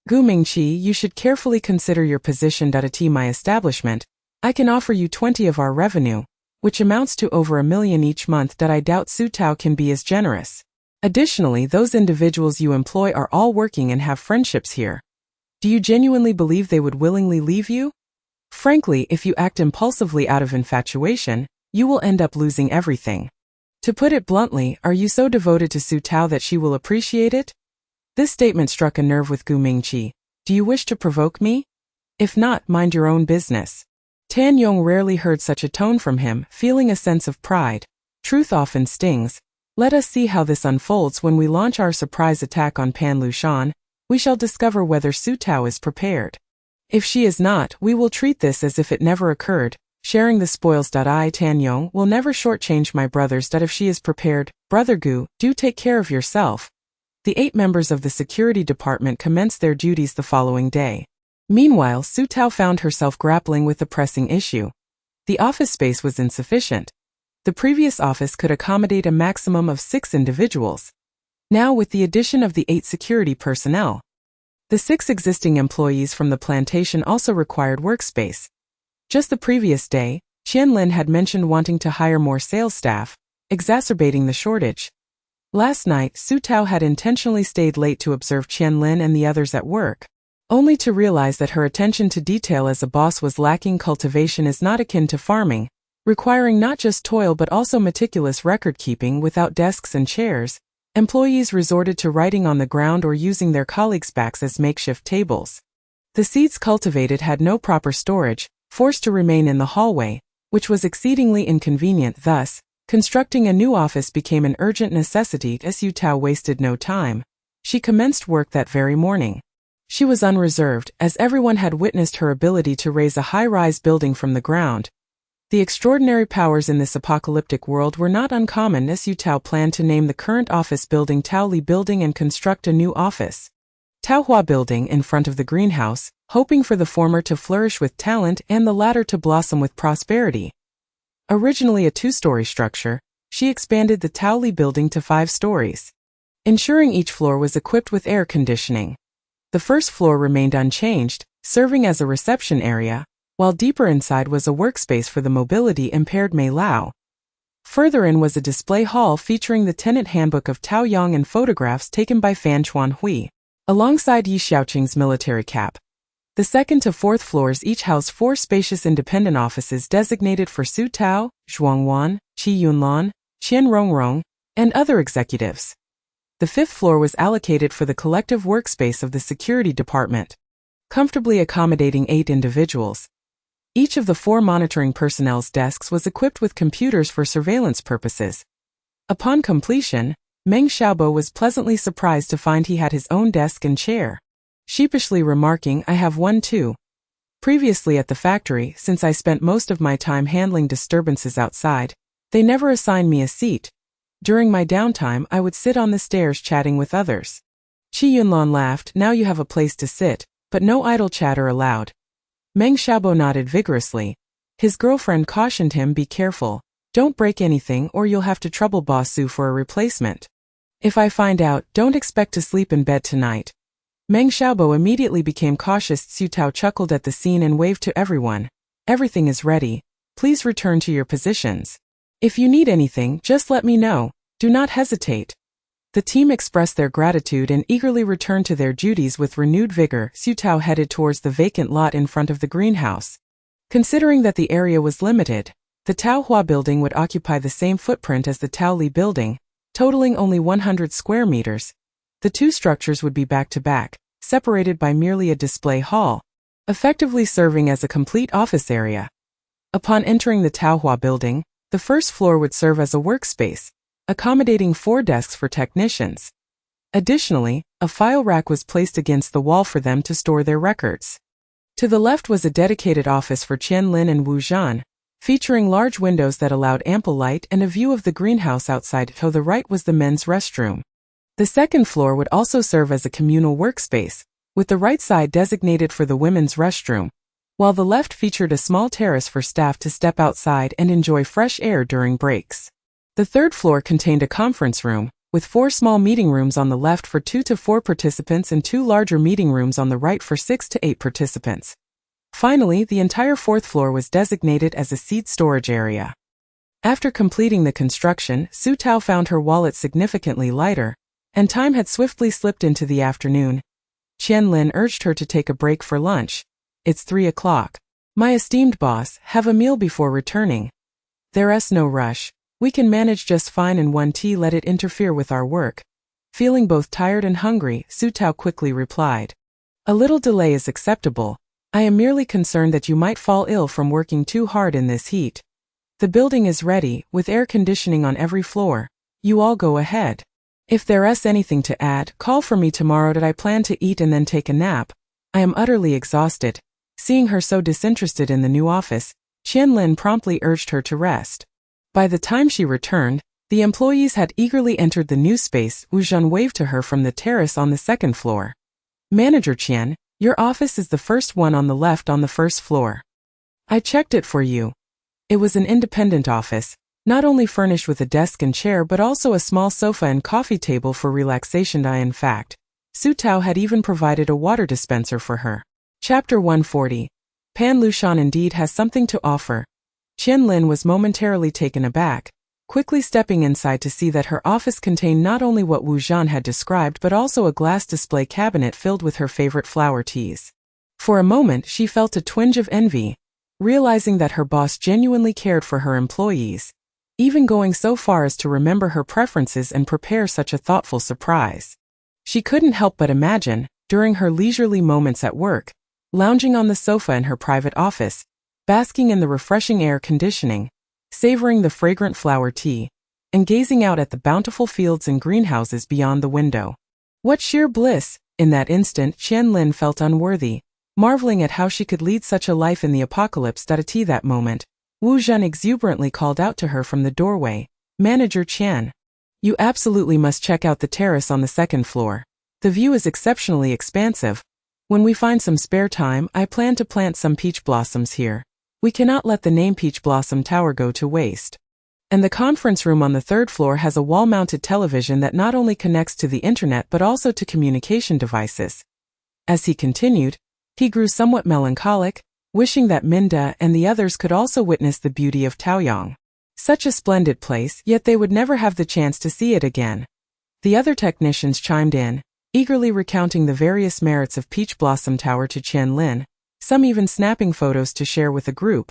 Gu Mingqi, you should carefully consider your position at my establishment. I can offer you 20 of our revenue, which amounts to over $1 million each month. That I doubt Su Tao can be as generous. Additionally, those individuals you employ are all working and have friendships here. Do you genuinely believe they would willingly leave you? Frankly, if you act impulsively out of infatuation, you will end up losing everything. To put it bluntly, are you so devoted to Su Tao that she will appreciate it? This statement struck a nerve with Gu Mingqi. Do you wish to provoke me? If not, mind your own business. Tan Yong rarely heard such a tone from him, feeling a sense of pride. Truth often stings. Let us see how this unfolds when we launch our surprise attack on Pan Lushan. We shall discover whether Su Tao is prepared. If she is not, we will treat this as if it never occurred. Sharing the spoils. I, Tan Yong, will never shortchange my brothers. If she is prepared, Brother Gu, do take care of yourself. The 8 members of the security department commenced their duties the following day. Meanwhile, Su Tao found herself grappling with the pressing issue. The office space was insufficient. The previous office could accommodate a maximum of 6 individuals. Now, with the addition of the 8 security personnel, the 6 existing employees from the plantation also required workspace. Just the previous day, Qian Lin had mentioned wanting to hire more sales staff, exacerbating the shortage. Last night, Su Tao had intentionally stayed late to observe Qian Lin and the others at work, only to realize that her attention to detail as a boss was lacking. Cultivation is not akin to farming, requiring not just toil but also meticulous record-keeping. Without desks and chairs, employees resorted to writing on the ground or using their colleagues' backs as makeshift tables. The seeds cultivated had no proper storage, forced to remain in the hallway, which was exceedingly inconvenient. Thus, constructing a new office became an urgent necessity. Su Tao wasted no time. She commenced work that very morning. She was unreserved, as everyone had witnessed her ability to raise a high-rise building from the ground. The extraordinary powers in this apocalyptic world were not uncommon. Su Tao planned to name the current office building Tao Li Building and construct a new office, Tao Hua Building, in front of the greenhouse, hoping for the former to flourish with talent and the latter to blossom with prosperity. Originally a 2-story structure, she expanded the Tao Li Building to 5 stories, ensuring each floor was equipped with air conditioning. The first floor remained unchanged, serving as a reception area, while deeper inside was a workspace for the mobility-impaired Mei Lao. Further in was a display hall featuring the tenant handbook of Tao Yang and photographs taken by Fan Chuanhui, alongside Yi Xiaoqing's military cap. The second to fourth floors each housed 4 spacious independent offices designated for Su Tao, Zhuang Wan, Qi Yunlan, Qian Rongrong, and other executives. The 5th floor was allocated for the collective workspace of the security department, comfortably accommodating 8 individuals. Each of the 4 monitoring personnel's desks was equipped with computers for surveillance purposes. Upon completion, Meng Xiaobo was pleasantly surprised to find he had his own desk and chair, sheepishly remarking, "I have one too." Previously at the factory, since I spent most of my time handling disturbances outside, they never assigned me a seat. During my downtime, I would sit on the stairs chatting with others. Qi Yunlan laughed. "Now you have a place to sit, but no idle chatter allowed." Meng Xiaobo nodded vigorously. His girlfriend cautioned him, "Be careful. Don't break anything or you'll have to trouble Boss Su for a replacement. If I find out, don't expect to sleep in bed tonight." Meng Xiaobo immediately became cautious. Su Tao chuckled at the scene and waved to everyone. "Everything is ready. Please return to your positions. If you need anything, just let me know. Do not hesitate." The team expressed their gratitude and eagerly returned to their duties with renewed vigor. Su Tao headed towards the vacant lot in front of the greenhouse. Considering that the area was limited, the Tao Hua Building would occupy the same footprint as the Tao Li Building, totaling only 100 square meters. The 2 structures would be back-to-back, separated by merely a display hall, effectively serving as a complete office area. Upon entering the Tao Hua Building, the first floor would serve as a workspace, accommodating 4 desks for technicians. Additionally, a file rack was placed against the wall for them to store their records. To the left was a dedicated office for Qian Lin and Wu Zhan, featuring large windows that allowed ample light and a view of the greenhouse outside. To the right was the men's restroom. The second floor would also serve as a communal workspace, with the right side designated for the women's restroom, while the left featured a small terrace for staff to step outside and enjoy fresh air during breaks. The third floor contained a conference room, with 4 small meeting rooms on the left for 2 to 4 participants and 2 larger meeting rooms on the right for 6 to 8 participants. Finally, the entire fourth floor was designated as a seed storage area. After completing the construction, Su Tao found her wallet significantly lighter, and time had swiftly slipped into the afternoon. Qian Lin urged her to take a break for lunch. It's 3 o'clock. My esteemed boss, have a meal before returning. There's no rush. We can manage just fine in one tea. Let it interfere with our work. Feeling both tired and hungry, Su Tao quickly replied. A little delay is acceptable. I am merely concerned that you might fall ill from working too hard in this heat. The building is ready, with air conditioning on every floor. You all go ahead. If there's anything to add, call for me tomorrow. I plan to eat and then take a nap. I am utterly exhausted. Seeing her so disinterested in the new office, Qian Lin promptly urged her to rest. By the time she returned, the employees had eagerly entered the new space. Wu Zhan waved to her from the terrace on the second floor. Manager Qian, your office is the first one on the left on the first floor. I checked it for you. It was an independent office, not only furnished with a desk and chair but also a small sofa and coffee table for relaxation. In fact, Su Tao had even provided a water dispenser for her. Chapter 140. Pan Lushan indeed has something to offer. Qian Lin was momentarily taken aback, quickly stepping inside to see that her office contained not only what Wu Zhan had described but also a glass display cabinet filled with her favorite flower teas. For a moment she felt a twinge of envy, realizing that her boss genuinely cared for her employees, even going so far as to remember her preferences and prepare such a thoughtful surprise. She couldn't help but imagine, during her leisurely moments at work, lounging on the sofa in her private office, basking in the refreshing air conditioning, savoring the fragrant flower tea, and gazing out at the bountiful fields and greenhouses beyond the window. What sheer bliss! In that instant, Qian Lin felt unworthy, marveling at how she could lead such a life in the apocalypse. At that moment, Wu Zhan exuberantly called out to her from the doorway, Manager Qian. You absolutely must check out the terrace on the second floor. The view is exceptionally expansive. When we find some spare time, I plan to plant some peach blossoms here. We cannot let the name Peach Blossom Tower go to waste. And the conference room on the third floor has a wall-mounted television that not only connects to the internet but also to communication devices. As he continued, he grew somewhat melancholic, wishing that Minda and the others could also witness the beauty of Taoyang. Such a splendid place, yet they would never have the chance to see it again. The other technicians chimed in, eagerly recounting the various merits of Peach Blossom Tower to Qian Lin, some even snapping photos to share with the group,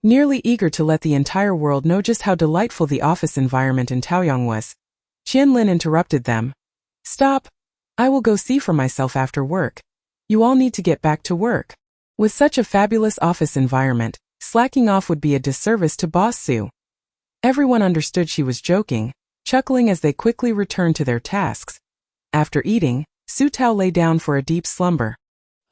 nearly eager to let the entire world know just how delightful the office environment in Taoyang was. Qian Lin interrupted them. Stop! I will go see for myself after work. You all need to get back to work. With such a fabulous office environment, slacking off would be a disservice to Boss Su. Everyone understood she was joking, chuckling as they quickly returned to their tasks. After eating, Su Tao lay down for a deep slumber.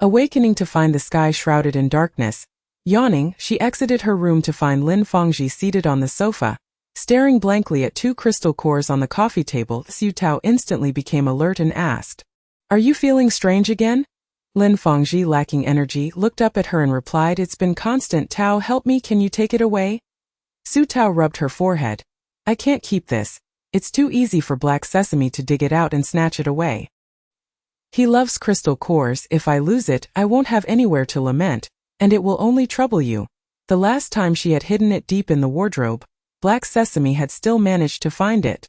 Awakening to find the sky shrouded in darkness, yawning, she exited her room to find Lin Fangji seated on the sofa, staring blankly at 2 crystal cores on the coffee table. Su Tao instantly became alert and asked, Are you feeling strange again? Lin Fangji, lacking energy, looked up at her and replied, It's been constant. Tao, help me, can you take it away? Su Tao rubbed her forehead. I can't keep this. It's too easy for Black Sesame to dig it out and snatch it away. He loves crystal cores. If I lose it, I won't have anywhere to lament, and it will only trouble you. The last time she had hidden it deep in the wardrobe, Black Sesame had still managed to find it.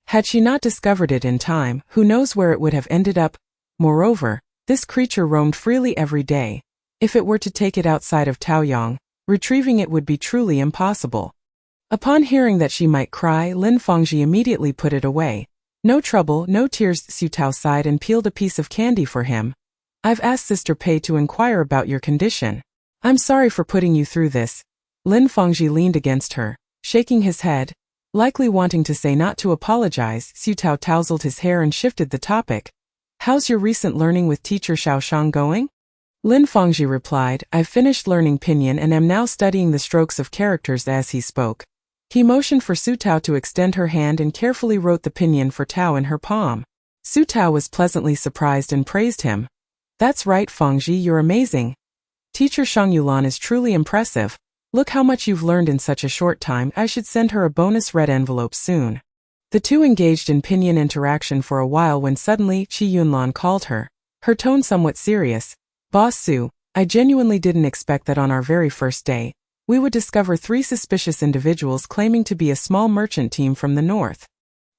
Had she not discovered it in time, who knows where it would have ended up? Moreover, this creature roamed freely every day. If it were to take it outside of Taoyang, retrieving it would be truly impossible. Upon hearing that she might cry, Lin Fangji immediately put it away. No trouble, no tears. Su Tao sighed and peeled a piece of candy for him. I've asked Sister Pei to inquire about your condition. I'm sorry for putting you through this. Lin Fangji leaned against her, shaking his head, likely wanting to say not to apologize. Su Tao tousled his hair and shifted the topic. How's your recent learning with teacher Xiaoshang going? Lin Fangji replied, "I've finished learning Pinyin and am now studying the strokes of characters." As he spoke, he motioned for Su Tao to extend her hand and carefully wrote the Pinyin for Tao in her palm. Su Tao was pleasantly surprised and praised him. "That's right, Fangji, you're amazing. Teacher Shang Yulan is truly impressive. Look how much you've learned in such a short time. I should send her a bonus red envelope soon." The two engaged in Pinyin interaction for a while when suddenly Qi Yunlan called her, her tone somewhat serious. "Boss Su, I genuinely didn't expect that on our very first day, we would discover 3 suspicious individuals claiming to be a small merchant team from the north.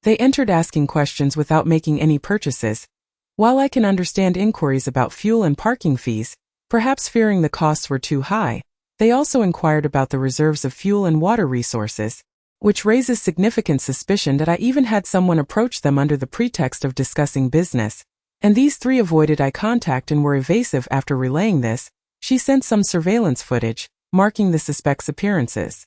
They entered asking questions without making any purchases. While I can understand inquiries about fuel and parking fees, perhaps fearing the costs were too high, they also inquired about the reserves of fuel and water resources, which raises significant suspicion that I even had someone approach them under the pretext of discussing business. And these 3 avoided eye contact and were evasive." After relaying this, she sent some surveillance footage, marking the suspects' appearances.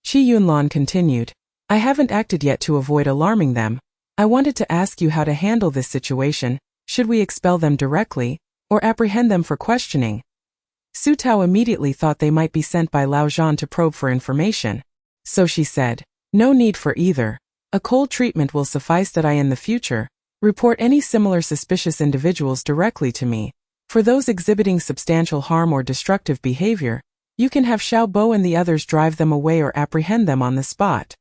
Qi Yunlan continued, "I haven't acted yet to avoid alarming them. I wanted to ask you how to handle this situation. Should we expel them directly, or apprehend them for questioning?" Su Tao immediately thought they might be sent by Lao Zhan to probe for information. So she said, "No need for either. A cold treatment will suffice. That I in the future report any similar suspicious individuals directly to me. For those exhibiting substantial harm or destructive behavior, you can have Xiao Bo and the others drive them away or apprehend them on the spot."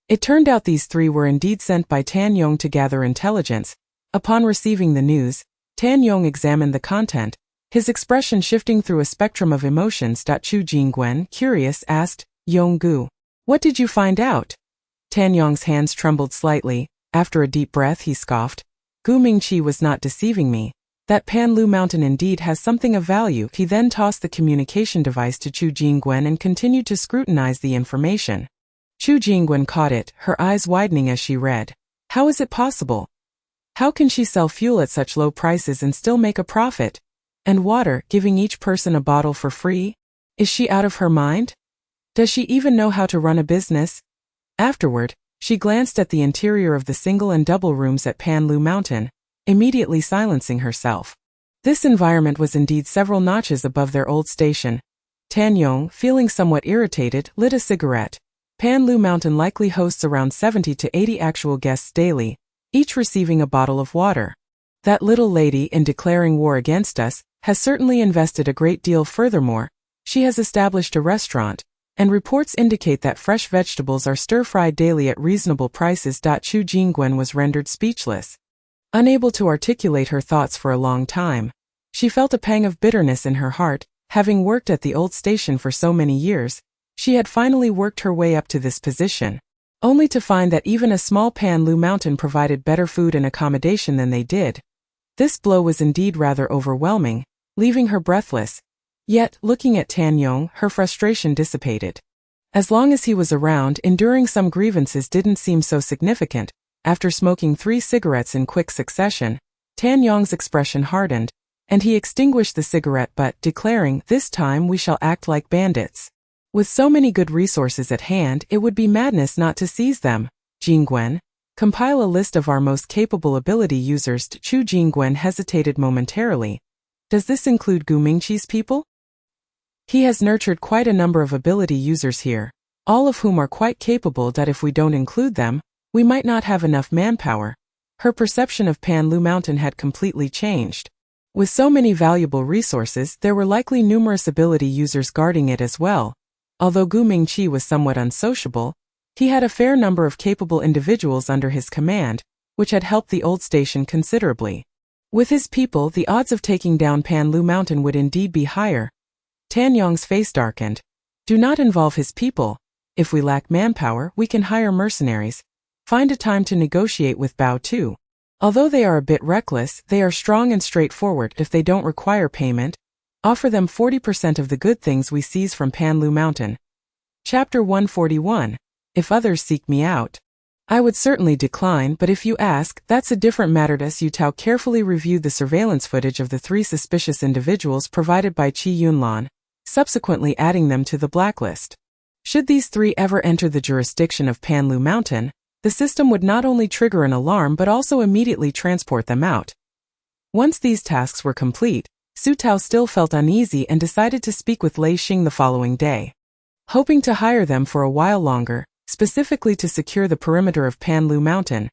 It turned out these 3 were indeed sent by Tan Yong to gather intelligence. Upon receiving the news, Tan Yong examined the content, his expression shifting through a spectrum of emotions. Chu Jingwen, curious, asked, "Yonggu, what did you find out?" Tan Yong's hands trembled slightly. After a deep breath, he scoffed, "Gu Mingqi was not deceiving me. That Panlu Mountain indeed has something of value." He then tossed the communication device to Chu Jingwen and continued to scrutinize the information. Chu Jingwen caught it, her eyes widening as she read. How is it possible? How can she sell fuel at such low prices and still make a profit? And water, giving each person a bottle for free? Is she out of her mind? Does she even know how to run a business? Afterward, she glanced at the interior of the single and double rooms at Panlu Mountain, immediately silencing herself. This environment was indeed several notches above their old station. Tan Yong, feeling somewhat irritated, lit a cigarette. Panlu Mountain likely hosts around 70 to 80 actual guests daily, each receiving a bottle of water. That little lady, in declaring war against us, has certainly invested a great deal. Furthermore, she has established a restaurant, and reports indicate that fresh vegetables are stir-fried daily at reasonable prices. Chu Jingwen was rendered speechless. Unable to articulate her thoughts for a long time, she felt a pang of bitterness in her heart. Having worked at the old station for so many years, she had finally worked her way up to this position, only to find that even a small Panlu Mountain provided better food and accommodation than they did. This blow was indeed rather overwhelming, leaving her breathless. Yet, looking at Tan Yong, her frustration dissipated. As long as he was around, enduring some grievances didn't seem so significant. After smoking 3 cigarettes in quick succession, Tan Yong's expression hardened, and he extinguished the cigarette butt, declaring, "This time we shall act like bandits. With so many good resources at hand, it would be madness not to seize them. Jingwen, compile a list of our most capable ability users." Chu Jingwen hesitated momentarily. "Does this include Gu Mingqi's people?" "He has nurtured quite a number of ability users here, all of whom are quite capable. That if we don't include them, we might not have enough manpower." Her perception of Panlu Mountain had completely changed. With so many valuable resources, there were likely numerous ability users guarding it as well. Although Gu Mingqi was somewhat unsociable, he had a fair number of capable individuals under his command, which had helped the old station considerably. With his people, the odds of taking down Panlu Mountain would indeed be higher. Tan Yong's face darkened. "Do not involve his people. If we lack manpower, we can hire mercenaries. Find a time to negotiate with Bao Tu. Although they are a bit reckless, they are strong and straightforward. If they don't require payment, offer them 40% of the good things we seize from Panlu Mountain." Chapter 141. If others seek me out, I would certainly decline, but if you ask, that's a different matter. Su Tao carefully reviewed the surveillance footage of the 3 suspicious individuals provided by Qi Yunlan, subsequently adding them to the blacklist. Should these 3 ever enter the jurisdiction of Panlu Mountain, the system would not only trigger an alarm but also immediately transport them out. Once these tasks were complete, Su Tao still felt uneasy and decided to speak with Lei Xing the following day. Hoping to hire them for a while longer, specifically to secure the perimeter of Panlu Mountain.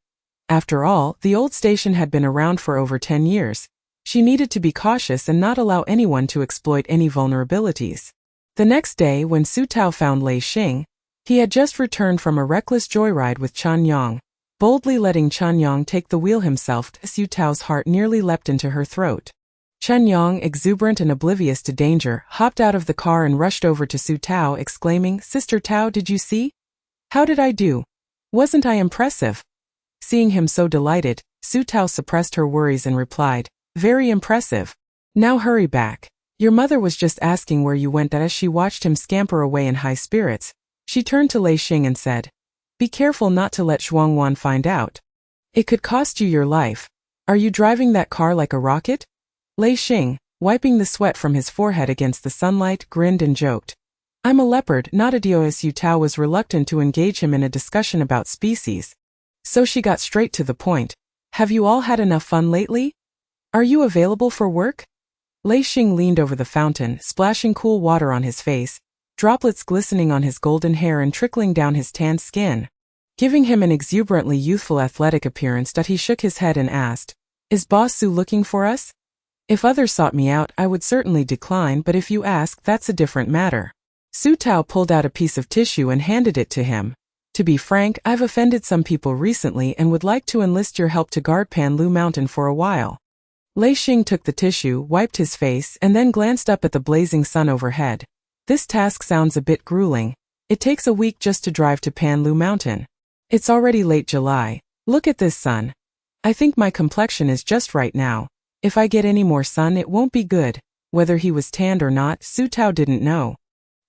After all, the old station had been around for over 10 years. She needed to be cautious and not allow anyone to exploit any vulnerabilities. The next day, when Su Tao found Lei Xing, he had just returned from a reckless joyride with Chen Yang. Boldly letting Chen Yang take the wheel himself, Su Tao's heart nearly leapt into her throat. Chen Yang, exuberant and oblivious to danger, hopped out of the car and rushed over to Su Tao, exclaiming, "Sister Tao, did you see? How did I do? Wasn't I impressive?" Seeing him so delighted, Su Tao suppressed her worries and replied, "Very impressive. Now hurry back. Your mother was just asking where you went." As she watched him scamper away in high spirits, she turned to Lei Xing and said, "Be careful not to let Shuangwan find out. It could cost you your life. Are you driving that car like a rocket?" Lei Xing, wiping the sweat from his forehead against the sunlight, grinned and joked, "I'm a leopard, not a deer." Su Tao was reluctant to engage him in a discussion about species. So she got straight to the point. "Have you all had enough fun lately? Are you available for work?" Lei Xing leaned over the fountain, splashing cool water on his face, droplets glistening on his golden hair and trickling down his tanned skin, giving him an exuberantly youthful athletic appearance. He shook his head and asked, "Is Boss Su looking for us? If others sought me out, I would certainly decline, but if you ask, that's a different matter." Su Tao pulled out a piece of tissue and handed it to him. "To be frank, I've offended some people recently and would like to enlist your help to guard Panlu Mountain for a while." Lei Xing took the tissue, wiped his face, and then glanced up at the blazing sun overhead. "This task sounds a bit grueling. It takes a week just to drive to Panlu Mountain. It's already late July. Look at this sun. I think my complexion is just right now. If I get any more sun, it won't be good." Whether he was tanned or not, Su Tao didn't know.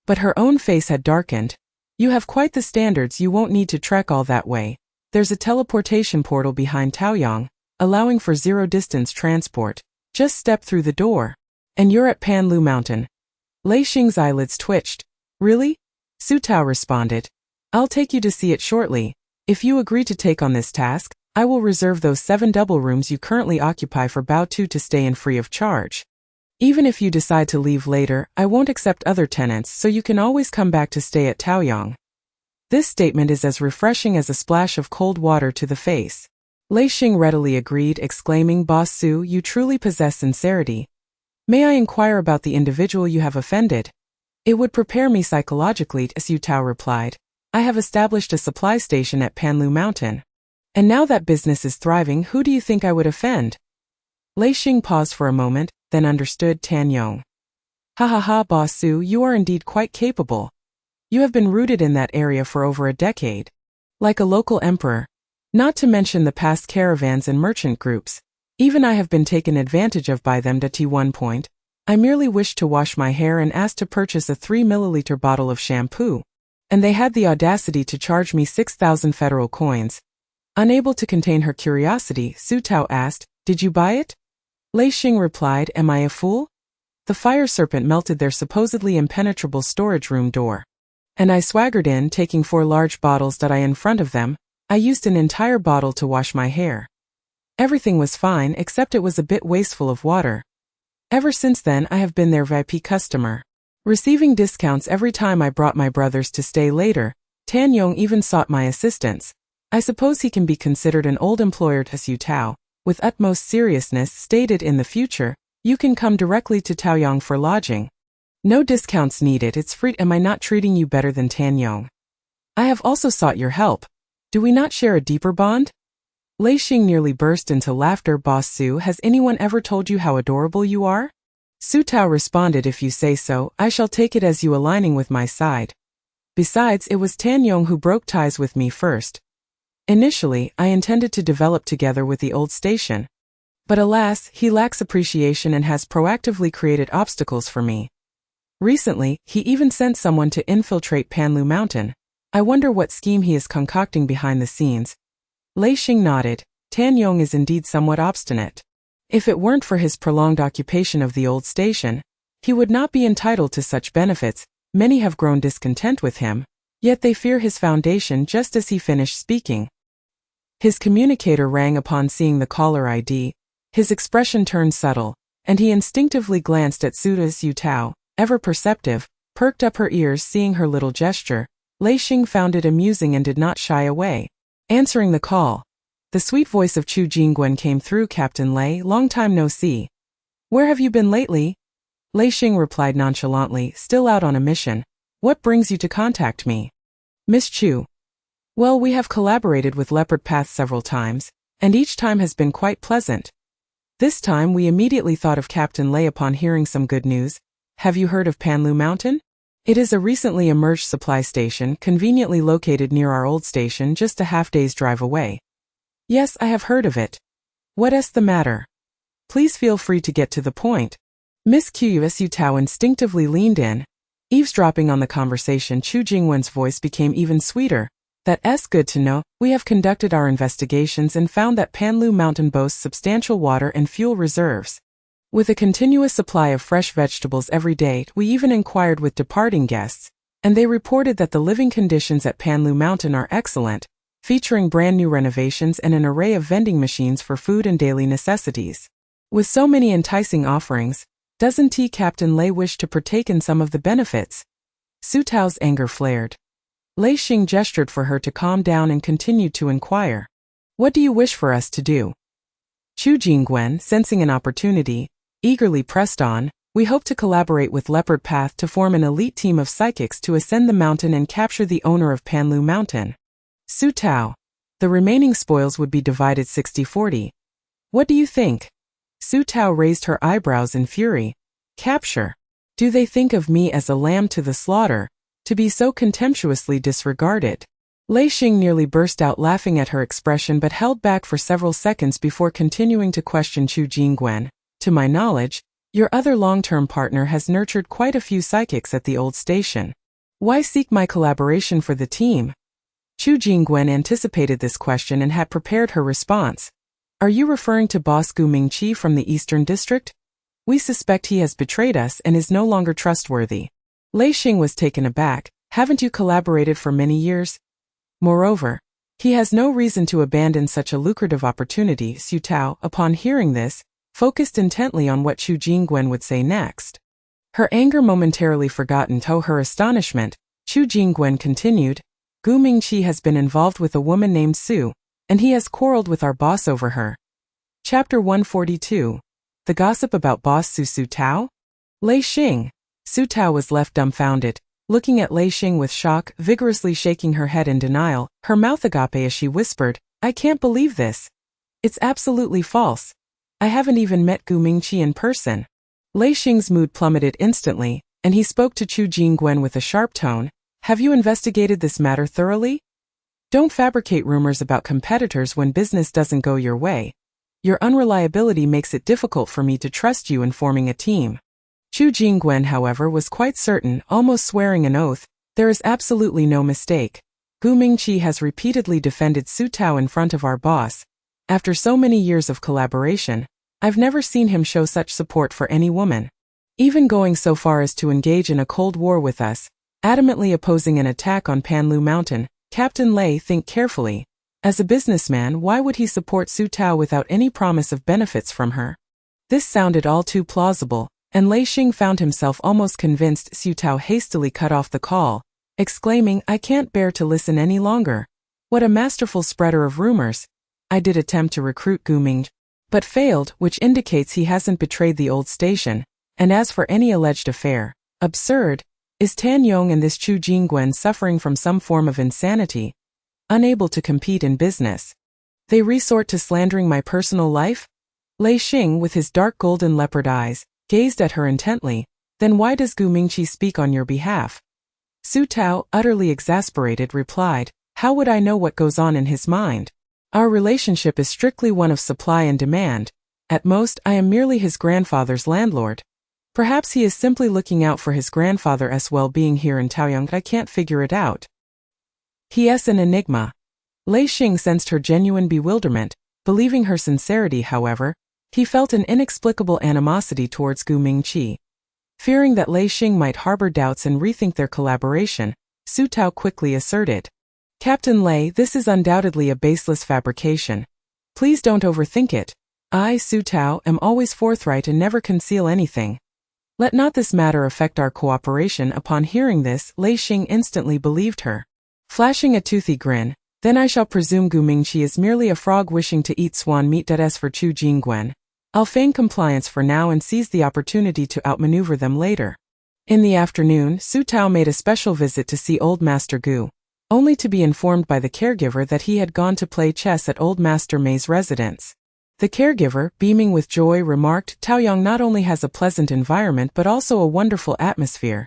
But her own face had darkened. "You have quite the standards. You won't need to trek all that way. There's a teleportation portal behind Taoyang, allowing for zero-distance transport. Just step through the door, and you're at Panlu Mountain." Lei Xing's eyelids twitched. "Really?" Su Tao responded. "I'll take you to see it shortly. If you agree to take on this task, I will reserve those 7 double rooms you currently occupy for Bao Tu to stay in free of charge. Even if you decide to leave later, I won't accept other tenants, so you can always come back to stay at Taoyang." This statement is as refreshing as a splash of cold water to the face. Lei Xing readily agreed, exclaiming, "Boss Su, you truly possess sincerity. May I inquire about the individual you have offended?" "It would prepare me psychologically," Su Tao replied. "I have established a supply station at Panlu Mountain. And now that business is thriving, who do you think I would offend?" Lei Xing paused for a moment, then understood. "Tan Yong." "Ha ha ha, Boss Su, you are indeed quite capable. You have been rooted in that area for over a decade. Like a local emperor. Not to mention the past caravans and merchant groups. Even I have been taken advantage of by them. At one point, I merely wished to wash my hair and asked to purchase a 3-milliliter bottle of shampoo. And they had the audacity to charge me 6,000 federal coins." Unable to contain her curiosity, Su Tao asked, "Did you buy it?" Lei Xing replied, "Am I a fool? The fire serpent melted their supposedly impenetrable storage room door. And I swaggered in, taking 4 large bottles that I in front of them. I used an entire bottle to wash my hair. Everything was fine, except it was a bit wasteful of water. Ever since then, I have been their VIP customer, receiving discounts every time I brought my brothers to stay later. Tan Yong even sought my assistance. I suppose he can be considered an old employer." Su Tao, with utmost seriousness, stated, "In the future, you can come directly to Taoyang for lodging. No discounts needed, it's free." "Am I not treating you better than Tan Yong? I have also sought your help. Do we not share a deeper bond?" Lei Xing nearly burst into laughter. "Boss Su, has anyone ever told you how adorable you are?" Su Tao responded, "If you say so, I shall take it as you aligning with my side. Besides, it was Tan Yong who broke ties with me first. Initially, I intended to develop together with the old station. But alas, he lacks appreciation and has proactively created obstacles for me. Recently, he even sent someone to infiltrate Panlu Mountain. I wonder what scheme he is concocting behind the scenes." Lei Xing nodded. "Tan Yong is indeed somewhat obstinate. If it weren't for his prolonged occupation of the old station, he would not be entitled to such benefits. Many have grown discontent with him, yet they fear his foundation." Just as he finished speaking, his communicator rang. Upon seeing the caller ID, his expression turned subtle, and he instinctively glanced at Su Tao, ever perceptive, perked up her ears seeing her little gesture. Lei Xing found it amusing and did not shy away. Answering the call, the sweet voice of Chu Jingwen came through. Captain Lei, long time no see. Where have you been lately? Lei Xing replied nonchalantly, still out on a mission. What brings you to contact me? Miss Chu. Well, we have collaborated with Leopard Path several times, and each time has been quite pleasant. This time we immediately thought of Captain Lei upon hearing some good news. Have you heard of Panlu Mountain? It is a recently emerged supply station conveniently located near our old station just a half-day's drive away. Yes, I have heard of it. What's the matter? Please feel free to get to the point. Miss Su Tao instinctively leaned in. Eavesdropping on the conversation, Chu Jingwen's voice became even sweeter. That's good to know. We have conducted our investigations and found that Panlu Mountain boasts substantial water and fuel reserves. With a continuous supply of fresh vegetables every day, we even inquired with departing guests, and they reported that the living conditions at Panlu Mountain are excellent, featuring brand new renovations and an array of vending machines for food and daily necessities. With so many enticing offerings, doesn't Captain Lei wish to partake in some of the benefits? Su Tao's anger flared. Lei Xing gestured for her to calm down and continued to inquire. What do you wish for us to do? Chu Jingwen, sensing an opportunity, eagerly pressed on. We hope to collaborate with Leopard Path to form an elite team of psychics to ascend the mountain and capture the owner of Panlu Mountain. Su Tao. The remaining spoils would be divided 60-40. What do you think? Su Tao raised her eyebrows in fury. Capture? Do they think of me as a lamb to the slaughter, to be so contemptuously disregarded? Lei Xing nearly burst out laughing at her expression but held back for several seconds before continuing to question Chu Jingwen. To my knowledge, your other long-term partner has nurtured quite a few psychics at the old station. Why seek my collaboration for the team? Chu Jingwen anticipated this question and had prepared her response. Are you referring to boss Gu Mingqi from the Eastern District? We suspect he has betrayed us and is no longer trustworthy. Lei Xing was taken aback. Haven't you collaborated for many years? Moreover, he has no reason to abandon such a lucrative opportunity. Su Tao, upon hearing this, focused intently on what Chu Jingwen would say next. Her anger momentarily forgotten to her astonishment, Chu Jingwen continued, Gu Mingqi has been involved with a woman named Su, and he has quarreled with our boss over her. Chapter 142. The gossip about boss Su Tao? Lei Xing. Su Tao was left dumbfounded, looking at Lei Xing with shock, vigorously shaking her head in denial, her mouth agape as she whispered, I can't believe this. It's absolutely false. I haven't even met Gu Mingqi in person. Lei Xing's mood plummeted instantly, and he spoke to Chu Jingwen with a sharp tone. Have you investigated this matter thoroughly? Don't fabricate rumors about competitors when business doesn't go your way. Your unreliability makes it difficult for me to trust you in forming a team. Chu Jingwen, however, was quite certain, almost swearing an oath, there is absolutely no mistake. Gu Mingqi has repeatedly defended Su Tao in front of our boss. After so many years of collaboration, I've never seen him show such support for any woman. Even going so far as to engage in a cold war with us, adamantly opposing an attack on Panlu Mountain. Captain Lei, think carefully. As a businessman, why would he support Su Tao without any promise of benefits from her? This sounded all too plausible, and Lei Xing found himself almost convinced. Su Tao hastily cut off the call, exclaiming, I can't bear to listen any longer. What a masterful spreader of rumors. I did attempt to recruit Gu Ming, but failed, which indicates he hasn't betrayed the old station, and as for any alleged affair, absurd. Is Tan Yong and this Chu Jingwen suffering from some form of insanity? Unable to compete in business. They resort to slandering my personal life? Lei Xing, with his dark golden leopard eyes, gazed at her intently. Then why does Gu Mingqi speak on your behalf? Su Tao, utterly exasperated, replied, how would I know what goes on in his mind? Our relationship is strictly one of supply and demand. At most, I am merely his grandfather's landlord. Perhaps he is simply looking out for his grandfather's well-being here in Taoyang. I can't figure it out. He is an enigma. Lei Xing sensed her genuine bewilderment. Believing her sincerity, however, he felt an inexplicable animosity towards Gu Mingqi. Fearing that Lei Xing might harbor doubts and rethink their collaboration, Su Tao quickly asserted, Captain Lei, this is undoubtedly a baseless fabrication. Please don't overthink it. I, Su Tao, am always forthright and never conceal anything. Let not this matter affect our cooperation. Upon hearing this, Lei Xing instantly believed her. Flashing a toothy grin, then I shall presume Gu Mingqi is merely a frog wishing to eat swan meat. As for Chu Jingguan, I'll feign compliance for now and seize the opportunity to outmaneuver them later. In the afternoon, Su Tao made a special visit to see Old Master Gu, only to be informed by the caregiver that he had gone to play chess at Old Master Mei's residence. The caregiver, beaming with joy, remarked, Taoyang not only has a pleasant environment but also a wonderful atmosphere.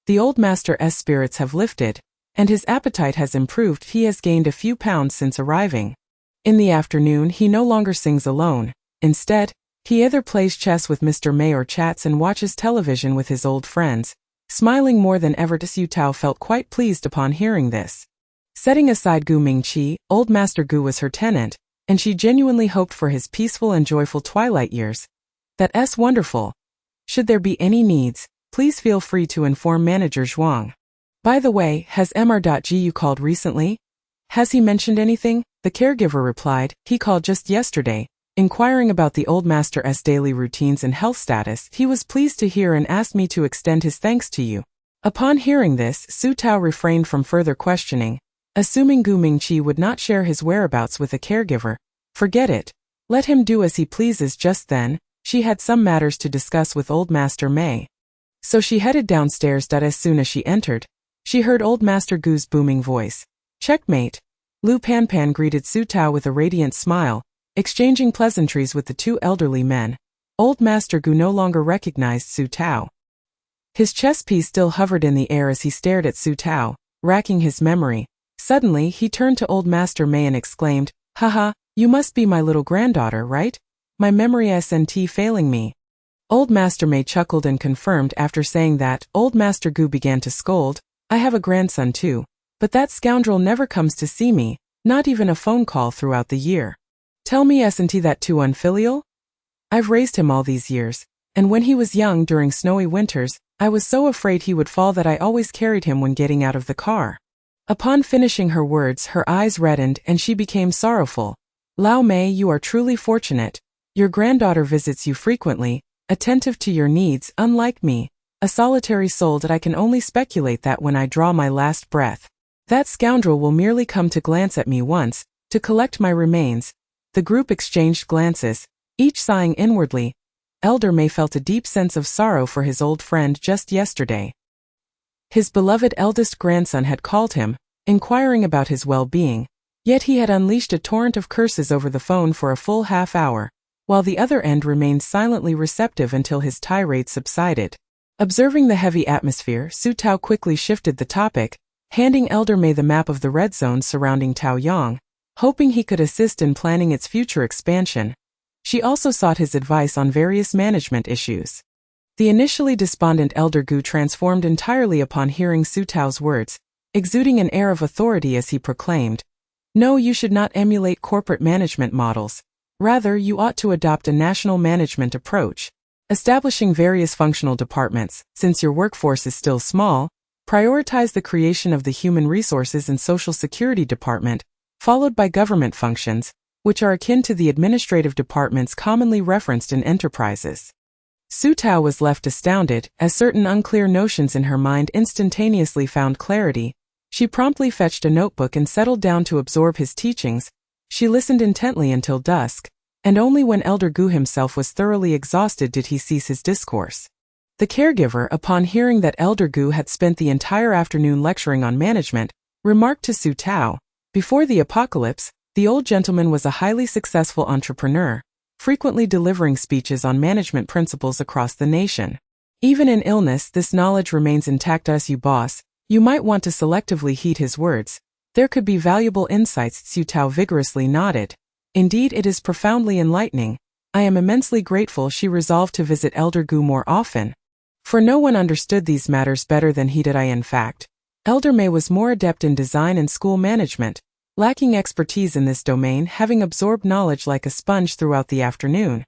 The Old Master's spirits have lifted, and his appetite has improved. He has gained a few pounds since arriving. In the afternoon he no longer sings alone. Instead, he either plays chess with Mr. Mei or chats and watches television with his old friends. Smiling more than ever, Su Tao felt quite pleased upon hearing this. Setting aside Gu Mingqi, Old Master Gu was her tenant, and she genuinely hoped for his peaceful and joyful twilight years. That's wonderful. Should there be any needs, please feel free to inform Manager Zhuang. By the way, has Mr.Gu called recently? Has he mentioned anything? The caregiver replied, he called just yesterday, inquiring about the Old Master's daily routines and health status. He was pleased to hear and asked me to extend his thanks to you. Upon hearing this, Su Tao refrained from further questioning, assuming Gu Mingqi would not share his whereabouts with a caregiver. Forget it. Let him do as he pleases. Just then, she had some matters to discuss with Old Master Mei. So she headed downstairs. As soon as she entered, she heard Old Master Gu's booming voice. Checkmate. Lu Panpan greeted Su Tao with a radiant smile, exchanging pleasantries with the two elderly men. Old Master Gu no longer recognized Su Tao. His chess piece still hovered in the air as he stared at Su Tao, racking his memory. Suddenly he turned to Old Master Mei and exclaimed, Haha, you must be my little granddaughter, right? My memory isn't failing me. Old Master Mei chuckled and confirmed. After saying that, Old Master Gu began to scold, I have a grandson too, but that scoundrel never comes to see me, not even a phone call throughout the year. Tell me, isn't that too unfilial? I've raised him all these years, and when he was young during snowy winters, I was so afraid he would fall that I always carried him when getting out of the car. Upon finishing her words, her eyes reddened and she became sorrowful. Lao Mei, you are truly fortunate. Your granddaughter visits you frequently, attentive to your needs, unlike me, a solitary soul. That I can only speculate that when I draw my last breath, that scoundrel will merely come to glance at me once, to collect my remains. The group exchanged glances, each sighing inwardly. Elder Mei felt a deep sense of sorrow for his old friend. Just yesterday, his beloved eldest grandson had called him, inquiring about his well-being, yet he had unleashed a torrent of curses over the phone for a full half hour, while the other end remained silently receptive until his tirade subsided. Observing the heavy atmosphere, Su Tao quickly shifted the topic, handing Elder Mei the map of the red zones surrounding Taoyang, hoping he could assist in planning its future expansion. She also sought his advice on various management issues. The initially despondent Elder Gu transformed entirely upon hearing Su Tao's words, exuding an air of authority as he proclaimed, No, you should not emulate corporate management models. Rather, you ought to adopt a national management approach. Establishing various functional departments, since your workforce is still small, prioritize the creation of the Human Resources and Social Security Department, followed by government functions, which are akin to the administrative departments commonly referenced in enterprises. Su Tao was left astounded, as certain unclear notions in her mind instantaneously found clarity. She promptly fetched a notebook and settled down to absorb his teachings. She listened intently until dusk, and only when Elder Gu himself was thoroughly exhausted did he cease his discourse. The caregiver, upon hearing that Elder Gu had spent the entire afternoon lecturing on management, remarked to Su Tao, before the apocalypse, the old gentleman was a highly successful entrepreneur, frequently delivering speeches on management principles across the nation. Even in illness, this knowledge remains intact. As you boss, you might want to selectively heed his words. There could be valuable insights. Su Tao vigorously nodded. Indeed, it is profoundly enlightening. I am immensely grateful. She resolved to visit Elder Gu more often, for no one understood these matters better than he did. In fact, Elder Mei was more adept in design and school management, lacking expertise in this domain, having absorbed knowledge like a sponge throughout the afternoon.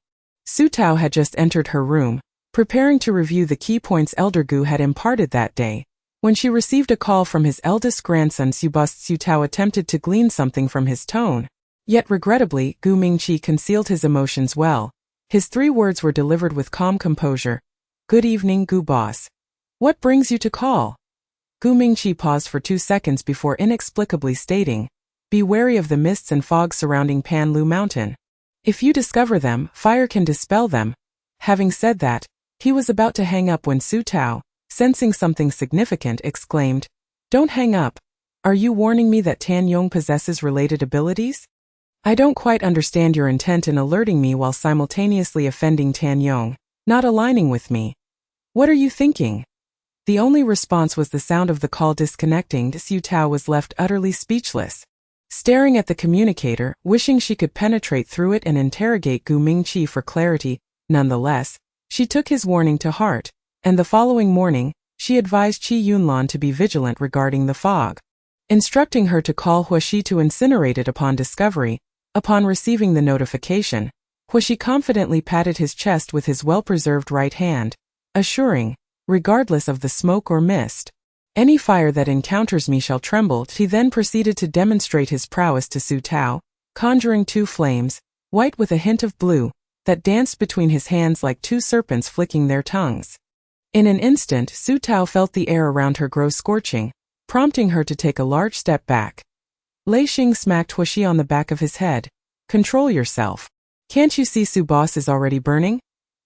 Su Tao had just entered her room, preparing to review the key points Elder Gu had imparted that day, when she received a call from his eldest grandson Su Tao attempted to glean something from his tone. Yet regrettably, Gu Mingqi concealed his emotions well. His 3 words were delivered with calm composure. "Good evening, Gu boss. What brings you to call?" Gu Mingqi paused for 2 seconds before inexplicably stating, "Be wary of the mists and fog surrounding Panlu Mountain. If you discover them, fire can dispel them." Having said that, he was about to hang up when Su Tao, sensing something significant, exclaimed, "Don't hang up. Are you warning me that Tan Yong possesses related abilities? I don't quite understand your intent in alerting me while simultaneously offending Tan Yong, not aligning with me. What are you thinking?" The only response was the sound of the call disconnecting. Su Tao was left utterly speechless, staring at the communicator, wishing she could penetrate through it and interrogate Gu Mingqi for clarity. Nonetheless, she took his warning to heart, and the following morning, she advised Qi Yunlan to be vigilant regarding the fog, instructing her to call Huaxi to incinerate it upon discovery. Upon receiving the notification, Huaxi confidently patted his chest with his well-preserved right hand, assuring, regardless of the smoke or mist, "Any fire that encounters me shall tremble." He then proceeded to demonstrate his prowess to Su Tao, conjuring 2 flames, white with a hint of blue, that danced between his hands like 2 serpents flicking their tongues. In an instant, Su Tao felt the air around her grow scorching, prompting her to take a large step back. Lei Xing smacked Huaxi on the back of his head. "Control yourself. Can't you see Su boss is already burning?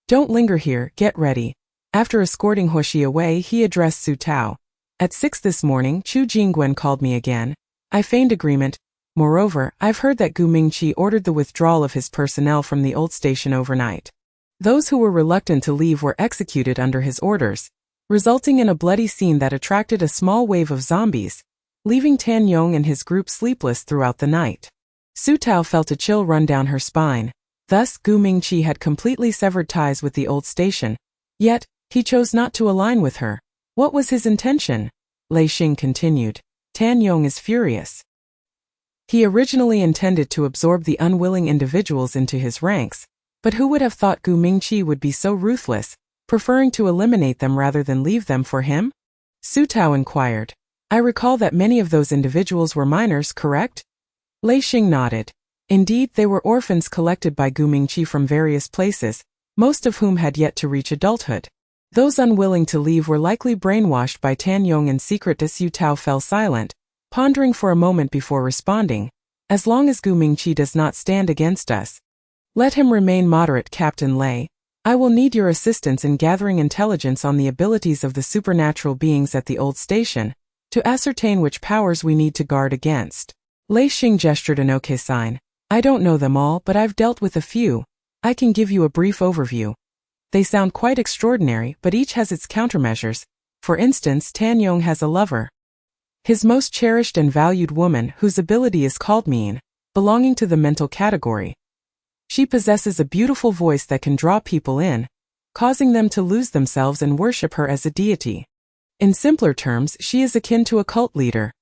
Don't linger here, get ready." After escorting Huaxi away, he addressed Su Tao. "At 6 this morning, Chu Jingguan called me again. I feigned agreement. Moreover, I've heard that Gu Mingqi ordered the withdrawal of his personnel from the old station overnight. Those who were reluctant to leave were executed under his orders, resulting in a bloody scene that attracted a small wave of zombies, leaving Tan Yong and his group sleepless throughout the night." Su Tao felt a chill run down her spine. Thus, Gu Mingqi had completely severed ties with the old station. Yet, he chose not to align with her. What was his intention? Lei Xing continued. "Tan Yong is furious. He originally intended to absorb the unwilling individuals into his ranks, but who would have thought Gu Mingqi would be so ruthless, preferring to eliminate them rather than leave them for him?" Su Tao inquired. "I recall that many of those individuals were minors, correct?" Lei Xing nodded. Indeed, they were orphans collected by Gu Mingqi from various places, most of whom had yet to reach adulthood. Those unwilling to leave were likely brainwashed by Tan Yong in secret. Su Tao fell silent, pondering for a moment before responding. "As long as Gu Mingqi does not stand against us, let him remain moderate, Captain Lei. I will need your assistance in gathering intelligence on the abilities of the supernatural beings at the old station, to ascertain which powers we need to guard against." Lei Xing gestured an okay sign. "I don't know them all, but I've dealt with a few. I can give you a brief overview. They sound quite extraordinary, but each has its countermeasures. For instance, Tan Yong has a lover, his most cherished and valued woman, whose ability is called Mean, belonging to the mental category. She possesses a beautiful voice that can draw people in, causing them to lose themselves and worship her as a deity. In simpler terms, she is akin to a cult leader.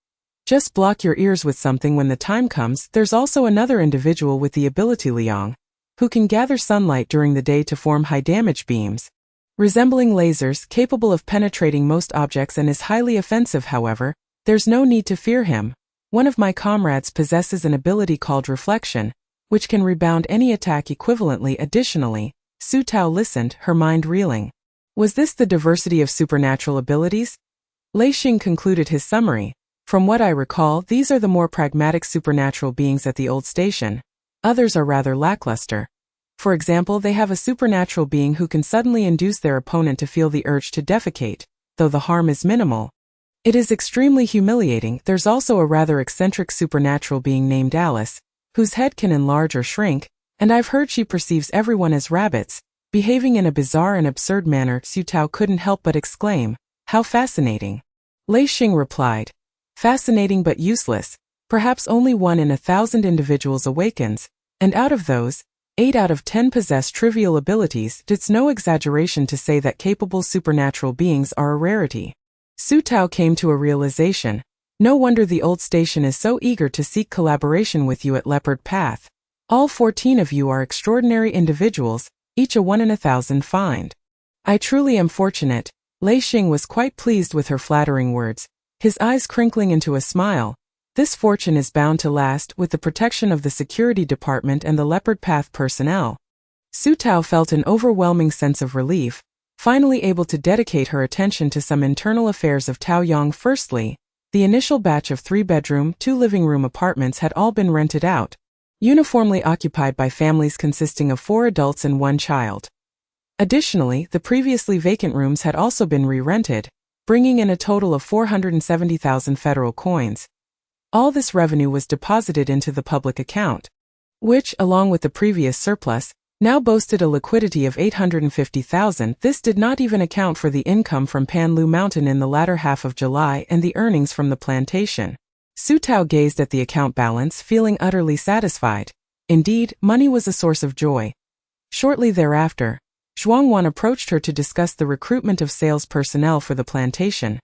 Just block your ears with something when the time comes. There's also another individual with the ability Liang, who can gather sunlight during the day to form high-damage beams, resembling lasers, capable of penetrating most objects and is highly offensive. However, there's no need to fear him. One of my comrades possesses an ability called Reflection, which can rebound any attack equivalently. Additionally, Su Tao listened, her mind reeling. Was this the diversity of supernatural abilities? Lei Xing concluded his summary. "From what I recall, these are the more pragmatic supernatural beings at the old station. Others are rather lackluster. For example, they have a supernatural being who can suddenly induce their opponent to feel the urge to defecate, though the harm is minimal. It is extremely humiliating." There's also a rather eccentric supernatural being named Alice, whose head can enlarge or shrink, and I've heard she perceives everyone as rabbits, behaving in a bizarre and absurd manner. Su Tao couldn't help but exclaim, "How fascinating." Lei Xing replied, "Fascinating but useless. Perhaps only 1 in 1,000 individuals awakens, and out of those, 8 out of 10 possess trivial abilities. It's no exaggeration to say that capable supernatural beings are a rarity." Su Tao came to a realization. No wonder the old station is so eager to seek collaboration with you at Leopard Path. All 14 of you are extraordinary individuals, each a 1 in 1,000 find. I truly am fortunate. Lei Xing was quite pleased with her flattering words, his eyes crinkling into a smile. This fortune is bound to last with the protection of the security department and the Leopard Path personnel. Su Tao felt an overwhelming sense of relief, finally able to dedicate her attention to some internal affairs of Taoyang. Firstly, the initial batch of 3-bedroom, 2-living-room apartments had all been rented out, uniformly occupied by families consisting of 4 adults and 1 child. Additionally, the previously vacant rooms had also been re-rented, bringing in a total of 470,000 federal coins. All this revenue was deposited into the public account, which, along with the previous surplus, now boasted a liquidity of 850,000. This did not even account for the income from Panlu Mountain in the latter half of July and the earnings from the plantation. Su Tao gazed at the account balance, feeling utterly satisfied. Indeed, money was a source of joy. Shortly thereafter, Zhuang Wan approached her to discuss the recruitment of sales personnel for the plantation.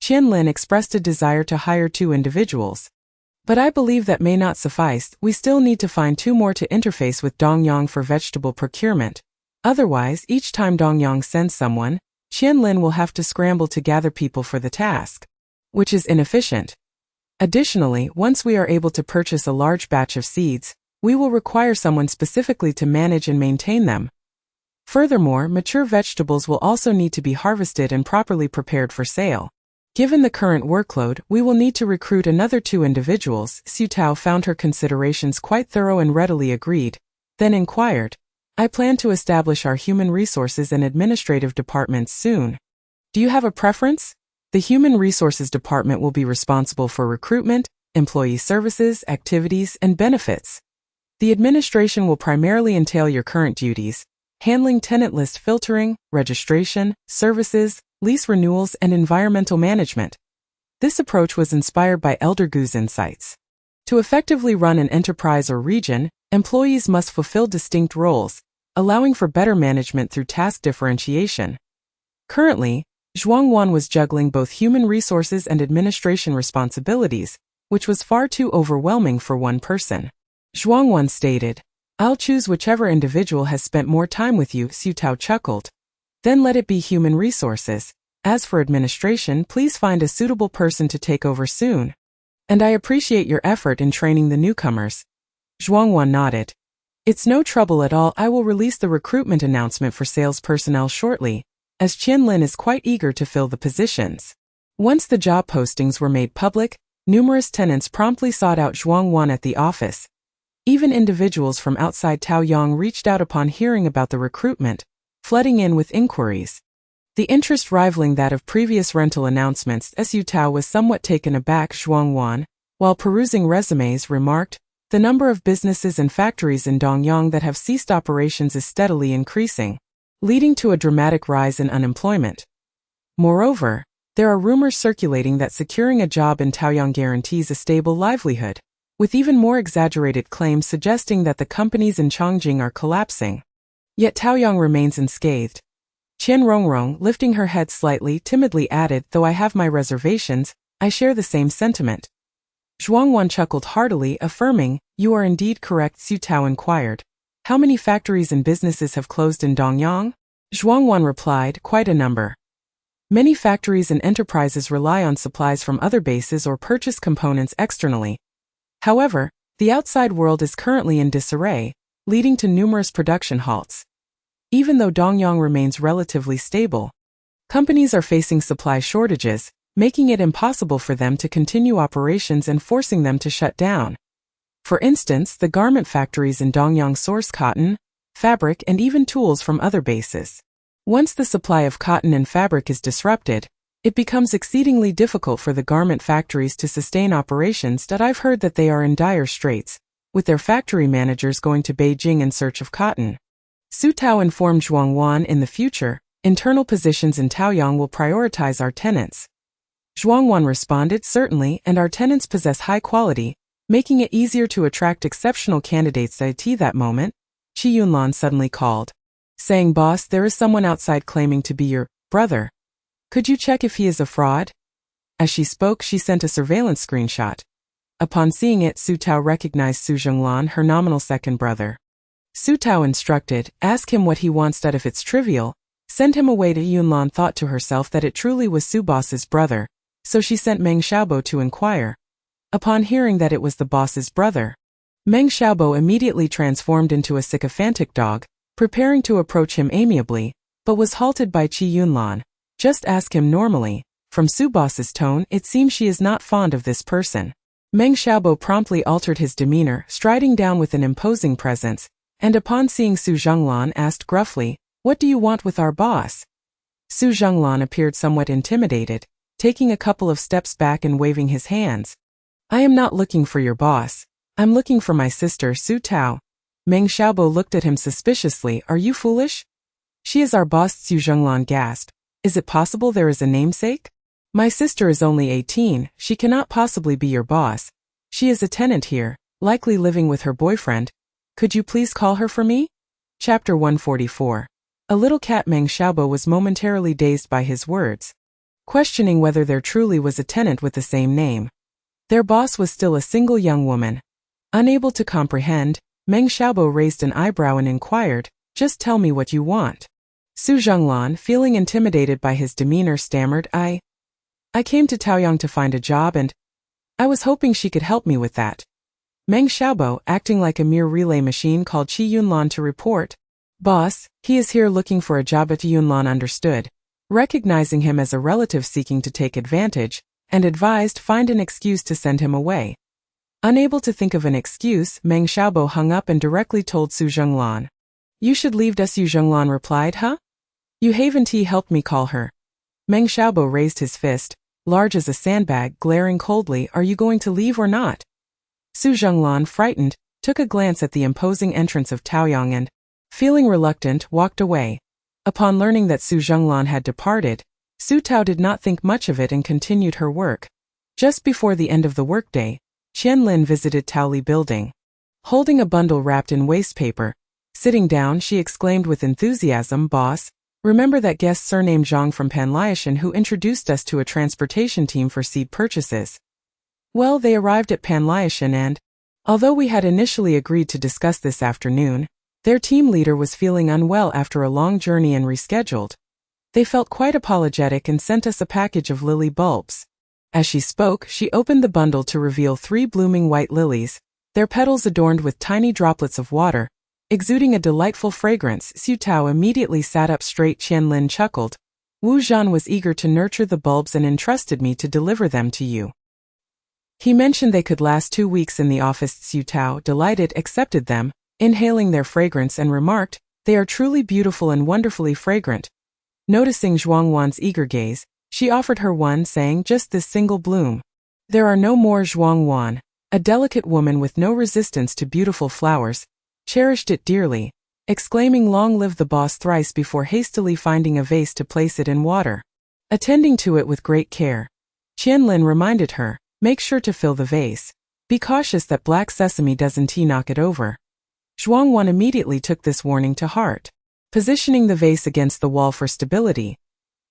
Qian Lin expressed a desire to hire 2 individuals. But I believe that may not suffice. We still need to find 2 more to interface with Dongyang for vegetable procurement. Otherwise, each time Dongyang sends someone, Qian Lin will have to scramble to gather people for the task, which is inefficient. Additionally, once we are able to purchase a large batch of seeds, we will require someone specifically to manage and maintain them. Furthermore, mature vegetables will also need to be harvested and properly prepared for sale. Given the current workload, we will need to recruit another 2 individuals. Su Tao found her considerations quite thorough and readily agreed, then inquired, I plan to establish our human resources and administrative departments soon. Do you have a preference? The Human Resources Department will be responsible for recruitment, employee services, activities, and benefits. The administration will primarily entail your current duties, handling tenant list filtering, registration, services, lease renewals, and environmental management. This approach was inspired by Elder Gu's insights. To effectively run an enterprise or region, employees must fulfill distinct roles, allowing for better management through task differentiation. Currently, Zhuang Wan was juggling both human resources and administration responsibilities, which was far too overwhelming for one person. Zhuang Wan stated, I'll choose whichever individual has spent more time with you. Su Tao chuckled. Then let it be human resources. As for administration, please find a suitable person to take over soon. And I appreciate your effort in training the newcomers. Zhuang Wan nodded. It's no trouble at all. I will release the recruitment announcement for sales personnel shortly, as Qian Lin is quite eager to fill the positions. Once the job postings were made public, numerous tenants promptly sought out Zhuang Wan at the office. Even individuals from outside Taoyang reached out upon hearing about the recruitment, flooding in with inquiries. The interest rivaling that of previous rental announcements. Su Tao was somewhat taken aback. Zhuang Wan, while perusing resumes, remarked, the number of businesses and factories in Dongyang that have ceased operations is steadily increasing, leading to a dramatic rise in unemployment. Moreover, there are rumors circulating that securing a job in Taoyang guarantees a stable livelihood, with even more exaggerated claims suggesting that the companies in Chongqing are collapsing. Yet Taoyang remains unscathed. Qian Rongrong, lifting her head slightly, timidly added, though I have my reservations, I share the same sentiment. Zhuang Wan chuckled heartily, affirming, you are indeed correct. Su Tao inquired, how many factories and businesses have closed in Dongyang? Zhuang Wan replied, quite a number. Many factories and enterprises rely on supplies from other bases or purchase components externally. However, the outside world is currently in disarray, leading to numerous production halts. Even though Dongyang remains relatively stable, companies are facing supply shortages, making it impossible for them to continue operations and forcing them to shut down. For instance, the garment factories in Dongyang source cotton, fabric, and even tools from other bases. Once the supply of cotton and fabric is disrupted, it becomes exceedingly difficult for the garment factories to sustain operations. I've heard that they are in dire straits, with their factory managers going to Beijing in search of cotton. Su Tao informed Zhuang Wan, in the future, internal positions in Taoyang will prioritize our tenants. Zhuang Wan responded, certainly, and our tenants possess high quality, making it easier to attract exceptional candidates. At that moment, Qi Yunlan suddenly called, saying, Boss, there is someone outside claiming to be your brother. Could you check if he is a fraud? As she spoke, she sent a surveillance screenshot. Upon seeing it, Su Tao recognized Su Zhenglan, her nominal second brother. Su Tao instructed, ask him what he wants. If it's trivial, send him away. Yunlan thought to herself that it truly was Su Boss's brother, so she sent Meng Xiaobo to inquire. upon hearing that it was the boss's brother. Meng Xiaobo immediately transformed into a sycophantic dog, preparing to approach him amiably, but was halted by Qi Yunlan. Just ask him normally. From Su Boss's tone, it seems she is not fond of this person. Meng Xiaobo promptly altered his demeanor, striding down with an imposing presence, and upon seeing Su Zhenglan asked gruffly, "What do you want with our boss?" Su Zhenglan appeared somewhat intimidated, taking a couple of steps back and waving his hands. "I am not looking for your boss. I'm looking for my sister, Su Tao." Meng Xiaobo looked at him suspiciously. "Are you foolish?" "She is our boss," Su Zhenglan gasped. "Is it possible there is a namesake? My sister is only 18, she cannot possibly be your boss. She is a tenant here, likely living with her boyfriend. Could you please call her for me?" Chapter 144. A little cat. Meng Xiaobo was momentarily dazed by his words, questioning whether there truly was a tenant with the same name. Their boss was still a single young woman. Unable to comprehend, Meng Xiaobo raised an eyebrow and inquired, "Just tell me what you want." Su Zhenglan, feeling intimidated by his demeanor, stammered, I came to Taoyang to find a job and I was hoping she could help me with that." Meng Xiaobo, acting like a mere relay machine, called Qi Yunlan to report. "Boss, he is here looking for a job." Qi Yunlan understood, recognizing him as a relative seeking to take advantage, and advised find an excuse to send him away. Unable to think of an excuse, Meng Xiaobo hung up and directly told Su Zhenglan. "You should leave us." Su Zhenglan replied, "Huh? You haven't helped me call her." Meng Xiaobo raised his fist, large as a sandbag, glaring coldly, "Are you going to leave or not?" Su Zhenglan, frightened, took a glance at the imposing entrance of Taoyang and, feeling reluctant, walked away. Upon learning that Su Zhenglan had departed, Su Tao did not think much of it and continued her work. Just before the end of the workday, Qian Lin visited Taoli Building. Holding a bundle wrapped in waste paper, sitting down, she exclaimed with enthusiasm, "Boss, remember that guest surnamed Zhang from Panliashan who introduced us to a transportation team for seed purchases? Well, they arrived at Panliashan and, although we had initially agreed to discuss this afternoon, their team leader was feeling unwell after a long journey and rescheduled. They felt quite apologetic and sent us a package of lily bulbs." As she spoke, she opened the bundle to reveal 3 blooming white lilies, their petals adorned with tiny droplets of water, exuding a delightful fragrance. Su Tao immediately sat up straight. Qian Lin chuckled. "Wu Zhan was eager to nurture the bulbs and entrusted me to deliver them to you. He mentioned they could last 2 weeks in the office." Su Tao, delighted, accepted them, inhaling their fragrance, and remarked, "They are truly beautiful and wonderfully fragrant." Noticing Zhuang Wan's eager gaze, she offered her one, saying, "Just this single bloom." There are no more. Zhuang Wan, a delicate woman with no resistance to beautiful flowers, cherished it dearly, exclaiming, "Long live the boss," thrice before hastily finding a vase to place it in water. Attending to it with great care, Qian Lin reminded her, "Make sure to fill the vase. Be cautious that black sesame doesn't knock it over." Zhuang Wan immediately took this warning to heart, positioning the vase against the wall for stability.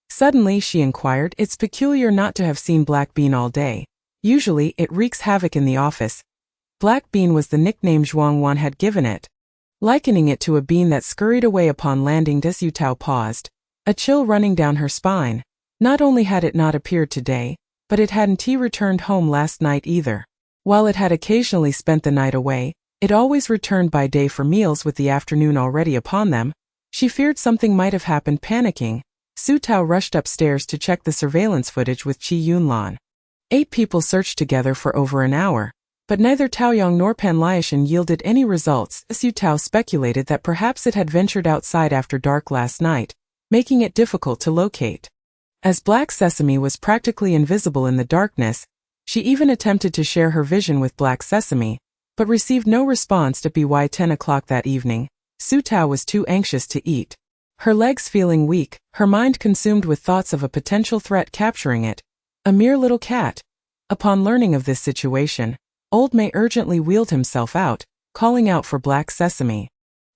Suddenly she inquired, "It's peculiar not to have seen Black Bean all day. Usually it wreaks havoc in the office." Black Bean was the nickname Zhuang Wan had given it, likening it to a bean that scurried away upon landing. Su Tao paused, a chill running down her spine. Not only had it not appeared today, but it hadn't returned home last night either. While it had occasionally spent the night away, it always returned by day for meals with the afternoon already upon them. She feared something might have happened. Panicking, Su Tao rushed upstairs to check the surveillance footage with Qi Yunlan. 8 people searched together for over an hour, but neither Taoyang nor Panliashan yielded any results. Su Tao speculated that perhaps it had ventured outside after dark last night, making it difficult to locate. As Black Sesame was practically invisible in the darkness, she even attempted to share her vision with Black Sesame, but received no response. By 10 o'clock that evening, Su Tao was too anxious to eat. Her legs feeling weak, her mind consumed with thoughts of a potential threat capturing it, a mere little cat. Upon learning of this situation, Old May urgently wheeled himself out, calling out for Black Sesame.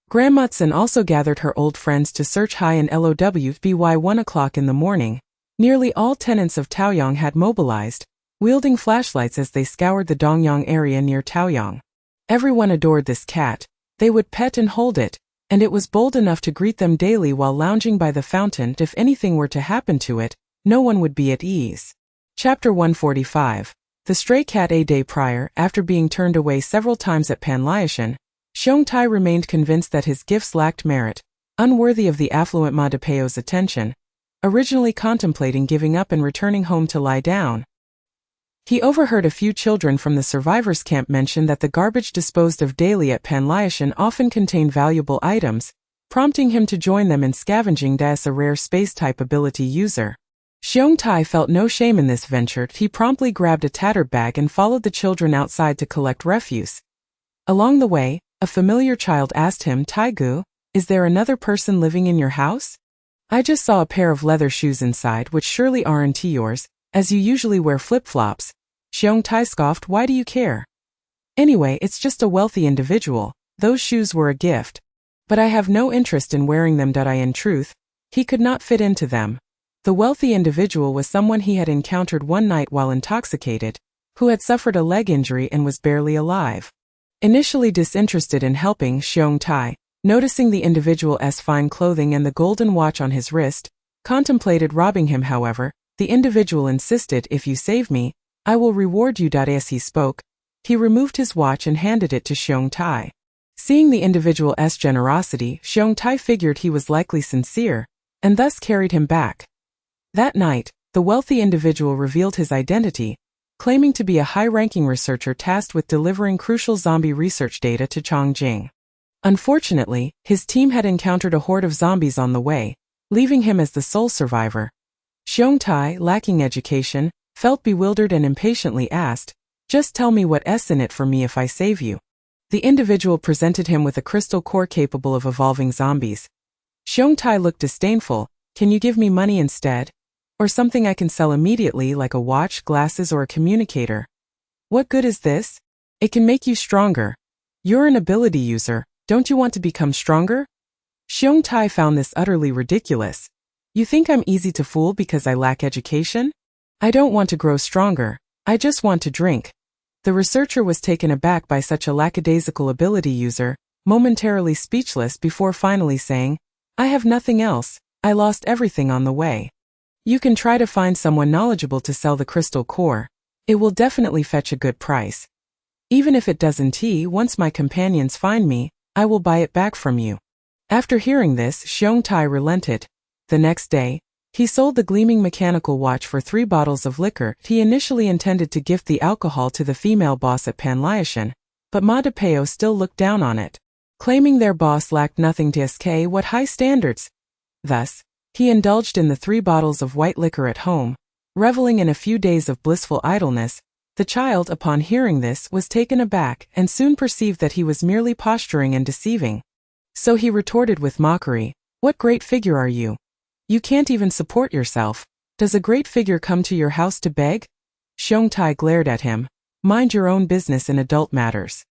Grandma Tsen also gathered her old friends to search high in Low. By 1 o'clock in the morning, nearly all tenants of Taoyang had mobilized, wielding flashlights as they scoured the Dongyang area near Taoyang. Everyone adored this cat. They would pet and hold it, and it was bold enough to greet them daily while lounging by the fountain. If anything were to happen to it, no one would be at ease. Chapter 145. The stray cat. A day prior, after being turned away several times at Panlyashan, Xiong Tai remained convinced that his gifts lacked merit, unworthy of the affluent Ma Depeo's attention, originally contemplating giving up and returning home to lie down. He overheard a few children from the survivors' camp mention that the garbage disposed of daily at Panlyashan often contained valuable items, prompting him to join them in scavenging as a rare space-type ability user. Xiong Tai felt no shame in this venture. He promptly grabbed a tattered bag and followed the children outside to collect refuse. Along the way, a familiar child asked him, "Taigu, is there another person living in your house? I just saw a pair of leather shoes inside, which surely aren't yours, as you usually wear flip-flops." Xiong Tai scoffed, "Why do you care? Anyway, it's just a wealthy individual. Those shoes were a gift. But I have no interest in wearing them." In truth, he could not fit into them. The wealthy individual was someone he had encountered one night while intoxicated, who had suffered a leg injury and was barely alive. Initially disinterested in helping, Xiong Tai, noticing the individual's fine clothing and the golden watch on his wrist, contemplated robbing him. However, the individual insisted, "If you save me, I will reward you." As he spoke, he removed his watch and handed it to Xiong Tai. Seeing the individual's generosity, Xiong Tai figured he was likely sincere, and thus carried him back. That night, the wealthy individual revealed his identity, claiming to be a high-ranking researcher tasked with delivering crucial zombie research data to Chongjing. Unfortunately, his team had encountered a horde of zombies on the way, leaving him as the sole survivor. Xiong Tai, lacking education, felt bewildered and impatiently asked, "Just tell me what's in it for me if I save you." The individual presented him with a crystal core capable of evolving zombies. Xiong Tai looked disdainful. "Can you give me money instead? Or something I can sell immediately, like a watch, glasses, or a communicator?" "What good is this? It can make you stronger. You're an ability user. Don't you want to become stronger?" Xiong Tai found this utterly ridiculous. "You think I'm easy to fool because I lack education? I don't want to grow stronger. I just want to drink." The researcher was taken aback by such a lackadaisical ability user, momentarily speechless before finally saying, "I have nothing else. I lost everything on the way. You can try to find someone knowledgeable to sell the crystal core. It will definitely fetch a good price. Even if it doesn't, once my companions find me, I will buy it back from you." After hearing this, Xiong Tai relented. The next day, he sold the gleaming mechanical watch for 3 bottles of liquor. He initially intended to gift the alcohol to the female boss at Panlyashan, but Ma Depeo still looked down on it, claiming their boss lacked nothing to ask. What high standards! Thus, he indulged in the 3 bottles of white liquor at home, reveling in a few days of blissful idleness. The child, upon hearing this, was taken aback and soon perceived that he was merely posturing and deceiving. So he retorted with mockery, "What great figure are you? You can't even support yourself. Does a great figure come to your house to beg?" Xiong Tai glared at him. "Mind your own business in adult matters."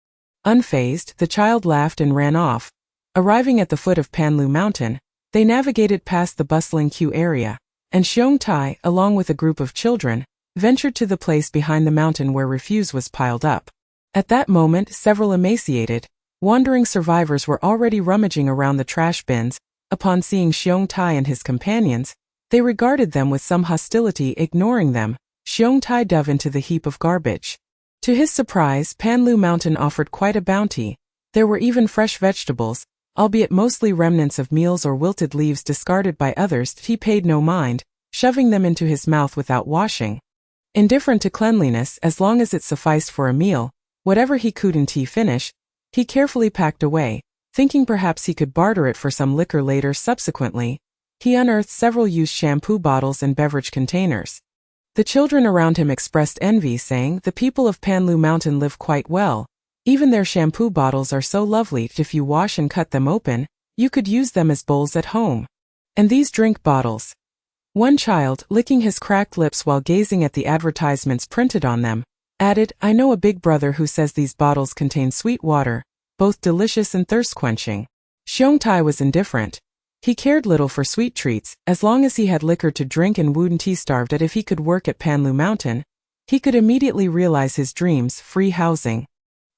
Unfazed, the child laughed and ran off. Arriving at the foot of Panlu Mountain, they navigated past the bustling queue area, and Xiong Tai, along with a group of children, ventured to the place behind the mountain where refuse was piled up. At that moment, several emaciated, wandering survivors were already rummaging around the trash bins. Upon seeing Xiong Tai and his companions, they regarded them with some hostility. Ignoring them, Xiong Tai dove into the heap of garbage. To his surprise, Panlu Mountain offered quite a bounty. There were even fresh vegetables, albeit mostly remnants of meals or wilted leaves discarded by others. He paid no mind, shoving them into his mouth without washing. Indifferent to cleanliness, as long as it sufficed for a meal, whatever he couldn't finish, he carefully packed away, thinking perhaps he could barter it for some liquor later. Subsequently, he unearthed several used shampoo bottles and beverage containers. The children around him expressed envy, saying, "The people of Panlu Mountain live quite well. Even their shampoo bottles are so lovely. If you wash and cut them open, you could use them as bowls at home. And these drink bottles." One child, licking his cracked lips while gazing at the advertisements printed on them, added, "I know a big brother who says these bottles contain sweet water, both delicious and thirst-quenching." Xiong Tai was indifferent. He cared little for sweet treats, as long as he had liquor to drink and wouldn't starve. That if he could work at Panlu Mountain, he could immediately realize his dreams: free housing,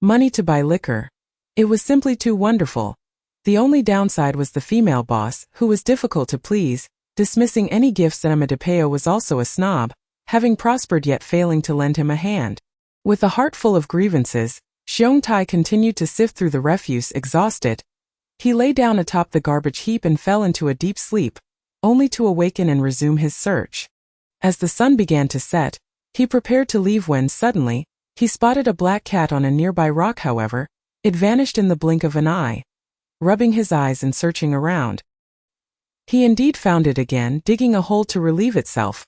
money to buy liquor. It was simply too wonderful. The only downside was the female boss, who was difficult to please, dismissing any gifts. Ma Depeo was also a snob, having prospered yet failing to lend him a hand. With a heart full of grievances, Xiong Tai continued to sift through the refuse exhausted. He lay down atop the garbage heap and fell into a deep sleep, only to awaken and resume his search. As the sun began to set, he prepared to leave when suddenly, he spotted a black cat on a nearby rock. However, it vanished in the blink of an eye. Rubbing his eyes and searching around, he indeed found it again, digging a hole to relieve itself.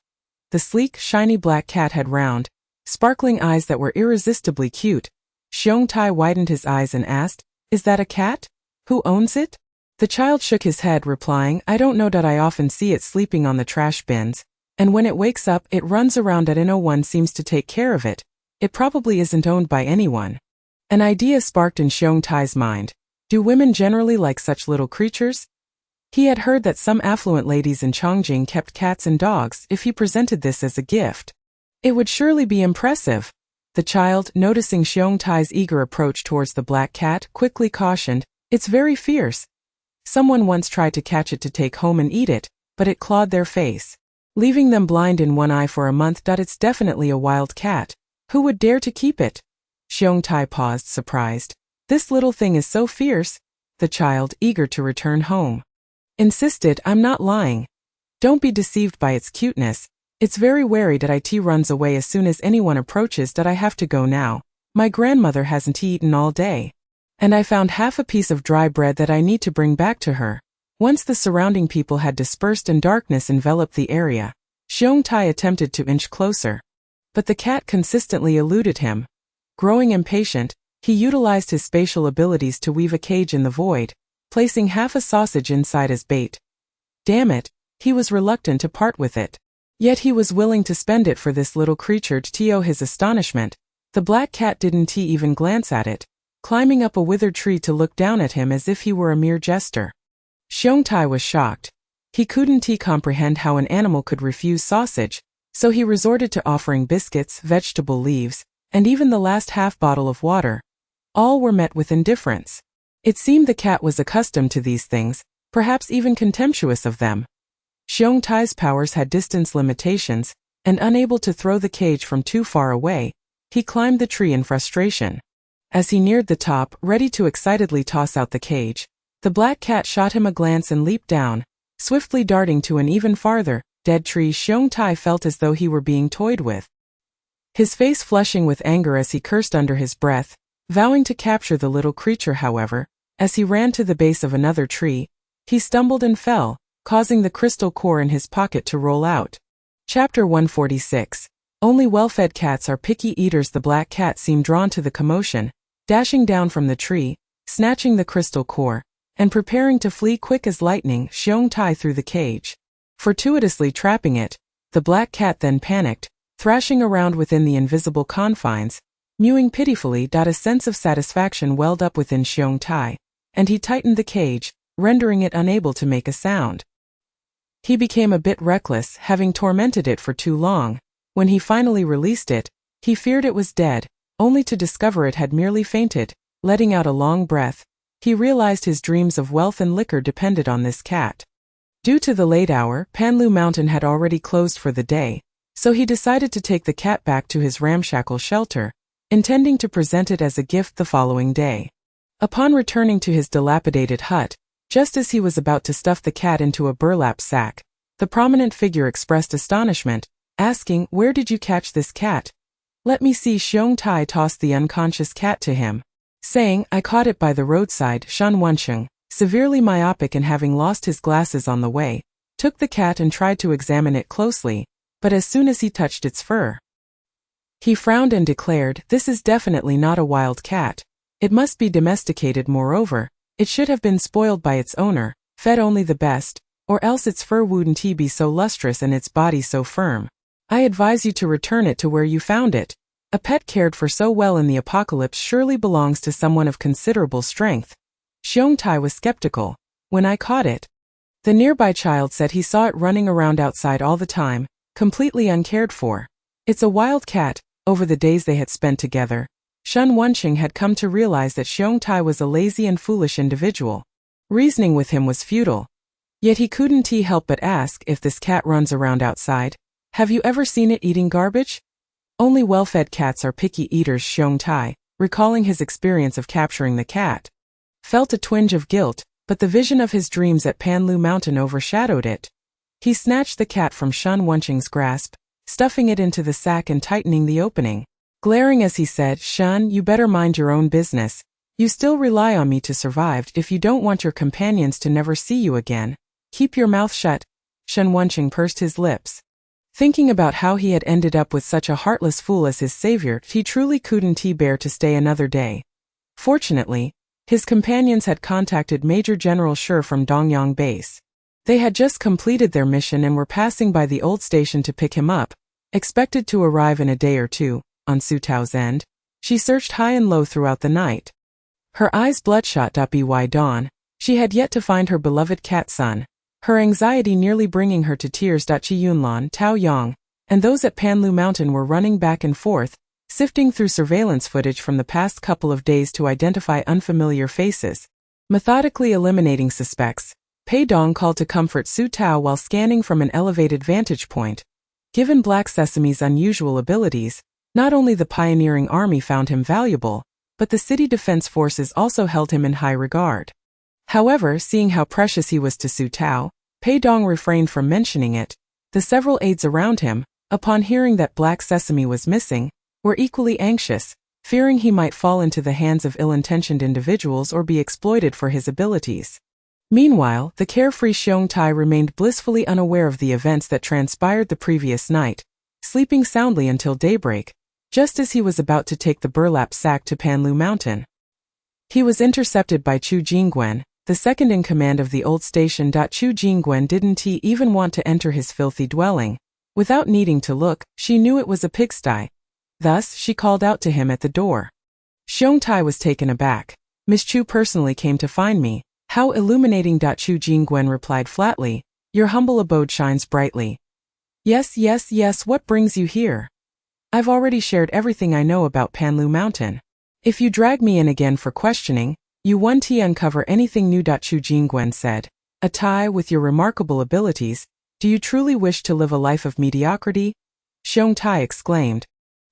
The sleek, shiny black cat had round, sparkling eyes that were irresistibly cute. Xiong Tai widened his eyes and asked, "Is that a cat? Who owns it?" The child shook his head, replying, "I don't know that I often see it sleeping on the trash bins, and when it wakes up it runs around and no one seems to take care of it. It probably isn't owned by anyone." An idea sparked in Xiong Tai's mind. Do women generally like such little creatures? He had heard that some affluent ladies in Chongqing kept cats and dogs. If he presented this as a gift, it would surely be impressive. The child, noticing Xiong Tai's eager approach towards the black cat, quickly cautioned, "It's very fierce. Someone once tried to catch it to take home and eat it, but it clawed their face, leaving them blind in one eye for a month. It's definitely a wild cat. Who would dare to keep it?" Xiong Tai paused, surprised. "This little thing is so fierce?" The child, eager to return home, insisted, "I'm not lying. Don't be deceived by its cuteness. It's very wary. It runs away as soon as anyone approaches. I have to go now. My grandmother hasn't eaten all day, and I found half a piece of dry bread that I need to bring back to her." Once the surrounding people had dispersed and darkness enveloped the area, Xiong Tai attempted to inch closer, but the cat consistently eluded him. Growing impatient, he utilized his spatial abilities to weave a cage in the void, placing half a sausage inside as bait. Damn it, he was reluctant to part with it. Yet he was willing to spend it for this little creature. To his astonishment, the black cat didn't even glance at it, climbing up a withered tree to look down at him as if he were a mere jester. Xiong Tai was shocked. He couldn't comprehend how an animal could refuse sausage, so he resorted to offering biscuits, vegetable leaves, and even the last half bottle of water. All were met with indifference. It seemed the cat was accustomed to these things, perhaps even contemptuous of them. Xiong Tai's powers had distance limitations, and unable to throw the cage from too far away, he climbed the tree in frustration. As he neared the top, ready to excitedly toss out the cage, the black cat shot him a glance and leaped down, swiftly darting to an even farther, dead tree. Xiong Tai felt as though he were being toyed with, his face flushing with anger as he cursed under his breath, vowing to capture the little creature. However, as he ran to the base of another tree, he stumbled and fell, causing the crystal core in his pocket to roll out. Chapter 146. Only well-fed cats are picky eaters. The black cat seemed drawn to the commotion, dashing down from the tree, snatching the crystal core, and preparing to flee quick as lightning. Xiong Tai threw the cage, fortuitously trapping it. The black cat then panicked, thrashing around within the invisible confines, mewing pitifully. A sense of satisfaction welled up within Xiong Tai, and he tightened the cage, rendering it unable to make a sound. He became a bit reckless, having tormented it for too long. When he finally released it, he feared it was dead, only to discover it had merely fainted. Letting out a long breath, he realized his dreams of wealth and liquor depended on this cat. Due to the late hour, Panlu Mountain had already closed for the day, so he decided to take the cat back to his ramshackle shelter, intending to present it as a gift the following day. Upon returning to his dilapidated hut, just as he was about to stuff the cat into a burlap sack, the prominent figure expressed astonishment, asking, "Where did you catch this cat?" "Let me see." Xiong Tai tossed the unconscious cat to him, saying, "I caught it by the roadside." Shan Wensheng, severely myopic and having lost his glasses on the way, took the cat and tried to examine it closely, but as soon as he touched its fur, he frowned and declared, "This is definitely not a wild cat. It must be domesticated. Moreover, it should have been spoiled by its owner, fed only the best, or else its fur wouldn't be so lustrous and its body so firm. I advise you to return it to where you found it. A pet cared for so well in the apocalypse surely belongs to someone of considerable strength." Xiong Tai was skeptical. "When I caught it," the nearby child said, he saw it running around outside all the time, completely uncared for. "It's a wild cat." Over the days they had spent together, Shan Wensheng had come to realize that Xiong Tai was a lazy and foolish individual. Reasoning with him was futile. Yet he couldn't help but ask, "If this cat runs around outside, Have you ever seen it eating garbage? Only well-fed cats are picky eaters. Xiong Tai, recalling his experience of capturing the cat, felt a twinge of guilt, but the vision of his dreams at Panlu Mountain overshadowed it. He snatched the cat from Shen Wenqing's grasp, stuffing it into the sack and tightening the opening. Glaring as he said, "Shen, you better mind your own business. You still rely on me to survive. If you don't want your companions to never see you again, keep your mouth shut." Shen Wenqing pursed his lips. Thinking about how he had ended up with such a heartless fool as his savior, he truly couldn't bear to stay another day. Fortunately, his companions had contacted Major General Shi from Dongyang Base. They had just completed their mission and were passing by the old station to pick him up, expected to arrive in a day or two. On Su Tao's end, she searched high and low throughout the night. Her eyes bloodshot. By dawn, she had yet to find her beloved cat son, her anxiety nearly bringing her to tears. Qi Yunlan, Tao Yang, and those at Panlu Mountain were running back and forth, sifting through surveillance footage from the past couple of days to identify unfamiliar faces. Methodically eliminating suspects, Pei Dong called to comfort Su Tao while scanning from an elevated vantage point. Given Black Sesame's unusual abilities, not only the pioneering army found him valuable, but the city defense forces also held him in high regard. However, seeing how precious he was to Su Tao, Pei Dong refrained from mentioning it. The several aides around him, upon hearing that Black Sesame was missing, were equally anxious, fearing he might fall into the hands of ill-intentioned individuals or be exploited for his abilities. Meanwhile, the carefree Xiong Tai remained blissfully unaware of the events that transpired the previous night, sleeping soundly until daybreak, just as he was about to take the burlap sack to Panlu Mountain. He was intercepted by Chu Jingwen, the second in command of the old station. Chu Jingwen didn't even want to enter his filthy dwelling. Without needing to look, she knew it was a pigsty. Thus, she called out to him at the door. Xiong Tai was taken aback. "Miss Chu personally came to find me." "How illuminating." Chu Jingwen replied flatly, "Your humble abode shines brightly." Yes, what brings you here?" "I've already shared everything I know about Panlu Mountain. If you drag me in again for questioning, you won't uncover anything new." Chu Jingwen said. "A Tai, with your remarkable abilities, do you truly wish to live a life of mediocrity?" Xiong Tai exclaimed.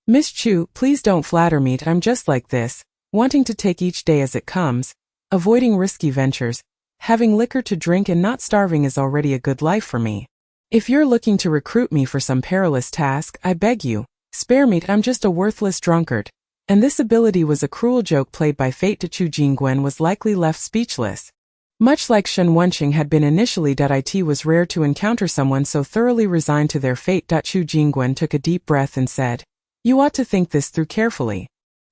"Miss Chu, please don't flatter me. I'm just like this, wanting to take each day as it comes, avoiding risky ventures. Having liquor to drink and not starving is already a good life for me. If you're looking to recruit me for some perilous task, I beg you, spare me. I'm just a worthless drunkard." And this ability was a cruel joke played by fate. Chu Jingwen was likely left speechless. Much like Shen Wenqing had been initially. It was rare to encounter someone so thoroughly resigned to their fate. Chu Jingwen took a deep breath and said, "You ought to think this through carefully.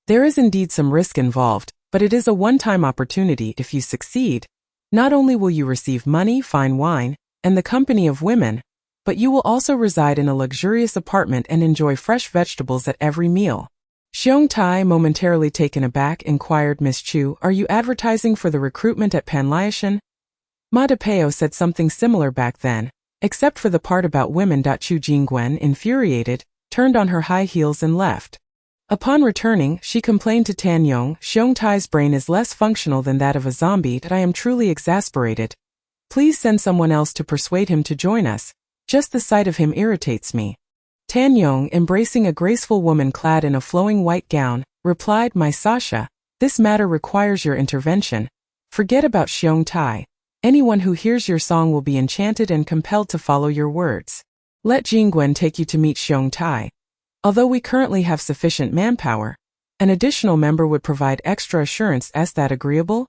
There is indeed some risk involved, but it is a one-time opportunity. If you succeed, not only will you receive money, fine wine, and the company of women, but you will also reside in a luxurious apartment and enjoy fresh vegetables at every meal." Xiong Tai, momentarily taken aback, inquired, "Miss Chu, are you advertising for the recruitment at Panliashan?" Ma Depeo said something similar back then, except for the part about women. Chu Jingwen, infuriated, turned on her high heels and left. Upon returning, she complained to Tan Yong, "Xiong Tai's brain is less functional than that of a zombie. I am truly exasperated. Please send someone else to persuade him to join us. Just the sight of him irritates me." Tan Yong, embracing a graceful woman clad in a flowing white gown, replied, "My Sasha, this matter requires your intervention. Forget about Xiong Tai. Anyone who hears your song will be enchanted and compelled to follow your words. Let Jingwen take you to meet Xiong Tai. Although we currently have sufficient manpower, an additional member would provide extra assurance. Is that agreeable?"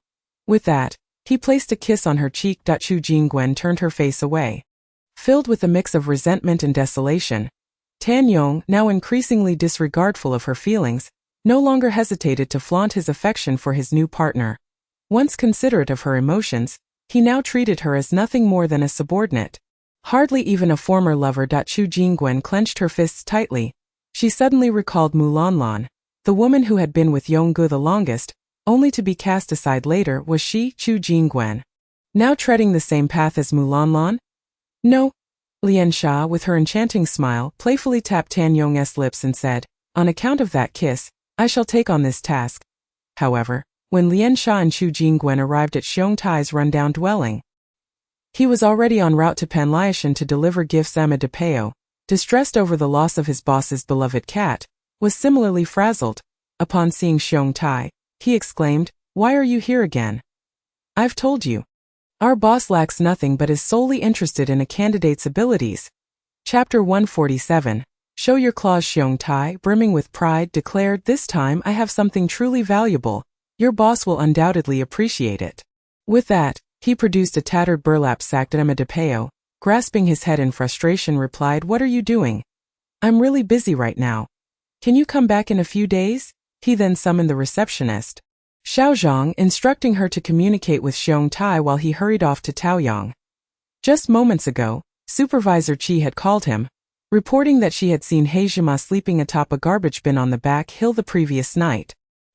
With that, he placed a kiss on her cheek. Chu Jingwen turned her face away. Filled with a mix of resentment and desolation, Tan Yong, now increasingly disregardful of her feelings, no longer hesitated to flaunt his affection for his new partner. Once considerate of her emotions, he now treated her as nothing more than a subordinate. Hardly even a former lover. Chu Jingwen clenched her fists tightly. She suddenly recalled Mulanlan, the woman who had been with Yonggu the longest, only to be cast aside later. Was she, Chu Jingwen, now treading the same path as Mulanlan? No. Lian Sha, with her enchanting smile, playfully tapped Tan Yong's lips and said, "On account of that kiss, I shall take on this task." However, when Lian Sha and Chu Jingwen arrived at Xiong Tai's rundown dwelling, he was already en route to Panliashan to deliver gifts. Ma Depeo, distressed over the loss of his boss's beloved cat, was similarly frazzled. Upon seeing Xiong Tai, he exclaimed, "Why are you here again? I've told you. Our boss lacks nothing but is solely interested in a candidate's abilities." Chapter 147. Show your claws. Xiong Tai, brimming with pride, declared, "This time I have something truly valuable. Your boss will undoubtedly appreciate it." With that, he produced a tattered burlap sack. Emma DePeo, grasping his head in frustration, replied, "What are you doing? I'm really busy right now. Can you come back in a few days?" He then summoned the receptionist, Xiaozhang, instructing her to communicate with Xiong Tai while he hurried off to Taoyang. Just moments ago, Supervisor Qi had called him, reporting that she had seen Heijima sleeping atop a garbage bin on the back hill the previous night,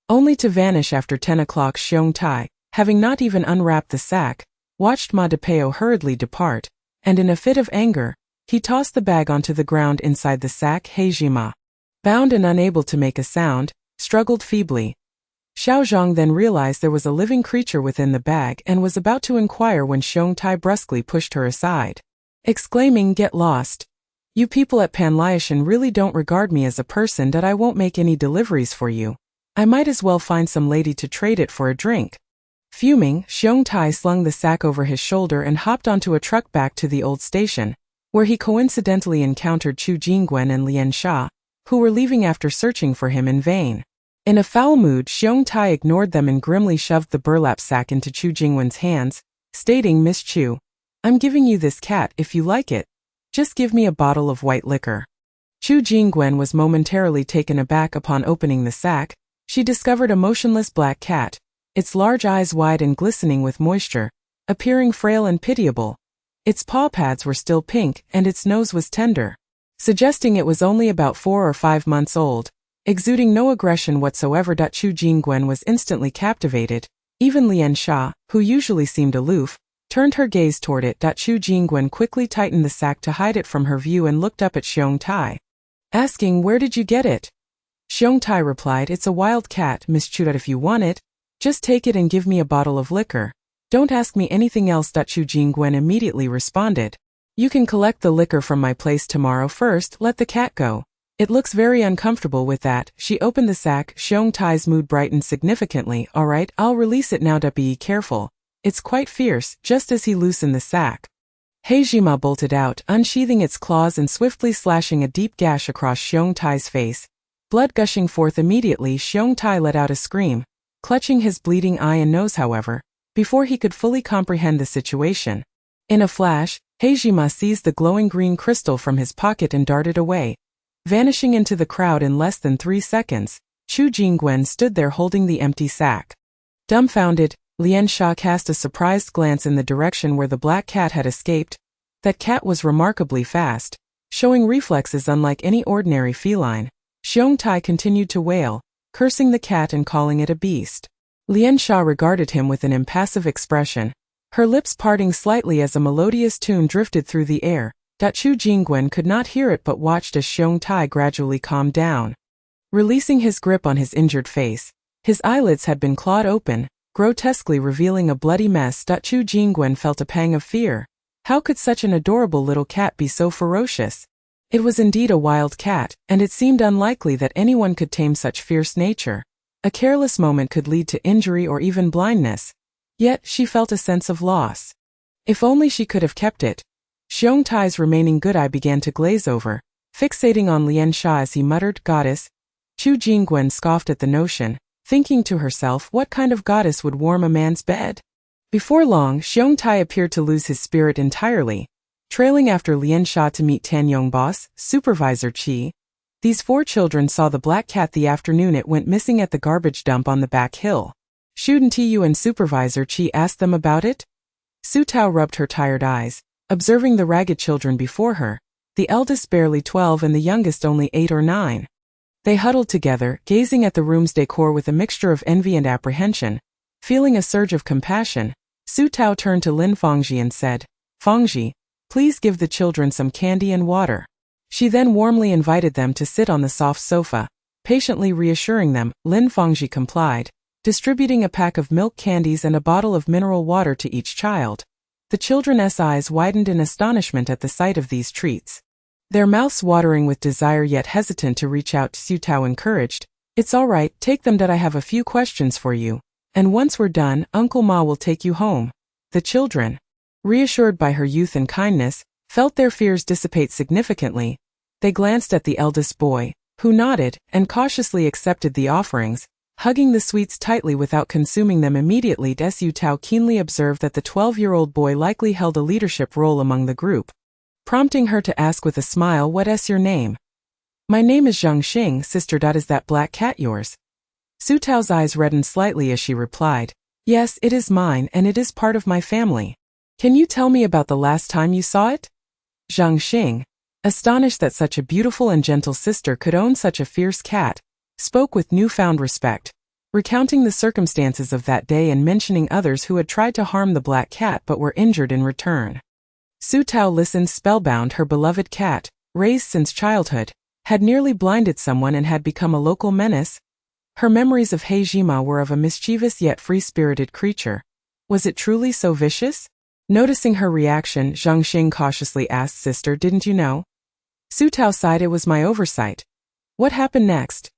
only to vanish after 10 o'clock. Xiong Tai, having not even unwrapped the sack, watched Ma DePeo hurriedly depart, and in a fit of anger, he tossed the bag onto the ground inside the sack. Heijima, bound and unable to make a sound, struggled feebly. Xiaozhang then realized there was a living creature within the bag and was about to inquire when Xiong Tai brusquely pushed her aside, exclaiming, "Get lost. You people at Panliashan really don't regard me as a person that I won't make any deliveries for you. I might as well find some lady to trade it for a drink." Fuming, Xiong Tai slung the sack over his shoulder and hopped onto a truck back to the old station, where he coincidentally encountered Chu Jingwen and Lian Sha, who were leaving after searching for him in vain. In a foul mood, Xiong Tai ignored them and grimly shoved the burlap sack into Chu Jingwen's hands, stating, "Miss Chu, I'm giving you this cat if you like it. Just give me a bottle of white liquor." Chu Jingwen was momentarily taken aback. Upon opening the sack, she discovered a motionless black cat, its large eyes wide and glistening with moisture, appearing frail and pitiable. Its paw pads were still pink and its nose was tender, suggesting it was only about 4 or 5 months old. Exuding no aggression whatsoever, Chu Jingwen was instantly captivated. Even Lian Sha, who usually seemed aloof, turned her gaze toward it. Chu Jingwen quickly tightened the sack to hide it from her view and looked up at Xiong Tai, asking, "Where did you get it?" Xiong Tai replied, "It's a wild cat, Miss Chu. If you want it, just take it and give me a bottle of liquor. Don't ask me anything else." Chu Jingwen immediately responded, "You can collect the liquor from my place tomorrow. First, let the cat go. It looks very uncomfortable." With that, she opened the sack. Xiong Tai's mood brightened significantly. "All right, I'll release it now. Be careful. It's quite fierce." Just as he loosened the sack, Heijima bolted out, unsheathing its claws and swiftly slashing a deep gash across Xiong Tai's face. Blood gushing forth immediately, Xiong Tai let out a scream, clutching his bleeding eye and nose. However, before he could fully comprehend the situation, in a flash, Heijima seized the glowing green crystal from his pocket and darted away, vanishing into the crowd in less than 3 seconds. Chu Jingwen stood there holding the empty sack. Dumbfounded, Lian Sha cast a surprised glance in the direction where the black cat had escaped. That cat was remarkably fast, showing reflexes unlike any ordinary feline. Xiong Tai continued to wail, cursing the cat and calling it a beast. Lian Sha regarded him with an impassive expression, her lips parting slightly as a melodious tune drifted through the air. Chu Jingwen could not hear it but watched as Xiong Tai gradually calmed down. Releasing his grip on his injured face, his eyelids had been clawed open, grotesquely revealing a bloody mess. Chu Jingwen felt a pang of fear. How could such an adorable little cat be so ferocious? It was indeed a wild cat, and it seemed unlikely that anyone could tame such fierce nature. A careless moment could lead to injury or even blindness. Yet, she felt a sense of loss. If only she could have kept it. Xiong Tai's remaining good eye began to glaze over, fixating on Lian Sha as he muttered, "Goddess." Chu Jingwen scoffed at the notion, thinking to herself, what kind of goddess would warm a man's bed? Before long, Xiong Tai appeared to lose his spirit entirely, trailing after Lian Sha to meet Tanyong boss, Supervisor Qi. These 4 children saw the black cat the afternoon it went missing at the garbage dump on the back hill. Shouldn't you and Supervisor Qi ask them about it? Su Tao rubbed her tired eyes, observing the ragged children before her, the eldest barely 12 and the youngest only 8 or 9. They huddled together, gazing at the room's decor with a mixture of envy and apprehension. Feeling a surge of compassion, Su Tao turned to Lin Fangji and said, "Fangji, please give the children some candy and water." She then warmly invited them to sit on the soft sofa, patiently reassuring them. Lin Fangji complied, distributing a pack of milk candies and a bottle of mineral water to each child. The children's eyes widened in astonishment at the sight of these treats. Their mouths watering with desire yet hesitant to reach out, Su Tao encouraged. It's all right, take them, that I have a few questions for you. And once we're done, Uncle Ma will take you home. The children, reassured by her youth and kindness, felt their fears dissipate significantly. They glanced at the eldest boy, who nodded and cautiously accepted the offerings, hugging the sweets tightly without consuming them immediately. Su Tao keenly observed that the 12-year-old boy likely held a leadership role among the group, prompting her to ask with a smile, "What's your name?" "My name is Zhang Xing, sister. Is that black cat yours?" Su Tao's eyes reddened slightly as she replied, "Yes, it is mine, and it is part of my family." "Can you tell me about the last time you saw it?" Zhang Xing, astonished that such a beautiful and gentle sister could own such a fierce cat, spoke with newfound respect, recounting the circumstances of that day and mentioning others who had tried to harm the black cat but were injured in return. Su Tao listened spellbound. Her beloved cat, raised since childhood, had nearly blinded someone and had become a local menace. Her memories of He Jima were of a mischievous yet free-spirited creature. Was it truly so vicious? Noticing her reaction, Zhang Xing cautiously asked, "Sister, didn't you know?" Su Tao sighed. "It was my oversight." "What happened next?"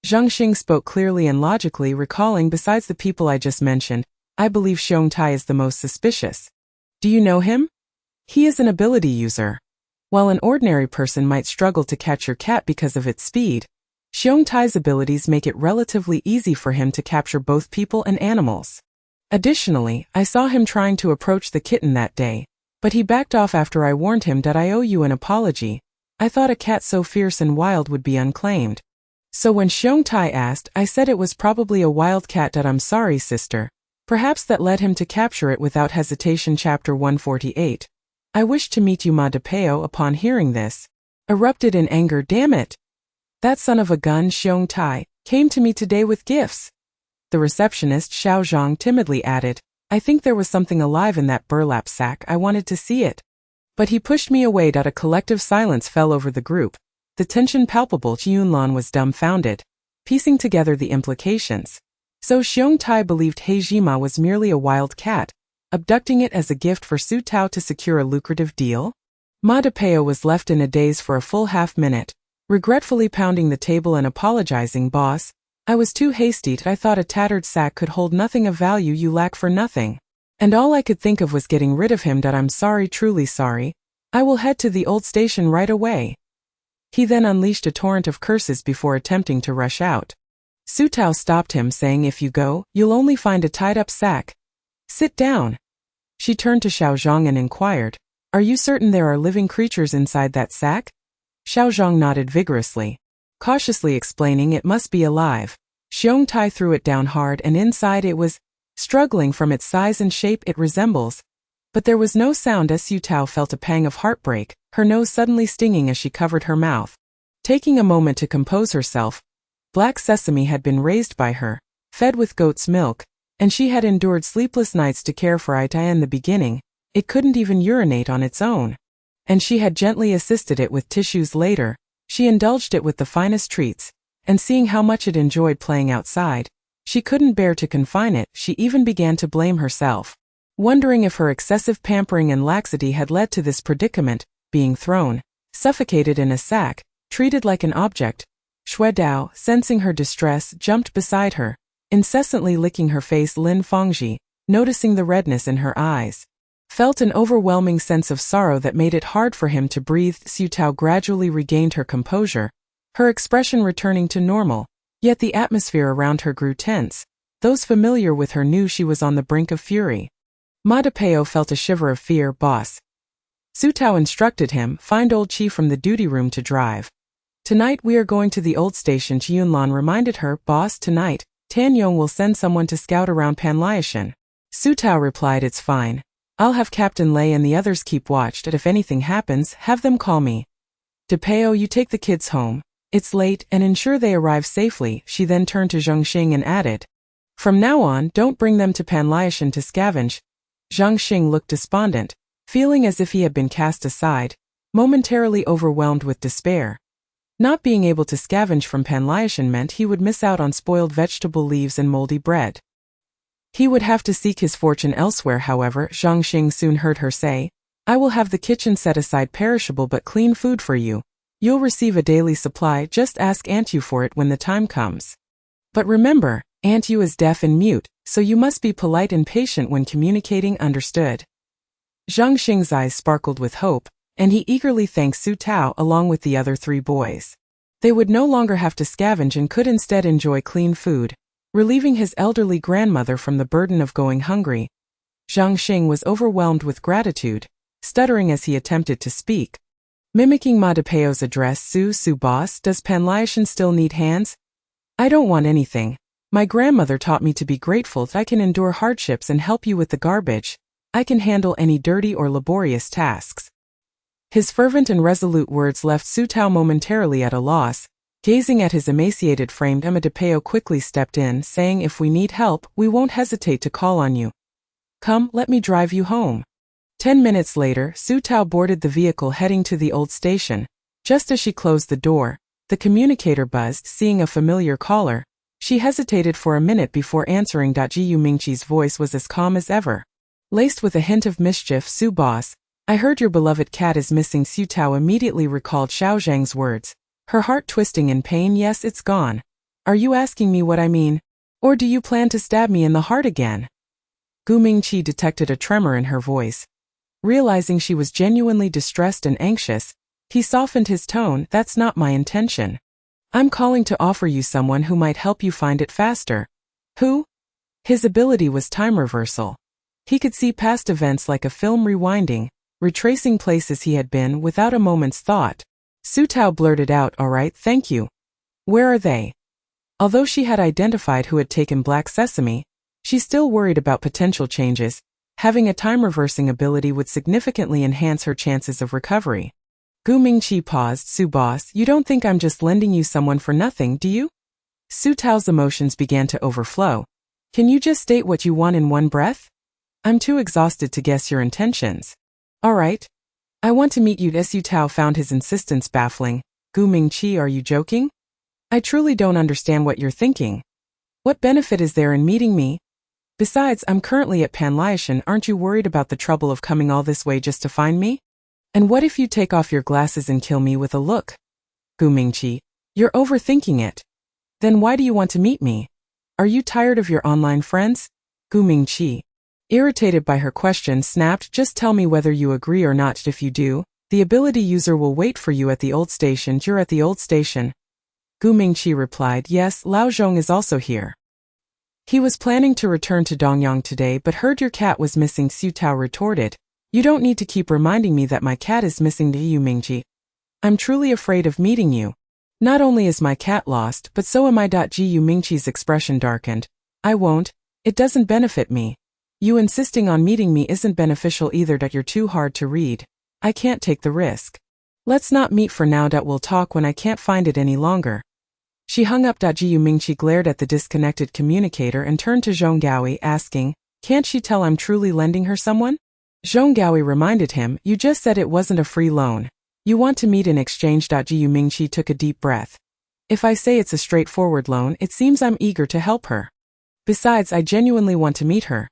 Zhang Xing spoke clearly and logically, recalling, "Besides the people I just mentioned, I believe Xiong Tai is the most suspicious." "Do you know him?" "He is an ability user. While an ordinary person might struggle to catch your cat because of its speed, Xiong Tai's abilities make it relatively easy for him to capture both people and animals. Additionally, I saw him trying to approach the kitten that day, but he backed off after I warned him that I owe you an apology. I thought a cat so fierce and wild would be unclaimed. So when Xiong Tai asked, I said it was probably a wild cat. I'm sorry, sister. Perhaps that led him to capture it without hesitation." Chapter 148. "I wish to meet you." Ma de Peo, upon hearing this, erupted in anger. "Damn it! That son of a gun, Xiong Tai, came to me today with gifts." The receptionist, Xiao Zhang, timidly added, "I think there was something alive in that burlap sack. I wanted to see it. But he pushed me away." A collective silence fell over the group, the tension palpable. Yunlan was dumbfounded, piecing together the implications. So Xiong Tai believed He Jima was merely a wild cat, abducting it as a gift for Su Tao to secure a lucrative deal? Ma de Peo was left in a daze for a full half-minute, regretfully pounding the table and apologizing. "Boss, I was too hasty. I thought a tattered sack could hold nothing of value. You lack for nothing. And all I could think of was getting rid of him. I'm sorry, truly sorry. I will head to the old station right away." He then unleashed a torrent of curses before attempting to rush out. Su Tao stopped him, saying, "If you go, you'll only find a tied-up sack. Sit down." She turned to Xiao Zhang and inquired, "Are you certain there are living creatures inside that sack?" Xiao Zhang nodded vigorously, cautiously explaining, "It must be alive." Xiong Tai threw it down hard, and inside it was, struggling from its size and shape it resembles. But there was no sound. Su Tao felt a pang of heartbreak, her nose suddenly stinging as she covered her mouth. Taking a moment to compose herself, black sesame had been raised by her, fed with goat's milk, and she had endured sleepless nights to care for it. In the beginning, it couldn't even urinate on its own, and she had gently assisted it with tissues. Later, she indulged it with the finest treats, and seeing how much it enjoyed playing outside, she couldn't bear to confine it. She even began to blame herself, wondering if her excessive pampering and laxity had led to this predicament, being thrown, suffocated in a sack, treated like an object. Xue Dao, sensing her distress, jumped beside her, incessantly licking her face. Lin Fangji, noticing the redness in her eyes, felt an overwhelming sense of sorrow that made it hard for him to breathe. Su Tao gradually regained her composure, her expression returning to normal, yet the atmosphere around her grew tense. Those familiar with her knew she was on the brink of fury. Ma de Peo felt a shiver of fear. "Boss." Su Tao instructed him, "Find old Qi from the duty room to drive. Tonight we are going to the old station." Yunlan reminded her, "Boss, tonight, Tan Yong will send someone to scout around Panliashan." Su Tao replied, "It's fine. I'll have Captain Lei and the others keep watch, and if anything happens, have them call me. De Peo, you take the kids home. It's late, and ensure they arrive safely." She then turned to Zhang Xing and added, "From now on, don't bring them to Panliashan to scavenge." Zhang Xing looked despondent, feeling as if he had been cast aside, momentarily overwhelmed with despair. Not being able to scavenge from Panliashan meant he would miss out on spoiled vegetable leaves and moldy bread. He would have to seek his fortune elsewhere. However, Zhang Xing soon heard her say, I will have the kitchen set aside perishable but clean food for you. You'll receive a daily supply, just ask Aunt Yu for it when the time comes. But remember, Aunt Yu is deaf and mute, so you must be polite and patient when communicating, understood? Zhang Xing's eyes sparkled with hope, and he eagerly thanked Su Tao along with the other 3 boys. They would no longer have to scavenge and could instead enjoy clean food, relieving his elderly grandmother from the burden of going hungry. Zhang Xing was overwhelmed with gratitude, stuttering as he attempted to speak. Mimicking Ma Depeo's address, Su boss, does Panliashan still need hands? I don't want anything. My grandmother taught me to be grateful that I can endure hardships and help you with the garbage. I can handle any dirty or laborious tasks. His fervent and resolute words left Su Tao momentarily at a loss. Gazing at his emaciated frame, Ma Depeo quickly stepped in, saying, if we need help, we won't hesitate to call on you. Come, let me drive you home. 10 minutes later, Su Tao boarded the vehicle heading to the old station. Just as she closed the door, the communicator buzzed. Seeing a familiar caller, she hesitated for a minute before answering. Ji Yumingqi's voice was as calm as ever. Laced with a hint of mischief, Su boss, I heard your beloved cat is missing. Su Tao immediately recalled Xiao Zhang's words, her heart twisting in pain. Yes, it's gone. Are you asking me what I mean? Or do you plan to stab me in the heart again? Gu Mingqi detected a tremor in her voice. Realizing she was genuinely distressed and anxious, he softened his tone. That's not my intention. I'm calling to offer you someone who might help you find it faster. Who? His ability was time reversal. He could see past events like a film rewinding, retracing places he had been without a moment's thought. Su Tao blurted out, all right, thank you. Where are they? Although she had identified who had taken Black Sesame, she still worried about potential changes. Having a time-reversing ability would significantly enhance her chances of recovery. Gu Mingqi paused. Su boss, you don't think I'm just lending you someone for nothing, do you? Su Tao's emotions began to overflow. Can you just state what you want in one breath? I'm too exhausted to guess your intentions. All right. I want to meet you. Su Tao found his insistence baffling. Gu Mingqi, are you joking? I truly don't understand what you're thinking. What benefit is there in meeting me? Besides, I'm currently at Panliashan. Aren't you worried about the trouble of coming all this way just to find me? And what if you take off your glasses and kill me with a look? Gu Mingqi, you're overthinking it. Then why do you want to meet me? Are you tired of your online friends? Gu Mingqi, irritated by her question, snapped, just tell me whether you agree or not. If you do, the ability user will wait for you at the old station. You're at the old station? Gu Mingqi replied, yes, Lao Zhong is also here. He was planning to return to Dongyang today but heard your cat was missing. Su Tao retorted, you don't need to keep reminding me that my cat is missing. Yu Mingqi, I'm truly afraid of meeting you. Not only is my cat lost, but so am I. Yu Mingqi's expression darkened. I won't. It doesn't benefit me. You insisting on meeting me isn't beneficial either. You're too hard to read. I can't take the risk. Let's not meet for now. We'll talk when I can't find it any longer. She hung up. Yu Mingqi glared at the disconnected communicator and turned to Zhong Gaoi, asking, can't she tell I'm truly lending her someone? Zhong Gaoi reminded him, you just said it wasn't a free loan. You want to meet in exchange. Yu Mingqi took a deep breath. If I say it's a straightforward loan, it seems I'm eager to help her. Besides, I genuinely want to meet her.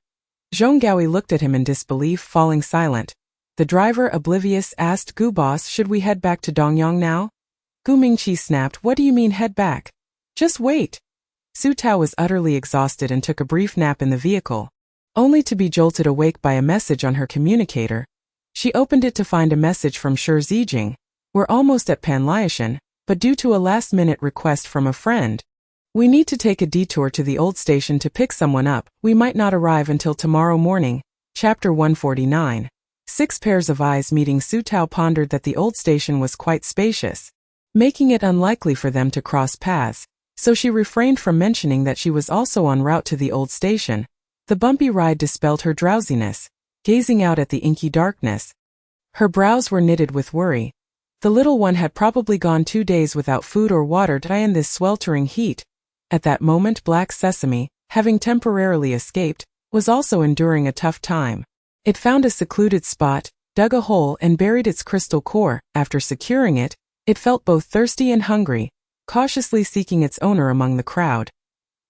Zhong Gaoi looked at him in disbelief, falling silent. The driver, oblivious, asked, Gu boss, should we head back to Dongyang now? Gu Mingqi snapped, what do you mean head back? Just wait. Su Tao was utterly exhausted and took a brief nap in the vehicle, only to be jolted awake by a message on her communicator. She opened it to find a message from Shi Zijing. We're almost at Panliashan, but due to a last-minute request from a friend, we need to take a detour to the old station to pick someone up. We might not arrive until tomorrow morning. Chapter 149. 6 pairs of eyes meeting. Su Tao pondered that the old station was quite spacious, making it unlikely for them to cross paths, so she refrained from mentioning that she was also en route to the old station. The bumpy ride dispelled her drowsiness. Gazing out at the inky darkness, her brows were knitted with worry. The little one had probably gone 2 days without food or water to die in this sweltering heat. At that moment, Black Sesame, having temporarily escaped, was also enduring a tough time. It found a secluded spot, dug a hole and buried its crystal core. After securing it, it felt both thirsty and hungry, cautiously seeking its owner among the crowd.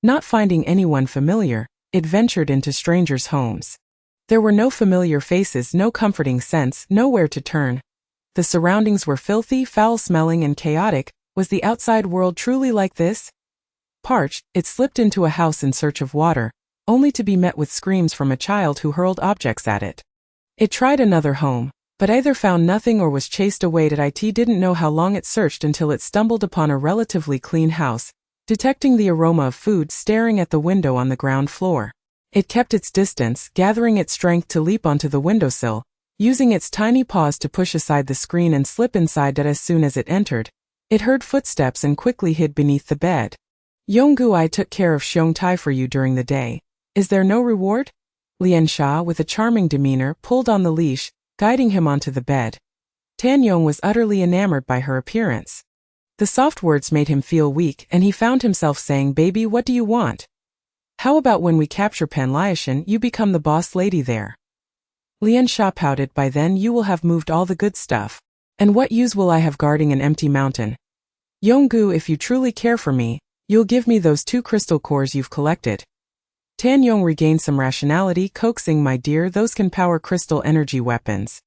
Not finding anyone familiar, it ventured into strangers' homes. There were no familiar faces, no comforting scents, nowhere to turn. The surroundings were filthy, foul-smelling, and chaotic. Was the outside world truly like this? Parched, it slipped into a house in search of water, only to be met with screams from a child who hurled objects at it. It tried another home, but either found nothing or was chased away. It didn't know how long it searched until it stumbled upon a relatively clean house, detecting the aroma of food staring at the window on the ground floor. It kept its distance, gathering its strength to leap onto the windowsill, using its tiny paws to push aside the screen and slip inside. As soon as it entered, it heard footsteps and quickly hid beneath the bed. Yonggu, I took care of Xiong Tai for you during the day. Is there no reward? Liansha, with a charming demeanor, pulled on the leash, guiding him onto the bed. Tan Yong was utterly enamored by her appearance. The soft words made him feel weak, and he found himself saying, "Baby, what do you want? How about when we capture Panliashan, you become the boss lady there?" Liansha pouted. By then you will have moved all the good stuff. And what use will I have guarding an empty mountain? Yonggu, if you truly care for me, you'll give me those 2 crystal cores you've collected. Tan Yong regained some rationality, coaxing, "My dear, those can power crystal energy weapons.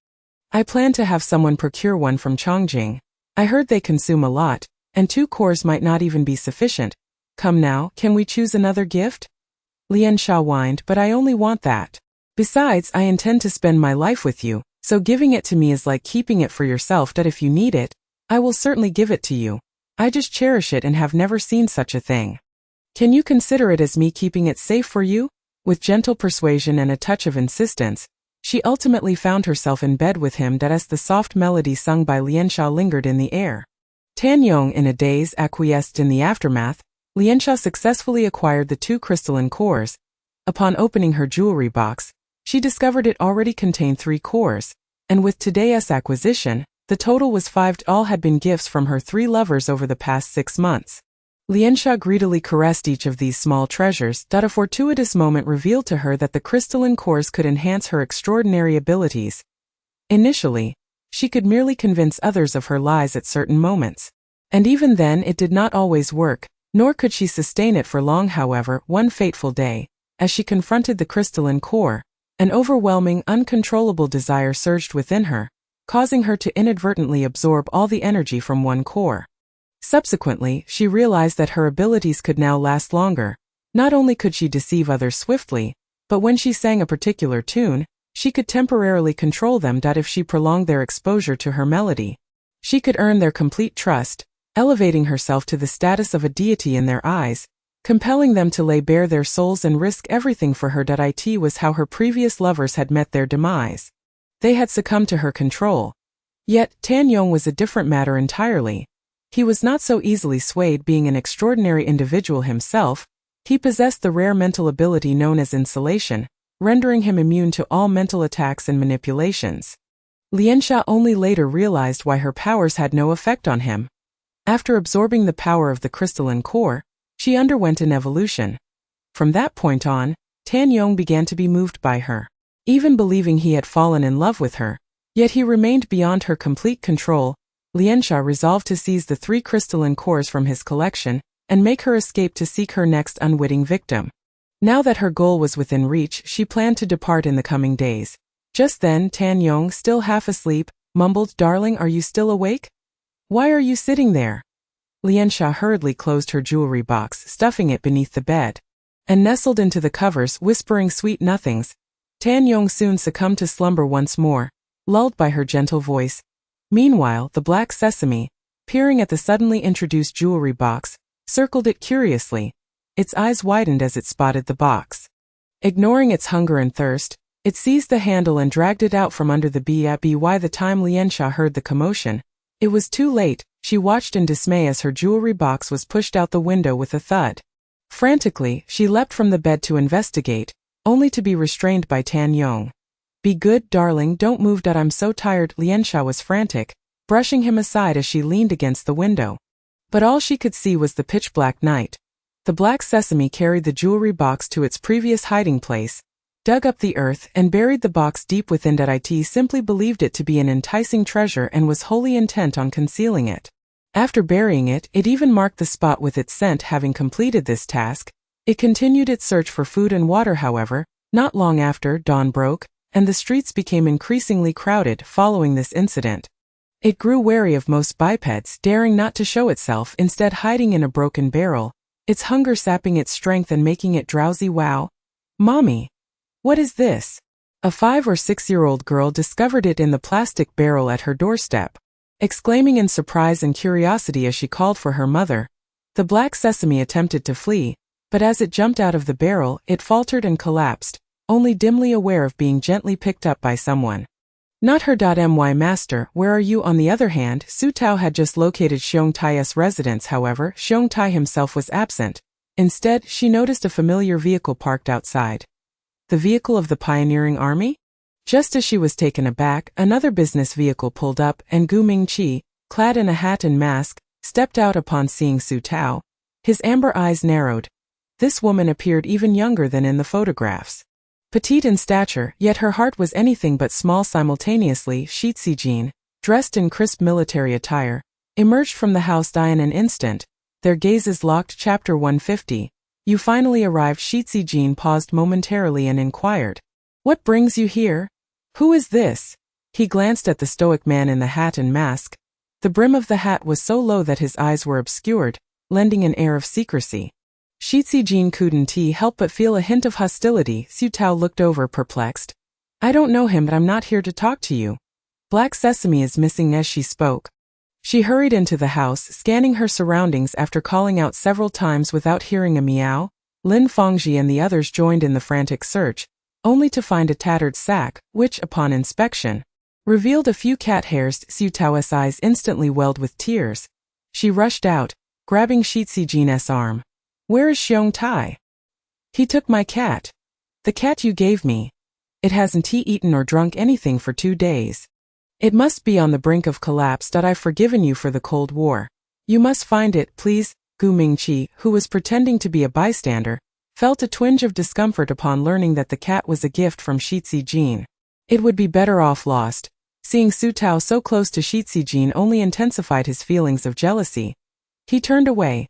I plan to have someone procure one from Chongjing. I heard they consume a lot, and 2 cores might not even be sufficient. Come now, can we choose another gift?" Liansha whined, "But I only want that. Besides, I intend to spend my life with you, so giving it to me is like keeping it for yourself. That if you need it, I will certainly give it to you. I just cherish it and have never seen such a thing. Can you consider it as me keeping it safe for you?" With gentle persuasion and a touch of insistence, she ultimately found herself in bed with him. As the soft melody sung by Liansha lingered in the air, Tan Yong, in a daze, acquiesced. In the aftermath, Liansha successfully acquired the 2 crystalline cores. Upon opening her jewelry box, she discovered it already contained 3 cores, and with today's acquisition, the total was 5. All had been gifts from her 3 lovers over the past 6 months. Liansha greedily caressed each of these small treasures. A fortuitous moment revealed to her that the crystalline cores could enhance her extraordinary abilities. Initially, she could merely convince others of her lies at certain moments. And even then it did not always work, nor could she sustain it for long. However, one fateful day, as she confronted the crystalline core, an overwhelming, uncontrollable desire surged within her, causing her to inadvertently absorb all the energy from one core. Subsequently, she realized that her abilities could now last longer. Not only could she deceive others swiftly, but when she sang a particular tune, she could temporarily control them. If she prolonged their exposure to her melody, she could earn their complete trust, elevating herself to the status of a deity in their eyes, compelling them to lay bare their souls and risk everything for her. It was how her previous lovers had met their demise. They had succumbed to her control. Yet, Tan Yong was a different matter entirely. He was not so easily swayed. Being an extraordinary individual himself, he possessed the rare mental ability known as insulation, rendering him immune to all mental attacks and manipulations. Liansha only later realized why her powers had no effect on him. After absorbing the power of the crystalline core, she underwent an evolution. From that point on, Tan Yong began to be moved by her, even believing he had fallen in love with her. Yet he remained beyond her complete control. Liansha resolved to seize the 3 crystalline cores from his collection and make her escape to seek her next unwitting victim. Now that her goal was within reach, she planned to depart in the coming days. Just then, Tan Yong, still half asleep, mumbled, "Darling, are you still awake? Why are you sitting there?" Liansha hurriedly closed her jewelry box, stuffing it beneath the bed, and nestled into the covers, whispering sweet nothings. Tan Yong soon succumbed to slumber once more, lulled by her gentle voice. Meanwhile, the black sesame, peering at the suddenly introduced jewelry box, circled it curiously. Its eyes widened as it spotted the box. Ignoring its hunger and thirst, it seized the handle and dragged it out from under the bed. By the time Liansha heard the commotion, it was too late. She watched in dismay as her jewelry box was pushed out the window with a thud. Frantically, she leapt from the bed to investigate, only to be restrained by Tan Yong. "Be good, darling, don't move. I'm so tired." Liansha was frantic, brushing him aside as she leaned against the window. But all she could see was the pitch-black night. The black sesame carried the jewelry box to its previous hiding place, dug up the earth, and buried the box deep within. It simply believed it to be an enticing treasure and was wholly intent on concealing it. After burying it, it even marked the spot with its scent. Having completed this task, it continued its search for food and water. However, not long after dawn broke, and the streets became increasingly crowded following this incident. It grew wary of most bipeds, daring not to show itself, instead hiding in a broken barrel, its hunger sapping its strength and making it drowsy. Wow. Mommy! What is this? A 5 or 6-year-old girl discovered it in the plastic barrel at her doorstep. Exclaiming in surprise and curiosity as she called for her mother, the black sesame attempted to flee, but as it jumped out of the barrel, it faltered and collapsed, only dimly aware of being gently picked up by someone. Not her. My master, where are you? On the other hand, Su Tao had just located Xiong Tai's residence. However, Xiong Tai himself was absent. Instead, she noticed a familiar vehicle parked outside. The vehicle of the pioneering army? Just as she was taken aback, another business vehicle pulled up, and Gu Mingqi, clad in a hat and mask, stepped out. Upon seeing Su Tao, his amber eyes narrowed. This woman appeared even younger than in the photographs. Petite in stature, yet her heart was anything but small. Simultaneously, Shi Zijin, dressed in crisp military attire, emerged from the house. In an instant, their gazes locked. Chapter 150. You finally arrived. Shi Zijin paused momentarily and inquired, "What brings you here? Who is this?" He glanced at the stoic man in the hat and mask. The brim of the hat was so low that his eyes were obscured, lending an air of secrecy. Shi Zijin couldn't help but feel a hint of hostility. Su Tao looked over, perplexed. "I don't know him, but I'm not here to talk to you." Black sesame is missing. As she spoke, she hurried into the house, scanning her surroundings. After calling out several times without hearing a meow, Lin Fangji and the others joined in the frantic search, only to find a tattered sack, which, upon inspection, revealed a few cat hairs. Su Tao's eyes instantly welled with tears. She rushed out, grabbing Shi Zijin's arm. "Where is Xiong Tai?" "He took my cat. The cat you gave me. It hasn't eaten or drunk anything for 2 days. It must be on the brink of collapse. I've forgiven you for the Cold War. You must find it, please." Gu Mingqi, who was pretending to be a bystander, felt a twinge of discomfort upon learning that the cat was a gift from Shi Zijin. It would be better off lost. Seeing Su Tao so close to Shi Zijin only intensified his feelings of jealousy. He turned away.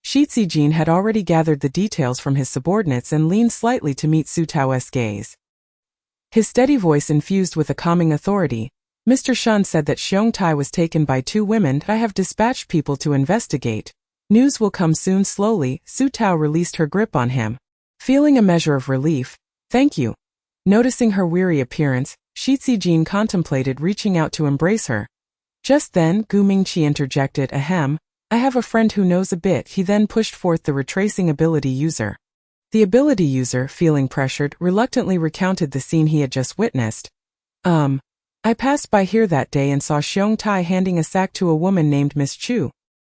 Shi Zijin had already gathered the details from his subordinates and leaned slightly to meet Su Tao's gaze. His steady voice infused with a calming authority. "Mr. Shun said that Xiong Tai was taken by 2 women. I have dispatched people to investigate. News will come soon." Slowly, Su Tao released her grip on him, feeling a measure of relief. "Thank you." Noticing her weary appearance, Shi Zijin contemplated reaching out to embrace her. Just then, Gu Mingqi interjected, "Ahem. I have a friend who knows a bit." He then pushed forth the retracing ability user. The ability user, feeling pressured, reluctantly recounted the scene he had just witnessed. I passed by here that day and saw Xiong Tai handing a sack to a woman named Miss Chu,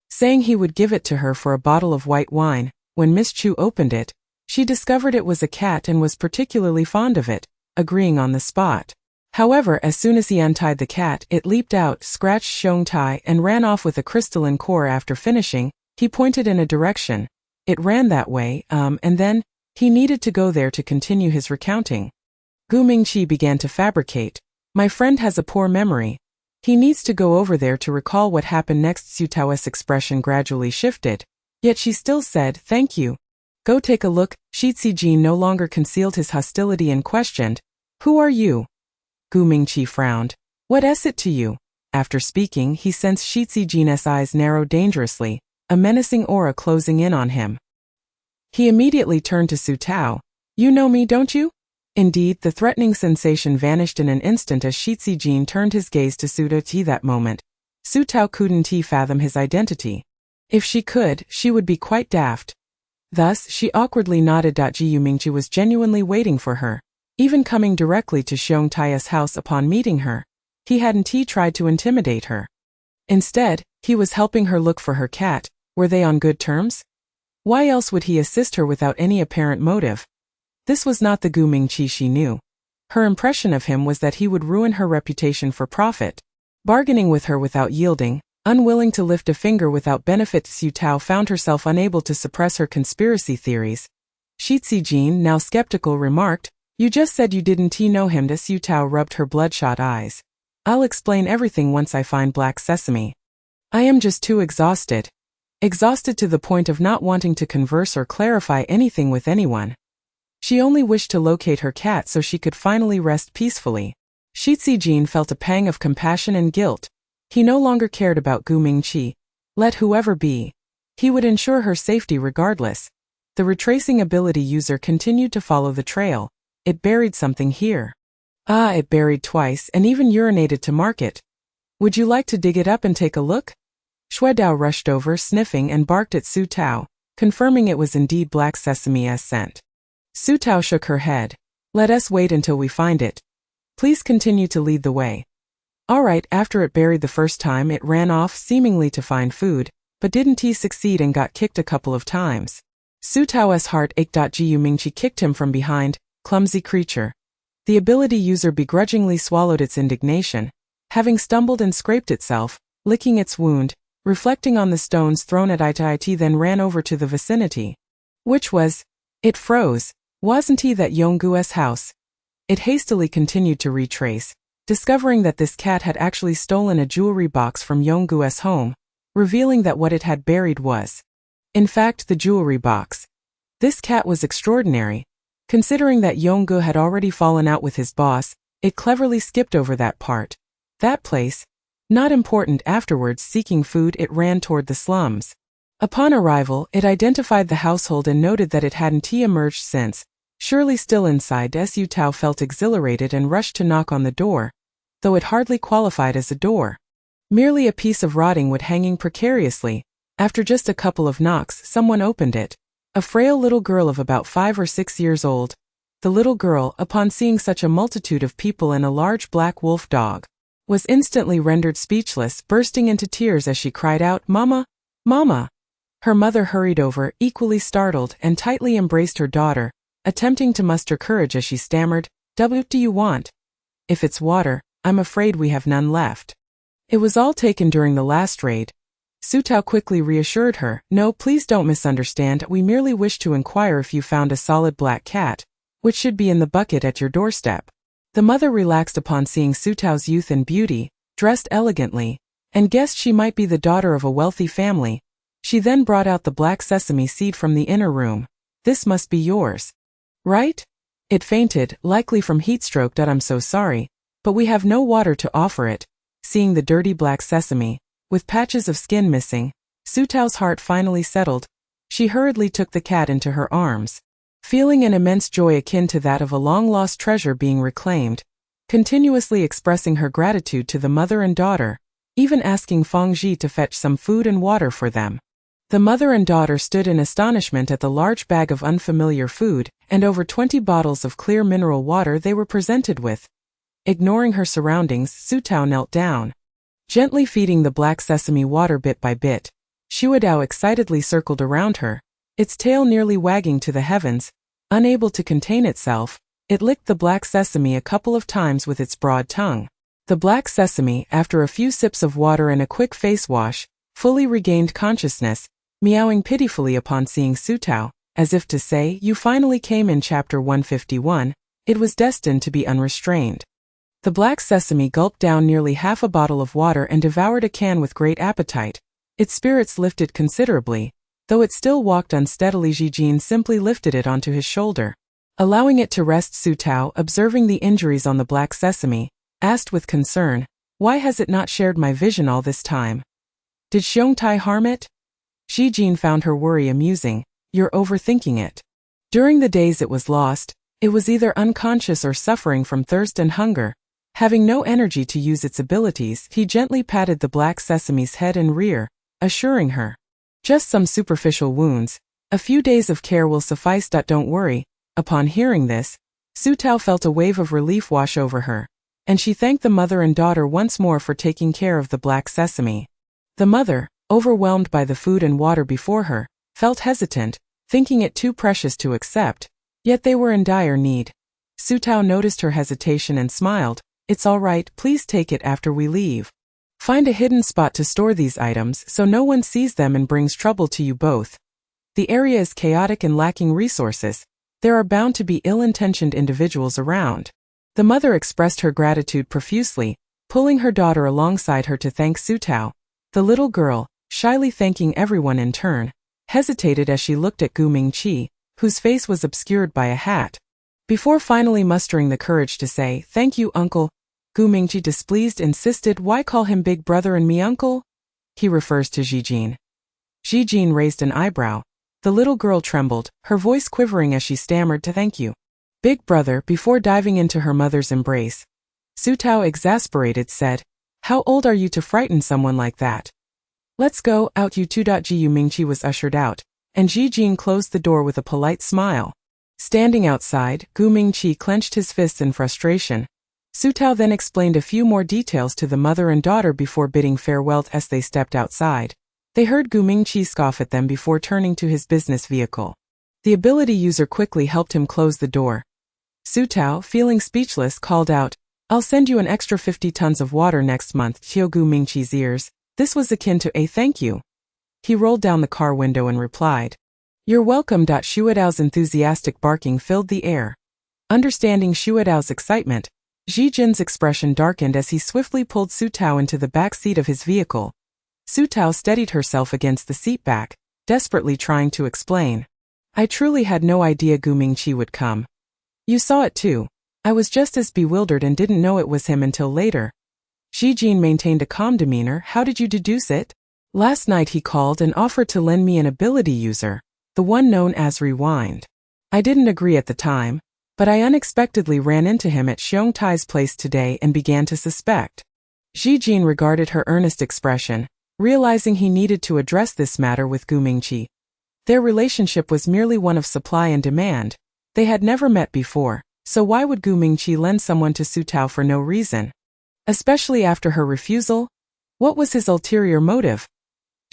saying he would give it to her for a bottle of white wine. When Miss Chu opened it, she discovered it was a cat and was particularly fond of it, agreeing on the spot. However, as soon as he untied the cat, it leaped out, scratched Xiong Tai, and ran off with a crystalline core. After finishing, he pointed in a direction. It ran that way, and then, he needed to go there to continue his recounting. Gu Mingqi began to fabricate. "My friend has a poor memory. He needs to go over there to recall what happened next." Su Tao's expression gradually shifted, yet she still said, "Thank you. Go take a look." Shi Zijin no longer concealed his hostility and questioned, "Who are you?" Gu Mingqi frowned. "What is it to you?" After speaking, he sensed Shi Zijin's eyes narrow dangerously, a menacing aura closing in on him. He immediately turned to Su Tao. "You know me, don't you?" Indeed, the threatening sensation vanished in an instant as Shi Zijin turned his gaze to Su Tao. That moment, Su Tao couldn't fathom his identity. If she could, she would be quite daft. Thus, she awkwardly nodded. Gu Mingqi was genuinely waiting for her, even coming directly to Xiong Tai's house upon meeting her. He hadn't tried to intimidate her. Instead, he was helping her look for her cat. Were they on good terms? Why else would he assist her without any apparent motive? This was not the Gu Mingqi she knew. Her impression of him was that he would ruin her reputation for profit. Bargaining with her without yielding, unwilling to lift a finger without benefit. Su Tao found herself unable to suppress her conspiracy theories. Shi Zijin, now skeptical, remarked, "You just said you didn't know him." Su Tao rubbed her bloodshot eyes. "I'll explain everything once I find Black Sesame. I am just too exhausted. Exhausted to the point of not wanting to converse or clarify anything with anyone." She only wished to locate her cat so she could finally rest peacefully. Shi Zijin felt a pang of compassion and guilt. He no longer cared about Gu Mingqi. Let whoever be. He would ensure her safety regardless. The retracing ability user continued to follow the trail. It buried something here. Ah, it buried twice and even urinated to mark it. Would you like to dig it up and take a look? Xue Dao rushed over, sniffing, and barked at Su Tao, confirming it was indeed black sesame's scent. Su Tao shook her head. Let us wait until we find it. Please continue to lead the way. All right, after it buried the first time, it ran off seemingly to find food, but didn't he succeed and got kicked a couple of times. Su Tao's heart ached. Gu Mingqi kicked him from behind, clumsy creature. The ability user begrudgingly swallowed its indignation, having stumbled and scraped itself, licking its wound, reflecting on the stones thrown at it, then ran over to the vicinity. Which was? It froze. Wasn't he that Yongguo's house? It hastily continued to retrace, discovering that this cat had actually stolen a jewelry box from Yongguo's home, revealing that what it had buried was, in fact, the jewelry box. This cat was extraordinary. Considering that Yongguo had already fallen out with his boss, it cleverly skipped over that part. That place. Not important. Afterwards, seeking food, it ran toward the slums. Upon arrival, it identified the household and noted that it hadn't emerged since. Surely still inside. Su Tao felt exhilarated and rushed to knock on the door, though it hardly qualified as a door. Merely a piece of rotting wood hanging precariously. After just a couple of knocks, someone opened it. A frail little girl of about 5 or 6 years old. The little girl, upon seeing such a multitude of people and a large black wolf dog, was instantly rendered speechless, bursting into tears as she cried out, "Mama! Mama!" Her mother hurried over, equally startled, and tightly embraced her daughter, attempting to muster courage as she stammered, "What do you want?" "If it's water, I'm afraid we have none left. It was all taken during the last raid." Su Tao quickly reassured her, "No, please don't misunderstand, we merely wish to inquire if you found a solid black cat, which should be in the bucket at your doorstep." The mother relaxed upon seeing Su Tao's youth and beauty, dressed elegantly, and guessed she might be the daughter of a wealthy family. She then brought out the black sesame seed from the inner room. "This must be yours. Right?" It fainted, likely from heatstroke. "I'm so sorry, but we have no water to offer it." Seeing the dirty black sesame, with patches of skin missing, Su Tao's heart finally settled. She hurriedly took the cat into her arms, feeling an immense joy akin to that of a long-lost treasure being reclaimed, continuously expressing her gratitude to the mother and daughter, even asking Feng Ji to fetch some food and water for them. The mother and daughter stood in astonishment at the large bag of unfamiliar food and over 20 bottles of clear mineral water they were presented with. Ignoring her surroundings, Su Tao knelt down, gently feeding the black sesame water bit by bit. Xue Dao excitedly circled around her, its tail nearly wagging to the heavens. Unable to contain itself, it licked the black sesame a couple of times with its broad tongue. The black sesame, after a few sips of water and a quick face wash, fully regained consciousness, meowing pitifully upon seeing Su Tao, as if to say, "You finally came in." Chapter 151. It was destined to be unrestrained. The black sesame gulped down nearly half a bottle of water and devoured a can with great appetite. Its spirits lifted considerably, though it still walked unsteadily. Zijin simply lifted it onto his shoulder, allowing it to rest. Su Tao, observing the injuries on the black sesame, asked with concern, "Why has it not shared my vision all this time? Did Xiongtai harm it?" Zijin found her worry amusing. "You're overthinking it. During the days it was lost, it was either unconscious or suffering from thirst and hunger." Having no energy to use its abilities, he gently patted the black sesame's head and rear, assuring her, "Just some superficial wounds. A few days of care will suffice. Don't worry." Upon hearing this, Su Tao felt a wave of relief wash over her, and she thanked the mother and daughter once more for taking care of the black sesame. The mother, overwhelmed by the food and water before her, felt hesitant, thinking it too precious to accept, yet they were in dire need. Su Tao noticed her hesitation and smiled. "It's all right, please take it after we leave. Find a hidden spot to store these items so no one sees them and brings trouble to you both. The area is chaotic and lacking resources. There are bound to be ill-intentioned individuals around." The mother expressed her gratitude profusely, pulling her daughter alongside her to thank Su Tao. The little girl, shyly thanking everyone in turn, hesitated as she looked at Gu Mingqi, whose face was obscured by a hat. Before finally mustering the courage to say, "Thank you, uncle," Gu Mingqi, displeased, insisted, "Why call him big brother and me uncle?" "He refers to Zijin." Zijin raised an eyebrow. The little girl trembled, her voice quivering as she stammered to thank you. "Big brother," before diving into her mother's embrace. Su Tao, exasperated, said, "How old are you to frighten someone like that? Let's go, out you two." Gu Mingqi was ushered out, and Zijin closed the door with a polite smile. Standing outside, Gu Mingqi clenched his fists in frustration. Su Tao then explained a few more details to the mother and daughter before bidding farewell as they stepped outside. They heard Gu Mingqi scoff at them before turning to his business vehicle. The ability user quickly helped him close the door. Su Tao, feeling speechless, called out, "I'll send you an extra 50 tons of water next month." To Gu Mingqi's ears, this was akin to a thank you. He rolled down the car window and replied, "You're welcome." Shuidao's enthusiastic barking filled the air. Understanding Shuidao's excitement, Zijin's expression darkened as he swiftly pulled Su Tao into the back seat of his vehicle. Su Tao steadied herself against the seat back, desperately trying to explain. "I truly had no idea Gu Mingqi would come. You saw it too. I was just as bewildered and didn't know it was him until later." Zijin maintained a calm demeanor. "How did you deduce it?" "Last night he called and offered to lend me an ability user, the one known as Rewind. I didn't agree at the time, but I unexpectedly ran into him at Xiong Tai's place today and began to suspect." Zijin regarded her earnest expression, realizing he needed to address this matter with Gu Mingqi. Their relationship was merely one of supply and demand. They had never met before, so why would Gu Mingqi lend someone to Su Tao for no reason? Especially after her refusal? What was his ulterior motive?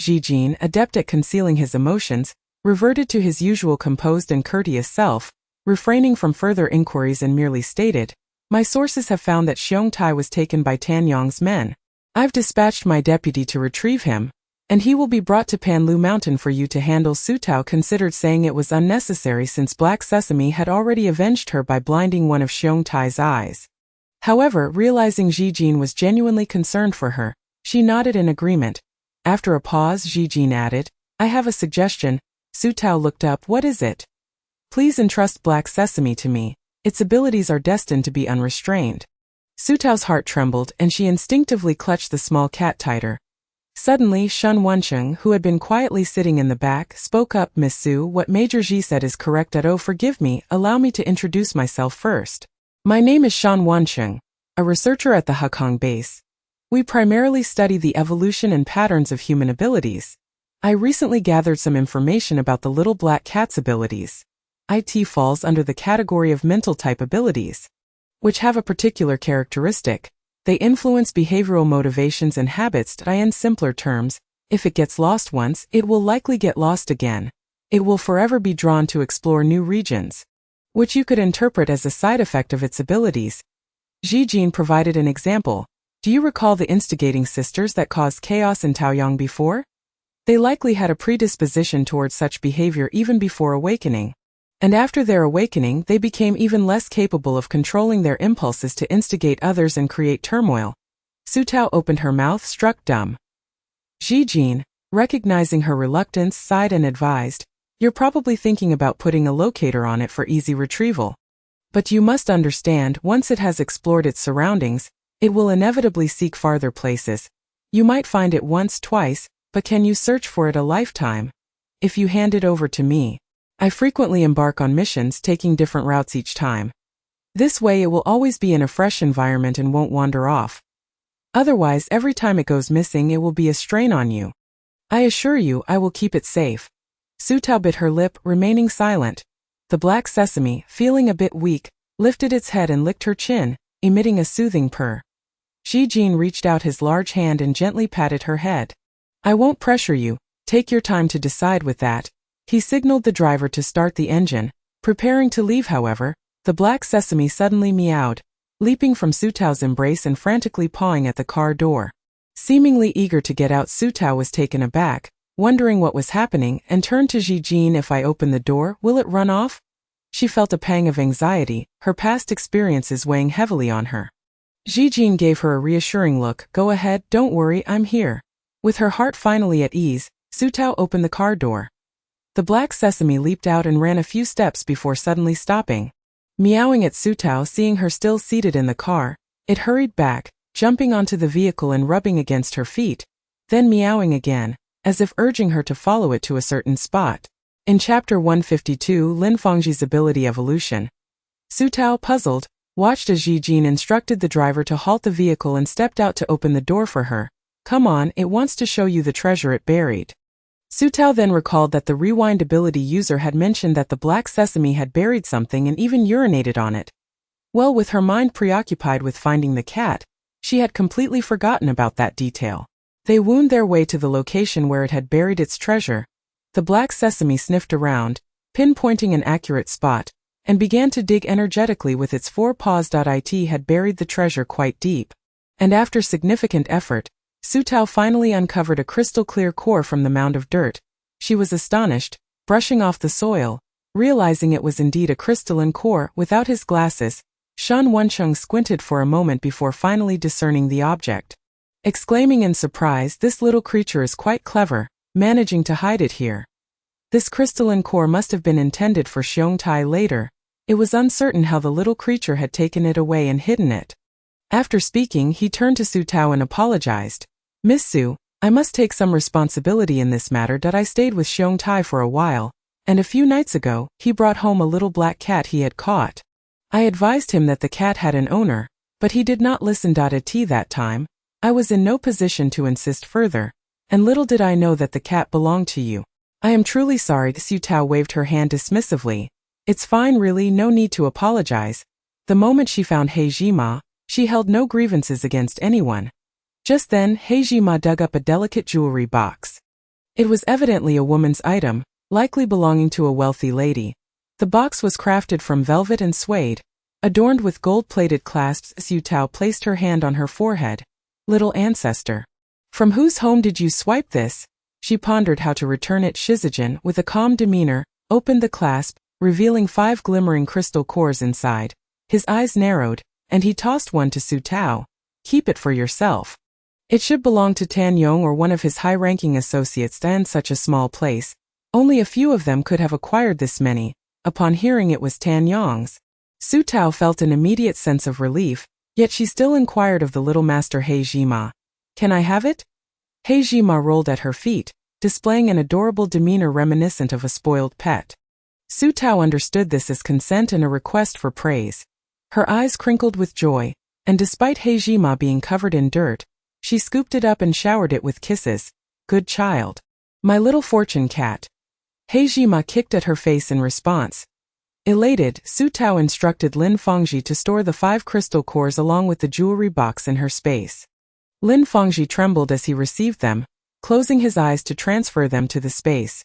Zijin, adept at concealing his emotions, reverted to his usual composed and courteous self, refraining from further inquiries, and merely stated, "My sources have found that Xiong Tai was taken by Tan Yong's men. I've dispatched my deputy to retrieve him, and he will be brought to Panlu Mountain for you to handle." Su Tao considered saying it was unnecessary since Black Sesame had already avenged her by blinding one of Xiong Tai's eyes. However, realizing Zijin was genuinely concerned for her, she nodded in agreement. After a pause, Zijin added, "I have a suggestion." Su Tao looked up. "What is it?" "Please entrust Black Sesame to me. Its abilities are destined to be unrestrained." Su Tao's heart trembled, and she instinctively clutched the small cat tighter. Suddenly, Shun Wensheng, who had been quietly sitting in the back, spoke up. "Miss Su, what Major Ji said is correct. Oh, forgive me, allow me to introduce myself first. My name is Shun Wensheng, a researcher at the Hekong base. We primarily study the evolution and patterns of human abilities. I recently gathered some information about the little black cat's abilities. It falls under the category of mental type abilities, which have a particular characteristic. They influence behavioral motivations and habits. In simpler terms, if it gets lost once, it will likely get lost again. It will forever be drawn to explore new regions, which you could interpret as a side effect of its abilities." Zijin provided an example. "Do you recall the instigating sisters that caused chaos in Taoyang before? They likely had a predisposition towards such behavior even before awakening. And after their awakening, they became even less capable of controlling their impulses to instigate others and create turmoil." Su Tao opened her mouth, struck dumb. Zijin, recognizing her reluctance, sighed and advised, "You're probably thinking about putting a locator on it for easy retrieval. But you must understand, once it has explored its surroundings, it will inevitably seek farther places. You might find it once, twice, but can you search for it a lifetime? If you hand it over to me, I frequently embark on missions taking different routes each time. This way it will always be in a fresh environment and won't wander off. Otherwise, every time it goes missing, it will be a strain on you. I assure you, I will keep it safe." Su Tao bit her lip, remaining silent. The Black Sesame, feeling a bit weak, lifted its head and licked her chin, emitting a soothing purr. Zijin reached out his large hand and gently patted her head. "I won't pressure you, take your time to decide with that." He signaled the driver to start the engine. Preparing to leave, however, the Black Sesame suddenly meowed, leaping from Su Tao's embrace and frantically pawing at the car door. Seemingly eager to get out, Su Tao was taken aback, wondering what was happening, and turned to Zijin. "If I open the door, will it run off?" She felt a pang of anxiety, her past experiences weighing heavily on her. Zijin gave her a reassuring look. "Go ahead, don't worry, I'm here." With her heart finally at ease, Su Tao opened the car door. The black sesame leaped out and ran a few steps before suddenly stopping. Meowing at Su Tao seeing her still seated in the car, it hurried back, jumping onto the vehicle and rubbing against her feet, then meowing again, as if urging her to follow it to a certain spot. In Chapter 152, Lin Fengji's Ability Evolution. Su Tao, puzzled, watched as Ji Jin instructed the driver to halt the vehicle and stepped out to open the door for her. "Come on, it wants to show you the treasure it buried." Su Tao then recalled that the rewind ability user had mentioned that the black sesame had buried something and even urinated on it. Well, with her mind preoccupied with finding the cat, she had completely forgotten about that detail. They wound their way to the location where it had buried its treasure. The black sesame sniffed around, pinpointing an accurate spot, and began to dig energetically with its 4 paws. It had buried the treasure quite deep. And after significant effort, Su Tao finally uncovered a crystal-clear core from the mound of dirt. She was astonished, brushing off the soil, realizing it was indeed a crystalline core. Without his glasses, Shan Wencheng squinted for a moment before finally discerning the object. Exclaiming in surprise, "This little creature is quite clever, managing to hide it here." This crystalline core must have been intended for Xiong Tai later. It was uncertain how the little creature had taken it away and hidden it. After speaking, he turned to Su Tao and apologized. "Miss Su, I must take some responsibility in this matter. I stayed with Xiong Tai for a while, and a few nights ago, he brought home a little black cat he had caught. I advised him that the cat had an owner, but he did not listen. At that time, I was in no position to insist further, and little did I know that the cat belonged to you. I am truly sorry." Su Tao waved her hand dismissively. "It's fine, really, no need to apologize. The moment she found He Jima, she held no grievances against anyone." Just then, He Jima dug up a delicate jewelry box. It was evidently a woman's item, likely belonging to a wealthy lady. The box was crafted from velvet and suede, adorned with gold-plated clasps. Su Tao placed her hand on her forehead. "Little ancestor. From whose home did you swipe this?" She pondered how to return it. Shizijin, with a calm demeanor, opened the clasp, revealing 5 glimmering crystal cores inside. His eyes narrowed, and he tossed one to Su Tao. "Keep it for yourself. It should belong to Tan Yong or one of his high-ranking associates. In such a small place, only a few of them could have acquired this many." Upon hearing it was Tan Yong's, Su Tao felt an immediate sense of relief, yet she still inquired of the little master He Jima. "Can I have it?" He Jima rolled at her feet, displaying an adorable demeanor reminiscent of a spoiled pet. Su Tao understood this as consent and a request for praise. Her eyes crinkled with joy, and despite He Jima being covered in dirt, she scooped it up and showered it with kisses. "Good child. My little fortune cat." He Jima kicked at her face in response. Elated, Su Tao instructed Lin Fengji to store the 5 crystal cores along with the jewelry box in her space. Lin Fengji trembled as he received them, closing his eyes to transfer them to the space.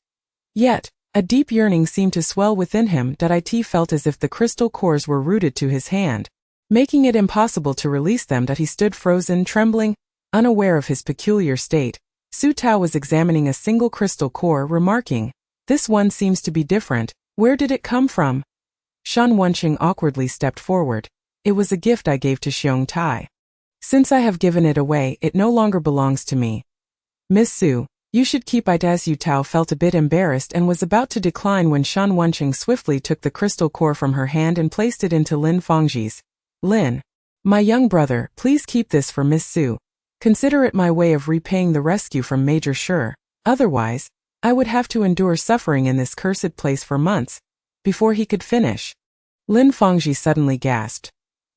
Yet, a deep yearning seemed to swell within him. It felt as if the crystal cores were rooted to his hand, making it impossible to release them. He stood frozen, trembling, unaware of his peculiar state. Su Tao was examining a single crystal core, remarking, "This one seems to be different. Where did it come from?" Shan Wencheng awkwardly stepped forward. "It was a gift I gave to Xiong Tai. Since I have given it away, it no longer belongs to me. Miss Su, you should keep it." As Su Tao felt a bit embarrassed and was about to decline when Shan Wencheng swiftly took the crystal core from her hand and placed it into Lin Fengji's. "Lin, my young brother, please keep this for Miss Su. Consider it my way of repaying the rescue from Major Shi. Otherwise, I would have to endure suffering in this cursed place for months." Before he could finish, Lin Fengji suddenly gasped.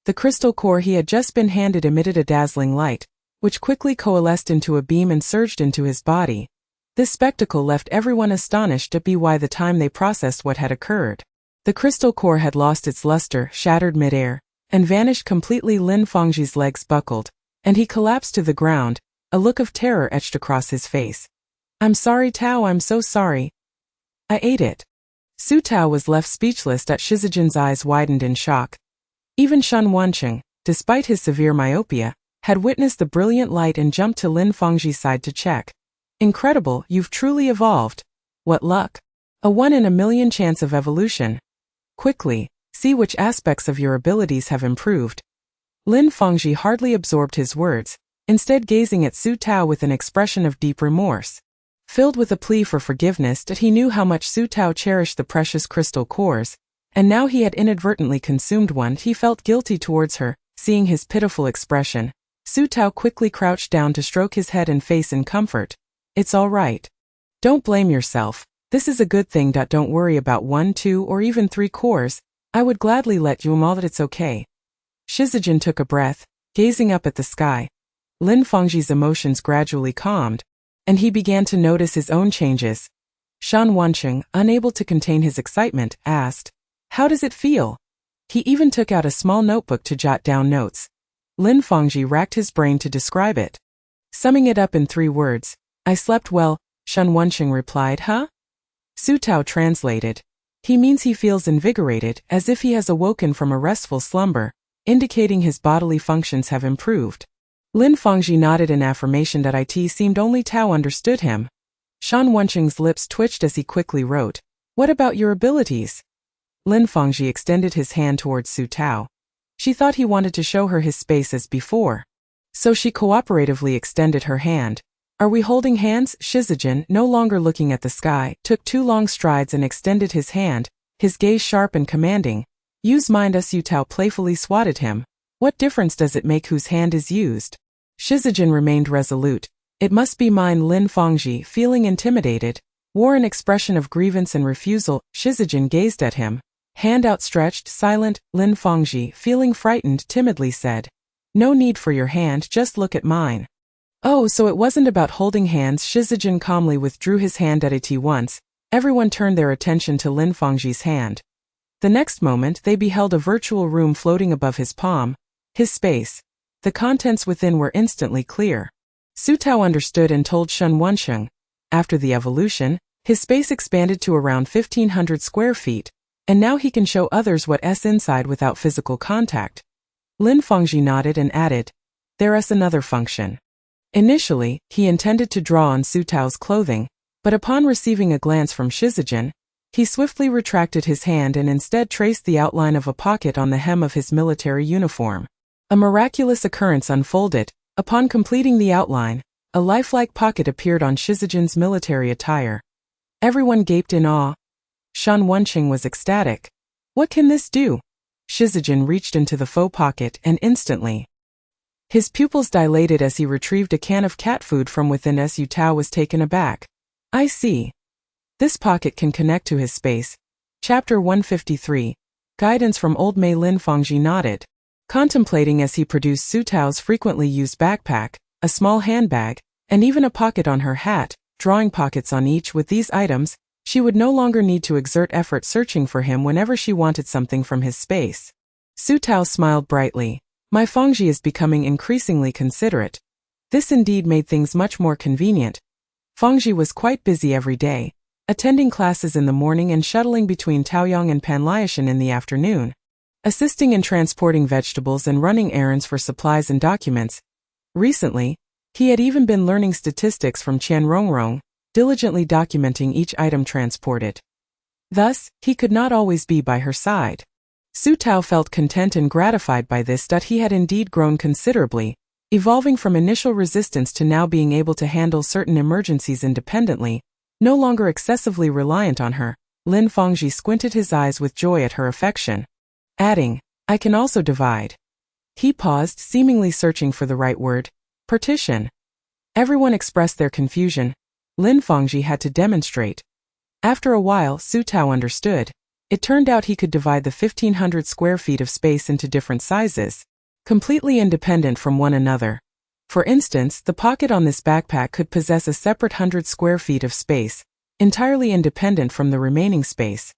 The crystal core he had just been handed emitted a dazzling light, which quickly coalesced into a beam and surged into his body. This spectacle left everyone astonished by the time they processed what had occurred. The crystal core had lost its luster, shattered midair, and vanished completely. Lin Fengji's legs buckled, and he collapsed to the ground, a look of terror etched across his face. "I'm sorry, Tao, I'm so sorry. I ate it." Su Tao was left speechless. Shizijin's eyes widened in shock. Even Shan Wencheng, despite his severe myopia, had witnessed the brilliant light and jumped to Lin Fengji's side to check. "Incredible, you've truly evolved. What luck. A 1 in a million chance of evolution. Quickly, see which aspects of your abilities have improved." Lin Fengji hardly absorbed his words, instead gazing at Su Tao with an expression of deep remorse. Filled with a plea for forgiveness that he knew how much Su Tao cherished the precious crystal cores, and now he had inadvertently consumed one. He felt guilty towards her. Seeing his pitiful expression, Su Tao quickly crouched down to stroke his head and face in comfort. It's all right. Don't blame yourself. This is a good thing. Don't worry about 1, 2, or even 3 cores. I would gladly let you all that it's okay. Shizijin took a breath, gazing up at the sky. Lin Fengji's emotions gradually calmed, and he began to notice his own changes. Shan Wancheng, unable to contain his excitement, asked, "How does it feel?" He even took out a small notebook to jot down notes. Lin Fengji racked his brain to describe it. Summing it up in 3 words, "I slept well," Shan Wancheng replied. Huh? Su Tao translated. He means he feels invigorated, as if he has awoken from a restful slumber, indicating his bodily functions have improved. Lin Fengji nodded in affirmation that it seemed only Tao understood him. Shan Wancheng's lips twitched as he quickly wrote, "What about your abilities?" Lin Fengji extended his hand towards Su Tao. She thought he wanted to show her his space as before, so she cooperatively extended her hand. "Are we holding hands?" Shizijin, no longer looking at the sky, took 2 long strides and extended his hand, his gaze sharp and commanding. "Use mine." Su Tao playfully swatted him. "What difference does it make whose hand is used?" Shizijin remained resolute. "It must be mine." Lin Fengji, feeling intimidated, wore an expression of grievance and refusal. Shizijin gazed at him, hand outstretched, silent. Lin Fengji, feeling frightened, timidly said, "No need for your hand, just look at mine." "Oh, so it wasn't about holding hands." Shizijin calmly withdrew his hand at it once. Everyone turned their attention to Lin Fengji's hand. The next moment they beheld a virtual room floating above his palm, his space. The contents within were instantly clear. Su Tao understood and told Shan Wancheng. After the evolution, his space expanded to around 1,500 square feet, and now he can show others what's inside without physical contact. Lin Fengji nodded and added, "There's another function." Initially, he intended to draw on Su Tao's clothing, but upon receiving a glance from Shizijin, he swiftly retracted his hand and instead traced the outline of a pocket on the hem of his military uniform. A miraculous occurrence unfolded. Upon completing the outline, a lifelike pocket appeared on Shizijin's military attire. Everyone gaped in awe. Shan Wancheng was ecstatic. "What can this do?" Shizijin reached into the faux pocket and instantly, his pupils dilated as he retrieved a can of cat food from within. Su Tao was taken aback. "I see. This pocket can connect to his space." Chapter 153. Guidance from Old Mei. Lin Fengji nodded, contemplating as he produced Su Tao's frequently used backpack, a small handbag, and even a pocket on her hat, drawing pockets on each. With these items, she would no longer need to exert effort searching for him whenever she wanted something from his space. Su Tao smiled brightly. "My Fengji is becoming increasingly considerate." This indeed made things much more convenient. Fengji was quite busy every day, attending classes in the morning and shuttling between Taoyang and Panliashan in the afternoon, assisting in transporting vegetables and running errands for supplies and documents. Recently, he had even been learning statistics from Qian Rongrong, diligently documenting each item transported. Thus, he could not always be by her side. Su Tao felt content and gratified by this. He had indeed grown considerably, evolving from initial resistance to now being able to handle certain emergencies independently, no longer excessively reliant on her. Lin Fengji squinted his eyes with joy at her affection, adding, "I can also divide." He paused, seemingly searching for the right word. "Partition." Everyone expressed their confusion. Lin Fengji had to demonstrate. After a while, Su Tao understood. It turned out he could divide the 1,500 square feet of space into different sizes, completely independent from one another. For instance, the pocket on this backpack could possess a separate 100 square feet of space, entirely independent from the remaining space.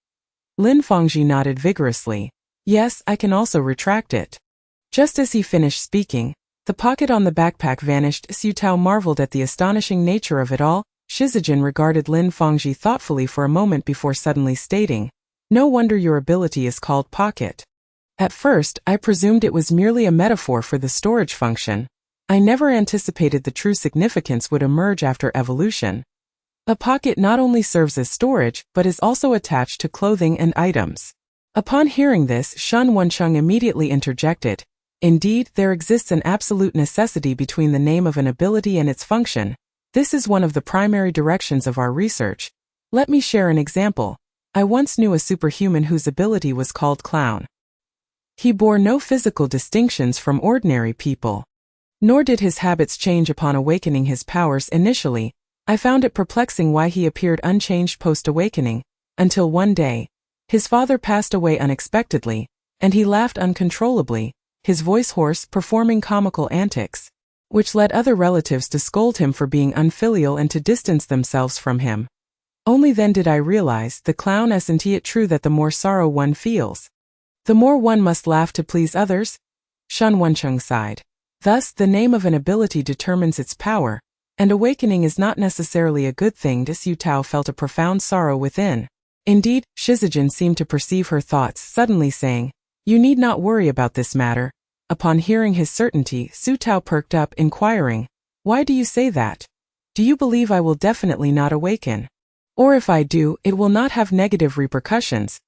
Lin Fengji nodded vigorously. "Yes, I can also retract it." Just as he finished speaking, the pocket on the backpack vanished. Su Tao marveled at the astonishing nature of it all. Shizijin regarded Lin Fengji thoughtfully for a moment before suddenly stating, "No wonder your ability is called pocket. At first, I presumed it was merely a metaphor for the storage function. I never anticipated the true significance would emerge after evolution. A pocket not only serves as storage, but is also attached to clothing and items." Upon hearing this, Shan Wancheng immediately interjected, "Indeed, there exists an absolute necessity between the name of an ability and its function. This is one of the primary directions of our research. Let me share an example. I once knew a superhuman whose ability was called clown. He bore no physical distinctions from ordinary people. Nor did his habits change upon awakening his powers initially. I found it perplexing why he appeared unchanged post-awakening, until one day, his father passed away unexpectedly, and he laughed uncontrollably, his voice hoarse, performing comical antics, which led other relatives to scold him for being unfilial and to distance themselves from him. Only then did I realize, the clown, isn't it true that the more sorrow one feels, the more one must laugh to please others? Shan Wencheng sighed. Thus, the name of an ability determines its power, and awakening is not necessarily a good thing. Su Tao felt a profound sorrow within. Indeed, Shizijin seemed to perceive her thoughts, suddenly saying, "You need not worry about this matter." Upon hearing his certainty, Su Tao perked up, inquiring, "Why do you say that? Do you believe I will definitely not awaken? Or if I do, it will not have negative repercussions?"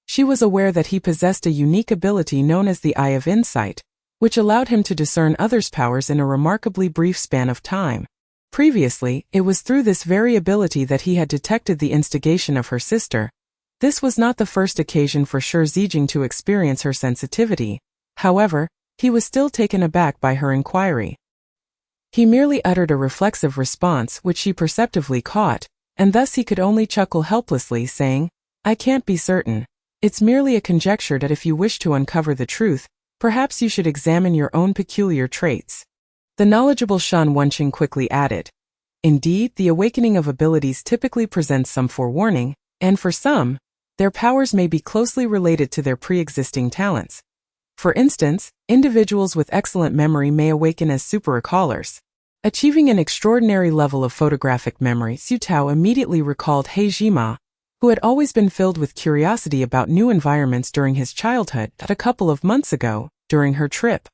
She was aware that he possessed a unique ability known as the Eye of Insight, which allowed him to discern others' powers in a remarkably brief span of time. Previously, it was through this very ability that he had detected the instigation of her sister. This was not the first occasion for Shi Zijing to experience her sensitivity. However, he was still taken aback by her inquiry. He merely uttered a reflexive response which she perceptively caught, and thus he could only chuckle helplessly, saying, "I can't be certain. It's merely a conjecture that if you wish to uncover the truth, perhaps you should examine your own peculiar traits." The knowledgeable Shan Wencheng quickly added, "Indeed, the awakening of abilities typically presents some forewarning, and for some, their powers may be closely related to their pre-existing talents. For instance, individuals with excellent memory may awaken as super-recallers, achieving an extraordinary level of photographic memory." Su Tao immediately recalled He Jima, who had always been filled with curiosity about new environments during his childhood. A couple of months ago, during her trip,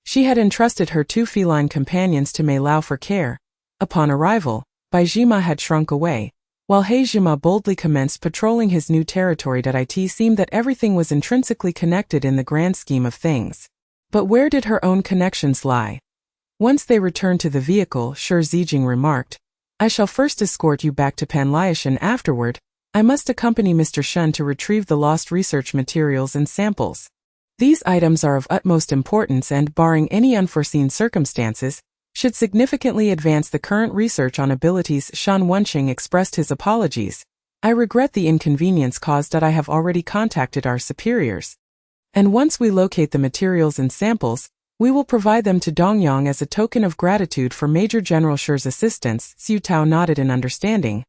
she had entrusted her 2 feline companions to Mei Lao for care. Upon arrival, Bai Jima had shrunk away, while He Jima boldly commenced patrolling his new territory. It seemed that everything was intrinsically connected in the grand scheme of things. But where did her own connections lie? Once they returned to the vehicle, Shi Zijing remarked, "I shall first escort you back to Panliash, and afterward, I must accompany Mr. Shen to retrieve the lost research materials and samples. These items are of utmost importance and, barring any unforeseen circumstances, should significantly advance the current research on abilities." Shan Wencheng expressed his apologies. "I regret the inconvenience caused. I have already contacted our superiors, and once we locate the materials and samples, we will provide them to Dongyang as a token of gratitude for Major General Shi's assistance." Su Tao nodded in understanding.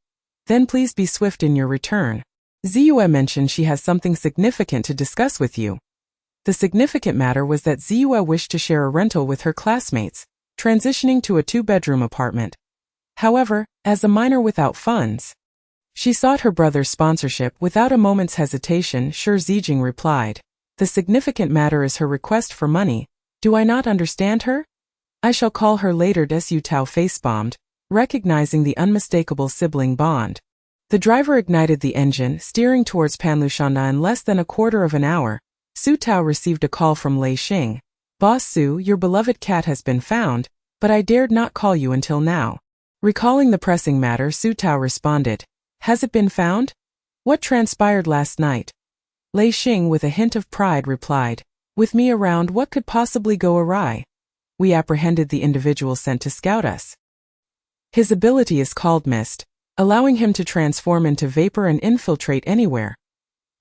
"Then please be swift in your return. Ziyue mentioned she has something significant to discuss with you." The significant matter was that Ziyue wished to share a rental with her classmates, transitioning to a 2-bedroom apartment. However, as a minor without funds, she sought her brother's sponsorship. Without a moment's hesitation, Shi Zijing replied, "The significant matter is her request for money. Do I not understand her? I shall call her later." Su Tao face-bombed, recognizing the unmistakable sibling bond. The driver ignited the engine, steering towards Panlushanda. In less than a quarter of an hour, Su Tao received a call from Lei Xing. "Boss Su, your beloved cat has been found, but I dared not call you until now." Recalling the pressing matter, Su Tao responded, "Has it been found? What transpired last night?" Lei Xing, with a hint of pride, replied, "With me around, what could possibly go awry? We apprehended the individual sent to scout us. His ability is called Mist, allowing him to transform into vapor and infiltrate anywhere.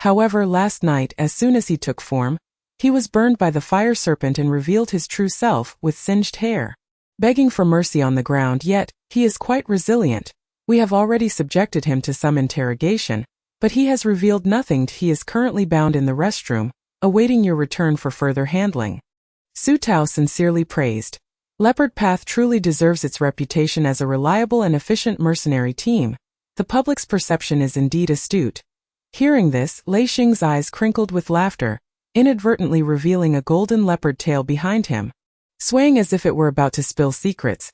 However, last night, as soon as he took form, he was burned by the fire serpent and revealed his true self, with singed hair, begging for mercy on the ground. Yet, he is quite resilient. We have already subjected him to some interrogation, but he has revealed nothing. He is currently bound in the restroom, awaiting your return for further handling." Su Tao sincerely praised. Leopard Path truly deserves its reputation as a reliable and efficient mercenary team. The public's perception is indeed astute. Hearing this, Lei Xing's eyes crinkled with laughter, inadvertently revealing a golden leopard tail behind him, swaying as if it were about to spill secrets.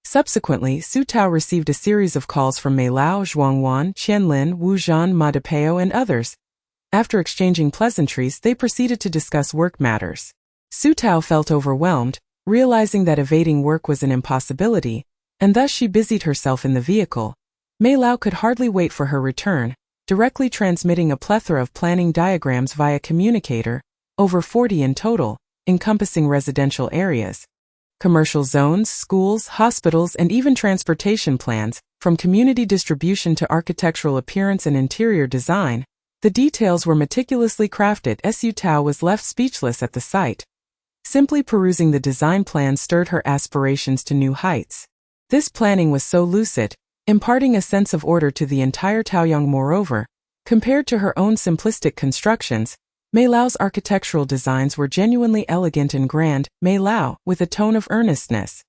Subsequently, Su Tao received a series of calls from Mei Lao, Zhuangwan, Qianlin, Wu Zhan, Ma Depeo, and others. After exchanging pleasantries, they proceeded to discuss work matters. Su Tao felt overwhelmed, realizing that evading work was an impossibility. and thus she busied herself in the vehicle. Mei Lao could hardly wait for her return, directly transmitting a plethora of planning diagrams via communicator, over 40 in total, encompassing residential areas, commercial zones, schools, hospitals, and even transportation plans, from community distribution to architectural appearance and interior design. The details were meticulously crafted. Su Tao was left speechless at the sight. Simply perusing the design plan stirred her aspirations to new heights. This planning was so lucid, imparting a sense of order to the entire Taoyang. Moreover, compared to her own simplistic constructions, Mei Lao's architectural designs were genuinely elegant and grand. Mei Lao, with a tone of earnestness,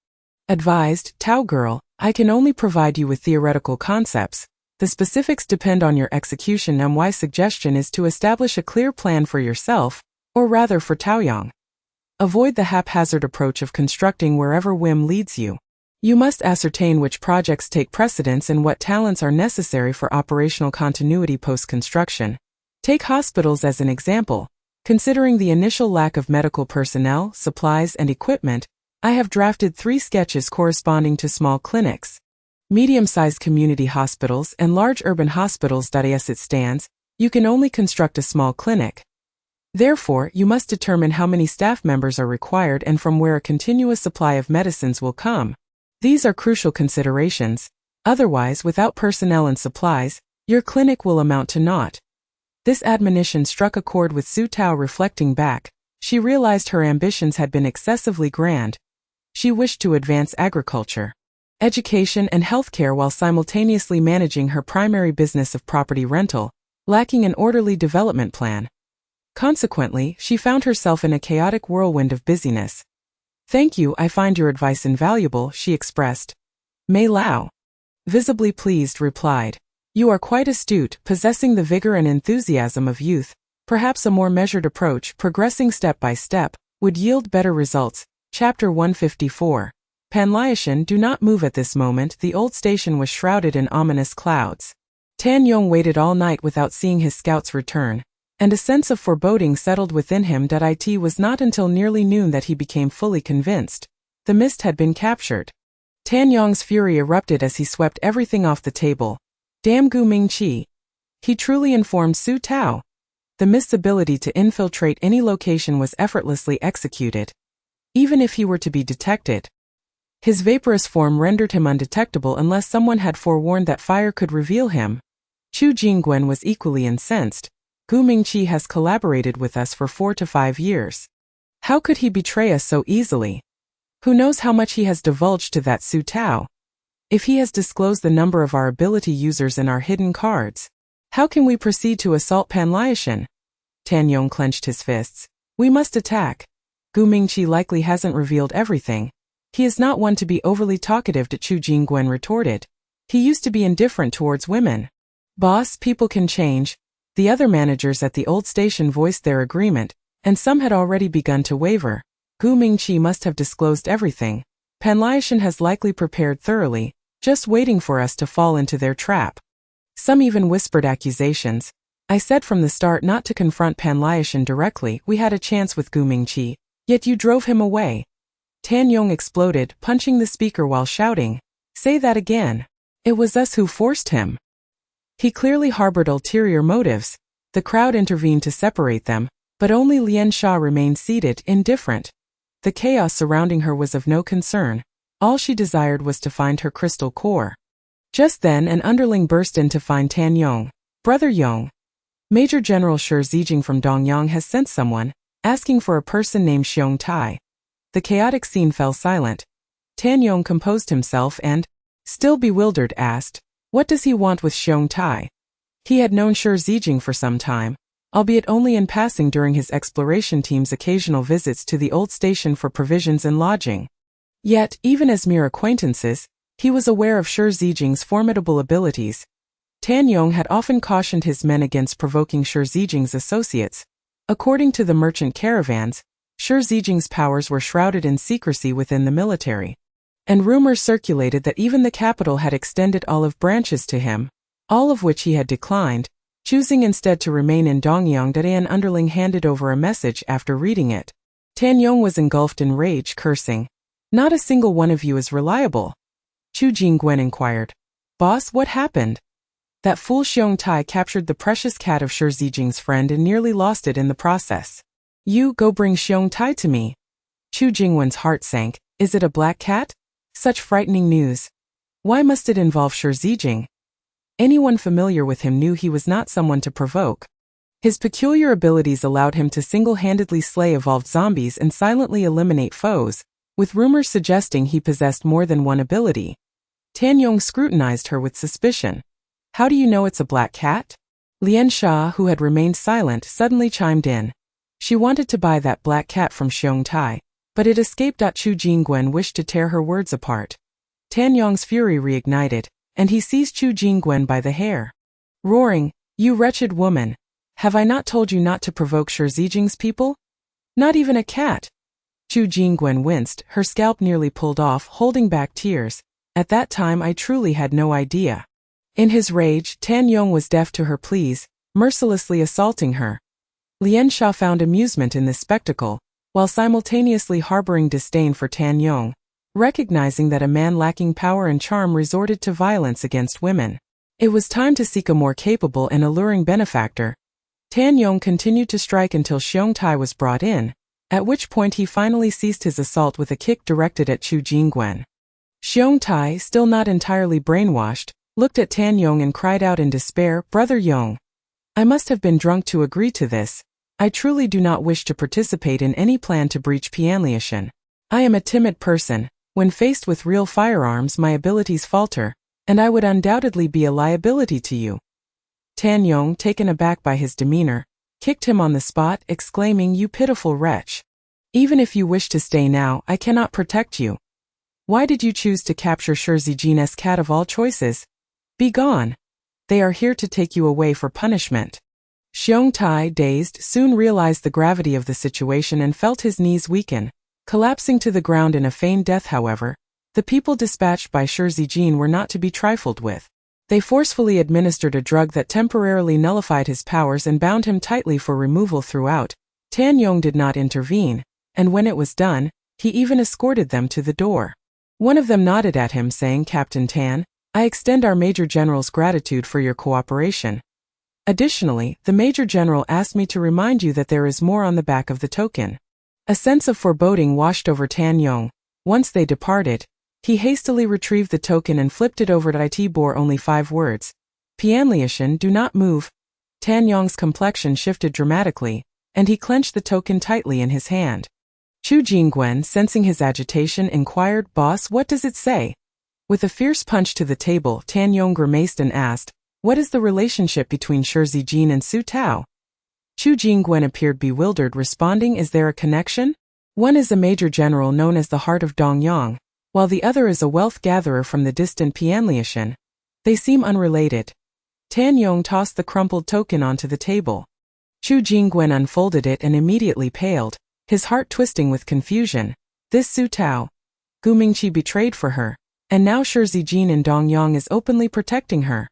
advised, "Tao girl, I can only provide you with theoretical concepts. The specifics depend on your execution, and my suggestion is to establish a clear plan for yourself, or rather for Taoyang. Avoid the haphazard approach of constructing wherever whim leads you. You must ascertain which projects take precedence and what talents are necessary for operational continuity post-construction. Take hospitals as an example. Considering the initial lack of medical personnel, supplies, and equipment, I have drafted 3 sketches corresponding to small clinics, medium-sized community hospitals, and large urban hospitals. As it stands, you can only construct a small clinic. Therefore, you must determine how many staff members are required and from where a continuous supply of medicines will come. These are crucial considerations. Otherwise, without personnel and supplies, your clinic will amount to naught." This admonition struck a chord with Su Tao. Reflecting back, she realized her ambitions had been excessively grand. She wished to advance agriculture, education, and healthcare while simultaneously managing her primary business of property rental, lacking an orderly development plan. Consequently, she found herself in a chaotic whirlwind of busyness. "Thank you, I find your advice invaluable," she expressed. Mei Lao, visibly pleased, replied, "You are quite astute, possessing the vigor and enthusiasm of youth. Perhaps a more measured approach, progressing step by step, would yield better results." Chapter 154. Panliashan, do not move at this moment. The old station was shrouded in ominous clouds. Tan Yong waited all night without seeing his scouts return, and a sense of foreboding settled within him. It was not until nearly noon that he became fully convinced. The mist had been captured. Tan Yong's fury erupted as he swept everything off the table. Damn Gu Mingqi! He truly informed Su Tao. The mist's ability to infiltrate any location was effortlessly executed. Even if he were to be detected, his vaporous form rendered him undetectable unless someone had forewarned that fire could reveal him. Chu Jingguan was equally incensed. "Gu Mingqi has collaborated with us for 4 to 5 years. How could he betray us so easily? Who knows how much he has divulged to that Su Tao? If he has disclosed the number of our ability users in our hidden cards, how can we proceed to assault Panliashan?" Tan Yong clenched his fists. "We must attack. Gu Mingqi likely hasn't revealed everything. He is not one to be overly talkative," Chu Jingguan retorted. "He used to be indifferent towards women." "Boss, people can change." The other managers at the old station voiced their agreement, and some had already begun to waver. Gu Mingqi must have disclosed everything. Panliashan has likely prepared thoroughly, just waiting for us to fall into their trap. Some even whispered accusations. "I said from the start not to confront Panliashan directly. We had a chance with Gu Mingqi, yet you drove him away." Tan Yong exploded, punching the speaker while shouting, "Say that again. It was us who forced him." He clearly harbored ulterior motives. The crowd intervened to separate them, but only Lian Sha remained seated, indifferent. The chaos surrounding her was of no concern. All she desired was to find her crystal core. Just then an underling burst in to find Tan Yong. "Brother Yong, Major General Shi Zijing from Dongyang has sent someone, asking for a person named Xiong Tai." The chaotic scene fell silent. Tan Yong composed himself and, still bewildered, asked, "What does he want with Xiong Tai?" He had known Shi Zijing for some time, albeit only in passing during his exploration team's occasional visits to the old station for provisions and lodging. Yet, even as mere acquaintances, he was aware of Shi Zijing's formidable abilities. Tan Yong had often cautioned his men against provoking Shi Zijing's associates. According to the merchant caravans, Shi Zijing's powers were shrouded in secrecy within the military, and rumors circulated that even the capital had extended olive branches to him, all of which he had declined, choosing instead to remain in Dongyang. An underling handed over a message after reading it. Tan Yong was engulfed in rage, cursing, "Not a single one of you is reliable." Chu Jingwen inquired. Boss, what happened? That fool Xiong Tai captured the precious cat of Shi Zijing's friend and nearly lost it in the process. You, go bring Xiong Tai to me. Chu Jingwen's heart sank. Is it a black cat? Such frightening news. Why must it involve Shi Zijing? Anyone familiar with him knew he was not someone to provoke. His peculiar abilities allowed him to single-handedly slay evolved zombies and silently eliminate foes, with rumors suggesting he possessed more than one ability. Tan Yong scrutinized her with suspicion. How do you know it's a black cat? Lian Sha, who had remained silent, suddenly chimed in. She wanted to buy that black cat from Xiong Tai, but it escaped. Chu Jingwen wished to tear her words apart. Tan Yong's fury reignited, and he seized Chu Jingwen by the hair. Roaring, You wretched woman! Have I not told you not to provoke Shi Zijing's people? Not even a cat! Chu Jingwen winced, her scalp nearly pulled off, holding back tears. At that time I truly had no idea. In his rage, Tan Yong was deaf to her pleas, mercilessly assaulting her. Lian Sha found amusement in this spectacle, while simultaneously harboring disdain for Tan Yong, recognizing that a man lacking power and charm resorted to violence against women. It was time to seek a more capable and alluring benefactor. Tan Yong continued to strike until Xiong Tai was brought in, at which point he finally ceased his assault with a kick directed at Chu Jingwen. Xiong Tai, still not entirely brainwashed, looked at Tan Yong and cried out in despair, Brother Yong, I must have been drunk to agree to this. I truly do not wish to participate in any plan to breach Pianliashan. I am a timid person. When faced with real firearms, my abilities falter, and I would undoubtedly be a liability to you. Tan Yong, taken aback by his demeanor, kicked him on the spot, exclaiming, You pitiful wretch! Even if you wish to stay now, I cannot protect you. Why did you choose to capture Shi Zijing's cat of all choices? Be gone! They are here to take you away for punishment. Xiong Tai, dazed, soon realized the gravity of the situation and felt his knees weaken, collapsing to the ground in a feigned death. However, the people dispatched by Shi Zijing were not to be trifled with. They forcefully administered a drug that temporarily nullified his powers and bound him tightly for removal throughout. Tan Yong did not intervene, and when it was done, he even escorted them to the door. One of them nodded at him, saying, Captain Tan, I extend our Major General's gratitude for your cooperation. Additionally, the Major General asked me to remind you that there is more on the back of the token. A sense of foreboding washed over Tan Yong. Once they departed, he hastily retrieved the token and flipped it over. It bore only 5 words. Pianliashan, do not move. Tan Yong's complexion shifted dramatically, and he clenched the token tightly in his hand. Chu Jingwen, sensing his agitation, inquired, Boss, what does it say? With a fierce punch to the table, Tan Yong grimaced and asked, What is the relationship between Shi Zijing and Su Tao? Chu Jingwen appeared bewildered, responding, Is there a connection? One is a major general known as the Heart of Dongyang, while the other is a wealth gatherer from the distant Pianliashan. They seem unrelated. Tan Yong tossed the crumpled token onto the table. Chu Jingwen unfolded it and immediately paled, his heart twisting with confusion. This Su Tao, Gu Mingqi betrayed for her, and now Shi Zijing in Dongyang is openly protecting her.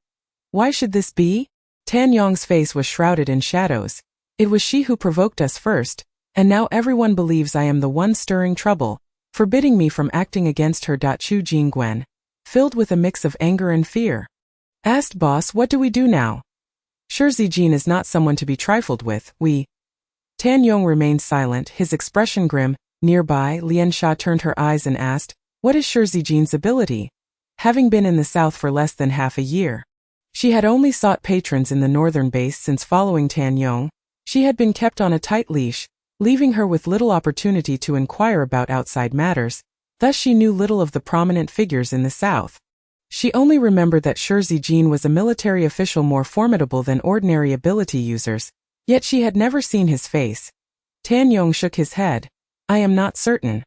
Why should this be? Tan Yong's face was shrouded in shadows. It was she who provoked us first, and now everyone believes I am the one stirring trouble, forbidding me from acting against her. Chu Jingwen, filled with a mix of anger and fear, asked, Boss, what do we do now? Shi Zijing is not someone to be trifled with. Tan Yong remained silent, his expression grim. Nearby, Lian Sha turned her eyes and asked, What is Shi Zijing's ability? Having been in the south for less than half a year, she had only sought patrons in the northern base. Since following Tan Yong, she had been kept on a tight leash, leaving her with little opportunity to inquire about outside matters. Thus she knew little of the prominent figures in the south. She only remembered that Shi Zijing was a military official more formidable than ordinary ability users, yet she had never seen his face. Tan Yong shook his head. I am not certain.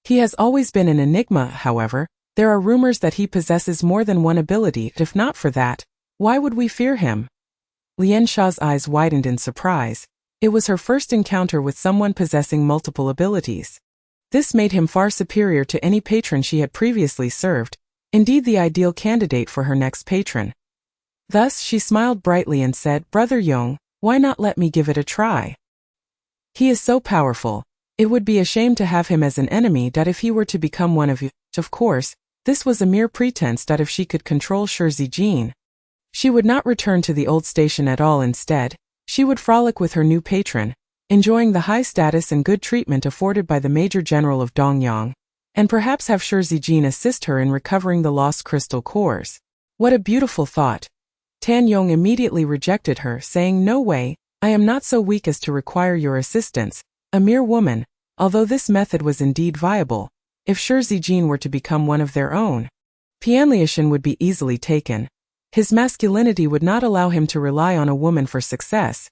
He has always been an enigma. However, there are rumors that he possesses more than one ability. If not for that, why would we fear him? Lian Sha's eyes widened in surprise. It was her first encounter with someone possessing multiple abilities. This made him far superior to any patron she had previously served, indeed the ideal candidate for her next patron. Thus she smiled brightly and said, Brother Yong, why not let me give it a try? He is so powerful. It would be a shame to have him as an enemy. If he were to become one of you, of course, This was a mere pretense that if she could control Shi Zijin, she would not return to the old station at all. Instead, she would frolic with her new patron, enjoying the high status and good treatment afforded by the Major General of Dongyang, and perhaps have Shi Zijin assist her in recovering the lost crystal cores. What a beautiful thought! Tan Yong immediately rejected her, saying, "No way, I am not so weak as to require your assistance, a mere woman." Although this method was indeed viable, if Shi Zijin were to become one of their own, Pianliushan would be easily taken. His masculinity would not allow him to rely on a woman for success.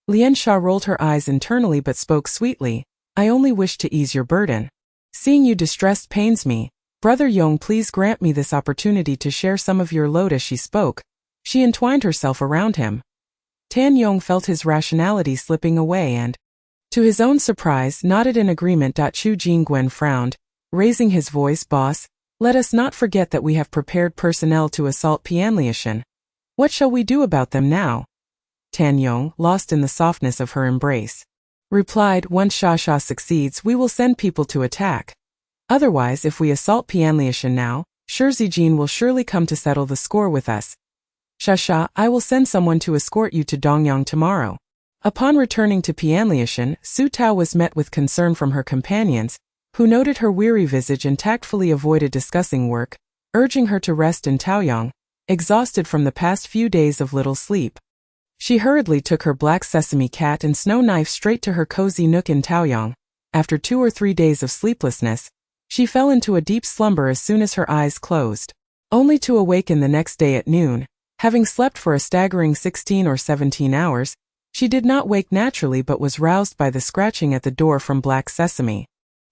Lian Sha rolled her eyes internally but spoke sweetly, "I only wish to ease your burden. Seeing you distressed pains me. Brother Yong, please grant me this opportunity to share some of your load." As she spoke, she entwined herself around him. Tan Yong felt his rationality slipping away and, to his own surprise, nodded in agreement. Chu Jingwen frowned, raising his voice, "Boss, let us not forget that we have prepared personnel to assault Pianliushan. What shall we do about them now?" Tan Yong, lost in the softness of her embrace, replied, "Once Sha succeeds, we will send people to attack. Otherwise, if we assault Pianliushan now, Shi Zijin will surely come to settle the score with us. Sha, I will send someone to escort you to Dongyang tomorrow." Upon returning to Pianliushan, Su Tao was met with concern from her companions, who noted her weary visage and tactfully avoided discussing work, urging her to rest in Taoyang, exhausted from the past few days of little sleep. She hurriedly took her black sesame cat and snow knife straight to her cozy nook in Taoyang. After 2 or 3 days of sleeplessness, she fell into a deep slumber as soon as her eyes closed, only to awaken the next day at noon. Having slept for a staggering 16 or 17 hours, she did not wake naturally but was roused by the scratching at the door from Black Sesame.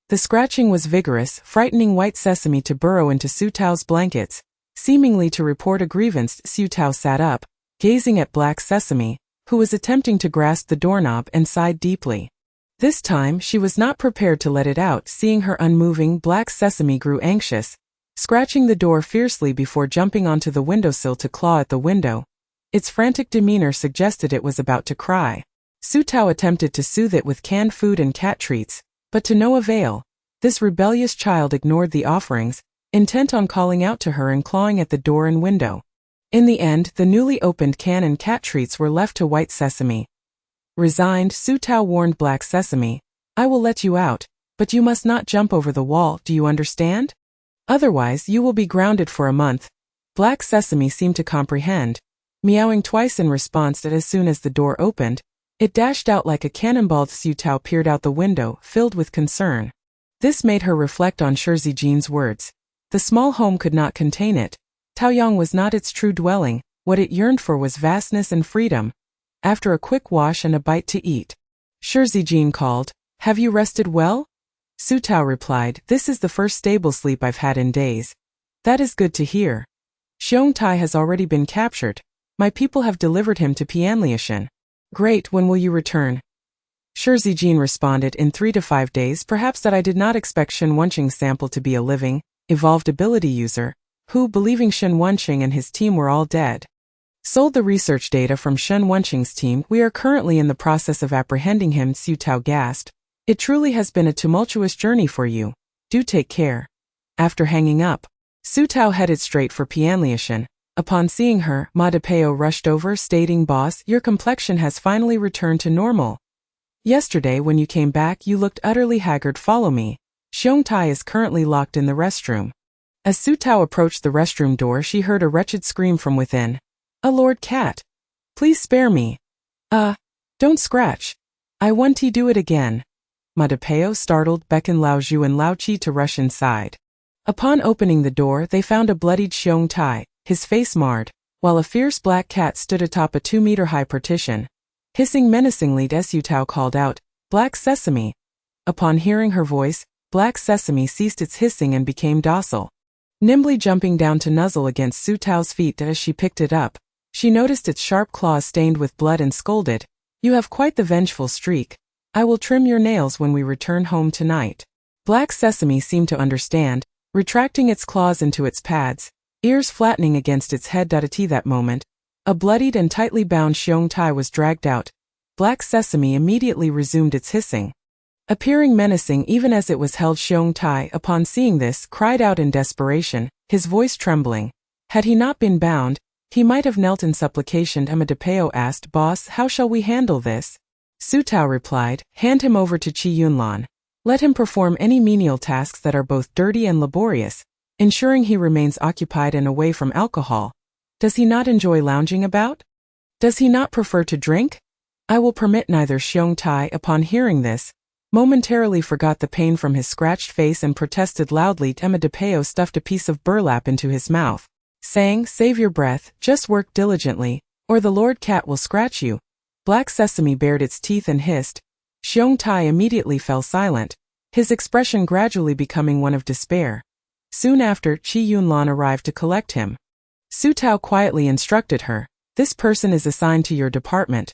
The scratching was vigorous, frightening White Sesame to burrow into Su Tao's blankets. Seemingly to report a grievance, Su Tao sat up, gazing at Black Sesame, who was attempting to grasp the doorknob, and sighed deeply. This time, she was not prepared to let it out. Seeing her unmoving, Black Sesame grew anxious, scratching the door fiercely before jumping onto the windowsill to claw at the window. Its frantic demeanor suggested it was about to cry. Su Tao attempted to soothe it with canned food and cat treats, but to no avail. This rebellious child ignored the offerings, intent on calling out to her and clawing at the door and window. In the end, the newly opened can and cat treats were left to White Sesame. Resigned, Su Tao warned Black Sesame, "I will let you out, but you must not jump over the wall, do you understand? Otherwise, you will be grounded for a month." Black Sesame seemed to comprehend, meowing twice in response, that as soon as the door opened, it dashed out like a cannonball. Su Tao peered out the window, filled with concern. This made her reflect on Shi Zijin's words. The small home could not contain it. Taoyang was not its true dwelling. What it yearned for was vastness and freedom. After a quick wash and a bite to eat, Shi Zijin called, "Have you rested well?" Su Tao replied, "This is the first stable sleep I've had in days." "That is good to hear. Xiong Tai has already been captured. My people have delivered him to Pianliushan." "Great, when will you return?" Shi Zijin responded, "In 3 to 5 days. Perhaps that I did not expect Shen Wenqing's sample to be a living, evolved ability user, who, believing Shen Wenqing and his team were all dead, sold the research data from Shen Wenqing's team. We are currently in the process of apprehending him." Su Tao gasped. "It truly has been a tumultuous journey for you. Do take care." After hanging up, Su Tao headed straight for Pianliushan. Upon seeing her, Ma Depeo rushed over, stating, "Boss, your complexion has finally returned to normal. Yesterday when you came back you looked utterly haggard. Follow me. Xiong Tai is currently locked in the restroom." As Su Tao approached the restroom door, she heard a wretched scream from within. "A Lord Cat! Please spare me." Don't scratch. I want to do it again." Ma Depeo, startled, beckoned Lao Zhu and Lao Qi to rush inside. Upon opening the door, they found a bloodied Xiong Tai, his face marred, while a fierce black cat stood atop a 2-meter-high partition. Hissing menacingly, Su Tao called out, "Black Sesame." Upon hearing her voice, Black Sesame ceased its hissing and became docile, nimbly jumping down to nuzzle against Su Tao's feet. As she picked it up, she noticed its sharp claws stained with blood and scolded, "You have quite the vengeful streak. I will trim your nails when we return home tonight." Black Sesame seemed to understand, retracting its claws into its pads, ears flattening against its head. At that moment, a bloodied and tightly bound Xiong Tai was dragged out. Black Sesame immediately resumed its hissing, appearing menacing even as it was held. Xiong Tai, upon seeing this, cried out in desperation, his voice trembling. Had he not been bound, he might have knelt in supplication. Amadeo asked, "Boss, how shall we handle this?" Su Tao replied, "Hand him over to Qi Yunlan. Let him perform any menial tasks that are both dirty and laborious, ensuring he remains occupied and away from alcohol. Does he not enjoy lounging about? Does he not prefer to drink? I will permit neither." Xiong Tai, upon hearing this, momentarily forgot the pain from his scratched face and protested loudly. Amadeo stuffed a piece of burlap into his mouth, saying, "Save your breath, just work diligently, or the Lord Cat will scratch you." Black Sesame bared its teeth and hissed. Xiong Tai immediately fell silent, his expression gradually becoming one of despair. Soon after, Qi Yunlan arrived to collect him. Su Tao quietly instructed her, "This person is assigned to your department.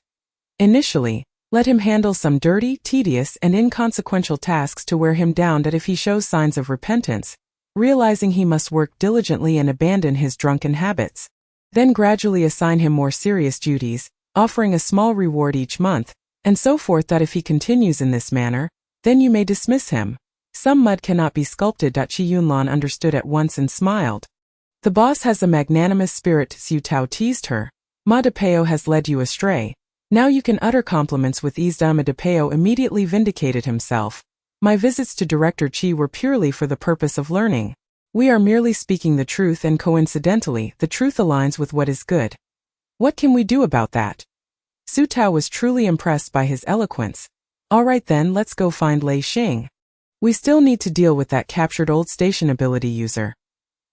Initially, let him handle some dirty, tedious, and inconsequential tasks to wear him down, that if he shows signs of repentance, realizing he must work diligently and abandon his drunken habits. Then gradually assign him more serious duties, offering a small reward each month, and so forth, that if he continues in this manner, then you may dismiss him. Some mud cannot be sculpted." Qi Yunlan understood at once and smiled. "The boss has a magnanimous spirit," Su Tao teased her. "Madapeo has led you astray. Now you can utter compliments with ease." Madapeo immediately vindicated himself. "My visits to Director Qi were purely for the purpose of learning. We are merely speaking the truth, and coincidentally, the truth aligns with what is good. What can we do about that?" Su Tao was truly impressed by his eloquence. "All right then, let's go find Lei Xing. We still need to deal with that captured old station ability user."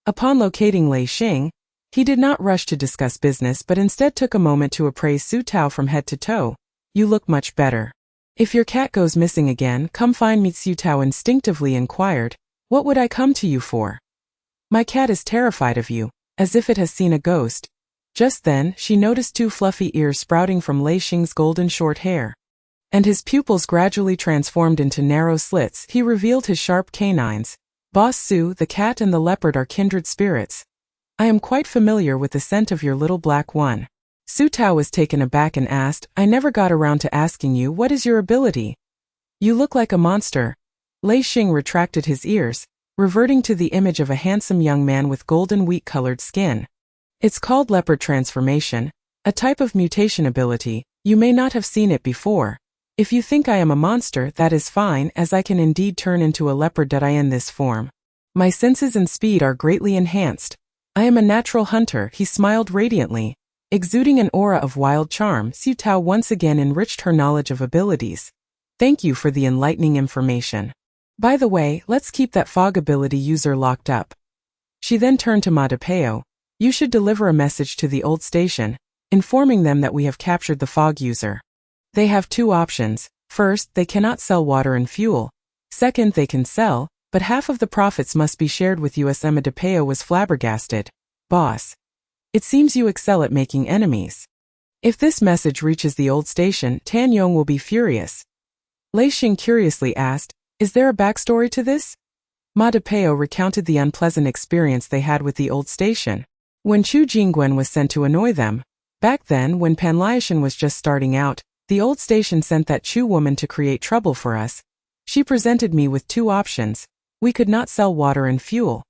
Upon locating Lei Xing, he did not rush to discuss business, but instead took a moment to appraise Su Tao from head to toe. "You look much better. If your cat goes missing again, come find me." Su Tao instinctively inquired, "What would I come to you for?" "My cat is terrified of you, as if it has seen a ghost." Just then, she noticed two fluffy ears sprouting from Lei Xing's golden short hair, and his pupils gradually transformed into narrow slits. He revealed his sharp canines. "Boss Su, the cat and the leopard are kindred spirits. I am quite familiar with the scent of your little black one." Su Tao was taken aback and asked, "I never got around to asking you, what is your ability? You look like a monster." Lei Xing retracted his ears, reverting to the image of a handsome young man with golden wheat-colored skin. "It's called leopard transformation, a type of mutation ability. You may not have seen it before. If you think I am a monster, that is fine, as I can indeed turn into a leopard. I in this form. My senses and speed are greatly enhanced. I am a natural hunter." He smiled radiantly, exuding an aura of wild charm. Su Tao once again enriched her knowledge of abilities. "Thank you for the enlightening information. By the way, let's keep that fog ability user locked up." She then turned to Madapeo. "You should deliver a message to the old station, informing them that we have captured the fog user. They have two options. First, they cannot sell water and fuel. Second, they can sell, but half of the profits must be shared with you." Amadeo was flabbergasted. "Boss, it seems you excel at making enemies. If this message reaches the old station, Tan Yong will be furious." Lei Xing curiously asked, "Is there a backstory to this?" Madapeo recounted the unpleasant experience they had with the old station, when Chu Jingguan was sent to annoy them. "Back then, when Panliashan was just starting out, the old station sent that Chu woman to create trouble for us. She presented me with two options. We could not sell water and fuel.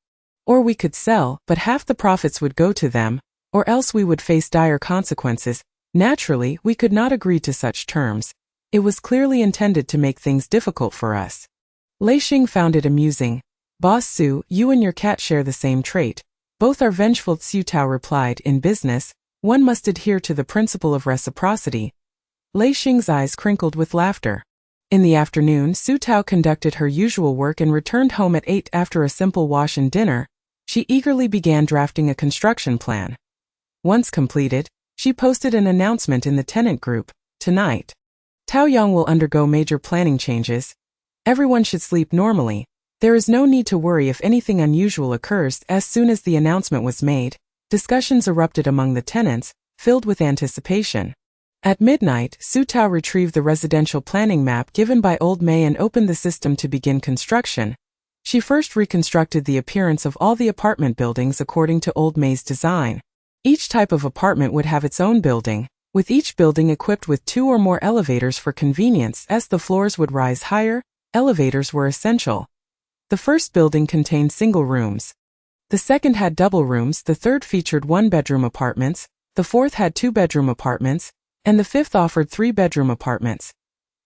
Or we could sell, but half the profits would go to them, or else we would face dire consequences. Naturally, we could not agree to such terms. It was clearly intended to make things difficult for us." Lei Xing found it amusing. "Boss Su, you and your cat share the same trait. Both are vengeful." Su Tao replied, "In business, one must adhere to the principle of reciprocity." Lei Xing's eyes crinkled with laughter. In the afternoon, Su Tao conducted her usual work and returned home at 8 after a simple wash and dinner. She eagerly began drafting a construction plan. Once completed, she posted an announcement in the tenant group. "Tonight, Taoyang will undergo major planning changes. Everyone should sleep normally. There is no need to worry if anything unusual occurs." As soon as the announcement was made, discussions erupted among the tenants, filled with anticipation. At midnight, Su Tao retrieved the residential planning map given by Old May and opened the system to begin construction. She first reconstructed the appearance of all the apartment buildings according to Old May's design. Each type of apartment would have its own building, with each building equipped with 2 or more elevators for convenience. As the floors would rise higher, elevators were essential. The first building contained single rooms. The second had double rooms, the third featured one-bedroom apartments, the fourth had two-bedroom apartments, and the fifth offered three-bedroom apartments.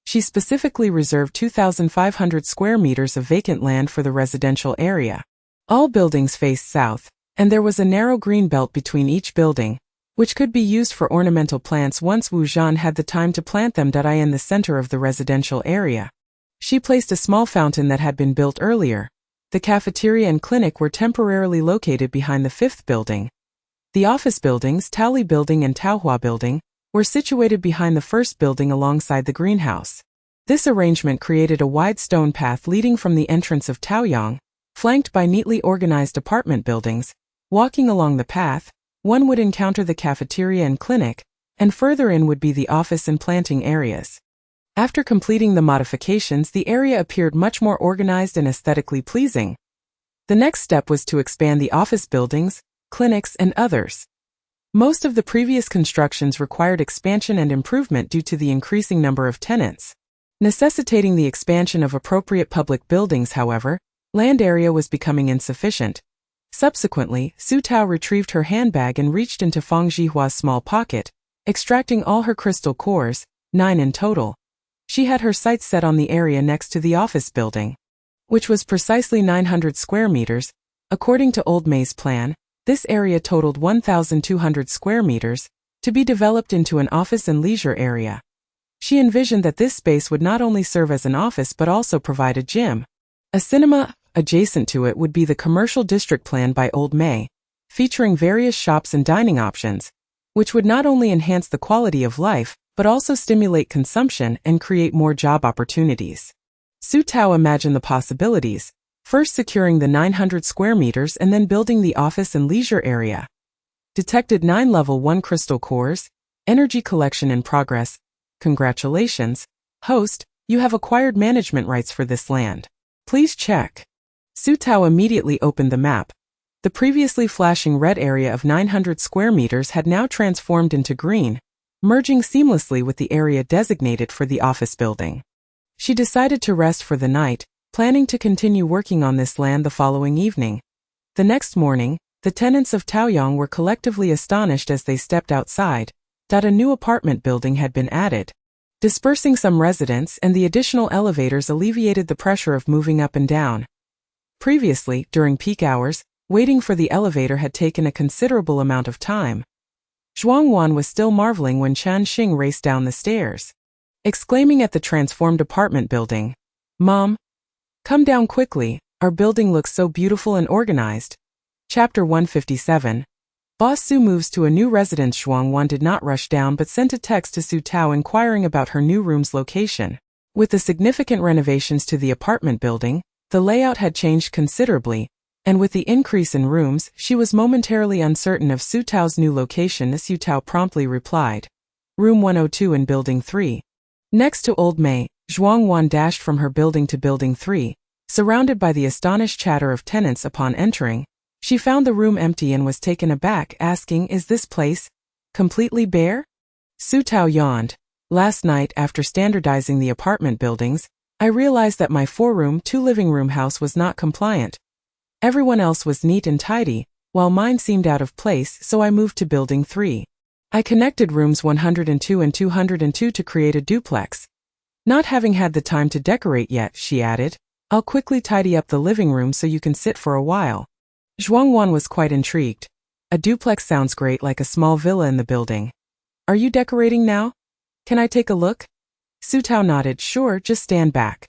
She specifically reserved 2,500 square meters of vacant land for the residential area. All buildings faced south, and there was a narrow green belt between each building, which could be used for ornamental plants once Wu Zhan had the time to plant them. In the center of the residential area, she placed a small fountain that had been built earlier. The cafeteria and clinic were temporarily located behind the fifth building. The office buildings, Taoli Building and Taohua Building, were situated behind the first building alongside the greenhouse. This arrangement created a wide stone path leading from the entrance of Taoyang, flanked by neatly organized apartment buildings. Walking along the path, one would encounter the cafeteria and clinic, and further in would be the office and planting areas. After completing the modifications, the area appeared much more organized and aesthetically pleasing. The next step was to expand the office buildings, clinics, and others. Most of the previous constructions required expansion and improvement due to the increasing number of tenants. Necessitating the expansion of appropriate public buildings, however, land area was becoming insufficient. Subsequently, Su Tao retrieved her handbag and reached into Fang Jihua's small pocket, extracting all her crystal cores, 9 in total. She had her sights set on the area next to the office building, which was precisely 900 square meters. According to Old May's plan, this area totaled 1,200 square meters, to be developed into an office and leisure area. She envisioned that this space would not only serve as an office but also provide a gym. A cinema adjacent to it would be the commercial district plan by Old May, featuring various shops and dining options, which would not only enhance the quality of life, but also stimulate consumption and create more job opportunities. Su Tao imagined the possibilities, first securing the 900 square meters and then building the office and leisure area. Detected 9 level 1 crystal cores, energy collection in progress. Congratulations, host, you have acquired management rights for this land. Please check. Su Tao immediately opened the map. The previously flashing red area of 900 square meters had now transformed into green, merging seamlessly with the area designated for the office building. She decided to rest for the night, planning to continue working on this land the following evening. The next morning, the tenants of Taoyang were collectively astonished as they stepped outside. A new apartment building had been added, dispersing some residents, and the additional elevators alleviated the pressure of moving up and down. Previously, during peak hours, waiting for the elevator had taken a considerable amount of time. Zhuang Wan was still marveling when Chan Xing raced down the stairs, exclaiming at the transformed apartment building, "Mom, come down quickly, our building looks so beautiful and organized." Chapter 157. Boss Su moves to a new residence. Zhuang Wan did not rush down but sent a text to Su Tao inquiring about her new room's location. With the significant renovations to the apartment building, the layout had changed considerably, and with the increase in rooms, she was momentarily uncertain of Su Tao's new location. Su Tao promptly replied, "Room 102 in Building 3. Next to Old May, Zhuang Wan dashed from her building to Building 3, surrounded by the astonished chatter of tenants. Upon entering, she found the room empty and was taken aback, asking, "Is this place completely bare?" Su Tao yawned. "Last night, after standardizing the apartment buildings, I realized that my 4-room, 2-living-room house was not compliant. Everyone else was neat and tidy, while mine seemed out of place, so I moved to Building 3. I connected rooms 102 and 202 to create a duplex. Not having had the time to decorate yet," she added, "I'll quickly tidy up the living room so you can sit for a while." Zhuang Wan was quite intrigued. "A duplex sounds great, like a small villa in the building. Are you decorating now? Can I take a look?" Su Tao nodded. "Sure, just stand back.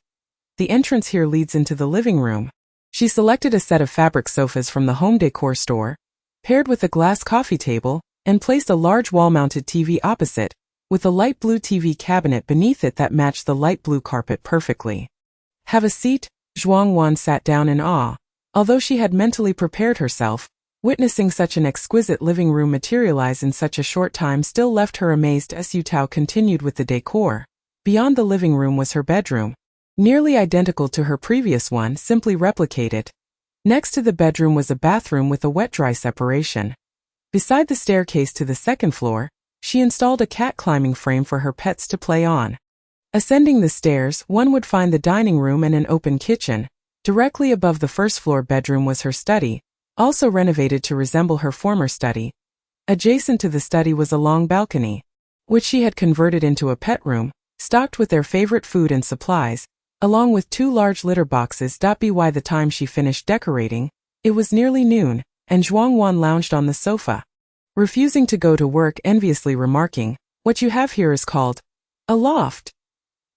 The entrance here leads into the living room." She selected a set of fabric sofas from the home decor store, paired with a glass coffee table, and placed a large wall-mounted TV opposite, with a light blue TV cabinet beneath it that matched the light blue carpet perfectly. "Have a seat." Zhuang Wan sat down in awe. Although she had mentally prepared herself, witnessing such an exquisite living room materialize in such a short time still left her amazed. Su Tao continued with the decor. Beyond the living room was her bedroom, nearly identical to her previous one, simply replicated. Next to the bedroom was a bathroom with a wet-dry separation. Beside the staircase to the second floor, she installed a cat climbing frame for her pets to play on. Ascending the stairs, one would find the dining room and an open kitchen. Directly above the first-floor bedroom was her study, also renovated to resemble her former study. Adjacent to the study was a long balcony, which she had converted into a pet room, stocked with their favorite food and supplies, along with 2 large litter boxes. By the time she finished decorating, it was nearly noon, and Zhuang Wan lounged on the sofa, refusing to go to work, enviously remarking, "What you have here is called a loft.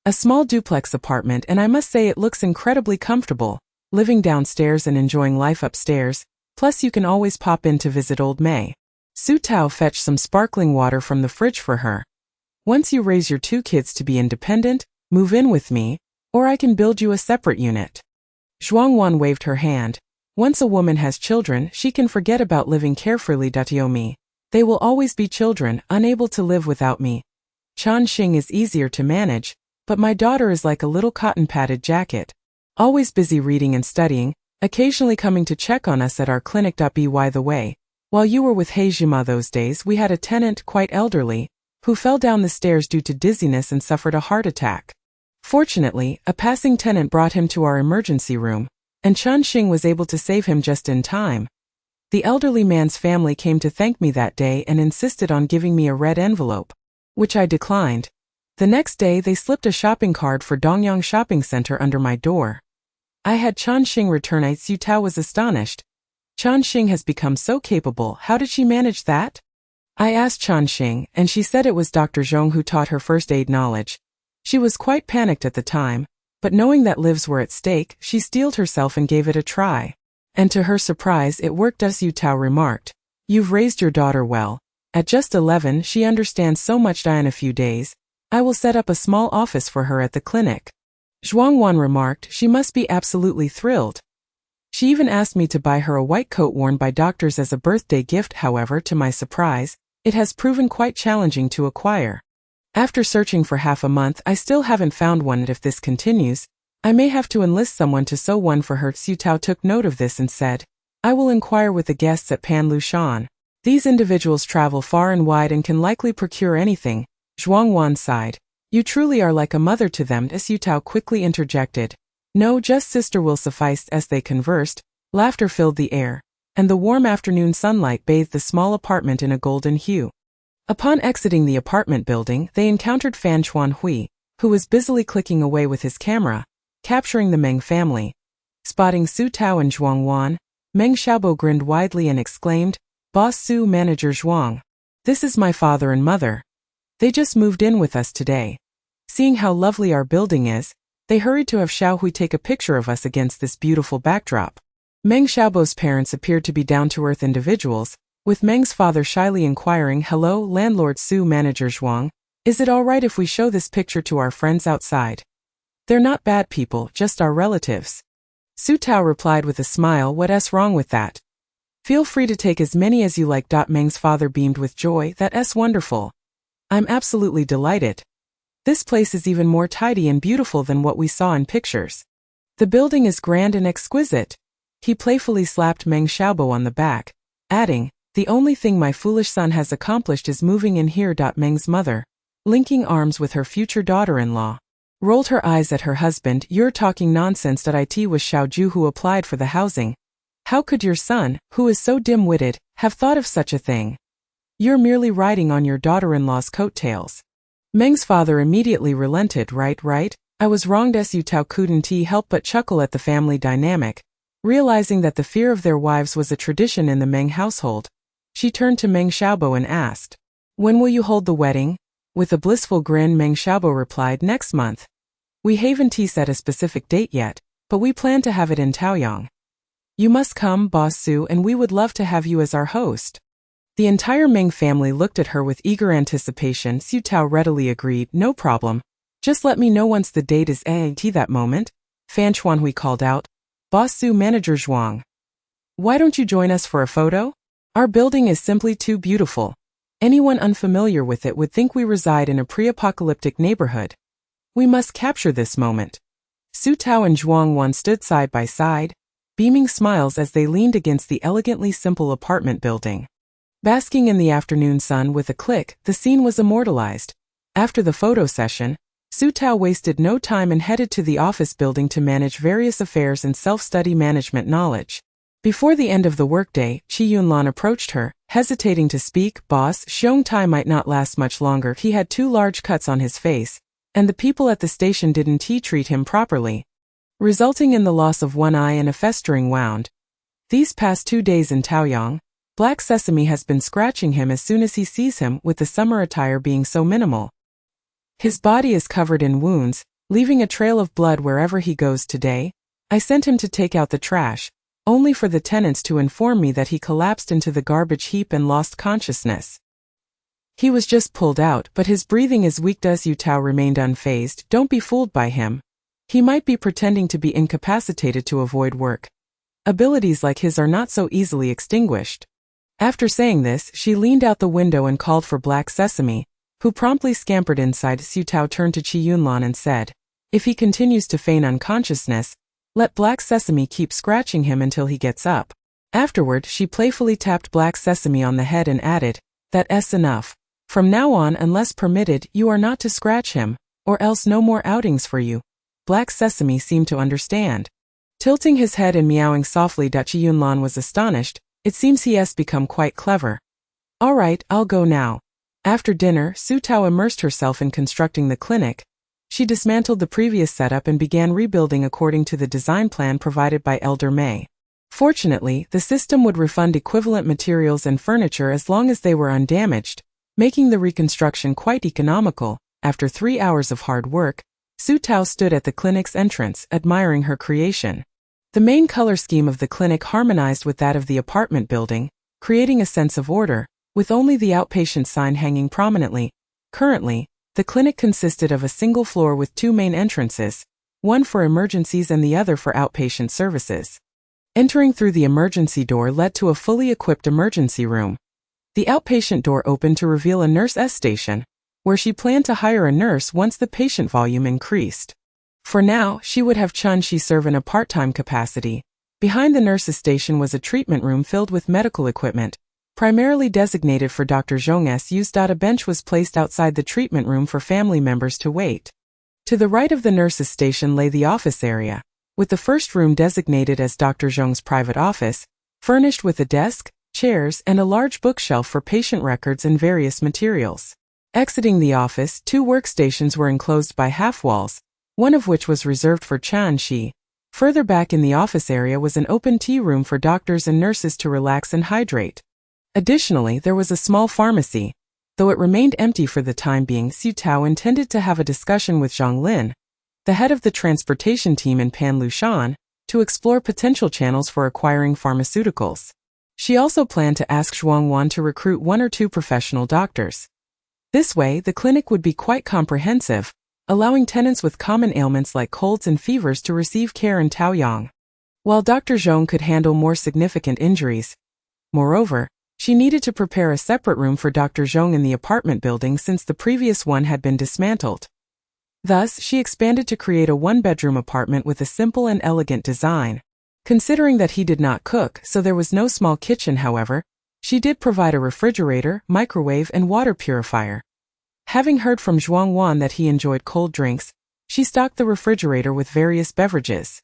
A small duplex apartment, and I must say it looks incredibly comfortable, living downstairs and enjoying life upstairs, plus you can always pop in to visit old May." Su Tao fetched some sparkling water from the fridge for her. "Once you raise your 2 kids to be independent, move in with me, or I can build you a separate unit." Zhuang Wan waved her hand. "Once a woman has children, she can forget about living carefree. Me. They will always be children, unable to live without me. Changxing is easier to manage, but my daughter is like a little cotton-padded jacket, always busy reading and studying, occasionally coming to check on us at our clinic. By the way, while you were with Heijima those days, we had a tenant, quite elderly, who fell down the stairs due to dizziness and suffered a heart attack. Fortunately, a passing tenant brought him to our emergency room, and Changxing was able to save him just in time. The elderly man's family came to thank me that day and insisted on giving me a red envelope, which I declined. The next day they slipped a shopping card for Dongyang Shopping Center under my door. I had Changxing return it." Su Tao was astonished. "Changxing has become so capable, how did she manage that?" I asked Changxing, and she said it was Dr. Zhong who taught her first aid knowledge. She was quite panicked at the time, but knowing that lives were at stake, she steeled herself and gave it a try. And to her surprise, it worked. Su Tao remarked, "You've raised your daughter well. At just 11, she understands so much. In a few days, I will set up a small office for her at the clinic." Zhuang Wan remarked, "She must be absolutely thrilled." She even asked me to buy her a white coat worn by doctors as a birthday gift. However, to my surprise, it has proven quite challenging to acquire. After searching for half a month, I still haven't found one, and if this continues, I may have to enlist someone to sew one for her. Su Tao took note of this and said, "I will inquire with the guests at Pan Lushan. These individuals travel far and wide and can likely procure anything." Zhuang Wan sighed. "You truly are like a mother to them." Su Tao quickly interjected, "No, just sister will suffice." As they conversed, laughter filled the air, and the warm afternoon sunlight bathed the small apartment in a golden hue. Upon exiting the apartment building, they encountered Fan Chuanhui, who was busily clicking away with his camera, capturing the Meng family. Spotting Su Tao and Zhuang Wan, Meng Xiaobo grinned widely and exclaimed, "Boss Su, Manager Zhuang. This is my father and mother. They just moved in with us today." Seeing how lovely our building is, they hurried to have Xiaohui take a picture of us against this beautiful backdrop. Meng Xiaobo's parents appeared to be down-to-earth individuals, with Meng's father shyly inquiring, "Hello, Landlord Su, Manager Zhuang. Is it all right if we show this picture to our friends outside? They're not bad people, just our relatives." Su Tao replied with a smile, "What's wrong with that? Feel free to take as many as you like." Meng's father beamed with joy, "That's wonderful. I'm absolutely delighted. This place is even more tidy and beautiful than what we saw in pictures. The building is grand and exquisite." He playfully slapped Meng Xiaobo on the back, adding, "The only thing my foolish son has accomplished is moving in here." Meng's mother, linking arms with her future daughter-in-law, rolled her eyes at her husband. "You're talking nonsense." It was Xiaoju who applied for the housing. "How could your son, who is so dim-witted, have thought of such a thing? You're merely riding on your daughter-in-law's coattails." Meng's father immediately relented. Right. I was wronged." Su Tao couldn't help but chuckle at the family dynamic, realizing that the fear of their wives was a tradition in the Meng household. She turned to Meng Xiaobo and asked, "When will you hold the wedding?" With a blissful grin, Meng Xiaobo replied, "Next month. We haven't set a specific date yet, but we plan to have it in Taoyang. You must come, Boss Su, and we would love to have you as our host." The entire Meng family looked at her with eager anticipation. Su Tao readily agreed, "No problem. Just let me know once the date is at." That moment, Fan Chuanhui called out, "Boss Su, Manager Zhuang. Why don't you join us for a photo? Our building is simply too beautiful. Anyone unfamiliar with it would think we reside in a pre-apocalyptic neighborhood. We must capture this moment." Su Tao and Zhuang Wan stood side by side, beaming smiles as they leaned against the elegantly simple apartment building. Basking in the afternoon sun with a click, the scene was immortalized. After the photo session, Su Tao wasted no time and headed to the office building to manage various affairs and self-study management knowledge. Before the end of the workday, Chi Yunlan approached her, hesitating to speak. Boss, Xiong Tai might not last much longer. He had 2 large cuts on his face, and the people at the station didn't treat him properly, resulting in the loss of 1 eye and a festering wound. These past 2 days in Taoyang, Black Sesame has been scratching him as soon as he sees him, with the summer attire being so minimal. His body is covered in wounds, leaving a trail of blood wherever he goes today. I sent him to take out the trash, only for the tenants to inform me that he collapsed into the garbage heap and lost consciousness. He was just pulled out, but his breathing is weak. Yu Tao remained unfazed. Don't be fooled by him. He might be pretending to be incapacitated to avoid work. Abilities like his are not so easily extinguished. After saying this, she leaned out the window and called for Black Sesame, who promptly scampered inside. Yu Tao turned to Chi Yunlan and said, "If he continues to feign unconsciousness, let Black Sesame keep scratching him until he gets up." Afterward, she playfully tapped Black Sesame on the head and added, "That's enough. From now on, unless permitted, you are not to scratch him, or else no more outings for you." Black Sesame seemed to understand. Tilting his head and meowing softly, Chi Yunlan was astonished. It seems he has become quite clever. "All right, I'll go now." After dinner, Su Tao immersed herself in constructing the clinic. She dismantled the previous setup and began rebuilding according to the design plan provided by Elder May. Fortunately, the system would refund equivalent materials and furniture as long as they were undamaged, making the reconstruction quite economical. After 3 hours of hard work, Su Tao stood at the clinic's entrance, admiring her creation. The main color scheme of the clinic harmonized with that of the apartment building, creating a sense of order, with only the outpatient sign hanging prominently. Currently, the clinic consisted of a single floor with 2 main entrances, one for emergencies and the other for outpatient services. Entering through the emergency door led to a fully equipped emergency room. The outpatient door opened to reveal a nurse's station, where she planned to hire a nurse once the patient volume increased. For now, she would have Chun-Shi serve in a part-time capacity. Behind the nurse's station was a treatment room filled with medical equipment, primarily designated for Dr. Zhong's use. A bench was placed outside the treatment room for family members to wait. To the right of the nurse's station lay the office area, with the first room designated as Dr. Zhong's private office, furnished with a desk, chairs, and a large bookshelf for patient records and various materials. Exiting the office, 2 workstations were enclosed by half walls, one of which was reserved for Chun-Shi. Further back in the office area was an open tea room for doctors and nurses to relax and hydrate. Additionally, there was a small pharmacy. Though it remained empty for the time being, Su Tao intended to have a discussion with Zhang Lin, the head of the transportation team in Panlushan, to explore potential channels for acquiring pharmaceuticals. She also planned to ask Zhuang Wan to recruit 1 or 2 professional doctors. This way, the clinic would be quite comprehensive, allowing tenants with common ailments like colds and fevers to receive care in Taoyang, while Dr. Zhong could handle more significant injuries. Moreover, she needed to prepare a separate room for Dr. Zhong in the apartment building since the previous one had been dismantled. Thus, she expanded to create a 1-bedroom apartment with a simple and elegant design. Considering that he did not cook, so there was no small kitchen, however, she did provide a refrigerator, microwave, and water purifier. Having heard from Zhuang Wan that he enjoyed cold drinks, she stocked the refrigerator with various beverages,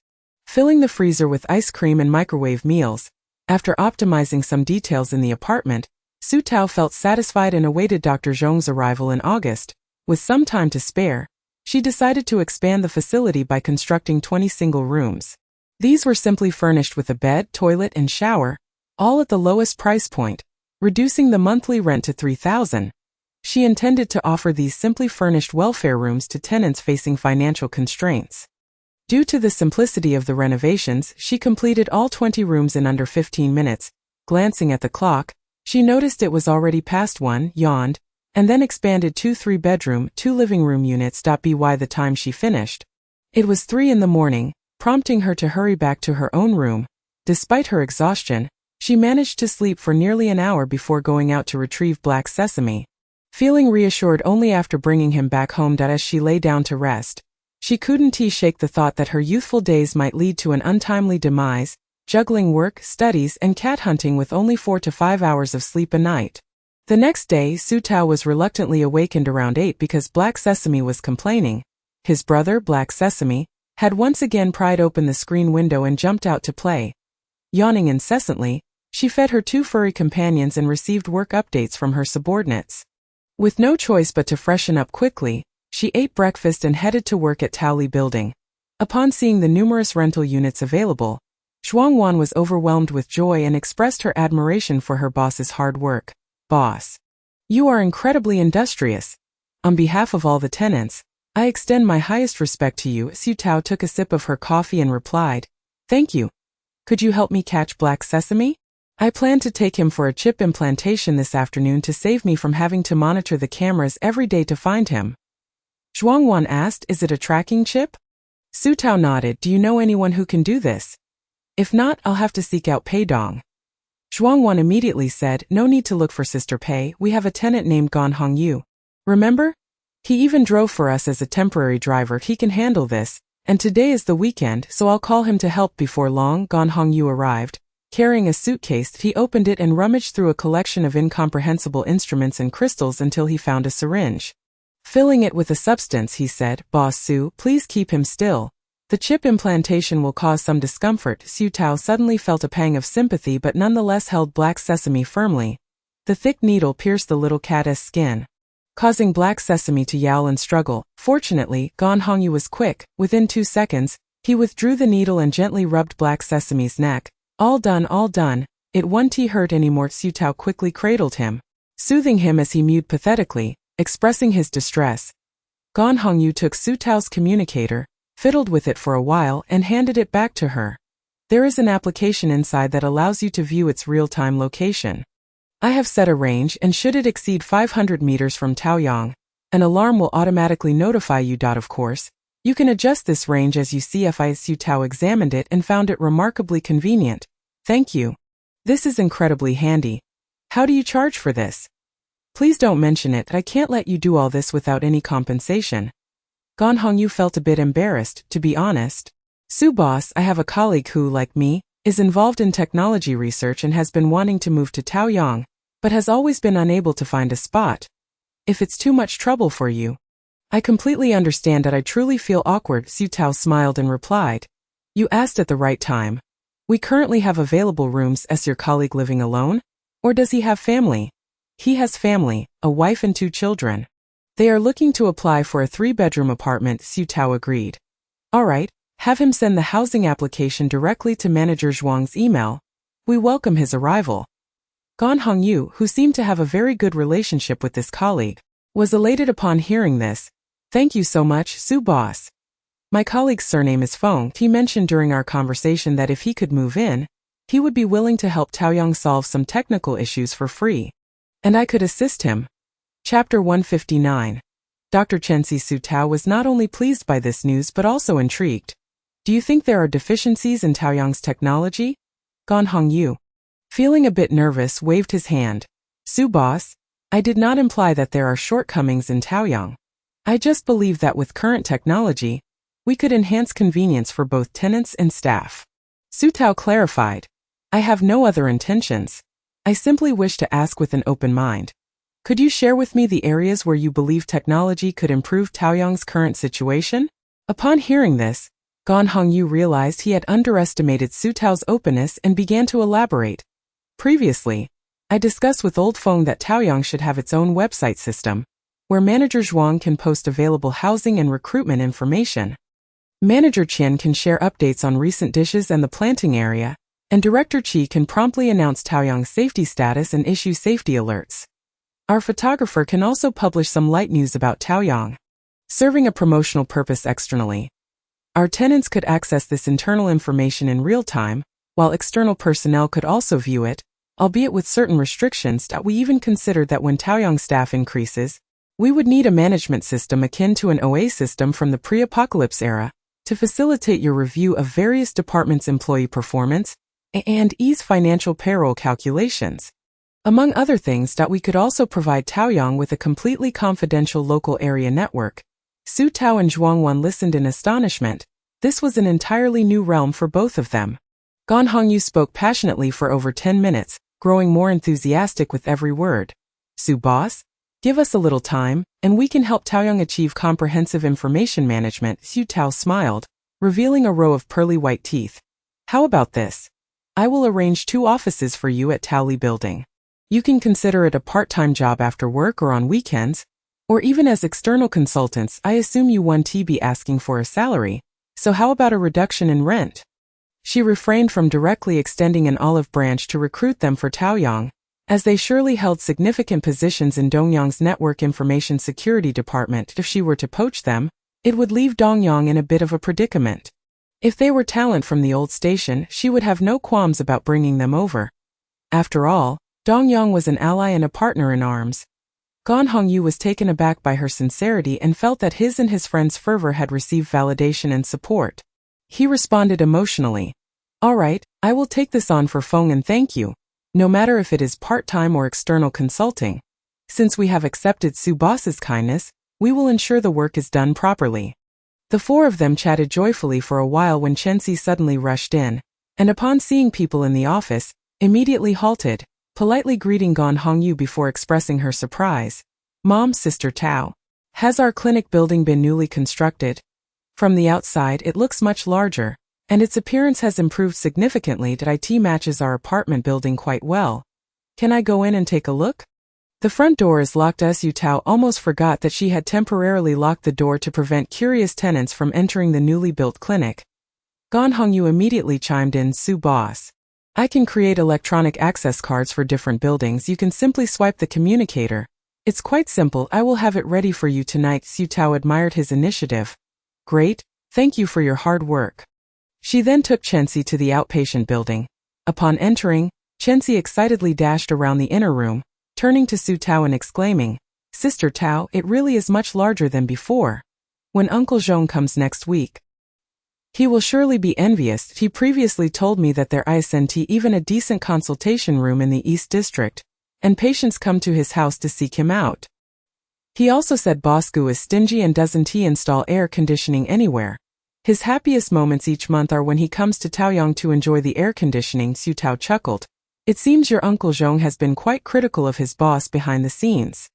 filling the freezer with ice cream and microwave meals. After optimizing some details in the apartment, Su Tao felt satisfied and awaited Dr. Zhong's arrival in August. With some time to spare, she decided to expand the facility by constructing 20 single rooms. These were simply furnished with a bed, toilet, and shower, all at the lowest price point, reducing the monthly rent to 3,000. She intended to offer these simply furnished welfare rooms to tenants facing financial constraints. Due to the simplicity of the renovations, she completed all 20 rooms in under 15 minutes. Glancing at the clock, she noticed it was already past 1, yawned, and then expanded 2 3-bedroom, 2 living room units. By the time she finished, it was 3 in the morning, prompting her to hurry back to her own room. Despite her exhaustion, she managed to sleep for nearly an hour before going out to retrieve Black Sesame. Feeling reassured only after bringing him back home, as she lay down to rest, she couldn't shake the thought that her youthful days might lead to an untimely demise, juggling work, studies, and cat hunting with only 4 to 5 hours of sleep a night. The next day, Su Tao was reluctantly awakened around 8 because Black Sesame was complaining. His brother, Black Sesame, had once again pried open the screen window and jumped out to play. Yawning incessantly, she fed her 2 furry companions and received work updates from her subordinates. With no choice but to freshen up quickly, she ate breakfast and headed to work at Taoli Building. Upon seeing the numerous rental units available, Zhuangwan was overwhelmed with joy and expressed her admiration for her boss's hard work. "Boss, you are incredibly industrious. On behalf of all the tenants, I extend my highest respect to you." Su Tao took a sip of her coffee and replied, "Thank you. Could you help me catch Black Sesame? I plan to take him for a chip implantation this afternoon to save me from having to monitor the cameras every day to find him." Zhuangwan asked, "Is it a tracking chip?" Su Tao nodded. "Do you know anyone who can do this? If not, I'll have to seek out Pei Dong." Zhuangwan immediately said, "No need to look for Sister Pei, we have a tenant named Gan Hongyu. Remember? He even drove for us as a temporary driver. He can handle this, and today is the weekend, so I'll call him to help." Before long, Gan Hongyu arrived. Carrying a suitcase, he opened it and rummaged through a collection of incomprehensible instruments and crystals until he found a syringe. Filling it with a substance, he said, "Boss Su, please keep him still. The chip implantation will cause some discomfort." Su Tao suddenly felt a pang of sympathy but nonetheless held Black Sesame firmly. The thick needle pierced the little cat's skin, causing Black Sesame to yowl and struggle. Fortunately, Gan Hongyu was quick. Within 2 seconds, he withdrew the needle and gently rubbed Black Sesame's neck. All done, all done. It won't hurt anymore." Su Tao quickly cradled him, soothing him as he mewed pathetically, expressing his distress. Gan Hongyu took Su Tao's communicator, fiddled with it for a while and handed it back to her. "There is an application inside that allows you to view its real-time location. I have set a range, and should it exceed 500 meters from Taoyang, an alarm will automatically notify you. Of course, you can adjust this range as you see fit." Su Tao examined it and found it remarkably convenient. "Thank you. This is incredibly handy. How do you charge for this?" "Please don't mention it. I can't let you do all this without any compensation." Gan Hongyu felt a bit embarrassed, to be honest. "Su boss, I have a colleague who, like me, is involved in technology research and has been wanting to move to Taoyang, but has always been unable to find a spot. If it's too much trouble for you, I completely understand that. I truly feel awkward." Su Tao smiled and replied, "You asked at the right time. We currently have available rooms. Is your colleague living alone? Or does he have family?" "He has family, a wife and 2 children. They are looking to apply for a 3-bedroom apartment." Su Tao agreed. "All right, have him send the housing application directly to Manager Zhuang's email. We welcome his arrival." Gan Hongyu, who seemed to have a very good relationship with this colleague, was elated upon hearing this. "Thank you so much, Su boss. My colleague's surname is Feng. He mentioned during our conversation that if he could move in, he would be willing to help Taoyang solve some technical issues for free. And I could assist him." Chapter 159. Dr. Chensi. Su Tao was not only pleased by this news but also intrigued. "Do you think there are deficiencies in Taoyang's technology?" Gan Hongyu, feeling a bit nervous, waved his hand. "Su boss, I did not imply that there are shortcomings in Taoyang. I just believe that with current technology, we could enhance convenience for both tenants and staff." Su Tao clarified, "I have no other intentions. I simply wish to ask with an open mind. Could you share with me the areas where you believe technology could improve Taoyang's current situation?" Upon hearing this, Gan Hongyu realized he had underestimated Su Tao's openness and began to elaborate. "Previously, I discussed with Old Feng that Taoyang should have its own website system, where Manager Zhuang can post available housing and recruitment information. Manager Qian can share updates on recent dishes and the planting area, and Director Qi can promptly announce Taoyang's safety status and issue safety alerts. Our photographer can also publish some light news about Taoyang, serving a promotional purpose externally. Our tenants could access this internal information in real time, while external personnel could also view it, albeit with certain restrictions. We even considered that when Taoyang staff increases, we would need a management system akin to an OA system from the pre-apocalypse era, to facilitate your review of various departments' employee performance and ease financial payroll calculations. Among other things, we could also provide Taoyang with a completely confidential local area network." Su Tao and Zhuangwan listened in astonishment. This was an entirely new realm for both of them. Gan Hongyu spoke passionately for over 10 minutes, growing more enthusiastic with every word. "Su boss, give us a little time, and we can help Taoyang achieve comprehensive information management." Su Tao smiled, revealing a row of pearly white teeth. "How about this? I will arrange 2 offices for you at Townley Building. You can consider it a part-time job after work or on weekends, or even as external consultants. I assume you won't be asking for a salary, so how about a reduction in rent? She refrained from directly extending an olive branch to recruit them for Taoyong, as they surely held significant positions in Dongyang's Network Information Security Department. If she were to poach them, it would leave Dongyang in a bit of a predicament. If they were talent from the old station, she would have no qualms about bringing them over. After all, Dongyang was an ally and a partner in arms. Gan Hongyu was taken aback by her sincerity and felt that his and his friend's fervor had received validation and support. He responded emotionally. All right, I will take this on for Feng and thank you, no matter if it is part-time or external consulting. Since we have accepted Su Boss's kindness, we will ensure the work is done properly. The 4 of them chatted joyfully for a while when Chen Si suddenly rushed in, and upon seeing people in the office, immediately halted, politely greeting Gan Hongyu before expressing her surprise. Mom, Sister Tao. Has our clinic building been newly constructed? From the outside it looks much larger, and its appearance has improved significantly. It matches our apartment building quite well. Can I go in and take a look? The front door is locked. Su Tao almost forgot that she had temporarily locked the door to prevent curious tenants from entering the newly built clinic. Gan Hongyu immediately chimed in. Su Boss, I can create electronic access cards for different buildings. You can simply swipe the communicator. It's quite simple. I will have it ready for you tonight. Su Tao admired his initiative. Great, thank you for your hard work. She then took Chen Si to the outpatient building. Upon entering, Chen Si excitedly dashed around the inner room, turning to Su Tao and exclaiming, Sister Tao, it really is much larger than before. When Uncle Zhong comes next week, he will surely be envious. He previously told me that there isn't even a decent consultation room in the East District, and patients come to his house to seek him out. He also said Bosku is stingy and doesn't install air conditioning anywhere. His happiest moments each month are when he comes to Taoyong to enjoy the air conditioning. Su Tao chuckled. It seems your Uncle Zhong has been quite critical of his boss behind the scenes.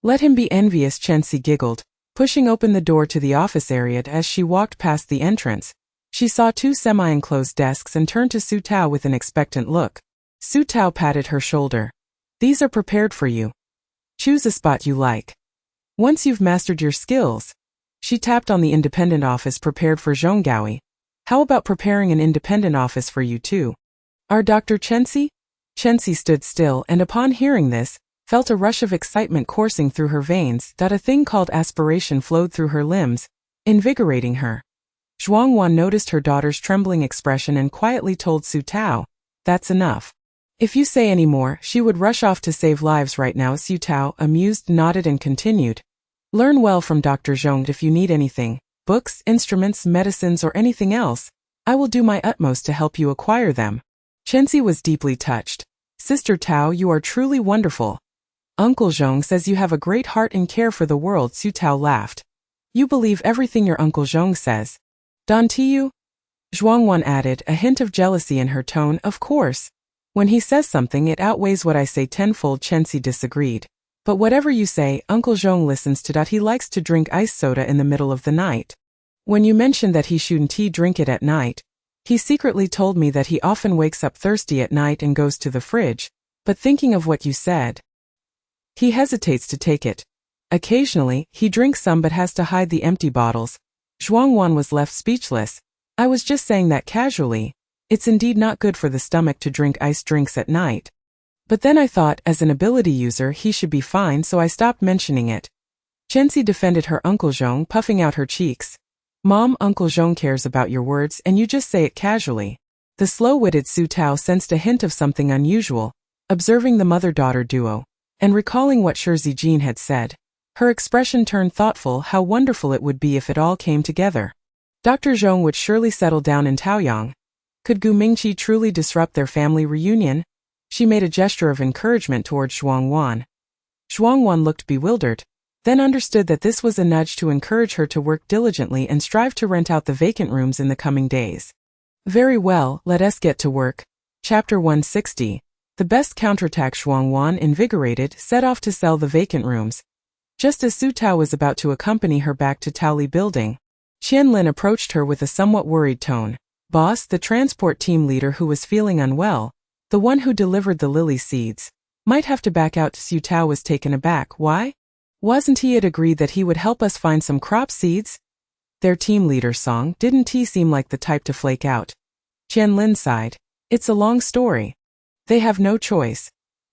Let him be envious, Chen Si giggled, pushing open the door to the office area. As she walked past the entrance, she saw 2 semi-enclosed desks and turned to Su Tao with an expectant look. Su Tao patted her shoulder. These are prepared for you. Choose a spot you like. Once you've mastered your skills. She tapped on the independent office prepared for Zhonggaoi. How about preparing an independent office for you too? Our Dr. Chen Si? Chen Si stood still and upon hearing this, felt a rush of excitement coursing through her veins. A thing called aspiration flowed through her limbs, invigorating her. Zhuangwan noticed her daughter's trembling expression and quietly told Su Tao, that's enough. If you say any more, she would rush off to save lives right now. Su Tao, amused, nodded and continued. Learn well from Dr. Zhong. If you need anything, books, instruments, medicines or anything else, I will do my utmost to help you acquire them. Chen Si was deeply touched. Sister Tao, you are truly wonderful. Uncle Zhong says you have a great heart and care for the world. Su Tao laughed. You believe everything your Uncle Zhong says. Don't you? Zhuangwan added, a hint of jealousy in her tone. Of course. When he says something it outweighs what I say tenfold. Chen Si disagreed. But whatever you say, Uncle Zhong listens to that. He likes to drink ice soda in the middle of the night. When you mentioned that he shouldn't drink it at night, he secretly told me that he often wakes up thirsty at night and goes to the fridge, but thinking of what you said, he hesitates to take it. Occasionally, he drinks some but has to hide the empty bottles. Zhuangwan was left speechless. I was just saying that casually. It's indeed not good for the stomach to drink iced drinks at night. But then I thought, as an ability user, he should be fine, so I stopped mentioning it. Chen Si defended her Uncle Zhong, puffing out her cheeks. Mom, Uncle Zhong cares about your words and you just say it casually. The slow-witted Su Tao sensed a hint of something unusual, observing the mother-daughter duo, and recalling what Shi Zijin had said. Her expression turned thoughtful. How wonderful it would be if it all came together. Dr. Zhong would surely settle down in Taoyong. Could Gu Mingqi truly disrupt their family reunion? She made a gesture of encouragement towards Zhuangwan. Zhuangwan looked bewildered, then understood that this was a nudge to encourage her to work diligently and strive to rent out the vacant rooms in the coming days. Very well, let us get to work. Chapter 160. The best counterattack. Zhuangwan, invigorated, set off to sell the vacant rooms. Just as Su Tao was about to accompany her back to Townley Building, Qianlin approached her with a somewhat worried tone. Boss, the transport team leader who was feeling unwell, the one who delivered the lily seeds, might have to back out. Su Tao was taken aback. Why? Wasn't he had agreed that he would help us find some crop seeds? Their team leader Song, didn't he seem like the type to flake out? Qian Lin sighed. It's a long story. They have no choice.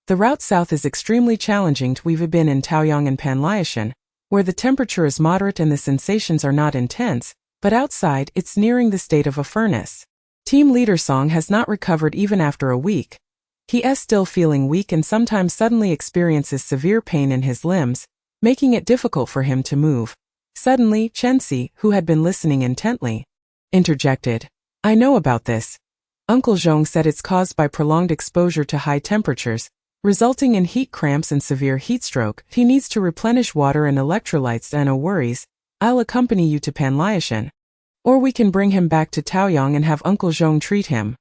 The route south is extremely challenging. We've been in Taoyang and Panliashan, where the temperature is moderate and the sensations are not intense, but outside it's nearing the state of a furnace. Team leader Song has not recovered even after a week. He is still feeling weak and sometimes suddenly experiences severe pain in his limbs, making it difficult for him to move. Suddenly, Chenxi, who had been listening intently, interjected. I know about this. Uncle Zhong said it's caused by prolonged exposure to high temperatures, resulting in heat cramps and severe heatstroke. He needs to replenish water and electrolytes. No worries, I'll accompany you to Panliashan. Or we can bring him back to Taoyang and have Uncle Zhong treat him.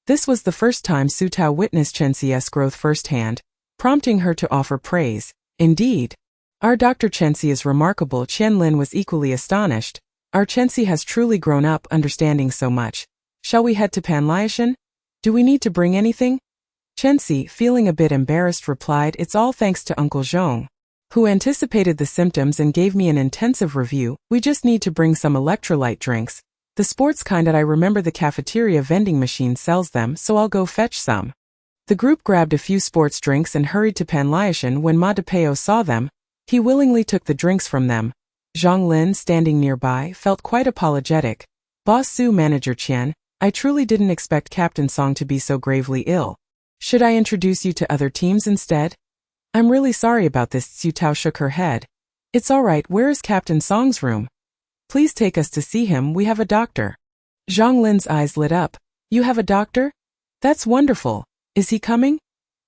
This was the first time Su Tao witnessed Chenxi's growth firsthand, prompting her to offer praise. Indeed. Our Dr. Chenxi is remarkable. Qian Lin was equally astonished. Our Chenxi has truly grown up, understanding so much. Shall we head to Panliashan? Do we need to bring anything? Chenxi, feeling a bit embarrassed, replied, it's all thanks to Uncle Zhong, who anticipated the symptoms and gave me an intensive review. We just need to bring some electrolyte drinks. The sports kind that I remember the cafeteria vending machine sells them, so I'll go fetch some. The group grabbed a few sports drinks and hurried to Panliashan. When Ma Depao saw them, he willingly took the drinks from them. Zhang Lin, standing nearby, felt quite apologetic. Boss Su, Manager Qian, I truly didn't expect Captain Song to be so gravely ill. Should I introduce you to other teams instead? I'm really sorry about this. Su Tao shook her head. It's all right. Where is Captain Song's room? Please take us to see him. We have a doctor. Zhang Lin's eyes lit up. You have a doctor? That's wonderful. Is he coming?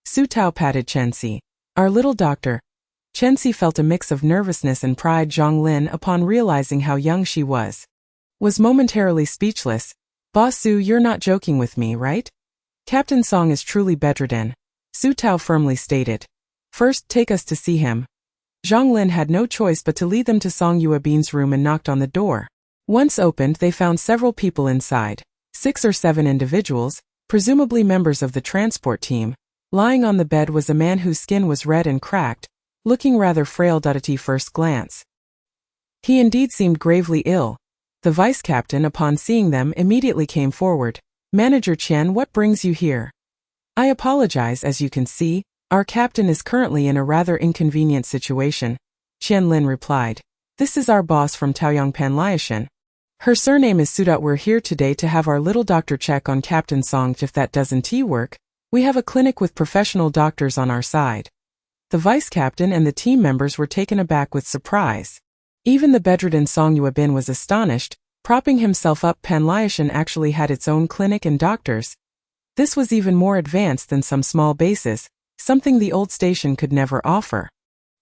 Su Tao patted Chenxi. Our little doctor. Chenxi felt a mix of nervousness and pride. Zhang Lin, upon realizing how young she was momentarily speechless. Boss Su, you're not joking with me, right? Captain Song is truly bedridden. Su Tao firmly stated. First, take us to see him. Zhang Lin had no choice but to lead them to Song Yuebin's room and knocked on the door. Once opened, they found several people inside. 6 or 7 individuals, presumably members of the transport team. Lying on the bed was a man whose skin was red and cracked, looking rather frail at first glance. He indeed seemed gravely ill. The vice captain, upon seeing them, immediately came forward. Manager Qian, what brings you here? I apologize. As you can see, our captain is currently in a rather inconvenient situation. Qian Lin replied. This is our boss from Taoyang Panliashan. Her surname is Sudat. We're here today to have our little doctor check on Captain Song. If that doesn't work, we have a clinic with professional doctors on our side. The vice captain and the team members were taken aback with surprise. Even the bedridden Song Yuebin was astonished, propping himself up. Panliashan actually had its own clinic and doctors. This was even more advanced than some small bases, something the old station could never offer.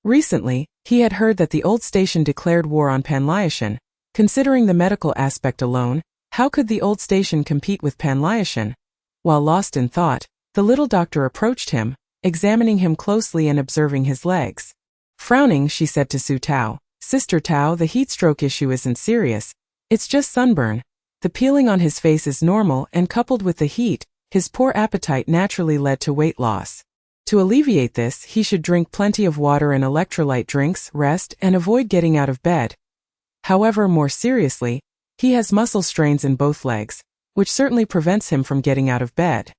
Recently, he had heard that the old station declared war on Panliashan. Considering the medical aspect alone, how could the old station compete with Panliashan? While lost in thought, the little doctor approached him, examining him closely and observing his legs. Frowning, she said to Su Tao, Sister Tao, the heat stroke issue isn't serious. It's just sunburn. The peeling on his face is normal, and coupled with the heat, his poor appetite naturally led to weight loss. To alleviate this, he should drink plenty of water and electrolyte drinks, rest, and avoid getting out of bed. However, more seriously, he has muscle strains in both legs, which certainly prevents him from getting out of bed.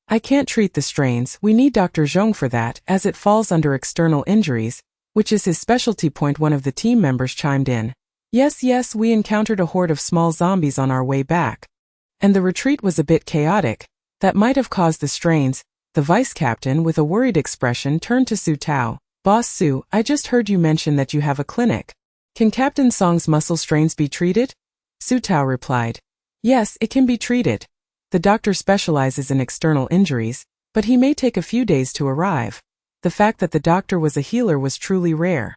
I can't treat the strains. We need Dr. Zhong for that, as it falls under external injuries, which is his specialty. One of the team members chimed in. Yes, we encountered a horde of small zombies on our way back. And the retreat was a bit chaotic. That might have caused the strains. The vice captain, with a worried expression, turned to Su Tao. Boss Su, I just heard you mention that you have a clinic. Can Captain Song's muscle strains be treated? Su Tao replied. Yes, it can be treated. The doctor specializes in external injuries, but he may take a few days to arrive. The fact that the doctor was a healer was truly rare.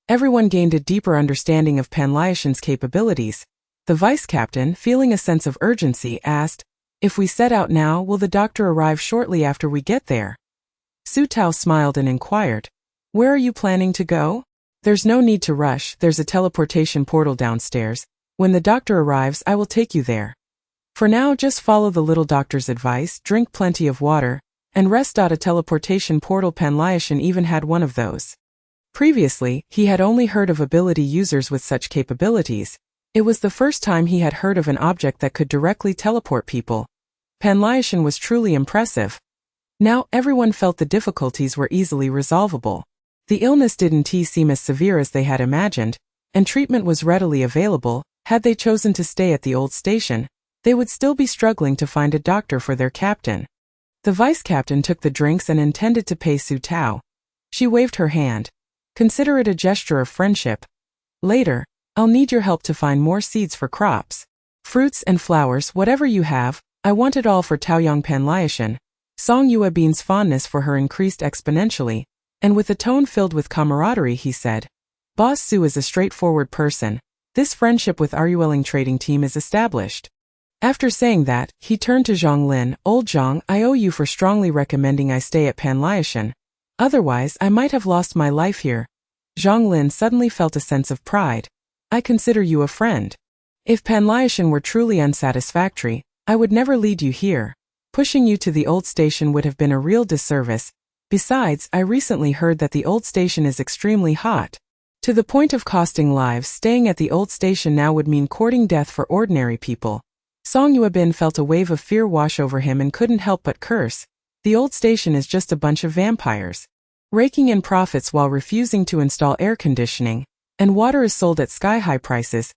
Everyone gained a deeper understanding of Panliashan's capabilities. The vice captain, feeling a sense of urgency, asked, If we set out now, will the doctor arrive shortly after we get there? Su Tao smiled and inquired, Where are you planning to go? There's no need to rush. There's a teleportation portal downstairs. When the doctor arrives, I will take you there. For now, just follow the little doctor's advice, drink plenty of water, and rest. A teleportation portal. Panlyashin even had one of those. Previously, he had only heard of ability users with such capabilities. It was the first time he had heard of an object that could directly teleport people. Panlyashin was truly impressive. Now, everyone felt the difficulties were easily resolvable. The illness didn't seem as severe as they had imagined, and treatment was readily available. Had they chosen to stay at the old station, they would still be struggling to find a doctor for their captain. The vice-captain took the drinks and intended to pay Su Tao. She waved her hand. Consider it a gesture of friendship. Later, I'll need your help to find more seeds for crops. Fruits and flowers, whatever you have, I want it all for Taoyang. Panlyashin. Song Yuebin's fondness for her increased exponentially, and with a tone filled with camaraderie he said, Boss Su is a straightforward person. This friendship with Rueling trading team is established. After saying that, he turned to Zhang Lin. Old Zhang, I owe you for strongly recommending I stay at Panlyashin. Otherwise, I might have lost my life here. Zhang Lin suddenly felt a sense of pride. I consider you a friend. If Panlyashin were truly unsatisfactory, I would never lead you here. Pushing you to the old station would have been a real disservice. Besides, I recently heard that the old station is extremely hot. To the point of costing lives. Staying at the old station now would mean courting death for ordinary people. Song Yuebin felt a wave of fear wash over him and couldn't help but curse. The old station is just a bunch of vampires, raking in profits while refusing to install air conditioning, and water is sold at sky-high prices.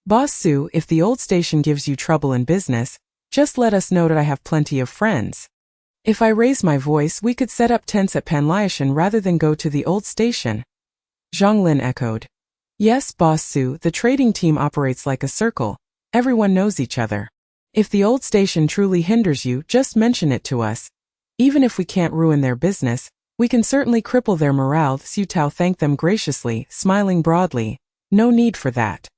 Boss Su, if the old station gives you trouble in business, just let us know that I have plenty of friends. If I raise my voice, we could set up tents at Panlyashin rather than go to the old station. Zhang Lin echoed. Yes, Boss Su, the trading team operates like a circle. Everyone knows each other. If the old station truly hinders you, just mention it to us. Even if we can't ruin their business, we can certainly cripple their morale. Su Tao thanked them graciously, smiling broadly. No need for that.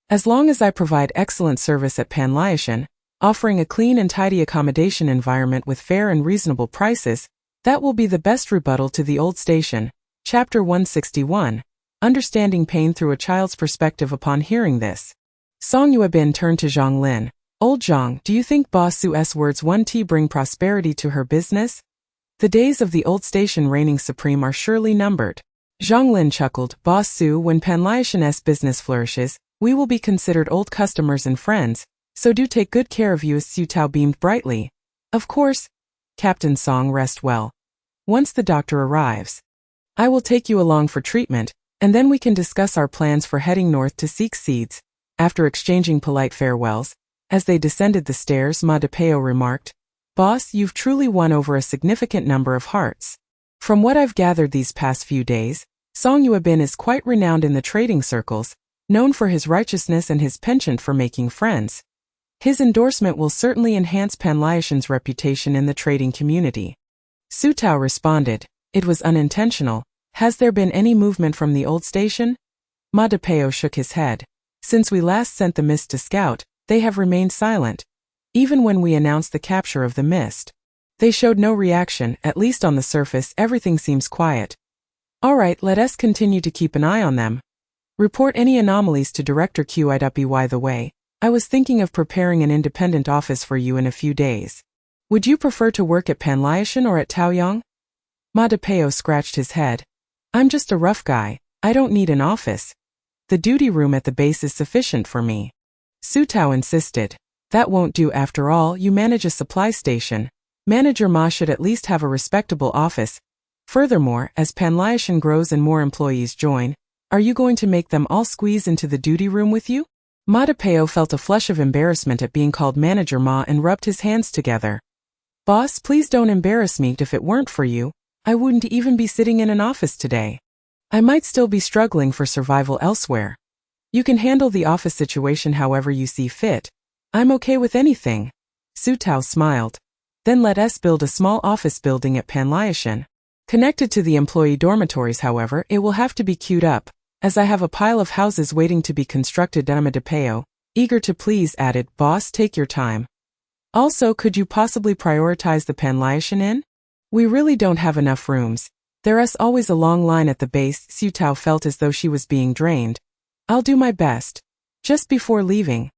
As long as I provide excellent service at Panlyashin, offering a clean and tidy accommodation environment with fair and reasonable prices, that will be the best rebuttal to the old station. Chapter 161. Understanding pain through a child's perspective. Upon hearing this, Song Yuebin turned to Zhang Lin. Old Zhang, do you think Boss Su's words won't bring prosperity to her business? The days of the old station reigning supreme are surely numbered. Zhang Lin chuckled. Boss Su, when Panlyashin's business flourishes, we will be considered old customers and friends, so do take good care of you. Su Tao beamed brightly. Of course, Captain Song, rest well. Once the doctor arrives, I will take you along for treatment, and then we can discuss our plans for heading north to seek seeds. After exchanging polite farewells, as they descended the stairs, Ma DePeo remarked, Boss, you've truly won over a significant number of hearts. From what I've gathered these past few days, Song Yuebin is quite renowned in the trading circles, known for his righteousness and his penchant for making friends. His endorsement will certainly enhance Panlyashin's reputation in the trading community. Su Tao responded, It was unintentional. Has there been any movement from the old station? Ma DePeo shook his head. Since we last sent the mist to scout, they have remained silent. Even when we announced the capture of the mist, they showed no reaction. At least on the surface, everything seems quiet. All right, let us continue to keep an eye on them. Report any anomalies to Director Qi. By the way, I was thinking of preparing an independent office for you in a few days. Would you prefer to work at Panlyashin or at Taoyang? Ma DePeo scratched his head. I'm just a rough guy. I don't need an office. The duty room at the base is sufficient for me. Su Tao insisted. That won't do. After all, you manage a supply station. Manager Ma should at least have a respectable office. Furthermore, as Panlyashin grows and more employees join, are you going to make them all squeeze into the duty room with you? Ma DePeo felt a flush of embarrassment at being called Manager Ma and rubbed his hands together. Boss, please don't embarrass me. If it weren't for you, I wouldn't even be sitting in an office today. I might still be struggling for survival elsewhere. You can handle the office situation however you see fit. I'm okay with anything. Su Tao smiled. Then let us build a small office building at Panlyashin. Connected to the employee dormitories, however, it will have to be queued up, as I have a pile of houses waiting to be constructed. Ma DePeo, eager to please, added, Boss, take your time. Also, could you possibly prioritize the Panlyashin Inn? We really don't have enough rooms. There's always a long line at the base. Su Tao felt as though she was being drained. I'll do my best. Just before leaving,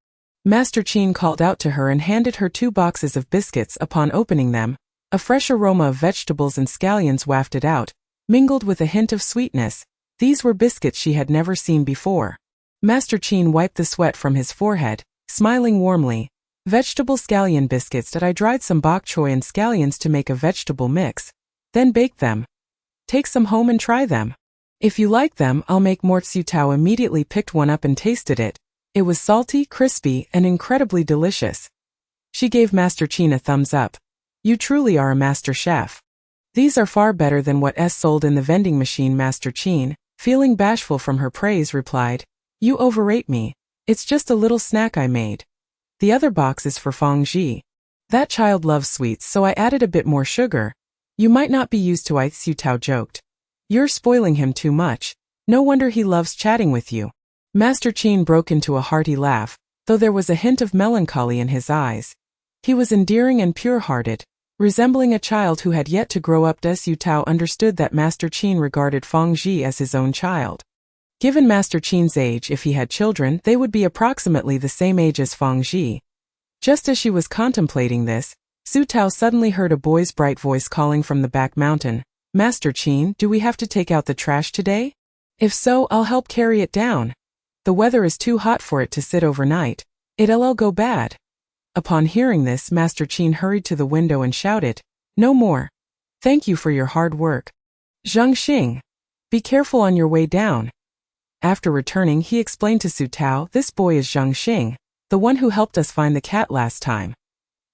Master Qin called out to her and handed her 2 boxes of biscuits. Upon opening them, a fresh aroma of vegetables and scallions wafted out, mingled with a hint of sweetness. These were biscuits she had never seen before. Master Qin wiped the sweat from his forehead, smiling warmly. Vegetable scallion biscuits. That I dried some bok choy and scallions to make a vegetable mix, then baked them. Take some home and try them. If you like them, I'll make more. Xiu Tao immediately picked one up and tasted it. It was salty, crispy, and incredibly delicious. She gave Master Qin a thumbs up. You truly are a master chef. These are far better than what is sold in the vending machine. Master Qin, feeling bashful from her praise, replied, You overrate me. It's just a little snack I made. The other box is for Feng Ji. That child loves sweets, so I added a bit more sugar. You might not be used to it, Xiu Tao joked. You're spoiling him too much. No wonder he loves chatting with you. Master Qin broke into a hearty laugh, though there was a hint of melancholy in his eyes. He was endearing and pure-hearted, resembling a child who had yet to grow up. Xiu Tao understood that Master Qin regarded Feng Ji as his own child. Given Master Qin's age, if he had children, they would be approximately the same age as Feng Ji. Just as she was contemplating this, Xiu Tao suddenly heard a boy's bright voice calling from the back mountain, Master Qin, do we have to take out the trash today? If so, I'll help carry it down. The weather is too hot for it to sit overnight. It'll go bad. Upon hearing this, Master Qin hurried to the window and shouted, No more. Thank you for your hard work. Zhang Xing. Be careful on your way down. After returning, he explained to Xiu Tao, This boy is Zhang Xing, the one who helped us find the cat last time.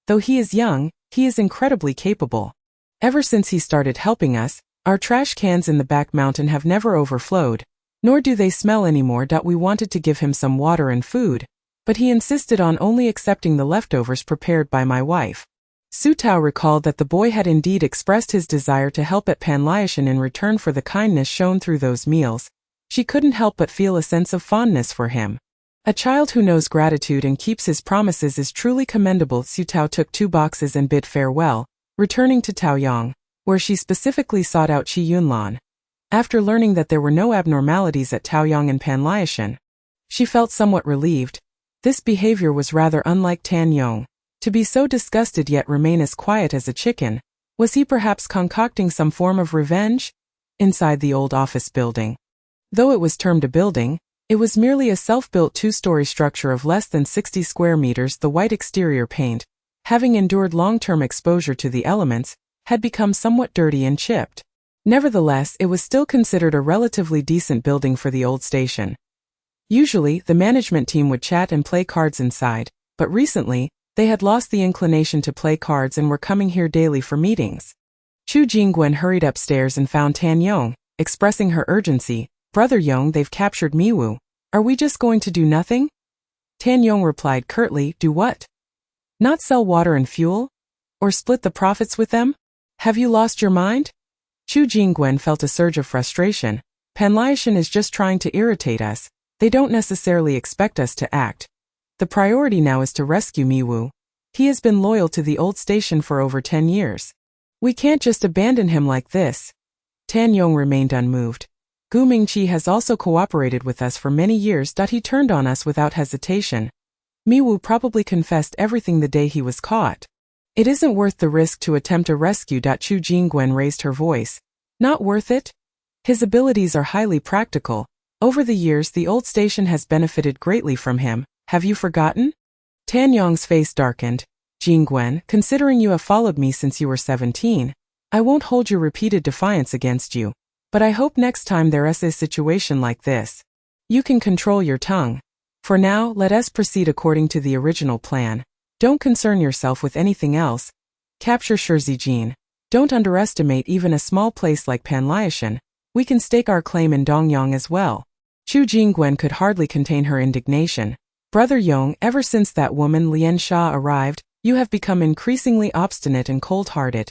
Though he is young, he is incredibly capable. Ever since he started helping us, our trash cans in the back mountain have never overflowed, nor do they smell anymore. We wanted to give him some water and food, but he insisted on only accepting the leftovers prepared by my wife. Xiu Tao recalled that the boy had indeed expressed his desire to help at Panliashan in return for the kindness shown through those meals. She couldn't help but feel a sense of fondness for him. A child who knows gratitude and keeps his promises is truly commendable. Xiu Tao took 2 boxes and bid farewell, returning to Taoyang, where she specifically sought out Qi Yunlan. After learning that there were no abnormalities at Taoyang and Panliashan, she felt somewhat relieved. This behavior was rather unlike Tan Yong. To be so disgusted yet remain as quiet as a chicken. Was he perhaps concocting some form of revenge? Inside the old office building, though it was termed a building, it was merely a self-built 2-story structure of less than 60 square meters. The white exterior paint, having endured long-term exposure to the elements, had become somewhat dirty and chipped. Nevertheless, it was still considered a relatively decent building for the old station. Usually, the management team would chat and play cards inside, but recently, they had lost the inclination to play cards and were coming here daily for meetings. Chu Jingwen hurried upstairs and found Tan Yong, expressing her urgency. Brother Yong, they've captured Miwu. Are we just going to do nothing? Tan Yong replied curtly, Do what? Not sell water and fuel? Or split the profits with them? Have you lost your mind? Chu Jingwen felt a surge of frustration. Panliashan is just trying to irritate us. They don't necessarily expect us to act. The priority now is to rescue Miwu. He has been loyal to the old station for over 10 years. We can't just abandon him like this. Tan Yong remained unmoved. Gu Mingqi has also cooperated with us for many years. He turned on us without hesitation. Miwu probably confessed everything the day he was caught. It isn't worth the risk to attempt a rescue. Chu Jingwen raised her voice. Not worth it? His abilities are highly practical. Over the years, the old station has benefited greatly from him. Have you forgotten? Tan Yong's face darkened. Jingwen, considering you have followed me since you were 17, I won't hold your repeated defiance against you. But I hope next time there is a situation like this, you can control your tongue. For now, let us proceed according to the original plan. Don't concern yourself with anything else. Capture Shirzijin. Don't underestimate even a small place like Panliashan. We can stake our claim in Dongyang as well. Chu Jingwen could hardly contain her indignation. Brother Yong, ever since that woman Lian Sha arrived, you have become increasingly obstinate and cold-hearted.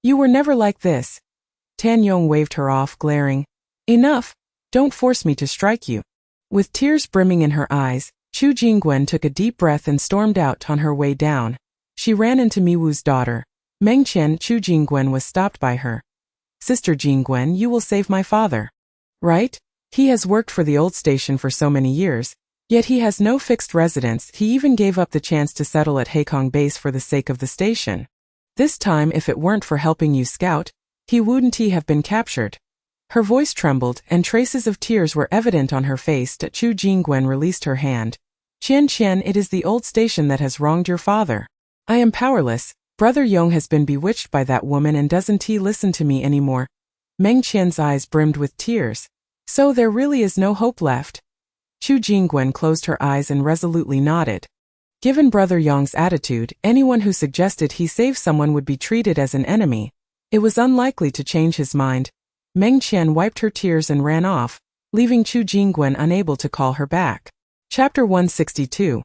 You were never like this. Tan Yong waved her off, glaring. Enough! Don't force me to strike you. With tears brimming in her eyes, Chu Jingwen took a deep breath and stormed out. On her way down, she ran into Miwu's daughter, Meng Qian. Chu Jingwen was stopped by her. Sister Jingwen, you will save my father. Right? He has worked for the old station for so many years. Yet he has no fixed residence. He even gave up the chance to settle at Haekong Base for the sake of the station. This time, if it weren't for helping you scout, he wouldn't have been captured. Her voice trembled, and traces of tears were evident on her face. Chu Jingwen released her hand. Qian Qian, it is the old station that has wronged your father. I am powerless. Brother Yong has been bewitched by that woman and doesn't he listen to me anymore. Meng Qian's eyes brimmed with tears. So there really is no hope left. Chu Jingwen closed her eyes and resolutely nodded. Given Brother Yong's attitude, anyone who suggested he save someone would be treated as an enemy. It was unlikely to change his mind. Meng Qian wiped her tears and ran off, leaving Chu Jingwen unable to call her back. Chapter 162.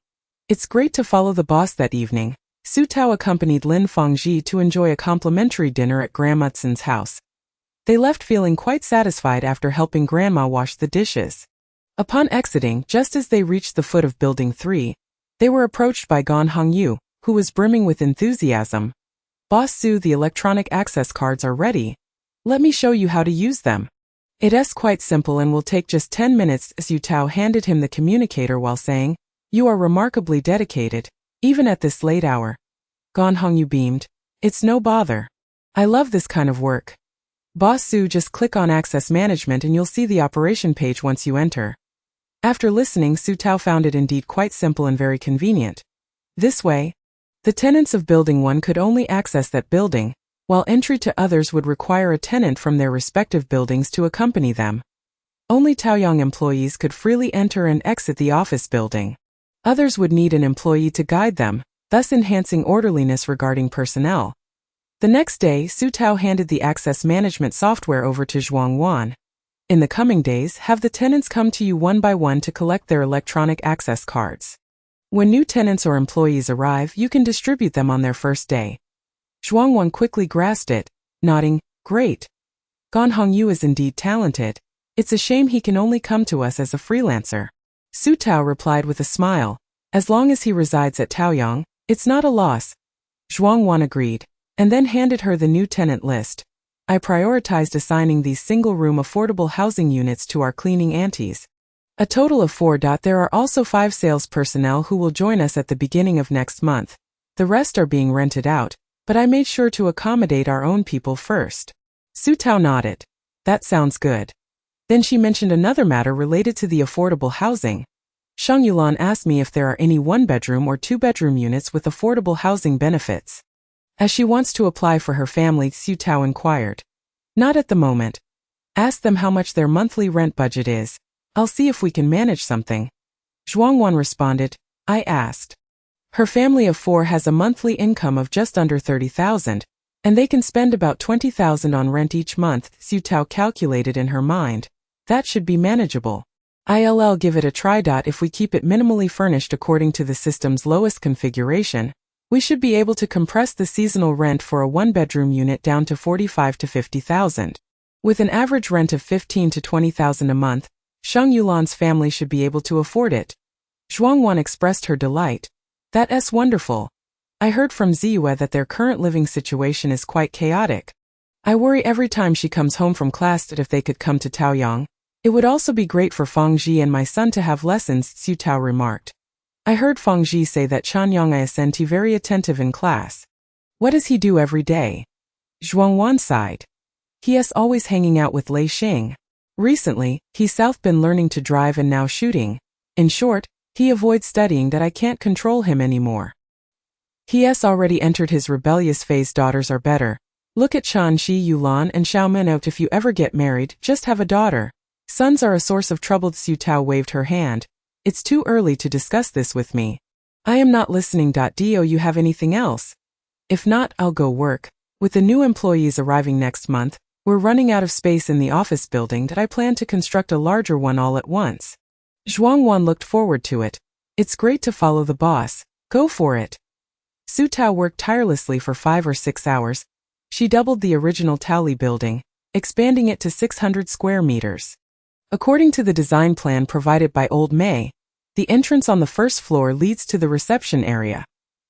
It's great to follow the boss that evening. Su Tao accompanied Lin Fengji to enjoy a complimentary dinner at Grandma Tsin's house. They left feeling quite satisfied after helping Grandma wash the dishes. Upon exiting, just as they reached the foot of Building 3, they were approached by Gan Hongyu, who was brimming with enthusiasm. Boss Su, the electronic access cards are ready. Let me show you how to use them. It's quite simple and will take just 10 minutes. Su Tao handed him the communicator while saying, You are remarkably dedicated, even at this late hour. Gan Hongyu beamed. It's no bother. I love this kind of work. Boss Su, just click on Access Management and you'll see the operation page once you enter. After listening, Su Tao found it indeed quite simple and very convenient. This way, the tenants of Building 1 could only access that building, while entry to others would require a tenant from their respective buildings to accompany them. Only Taoyang employees could freely enter and exit the office building. Others would need an employee to guide them, thus enhancing orderliness regarding personnel. The next day, Su Tao handed the access management software over to Zhuang Wan. In the coming days, have the tenants come to you one by one to collect their electronic access cards. When new tenants or employees arrive, you can distribute them on their first day. Zhuang Wan quickly grasped it, nodding, Great. Gan Hongyu is indeed talented. It's a shame he can only come to us as a freelancer. Su Tao replied with a smile. As long as he resides at Taoyang, it's not a loss. Zhuang Wan agreed, and then handed her the new tenant list. I prioritized assigning these single-room affordable housing units to our cleaning aunties. A total of 4. There are also 5 sales personnel who will join us at the beginning of next month. The rest are being rented out, but I made sure to accommodate our own people first. Su Tao nodded. That sounds good. Then she mentioned another matter related to the affordable housing. Shang Yulan asked me if there are any 1-bedroom or 2-bedroom units with affordable housing benefits. As she wants to apply for her family, Su Tao inquired. Not at the moment. Ask them how much their monthly rent budget is. I'll see if we can manage something. Zhuang Wan responded. I asked. Her family of 4 has a monthly income of just under 30,000, and they can spend about 20,000 on rent each month. Su Tao calculated in her mind. That should be manageable. I'll give it a try. If we keep it minimally furnished according to the system's lowest configuration, we should be able to compress the seasonal rent for a 1-bedroom unit down to 45 to 50,000. With an average rent of 15 to 20,000 a month, Shang Yulan's family should be able to afford it. Zhuang Wan expressed her delight. That's wonderful. I heard from Ziyue that their current living situation is quite chaotic. I worry every time she comes home from class that if they could come to Taoyang, it would also be great for Fengji and my son to have lessons, Su Tao remarked. I heard Fengji say that Chanyang is very attentive in class. What does he do every day? Zhuang Wan sighed. He is always hanging out with Lei Xing. Recently, he's been learning to drive and now shooting. In short, he avoids studying that I can't control him anymore. He has already entered his rebellious phase. Daughters are better. Look at Chan Shi Yulan and Xiao Menot. If you ever get married, just have a daughter. Sons are a source of trouble. Su Tao waved her hand. It's too early to discuss this with me. I am not listening. Do you have anything else? If not, I'll go work. With the new employees arriving next month, we're running out of space in the office building that I plan to construct a larger one all at once. Zhuang Wan looked forward to it. It's great to follow the boss. Go for it. Su Tao worked tirelessly for 5 or 6 hours. She doubled the original Taoli building, expanding it to 600 square meters. According to the design plan provided by Old May, the entrance on the first floor leads to the reception area,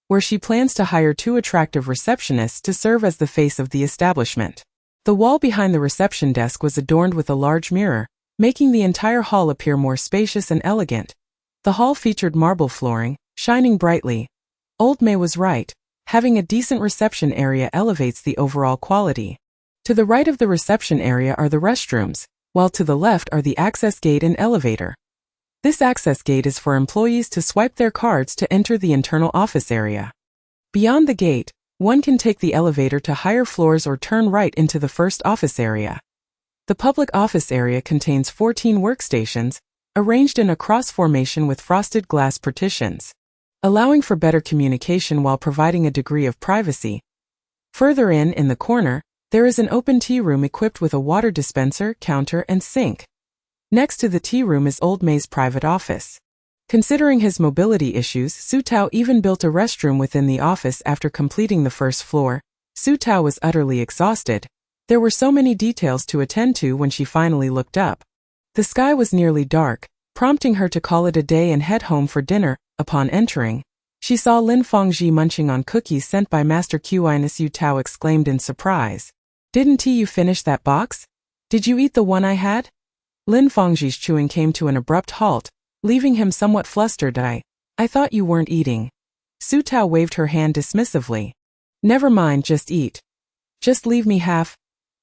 where she plans to hire 2 attractive receptionists to serve as the face of the establishment. The wall behind the reception desk was adorned with a large mirror, making the entire hall appear more spacious and elegant. The hall featured marble flooring, shining brightly. Old May was right. Having a decent reception area elevates the overall quality. To the right of the reception area are the restrooms, while to the left are the access gate and elevator. This access gate is for employees to swipe their cards to enter the internal office area. Beyond the gate, one can take the elevator to higher floors or turn right into the first office area. The public office area contains 14 workstations, arranged in a cross formation with frosted glass partitions, allowing for better communication while providing a degree of privacy. Further in the corner, there is an open tea room equipped with a water dispenser, counter, and sink. Next to the tea room is Old May's private office. Considering his mobility issues, Su Tao even built a restroom within the office after completing the first floor. Su Tao was utterly exhausted. There were so many details to attend to when she finally looked up. The sky was nearly dark, prompting her to call it a day and head home for dinner. Upon entering, she saw Lin Fangji munching on cookies sent by Master Qin. Su Tao exclaimed in surprise. "Didn't you finish that box? Did you eat the one I had?" Lin Fangji's chewing came to an abrupt halt, leaving him somewhat flustered. I thought you weren't eating." Su Tao waved her hand dismissively. "Never mind, just eat. Just leave me half."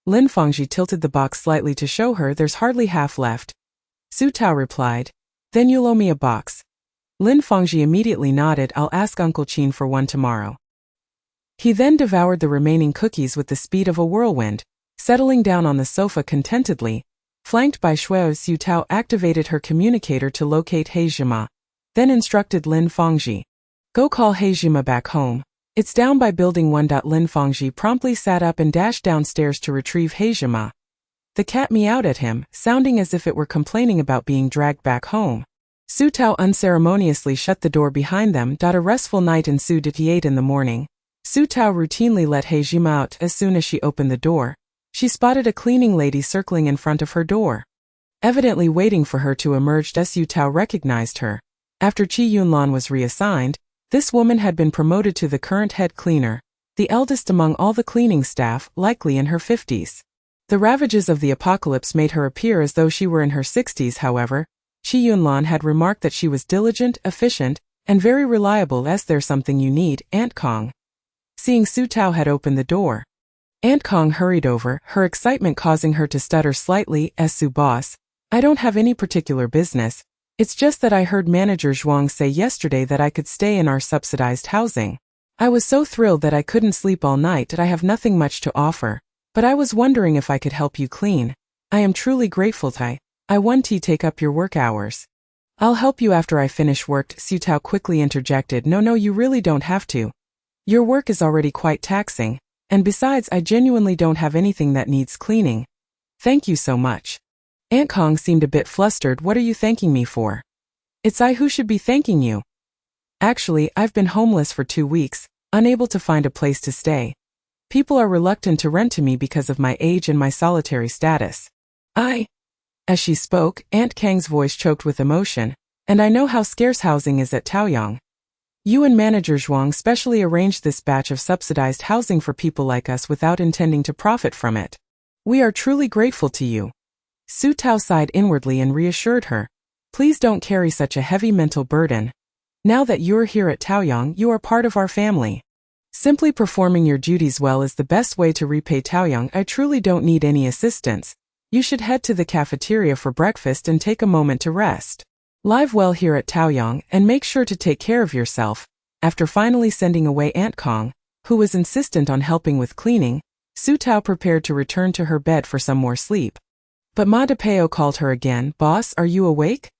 Lin Fangji tilted the box slightly to show her there's hardly half left. Su Tao replied, "Then you'll owe me a box." Lin Fangji immediately nodded. "I'll ask Uncle Qin for one tomorrow." He then devoured the remaining cookies with the speed of a whirlwind, settling down on the sofa contentedly. Flanked by Shuo, Su Tao activated her communicator to locate Heijima, then instructed Lin Fangji, "Go call Heijima back home. It's down by building 1. Lin Fangji promptly sat up and dashed downstairs to retrieve Heijima. The cat meowed at him, sounding as if it were complaining about being dragged back home. Su Tao unceremoniously shut the door behind them. A restful night ensued at 8 in the morning. Su Tao routinely let Heijima out. As soon as she opened the door, she spotted a cleaning lady circling in front of her door, evidently waiting for her to emerge. Su Tao recognized her. After Qi Yunlan was reassigned, this woman had been promoted to the current head cleaner, the eldest among all the cleaning staff, likely in her 50s. The ravages of the apocalypse made her appear as though she were in her 60s. However, Qi Yunlan had remarked that she was diligent, efficient, and very reliable. "Is there something you need, Aunt Kong?" Seeing Su Tao had opened the door, Aunt Kong hurried over, her excitement causing her to stutter slightly. "Su boss, I don't have any particular business. It's just that I heard Manager Zhuang say yesterday that I could stay in our subsidized housing. I was so thrilled that I couldn't sleep all night. I have nothing much to offer, but I was wondering if I could help you clean. I am truly grateful. I want to take up your work hours." "I'll help you after I finish work," Su Tao quickly interjected. No, you really don't have to. Your work is already quite taxing. And besides, I genuinely don't have anything that needs cleaning. Thank you so much." Aunt Kong seemed a bit flustered. "What are you thanking me for?" "It's I who should be thanking you. Actually, I've been homeless for 2 weeks, unable to find a place to stay. People are reluctant to rent to me because of my age and my solitary status. As she spoke, Aunt Kang's voice choked with emotion, "And I know how scarce housing is at Taoyang. You and Manager Zhuang specially arranged this batch of subsidized housing for people like us without intending to profit from it. We are truly grateful to you." Su Tao sighed inwardly and reassured her, "Please don't carry such a heavy mental burden. Now that you're here at Taoyang, you are part of our family. Simply performing your duties well is the best way to repay Taoyang. I truly don't need any assistance. You should head to the cafeteria for breakfast and take a moment to rest. Live well here at Taoyang and make sure to take care of yourself." After finally sending away Aunt Kong, who was insistent on helping with cleaning, Su Tao prepared to return to her bed for some more sleep. But Ma De Peo called her again. "Boss, are you awake?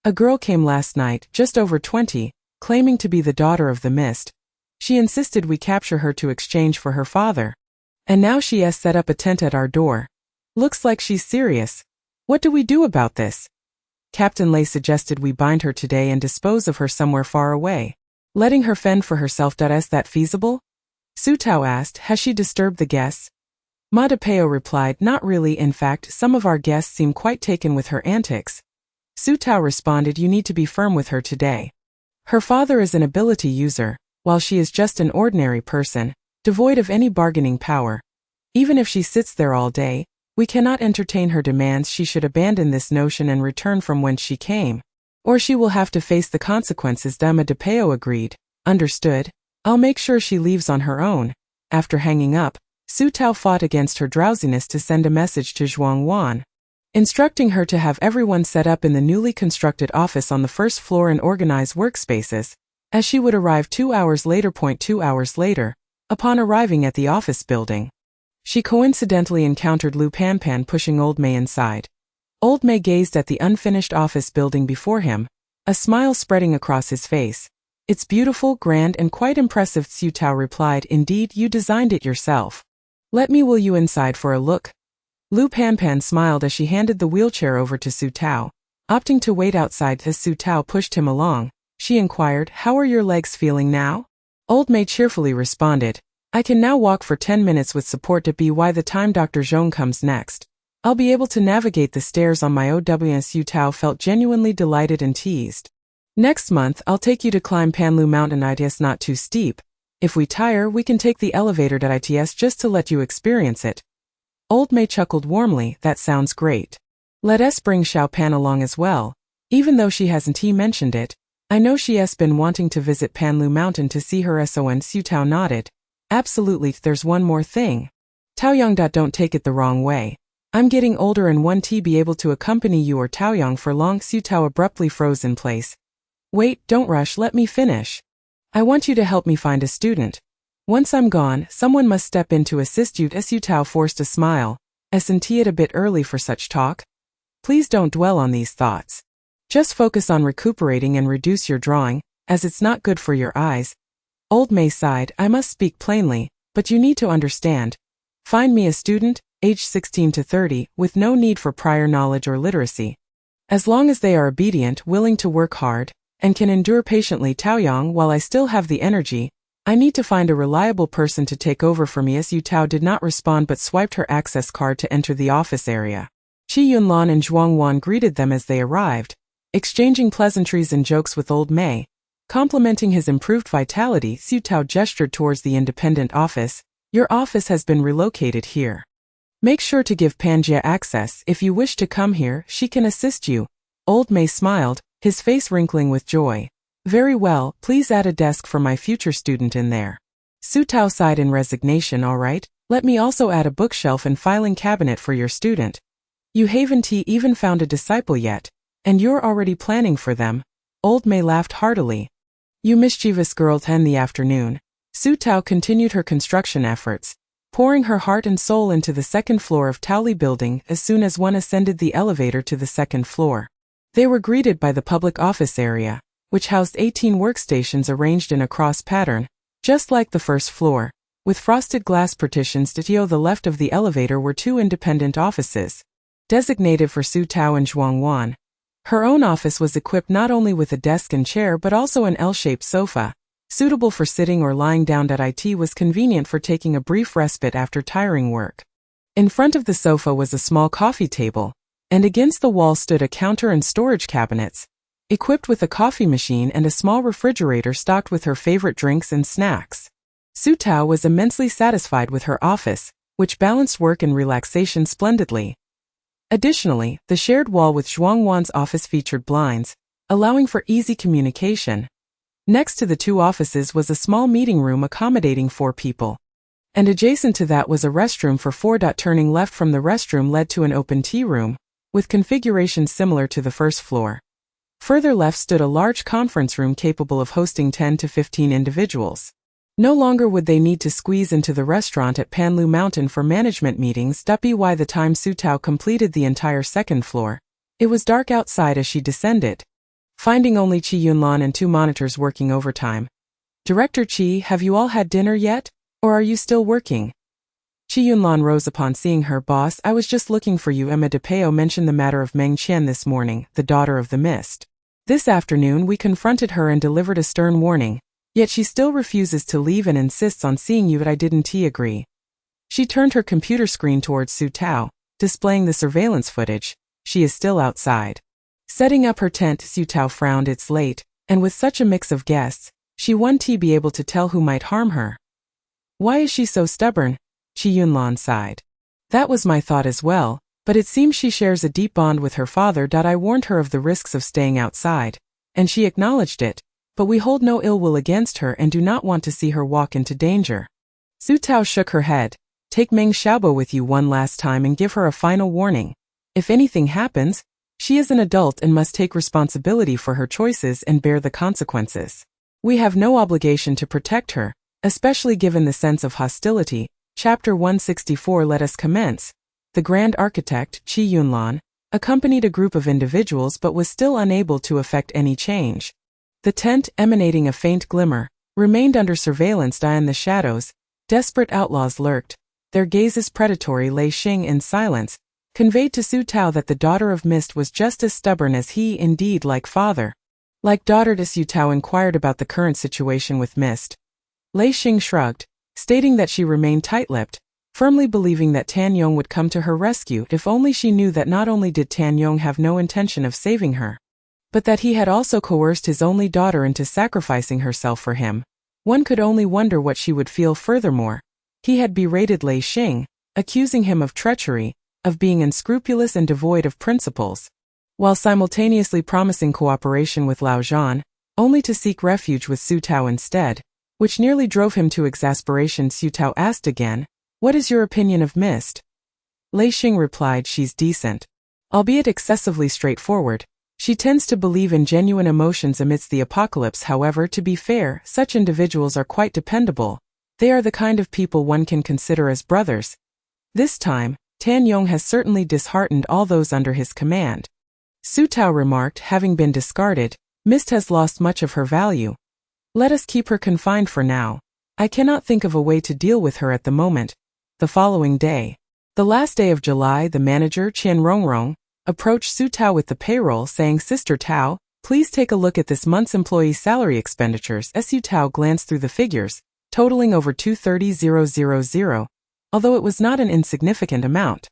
A girl came last night, just over 20, claiming to be the daughter of the mist. She insisted we capture her to exchange for her father. And now she has set up a tent at our door. Looks like she's serious. What do we do about this?" Captain Lei suggested we bind her today and dispose of her somewhere far away, letting her fend for herself. Is that feasible? Su Tao asked. "Has she disturbed the guests?" Ma De Peo replied, "Not really. In fact, some of our guests seem quite taken with her antics." Su Tao responded, "You need to be firm with her today. Her father is an ability user, while she is just an ordinary person, devoid of any bargaining power. Even if she sits there all day, we cannot entertain her demands. She should abandon this notion and return from whence she came." Or she will have to face the consequences. Emma DePeo agreed. Understood. I'll make sure she leaves on her own. After hanging up, Su Tao fought against her drowsiness to send a message to Zhuang Wan, instructing her to have everyone set up in the newly constructed office on the first floor and organize workspaces, as she would arrive 2 hours later. 2 hours later, upon arriving at the office building, she coincidentally encountered Lu Panpan pushing Old Mei inside. Old Mei gazed at the unfinished office building before him, a smile spreading across his face. It's beautiful, grand, and quite impressive, Su Tao replied. Indeed, you designed it yourself. Let me wheel you inside for a look. Lu Panpan smiled as she handed the wheelchair over to Su Tao, opting to wait outside as Su Tao pushed him along. She inquired, how are your legs feeling now? Old Mei cheerfully responded, I can now walk for 10 minutes with support. By the time Dr. Zhong comes next, I'll be able to navigate the stairs on my own. Su Tao felt genuinely delighted and teased. Next month, I'll take you to climb Panlu Mountain. It's not too steep. If we tire, we can take the elevator. It's just to let you experience it. Old Mei chuckled warmly. That sounds great. Let us bring Xiao Pan along as well. Even though she hasn't mentioned it, I know she's been wanting to visit Panlu Mountain to see her son. Su Tao nodded. Absolutely. There's one more thing. Taoyang. Don't take it the wrong way. I'm getting older and won't be able to accompany you or Taoyang for long. Su Tao abruptly froze in place. Wait, don't rush, let me finish. I want you to help me find a student. Once I'm gone, someone must step in to assist you. Su Tao forced a smile. Isn't it a bit early for such talk? Please don't dwell on these thoughts. Just focus on recuperating and reduce your drawing, as it's not good for your eyes. Old Mei sighed. I must speak plainly, but you need to understand. Find me a student, aged 16 to 30, with no need for prior knowledge or literacy. As long as they are obedient, willing to work hard, and can endure patiently. Taoyang, while I still have the energy, I need to find a reliable person to take over for me. Su Tao did not respond but swiped her access card to enter the office area. Qi Yunlan and Zhuang Wan greeted them as they arrived, exchanging pleasantries and jokes with Old Mei. Complimenting his improved vitality, Su Tao gestured towards the independent office. Your office has been relocated here. Make sure to give Panjia access. If you wish to come here, she can assist you. Old Mei smiled, his face wrinkling with joy. Very well, please add a desk for my future student in there. Su Tao sighed in resignation. All right, let me also add a bookshelf and filing cabinet for your student. You haven't even found a disciple yet, and you're already planning for them. Old Mei laughed heartily. You mischievous girl. In the afternoon, Su Tao continued her construction efforts, pouring her heart and soul into the second floor of Taoli building. As soon as one ascended the elevator to the second floor, they were greeted by the public office area, which housed 18 workstations arranged in a cross pattern, just like the first floor, with frosted glass partitions. To the left of the elevator were 2 independent offices, designated for Su Tao and Zhuang Wan. Her own office was equipped not only with a desk and chair but also an L-shaped sofa, suitable for sitting or lying down. It was convenient for taking a brief respite after tiring work. In front of the sofa was a small coffee table, and against the wall stood a counter and storage cabinets, equipped with a coffee machine and a small refrigerator stocked with her favorite drinks and snacks. Su Tao was immensely satisfied with her office, which balanced work and relaxation splendidly. Additionally, the shared wall with Zhuang Wan's office featured blinds, allowing for easy communication. Next to the 2 offices was a small meeting room accommodating 4 people. And adjacent to that was a restroom for 4. Turning left from the restroom led to an open tea room, with configuration similar to the first floor. Further left stood a large conference room capable of hosting 10 to 15 individuals. No longer would they need to squeeze into the restaurant at Panlu Mountain for management meetings. By the time Su Tao completed the entire second floor, it was dark outside as she descended, finding only Qi Yunlan and 2 monitors working overtime. Director Qi, have you all had dinner yet? Or are you still working? Qi Yunlan rose upon seeing her. Boss, I was just looking for you. Emma DePeo mentioned the matter of Meng Qian this morning, the daughter of the mist. This afternoon we confronted her and delivered a stern warning, yet she still refuses to leave and insists on seeing you. I didn't agree. She turned her computer screen towards Su Tao, displaying the surveillance footage. She is still outside, setting up her tent. Su Tao frowned. It's late, and with such a mix of guests, she won't be able to tell who might harm her. Why is she so stubborn? Qi Yunlan sighed. That was my thought as well. But it seems she shares a deep bond with her father. I warned her of the risks of staying outside, and she acknowledged it, but we hold no ill will against her and do not want to see her walk into danger. Su Tao shook her head. Take Meng Xiaobo with you one last time and give her a final warning. If anything happens, she is an adult and must take responsibility for her choices and bear the consequences. We have no obligation to protect her, especially given the sense of hostility. Chapter 164. Let us commence. The Grand Architect, Qi Yunlan, accompanied a group of individuals but was still unable to effect any change. The tent, emanating a faint glimmer, remained under surveillance. In the shadows, desperate outlaws lurked. Their gazes predatory. Lei Xing, in silence, conveyed to Su Tao that the daughter of Mist was just as stubborn as he, indeed like father. Like daughter. Su Tao inquired about the current situation with Mist. Lei Xing shrugged, stating that she remained tight-lipped, firmly believing that Tan Yong would come to her rescue if only she knew that not only did Tan Yong have no intention of saving her, but that he had also coerced his only daughter into sacrificing herself for him. One could only wonder what she would feel. Furthermore, he had berated Lei Xing, accusing him of treachery, of being unscrupulous and devoid of principles, while simultaneously promising cooperation with Lao Zhan, only to seek refuge with Su Tao instead, which nearly drove him to exasperation. Su Tao asked again, "What is your opinion of Mist?" Lei Xing replied, "She's decent. Albeit excessively straightforward. She tends to believe in genuine emotions amidst the apocalypse. However, to be fair, such individuals are quite dependable. They are the kind of people one can consider as brothers. This time, Tan Yong has certainly disheartened all those under his command." Su Tao remarked, "Having been discarded, Mist has lost much of her value. Let us keep her confined for now. I cannot think of a way to deal with her at the moment." The following day, the last day of July, the manager, Qian Rongrong, approached Su Tao with the payroll, saying, "Sister Tao, please take a look at this month's employee salary expenditures." Su Tao glanced through the figures, totaling over 230,000, although it was not an insignificant amount.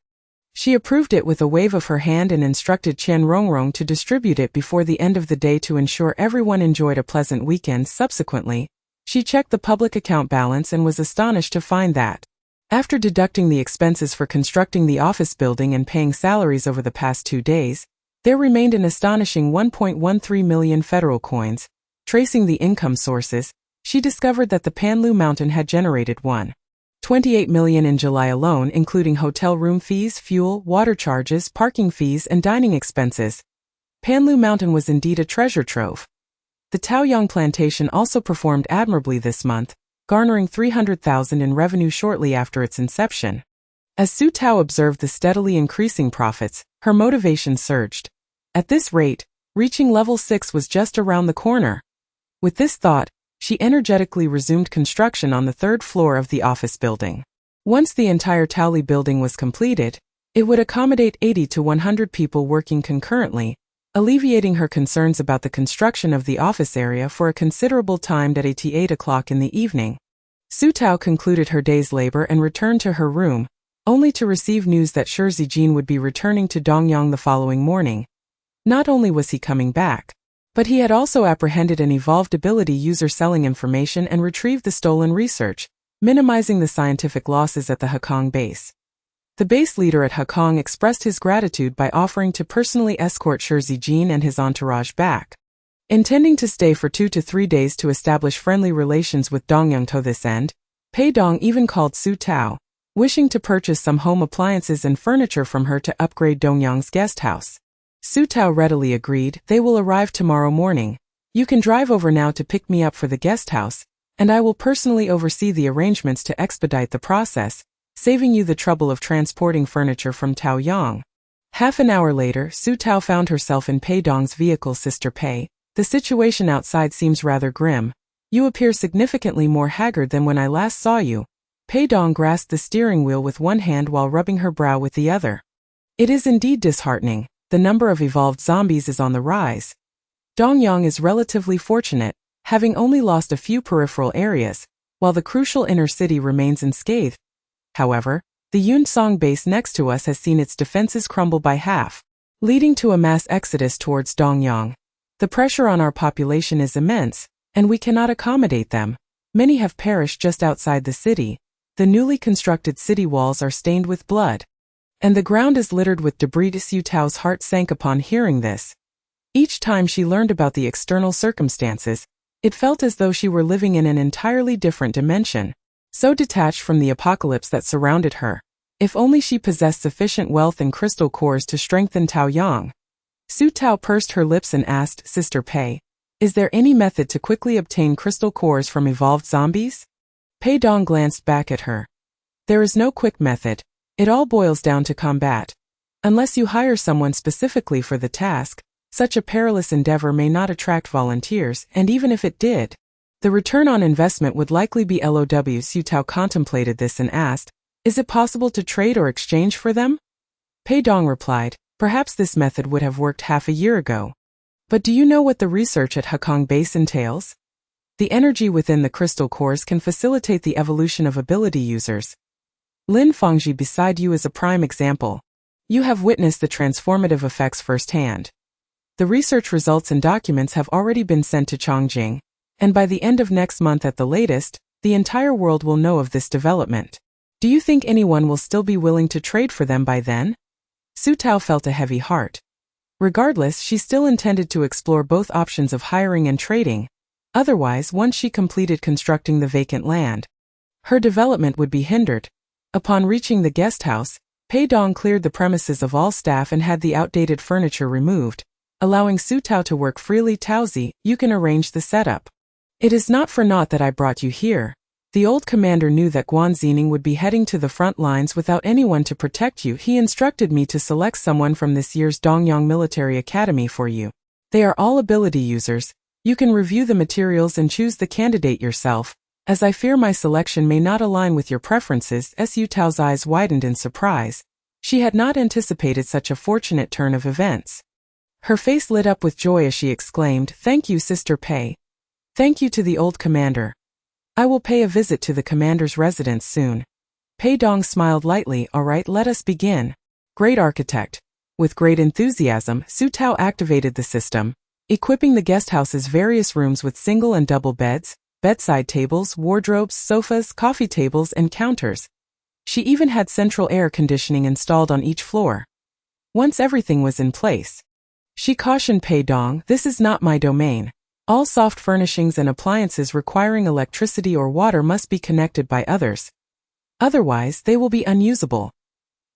She approved it with a wave of her hand and instructed Qian Rongrong to distribute it before the end of the day to ensure everyone enjoyed a pleasant weekend. Subsequently, she checked the public account balance and was astonished to find that, after deducting the expenses for constructing the office building and paying salaries over the past 2 days, there remained an astonishing 1.13 million federal coins. Tracing the income sources, she discovered that the Panlu Mountain had generated 1.28 million in July alone, including hotel room fees, fuel, water charges, parking fees, and dining expenses. Panlu Mountain was indeed a treasure trove. The Taoyang plantation also performed admirably this month, garnering 300,000 in revenue shortly after its inception. As Su Tao observed the steadily increasing profits, her motivation surged. At this rate, reaching level 6 was just around the corner. With this thought, she energetically resumed construction on the 3rd floor of the office building. Once the entire Taoli building was completed, it would accommodate 80 to 100 people working concurrently, alleviating her concerns about the construction of the office area for a considerable time. At 8 o'clock in the evening, Su Tao concluded her day's labor and returned to her room, only to receive news that Shi Zijin would be returning to Dongyang the following morning. Not only was he coming back, but he had also apprehended an evolved ability user selling information and retrieved the stolen research, minimizing the scientific losses at the Hekong base. The base leader at Hekong expressed his gratitude by offering to personally escort Shi Zijin and his entourage back. Intending to stay for 2 to 3 days to establish friendly relations with Dongyang. To this end, Pei Dong even called Su Tao, wishing to purchase some home appliances and furniture from her to upgrade Dongyang's guest house. Su Tao readily agreed. "They will arrive tomorrow morning. You can drive over now to pick me up for the guest house, and I will personally oversee the arrangements to expedite the process, saving you the trouble of transporting furniture from Taoyang." Half an hour later, Su Tao found herself in Pei Dong's vehicle. "Sister Pei, the situation outside seems rather grim. You appear significantly more haggard than when I last saw you." Pei Dong grasped the steering wheel with one hand while rubbing her brow with the other. "It is indeed disheartening. The number of evolved zombies is on the rise. Dongyang is relatively fortunate, having only lost a few peripheral areas, while the crucial inner city remains unscathed. However, the Yunsong base next to us has seen its defenses crumble by half, leading to a mass exodus towards Dongyang. The pressure on our population is immense, and we cannot accommodate them. Many have perished just outside the city. The newly constructed city walls are stained with blood. And the ground is littered with debris. Su Tao's heart sank upon hearing this. Each time she learned about the external circumstances, it felt as though she were living in an entirely different dimension, so detached from the apocalypse that surrounded her. If only she possessed sufficient wealth and crystal cores to strengthen Taoyang. Su Tao pursed her lips and asked, Sister Pei, is there any method to quickly obtain crystal cores from evolved zombies? Pei Dong glanced back at her. There is no quick method. It all boils down to combat. Unless you hire someone specifically for the task, such a perilous endeavor may not attract volunteers, and even if it did, the return on investment would likely be LOW. Su Tao contemplated this and asked, is it possible to trade or exchange for them? Pei Dong replied, perhaps this method would have worked half a year ago. But do you know what the research at Hekong Base entails? The energy within the crystal cores can facilitate the evolution of ability users. Lin Fangji beside you is a prime example. You have witnessed the transformative effects firsthand. The research results and documents have already been sent to Chongjing, and by the end of next month at the latest, the entire world will know of this development. Do you think anyone will still be willing to trade for them by then? Su Tao felt a heavy heart. Regardless, she still intended to explore both options of hiring and trading. Otherwise, once she completed constructing the vacant land, her development would be hindered. Upon reaching the guest house, Pei Dong cleared the premises of all staff and had the outdated furniture removed, allowing Su Tao to work freely. Taozi, you can arrange the setup. It is not for naught that I brought you here. The old commander knew that Guan Zining would be heading to the front lines without anyone to protect you. He instructed me to select someone from this year's Dongyang Military Academy for you. They are all ability users. You can review the materials and choose the candidate yourself, as I fear my selection may not align with your preferences. Su Tao's eyes widened in surprise. She had not anticipated such a fortunate turn of events. Her face lit up with joy as she exclaimed, thank you, Sister Pei. Thank you to the old commander. I will pay a visit to the commander's residence soon. Pei Dong smiled lightly. All right, let us begin. Great architect. With great enthusiasm, Su Tao activated the system, equipping the guesthouse's various rooms with single and double beds, bedside tables, wardrobes, sofas, coffee tables, and counters. She even had central air conditioning installed on each floor. Once everything was in place, she cautioned Pei Dong, this is not my domain. All soft furnishings and appliances requiring electricity or water must be connected by others. Otherwise, they will be unusable.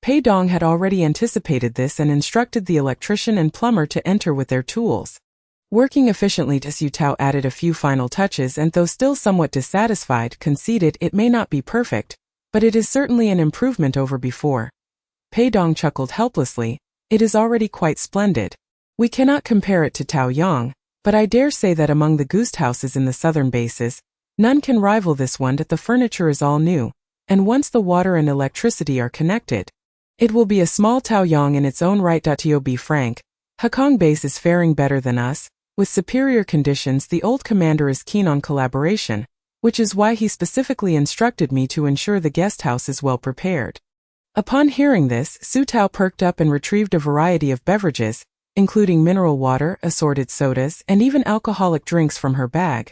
Pei Dong had already anticipated this and instructed the electrician and plumber to enter with their tools. Working efficiently, Su Tao added a few final touches and though still somewhat dissatisfied, conceded it may not be perfect, but it is certainly an improvement over before. Pei Dong chuckled helplessly, it is already quite splendid. We cannot compare it to Taoyang, but I dare say that among the ghost houses in the southern bases, none can rival this one. That the furniture is all new, and once the water and electricity are connected, it will be a small Taoyang in its own right. To be frank, Hekong Base is faring better than us. With superior conditions, the old commander is keen on collaboration, which is why he specifically instructed me to ensure the guest house is well prepared. Upon hearing this, Su Tao perked up and retrieved a variety of beverages, including mineral water, assorted sodas, and even alcoholic drinks from her bag.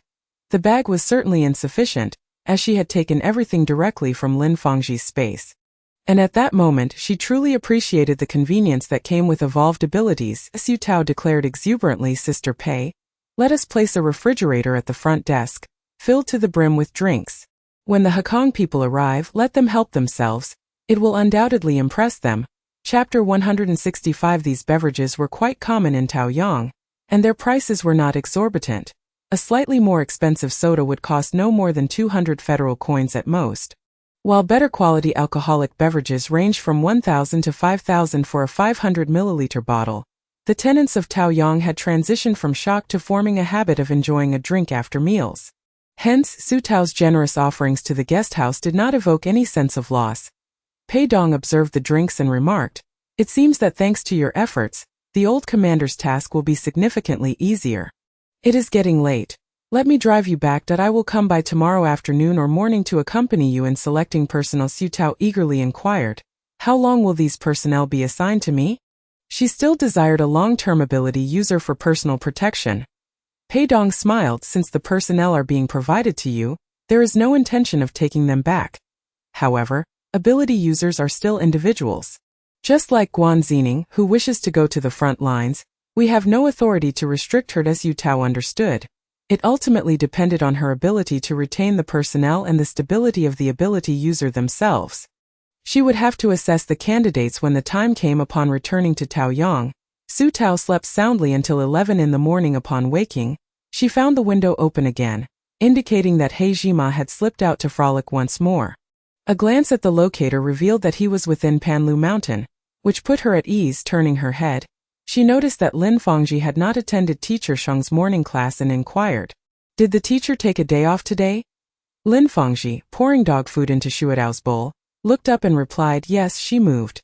The bag was certainly insufficient, as she had taken everything directly from Lin Fangji's space. And at that moment, she truly appreciated the convenience that came with evolved abilities. Su Tao declared exuberantly, Sister Pei, let us place a refrigerator at the front desk, filled to the brim with drinks. When the Hekong people arrive, let them help themselves. It will undoubtedly impress them. Chapter 165. These beverages were quite common in Taoyang, and their prices were not exorbitant. A slightly more expensive soda would cost no more than 200 federal coins at most, while better quality alcoholic beverages ranged from 1,000 to 5,000 for a 500 milliliter bottle. The tenants of Taoyang had transitioned from shock to forming a habit of enjoying a drink after meals. Hence, Su Tao's generous offerings to the guest house did not evoke any sense of loss. Pei Dong observed the drinks and remarked, it seems that thanks to your efforts, the old commander's task will be significantly easier. It is getting late. Let me drive you back. I will come by tomorrow afternoon or morning to accompany you in selecting personnel. Su Tao eagerly inquired, how long will these personnel be assigned to me? She still desired a long-term ability user for personal protection. Pei Dong smiled, since the personnel are being provided to you, there is no intention of taking them back. However, ability users are still individuals. Just like Guan Zining, who wishes to go to the front lines, we have no authority to restrict her, as Yu Tao understood. It ultimately depended on her ability to retain the personnel and the stability of the ability user themselves. She would have to assess the candidates when the time came. Upon returning to Taoyang, Su Tao slept soundly until 11 in the morning. Upon waking, she found the window open again, indicating that He Jima had slipped out to frolic once more. A glance at the locator revealed that he was within Panlu Mountain, which put her at ease. Turning her head, she noticed that Lin Fangji had not attended teacher Sheng's morning class and inquired, "Did the teacher take a day off today?" Lin Fangji, pouring dog food into Shuadao's bowl, looked up and replied, "Yes, she moved."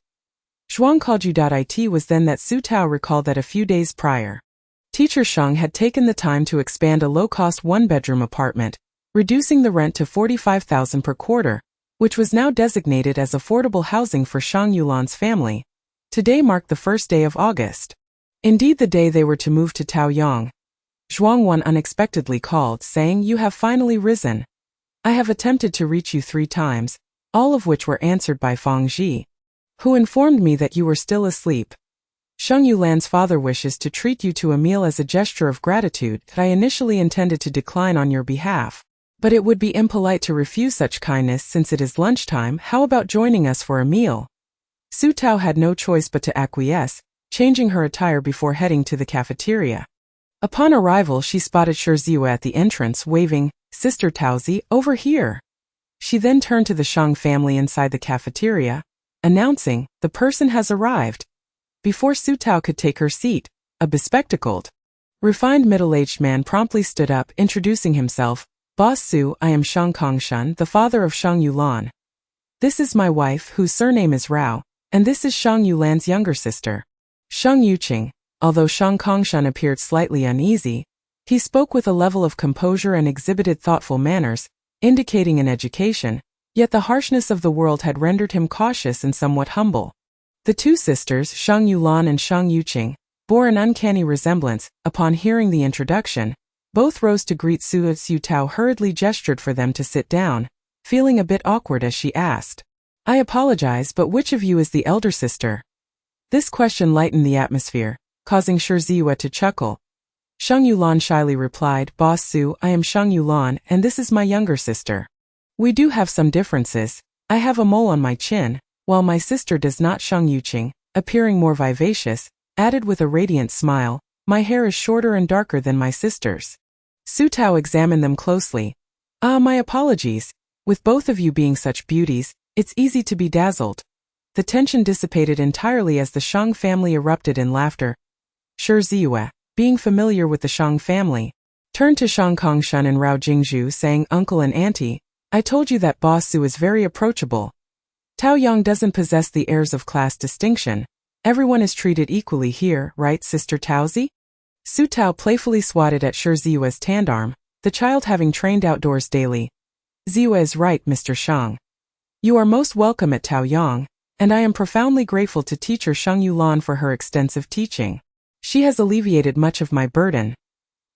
Zhuangkaju.it was then that Su Tao recalled that a few days prior, teacher Sheng had taken the time to expand a low-cost one-bedroom apartment, reducing the rent to 45,000 per quarter, which was now designated as affordable housing for Shang Yulan's family. Today marked the first day of August. Indeed, the day they were to move to Taoyang. Zhuang Wan unexpectedly called, saying, "You have finally risen. I have attempted to reach you 3 times, all of which were answered by Fang Ji, who informed me that you were still asleep. Sheng Yulan's father wishes to treat you to a meal as a gesture of gratitude that I initially intended to decline on your behalf. But it would be impolite to refuse such kindness since it is lunchtime. How about joining us for a meal?" Su Tao had no choice but to acquiesce, changing her attire before heading to the cafeteria. Upon arrival, she spotted Shiziwe at the entrance, waving, "Sister Taozi, over here." She then turned to the Shang family inside the cafeteria, announcing, "The person has arrived." Before Su Tao could take her seat, a bespectacled, refined middle-aged man promptly stood up, introducing himself, "Boss Su, I am Shang Kongshan, the father of Shang Yulan. This is my wife, whose surname is Rao, and this is Shang Yulan's younger sister, Shang Yuqing." Although Shang Kongshan appeared slightly uneasy, he spoke with a level of composure and exhibited thoughtful manners, indicating an education, yet the harshness of the world had rendered him cautious and somewhat humble. The two sisters, Shang Yulan and Shang Yuqing, bore an uncanny resemblance. Upon hearing the introduction, both rose to greet Su. Su Tao hurriedly gestured for them to sit down, feeling a bit awkward as she asked, "I apologize, but which of you is the elder sister?" This question lightened the atmosphere, causing Shiziwe to chuckle. Shang Yulan shyly replied, "Boss Su, I am Shang Yulan, and this is my younger sister. We do have some differences. I have a mole on my chin, while my sister does not." Shang Yuqing, appearing more vivacious, added with a radiant smile, "My hair is shorter and darker than my sister's." Su Tao examined them closely. "Ah, my apologies. With both of you being such beauties, it's easy to be dazzled." The tension dissipated entirely as the Shang family erupted in laughter. Shiziwe, being familiar with the Shang family, turned to Shang Kongshan and Rao Jingzhu, saying, "Uncle and Auntie, I told you that Boss Su is very approachable. Taoyang doesn't possess the airs of class distinction. Everyone is treated equally here, right, Sister Taozi?" Su Tao playfully swatted at Shiziwe's tandarm, the child having trained outdoors daily. "Ziwe is right, Mr. Shang. You are most welcome at Taoyang, and I am profoundly grateful to teacher Shang Yulan for her extensive teaching. She has alleviated much of my burden.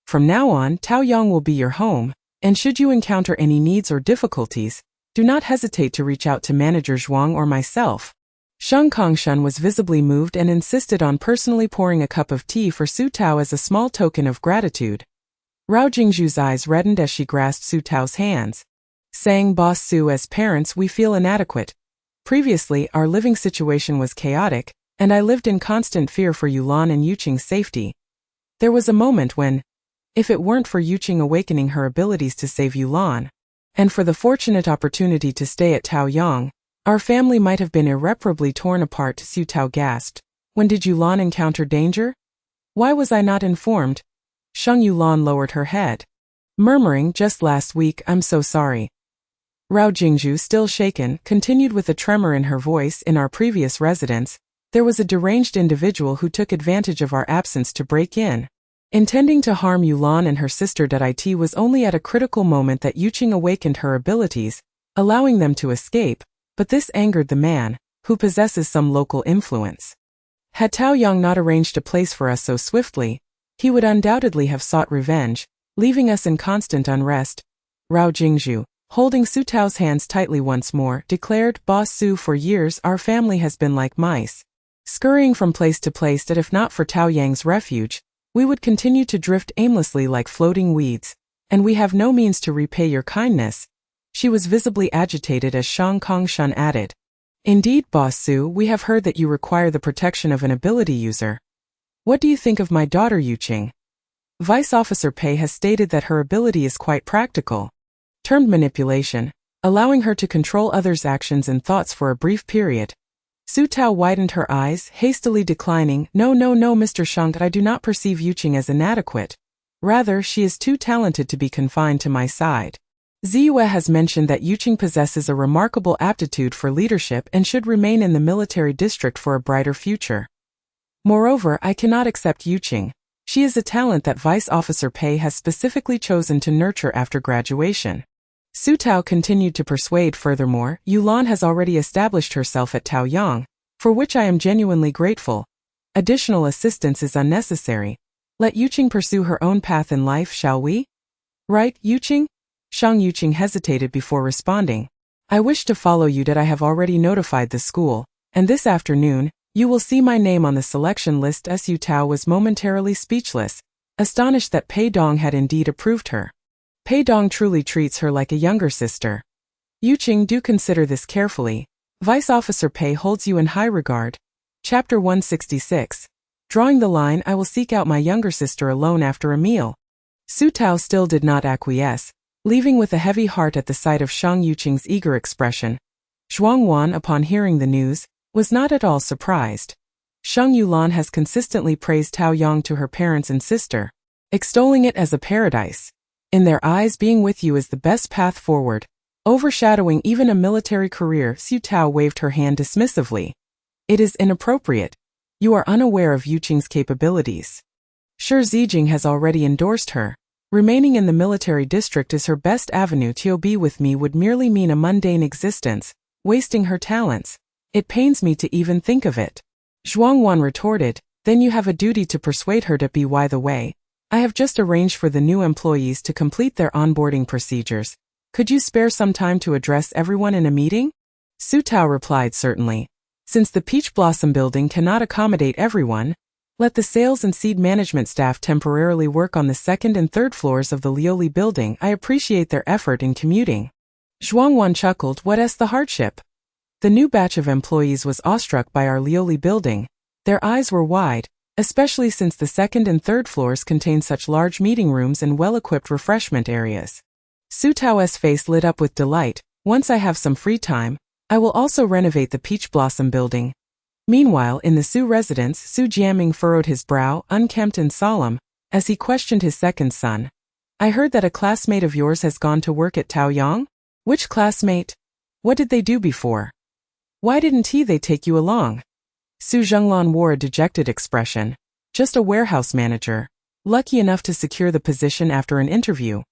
From now on, Taoyang will be your home, and should you encounter any needs or difficulties, do not hesitate to reach out to Manager Zhuang or myself." Shang Kongshan was visibly moved and insisted on personally pouring a cup of tea for Su Tao as a small token of gratitude. Rao Jingzhu's eyes reddened as she grasped Su Tao's hands, saying, "Boss Su, as parents we feel inadequate. Previously, our living situation was chaotic, and I lived in constant fear for Yulan and Yuqing's safety. There was a moment when, if it weren't for Yuqing awakening her abilities to save Yulan, and for the fortunate opportunity to stay at Taoyang, our family might have been irreparably torn apart." Su Tao gasped. "When did Yulan encounter danger? Why was I not informed?" Shang Yulan lowered her head, murmuring, "Just last week, I'm so sorry." Rao Jingzhu, still shaken, continued with a tremor in her voice, "In our previous residence, there was a deranged individual who took advantage of our absence to break in, intending to harm Yulan and her sister. It was only at a critical moment that Yuqing awakened her abilities, allowing them to escape, but this angered the man, who possesses some local influence. Had Taoyang not arranged a place for us so swiftly, he would undoubtedly have sought revenge, leaving us in constant unrest." Rao Jingzhu, holding Su Tao's hands tightly once more, declared, "Boss Su, for years our family has been like mice. Scurrying from place to place that if not for Tao Yang's refuge, we would continue to drift aimlessly like floating weeds, and we have no means to repay your kindness. She was visibly agitated as Shang Kongshan added. Indeed, Boss Su, we have heard that you require the protection of an ability user. What do you think of my daughter Yuqing? Vice Officer Pei has stated that her ability is quite practical, termed manipulation, allowing her to control others' actions and thoughts for a brief period. Su Tao widened her eyes, hastily declining, No, Mr. Shang, I do not perceive Yuqing as inadequate. Rather, she is too talented to be confined to my side. Ziyue has mentioned that Yuqing possesses a remarkable aptitude for leadership and should remain in the military district for a brighter future. Moreover, I cannot accept Yuqing. She is a talent that Vice Officer Pei has specifically chosen to nurture after graduation. Su Tao continued to persuade. Furthermore, Yulan has already established herself at Taoyang, for which I am genuinely grateful. Additional assistance is unnecessary. Let Yuqing pursue her own path in life, shall we? Right, Yuqing? Shang Yuqing hesitated before responding. I wish to follow you that I have already notified the school, and this afternoon, you will see my name on the selection list. Su Tao was momentarily speechless, astonished that Pei Dong had indeed approved her. Pei Dong truly treats her like a younger sister. Yuqing, do consider this carefully. Vice Officer Pei holds you in high regard. Chapter 166. Drawing the line, I will seek out my younger sister alone after a meal. Su Tao still did not acquiesce, leaving with a heavy heart at the sight of Shang Yuqing's eager expression. Zhuang Wan, upon hearing the news, was not at all surprised. Shang Yulan has consistently praised Taoyang to her parents and sister, extolling it as a paradise. In their eyes, being with you is the best path forward, overshadowing even a military career. Su Tao waved her hand dismissively. It is inappropriate. You are unaware of Yuqing's capabilities. Sure, Zijing has already endorsed her. Remaining in the military district is her best avenue. To be with me would merely mean a mundane existence, wasting her talents. It pains me to even think of it. Zhuang Wan retorted, then you have a duty to persuade her to be. By the way, I have just arranged for the new employees to complete their onboarding procedures. Could you spare some time to address everyone in a meeting? Su Tao replied, certainly. Since the Peach Blossom building cannot accommodate everyone, let the sales and seed management staff temporarily work on the second and third floors of the Lioli building. I appreciate their effort in commuting. Zhuang Wan chuckled, what's the hardship? The new batch of employees was awestruck by our Lioli building. Their eyes were wide, especially since the second and third floors contain such large meeting rooms and well-equipped refreshment areas. Su Tao's face lit up with delight. Once I have some free time, I will also renovate the Peach Blossom building. Meanwhile, in the Su residence, Su Jiaming furrowed his brow, unkempt and solemn, as he questioned his second son. I heard that a classmate of yours has gone to work at Taoyang? Which classmate? What did they do before? Why didn't they take you along? Su Zhenglan wore a dejected expression. Just a warehouse manager. Lucky enough to secure the position after an interview.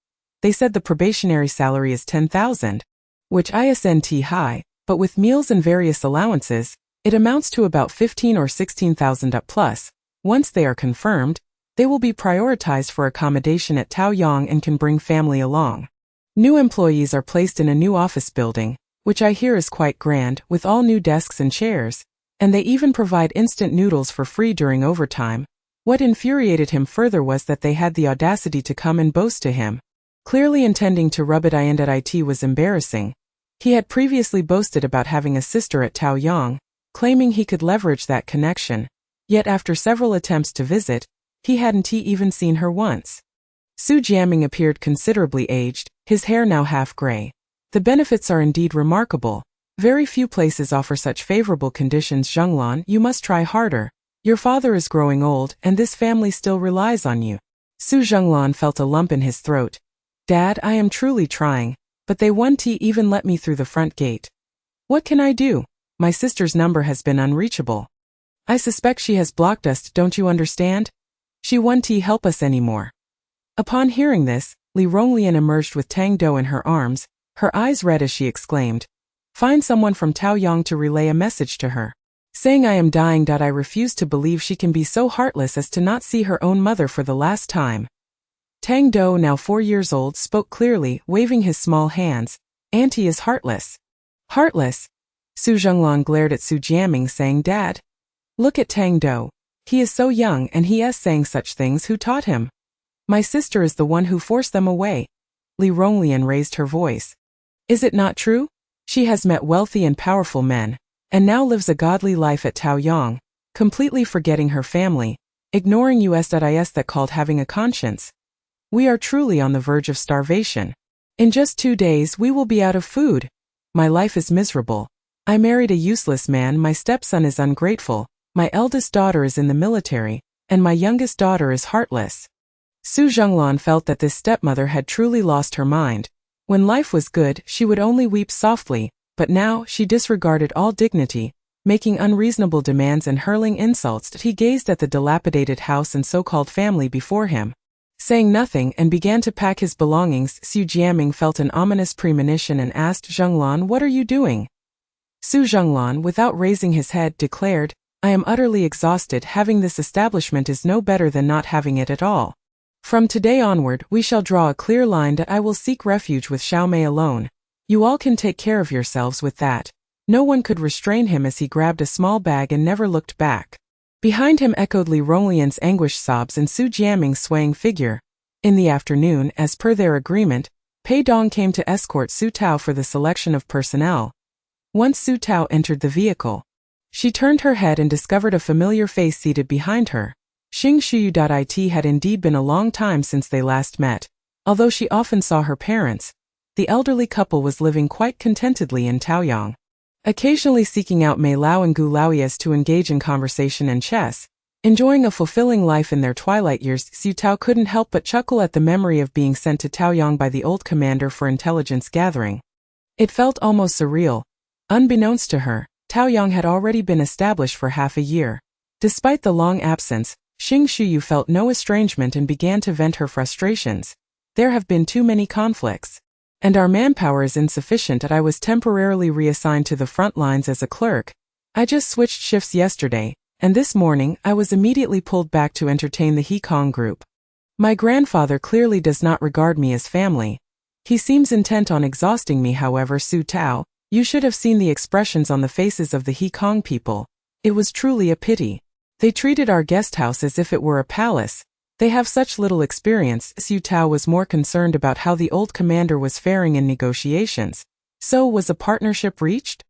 They said the probationary salary is 10,000, which isn't high, but with meals and various allowances, it amounts to about 15 or 16,000 up plus. Once they are confirmed, they will be prioritized for accommodation at Taoyang and can bring family along. New employees are placed in a new office building, which I hear is quite grand, with all new desks and chairs, and they even provide instant noodles for free during overtime. What infuriated him further was that they had the audacity to come and boast to him, clearly intending to rub it in. It was embarrassing. He had previously boasted about having a sister at Taoyang, claiming he could leverage that connection, yet after several attempts to visit, he hadn't even seen her once. Su Jiaming appeared considerably aged, his hair now half gray. The benefits are indeed remarkable. Very few places offer such favorable conditions. Zhenglan, you must try harder. Your father is growing old, and this family still relies on you. Su Zhenglan felt a lump in his throat. Dad, I am truly trying, but they won't even let me through the front gate. What can I do? My sister's number has been unreachable. I suspect she has blocked us, don't you understand? She won't help us anymore. Upon hearing this, Li Ronglian emerged with Tang Do in her arms, her eyes red as she exclaimed, find someone from Taoyang to relay a message to her, saying I am dying. I refuse to believe she can be so heartless as to not see her own mother for the last time. Tang Do, now 4 years old, spoke clearly, waving his small hands. Auntie is heartless. Heartless? Su Zhenglan glared at Su Jiaming, saying, Dad, Look at Tang Do. He is so young and he is saying such things. Who taught him? My sister is the one who forced them away. Li Ronglian raised her voice. Is it not true? She has met wealthy and powerful men, and now lives a godly life at Taoyang, completely forgetting her family, ignoring us. That called having a conscience. We are truly on the verge of starvation. In just 2 days we will be out of food. My life is miserable. I married a useless man, my stepson is ungrateful, my eldest daughter is in the military, and my youngest daughter is heartless. Su Zhenglan felt that this stepmother had truly lost her mind. When life was good, she would only weep softly, but now she disregarded all dignity, making unreasonable demands and hurling insults. He gazed at the dilapidated house and so-called family before him, saying nothing, and began to pack his belongings. Su Jiaming felt an ominous premonition and asked Zhenglan, "What are you doing?" Su Zhenglan, without raising his head, declared, "I am utterly exhausted. Having this establishment is no better than not having it at all. From today onward, we shall draw a clear line that I will seek refuge with Xiaomei alone. You all can take care of yourselves with that." No one could restrain him as he grabbed a small bag and never looked back. Behind him echoed Li Ronglian's anguished sobs and Su Jiaming's swaying figure. In the afternoon, as per their agreement, Pei Dong came to escort Su Tao for the selection of personnel. Once Su Tao entered the vehicle, she turned her head and discovered a familiar face seated behind her. Xing Shuyu. It had indeed been a long time since they last met. Although she often saw her parents, the elderly couple was living quite contentedly in Taoyang, occasionally seeking out Mei Lao and Gu Laoyes to engage in conversation and chess, enjoying a fulfilling life in their twilight years. Su Tao couldn't help but chuckle at the memory of being sent to Taoyang by the old commander for intelligence gathering. It felt almost surreal. Unbeknownst to her, Taoyang had already been established for half a year. Despite the long absence, Xing Shuyu felt no estrangement and began to vent her frustrations. There have been too many conflicts, and our manpower is insufficient. I was temporarily reassigned to the front lines as a clerk. I just switched shifts yesterday, and this morning I was immediately pulled back to entertain the He Kong group. My grandfather clearly does not regard me as family. He seems intent on exhausting me. However, Su Tao, you should have seen the expressions on the faces of the He Kong people. It was truly a pity. They treated our guest house as if it were a palace. They have such little experience. Su Tao was more concerned about how the old commander was faring in negotiations. So, was a partnership reached?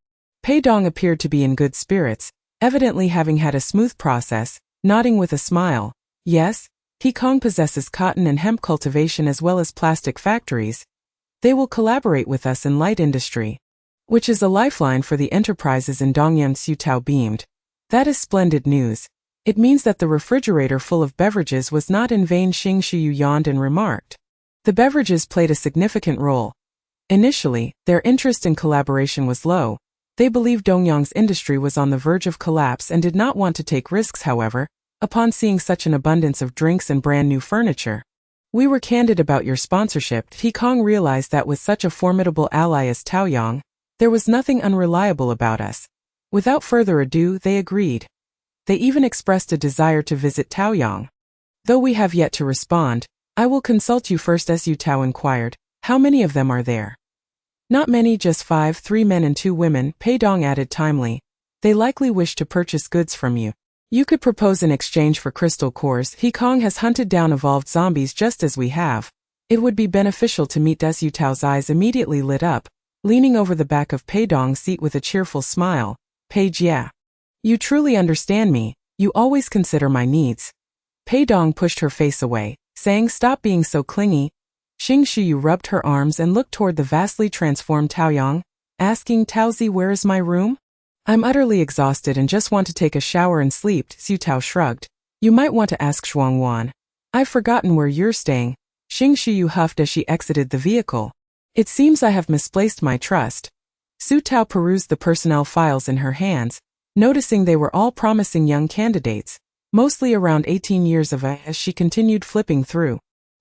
Pei Dong appeared to be in good spirits, evidently having had a smooth process, nodding with a smile. Yes, He Kong possesses cotton and hemp cultivation as well as plastic factories. They will collaborate with us in light industry, which is a lifeline for the enterprises in Dongyang. Su Tao beamed. That is splendid news. It means that the refrigerator full of beverages was not in vain. Xing Shuyu yawned and remarked. The beverages played a significant role. Initially, their interest in collaboration was low. They believed Dongyang's industry was on the verge of collapse and did not want to take risks. However, upon seeing such an abundance of drinks and brand new furniture, we were candid about your sponsorship. He Kong realized that with such a formidable ally as Taoyang, there was nothing unreliable about us. Without further ado, they agreed. They even expressed a desire to visit Taoyang. Though we have yet to respond, I will consult you first. As Su Tao inquired, how many of them are there? Not many, just 5, 3 men and 2 women, Pei Dong added timely. They likely wish to purchase goods from you. You could propose an exchange for crystal cores. He Kong has hunted down evolved zombies just as we have. It would be beneficial to meet. Su Tao's eyes immediately lit up, leaning over the back of Pei Dong's seat with a cheerful smile. Pei Jia. You truly understand me. You always consider my needs. Pei Dong pushed her face away, saying, "Stop being so clingy." Xing Shuyu rubbed her arms and looked toward the vastly transformed Taoyang, asking, "Taozi, where is my room? I'm utterly exhausted and just want to take a shower and sleep." Su Tao shrugged. "You might want to ask Shuangwan. I've forgotten where you're staying." Xing Shuyu huffed as she exited the vehicle. "It seems I have misplaced my trust." Su Tao perused the personnel files in her hands, noticing they were all promising young candidates, mostly around 18 years of age. As she continued flipping through,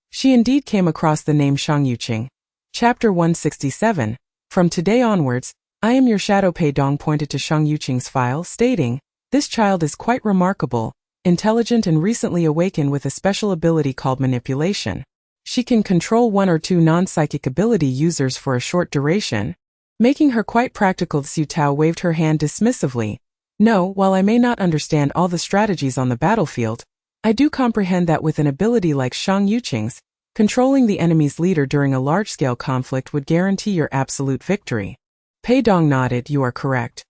she indeed came across the name Shang Yuqing. Chapter 167. From today onwards, I am your shadow. Pei Dong pointed to Shang Yuqing's file, stating, "This child is quite remarkable, intelligent and recently awakened with a special ability called manipulation. She can control 1 or 2 non-psychic ability users for a short duration, making her quite practical." Su Tao waved her hand dismissively. No, while I may not understand all the strategies on the battlefield, I do comprehend that with an ability like Shang Yuqing's, controlling the enemy's leader during a large-scale conflict would guarantee your absolute victory. Pei Dong nodded, you are correct.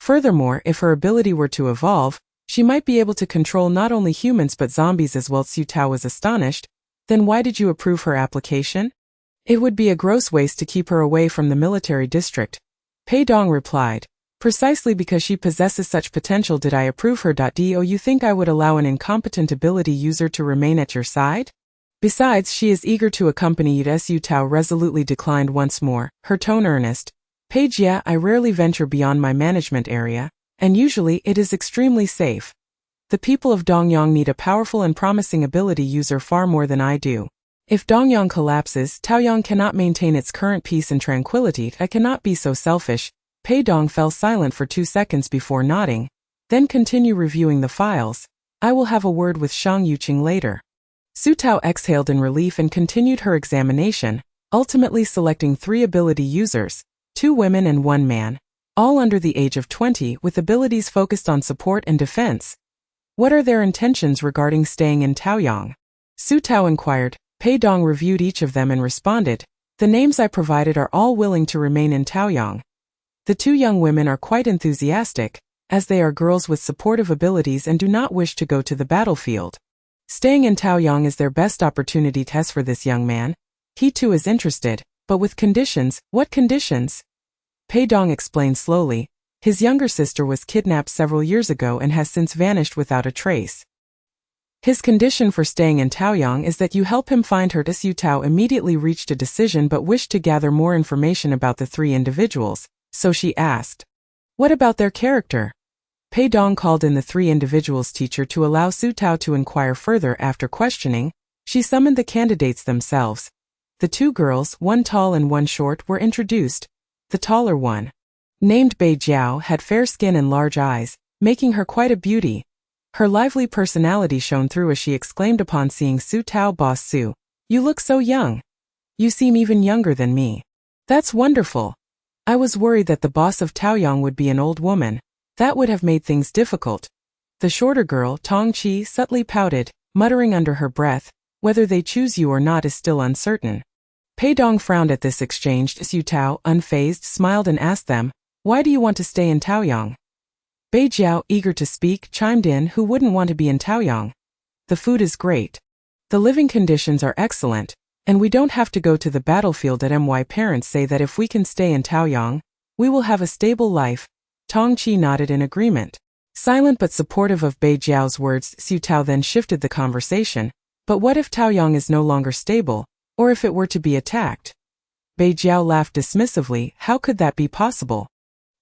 Furthermore, if her ability were to evolve, she might be able to control not only humans but zombies as well. Xu Tao was astonished. Then why did you approve her application? It would be a gross waste to keep her away from the military district. Pei Dong replied. Precisely because she possesses such potential did I approve her. Do you think I would allow an incompetent ability user to remain at your side? Besides, she is eager to accompany you. Xu Tao resolutely declined once more, her tone earnest. Pei Jia, I rarely venture beyond my management area, and usually it is extremely safe. The people of Dongyang need a powerful and promising ability user far more than I do. If Dongyang collapses, Taoyang cannot maintain its current peace and tranquility. I cannot be so selfish. Pei Dong fell silent for 2 seconds before nodding, then continue reviewing the files. I will have a word with Shang Yuqing later. Xu Tao exhaled in relief and continued her examination, ultimately selecting 3 ability users, 2 women and 1 man, all under the age of 20 with abilities focused on support and defense. What are their intentions regarding staying in Taoyang? Xu Tao inquired. Pei Dong reviewed each of them and responded, the names I provided are all willing to remain in Taoyang. The 2 young women are quite enthusiastic, as they are girls with supportive abilities and do not wish to go to the battlefield. Staying in Taoyang is their best opportunity test for this young man. He too is interested, but with conditions. What conditions? Pei Dong explained slowly. His younger sister was kidnapped several years ago and has since vanished without a trace. His condition for staying in Taoyang is that you help him find her. Xu Tao immediately reached a decision but wished to gather more information about the 3 individuals, so she asked, what about their character? Pei Dong called in the 3 individuals' teacher to allow Xu Tao to inquire further. After questioning, she summoned the candidates themselves. The 2 girls, 1 tall and 1 short, were introduced. The taller one, named Bei Jiao, had fair skin and large eyes, making her quite a beauty. Her lively personality shone through as she exclaimed upon seeing Xu Tao. Boss Xu, you look so young. You seem even younger than me. That's wonderful. I was worried that the boss of Taoyang would be an old woman. That would have made things difficult. The shorter girl, Tong Qi, subtly pouted, muttering under her breath, whether they choose you or not is still uncertain. Pei Dong frowned at this exchange. Xu Tao, unfazed, smiled and asked them, why do you want to stay in Taoyang? Bei Jiao, eager to speak, chimed in, who wouldn't want to be in Taoyang? The food is great. The living conditions are excellent, and we don't have to go to the battlefield. My parents say that if we can stay in Taoyang, we will have a stable life. Tong Qi nodded in agreement. Silent but supportive of Bei Jiao's words, Xu Tao then shifted the conversation. But what if Taoyang is no longer stable, or if it were to be attacked? Bei Jiao laughed dismissively. How could that be possible?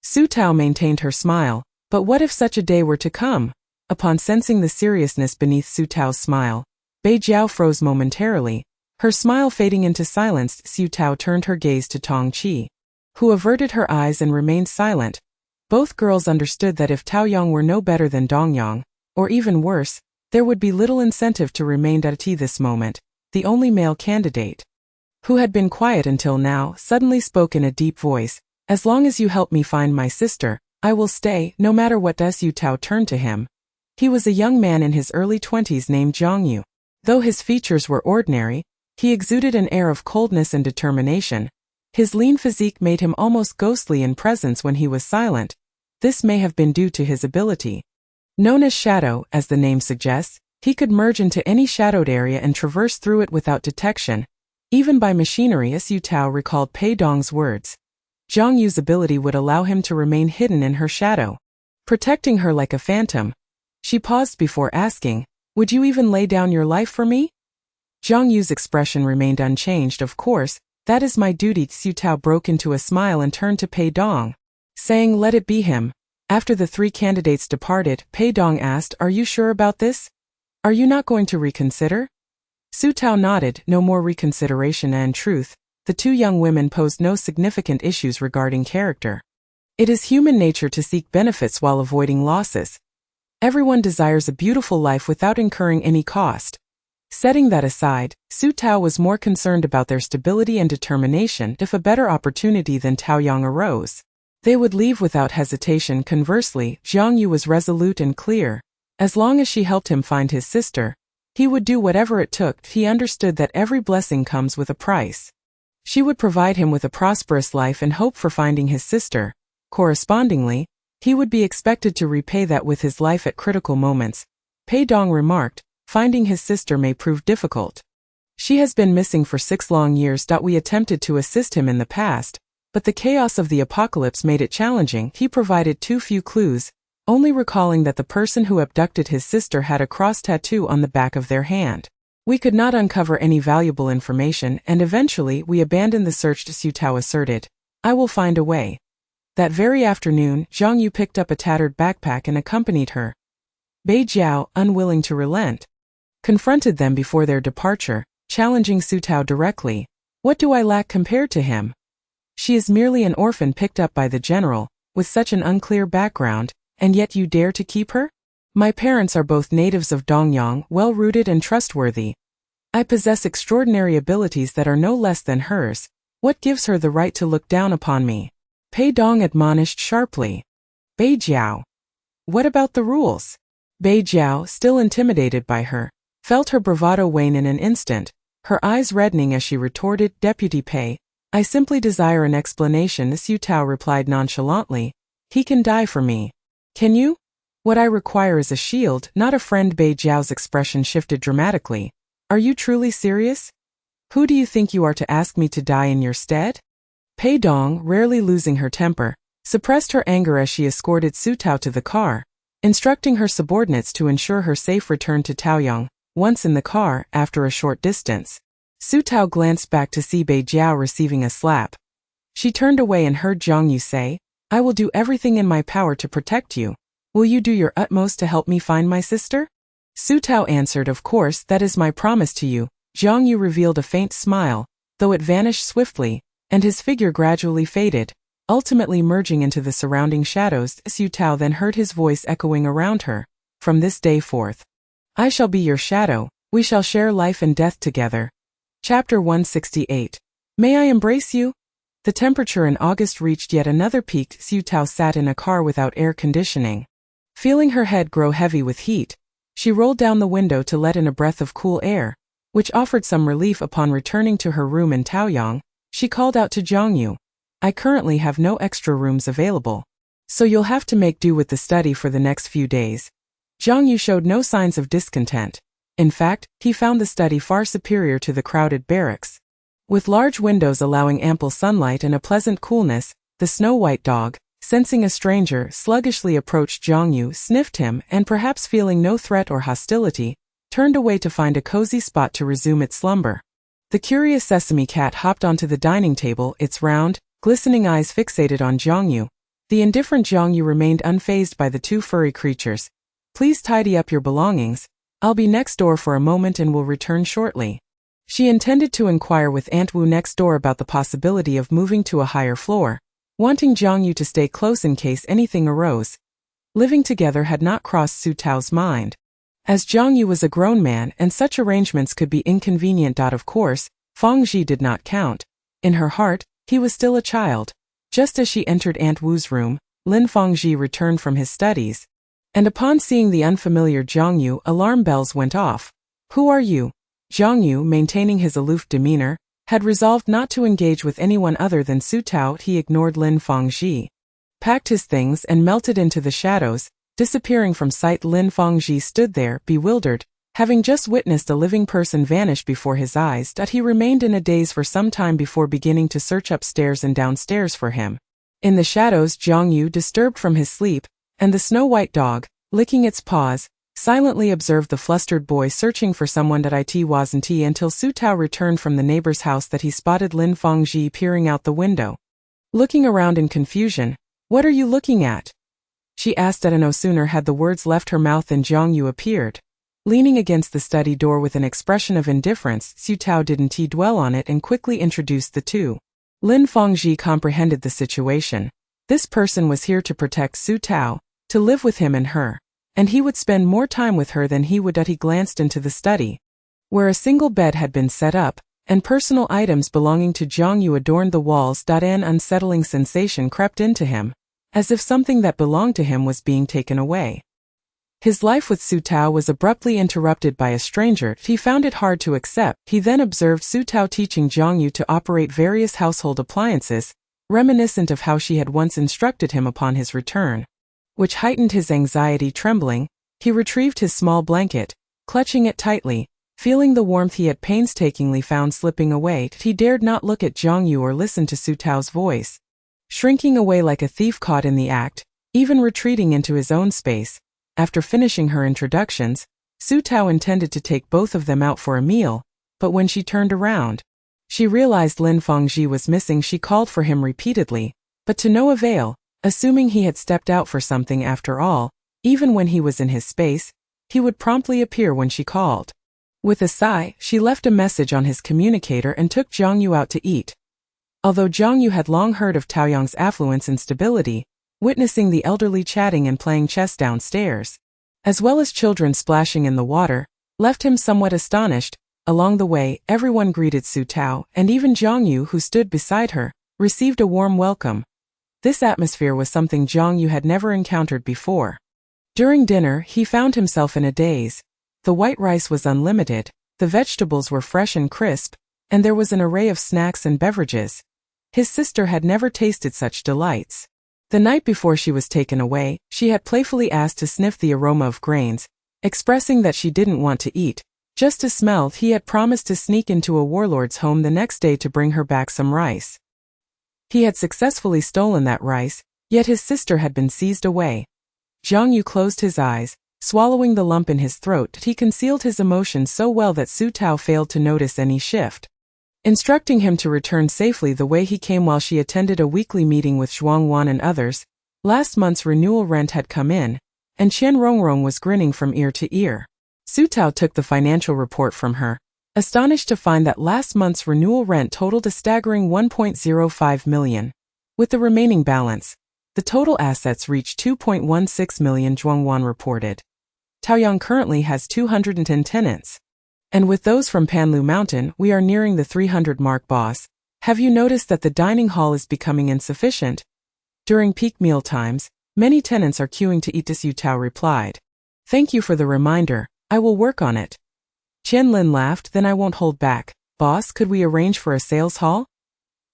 Xu Tao maintained her smile. But what if such a day were to come? Upon sensing the seriousness beneath Xu Tao's smile, Bei Jiao froze momentarily. Her smile fading into silence, Xu Tao turned her gaze to Tong Qi, who averted her eyes and remained silent. Both girls understood that if Taoyang were no better than Dongyang, or even worse, there would be little incentive to remain at this moment. The only male candidate, who had been quiet until now, suddenly spoke in a deep voice. As long as you help me find my sister, I will stay, no matter what. Xu Tao turned to him. He was a young man in his early 20s named Zhang Yu. Though his features were ordinary, he exuded an air of coldness and determination. His lean physique made him almost ghostly in presence when he was silent. This may have been due to his ability. Known as Shadow, as the name suggests, he could merge into any shadowed area and traverse through it without detection, even by machinery. Xu Tao recalled Pei Dong's words. Zhang Yu's ability would allow him to remain hidden in her shadow, protecting her like a phantom. She paused before asking, would you even lay down your life for me? Zhang Yu's expression remained unchanged. Of course, that is my duty. Xu Tao broke into a smile and turned to Pei Dong, saying, let it be him. After the 3 candidates departed, Pei Dong asked, are you sure about this? Are you not going to reconsider? Xu Tao nodded. No more reconsideration, and in truth, the 2 young women posed no significant issues regarding character. It is human nature to seek benefits while avoiding losses. Everyone desires a beautiful life without incurring any cost. Setting that aside, Xu Tao was more concerned about their stability and determination if a better opportunity than Taoyang arose. They would leave without hesitation. Conversely, Jiang Yu was resolute and clear. As long as she helped him find his sister, he would do whatever it took. He understood that every blessing comes with a price. She would provide him with a prosperous life and hope for finding his sister. Correspondingly, he would be expected to repay that with his life at critical moments. Pei Dong remarked, finding his sister may prove difficult. She has been missing for 6 long years. We attempted to assist him in the past, but the chaos of the apocalypse made it challenging. He provided too few clues, only recalling that the person who abducted his sister had a cross tattoo on the back of their hand. We could not uncover any valuable information, and eventually we abandoned the search. Su Tao asserted. I will find a way. That very afternoon, Jiang Yu picked up a tattered backpack and accompanied her. Bei Jiao, unwilling to relent, confronted them before their departure, challenging Su Tao directly. What do I lack compared to him? She is merely an orphan picked up by the general, with such an unclear background, and yet you dare to keep her? My parents are both natives of Dongyang, well-rooted and trustworthy. I possess extraordinary abilities that are no less than hers. What gives her the right to look down upon me? Pei Dong admonished sharply. Bei Jiao. What about the rules? Bei Jiao, still intimidated by her, felt her bravado wane in an instant, her eyes reddening as she retorted, Deputy Pei, I simply desire an explanation. Su Tao replied nonchalantly. He can die for me. Can you? What I require is a shield, not a friend. Bei Jiao's expression shifted dramatically. Are you truly serious? Who do you think you are to ask me to die in your stead? Pei Dong, rarely losing her temper, suppressed her anger as she escorted Su Tao to the car, instructing her subordinates to ensure her safe return to Taoyang. Once in the car, after a short distance, Su Tao glanced back to see Bei Jiao receiving a slap. She turned away and heard Jiang Yu say, I will do everything in my power to protect you. Will you do your utmost to help me find my sister? Su Tao answered, of course, that is my promise to you. Jiang Yu revealed a faint smile, though it vanished swiftly, and his figure gradually faded, ultimately merging into the surrounding shadows. Su Tao then heard his voice echoing around her. From this day forth, I shall be your shadow, we shall share life and death together. Chapter 168. May I embrace you? The temperature in August reached yet another peak. Su Tao sat in a car without air conditioning. Feeling her head grow heavy with heat, she rolled down the window to let in a breath of cool air, which offered some relief. Upon returning to her room in Taoyang, she called out to Jiang Yu. I currently have no extra rooms available, so you'll have to make do with the study for the next few days. Jiang Yu showed no signs of discontent. In fact, he found the study far superior to the crowded barracks. With large windows allowing ample sunlight and a pleasant coolness, the snow-white dog, sensing a stranger, sluggishly approached Jiang Yu, sniffed him, and perhaps feeling no threat or hostility, turned away to find a cozy spot to resume its slumber. The curious sesame cat hopped onto the dining table, its round, glistening eyes fixated on Jiang Yu. The indifferent Jiang Yu remained unfazed by the two furry creatures. Please tidy up your belongings. I'll be next door for a moment and will return shortly. She intended to inquire with Aunt Wu next door about the possibility of moving to a higher floor, wanting Jiang Yu to stay close in case anything arose. Living together had not crossed Su Tao's mind. As Jiang Yu was a grown man and such arrangements could be inconvenient. Of course, Fang Ji did not count. In her heart, he was still a child. Just as she entered Aunt Wu's room, Lin Fangji returned from his studies, and upon seeing the unfamiliar Jiang Yu, alarm bells went off. Who are you? Jiang Yu, maintaining his aloof demeanor, had resolved not to engage with anyone other than Su Tao. He ignored Lin Fangji, packed his things and melted into the shadows, disappearing from sight. Lin Fangji stood there, bewildered, having just witnessed a living person vanish before his eyes. He remained in a daze for some time before beginning to search upstairs and downstairs for him. In the shadows, Jiang Yu, disturbed from his sleep, and the snow-white dog, licking its paws, silently observed the flustered boy searching for someone. It wasn't until Su Tao returned from the neighbor's house that he spotted Lin Fangji peering out the window. Looking around in confusion, "What are you looking at?" she asked. No sooner had the words left her mouth than Jiang Yu appeared. Leaning against the study door with an expression of indifference, Su Tao didn't dwell on it and quickly introduced the two. Lin Fangji comprehended the situation. This person was here to protect Su Tao, to live with him and her, and he would spend more time with her than he would. He glanced into the study, where a single bed had been set up, and personal items belonging to Jiang Yu adorned the walls. An unsettling sensation crept into him, as if something that belonged to him was being taken away. His life with Su Tao was abruptly interrupted by a stranger. He found it hard to accept. He then observed Su Tao teaching Jiang Yu to operate various household appliances, reminiscent of how she had once instructed him upon his return. Which heightened his anxiety. Trembling, he retrieved his small blanket, clutching it tightly, feeling the warmth he had painstakingly found slipping away. He dared not look at Jiang Yu or listen to Su Tao's voice. Shrinking away like a thief caught in the act, even retreating into his own space, after finishing her introductions, Su Tao intended to take both of them out for a meal, but when she turned around, she realized Lin Fengji was missing. She called for him repeatedly, but to no avail, assuming he had stepped out for something. After all, even when he was in his space, he would promptly appear when she called. With a sigh, she left a message on his communicator and took Jiang Yu out to eat. Although Jiang Yu had long heard of Taoyang's affluence and stability, witnessing the elderly chatting and playing chess downstairs, as well as children splashing in the water, left him somewhat astonished. Along the way, everyone greeted Su Tao, and even Jiang Yu, who stood beside her, received a warm welcome. This atmosphere was something Jiang Yu had never encountered before. During dinner, he found himself in a daze. The white rice was unlimited, the vegetables were fresh and crisp, and there was an array of snacks and beverages. His sister had never tasted such delights. The night before she was taken away, she had playfully asked to sniff the aroma of grains, expressing that she didn't want to eat, just to smell. He had promised to sneak into a warlord's home the next day to bring her back some rice. He had successfully stolen that rice, yet his sister had been seized away. Jiang Yu closed his eyes, swallowing the lump in his throat. He concealed his emotions so well that Su Tao failed to notice any shift, instructing him to return safely the way he came. While she attended a weekly meeting with Zhuang Wan and others, last month's renewal rent had come in, and Qian Rongrong was grinning from ear to ear. Su Tao took the financial report from her, astonished to find that last month's renewal rent totaled a staggering 1.05 million. With the remaining balance, the total assets reached 2.16 million. Zhuang Wan reported. Taoyang currently has 210 tenants. And with those from Panlu Mountain, we are nearing the 300 mark. Boss, have you noticed that the dining hall is becoming insufficient? During peak meal times, many tenants are queuing to eat. Su Tao replied. Thank you for the reminder, I will work on it. Qian Lin laughed. Then I won't hold back. Boss, could we arrange for a sales hall?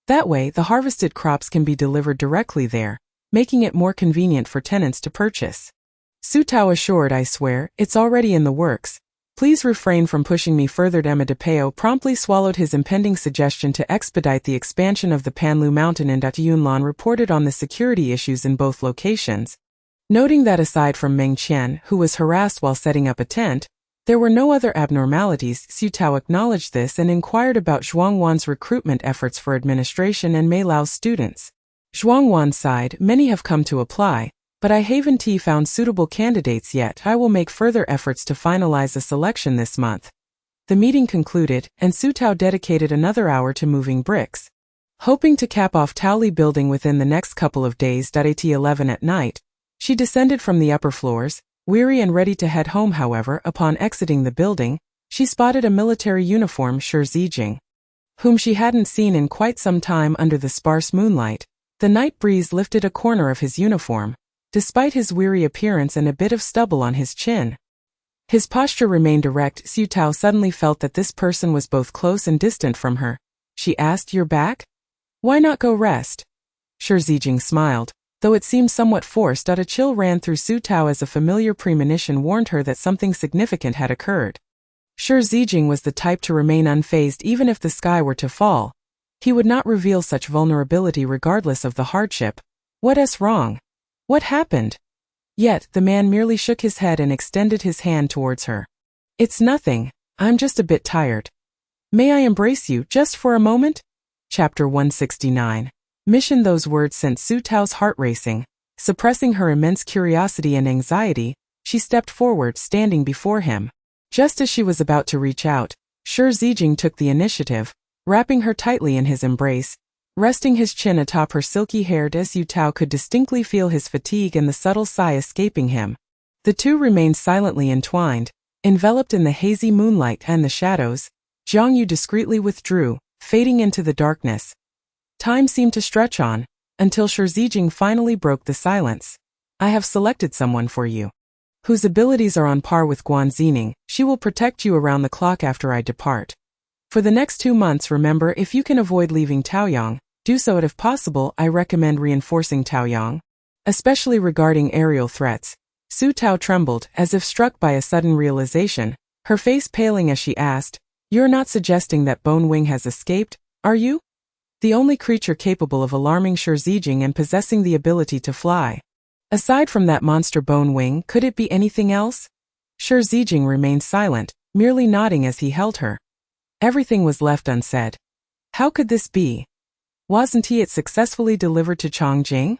That way, the harvested crops can be delivered directly there, making it more convenient for tenants to purchase. Su Tao assured. I swear, it's already in the works. Please refrain from pushing me further. Emma de Peo promptly swallowed his impending suggestion to expedite the expansion of the Panlu Mountain, and Yunlan reported on the security issues in both locations, noting that aside from Meng Qian, who was harassed while setting up a tent, there were no other abnormalities. Su Tao acknowledged this and inquired about Zhuang Wan's recruitment efforts for administration and Mei Lao's students. Zhuang Wan sighed. Many have come to apply, but I haven't found suitable candidates yet. I will make further efforts to finalize a selection this month. The meeting concluded, and Su Tao dedicated another hour to moving bricks, hoping to cap off Taoli building within the next couple of days. At 11 at night, she descended from the upper floors, weary and ready to head home. However, upon exiting the building, she spotted a military uniform Shi Zijing, whom she hadn't seen in quite some time. Under the sparse moonlight, the night breeze lifted a corner of his uniform, despite his weary appearance and a bit of stubble on his chin. His posture remained erect. Su Tao suddenly felt that this person was both close and distant from her. She asked, "You're back? Why not go rest?" Shi Zijing smiled, though it seemed somewhat forced. A chill ran through Su Tao as a familiar premonition warned her that something significant had occurred. Shi Zijing was the type to remain unfazed even if the sky were to fall. He would not reveal such vulnerability regardless of the hardship. What's wrong? What happened? Yet, the man merely shook his head and extended his hand towards her. It's nothing, I'm just a bit tired. May I embrace you just for a moment? Chapter 169. Mission. Those words sent Su Tao's heart racing. Suppressing her immense curiosity and anxiety, she stepped forward, standing before him. Just as she was about to reach out, Shi Zijing took the initiative, wrapping her tightly in his embrace, resting his chin atop her silky hair. Su Tao could distinctly feel his fatigue and the subtle sigh escaping him. The two remained silently entwined, enveloped in the hazy moonlight and the shadows. Jiang Yu discreetly withdrew, fading into the darkness. Time seemed to stretch on, until Shi Zijing finally broke the silence. I have selected someone for you, whose abilities are on par with Guan Zining. She will protect you around the clock after I depart. For the next 2 months, remember, if you can avoid leaving Taoyang, do so, and if possible, I recommend reinforcing Taoyang, especially regarding aerial threats. Su Tao trembled, as if struck by a sudden realization, her face paling as she asked, "You're not suggesting that Bone Wing has escaped, are you? The only creature capable of alarming Shi Zijing and possessing the ability to fly. Aside from that monster Bone Wing, could it be anything else?" Shi Zijing remained silent, merely nodding as he held her. Everything was left unsaid. How could this be? Wasn't it successfully delivered to Chongjing?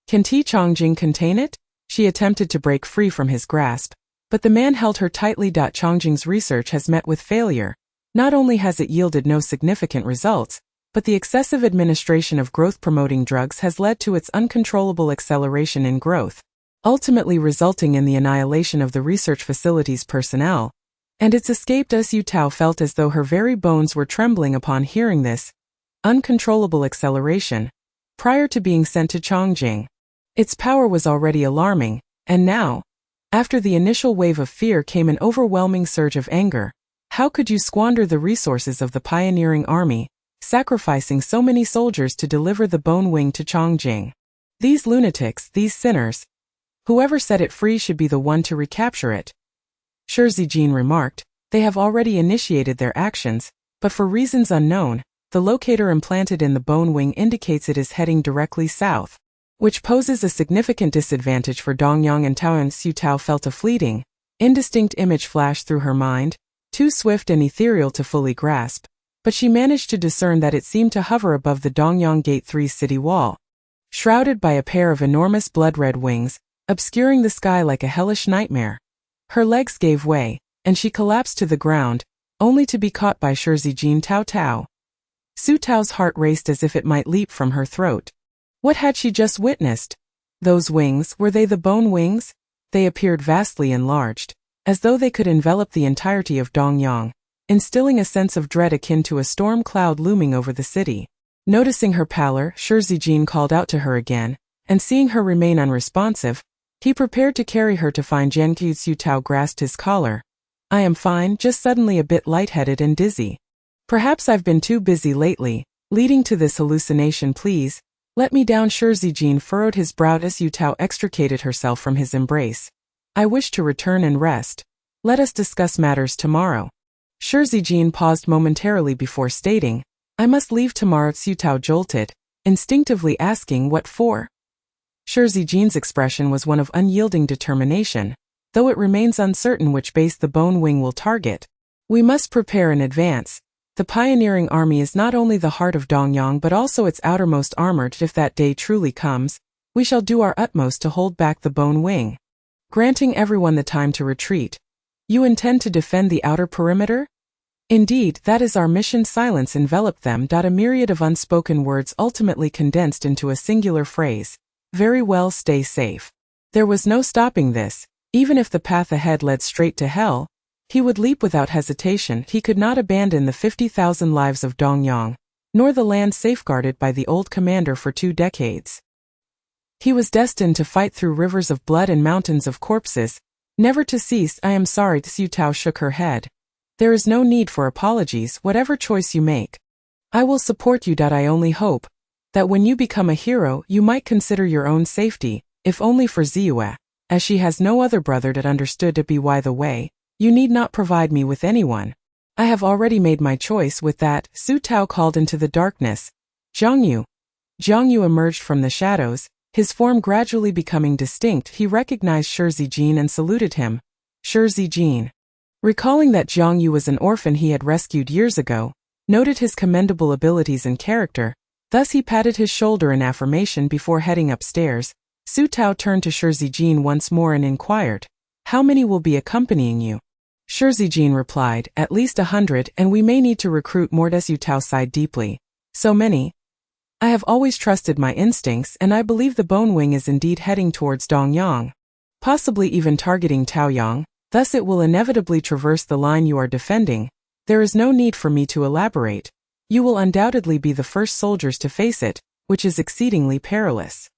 Can Chongjing contain it? She attempted to break free from his grasp, but the man held her tightly. Chongjing's research has met with failure. Not only has it yielded no significant results, but the excessive administration of growth-promoting drugs has led to its uncontrollable acceleration in growth, ultimately resulting in the annihilation of the research facility's personnel. And it's escaped us. Yu Tao felt as though her very bones were trembling upon hearing this. Uncontrollable acceleration. Prior to being sent to Chongjing, its power was already alarming, and now, after the initial wave of fear came an overwhelming surge of anger. How could you squander the resources of the pioneering army, sacrificing so many soldiers to deliver the Bone Wing to Chongjing? These lunatics, these sinners. Whoever set it free should be the one to recapture it. Shi Zijing remarked, they have already initiated their actions, but for reasons unknown, the locator implanted in the Bone Wing indicates it is heading directly south, which poses a significant disadvantage for Dongyang and Taoyang. Su Tao felt a fleeting, indistinct image flash through her mind, too swift and ethereal to fully grasp, but she managed to discern that it seemed to hover above the Dongyang Gate 3 city wall, shrouded by a pair of enormous blood-red wings, obscuring the sky like a hellish nightmare. Her legs gave way, and she collapsed to the ground, only to be caught by Shi Zijing. Tao. Su Tao's heart raced as if it might leap from her throat. What had she just witnessed? Those wings, were they the Bone Wings? They appeared vastly enlarged, as though they could envelop the entirety of Dongyang, instilling a sense of dread akin to a storm cloud looming over the city. Noticing her pallor, Shi Zijing called out to her again, and seeing her remain unresponsive, he prepared to carry her to find Jianqiu. Su Tao grasped his collar. "I am fine, just suddenly a bit lightheaded and dizzy. Perhaps I've been too busy lately, leading to this hallucination. Please, let me down." Shi Zijing furrowed his brow as Yu Tao extricated herself from his embrace. "I wish to return and rest. Let us discuss matters tomorrow." Shi Zijing paused momentarily before stating, "I must leave tomorrow." Yu Tao jolted, instinctively asking what for. Shi Zijing's expression was one of unyielding determination, though it remains uncertain which base the Bone Wing will target. "We must prepare in advance. The pioneering army is not only the heart of Dongyang but also its outermost armor. If that day truly comes, we shall do our utmost to hold back the Bone Wing, granting everyone the time to retreat." "You intend to defend the outer perimeter?" "Indeed, that is our mission." Silence enveloped them. A myriad of unspoken words ultimately condensed into a singular phrase. "Very well, stay safe." There was no stopping this. Even if the path ahead led straight to hell, he would leap without hesitation. He could not abandon the 50,000 lives of Dongyang, nor the land safeguarded by the old commander for 2 decades. He was destined to fight through rivers of blood and mountains of corpses, never to cease. "I am sorry." Su Tao shook her head. "There is no need for apologies, whatever choice you make. I will support you. I only hope that when you become a hero, you might consider your own safety, if only for Ziyue, as she has no other brother." Understood. By the way, you need not provide me with anyone. I have already made my choice. With that, Su Tao called into the darkness, "Jiang Yu." Jiang Yu emerged from the shadows, his form gradually becoming distinct. He recognized Shi Zijing and saluted him. Shi Zijing, recalling that Jiang Yu was an orphan he had rescued years ago, noted his commendable abilities and character. Thus he patted his shoulder in affirmation before heading upstairs. Su Tao turned to Shi Zijing once more and inquired, "How many will be accompanying you?" Shi Zijing replied, "At least 100, and we may need to recruit more." Yu Tao sighed deeply. "So many? I have always trusted my instincts, and I believe the Bone Wing is indeed heading towards Dongyang, possibly even targeting Taoyang. Thus it will inevitably traverse the line you are defending. There is no need for me to elaborate. You will undoubtedly be the first soldiers to face it, which is exceedingly perilous.